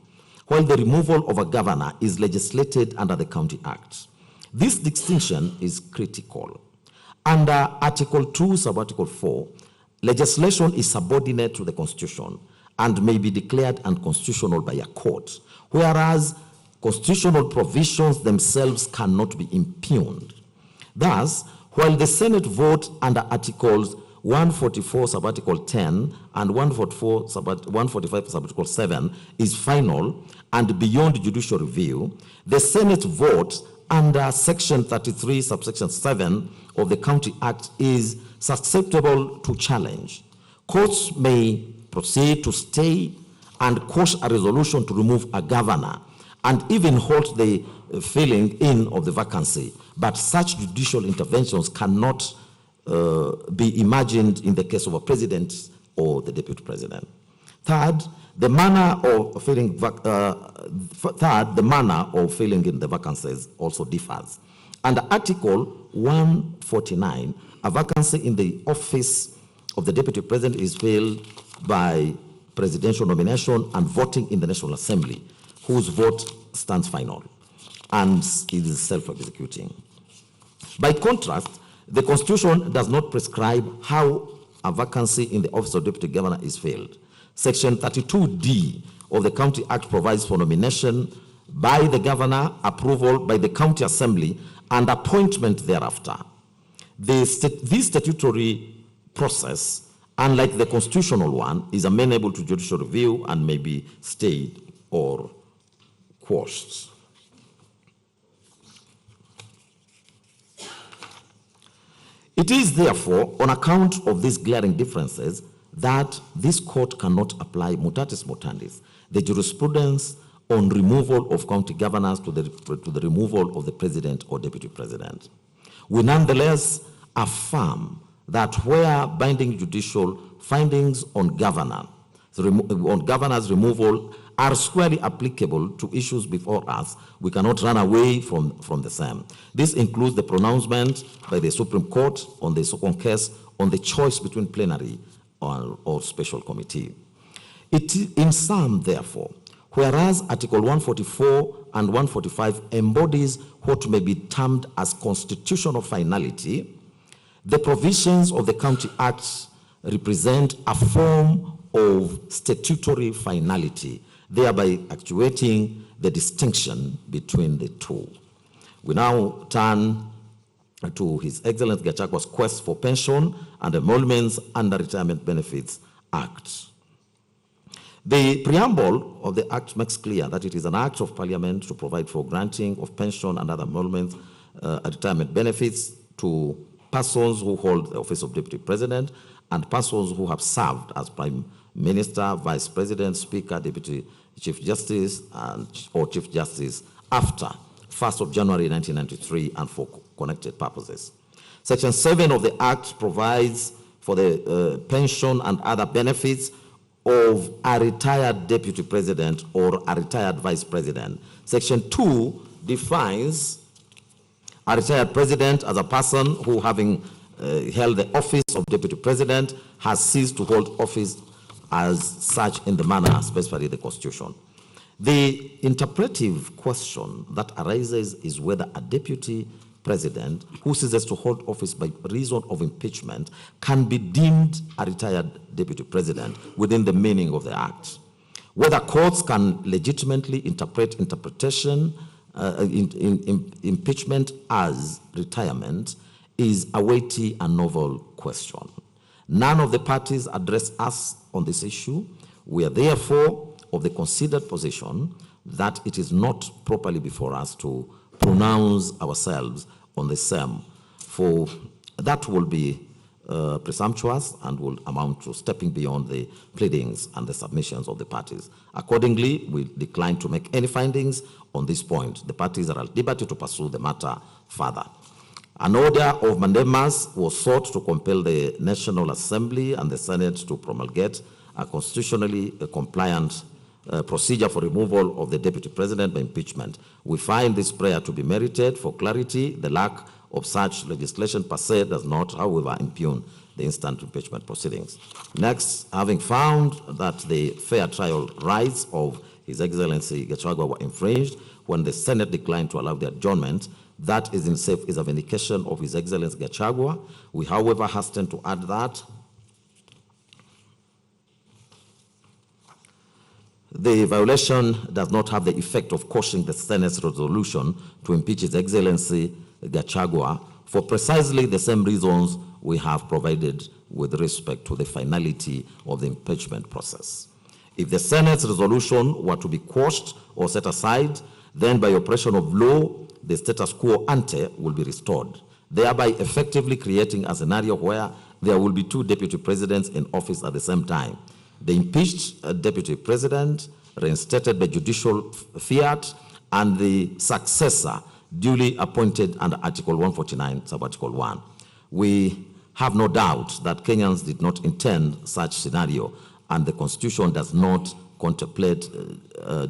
while the removal of a governor is legislated under the County Act. This distinction is critical. Under Article 2, Sub-Article 4, legislation is subordinate to the Constitution and may be declared unconstitutional by a court, whereas constitutional provisions themselves cannot be impugned. Thus, while the Senate vote under Articles 144 sub-article 10 and 145 sub-article 7 is final and beyond judicial review, the Senate vote under Section 33 subsection 7 of the County Act is susceptible to challenge. Courts may proceed to stay and quash a resolution to remove a governor and even halt the filling in of the vacancy, but such judicial interventions cannot be imagined in the case of a president or the deputy president. Third, the manner of filling in the vacancies also differs. Under Article 149, a vacancy in the office of the deputy president is filled by presidential nomination and voting in the National Assembly, whose vote stands final and is self-executing. By contrast, the Constitution does not prescribe how a vacancy in the office of deputy governor is filled. Section 32D of the County Act provides for nomination by the governor, approval by the county assembly, and appointment thereafter. This statutory process, unlike the constitutional one, is amenable to judicial review and may be stayed or quashed. It is therefore on account of these glaring differences that this court cannot apply mutatis mutandis, the jurisprudence on removal of county governors to the removal of the president or deputy president. We nonetheless affirm that where binding judicial findings on governors' removal are squarely applicable to issues before us, we cannot run away from the same. This includes the pronouncement by the Supreme Court on the second case on the choice between plenary or special committee. In sum, therefore, whereas Article 144 and 145 embodies what may be termed as constitutional finality, the provisions of the County Act represent a form of statutory finality, thereby actuating the distinction between the two. We now turn to His Excellency Gachagua's quest for pension and emoluments under Retirement Benefits Act. The preamble of the Act makes clear that it is an act of Parliament to provide for granting of pension and other emoluments, retirement benefits to persons who hold the office of Deputy President and persons who have served as Prime Minister, Vice President, Speaker, Deputy Chief Justice, or Chief Justice after 1st of January 1993 and for connected purposes. Section 7 of the Act provides for the pension and other benefits of a retired Deputy President or a retired Vice President. Section 2 defines a retired President as a person who, having held the office of Deputy President, has ceased to hold office as such in the manner specified in the Constitution. The interpretive question that arises is whether a Deputy President who ceases to hold office by reason of impeachment can be deemed a retired Deputy President within the meaning of the Act. Whether courts can legitimately interpret impeachment as retirement is a weighty and novel question. None of the parties address us on this issue. We are therefore of the considered position that it is not properly before us to pronounce ourselves on the same, for that will be presumptuous and will amount to stepping beyond the pleadings and the submissions of the parties. Accordingly, we decline to make any findings on this point. The parties are at liberty to pursue the matter further. An order of mandamus was sought to compel the National Assembly and the Senate to promulgate a constitutionally compliant procedure for removal of the Deputy President by impeachment. We find this prayer to be merited. For clarity, the lack of such legislation per se does not, however, impugn the instant impeachment proceedings. Next, having found that the fair trial rights of His Excellency Gachagua were infringed when the Senate declined to allow the adjournment. That is a vindication of His Excellency Gachagua. We, however, hasten to add that the violation does not have the effect of quashing the Senate's resolution to impeach His Excellency Gachagua for precisely the same reasons we have provided with respect to the finality of the impeachment process. If the Senate's resolution were to be quashed or set aside, then by operation of law, the status quo ante will be restored, thereby effectively creating a scenario where there will be two deputy presidents in office at the same time. The impeached deputy president, reinstated by judicial fiat, and the successor duly appointed under Article 149, sub-Article 1. We have no doubt that Kenyans did not intend such scenario, and the Constitution does not contemplate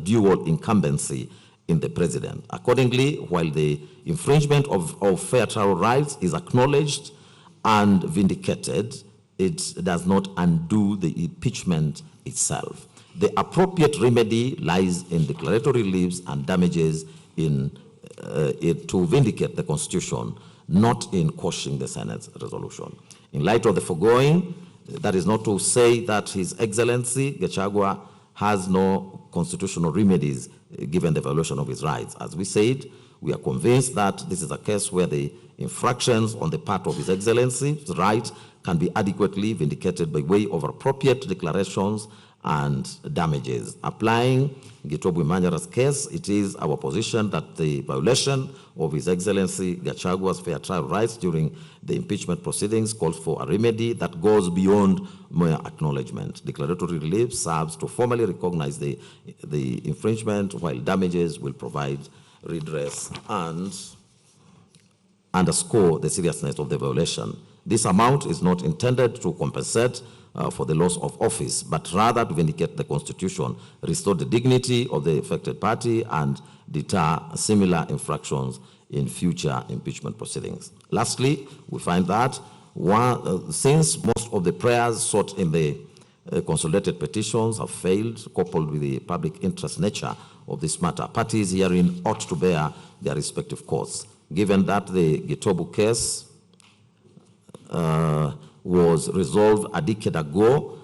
dual incumbency in the president. Accordingly, while the infringement of fair trial rights is acknowledged and vindicated, it does not undo the impeachment itself. The appropriate remedy lies in declaratory reliefs and damages to vindicate the Constitution, not in quashing the Senate's resolution. In light of the foregoing, that is not to say that His Excellency Gachagua has no constitutional remedies given the violation of his rights. As we said, we are convinced that this is a case where the infractions on the part of His Excellency's right can be adequately vindicated by way of appropriate declarations and damages. Applying Gitobu Imanyara's case, it is our position that the violation of His Excellency Gachagua's fair trial rights during the impeachment proceedings calls for a remedy that goes beyond mere acknowledgement. Declaratory relief serves to formally recognize the infringement, while damages will provide redress and underscore the seriousness of the violation. This amount is not intended to compensate for the loss of office, but rather to vindicate the Constitution, restore the dignity of the affected party, and deter similar infractions in future impeachment proceedings. Lastly, we find that since most of the prayers sought in the consolidated petitions have failed, coupled with the public interest nature of this matter, parties herein ought to bear their respective course. Given that the Gitobu case was resolved a decade ago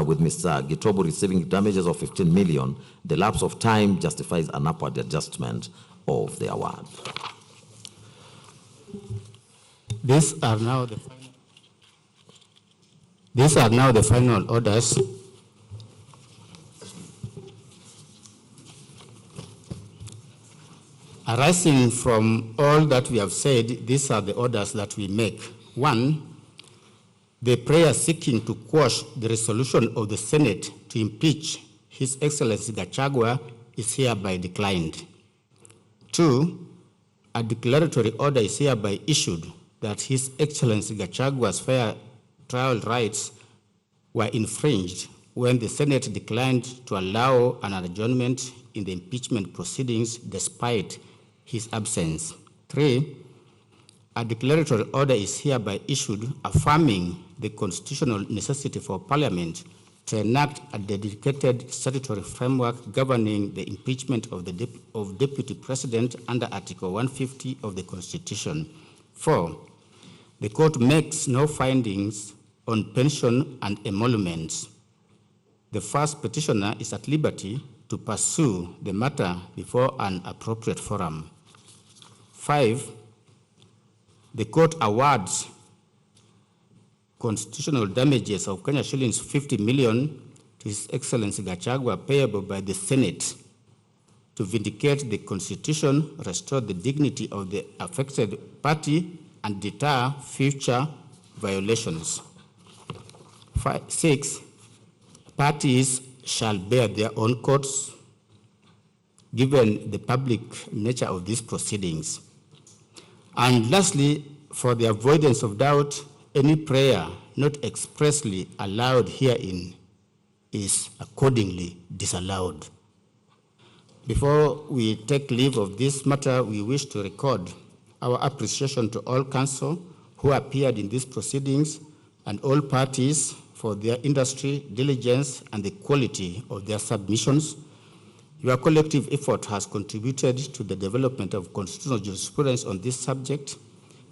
with Mr. Gitobu receiving damages of 15 million, the lapse of time justifies an upward adjustment of the award. These are now the final orders. Arising from all that we have said, these are the orders that we make. 1, the prayer seeking to quash the resolution of the Senate to impeach His Excellency Gachagua is hereby declined. 2, a declaratory order is hereby issued that His Excellency Gachagua's fair trial rights were infringed when the Senate declined to allow an adjournment in the impeachment proceedings despite his absence. 3, a declaratory order is hereby issued affirming the constitutional necessity for Parliament to enact a dedicated statutory framework governing the impeachment of Deputy President under Article 150 of the Constitution. 4, the court makes no findings on pension and emoluments. The first petitioner is at liberty to pursue the matter before an appropriate forum. 5, the court awards constitutional damages of Kenya shillings 50 million to His Excellency Gachagua payable by the Senate to vindicate the Constitution, restore the dignity of the affected party, and deter future violations. 6, parties shall bear their own costs given the public nature of these proceedings. And lastly, for the avoidance of doubt, any prayer not expressly allowed herein is accordingly disallowed. Before we take leave of this matter, we wish to record our appreciation to all counsel who appeared in these proceedings and all parties for their industry, diligence, and the quality of their submissions. Your collective effort has contributed to the development of constitutional jurisprudence on this subject.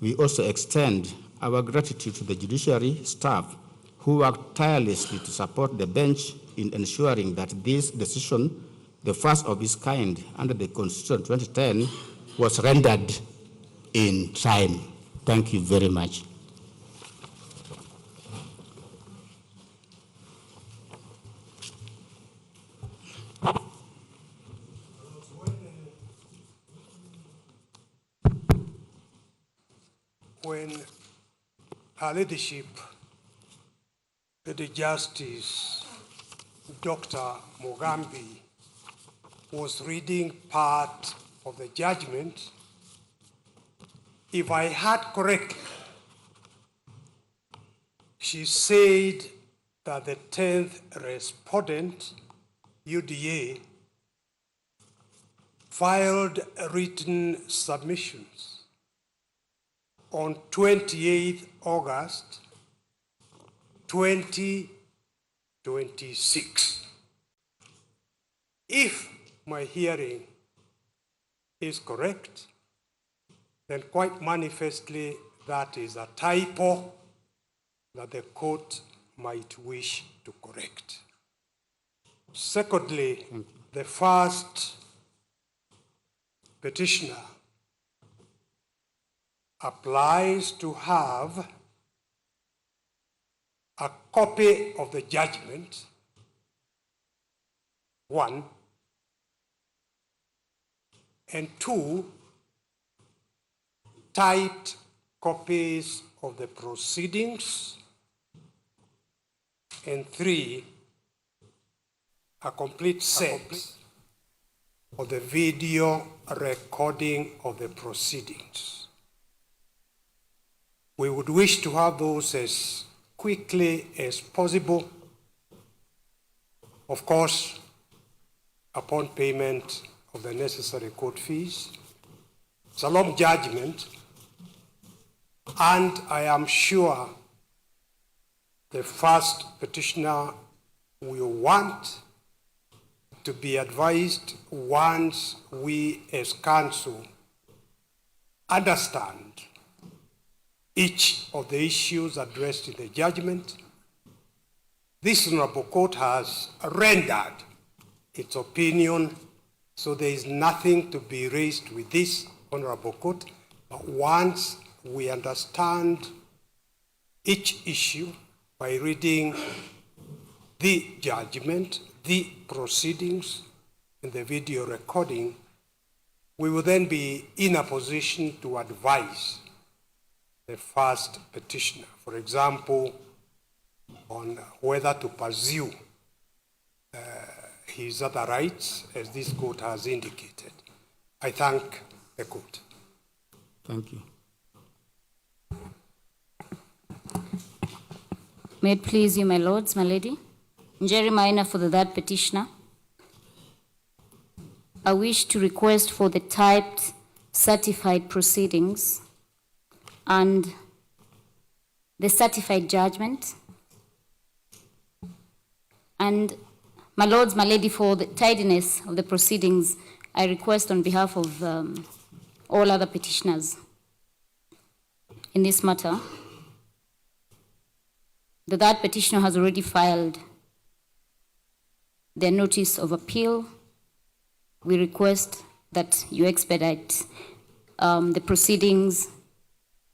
We also extend our gratitude to the judiciary staff who worked tirelessly to support the bench in ensuring that this decision, the first of its kind under the Constitution 2010, was rendered in time. Thank you very much. When Her Ladyship, the Justice Dr. Mugambi, was reading part of the judgment, if I heard correctly, she said that the 10th respondent, UDA, filed written submissions on 28th August 2026. If my hearing is correct, then quite manifestly that is a typo that the court might wish to correct. Secondly, the first petitioner applies to have a copy of the judgment, one, and two, typed copies of the proceedings, and three, a complete set of the video recording of the proceedings. We would wish to have those as quickly as possible, of course, upon payment of the necessary court fees. It's a long judgment, and I am sure the first petitioner will want to be advised once we as counsel understand each of the issues addressed in the judgment. This honorable court has rendered its opinion, so there is nothing to be raised with this honorable court. But once we understand each issue by reading the judgment, the proceedings, and the video recording, we will then be in a position to advise the first petitioner, for example, on whether to pursue his other rights, as this court has indicated. I thank the court. Thank you. May it please you, my lords, my lady. Njeri Maina for the third petitioner. I wish to request for the typed certified proceedings and the certified judgment. And my lords, my lady, for the tidiness of the proceedings, I request on behalf of all other petitioners in this matter. The third petitioner has already filed their notice of appeal. We request that you expedite the proceedings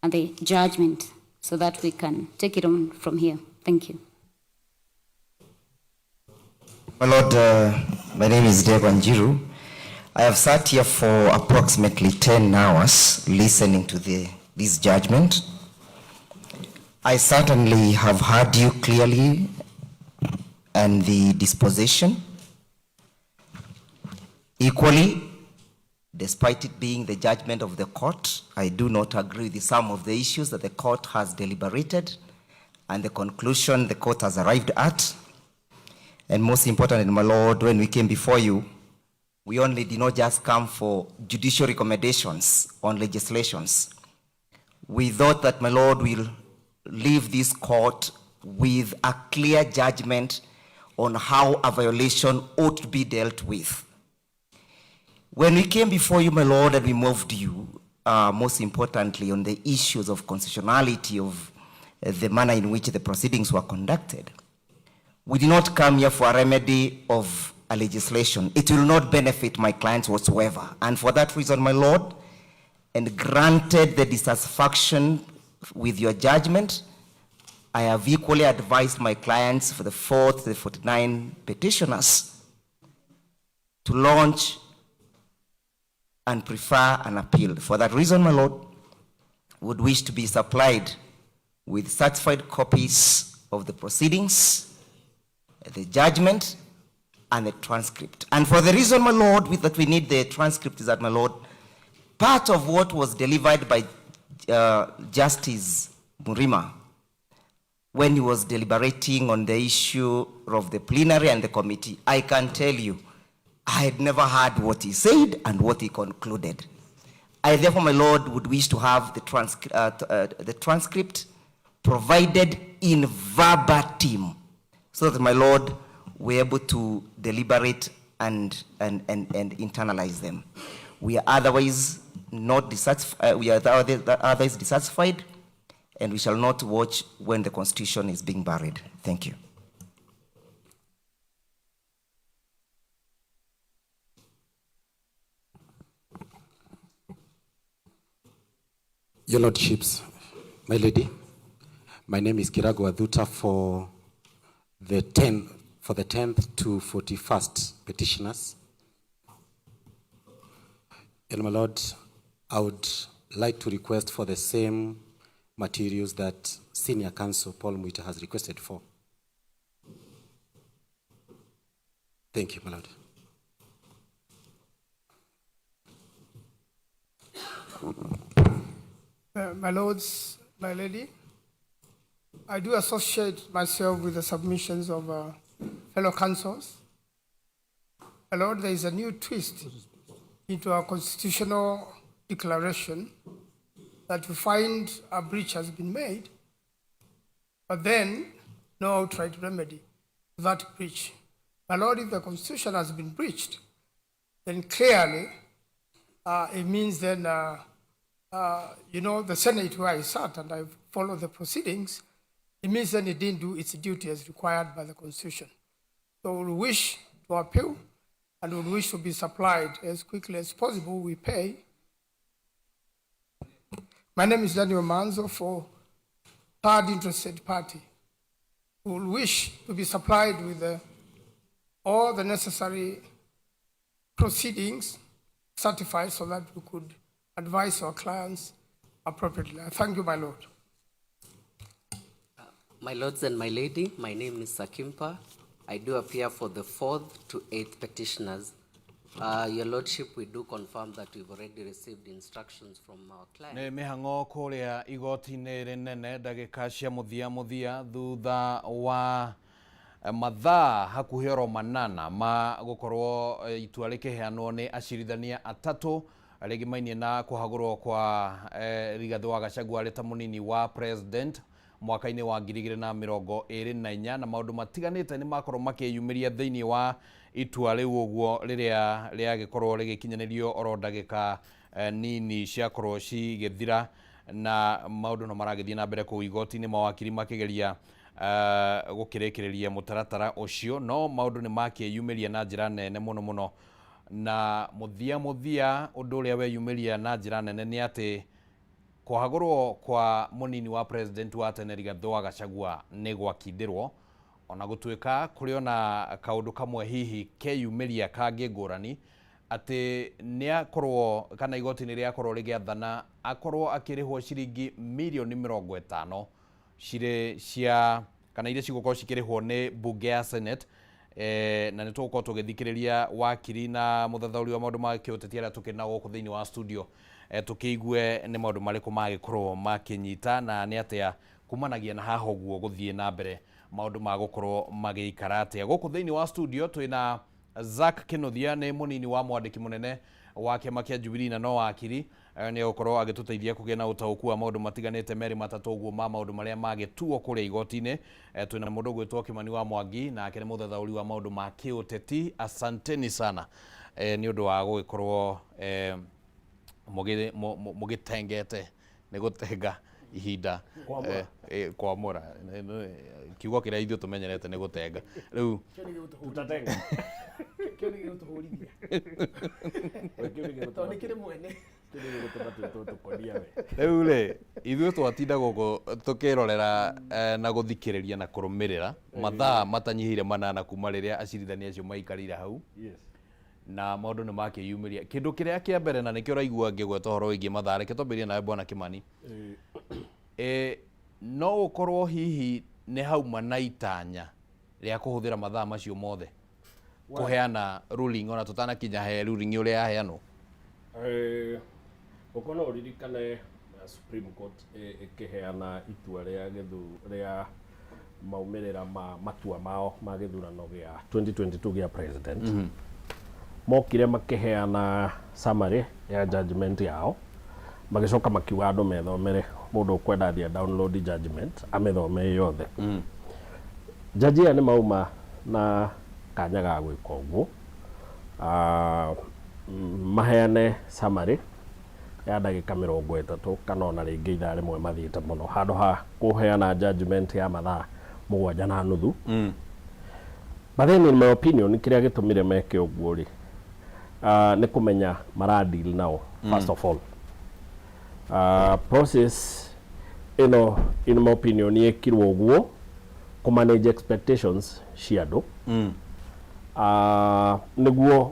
and the judgment so that we can take it on from here. Thank you. My Lord, my name is Deb Wanjiru. I have sat here for approximately 10 hours listening to this judgment. I certainly have heard you clearly and the disposition. Equally, despite it being the judgment of the court, I do not agree with some of the issues that the court has deliberated and the conclusion the court has arrived at. And most importantly, my Lord, when we came before you, we only did not just come for judicial recommendations on legislations. We thought that, my Lord, will leave this court with a clear judgment on how a violation ought to be dealt with. When we came before you, my Lord, and we moved you, most importantly, on the issues of constitutionality of the manner in which the proceedings were conducted, we did not come here for a remedy of a legislation. It will not benefit my clients whatsoever. And for that reason, my Lord, and granted the dissatisfaction with your judgment, I have equally advised my clients for the 4th to the 49 petitioners to launch and prefer an appeal. For that reason, my Lord, would wish to be supplied with certified copies of the proceedings, the judgment, and the transcript. And for the reason, my Lord, that we need the transcript is that, my Lord, part of what was delivered by Justice Murima when he was deliberating on the issue of the plenary and the committee, I can tell you, I had never heard what he said and what he concluded. I therefore, my Lord, would wish to have the transcript provided in verbatim, so that, my Lord, we're able to deliberate and internalize them. We are otherwise not dissatisfied. We are otherwise dissatisfied, and we shall not watch when the Constitution is being buried. Thank you. Your Lordships, my lady, my name is Kiragwa Dhuta for the 10th to 41st petitioners. And my Lord, I would like to request for the same materials that Senior Counsel Paul Mwita has requested for. Thank you, my Lord. My lords, my lady, I do associate myself with the submissions of fellow councils. My Lord, there is a new twist into our constitutional declaration that we find a breach has been made, but then no outright remedy to that breach. My Lord, if the Constitution has been breached, then clearly it means then the Senate where I sat and I followed the proceedings, it means that it didn't do its duty as required by the Constitution. So we wish to appeal and we wish to be supplied as quickly as possible. We pay. My name is Daniel Manzo for third interested party. We will wish to be supplied with all the necessary proceedings certified so that we could advise our clients appropriately. I thank you, my Lord. My lords and my lady, my name is Sakimpa. I do appear for the 4th to 8th petitioners. Your Lordship, we do confirm that we've already received instructions from our client. Ne mihango kuria igoti-inĩ rinene ndagĩka cia mũthia thutha wa mathaa hakuhĩ oro manana ma gũkorwo itua rĩkĩheanwo nĩ acirithania atatũ rĩgĩmainie na kuhagurwo kwa Rigathi wa Gachagua arĩ ta mũnini wa president mwaka-inĩ wa 2024 na maũndũ matiganĩte nĩ makorwo makĩyumĩria thĩinĩ wa itua rĩu ũguo rĩrĩa rĩagĩkorwo rĩgĩkinyanĩrio oro ndagĩka nini ciakorwo cigĩthira, na maũndũ no maragĩthiĩ na mbere kũu igoti-inĩ, mawakiri makĩgeria gũkĩrĩkĩrĩria mũtaratara ũcio, no maũndũ nĩ makĩyumĩria na njĩra nene mũno na mũthia ũndũ ũrĩa weyumĩria na njĩra nene nĩ atĩ kuhagurwo kwa mũnini wa president wa tene Rigathi wa Gachagua nĩ gwakindĩrwo, ona gũtuĩka kũrĩ ona kaũndũ kamwe hihi keyumĩria kangĩ ngũrani atĩ nĩ akorwo kana igoti-inĩ rĩakorwo rĩgĩathana akorwo akĩrĩhwo ciringi mirioni 50 cirĩ cia kana iria cigũkorwo cikĩrĩhwo nĩ bunge ya Senate. Na nĩ tũgũkorwo tũgĩthikĩrĩria wakiri na mũthathaũri wa maũndũ ma kĩũteti arĩa tũkĩrĩ nao gũkũ thĩinĩ wa studio tũkĩigue nĩ maũndũ marĩkũ magĩkorwo makĩnyita na nĩ atĩa kumanagia na haha ũguo gũthiĩ na mbere maũndũ ma gũkorwo magĩikara atĩa. Gũkũ thĩinĩ wa studio twĩna Zack Kĩnuthia, nĩ mũnini wa mwandĩki mũnene wa kĩama kĩa Jubilee na no wakiri, nĩ gũkorwo agĩtũteithia kũgĩa na ũtaũku wa maũndũ matiganĩte merĩ matatũ ũguo ma maũndũ marĩa magĩtuo kũrĩa igoti-inĩ. Twĩna mũndũ ũgwĩtwo Kĩmani wa Mwangi, nake nĩ mũthathaũri wa maũndũ ma kĩũteti. Asanteni sana ni undu wa gugikorwo mugitengete ni gutenga ihinda kwamura kiugo kiria ithuĩ tumenyerete ni gutenga riu utatenga kio ni gutuhurithia to ni kiri mwene riu ri ithuĩ twatinda gũkũ tukirorera na guthikĩrĩria na kũrũmĩrĩra mathaa matanyihĩire 8 kuma rĩrĩa acirithania acio maikarire hau na maũndũ nĩ makĩyumĩria kĩndũ kĩrĩa kĩa mbere na nĩkĩo ũraigua ngĩgweta ũhoro wĩgiĩ mathaa reke twambĩrĩrie nawe bwana Kimani no ũkorwo hihi nĩ hauma na itanya rĩa kũhũthĩra mathaa macio mothe kũheana ruling ona tũtanakinya he ruling ũrĩa yaheanwo ũkona ũririkane Supreme Court ĩkĩheana itua rĩa maumĩrĩra ma matua mao ma gĩthurano gĩa 2022 gĩa president mokire makĩheana summary ya judgment yao magĩcoka makiuga andũ methomere mũndũ ũkwenda thia download judgment amethome yothe judge ya nĩ mauma na kanya ga gwĩka ũguo maheane summary ya ndagĩka 30 kana ona rĩngĩ ithaa rĩmwe mathiĩte mũno handũ ha kũheana judgment ya mathaa 7.5 but then in my opinion kĩrĩa gĩtũmire meke ũguo rĩ nĩ kũmenya maradeal nao first of all process ino in my opinion yekirwo ũguo kũ manage expectations cia andũ nĩguo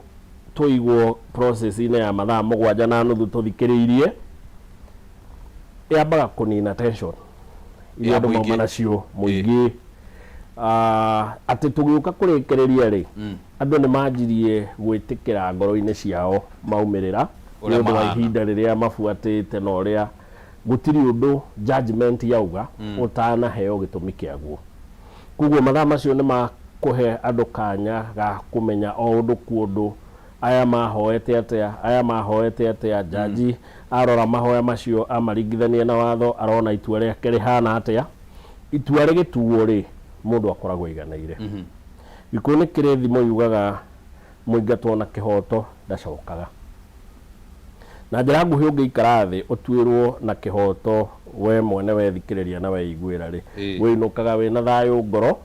tũigwo process ine ya mathaa 7.5 tũthikĩrĩirie yambaga kũnina tension iria andũ mauma nacio mũingĩ atĩ tũgĩũka kũrĩkĩrĩria rĩ andũ nĩ manjirie gwĩtĩkĩra ngoro-inĩ ciao maumĩrĩra nĩ ũndũ wa ihinda rĩrĩa mabuatĩte na ũrĩa gũtirĩ ũndũ judgment yauga ũtanaheo gĩtũmi kĩaguo koguo mathaa macio nĩ makũhe andũ kanya ga kũmenya o ũndũ kũndũ aya mahoete atĩa jaji arora mahoya macio amaringithania na watho arona itua rĩake rĩhana atĩa itua rĩgĩtuo rĩ mũndũ akoragwo iganĩire gĩkũ nĩ kĩrĩ thimo yugaga mũingatwo na kĩhoto ndacokaga na njĩra nguhĩ ũngĩikara thĩ ũtuĩrwo na kĩhoto we mwene wethikĩrĩria na weiguĩra rĩ wĩinũkaga wĩna thayũ ngoro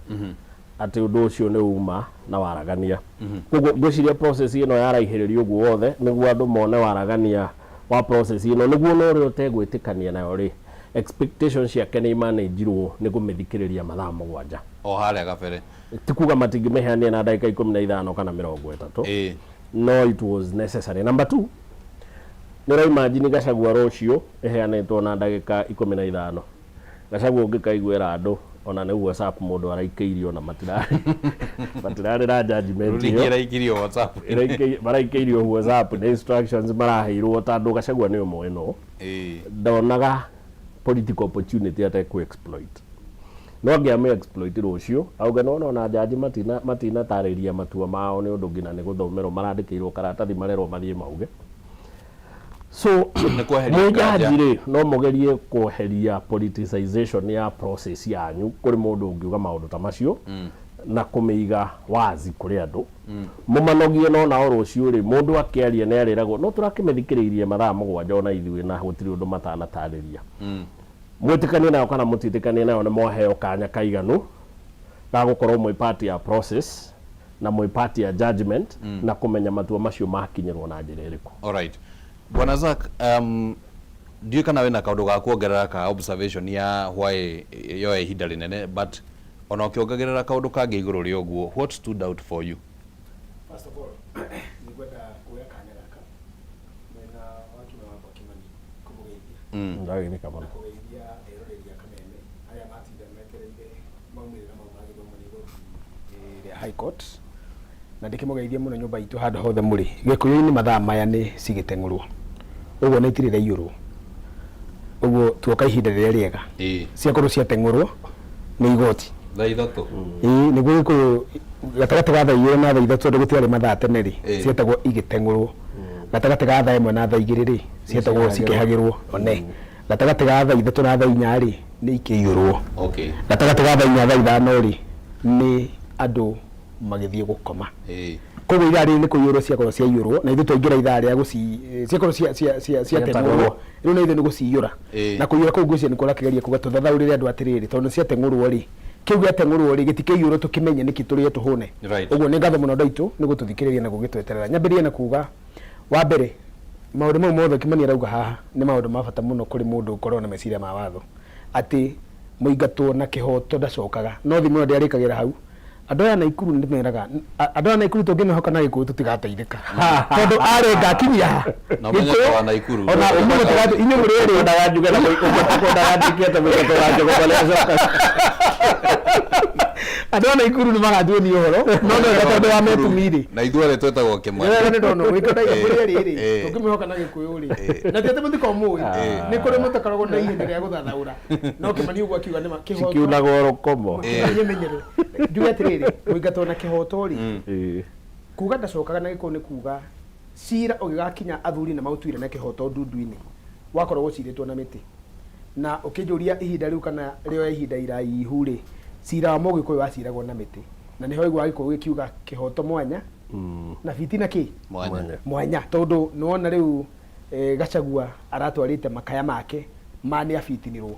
atĩ ũndũ ũcio nĩ uma na waragania koguo ngwĩciria process ĩno yaraihĩrĩrio ũguo wothe nĩguo andũ mone waragania wa process ĩno nĩguo no ũrĩa ũtegwĩtĩkania nayo rĩ expectations ciake nĩ imanĩnjirwo nĩ kũmĩthikĩrĩria mathaa 7 o harĩa gabere ti kuga matingĩmĩheania na ndagĩka 15 kana 30 no it was necessary. Number 2 nĩra imagine Gachagua rũciũ ĩheanĩtwo na ndagĩka 15 Gachagua ũngĩkaiguĩra andũ ona nĩ WhatsApp mũndũ araikĩirio na matirarĩ na judgment ĩyo ĩraikĩirio WhatsApp maraikĩirio WhatsApp na instructions maraheirwo tondũ Gachagua nĩ ũmwe no ndonaga political opportunity atekũ exploit no angĩame exploit rũciũ auga no na jaji matina tarĩria matua mao nĩ ũndũ ngina nĩ gũthomerwo marandĩkĩirwo karatathi marerwo mathiĩ mauge so mũjajire no mũgerie kweheria politicization ya process yanyu kũrĩ mũndũ ũngiuga maũndũ ta macio na kũmĩiga wazi kũrĩ andũ mũmanogie no na rũciũ rĩ mũndũ akĩaria nĩ arĩragwo no tũrakĩmĩthikĩrĩirie mathaa 7 na ithuĩ na gũtirĩ ũndũ matanatarĩria mwĩtĩkanie nayo kana mũtitĩkanie nayo nĩ moheo kanya kaiganu ga gũkorwo mwĩ part ya process na mwĩ part ya judgment na kũmenya matua macio makinyĩrwo na njĩra ĩrĩkũ. Alright Bwana Zack, ndiyo kana wena kaũndũ ga kuongerera ka observation ya why yoya ihinda rĩnene but ona ũkĩongerera kaũndũ kangĩ igũrũ rĩa ũguo what stood out for you? First of all nĩngwenda kuoya kanya gaka mena watu na wako Kimani kũmũgeithia ndagĩrĩ kamana kũgeithia eroreri kamene aya matinda mekereire maumĩrĩra mau ma gĩthomo nĩ igoti High Court na ndĩkĩmũgeithia mũno nyũmba itũ handũ hothe mũrĩ gĩkũyũ-inĩ mathaa maya nĩ cigĩteng'ũrwo ũguo nĩ itirĩ raiyũrwo ũguo tuoka ihinda rĩrĩa rĩega ciakorwo ciateng'ũrwo nĩ igoti thaa 3 nĩguo gĩkũyũ gatagatĩ ga thaa 2 na thaa 3 tondũ gũtiarĩ mathaa tene rĩ cietagwo igĩteng'ũrwo gatagatĩ ga thaa 1 na thaa 2 rĩ cietagwo cikĩhagĩrwo one gatagatĩ ga thaa 3 na thaa 4 rĩ nĩ ikĩiyũrwo gatagatĩ ga thaa 4 thaa 5 rĩ nĩ andũ magithie gukoma koguo irari ni kuyuro ciakorwo cia yuro na ithu twaingira ithaa ria guci ciakorwo cia teng'urwo riu na ithu ni guciyura na kuyura kuu gucia ni kura kigeria kuga tuthathaurire andu atiriri tondu cia teng'urwo ri kiu gia teng'urwo ri gitikiyuro tukimenye niki turie tuhune uguo ni ngatho muno ndaitu ni gututhikiriria na gugitweterera nyambirie na kuga wa mbere maundu mau mothe Kimani arauga haha ni maundu ma bata muno kuri mundu ukorwo na meciria ma watho ati muingatwo na kihoto ndacokaga no thimu ndi arikagira hau andu aya Naikuru ndimeraga andu aya Naikuru tungimehoka na gikuyu tutigateithika tondu arenga kinya na mwenye wa Naikuru ona umuno tugatu inyu murere ndaga njuga na ndaga ndikete mugato wanje gobaleza andu aya Naikuru ni magatuoni uhoro no no tondu wa metumiri na ithuore twetagwo Kimani ni ndono wikadaiga kuri riri tungimehoka na gikuyu ri na tete muthiko mui ni kuri mutakaragwo na ihenya ria guthathaura no Kimani ugwa kiuga ni kihoto kiunaga rokomo nyemenyere njuga atiriri muingatwo na kihoto ri kuga ndacokaga na gikuyu ni kuga ciira ugigakinya athuri na mautuire na kihoto ndundu-ini wakorwo guciritwo na miti na ukijuria ihinda riu kana rio ihinda iraihu ri ciira wa Mugikuyu waciragwo na miti na niho igwa gikuyu gikiuga kihoto mwanya na fitina ki mwanya tondu niwona riu Gachagua aratwarite makaya make mani afitinirwo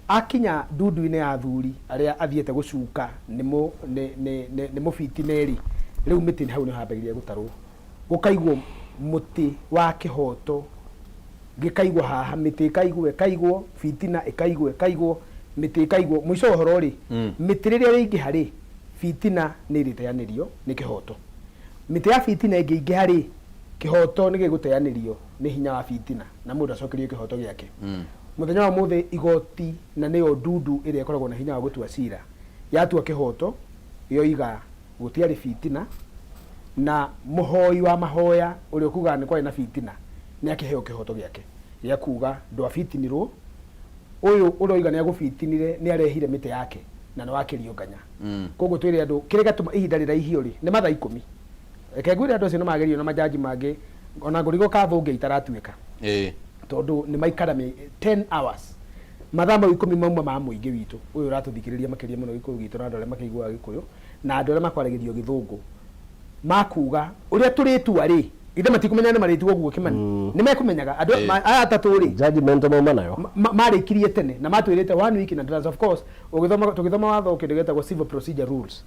akinya ndundu-ini ya athuri aria athiete gucuka ni mufitineri riu miti ni hau ni hambagiria gutarwo gukaigwo muti wa kihoto gikaigwo haha miti ikaigwo fitina ikaigwo miti ikaigwo mwico horo ri miti riria ringi hari fitina ni riteanirio ni kihoto miti ya fitina ingi hari kihoto ni giguteanirio ni hinya wa fitina na mundu acokerio kihoto giake muthenya wa muthe igoti na niyo ndundu iria ikoragwo na hinya wa gutua ciira yatua kihoto yo iga gutiari fitina na muhoi wa mahoya uri kuga ni kwari na fitina ni akiheo kihoto giake ya kuga ndo fitinirwo uyu uroiga ni agufitinire ni arehire mite yake na no akirio nganya koguo twire andu kire gatuma ihinda riraihio ri ni mathaa 10 reke ngwire andu acio no magerio na majaji mangi ona ngurigo kathunge itaratuika tondu ni maikara 10 hours mathaa mau 10 mamwe ma muingi witu uyu uratuthikiriria makiria muno gikuyu gitu na andu aria makaigua gikuyu na andu aria makwaragirio githungu makuga uria turitua ri ithe matikumenya ni maritu guo Kimani ni mekumenyaga andu aya atatu ri judgment mo nayo marikirie tene na matwirite 1 week in advance of course tugithoma watho kindigeta civil procedure rules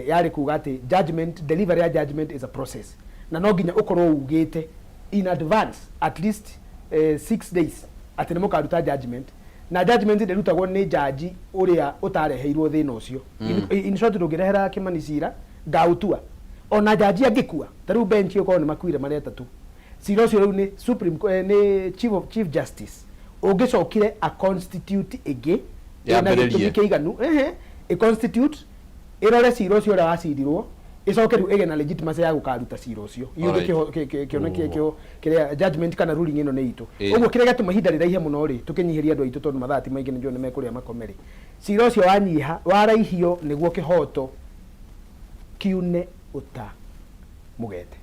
yari kuga ati judgment delivery ya judgment is a process na no ginya ukorwo ugite in advance at least 6 days ati ni mukaruta judgment na judgment ndirutagwo ni jaji uria utareheirwo thina ucio in short ndungirehera Kimani ciira ngautua ona jaji agikua taru bench yoko ni makuire mari atatu ciira ucio riu ni supreme ni chief justice ungicokire a constitute ege na gitumi kiiganu a constitute irore ciira ucio ria wacirirwo icoke riu ege na legitimacy ya gukaruta ciira ucio yuge kioneke kio kiria judgment kana ruling ino ni itu uguo kiria gatuma hinda riraihe muno ri tukinyihiria andu aitu tondu mathati maingi ni njone mekuria makomeri ciira ucio wanyiha waraihio niguo kihoto kiune uta mugete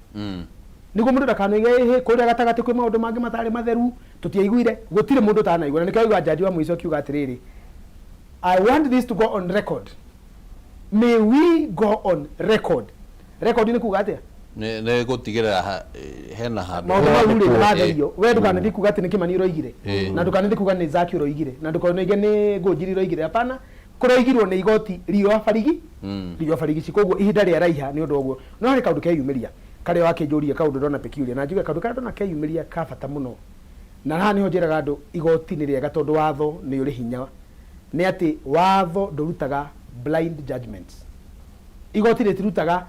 niguo mundu ndakanoige kuria gatagati kwi maundu mangi matari matheru tutiaiguire gutire mundu tanaigua nikio igwa jaji wa muico kiuga atiriri I want this to go on record. May we go on record. Record ni kuga atia ne gutigirira hena handu no uri matherio we ndukane kuga ati ni Kimani roigire na ndukane kuga ni Zaki roigire na ndukane ni Ngũnjiri roigire hapana kuroigirwo ni igoti rio farigi cikoguo ihinda ria raiha ni undu oguo no ri kaundu keyumiria kare wakijuria kaundu ndona peculiar na njuga kaundu kare ndona keyumiria ka bata muno na haha niho njiraga andu igoti ni riega tondu watho ni uri hinya ni ati watho ndurutaga blind judgments igoti ritirutaga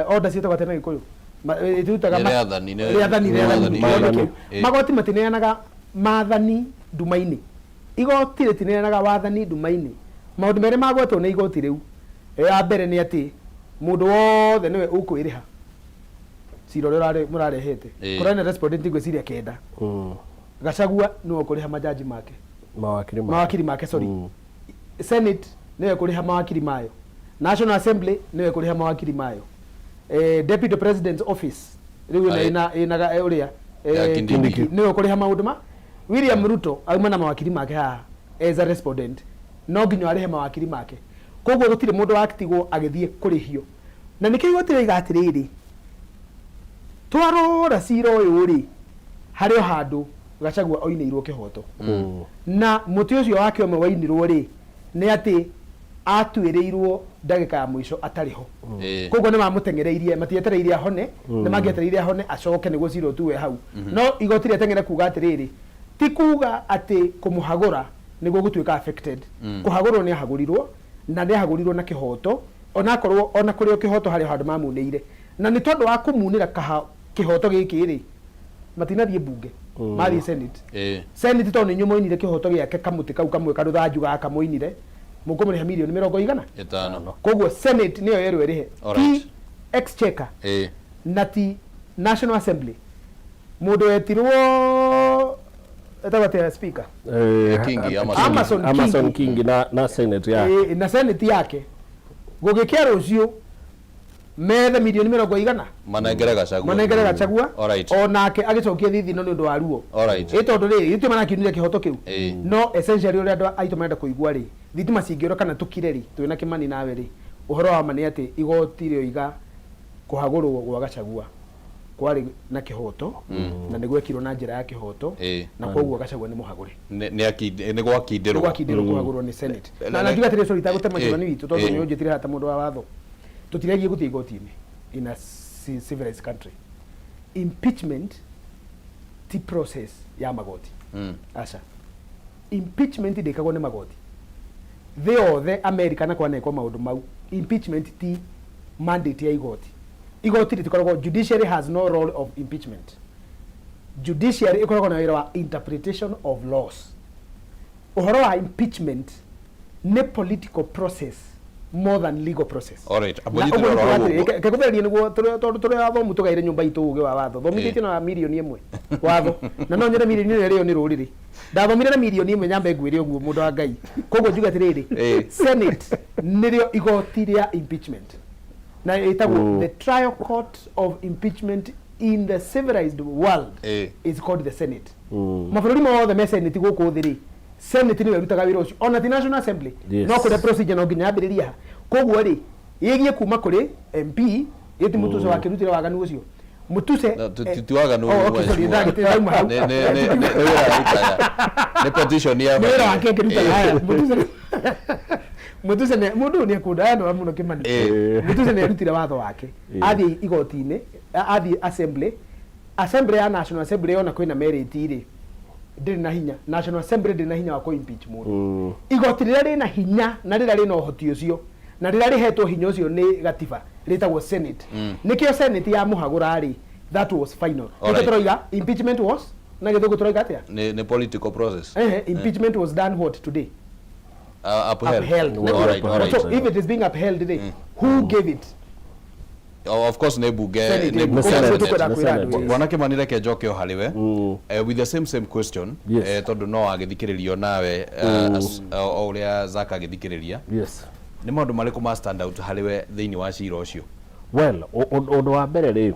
order cietagwo tena gikuyu ritirutaga riathani magoti matineanaga maathani ndumaini igoti ritineanaga wathani ndumaini maundu mere magwetwo ni igoti riu ya mbere ni ati mundu wothe niwe ukwiriha ciro rurare murarehete kurana respondent ngwiciria kenda Gachagua niwe kuriha majaji make mawakiri make sorry Senate niwe kuriha mawakiri mayo National Assembly niwe kuriha mawakiri mayo Deputy President's Office riu ina uria Kindiki niwe kuriha maundu ma William Ruto auma na mawakiri make ha as a respondent no nginya arehe mawakiri make koguo gutire mundu wakitigwo agithie kurihio na nikio igoti riga atiriri twarora cira uyu ri hario handu Gachagua oinirwo kihoto na muti ucio wake omwe wainirwo ri ni ati atwirirwo ndagika ya mwisho atariho koguo ni mamutengereirie matietereirie ahone ni mangietereirie ahone acoke niguo cira tuwe hau no igoti rietengere kuga atiriri ti kuga ati kumuhagura niguo gutuika affected kuhagurwo ni ahagurirwo na ni ahagurirwo na kihoto ona korwo ona kurio kihoto hari handu mamuneire na ni tondu wa kumunira kihoto giki ri matinathie bunge mari senate senate tondu nyumo inire kihoto giake kamuti kau kamwe karuthanju gaka moinire mukumuriha milioni 50 koguo senate niyo yerwe rihe ti exchequer na ti national assembly mundu etirwo etawate speaker Kingi Amazon Kingi na senate yake na senate yake gugikia rucio methe milioni 50 manengere Gachagua onake agicokia thithino ni undu wa ruo itondu ri itima na kinire kihoto kiu no essentially uri andu aitu marenda kuigua ri thitima cingiro kana tukire ri twina kimani nawe ri uhoro wa mani ati igoti rio iga kuhagurwo gwa Gachagua kwari na kihoto na nigwekirwo na njira ya kihoto na koguo Gachagua ni muhagure ni gwakindirwo kuhagurwo ni senate na nagiga tire sorry tagutema jibani witu tondu ni unjitire hata mundu wa watho tutiregie guthi igoti-ini in a civilized country. Impeachment ti process ya magoti aca impeachment ndikagwo ni magoti the America na kwa neko maundu mau impeachment ti mandate ya igoti ritikoragwo judiciary has no role of impeachment judiciary ikoragwo na wira wa interpretation of laws uhoro wa impeachment ne political process more than legal process. Alright, abonyitira roho. Kekubeli niguo tore athomu tugaire nyumba itu uge wa watho. Thomithĩtie na milioni 1 watho. Na no nyere milioni 1 rĩo nĩ rũrĩrĩ. Ndathomire na milioni 1 nyambe ngwĩre ũguo mũndũ wa Ngai. Koguo njuga atĩrĩrĩ. Senate nĩrĩo igoti rĩa impeachment. Na ĩtagwo the trial court of impeachment in the civilized world is called the Senate. Mabũrũri mothe me Senate gũkũ thĩ rĩ. Senate ni werutaga wira ucio ona the National Assembly no kure procedure no nginya ambiriria koguo ri yigie kuma kuri MP yeti mutuse wa kirutira waganu ucio mutuse titiwaganu ne petition ya wira wake kiruta mutuse ne mundu ni akuda no muno kimani mutuse ne rutira watho wake athi igoti-ini athi assembly ya National Assembly ona kwina merit ri ndiri na hinya National Assembly ndiri na hinya wa ko impeach mundu igoti rĩrĩa rĩna hinya na rĩrĩa rĩna ũhoti ũcio na rĩrĩa rĩhetwo hinya ũcio nĩ gatiba rĩtagwo Senate nikio Senate ya muhagura ri that was final turoiga impeachment was na gĩthũngũ turoiga atĩa ne political process impeachment was done what today upheld. All right. So if it is being upheld today who gave it of course ne bunge wanake manire ke joke haliwe with the same question tondu no agithikiririo nawe uria Zaka agithikiriria ni maundu mariku ma stand out haliwe thiini wa cira ucio well undu wa mbere ri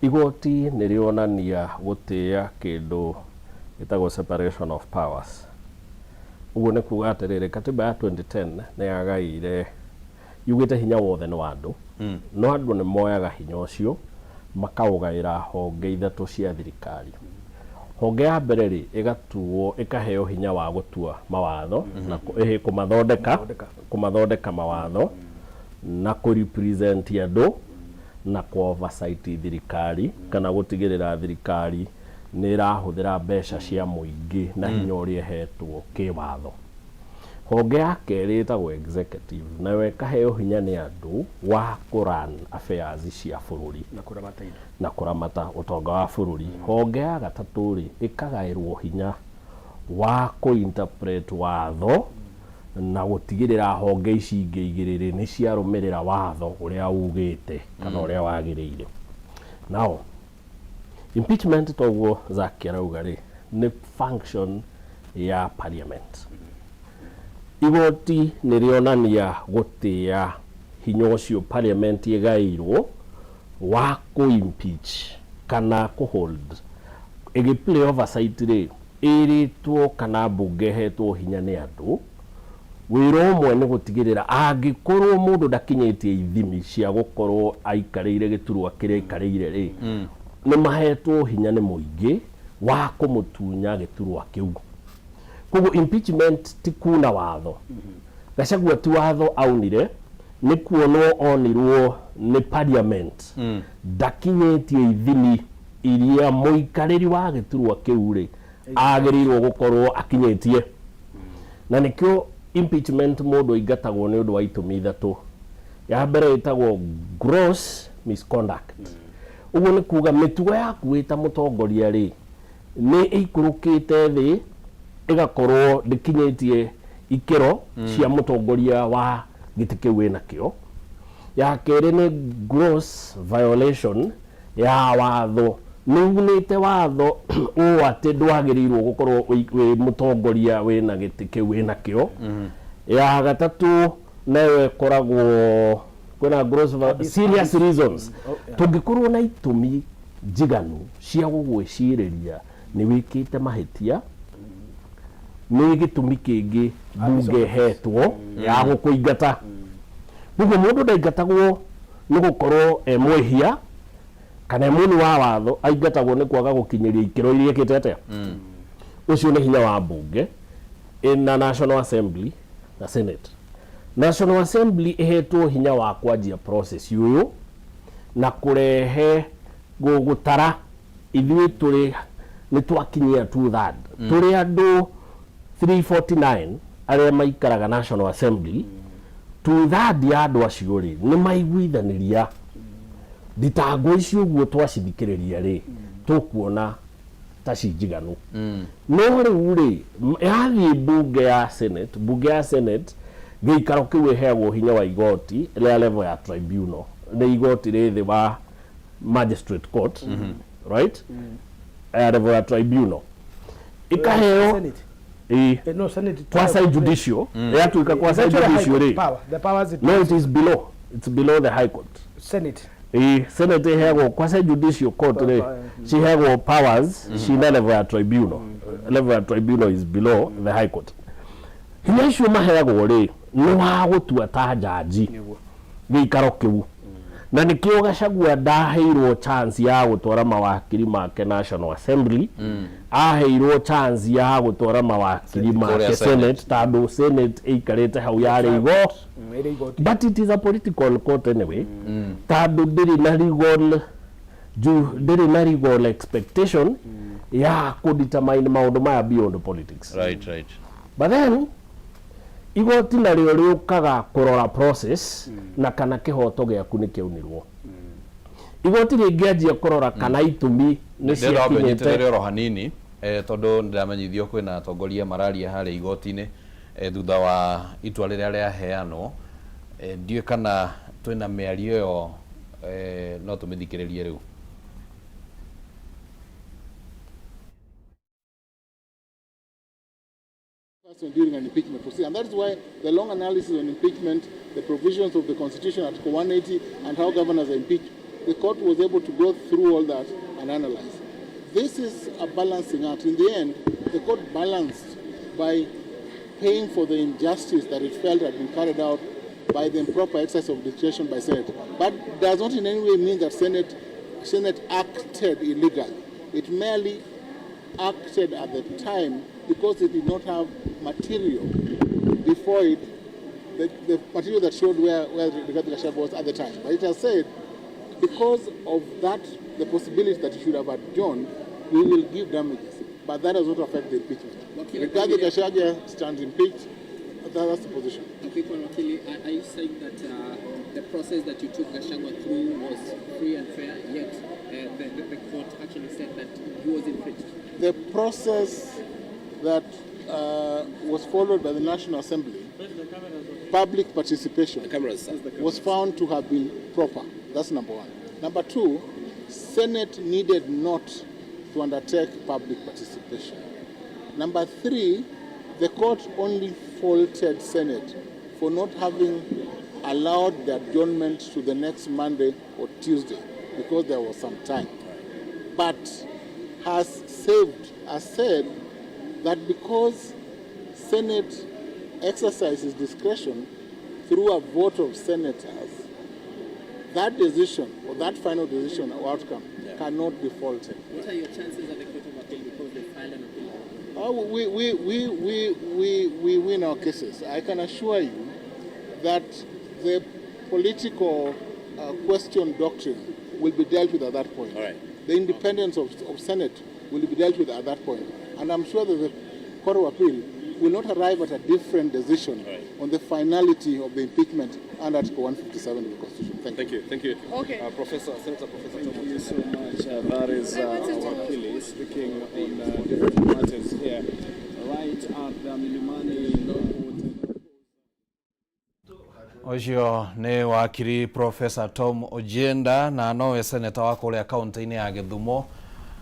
igoti ni rionania gutia kindu gitagwo separation of powers uguo ni kuga atiriri katiba ya 2010 ni yagaire yugite hinya wothe no andu no andu ni moyaga hinya ucio makaugaira honge ithatu cia thirikari honge ya mbere ri igatuo ikaheo hinya wa gutua mawatho na kumathondeka mawatho na ku represent andu na ku oversight thirikari kana gutigirira thirikari ni irahuthira mbeca cia muingi na hinya uria hetwo kiwatho honge ya kerĩ ĩtagwo executive nayo ĩkaheo hinya nĩ andũ wa kũran affairs cia bũrũri na kũramata ũtonga wa bũrũri honge ya gatatũ rĩ ĩkagaĩrwo hinya wa kũinterpret watho na gũtigĩrĩra honge ici ingĩ igĩrĩ nĩ ciarũmĩrĩra watho ũrĩa ugĩte kana ũrĩa wagĩrĩire now impeachment toguo Zaki arauga rĩ nĩ function ya parliament igoti nirionania gutia hinya ucio parliament igairwo wa ku impeach kana ku hold igi play oversight ri iritwo kana bunge hetwo hinya ni andu wira umwe ni gutigirira angikorwo mundu ndakinyitie ithimi cia gukorwo aikarire giturwa kiria aikarire ri ni mahetwo hinya ni muingi wa kumutunya giturwa kiu. Koguo impeachment ti kuna watho. Gachagua ti watho aunire, ni kuonwo onirwo ni parliament ndakinyitie ithimi iria muikariri wa giturwa kiu ri agirirwo gukorwo akinyitie. Na nikio impeachment mundu ingatagwo ni undu wa itumi ithatu. Ya mbere itagwo gross misconduct. Uguo ni kuga mitugo yaku wita mutongoria ri ni ikurukite thi igakorwo ndikinyitie ikiro cia mutongoria wa gitike wina kio. Ya kere ni gross violation ya watho. Nunite watho o ati ndwagirirwo gukorwo wi mutongoria wina gitike wina kio. Ya gatatu nawe koragwo kuna gross serious reasons. Tungikorwo na itumi jiganu cia gugwiciriria ni wikite mahitia ni gitumi kingi bunge hetwo ya gukuingata. Bugo mundu ndaigatagwo ni gukorwo mwihia kana muni wa watho aingatagwo ni kwaga gukinyeria ikiro iria kitete. Ucio ni hinya wa bunge in National Assembly na Senate. National Assembly ihetwo hinya wa kwanjia process yuyu na kurehe gugutara ithui turi ni twakinyia 2/3 turi andu 349 aria maikaraga National Assembly 2/3 ya andu acio ri ni maiguithaniria thitango icio guo twacithikiriria ri tukuona ta cinjiganu. No riu ri yathii bunge ya Senate giikaro kiu heagwo hinya wa igoti ria level ya tribunal ni igoti rithi wa magistrate court right level ya tribunal ikaheo no Senate quasi judicial yatuika quasi judicial ri no it is below, it's below the high court. Senate Senate heagwo quasi judicial court ri she heagwo powers she level ya tribunal level ya tribunal is below the high court. Hinya icio maheagwo ri ni wa gutua ta jaji giikaro kiu na nikio Gachagua ndaheirwo chance ya gutwara mawakiri make National Assembly aheirwo chance ya gutwara mawakiri make Senate tando Senate ikarete hau yari igo but it is a political court anyway tando ndiri na legal expectation ya kudetermine maundu maya beyond politics. Right. But then igoti na rio riukaga kurora process na kana kihoto giaku ni kiunirwo. Igoti ringianjia kurora kana itumi ni cia kinyete rero hanini tondu ndiramenyithio kwina atongoria mararia hare igoti-ini thutha wa itua riria riaheanwo ndiwe kana twina miario yo no tumithikiririe riu. During an impeachment proceeding, and that is why the long analysis on impeachment, the provisions of the Constitution, Article 180, and how governors are impeached, the court was able to go through all that and analyze. This is a balancing act. In the end, the court balanced by paying for the injustice that it felt had been carried out by the improper exercise of discretion by Senate, but does not in any way mean that Senate acted illegally. It merely acted at the time because it did not have material before it, the material that showed where Rigathi Gachagua was at the time. But it has said, because of that, the possibility that it should have adjourned, we will give damages. But that does not affect the impeachment. Rigathi Gachagua stands impeached. That's the position. Okay, are you saying that the process that you took Gachagua through was free and fair, yet the court actually said that he was infringed? The process that was followed by the National Assembly, public participation, was found to have been proper. That's number one. Number two, Senate needed not to undertake public participation. Number three, the court only faulted Senate for not having allowed the adjournment to the next Monday or Tuesday because there was some time. But has said that because Senate exercise his discretion through a vote of senators, that decision or that final decision or outcome cannot be faulted. What are your chances at the Court of Appeal because they filed an appeal? We win our cases. I can assure you that the political question doctrine will be dealt with at that point. All right. The independence of Senate will be dealt with at that point. And I'm sure that the Court of Appeal will not arrive at a different decision on the finality of the impeachment under Article 157 of the Constitution. Thank you. Thank you. Okay. Professor, Senator Professor Thank you so much. That is our Wakili speaking on different matters here. Right at the Milimani Ocio ni wakiri Professor Tom Ojienda na nowe seneta wa kule kaunti-ini ya Githumo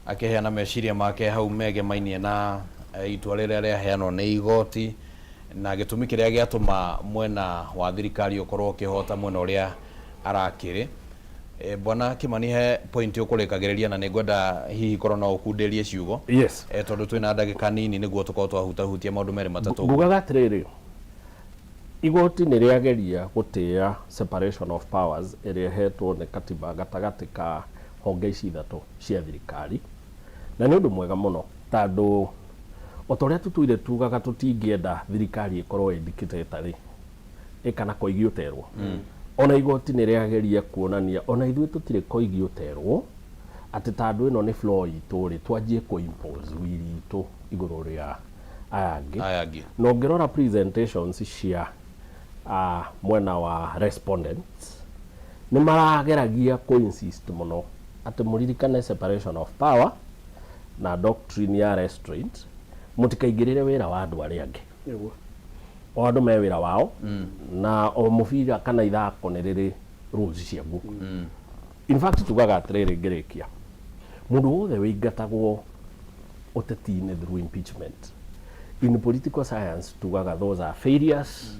akiheana meciria make hau megemainie na itua riria riaheanwo ni igoti na gitumi kiria giatuma mwena wa thirikari ukorwo ukihota mwena uria arakiri. Bwana Kimani he point ukurikagiriria na ningwenda hihi korwo no ukunderie ciugo. Yes. Tondu twina ndagika nini niguo tukorwo twahutahutia maundu meri matatu. Ngugaga atiriri, igoti ni riageria gutia separation of powers iria hetwo ni katiba gatagati ka honge ici ithatu cia thirikari, na ni undu mwega muno tondu otoria tutuire tugaga tutingienda thirikari ikorwo indicatory ikana koigi uterwo. Ona igoti ni riageria kuonania ona ithuĩ tutire koigi uterwo ati tondu ino ni flow itu ri twanjie ko impose wiri itu iguru ria ayangi no ngirora presentations cia mwena wa respondents ni marageragia ko insist muno ati muririkane separation of power na doctrine ya restraint mutikaigirire wira wa andu aria angi o andu me wira wao na o mubira kana ithako ni riri rules cia guku. In fact tugaga atiriri ngirikia mundu wothe wingatagwo uteti-ini through impeachment in political science tugaga those are failures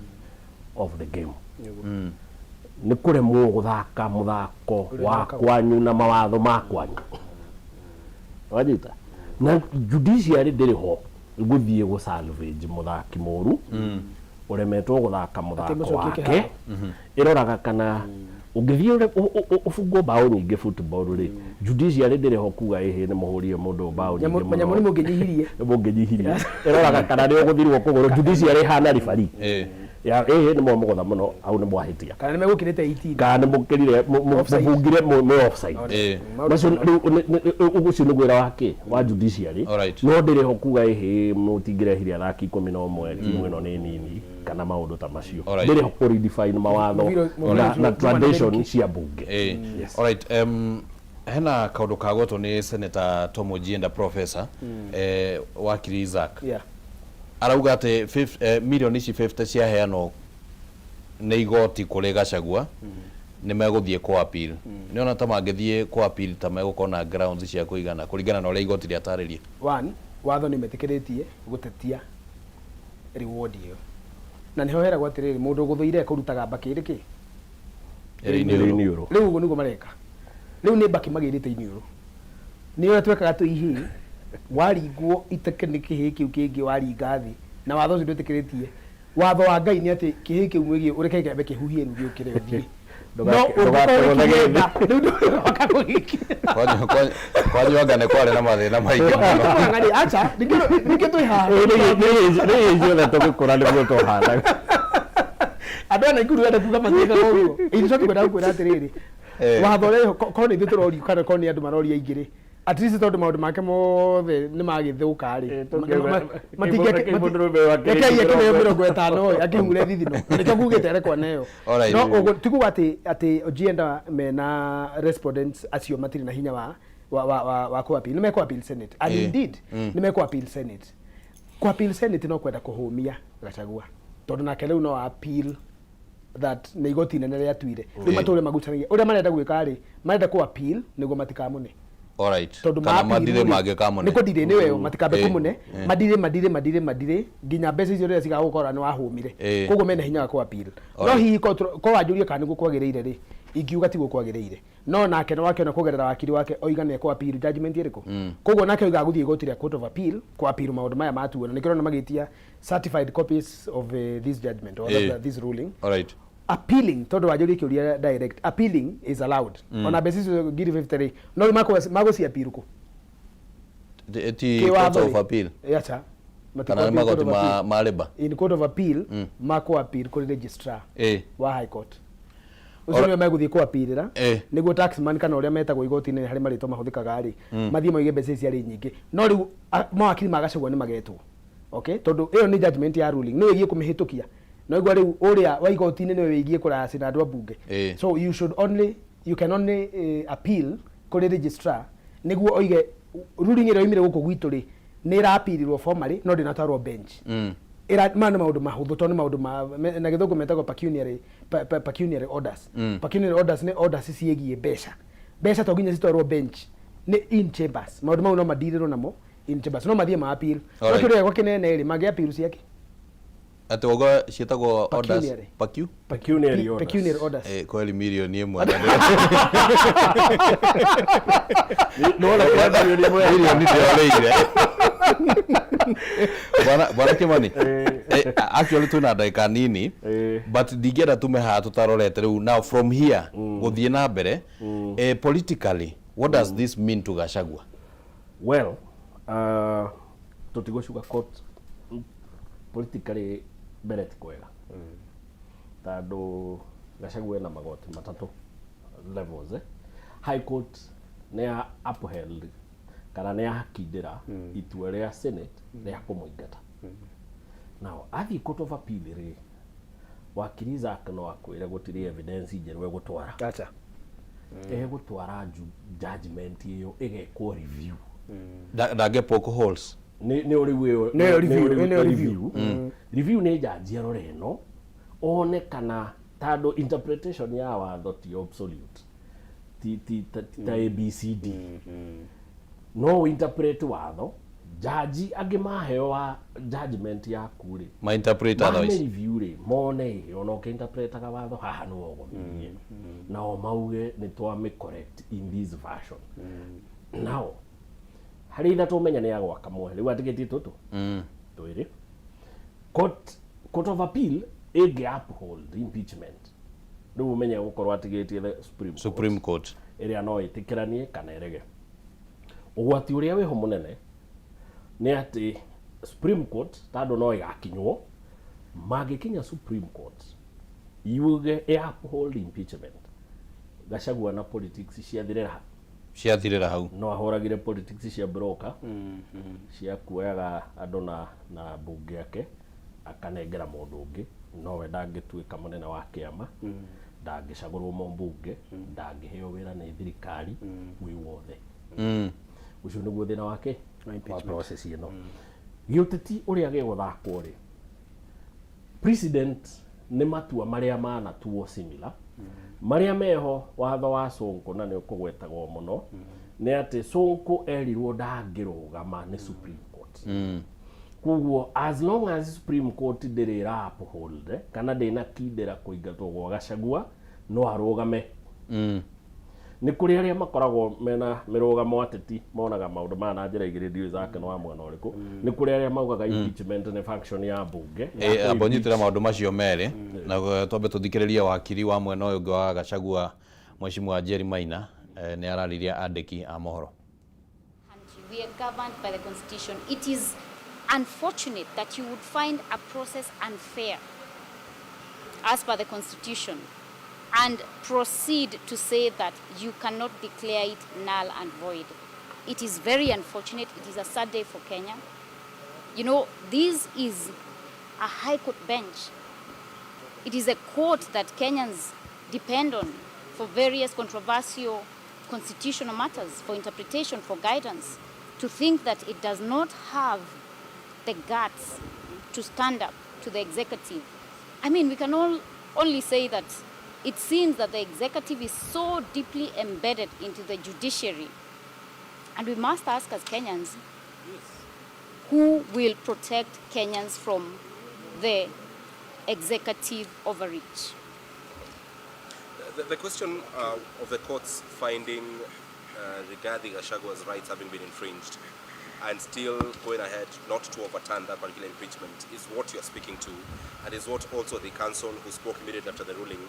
of the game. Ni kuremwo guthaka muthako wa kwanyu na mawatho ma kwanyu wajita na judiciary ndiriho guthie go salvage muthaki moru uremetwo guthaka muthako wake iroraga kana ungithie ufungwo bao nyingi football ri judiciary ndiriho kuga ehe ni muhurie mundu bao nyingi munyamuri munginyihirie iroraga kana ni uguthirwo kugoro judiciary hana rifari ya ni mugutha muno au ni mwahitia kana ni megukirite 18 kana ni mukirire mubungire mu offside macio ugucio ni gwira wake wa judiciary no ndiriho kuga ehe mutingirehire athaki 11 timu ino ni nini kana maundu ta macio ndiriho ku redefine mawatho na tradition cia bunge. Alright, hena kaundu kagotwo ni Senator Tom Ojienda Professor wakiri Isaac arauga ati milioni ici 50 cia heano ni igoti kuri Gachagua ni meguthie ku appeal. Ni ona ta mangithie ku appeal ta megukona grounds cia kuigana kuringana na uria igoti riataririe. One, watho ni metikiritie gutetia reward iyo na niho hera gwatiriri mundu guthuire kurutaga bakiri ki euro riu uguo niguo mareka riu ni baki magirite euro niyo twekaga tu ihi waringwo itekene kihi kiu kingi waringa thi na watho ucio ndutikiritie watho wa Ngai ni ati kihi kiu mwigi ureke kembe kihuhie rugi ukire uthie kwanyu angane kware na mathina maingi muno ngani acha nike twiha ni njothe tugikura ni guo tuhana andå ana ikuru enda kuga mathina koguo icoki kwenda kwira atiriri watho rä korwo nä ithuä tå rorio kana korwo nä andå maroria aingä rä at least tondå maå ndå make mothe nä magä thå rä matingekeie kä mä 50 akä humure thithino nä kä kugä te rekwa neyo no å tikuga atä Ojienda mena respondents acio matirä na hinya wa ku appeal nä mekå appeal Senate and indeed nä mekå appeal Senate ku appeal Senate no kwenda kå hå mia Gachagua tondå nake rä u no appeal that nä igoti nene rä atuire rä matå re magutanagia å rä a marenda gwä ka rä marenda kå appeal nä guo matikamune kana mathire mangä kamune nä kå ndirä nä weo matikambe kå mune mathire nginya mbeca icio rä rä a cigagå korwo nä wahå mire koguo mena hinya wa kå appeal no hihi ko wanjå rie kana nä gå kwagä rä ire rä ingiuga ti gukwagiriire no nake no wake na kugerera wakiri wake oiga ne ko appeal judgment iriko koguo nake oiga guthie igoti ria court of appeal ko appeal maundu maya matuona nikirona magitia certified copies of this judgment or this ruling. All right. Appealing todo wajuri kiuria direct appealing is allowed on a basis of give 53 no mago si appeal ko eti court of appeal yacha kana magoti maleba in court of appeal mako appeal ko registrar wa high court ucio nĩ megũthiĩ kwa appeal nĩguo taxman kana ũrĩa metagwo igoti-inĩ harĩ marĩtwa mahũthĩkaga rĩ mathiĩ moige mbeca ici arĩ nyingĩ no rĩu mawakiri ma Gachagua nĩ magetwo okay tondũ ĩyo nĩ judgment ya ruling nĩ wĩgie kũmĩhĩtũkia no igua rĩu ũrĩa wa igoti-inĩ nĩ wĩgie kũracina andũ a bunge so you can only appeal kũrĩ registrar nĩguo oige ruling ĩrĩa oimire gũkũ gwitũ rĩ nĩ ĩraapilirwo formally no ndĩnatwarwo bench mana maundu mahuthu to ni maundu na githungu metagwo pecuniary orders. Pecuniary orders ni orders ciegie mbeca to nginya citwarwo bench ni in chambers maundu mau no madiriro namo in chambers no mathie ma appeal no kire gwa kinene ri magi appeal ciake ati wogo cietagwo orders pecuniary orders kweli milioni imwe no la milioni ndio bwana Kimani actually tuna ndagika nini but ndigera tumeha tutarorete riu now from here guthie na mbere politically what does this mean to Gachagua? Well tutigoshuka court politically mbere ti kwega tando Gachagua na magoti matatu levels high court ne upheld kana ne hakindira itua ria senate ria kumuingata now athi court of appeal ri wakiriza kana akwire gutiri evidence njerwe gutwara acha gutwara judgment iyo igekwo review ndage poke holes ni review review ni judge roreno one kana tado interpretation ya watho ti obsolete ta ABCD no interpret watho jaji agimaheo wa judgment ya kuri ma interpret otherwise review ri mone ono ke interpretaga watho haha no ogomie na o mauge ni twa me correct in this version now hari ina tumenya ni agwa kamwe riu atigeti tutu twiri court of appeal ege uphold impeachment riu umenya gukorwo atigeti the supreme court iria no itikiranie kana erege ugwati uria weho munene ni ati supreme court tado no igakinywo magikinya supreme court yuge uphold impeachment Gachagua na politics ciathirira hau no ahoragire politics cia broker cia kuoyaga andu na bunge yake akanengera mundu ungi no we ndangituika munene wa kiama ndangicagurwo mu bunge ndangiheo wira ni thirikari wi wothe ucio niguo thina wake wa process ino giuteti uria geguthakwo ri president ni matua maria mana tuo similar maria meho watho wa Sonko na ni ukugwetagwo muno ni ati Sonko erirwo ndangirugama ni Supreme Court kuguo as long as Supreme Court ndirira uphold kana ndina kindira kuingatwo gwa Gachagua no arugame ni kuri aria makoragwo mena mirugamo ateti monaga maundu mana njira igiri ndiu zake no amwe no riku ni kuri aria maugaga impeachment ni function ya bunge abonyitira maundu macio mere na twambe tuthikiriria wakiri wa mwena uyu wa Gachagua Mheshimiwa Jerry Maina ni arariria andiki a mohoro. We are governed by the constitution. It is unfortunate that you would find a process unfair as per the constitution and proceed to say that you cannot declare it null and void. It is very unfortunate. It is a sad day for Kenya. You know, this is a high court bench. It is a court that Kenyans depend on for various controversial constitutional matters, for interpretation, for guidance. To think that it does not have the guts to stand up to the executive. I mean, we can only say that it seems that the executive is so deeply embedded into the judiciary. And we must ask as Kenyans, who will protect Kenyans from the executive overreach? The question of the courts finding Rigathi Gachagua's rights having been infringed and still going ahead not to overturn that particular impeachment is what you're speaking to, and is what also the council who spoke immediately after the ruling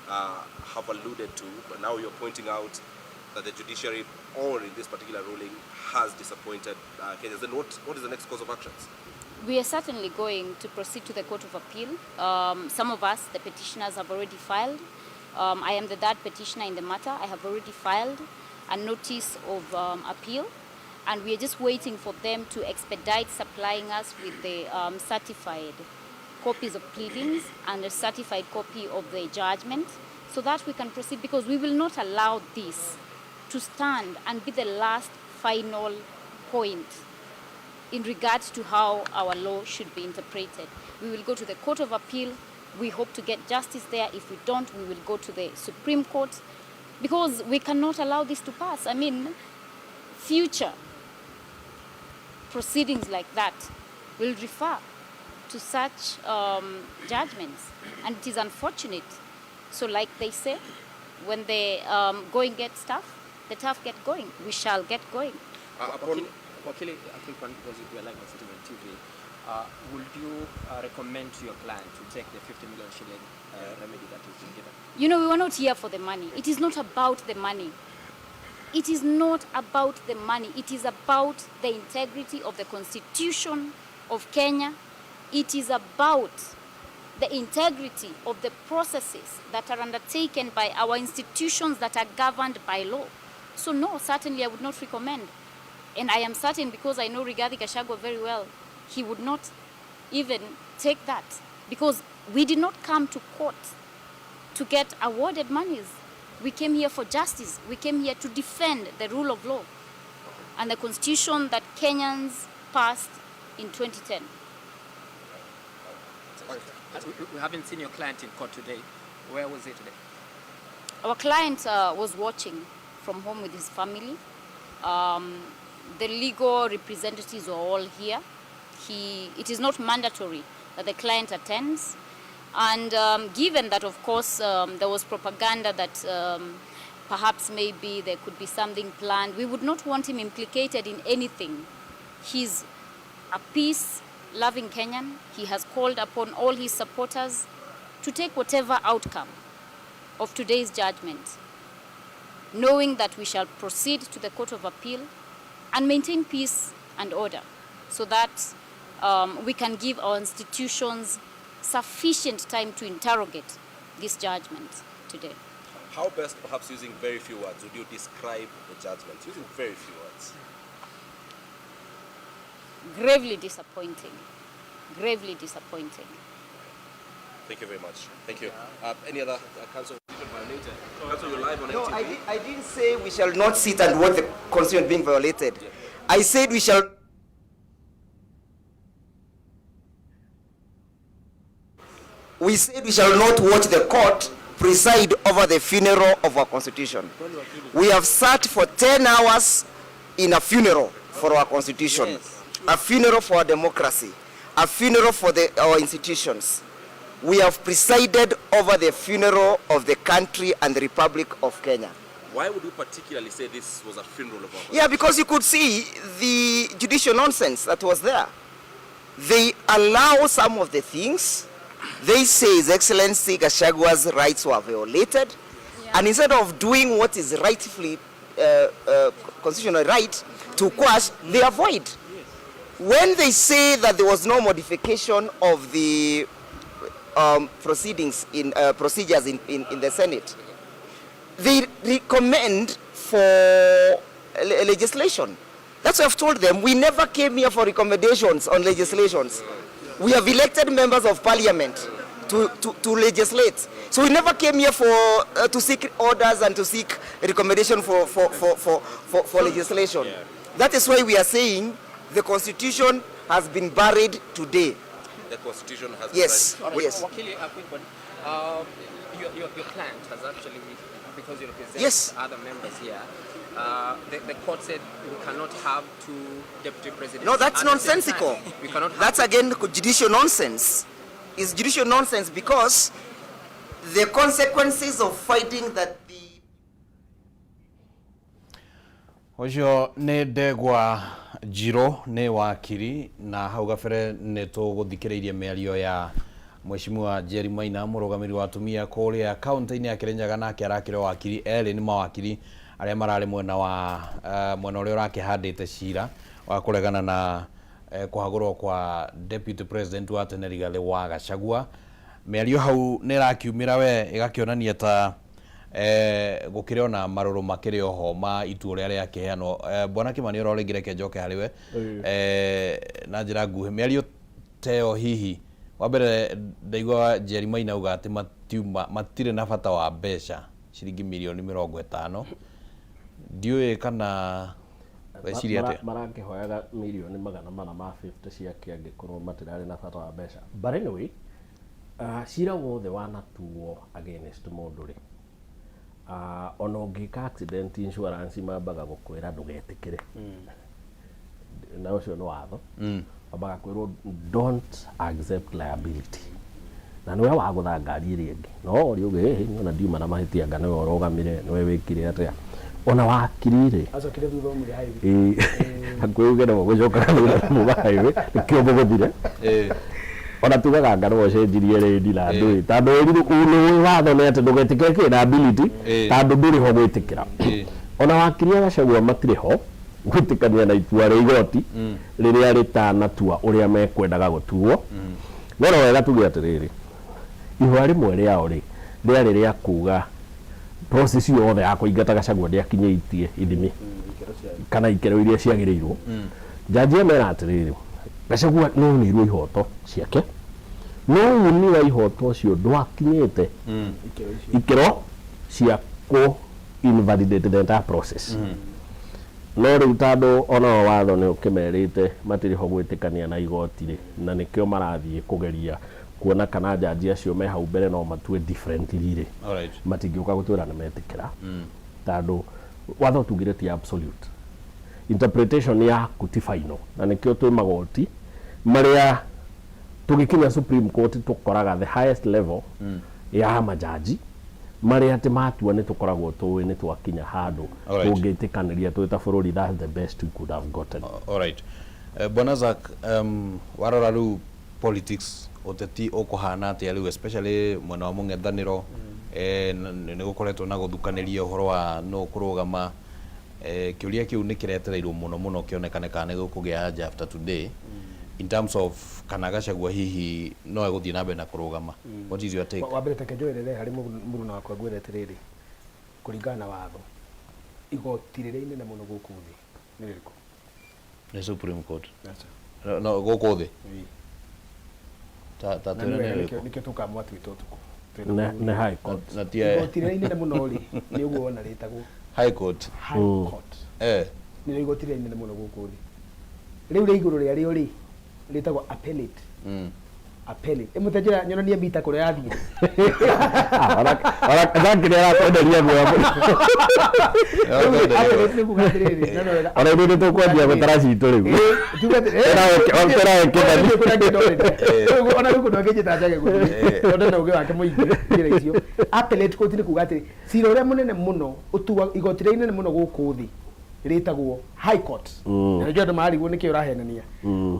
have alluded to. But now you're pointing out that the judiciary, or in this particular ruling, has disappointed Kenyans. Then what is the next course of actions? We are certainly going to proceed to the Court of Appeal. Some of us, the petitioners, have already filed. I am the third petitioner in the matter. I have already filed a notice of appeal, and we are just waiting for them to expedite supplying us with the certified copies of pleadings and a certified copy of the judgment, so that we can proceed, because we will not allow this to stand and be the last final point in regards to how our law should be interpreted. We will go to the Court of Appeal. We hope to get justice there. If we don't, we will go to the Supreme Court, because we cannot allow this to pass. I mean, future proceedings like that will refer to such judgments, and it is unfortunate. So like they say, when the going gets tough, the tough get going. We shall get going. Wakili, I think one was it like on Citizen TV. Would you recommend to your client to take the 50 million shilling remedy that is being given? You know, we were not here for the money. It is not about the money. It is not about the money. It is about the integrity of the Constitution of Kenya. It is about the integrity of the processes that are undertaken by our institutions that are governed by law. So no, certainly I would not recommend. And I am certain, because I know Rigathi Gachagua very well, he would not even take that, because we did not come to court to get awarded monies. We came here for justice. We came here to defend the rule of law and the constitution that Kenyans passed in 2010. We haven't seen your client in court today. Where was he today? Our client was watching from home with his family. The legal representatives are all here. It is not mandatory that the client attends. And given that, of course, there was propaganda that perhaps maybe there could be something planned, we would not want him implicated in anything. He's a peace-loving Kenyan. He has called upon all his supporters to take whatever outcome of today's judgment, knowing that we shall proceed to the Court of Appeal and maintain peace and order, so that we can give our institutions sufficient time to interrogate this judgment today. How best, perhaps using very few words, would you describe the judgment? Using very few words. Gravely disappointing. Gravely disappointing. Thank you very much. Thank you. Any other council violated? Council, you're live on No, NTV. I didn't say we shall not sit and watch the constitution being violated. Yeah. I said we shall. We said we shall not watch the court preside over the funeral of our constitution. We have sat for 10 hours in a funeral for our constitution, yes. A funeral for our democracy, a funeral for our institutions. We have presided over the funeral of the country and the Republic of Kenya. Why would you particularly say this was a funeral of our constitution? Yeah, because you could see the judicial nonsense that was there. They allow some of the things. They say His Excellency Gachagua's rights were violated, and instead of doing what is rightfully constitutional right to quash, they avoid. When they say that there was no modification of the procedures in the Senate, they recommend for legislation. That's what I've told them. We never came here for recommendations on legislations. We have elected members of parliament to legislate. So we never came here for to seek orders and to seek recommendation for legislation. Yeah. That is why we are saying the constitution has been buried today. The constitution has yes. been buried. Yes. Wakili, a quick one. Your client has actually, because you represent yes. other members here, the court said we cannot have two deputy presidents. No, that's nonsensical. We cannot have that's again judicial nonsense. It's judicial nonsense because the consequences of finding that the Ocio nä Ndegwa Njiro nä wakiri na hau gabere nä tå gå thikä rä mä ario ya Mheshimiwa Jerry Maina må rå wa atumia kå rä a kauntä-inä ya Kirinyaga nake arakä wakiri erä nä mawakiri arä a mararä mwena wa mwena å rä a å rakä handä te cira wa kå regana na kuhagurwo kwa Deputy President wa tene Rigathi Gachagua. Mä ario hau nä rakiumä we ĩgakĩonania ta gukire ona maruru makire oho ma itu ria ria kiheano bwana Kimani ro ringire ke njoke hari we na njira nguhe miario teo hihi wa mbere ndaigwa Jerry Maina uga ati matire na bata wa mbeca ciringi milioni 50 ndiuĩ kana weciria ati marangihoyaga milioni 450 ciake angikorwo matirari na bata wa mbeca. But anyway, cira wothe wanatuo against mundu ri ona ũngĩka accident insurance mambaga gũkwĩra ndũgetĩkĩre na ũcio nĩ watho mambaga kwĩrwo don't accept liability na nĩwe wagũtha ngari ĩrĩa ĩngĩ no ũrĩ ũgĩ ona ndiuma na mahĩtia anga nĩwe ũrũgamire nĩwe wĩkire atĩa ona wakiri rĩ acokire thutha ũmũrĩ highway hakuhĩ ũgere gũcoka mũga highway nĩkĩo mũgũthire ona tugaga ngaro cenjirie rĩndi na ndũĩ tondũ ũrĩ watho nĩ atĩ ndũgetĩkĩre liability tondũ ndũrĩ ho gwĩtĩkĩra ona wakiri Gachagua matirĩ ho gwĩtĩkania na itua rĩa igoti rĩrĩa rĩtanatua ũrĩa mekwendaga gũtuo no wega tuge atĩrĩrĩ ihũa rĩmwe rĩao rĩ rĩarĩ rĩa kuga process yothe ya kũingata Gachagua ndĩakinyĩtie ithimi kana ikĩro iria ciagĩrĩirwo jaji mera atĩrĩrĩ Gachagua nĩ onirwo ihoto ciake no uni wa ihoto cio ndwakinyĩte ikĩro cia kũ invalidate the entire process no rĩu tondũ ona watho nĩ ũkĩmerĩte matirĩ ho gwĩtĩkania na igoti rĩ na nĩkĩo marathiĩ kũgeria kuona kana jaji acio me hau mbere no matue differently rĩ matingĩũka gũtwĩra nĩ metĩkĩra tondũ watho tugire ti absolute interpretation ya kuti final na nikio twi magoti maria tugikinya Supreme Court tukoraga the highest level ya majaji maria ati matua ni tukoragwo tuwi ni twakinya handu tungĩtĩkanĩria twĩ ta bũrũri that's the best we could have gotten. All right. Bwana Zak, warora rĩu politics ũteti ũkũhana atĩa rĩu especially mwena wa mũng'ethanĩro nĩ gũkoretwo na gũthukanĩria ũhoro wa no kũrũgama kiuria kiu ni kiretereirwo muno kionekane kana gũkũgĩa haja after today in terms of kana Gachagua hihi no egũthiĩ na mbere na kũrũgama. What is your take? Wa mbere tekenjoerere harĩ mũruna wakwa ngwĩrete rĩrĩ kũringana na watho igoti rĩrĩa inene mũno gũkũ thĩ nĩ rĩrĩkũ? Nĩ Supreme Court. No gũkũ thĩ ta nikio tukamwa twĩtwo tuku nĩ high court na tie igoti rĩrĩa inene mũno rĩ nĩ ũguo wona rĩtagwo high court. Nĩ igoti rĩrĩa inene mũno gũkũ thĩ rĩu rĩ igũrũ rĩa rĩo rĩ rĩtagwo appellate appellate mũtenjera nyonania mbita kũrĩa yathiĩ thakire aratwenderia guo ona ithuĩ nĩ tũkwambia gũtara citũ rĩu ona rĩu kũndũ angĩnjĩta njage gũthiĩ tondũ na ũgĩ wake mũingĩ njĩra icio. Appellate court nĩ kuga atĩrĩ cira ũrĩa mũnene mũno ũtua igoti rĩrĩa inene mũno gũkũ thĩ rĩtagwo high court na njũa andũ marigwo nĩkĩo ũrahenania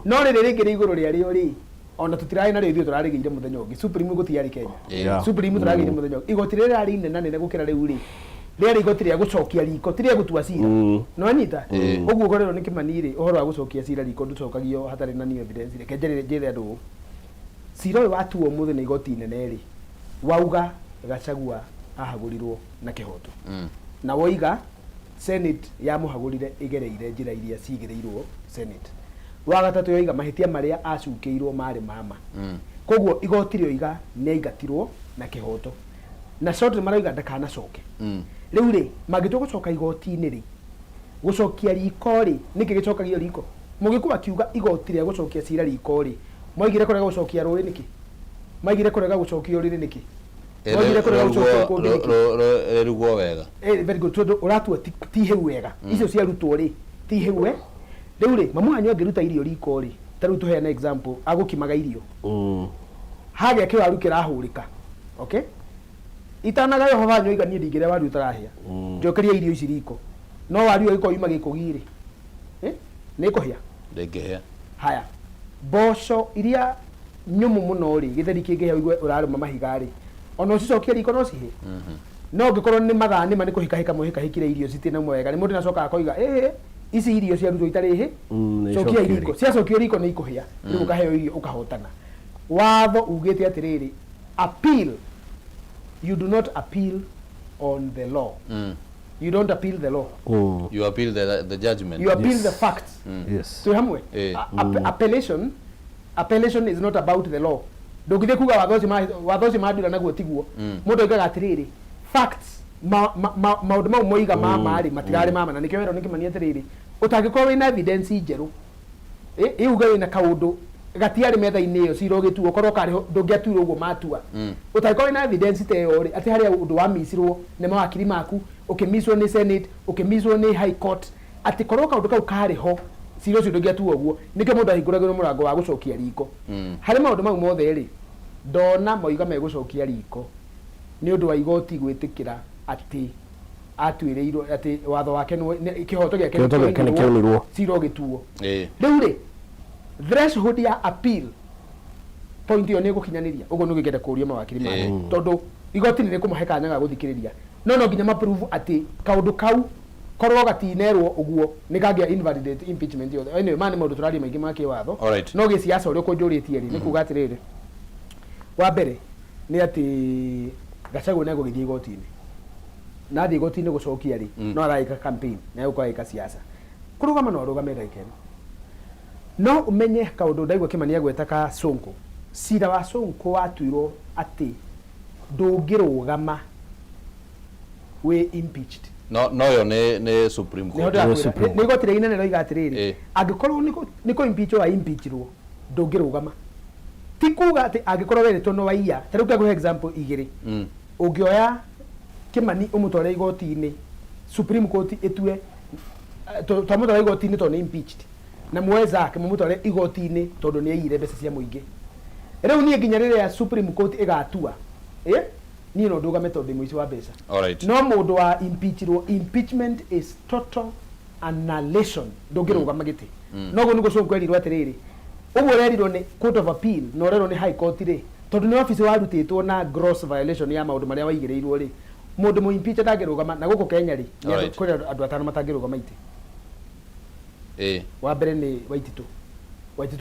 no rĩrĩ rĩngĩ rĩ igũrũ rĩa rĩo rĩ ona tũtirarĩ narĩo ithuĩ tũrarĩgĩire mũthenya ũngĩ Supreme gũtiarĩ Kenya Supreme tũragĩire mũthenya ũngĩ igoti rĩrĩa rĩarĩ inene gũkĩra rĩu rĩ rĩarĩ igoti rĩa gũcokia riko ti rĩa gũtua cira no anyita ũguo ũkorerwo nĩ Kimani rĩ ũhoro wa gũcokia cira riko ndũcokagio hatarĩ na new evidence reke njĩre andũ cira ũyũ watuo mũthĩ nĩ igoti inene rĩ wauga Gachagua ahagũrirwo na kĩhoto na woiga Senate ya muhagurire igereire njira iria cigĩrĩirwo Senate wa gatatũ yoiga mahĩtia marĩa acukĩirwo marĩ mama koguo igoti rĩoiga nĩ aingatirwo na kĩhoto na cote maroiga ndakanacoke rĩu rĩ mangĩtua gũcoka igoti-inĩ rĩ gũcokia riko rĩ nĩkĩ gĩcokagio riko mũgĩkũ akiuga igoti rĩa gũcokia cira riko rĩ moigire kũrega gũcokia rũĩ nĩkĩ maigire kũrega gũcokio rĩrĩ nĩkĩ rĩrugwo wega very good tondũ ũratua ti hĩu wega icio ciarutwo rĩ ti hĩu we rĩu rĩ mamu wanyu angĩruta irio riko rĩ ta rĩu tũheana example agũkimaga irio hagĩa kĩwaru kĩrahũrĩka okay itanaga Yehova nyoiga ni ndigire waru utarahia njokeria irio ici riko no waru iko yuma gikugire ni kuhia ndengehia haya boco iria nyumu muno ri githeri kingi igwe uraruma mahiga ri ono cicokia riko no cihe no ngikorwo ni mathani mani kuhika hika muhika hikire irio citina mwega ni mundu nacoka akoiga ici irio cia ruto itari he cokia riko cia cokia riko ni ikuhia ni ukaheo irio ukahotana watho ugite atiriri appeal you do not appeal on the law you don't appeal the law you appeal the judgment you appeal the facts yes so hamwe appellation is not about the law ndugithe kuga wathoci madira naguo tiguo mundu aigaga atiriri facts maundu mau moiga mari matirari mama na nikio wero nikimania atiriri utangikorwo wina evidence njeru iuga wina kaundu gatiari metha-ini iyo cira ugituo korwo kari ndungiatuirwo uguo matua utangikorwo wina evidence te yori ati haria undu wa misirwo ni mawakiri maku ukimiswo ni senate ukimiswo ni high court ati korwo kaundu kau kari ho cira ucio ndungiatuo uguo nikio mundu ahinguragirwo murango wa gucokia riko hari maundu mau mothe ri ndona moiga megucokia riko ni undu wa igoti gwitikira ati atuireirwo ati watho wake ni kihoto giake ni kiunirwo cira ugituo riu ri threshold ya appeal point yo ni gukinyaniria ugo no gigenda kuria mawakiri mane tondu igoti ni kumuhe kanya ga guthikiriria no nginya ma prove ati kaundu kau korwo gatinerwo uguo ni kagia invalidate impeachment yo anyway mane maundu turari maingi make watho no gi siasa uri kunjuritie ri ni kuga atiriri wa mbere ni ati Gachagua nego githie igoti-ini na thi igoti-ini gucokia ri no araika campaign na ukaika siasa kurugama no arugame gaikeno no umenye kaundu ndaigua kimania gweta ka Sonko cira wa Sonko watuirwo ati ndungirugama we impeached no yo ne Supreme Court ni igoti inene roiga atiriri angikorwo niko impeach wa impeachirwo ndungirugama ti kuga ati angikorwo weretwo no waiya tariu kwa example igiri ungioya kimani umutware igoti-ini Supreme Court etue twamutwara igoti-ini to ni impeached na mweza kimumutware igoti-ini tondu ni aiyire mbeca cia muingi riu nie nginya rire ya Supreme Court igatua ni no ndugame tondu muici wa mbeca no mundu wa impeachment is total annihilation ndungirugama giti no go nugo Sonko erirwo atiriri uguo rerirwo ni court of appeal no rero ni high court ri tondu ni office warutitwo na gross violation ya maundu maria waigireirwo ri mundu mu impeach ndangirugama na guku Kenya ri kuri andu atano matangirugama iti wa mbere ni Waititu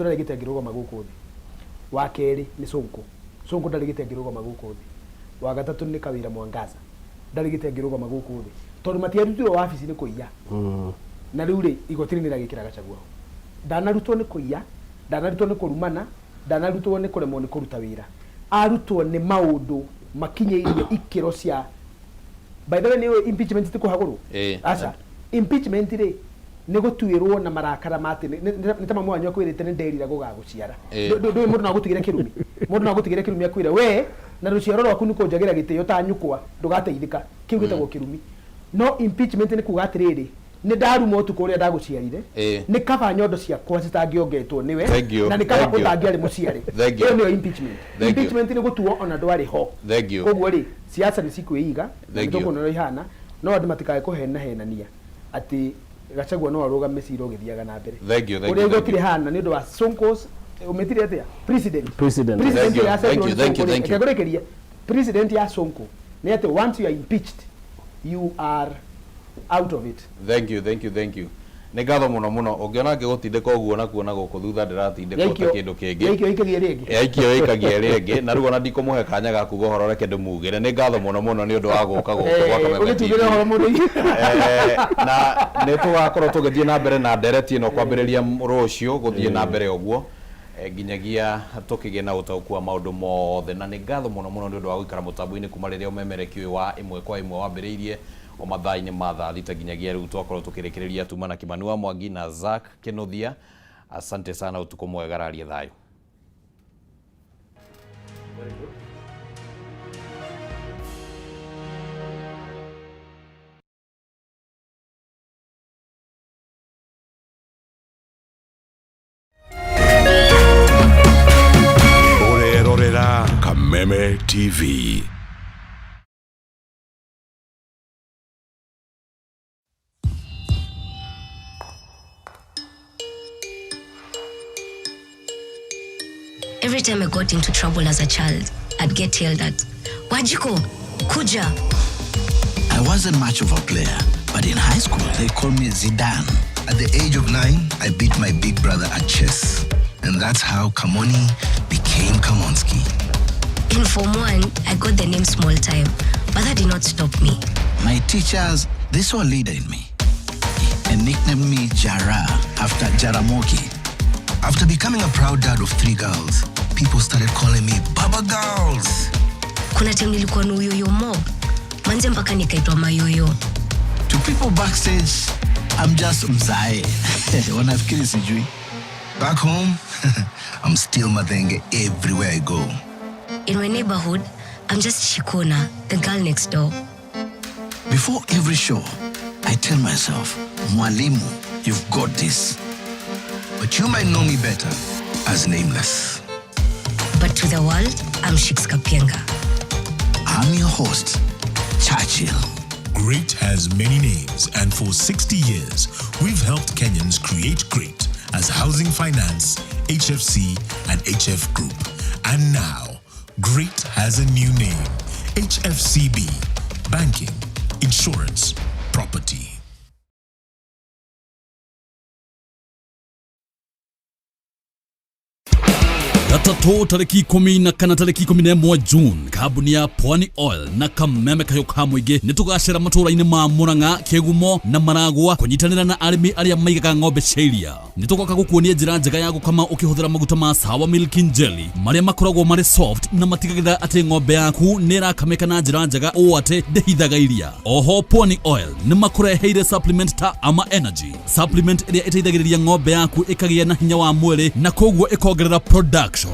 ndarigite angirugama guku thi wa keri ni Sonko ndarigite angirugama guku thi wa gatatu ni Kawira Mwangaza ndarigite angirugama guku thi tondu matiarutirwo office ni kuiya na riu ri igotiri ni ragikira Gachagua ndanarutwo ni kuiya ndanarutwo ni kurumana ndanarutwo ni kuremwo ni kuruta wira arutwo ni maundu makinyeirie ikiro cia by the way ni impeachment ti kuhagurwo acha impeachment ri ni gutuirwo na marakara mati ni tama mwanyo kwirite ni nderira gugaguciara ndu mundu na gutigire kirumi akwire we na ruciaro rwaku ni kunjagira gitio ta nyukwa ndugateithika kiu gitagwo kirumi no impeachment ni kuga atiriri ni ndaruma utuko uria ndaguciarire ni kaba nyondo ciakwa citangiongetwo niwe na ni kaba utangiari muciari iyo niyo impeachment ni gutuo ona ndwari ho koguo ri siasa ni cikuiga ndoko no ihana no andu matikae kuhenania ati Gachagua no arugame cira ugithiaga na mbere uria igotire hana ni undu wa Sonko's umetire atia president ya Sonko president ya Sonko ni ati once you are impeached you are out of it. Thank you. Nĩ ngatho mũno ũngĩona ngĩgũtindĩka ũguo na kuona gũkũ thutha ndĩratindĩka ta kĩndũ kĩngĩ aikio ĩkagia rĩngĩ na rĩu ona ndikũmũhe kanya ga kuga ũhoro reke ndĩmugĩre nĩ ngatho mũno nĩ ũndũ wa gũka gũkũ gwa Kameme TV na nĩ tũgakorwo tũgĩthiĩ na mbere na ndereti ĩno kwambĩrĩria rũciũ gũthiĩ na mbere ũguo nginyagia tukigĩa na ũtaũku wa maũndũ mothe na nĩ ngatho mũno nĩ ũndũ wa gũikara mũtambo-inĩ kuma rĩrĩa ũmemereki ũyũ wa ĩmwe kwa ĩmwe wambĩrĩirie o mathaa-inĩ ma thaa thita nginyagia rĩu twakorwo tũkĩrĩkĩrĩria Tuma na Kimani wa Mwangi na Zack Kĩnuthia. Asante sana, utuko mwega, rarie thayo. Orerorera Kameme TV. Every time I got into trouble as a child, I'd get yelled at. Wajiko, kuja. I wasn't much of a player, but in high school, they called me Zidane. At the age of 9, I beat my big brother at chess. And that's how Kamoni became Kamonski. In Form 1, I got the name Small Time, but that did not stop me. My teachers, they saw a leader in me and nicknamed me Jara after Jaramogi. After becoming a proud dad of 3 girls, people started calling me Baba Girls. Kuna time nilikuwa na uyoyo mob, manze mpaka nikaitwa mayoyo. To people backstage, I'm just Mzae. Wanafikiri sijui. Back home, I'm still Madenge everywhere I go. In my neighborhood, I'm just Shikona, the girl next door. Before every show, I tell myself, Mwalimu, you've got this. But you might know me better as Nameless. But to the world, I'm Shix Kapienga. I'm your host, Churchill. Great has many names, and for 60 years, we've helped Kenyans create great as Housing Finance, HFC, and HF Group. And now, great has a new name, HFCB, Banking, Insurance, Property. Gatatu tariki 10 na kana tariki 11 June, kambuni ya Pwani Oil na kameme kayo ka muingi nitugacira matura-ini ma Murang'a, Kegumo na Maragwa kunyitanira na arimi aria maigaga ng'ombe ciira. Nitugoka gukuonia njira njega ya gukama ukihuthira maguta ma Sawa Milking Jelly maria makoragwo mari soft na matigagitha ati ng'ombe yaku nirakameka na njira njega o ati ndehithaga iria. Oho Pwani Oil ni makureheire supplement ta Ama Energy, supplement iria iteithagiriria ng'ombe yaku ikagia na hinya wa mwiri na koguo ikongerera production.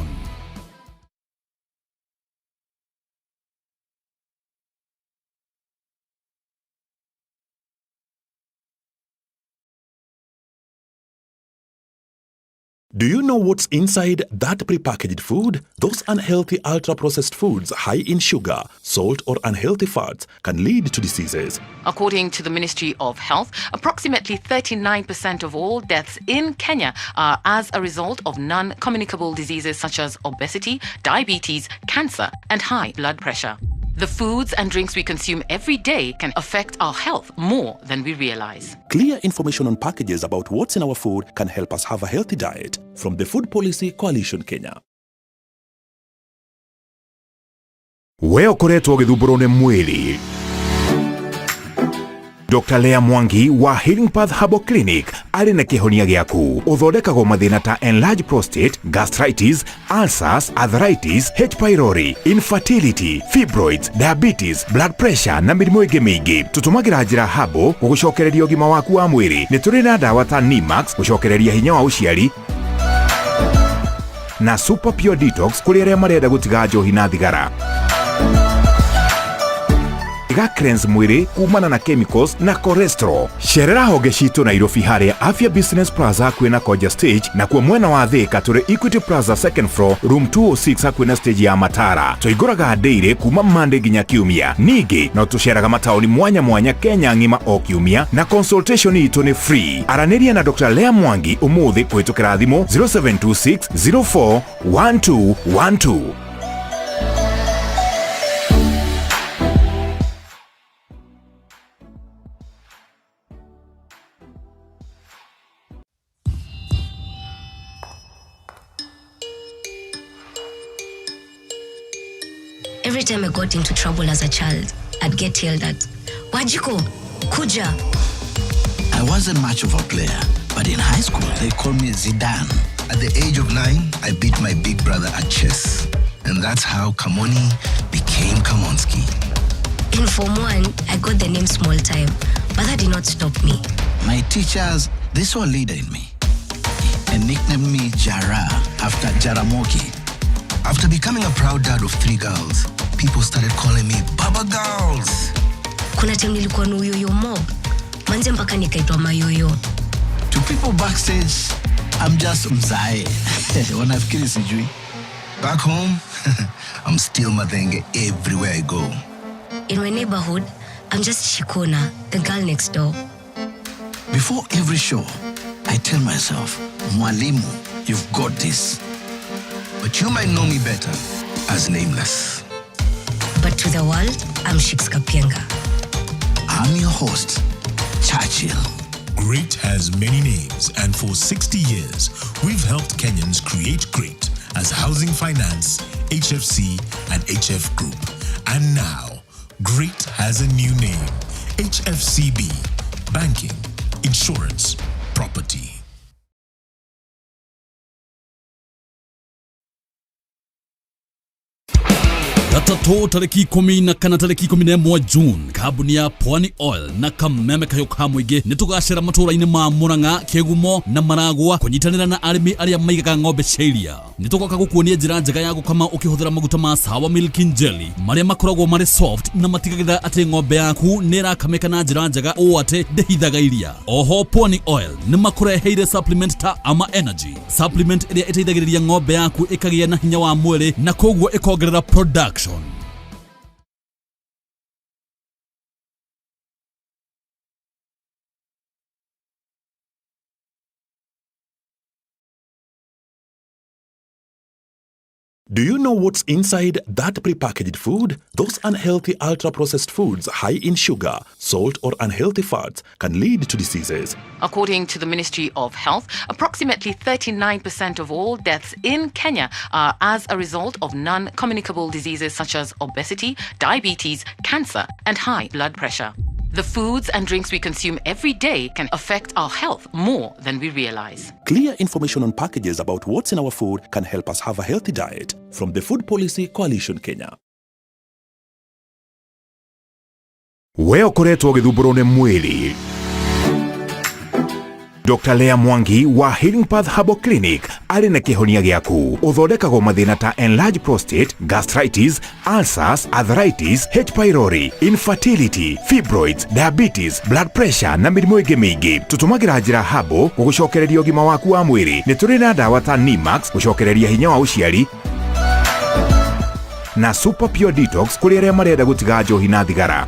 Do you know what's inside that prepackaged food? Those unhealthy ultra-processed foods high in sugar, salt, or unhealthy fats can lead to diseases. According to the Ministry of Health, approximately 39% of all deaths in Kenya are as a result of non-communicable diseases such as obesity, diabetes, cancer, and high blood pressure. The foods and drinks we consume every day can affect our health more than we realize. Clear information on packages about what's in our food can help us have a healthy diet. From the Food Policy Coalition Kenya. We ukoretwo githuburo ne mwili. Dr. Lea Mwangi wa Healing Path Herbal Clinic ari na kihonia giaku. Uthondekagwo mathina ta enlarged prostate, gastritis, ulcers, arthritis, H. pylori, infertility, fibroids, diabetes, blood pressure na mirimu ingi mingi. Tutumagira njira habo gugucokereria ugima waku wa mwiri. Ni turi na dawa ta Nimax gucokereria hinya wa uciari na Super Pure Detox kuri aria marenda gutiga njohi na thigara. Iga cleanse mwiri kumana na chemicals na cholesterol. Sherera honge citu Nairobi haria Afya Business Plaza kwina Koja Stage na kwa mwena wa Thika turi Equity Plaza second floor room 206 kwina stage ya Matara. Tuiguraga daily kuma Monday nginya Kiumia. Ningi no tusheraga mataoni mwanya mwanya Kenya ngima o Kiumia na consultation itu ni free. Araniria na Dr. Lea Mwangi umuthi kwitukira thimu 0726 04 1212. Every time I got into trouble as a child, I'd get yelled at. Wajiko, kuja. I wasn't much of a player, but in high school, they called me Zidane. At the age of 9, I beat my big brother at chess. And that's how Kamoni became Kamonski. In Form 1, I got the name Small Time, but that did not stop me. My teachers, they saw a leader in me and nicknamed me Jara after Jaramogi. After becoming a proud dad of 3 girls, people started calling me Baba Girls. Kuna time nilikuwa na uyoyo mob, manze mpaka nikaitwa mayoyo. To people backstage, I'm just Mzae. Wanafikiri sijui. Back home, I'm still Madenge everywhere I go. In my neighborhood, I'm just Shikona, the girl next door. Before every show, I tell myself, Mwalimu, you've got this. but you might know me better as Nameless. But to the world, I'm Shix Kapienga. I'm your host, Churchill. Great has many names, and for 60 years, we've helped Kenyans create great as Housing Finance, HFC, and HF Group. And now, great has a new name, HFCB, Banking, Insurance, Property. Gatatu tariki 10 na kana tariki 11 June, kambuni ya Pwani Oil na Kameme Kayoka Mwige nitugacira matura-ini ma Murang'a, Kegumo na Maragwa kunyitanira na arimi aria maigaga ng'ombe ciira. Nitugoka gukuonia njira njega ya gukama ukihuthira maguta ma Sawa Milk Jelly maria makoragwo mari soft na matigagira ati ng'ombe yaku nirakameka na njira njega o ati ndehithaga iria. Oho Pwani Oil ni makureheire supplement ta Ama Energy, supplement iria iteithagiriria ng'ombe yaku ikagia na hinya wa mwiri na koguo ikongerera production. Do you know what's inside that prepackaged food? Those unhealthy ultra-processed foods high in sugar, salt, or unhealthy fats can lead to diseases. According to the Ministry of Health, approximately 39% of all deaths in Kenya are as a result of non-communicable diseases such as obesity, diabetes, cancer, and high blood pressure. The foods and drinks we consume every day can affect our health more than we realize. Clear information on packages about what's in our food can help us have a healthy diet. From the Food Policy Coalition Kenya. We ukoretwo githumburwo ni mwili. Dr. Lea Mwangi wa Healing Path Herbal Clinic ari na kihonia giaku. Uthondekagwo mathina ta enlarged prostate, gastritis, ulcers, arthritis, H. pylori, infertility, fibroids, diabetes, blood pressure na mirimu ingi mingi. Tutumagira njira habo gugucokereria ugima waku wa mwiri. Ni turi na dawa ta Nimax gucokereria hinya wa uciari na Super Pure Detox kuri aria marenda gutiga njohi na thigara.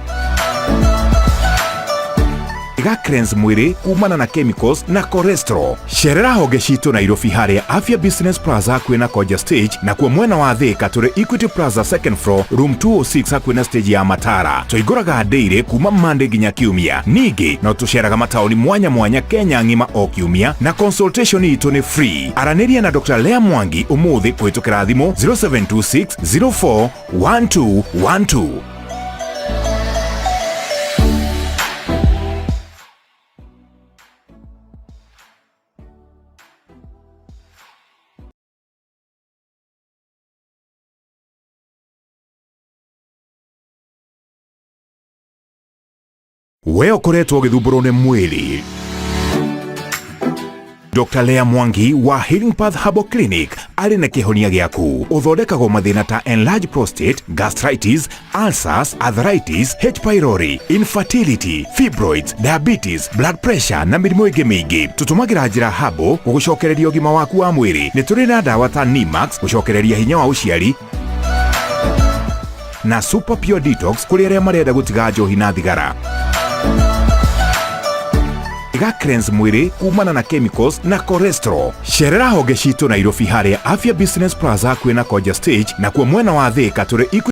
Iga cleanse mwiri kumana na chemicals na cholesterol. Sherera honge citu Nairobi haria Afya Business Plaza kwina Koja Stage na kwa mwena wa Thika turi Equity Plaza second floor room 206 kwina stage ya Matara. Tuiguraga daily kuma Monday nginya Kiumia. Ningi no tusheraga mataoni mwanya mwanya Kenya ngima o Kiumia na consultation itu ni free. Araniria na Dr. Lea Mwangi umuthi kwitukira thimu 0726 04 1212. We ukoretwo githumburwo ni mwili. Dr. Lea Mwangi wa Healing Path Herbal Clinic ari na kihonia giaku. Uthondekagwo mathina ta enlarged prostate, gastritis, ulcers, arthritis, H. pylori, infertility, fibroids, diabetes, blood pressure na mirimu ingi mingi. Tutumagira njira habo gugucokereria ugima waku wa mwiri. Ni turi na dawa ta Nimax gucokereria hinya wa uciari na Super Pure Detox kuri aria marenda gutiga njohi na thigara. Iga cleanse mwiri kumana na chemicals na cholesterol. Sherera honge citu Nairobi haria Afya Business Plaza kwina Koja Stage na kwa mwena wa Thika turi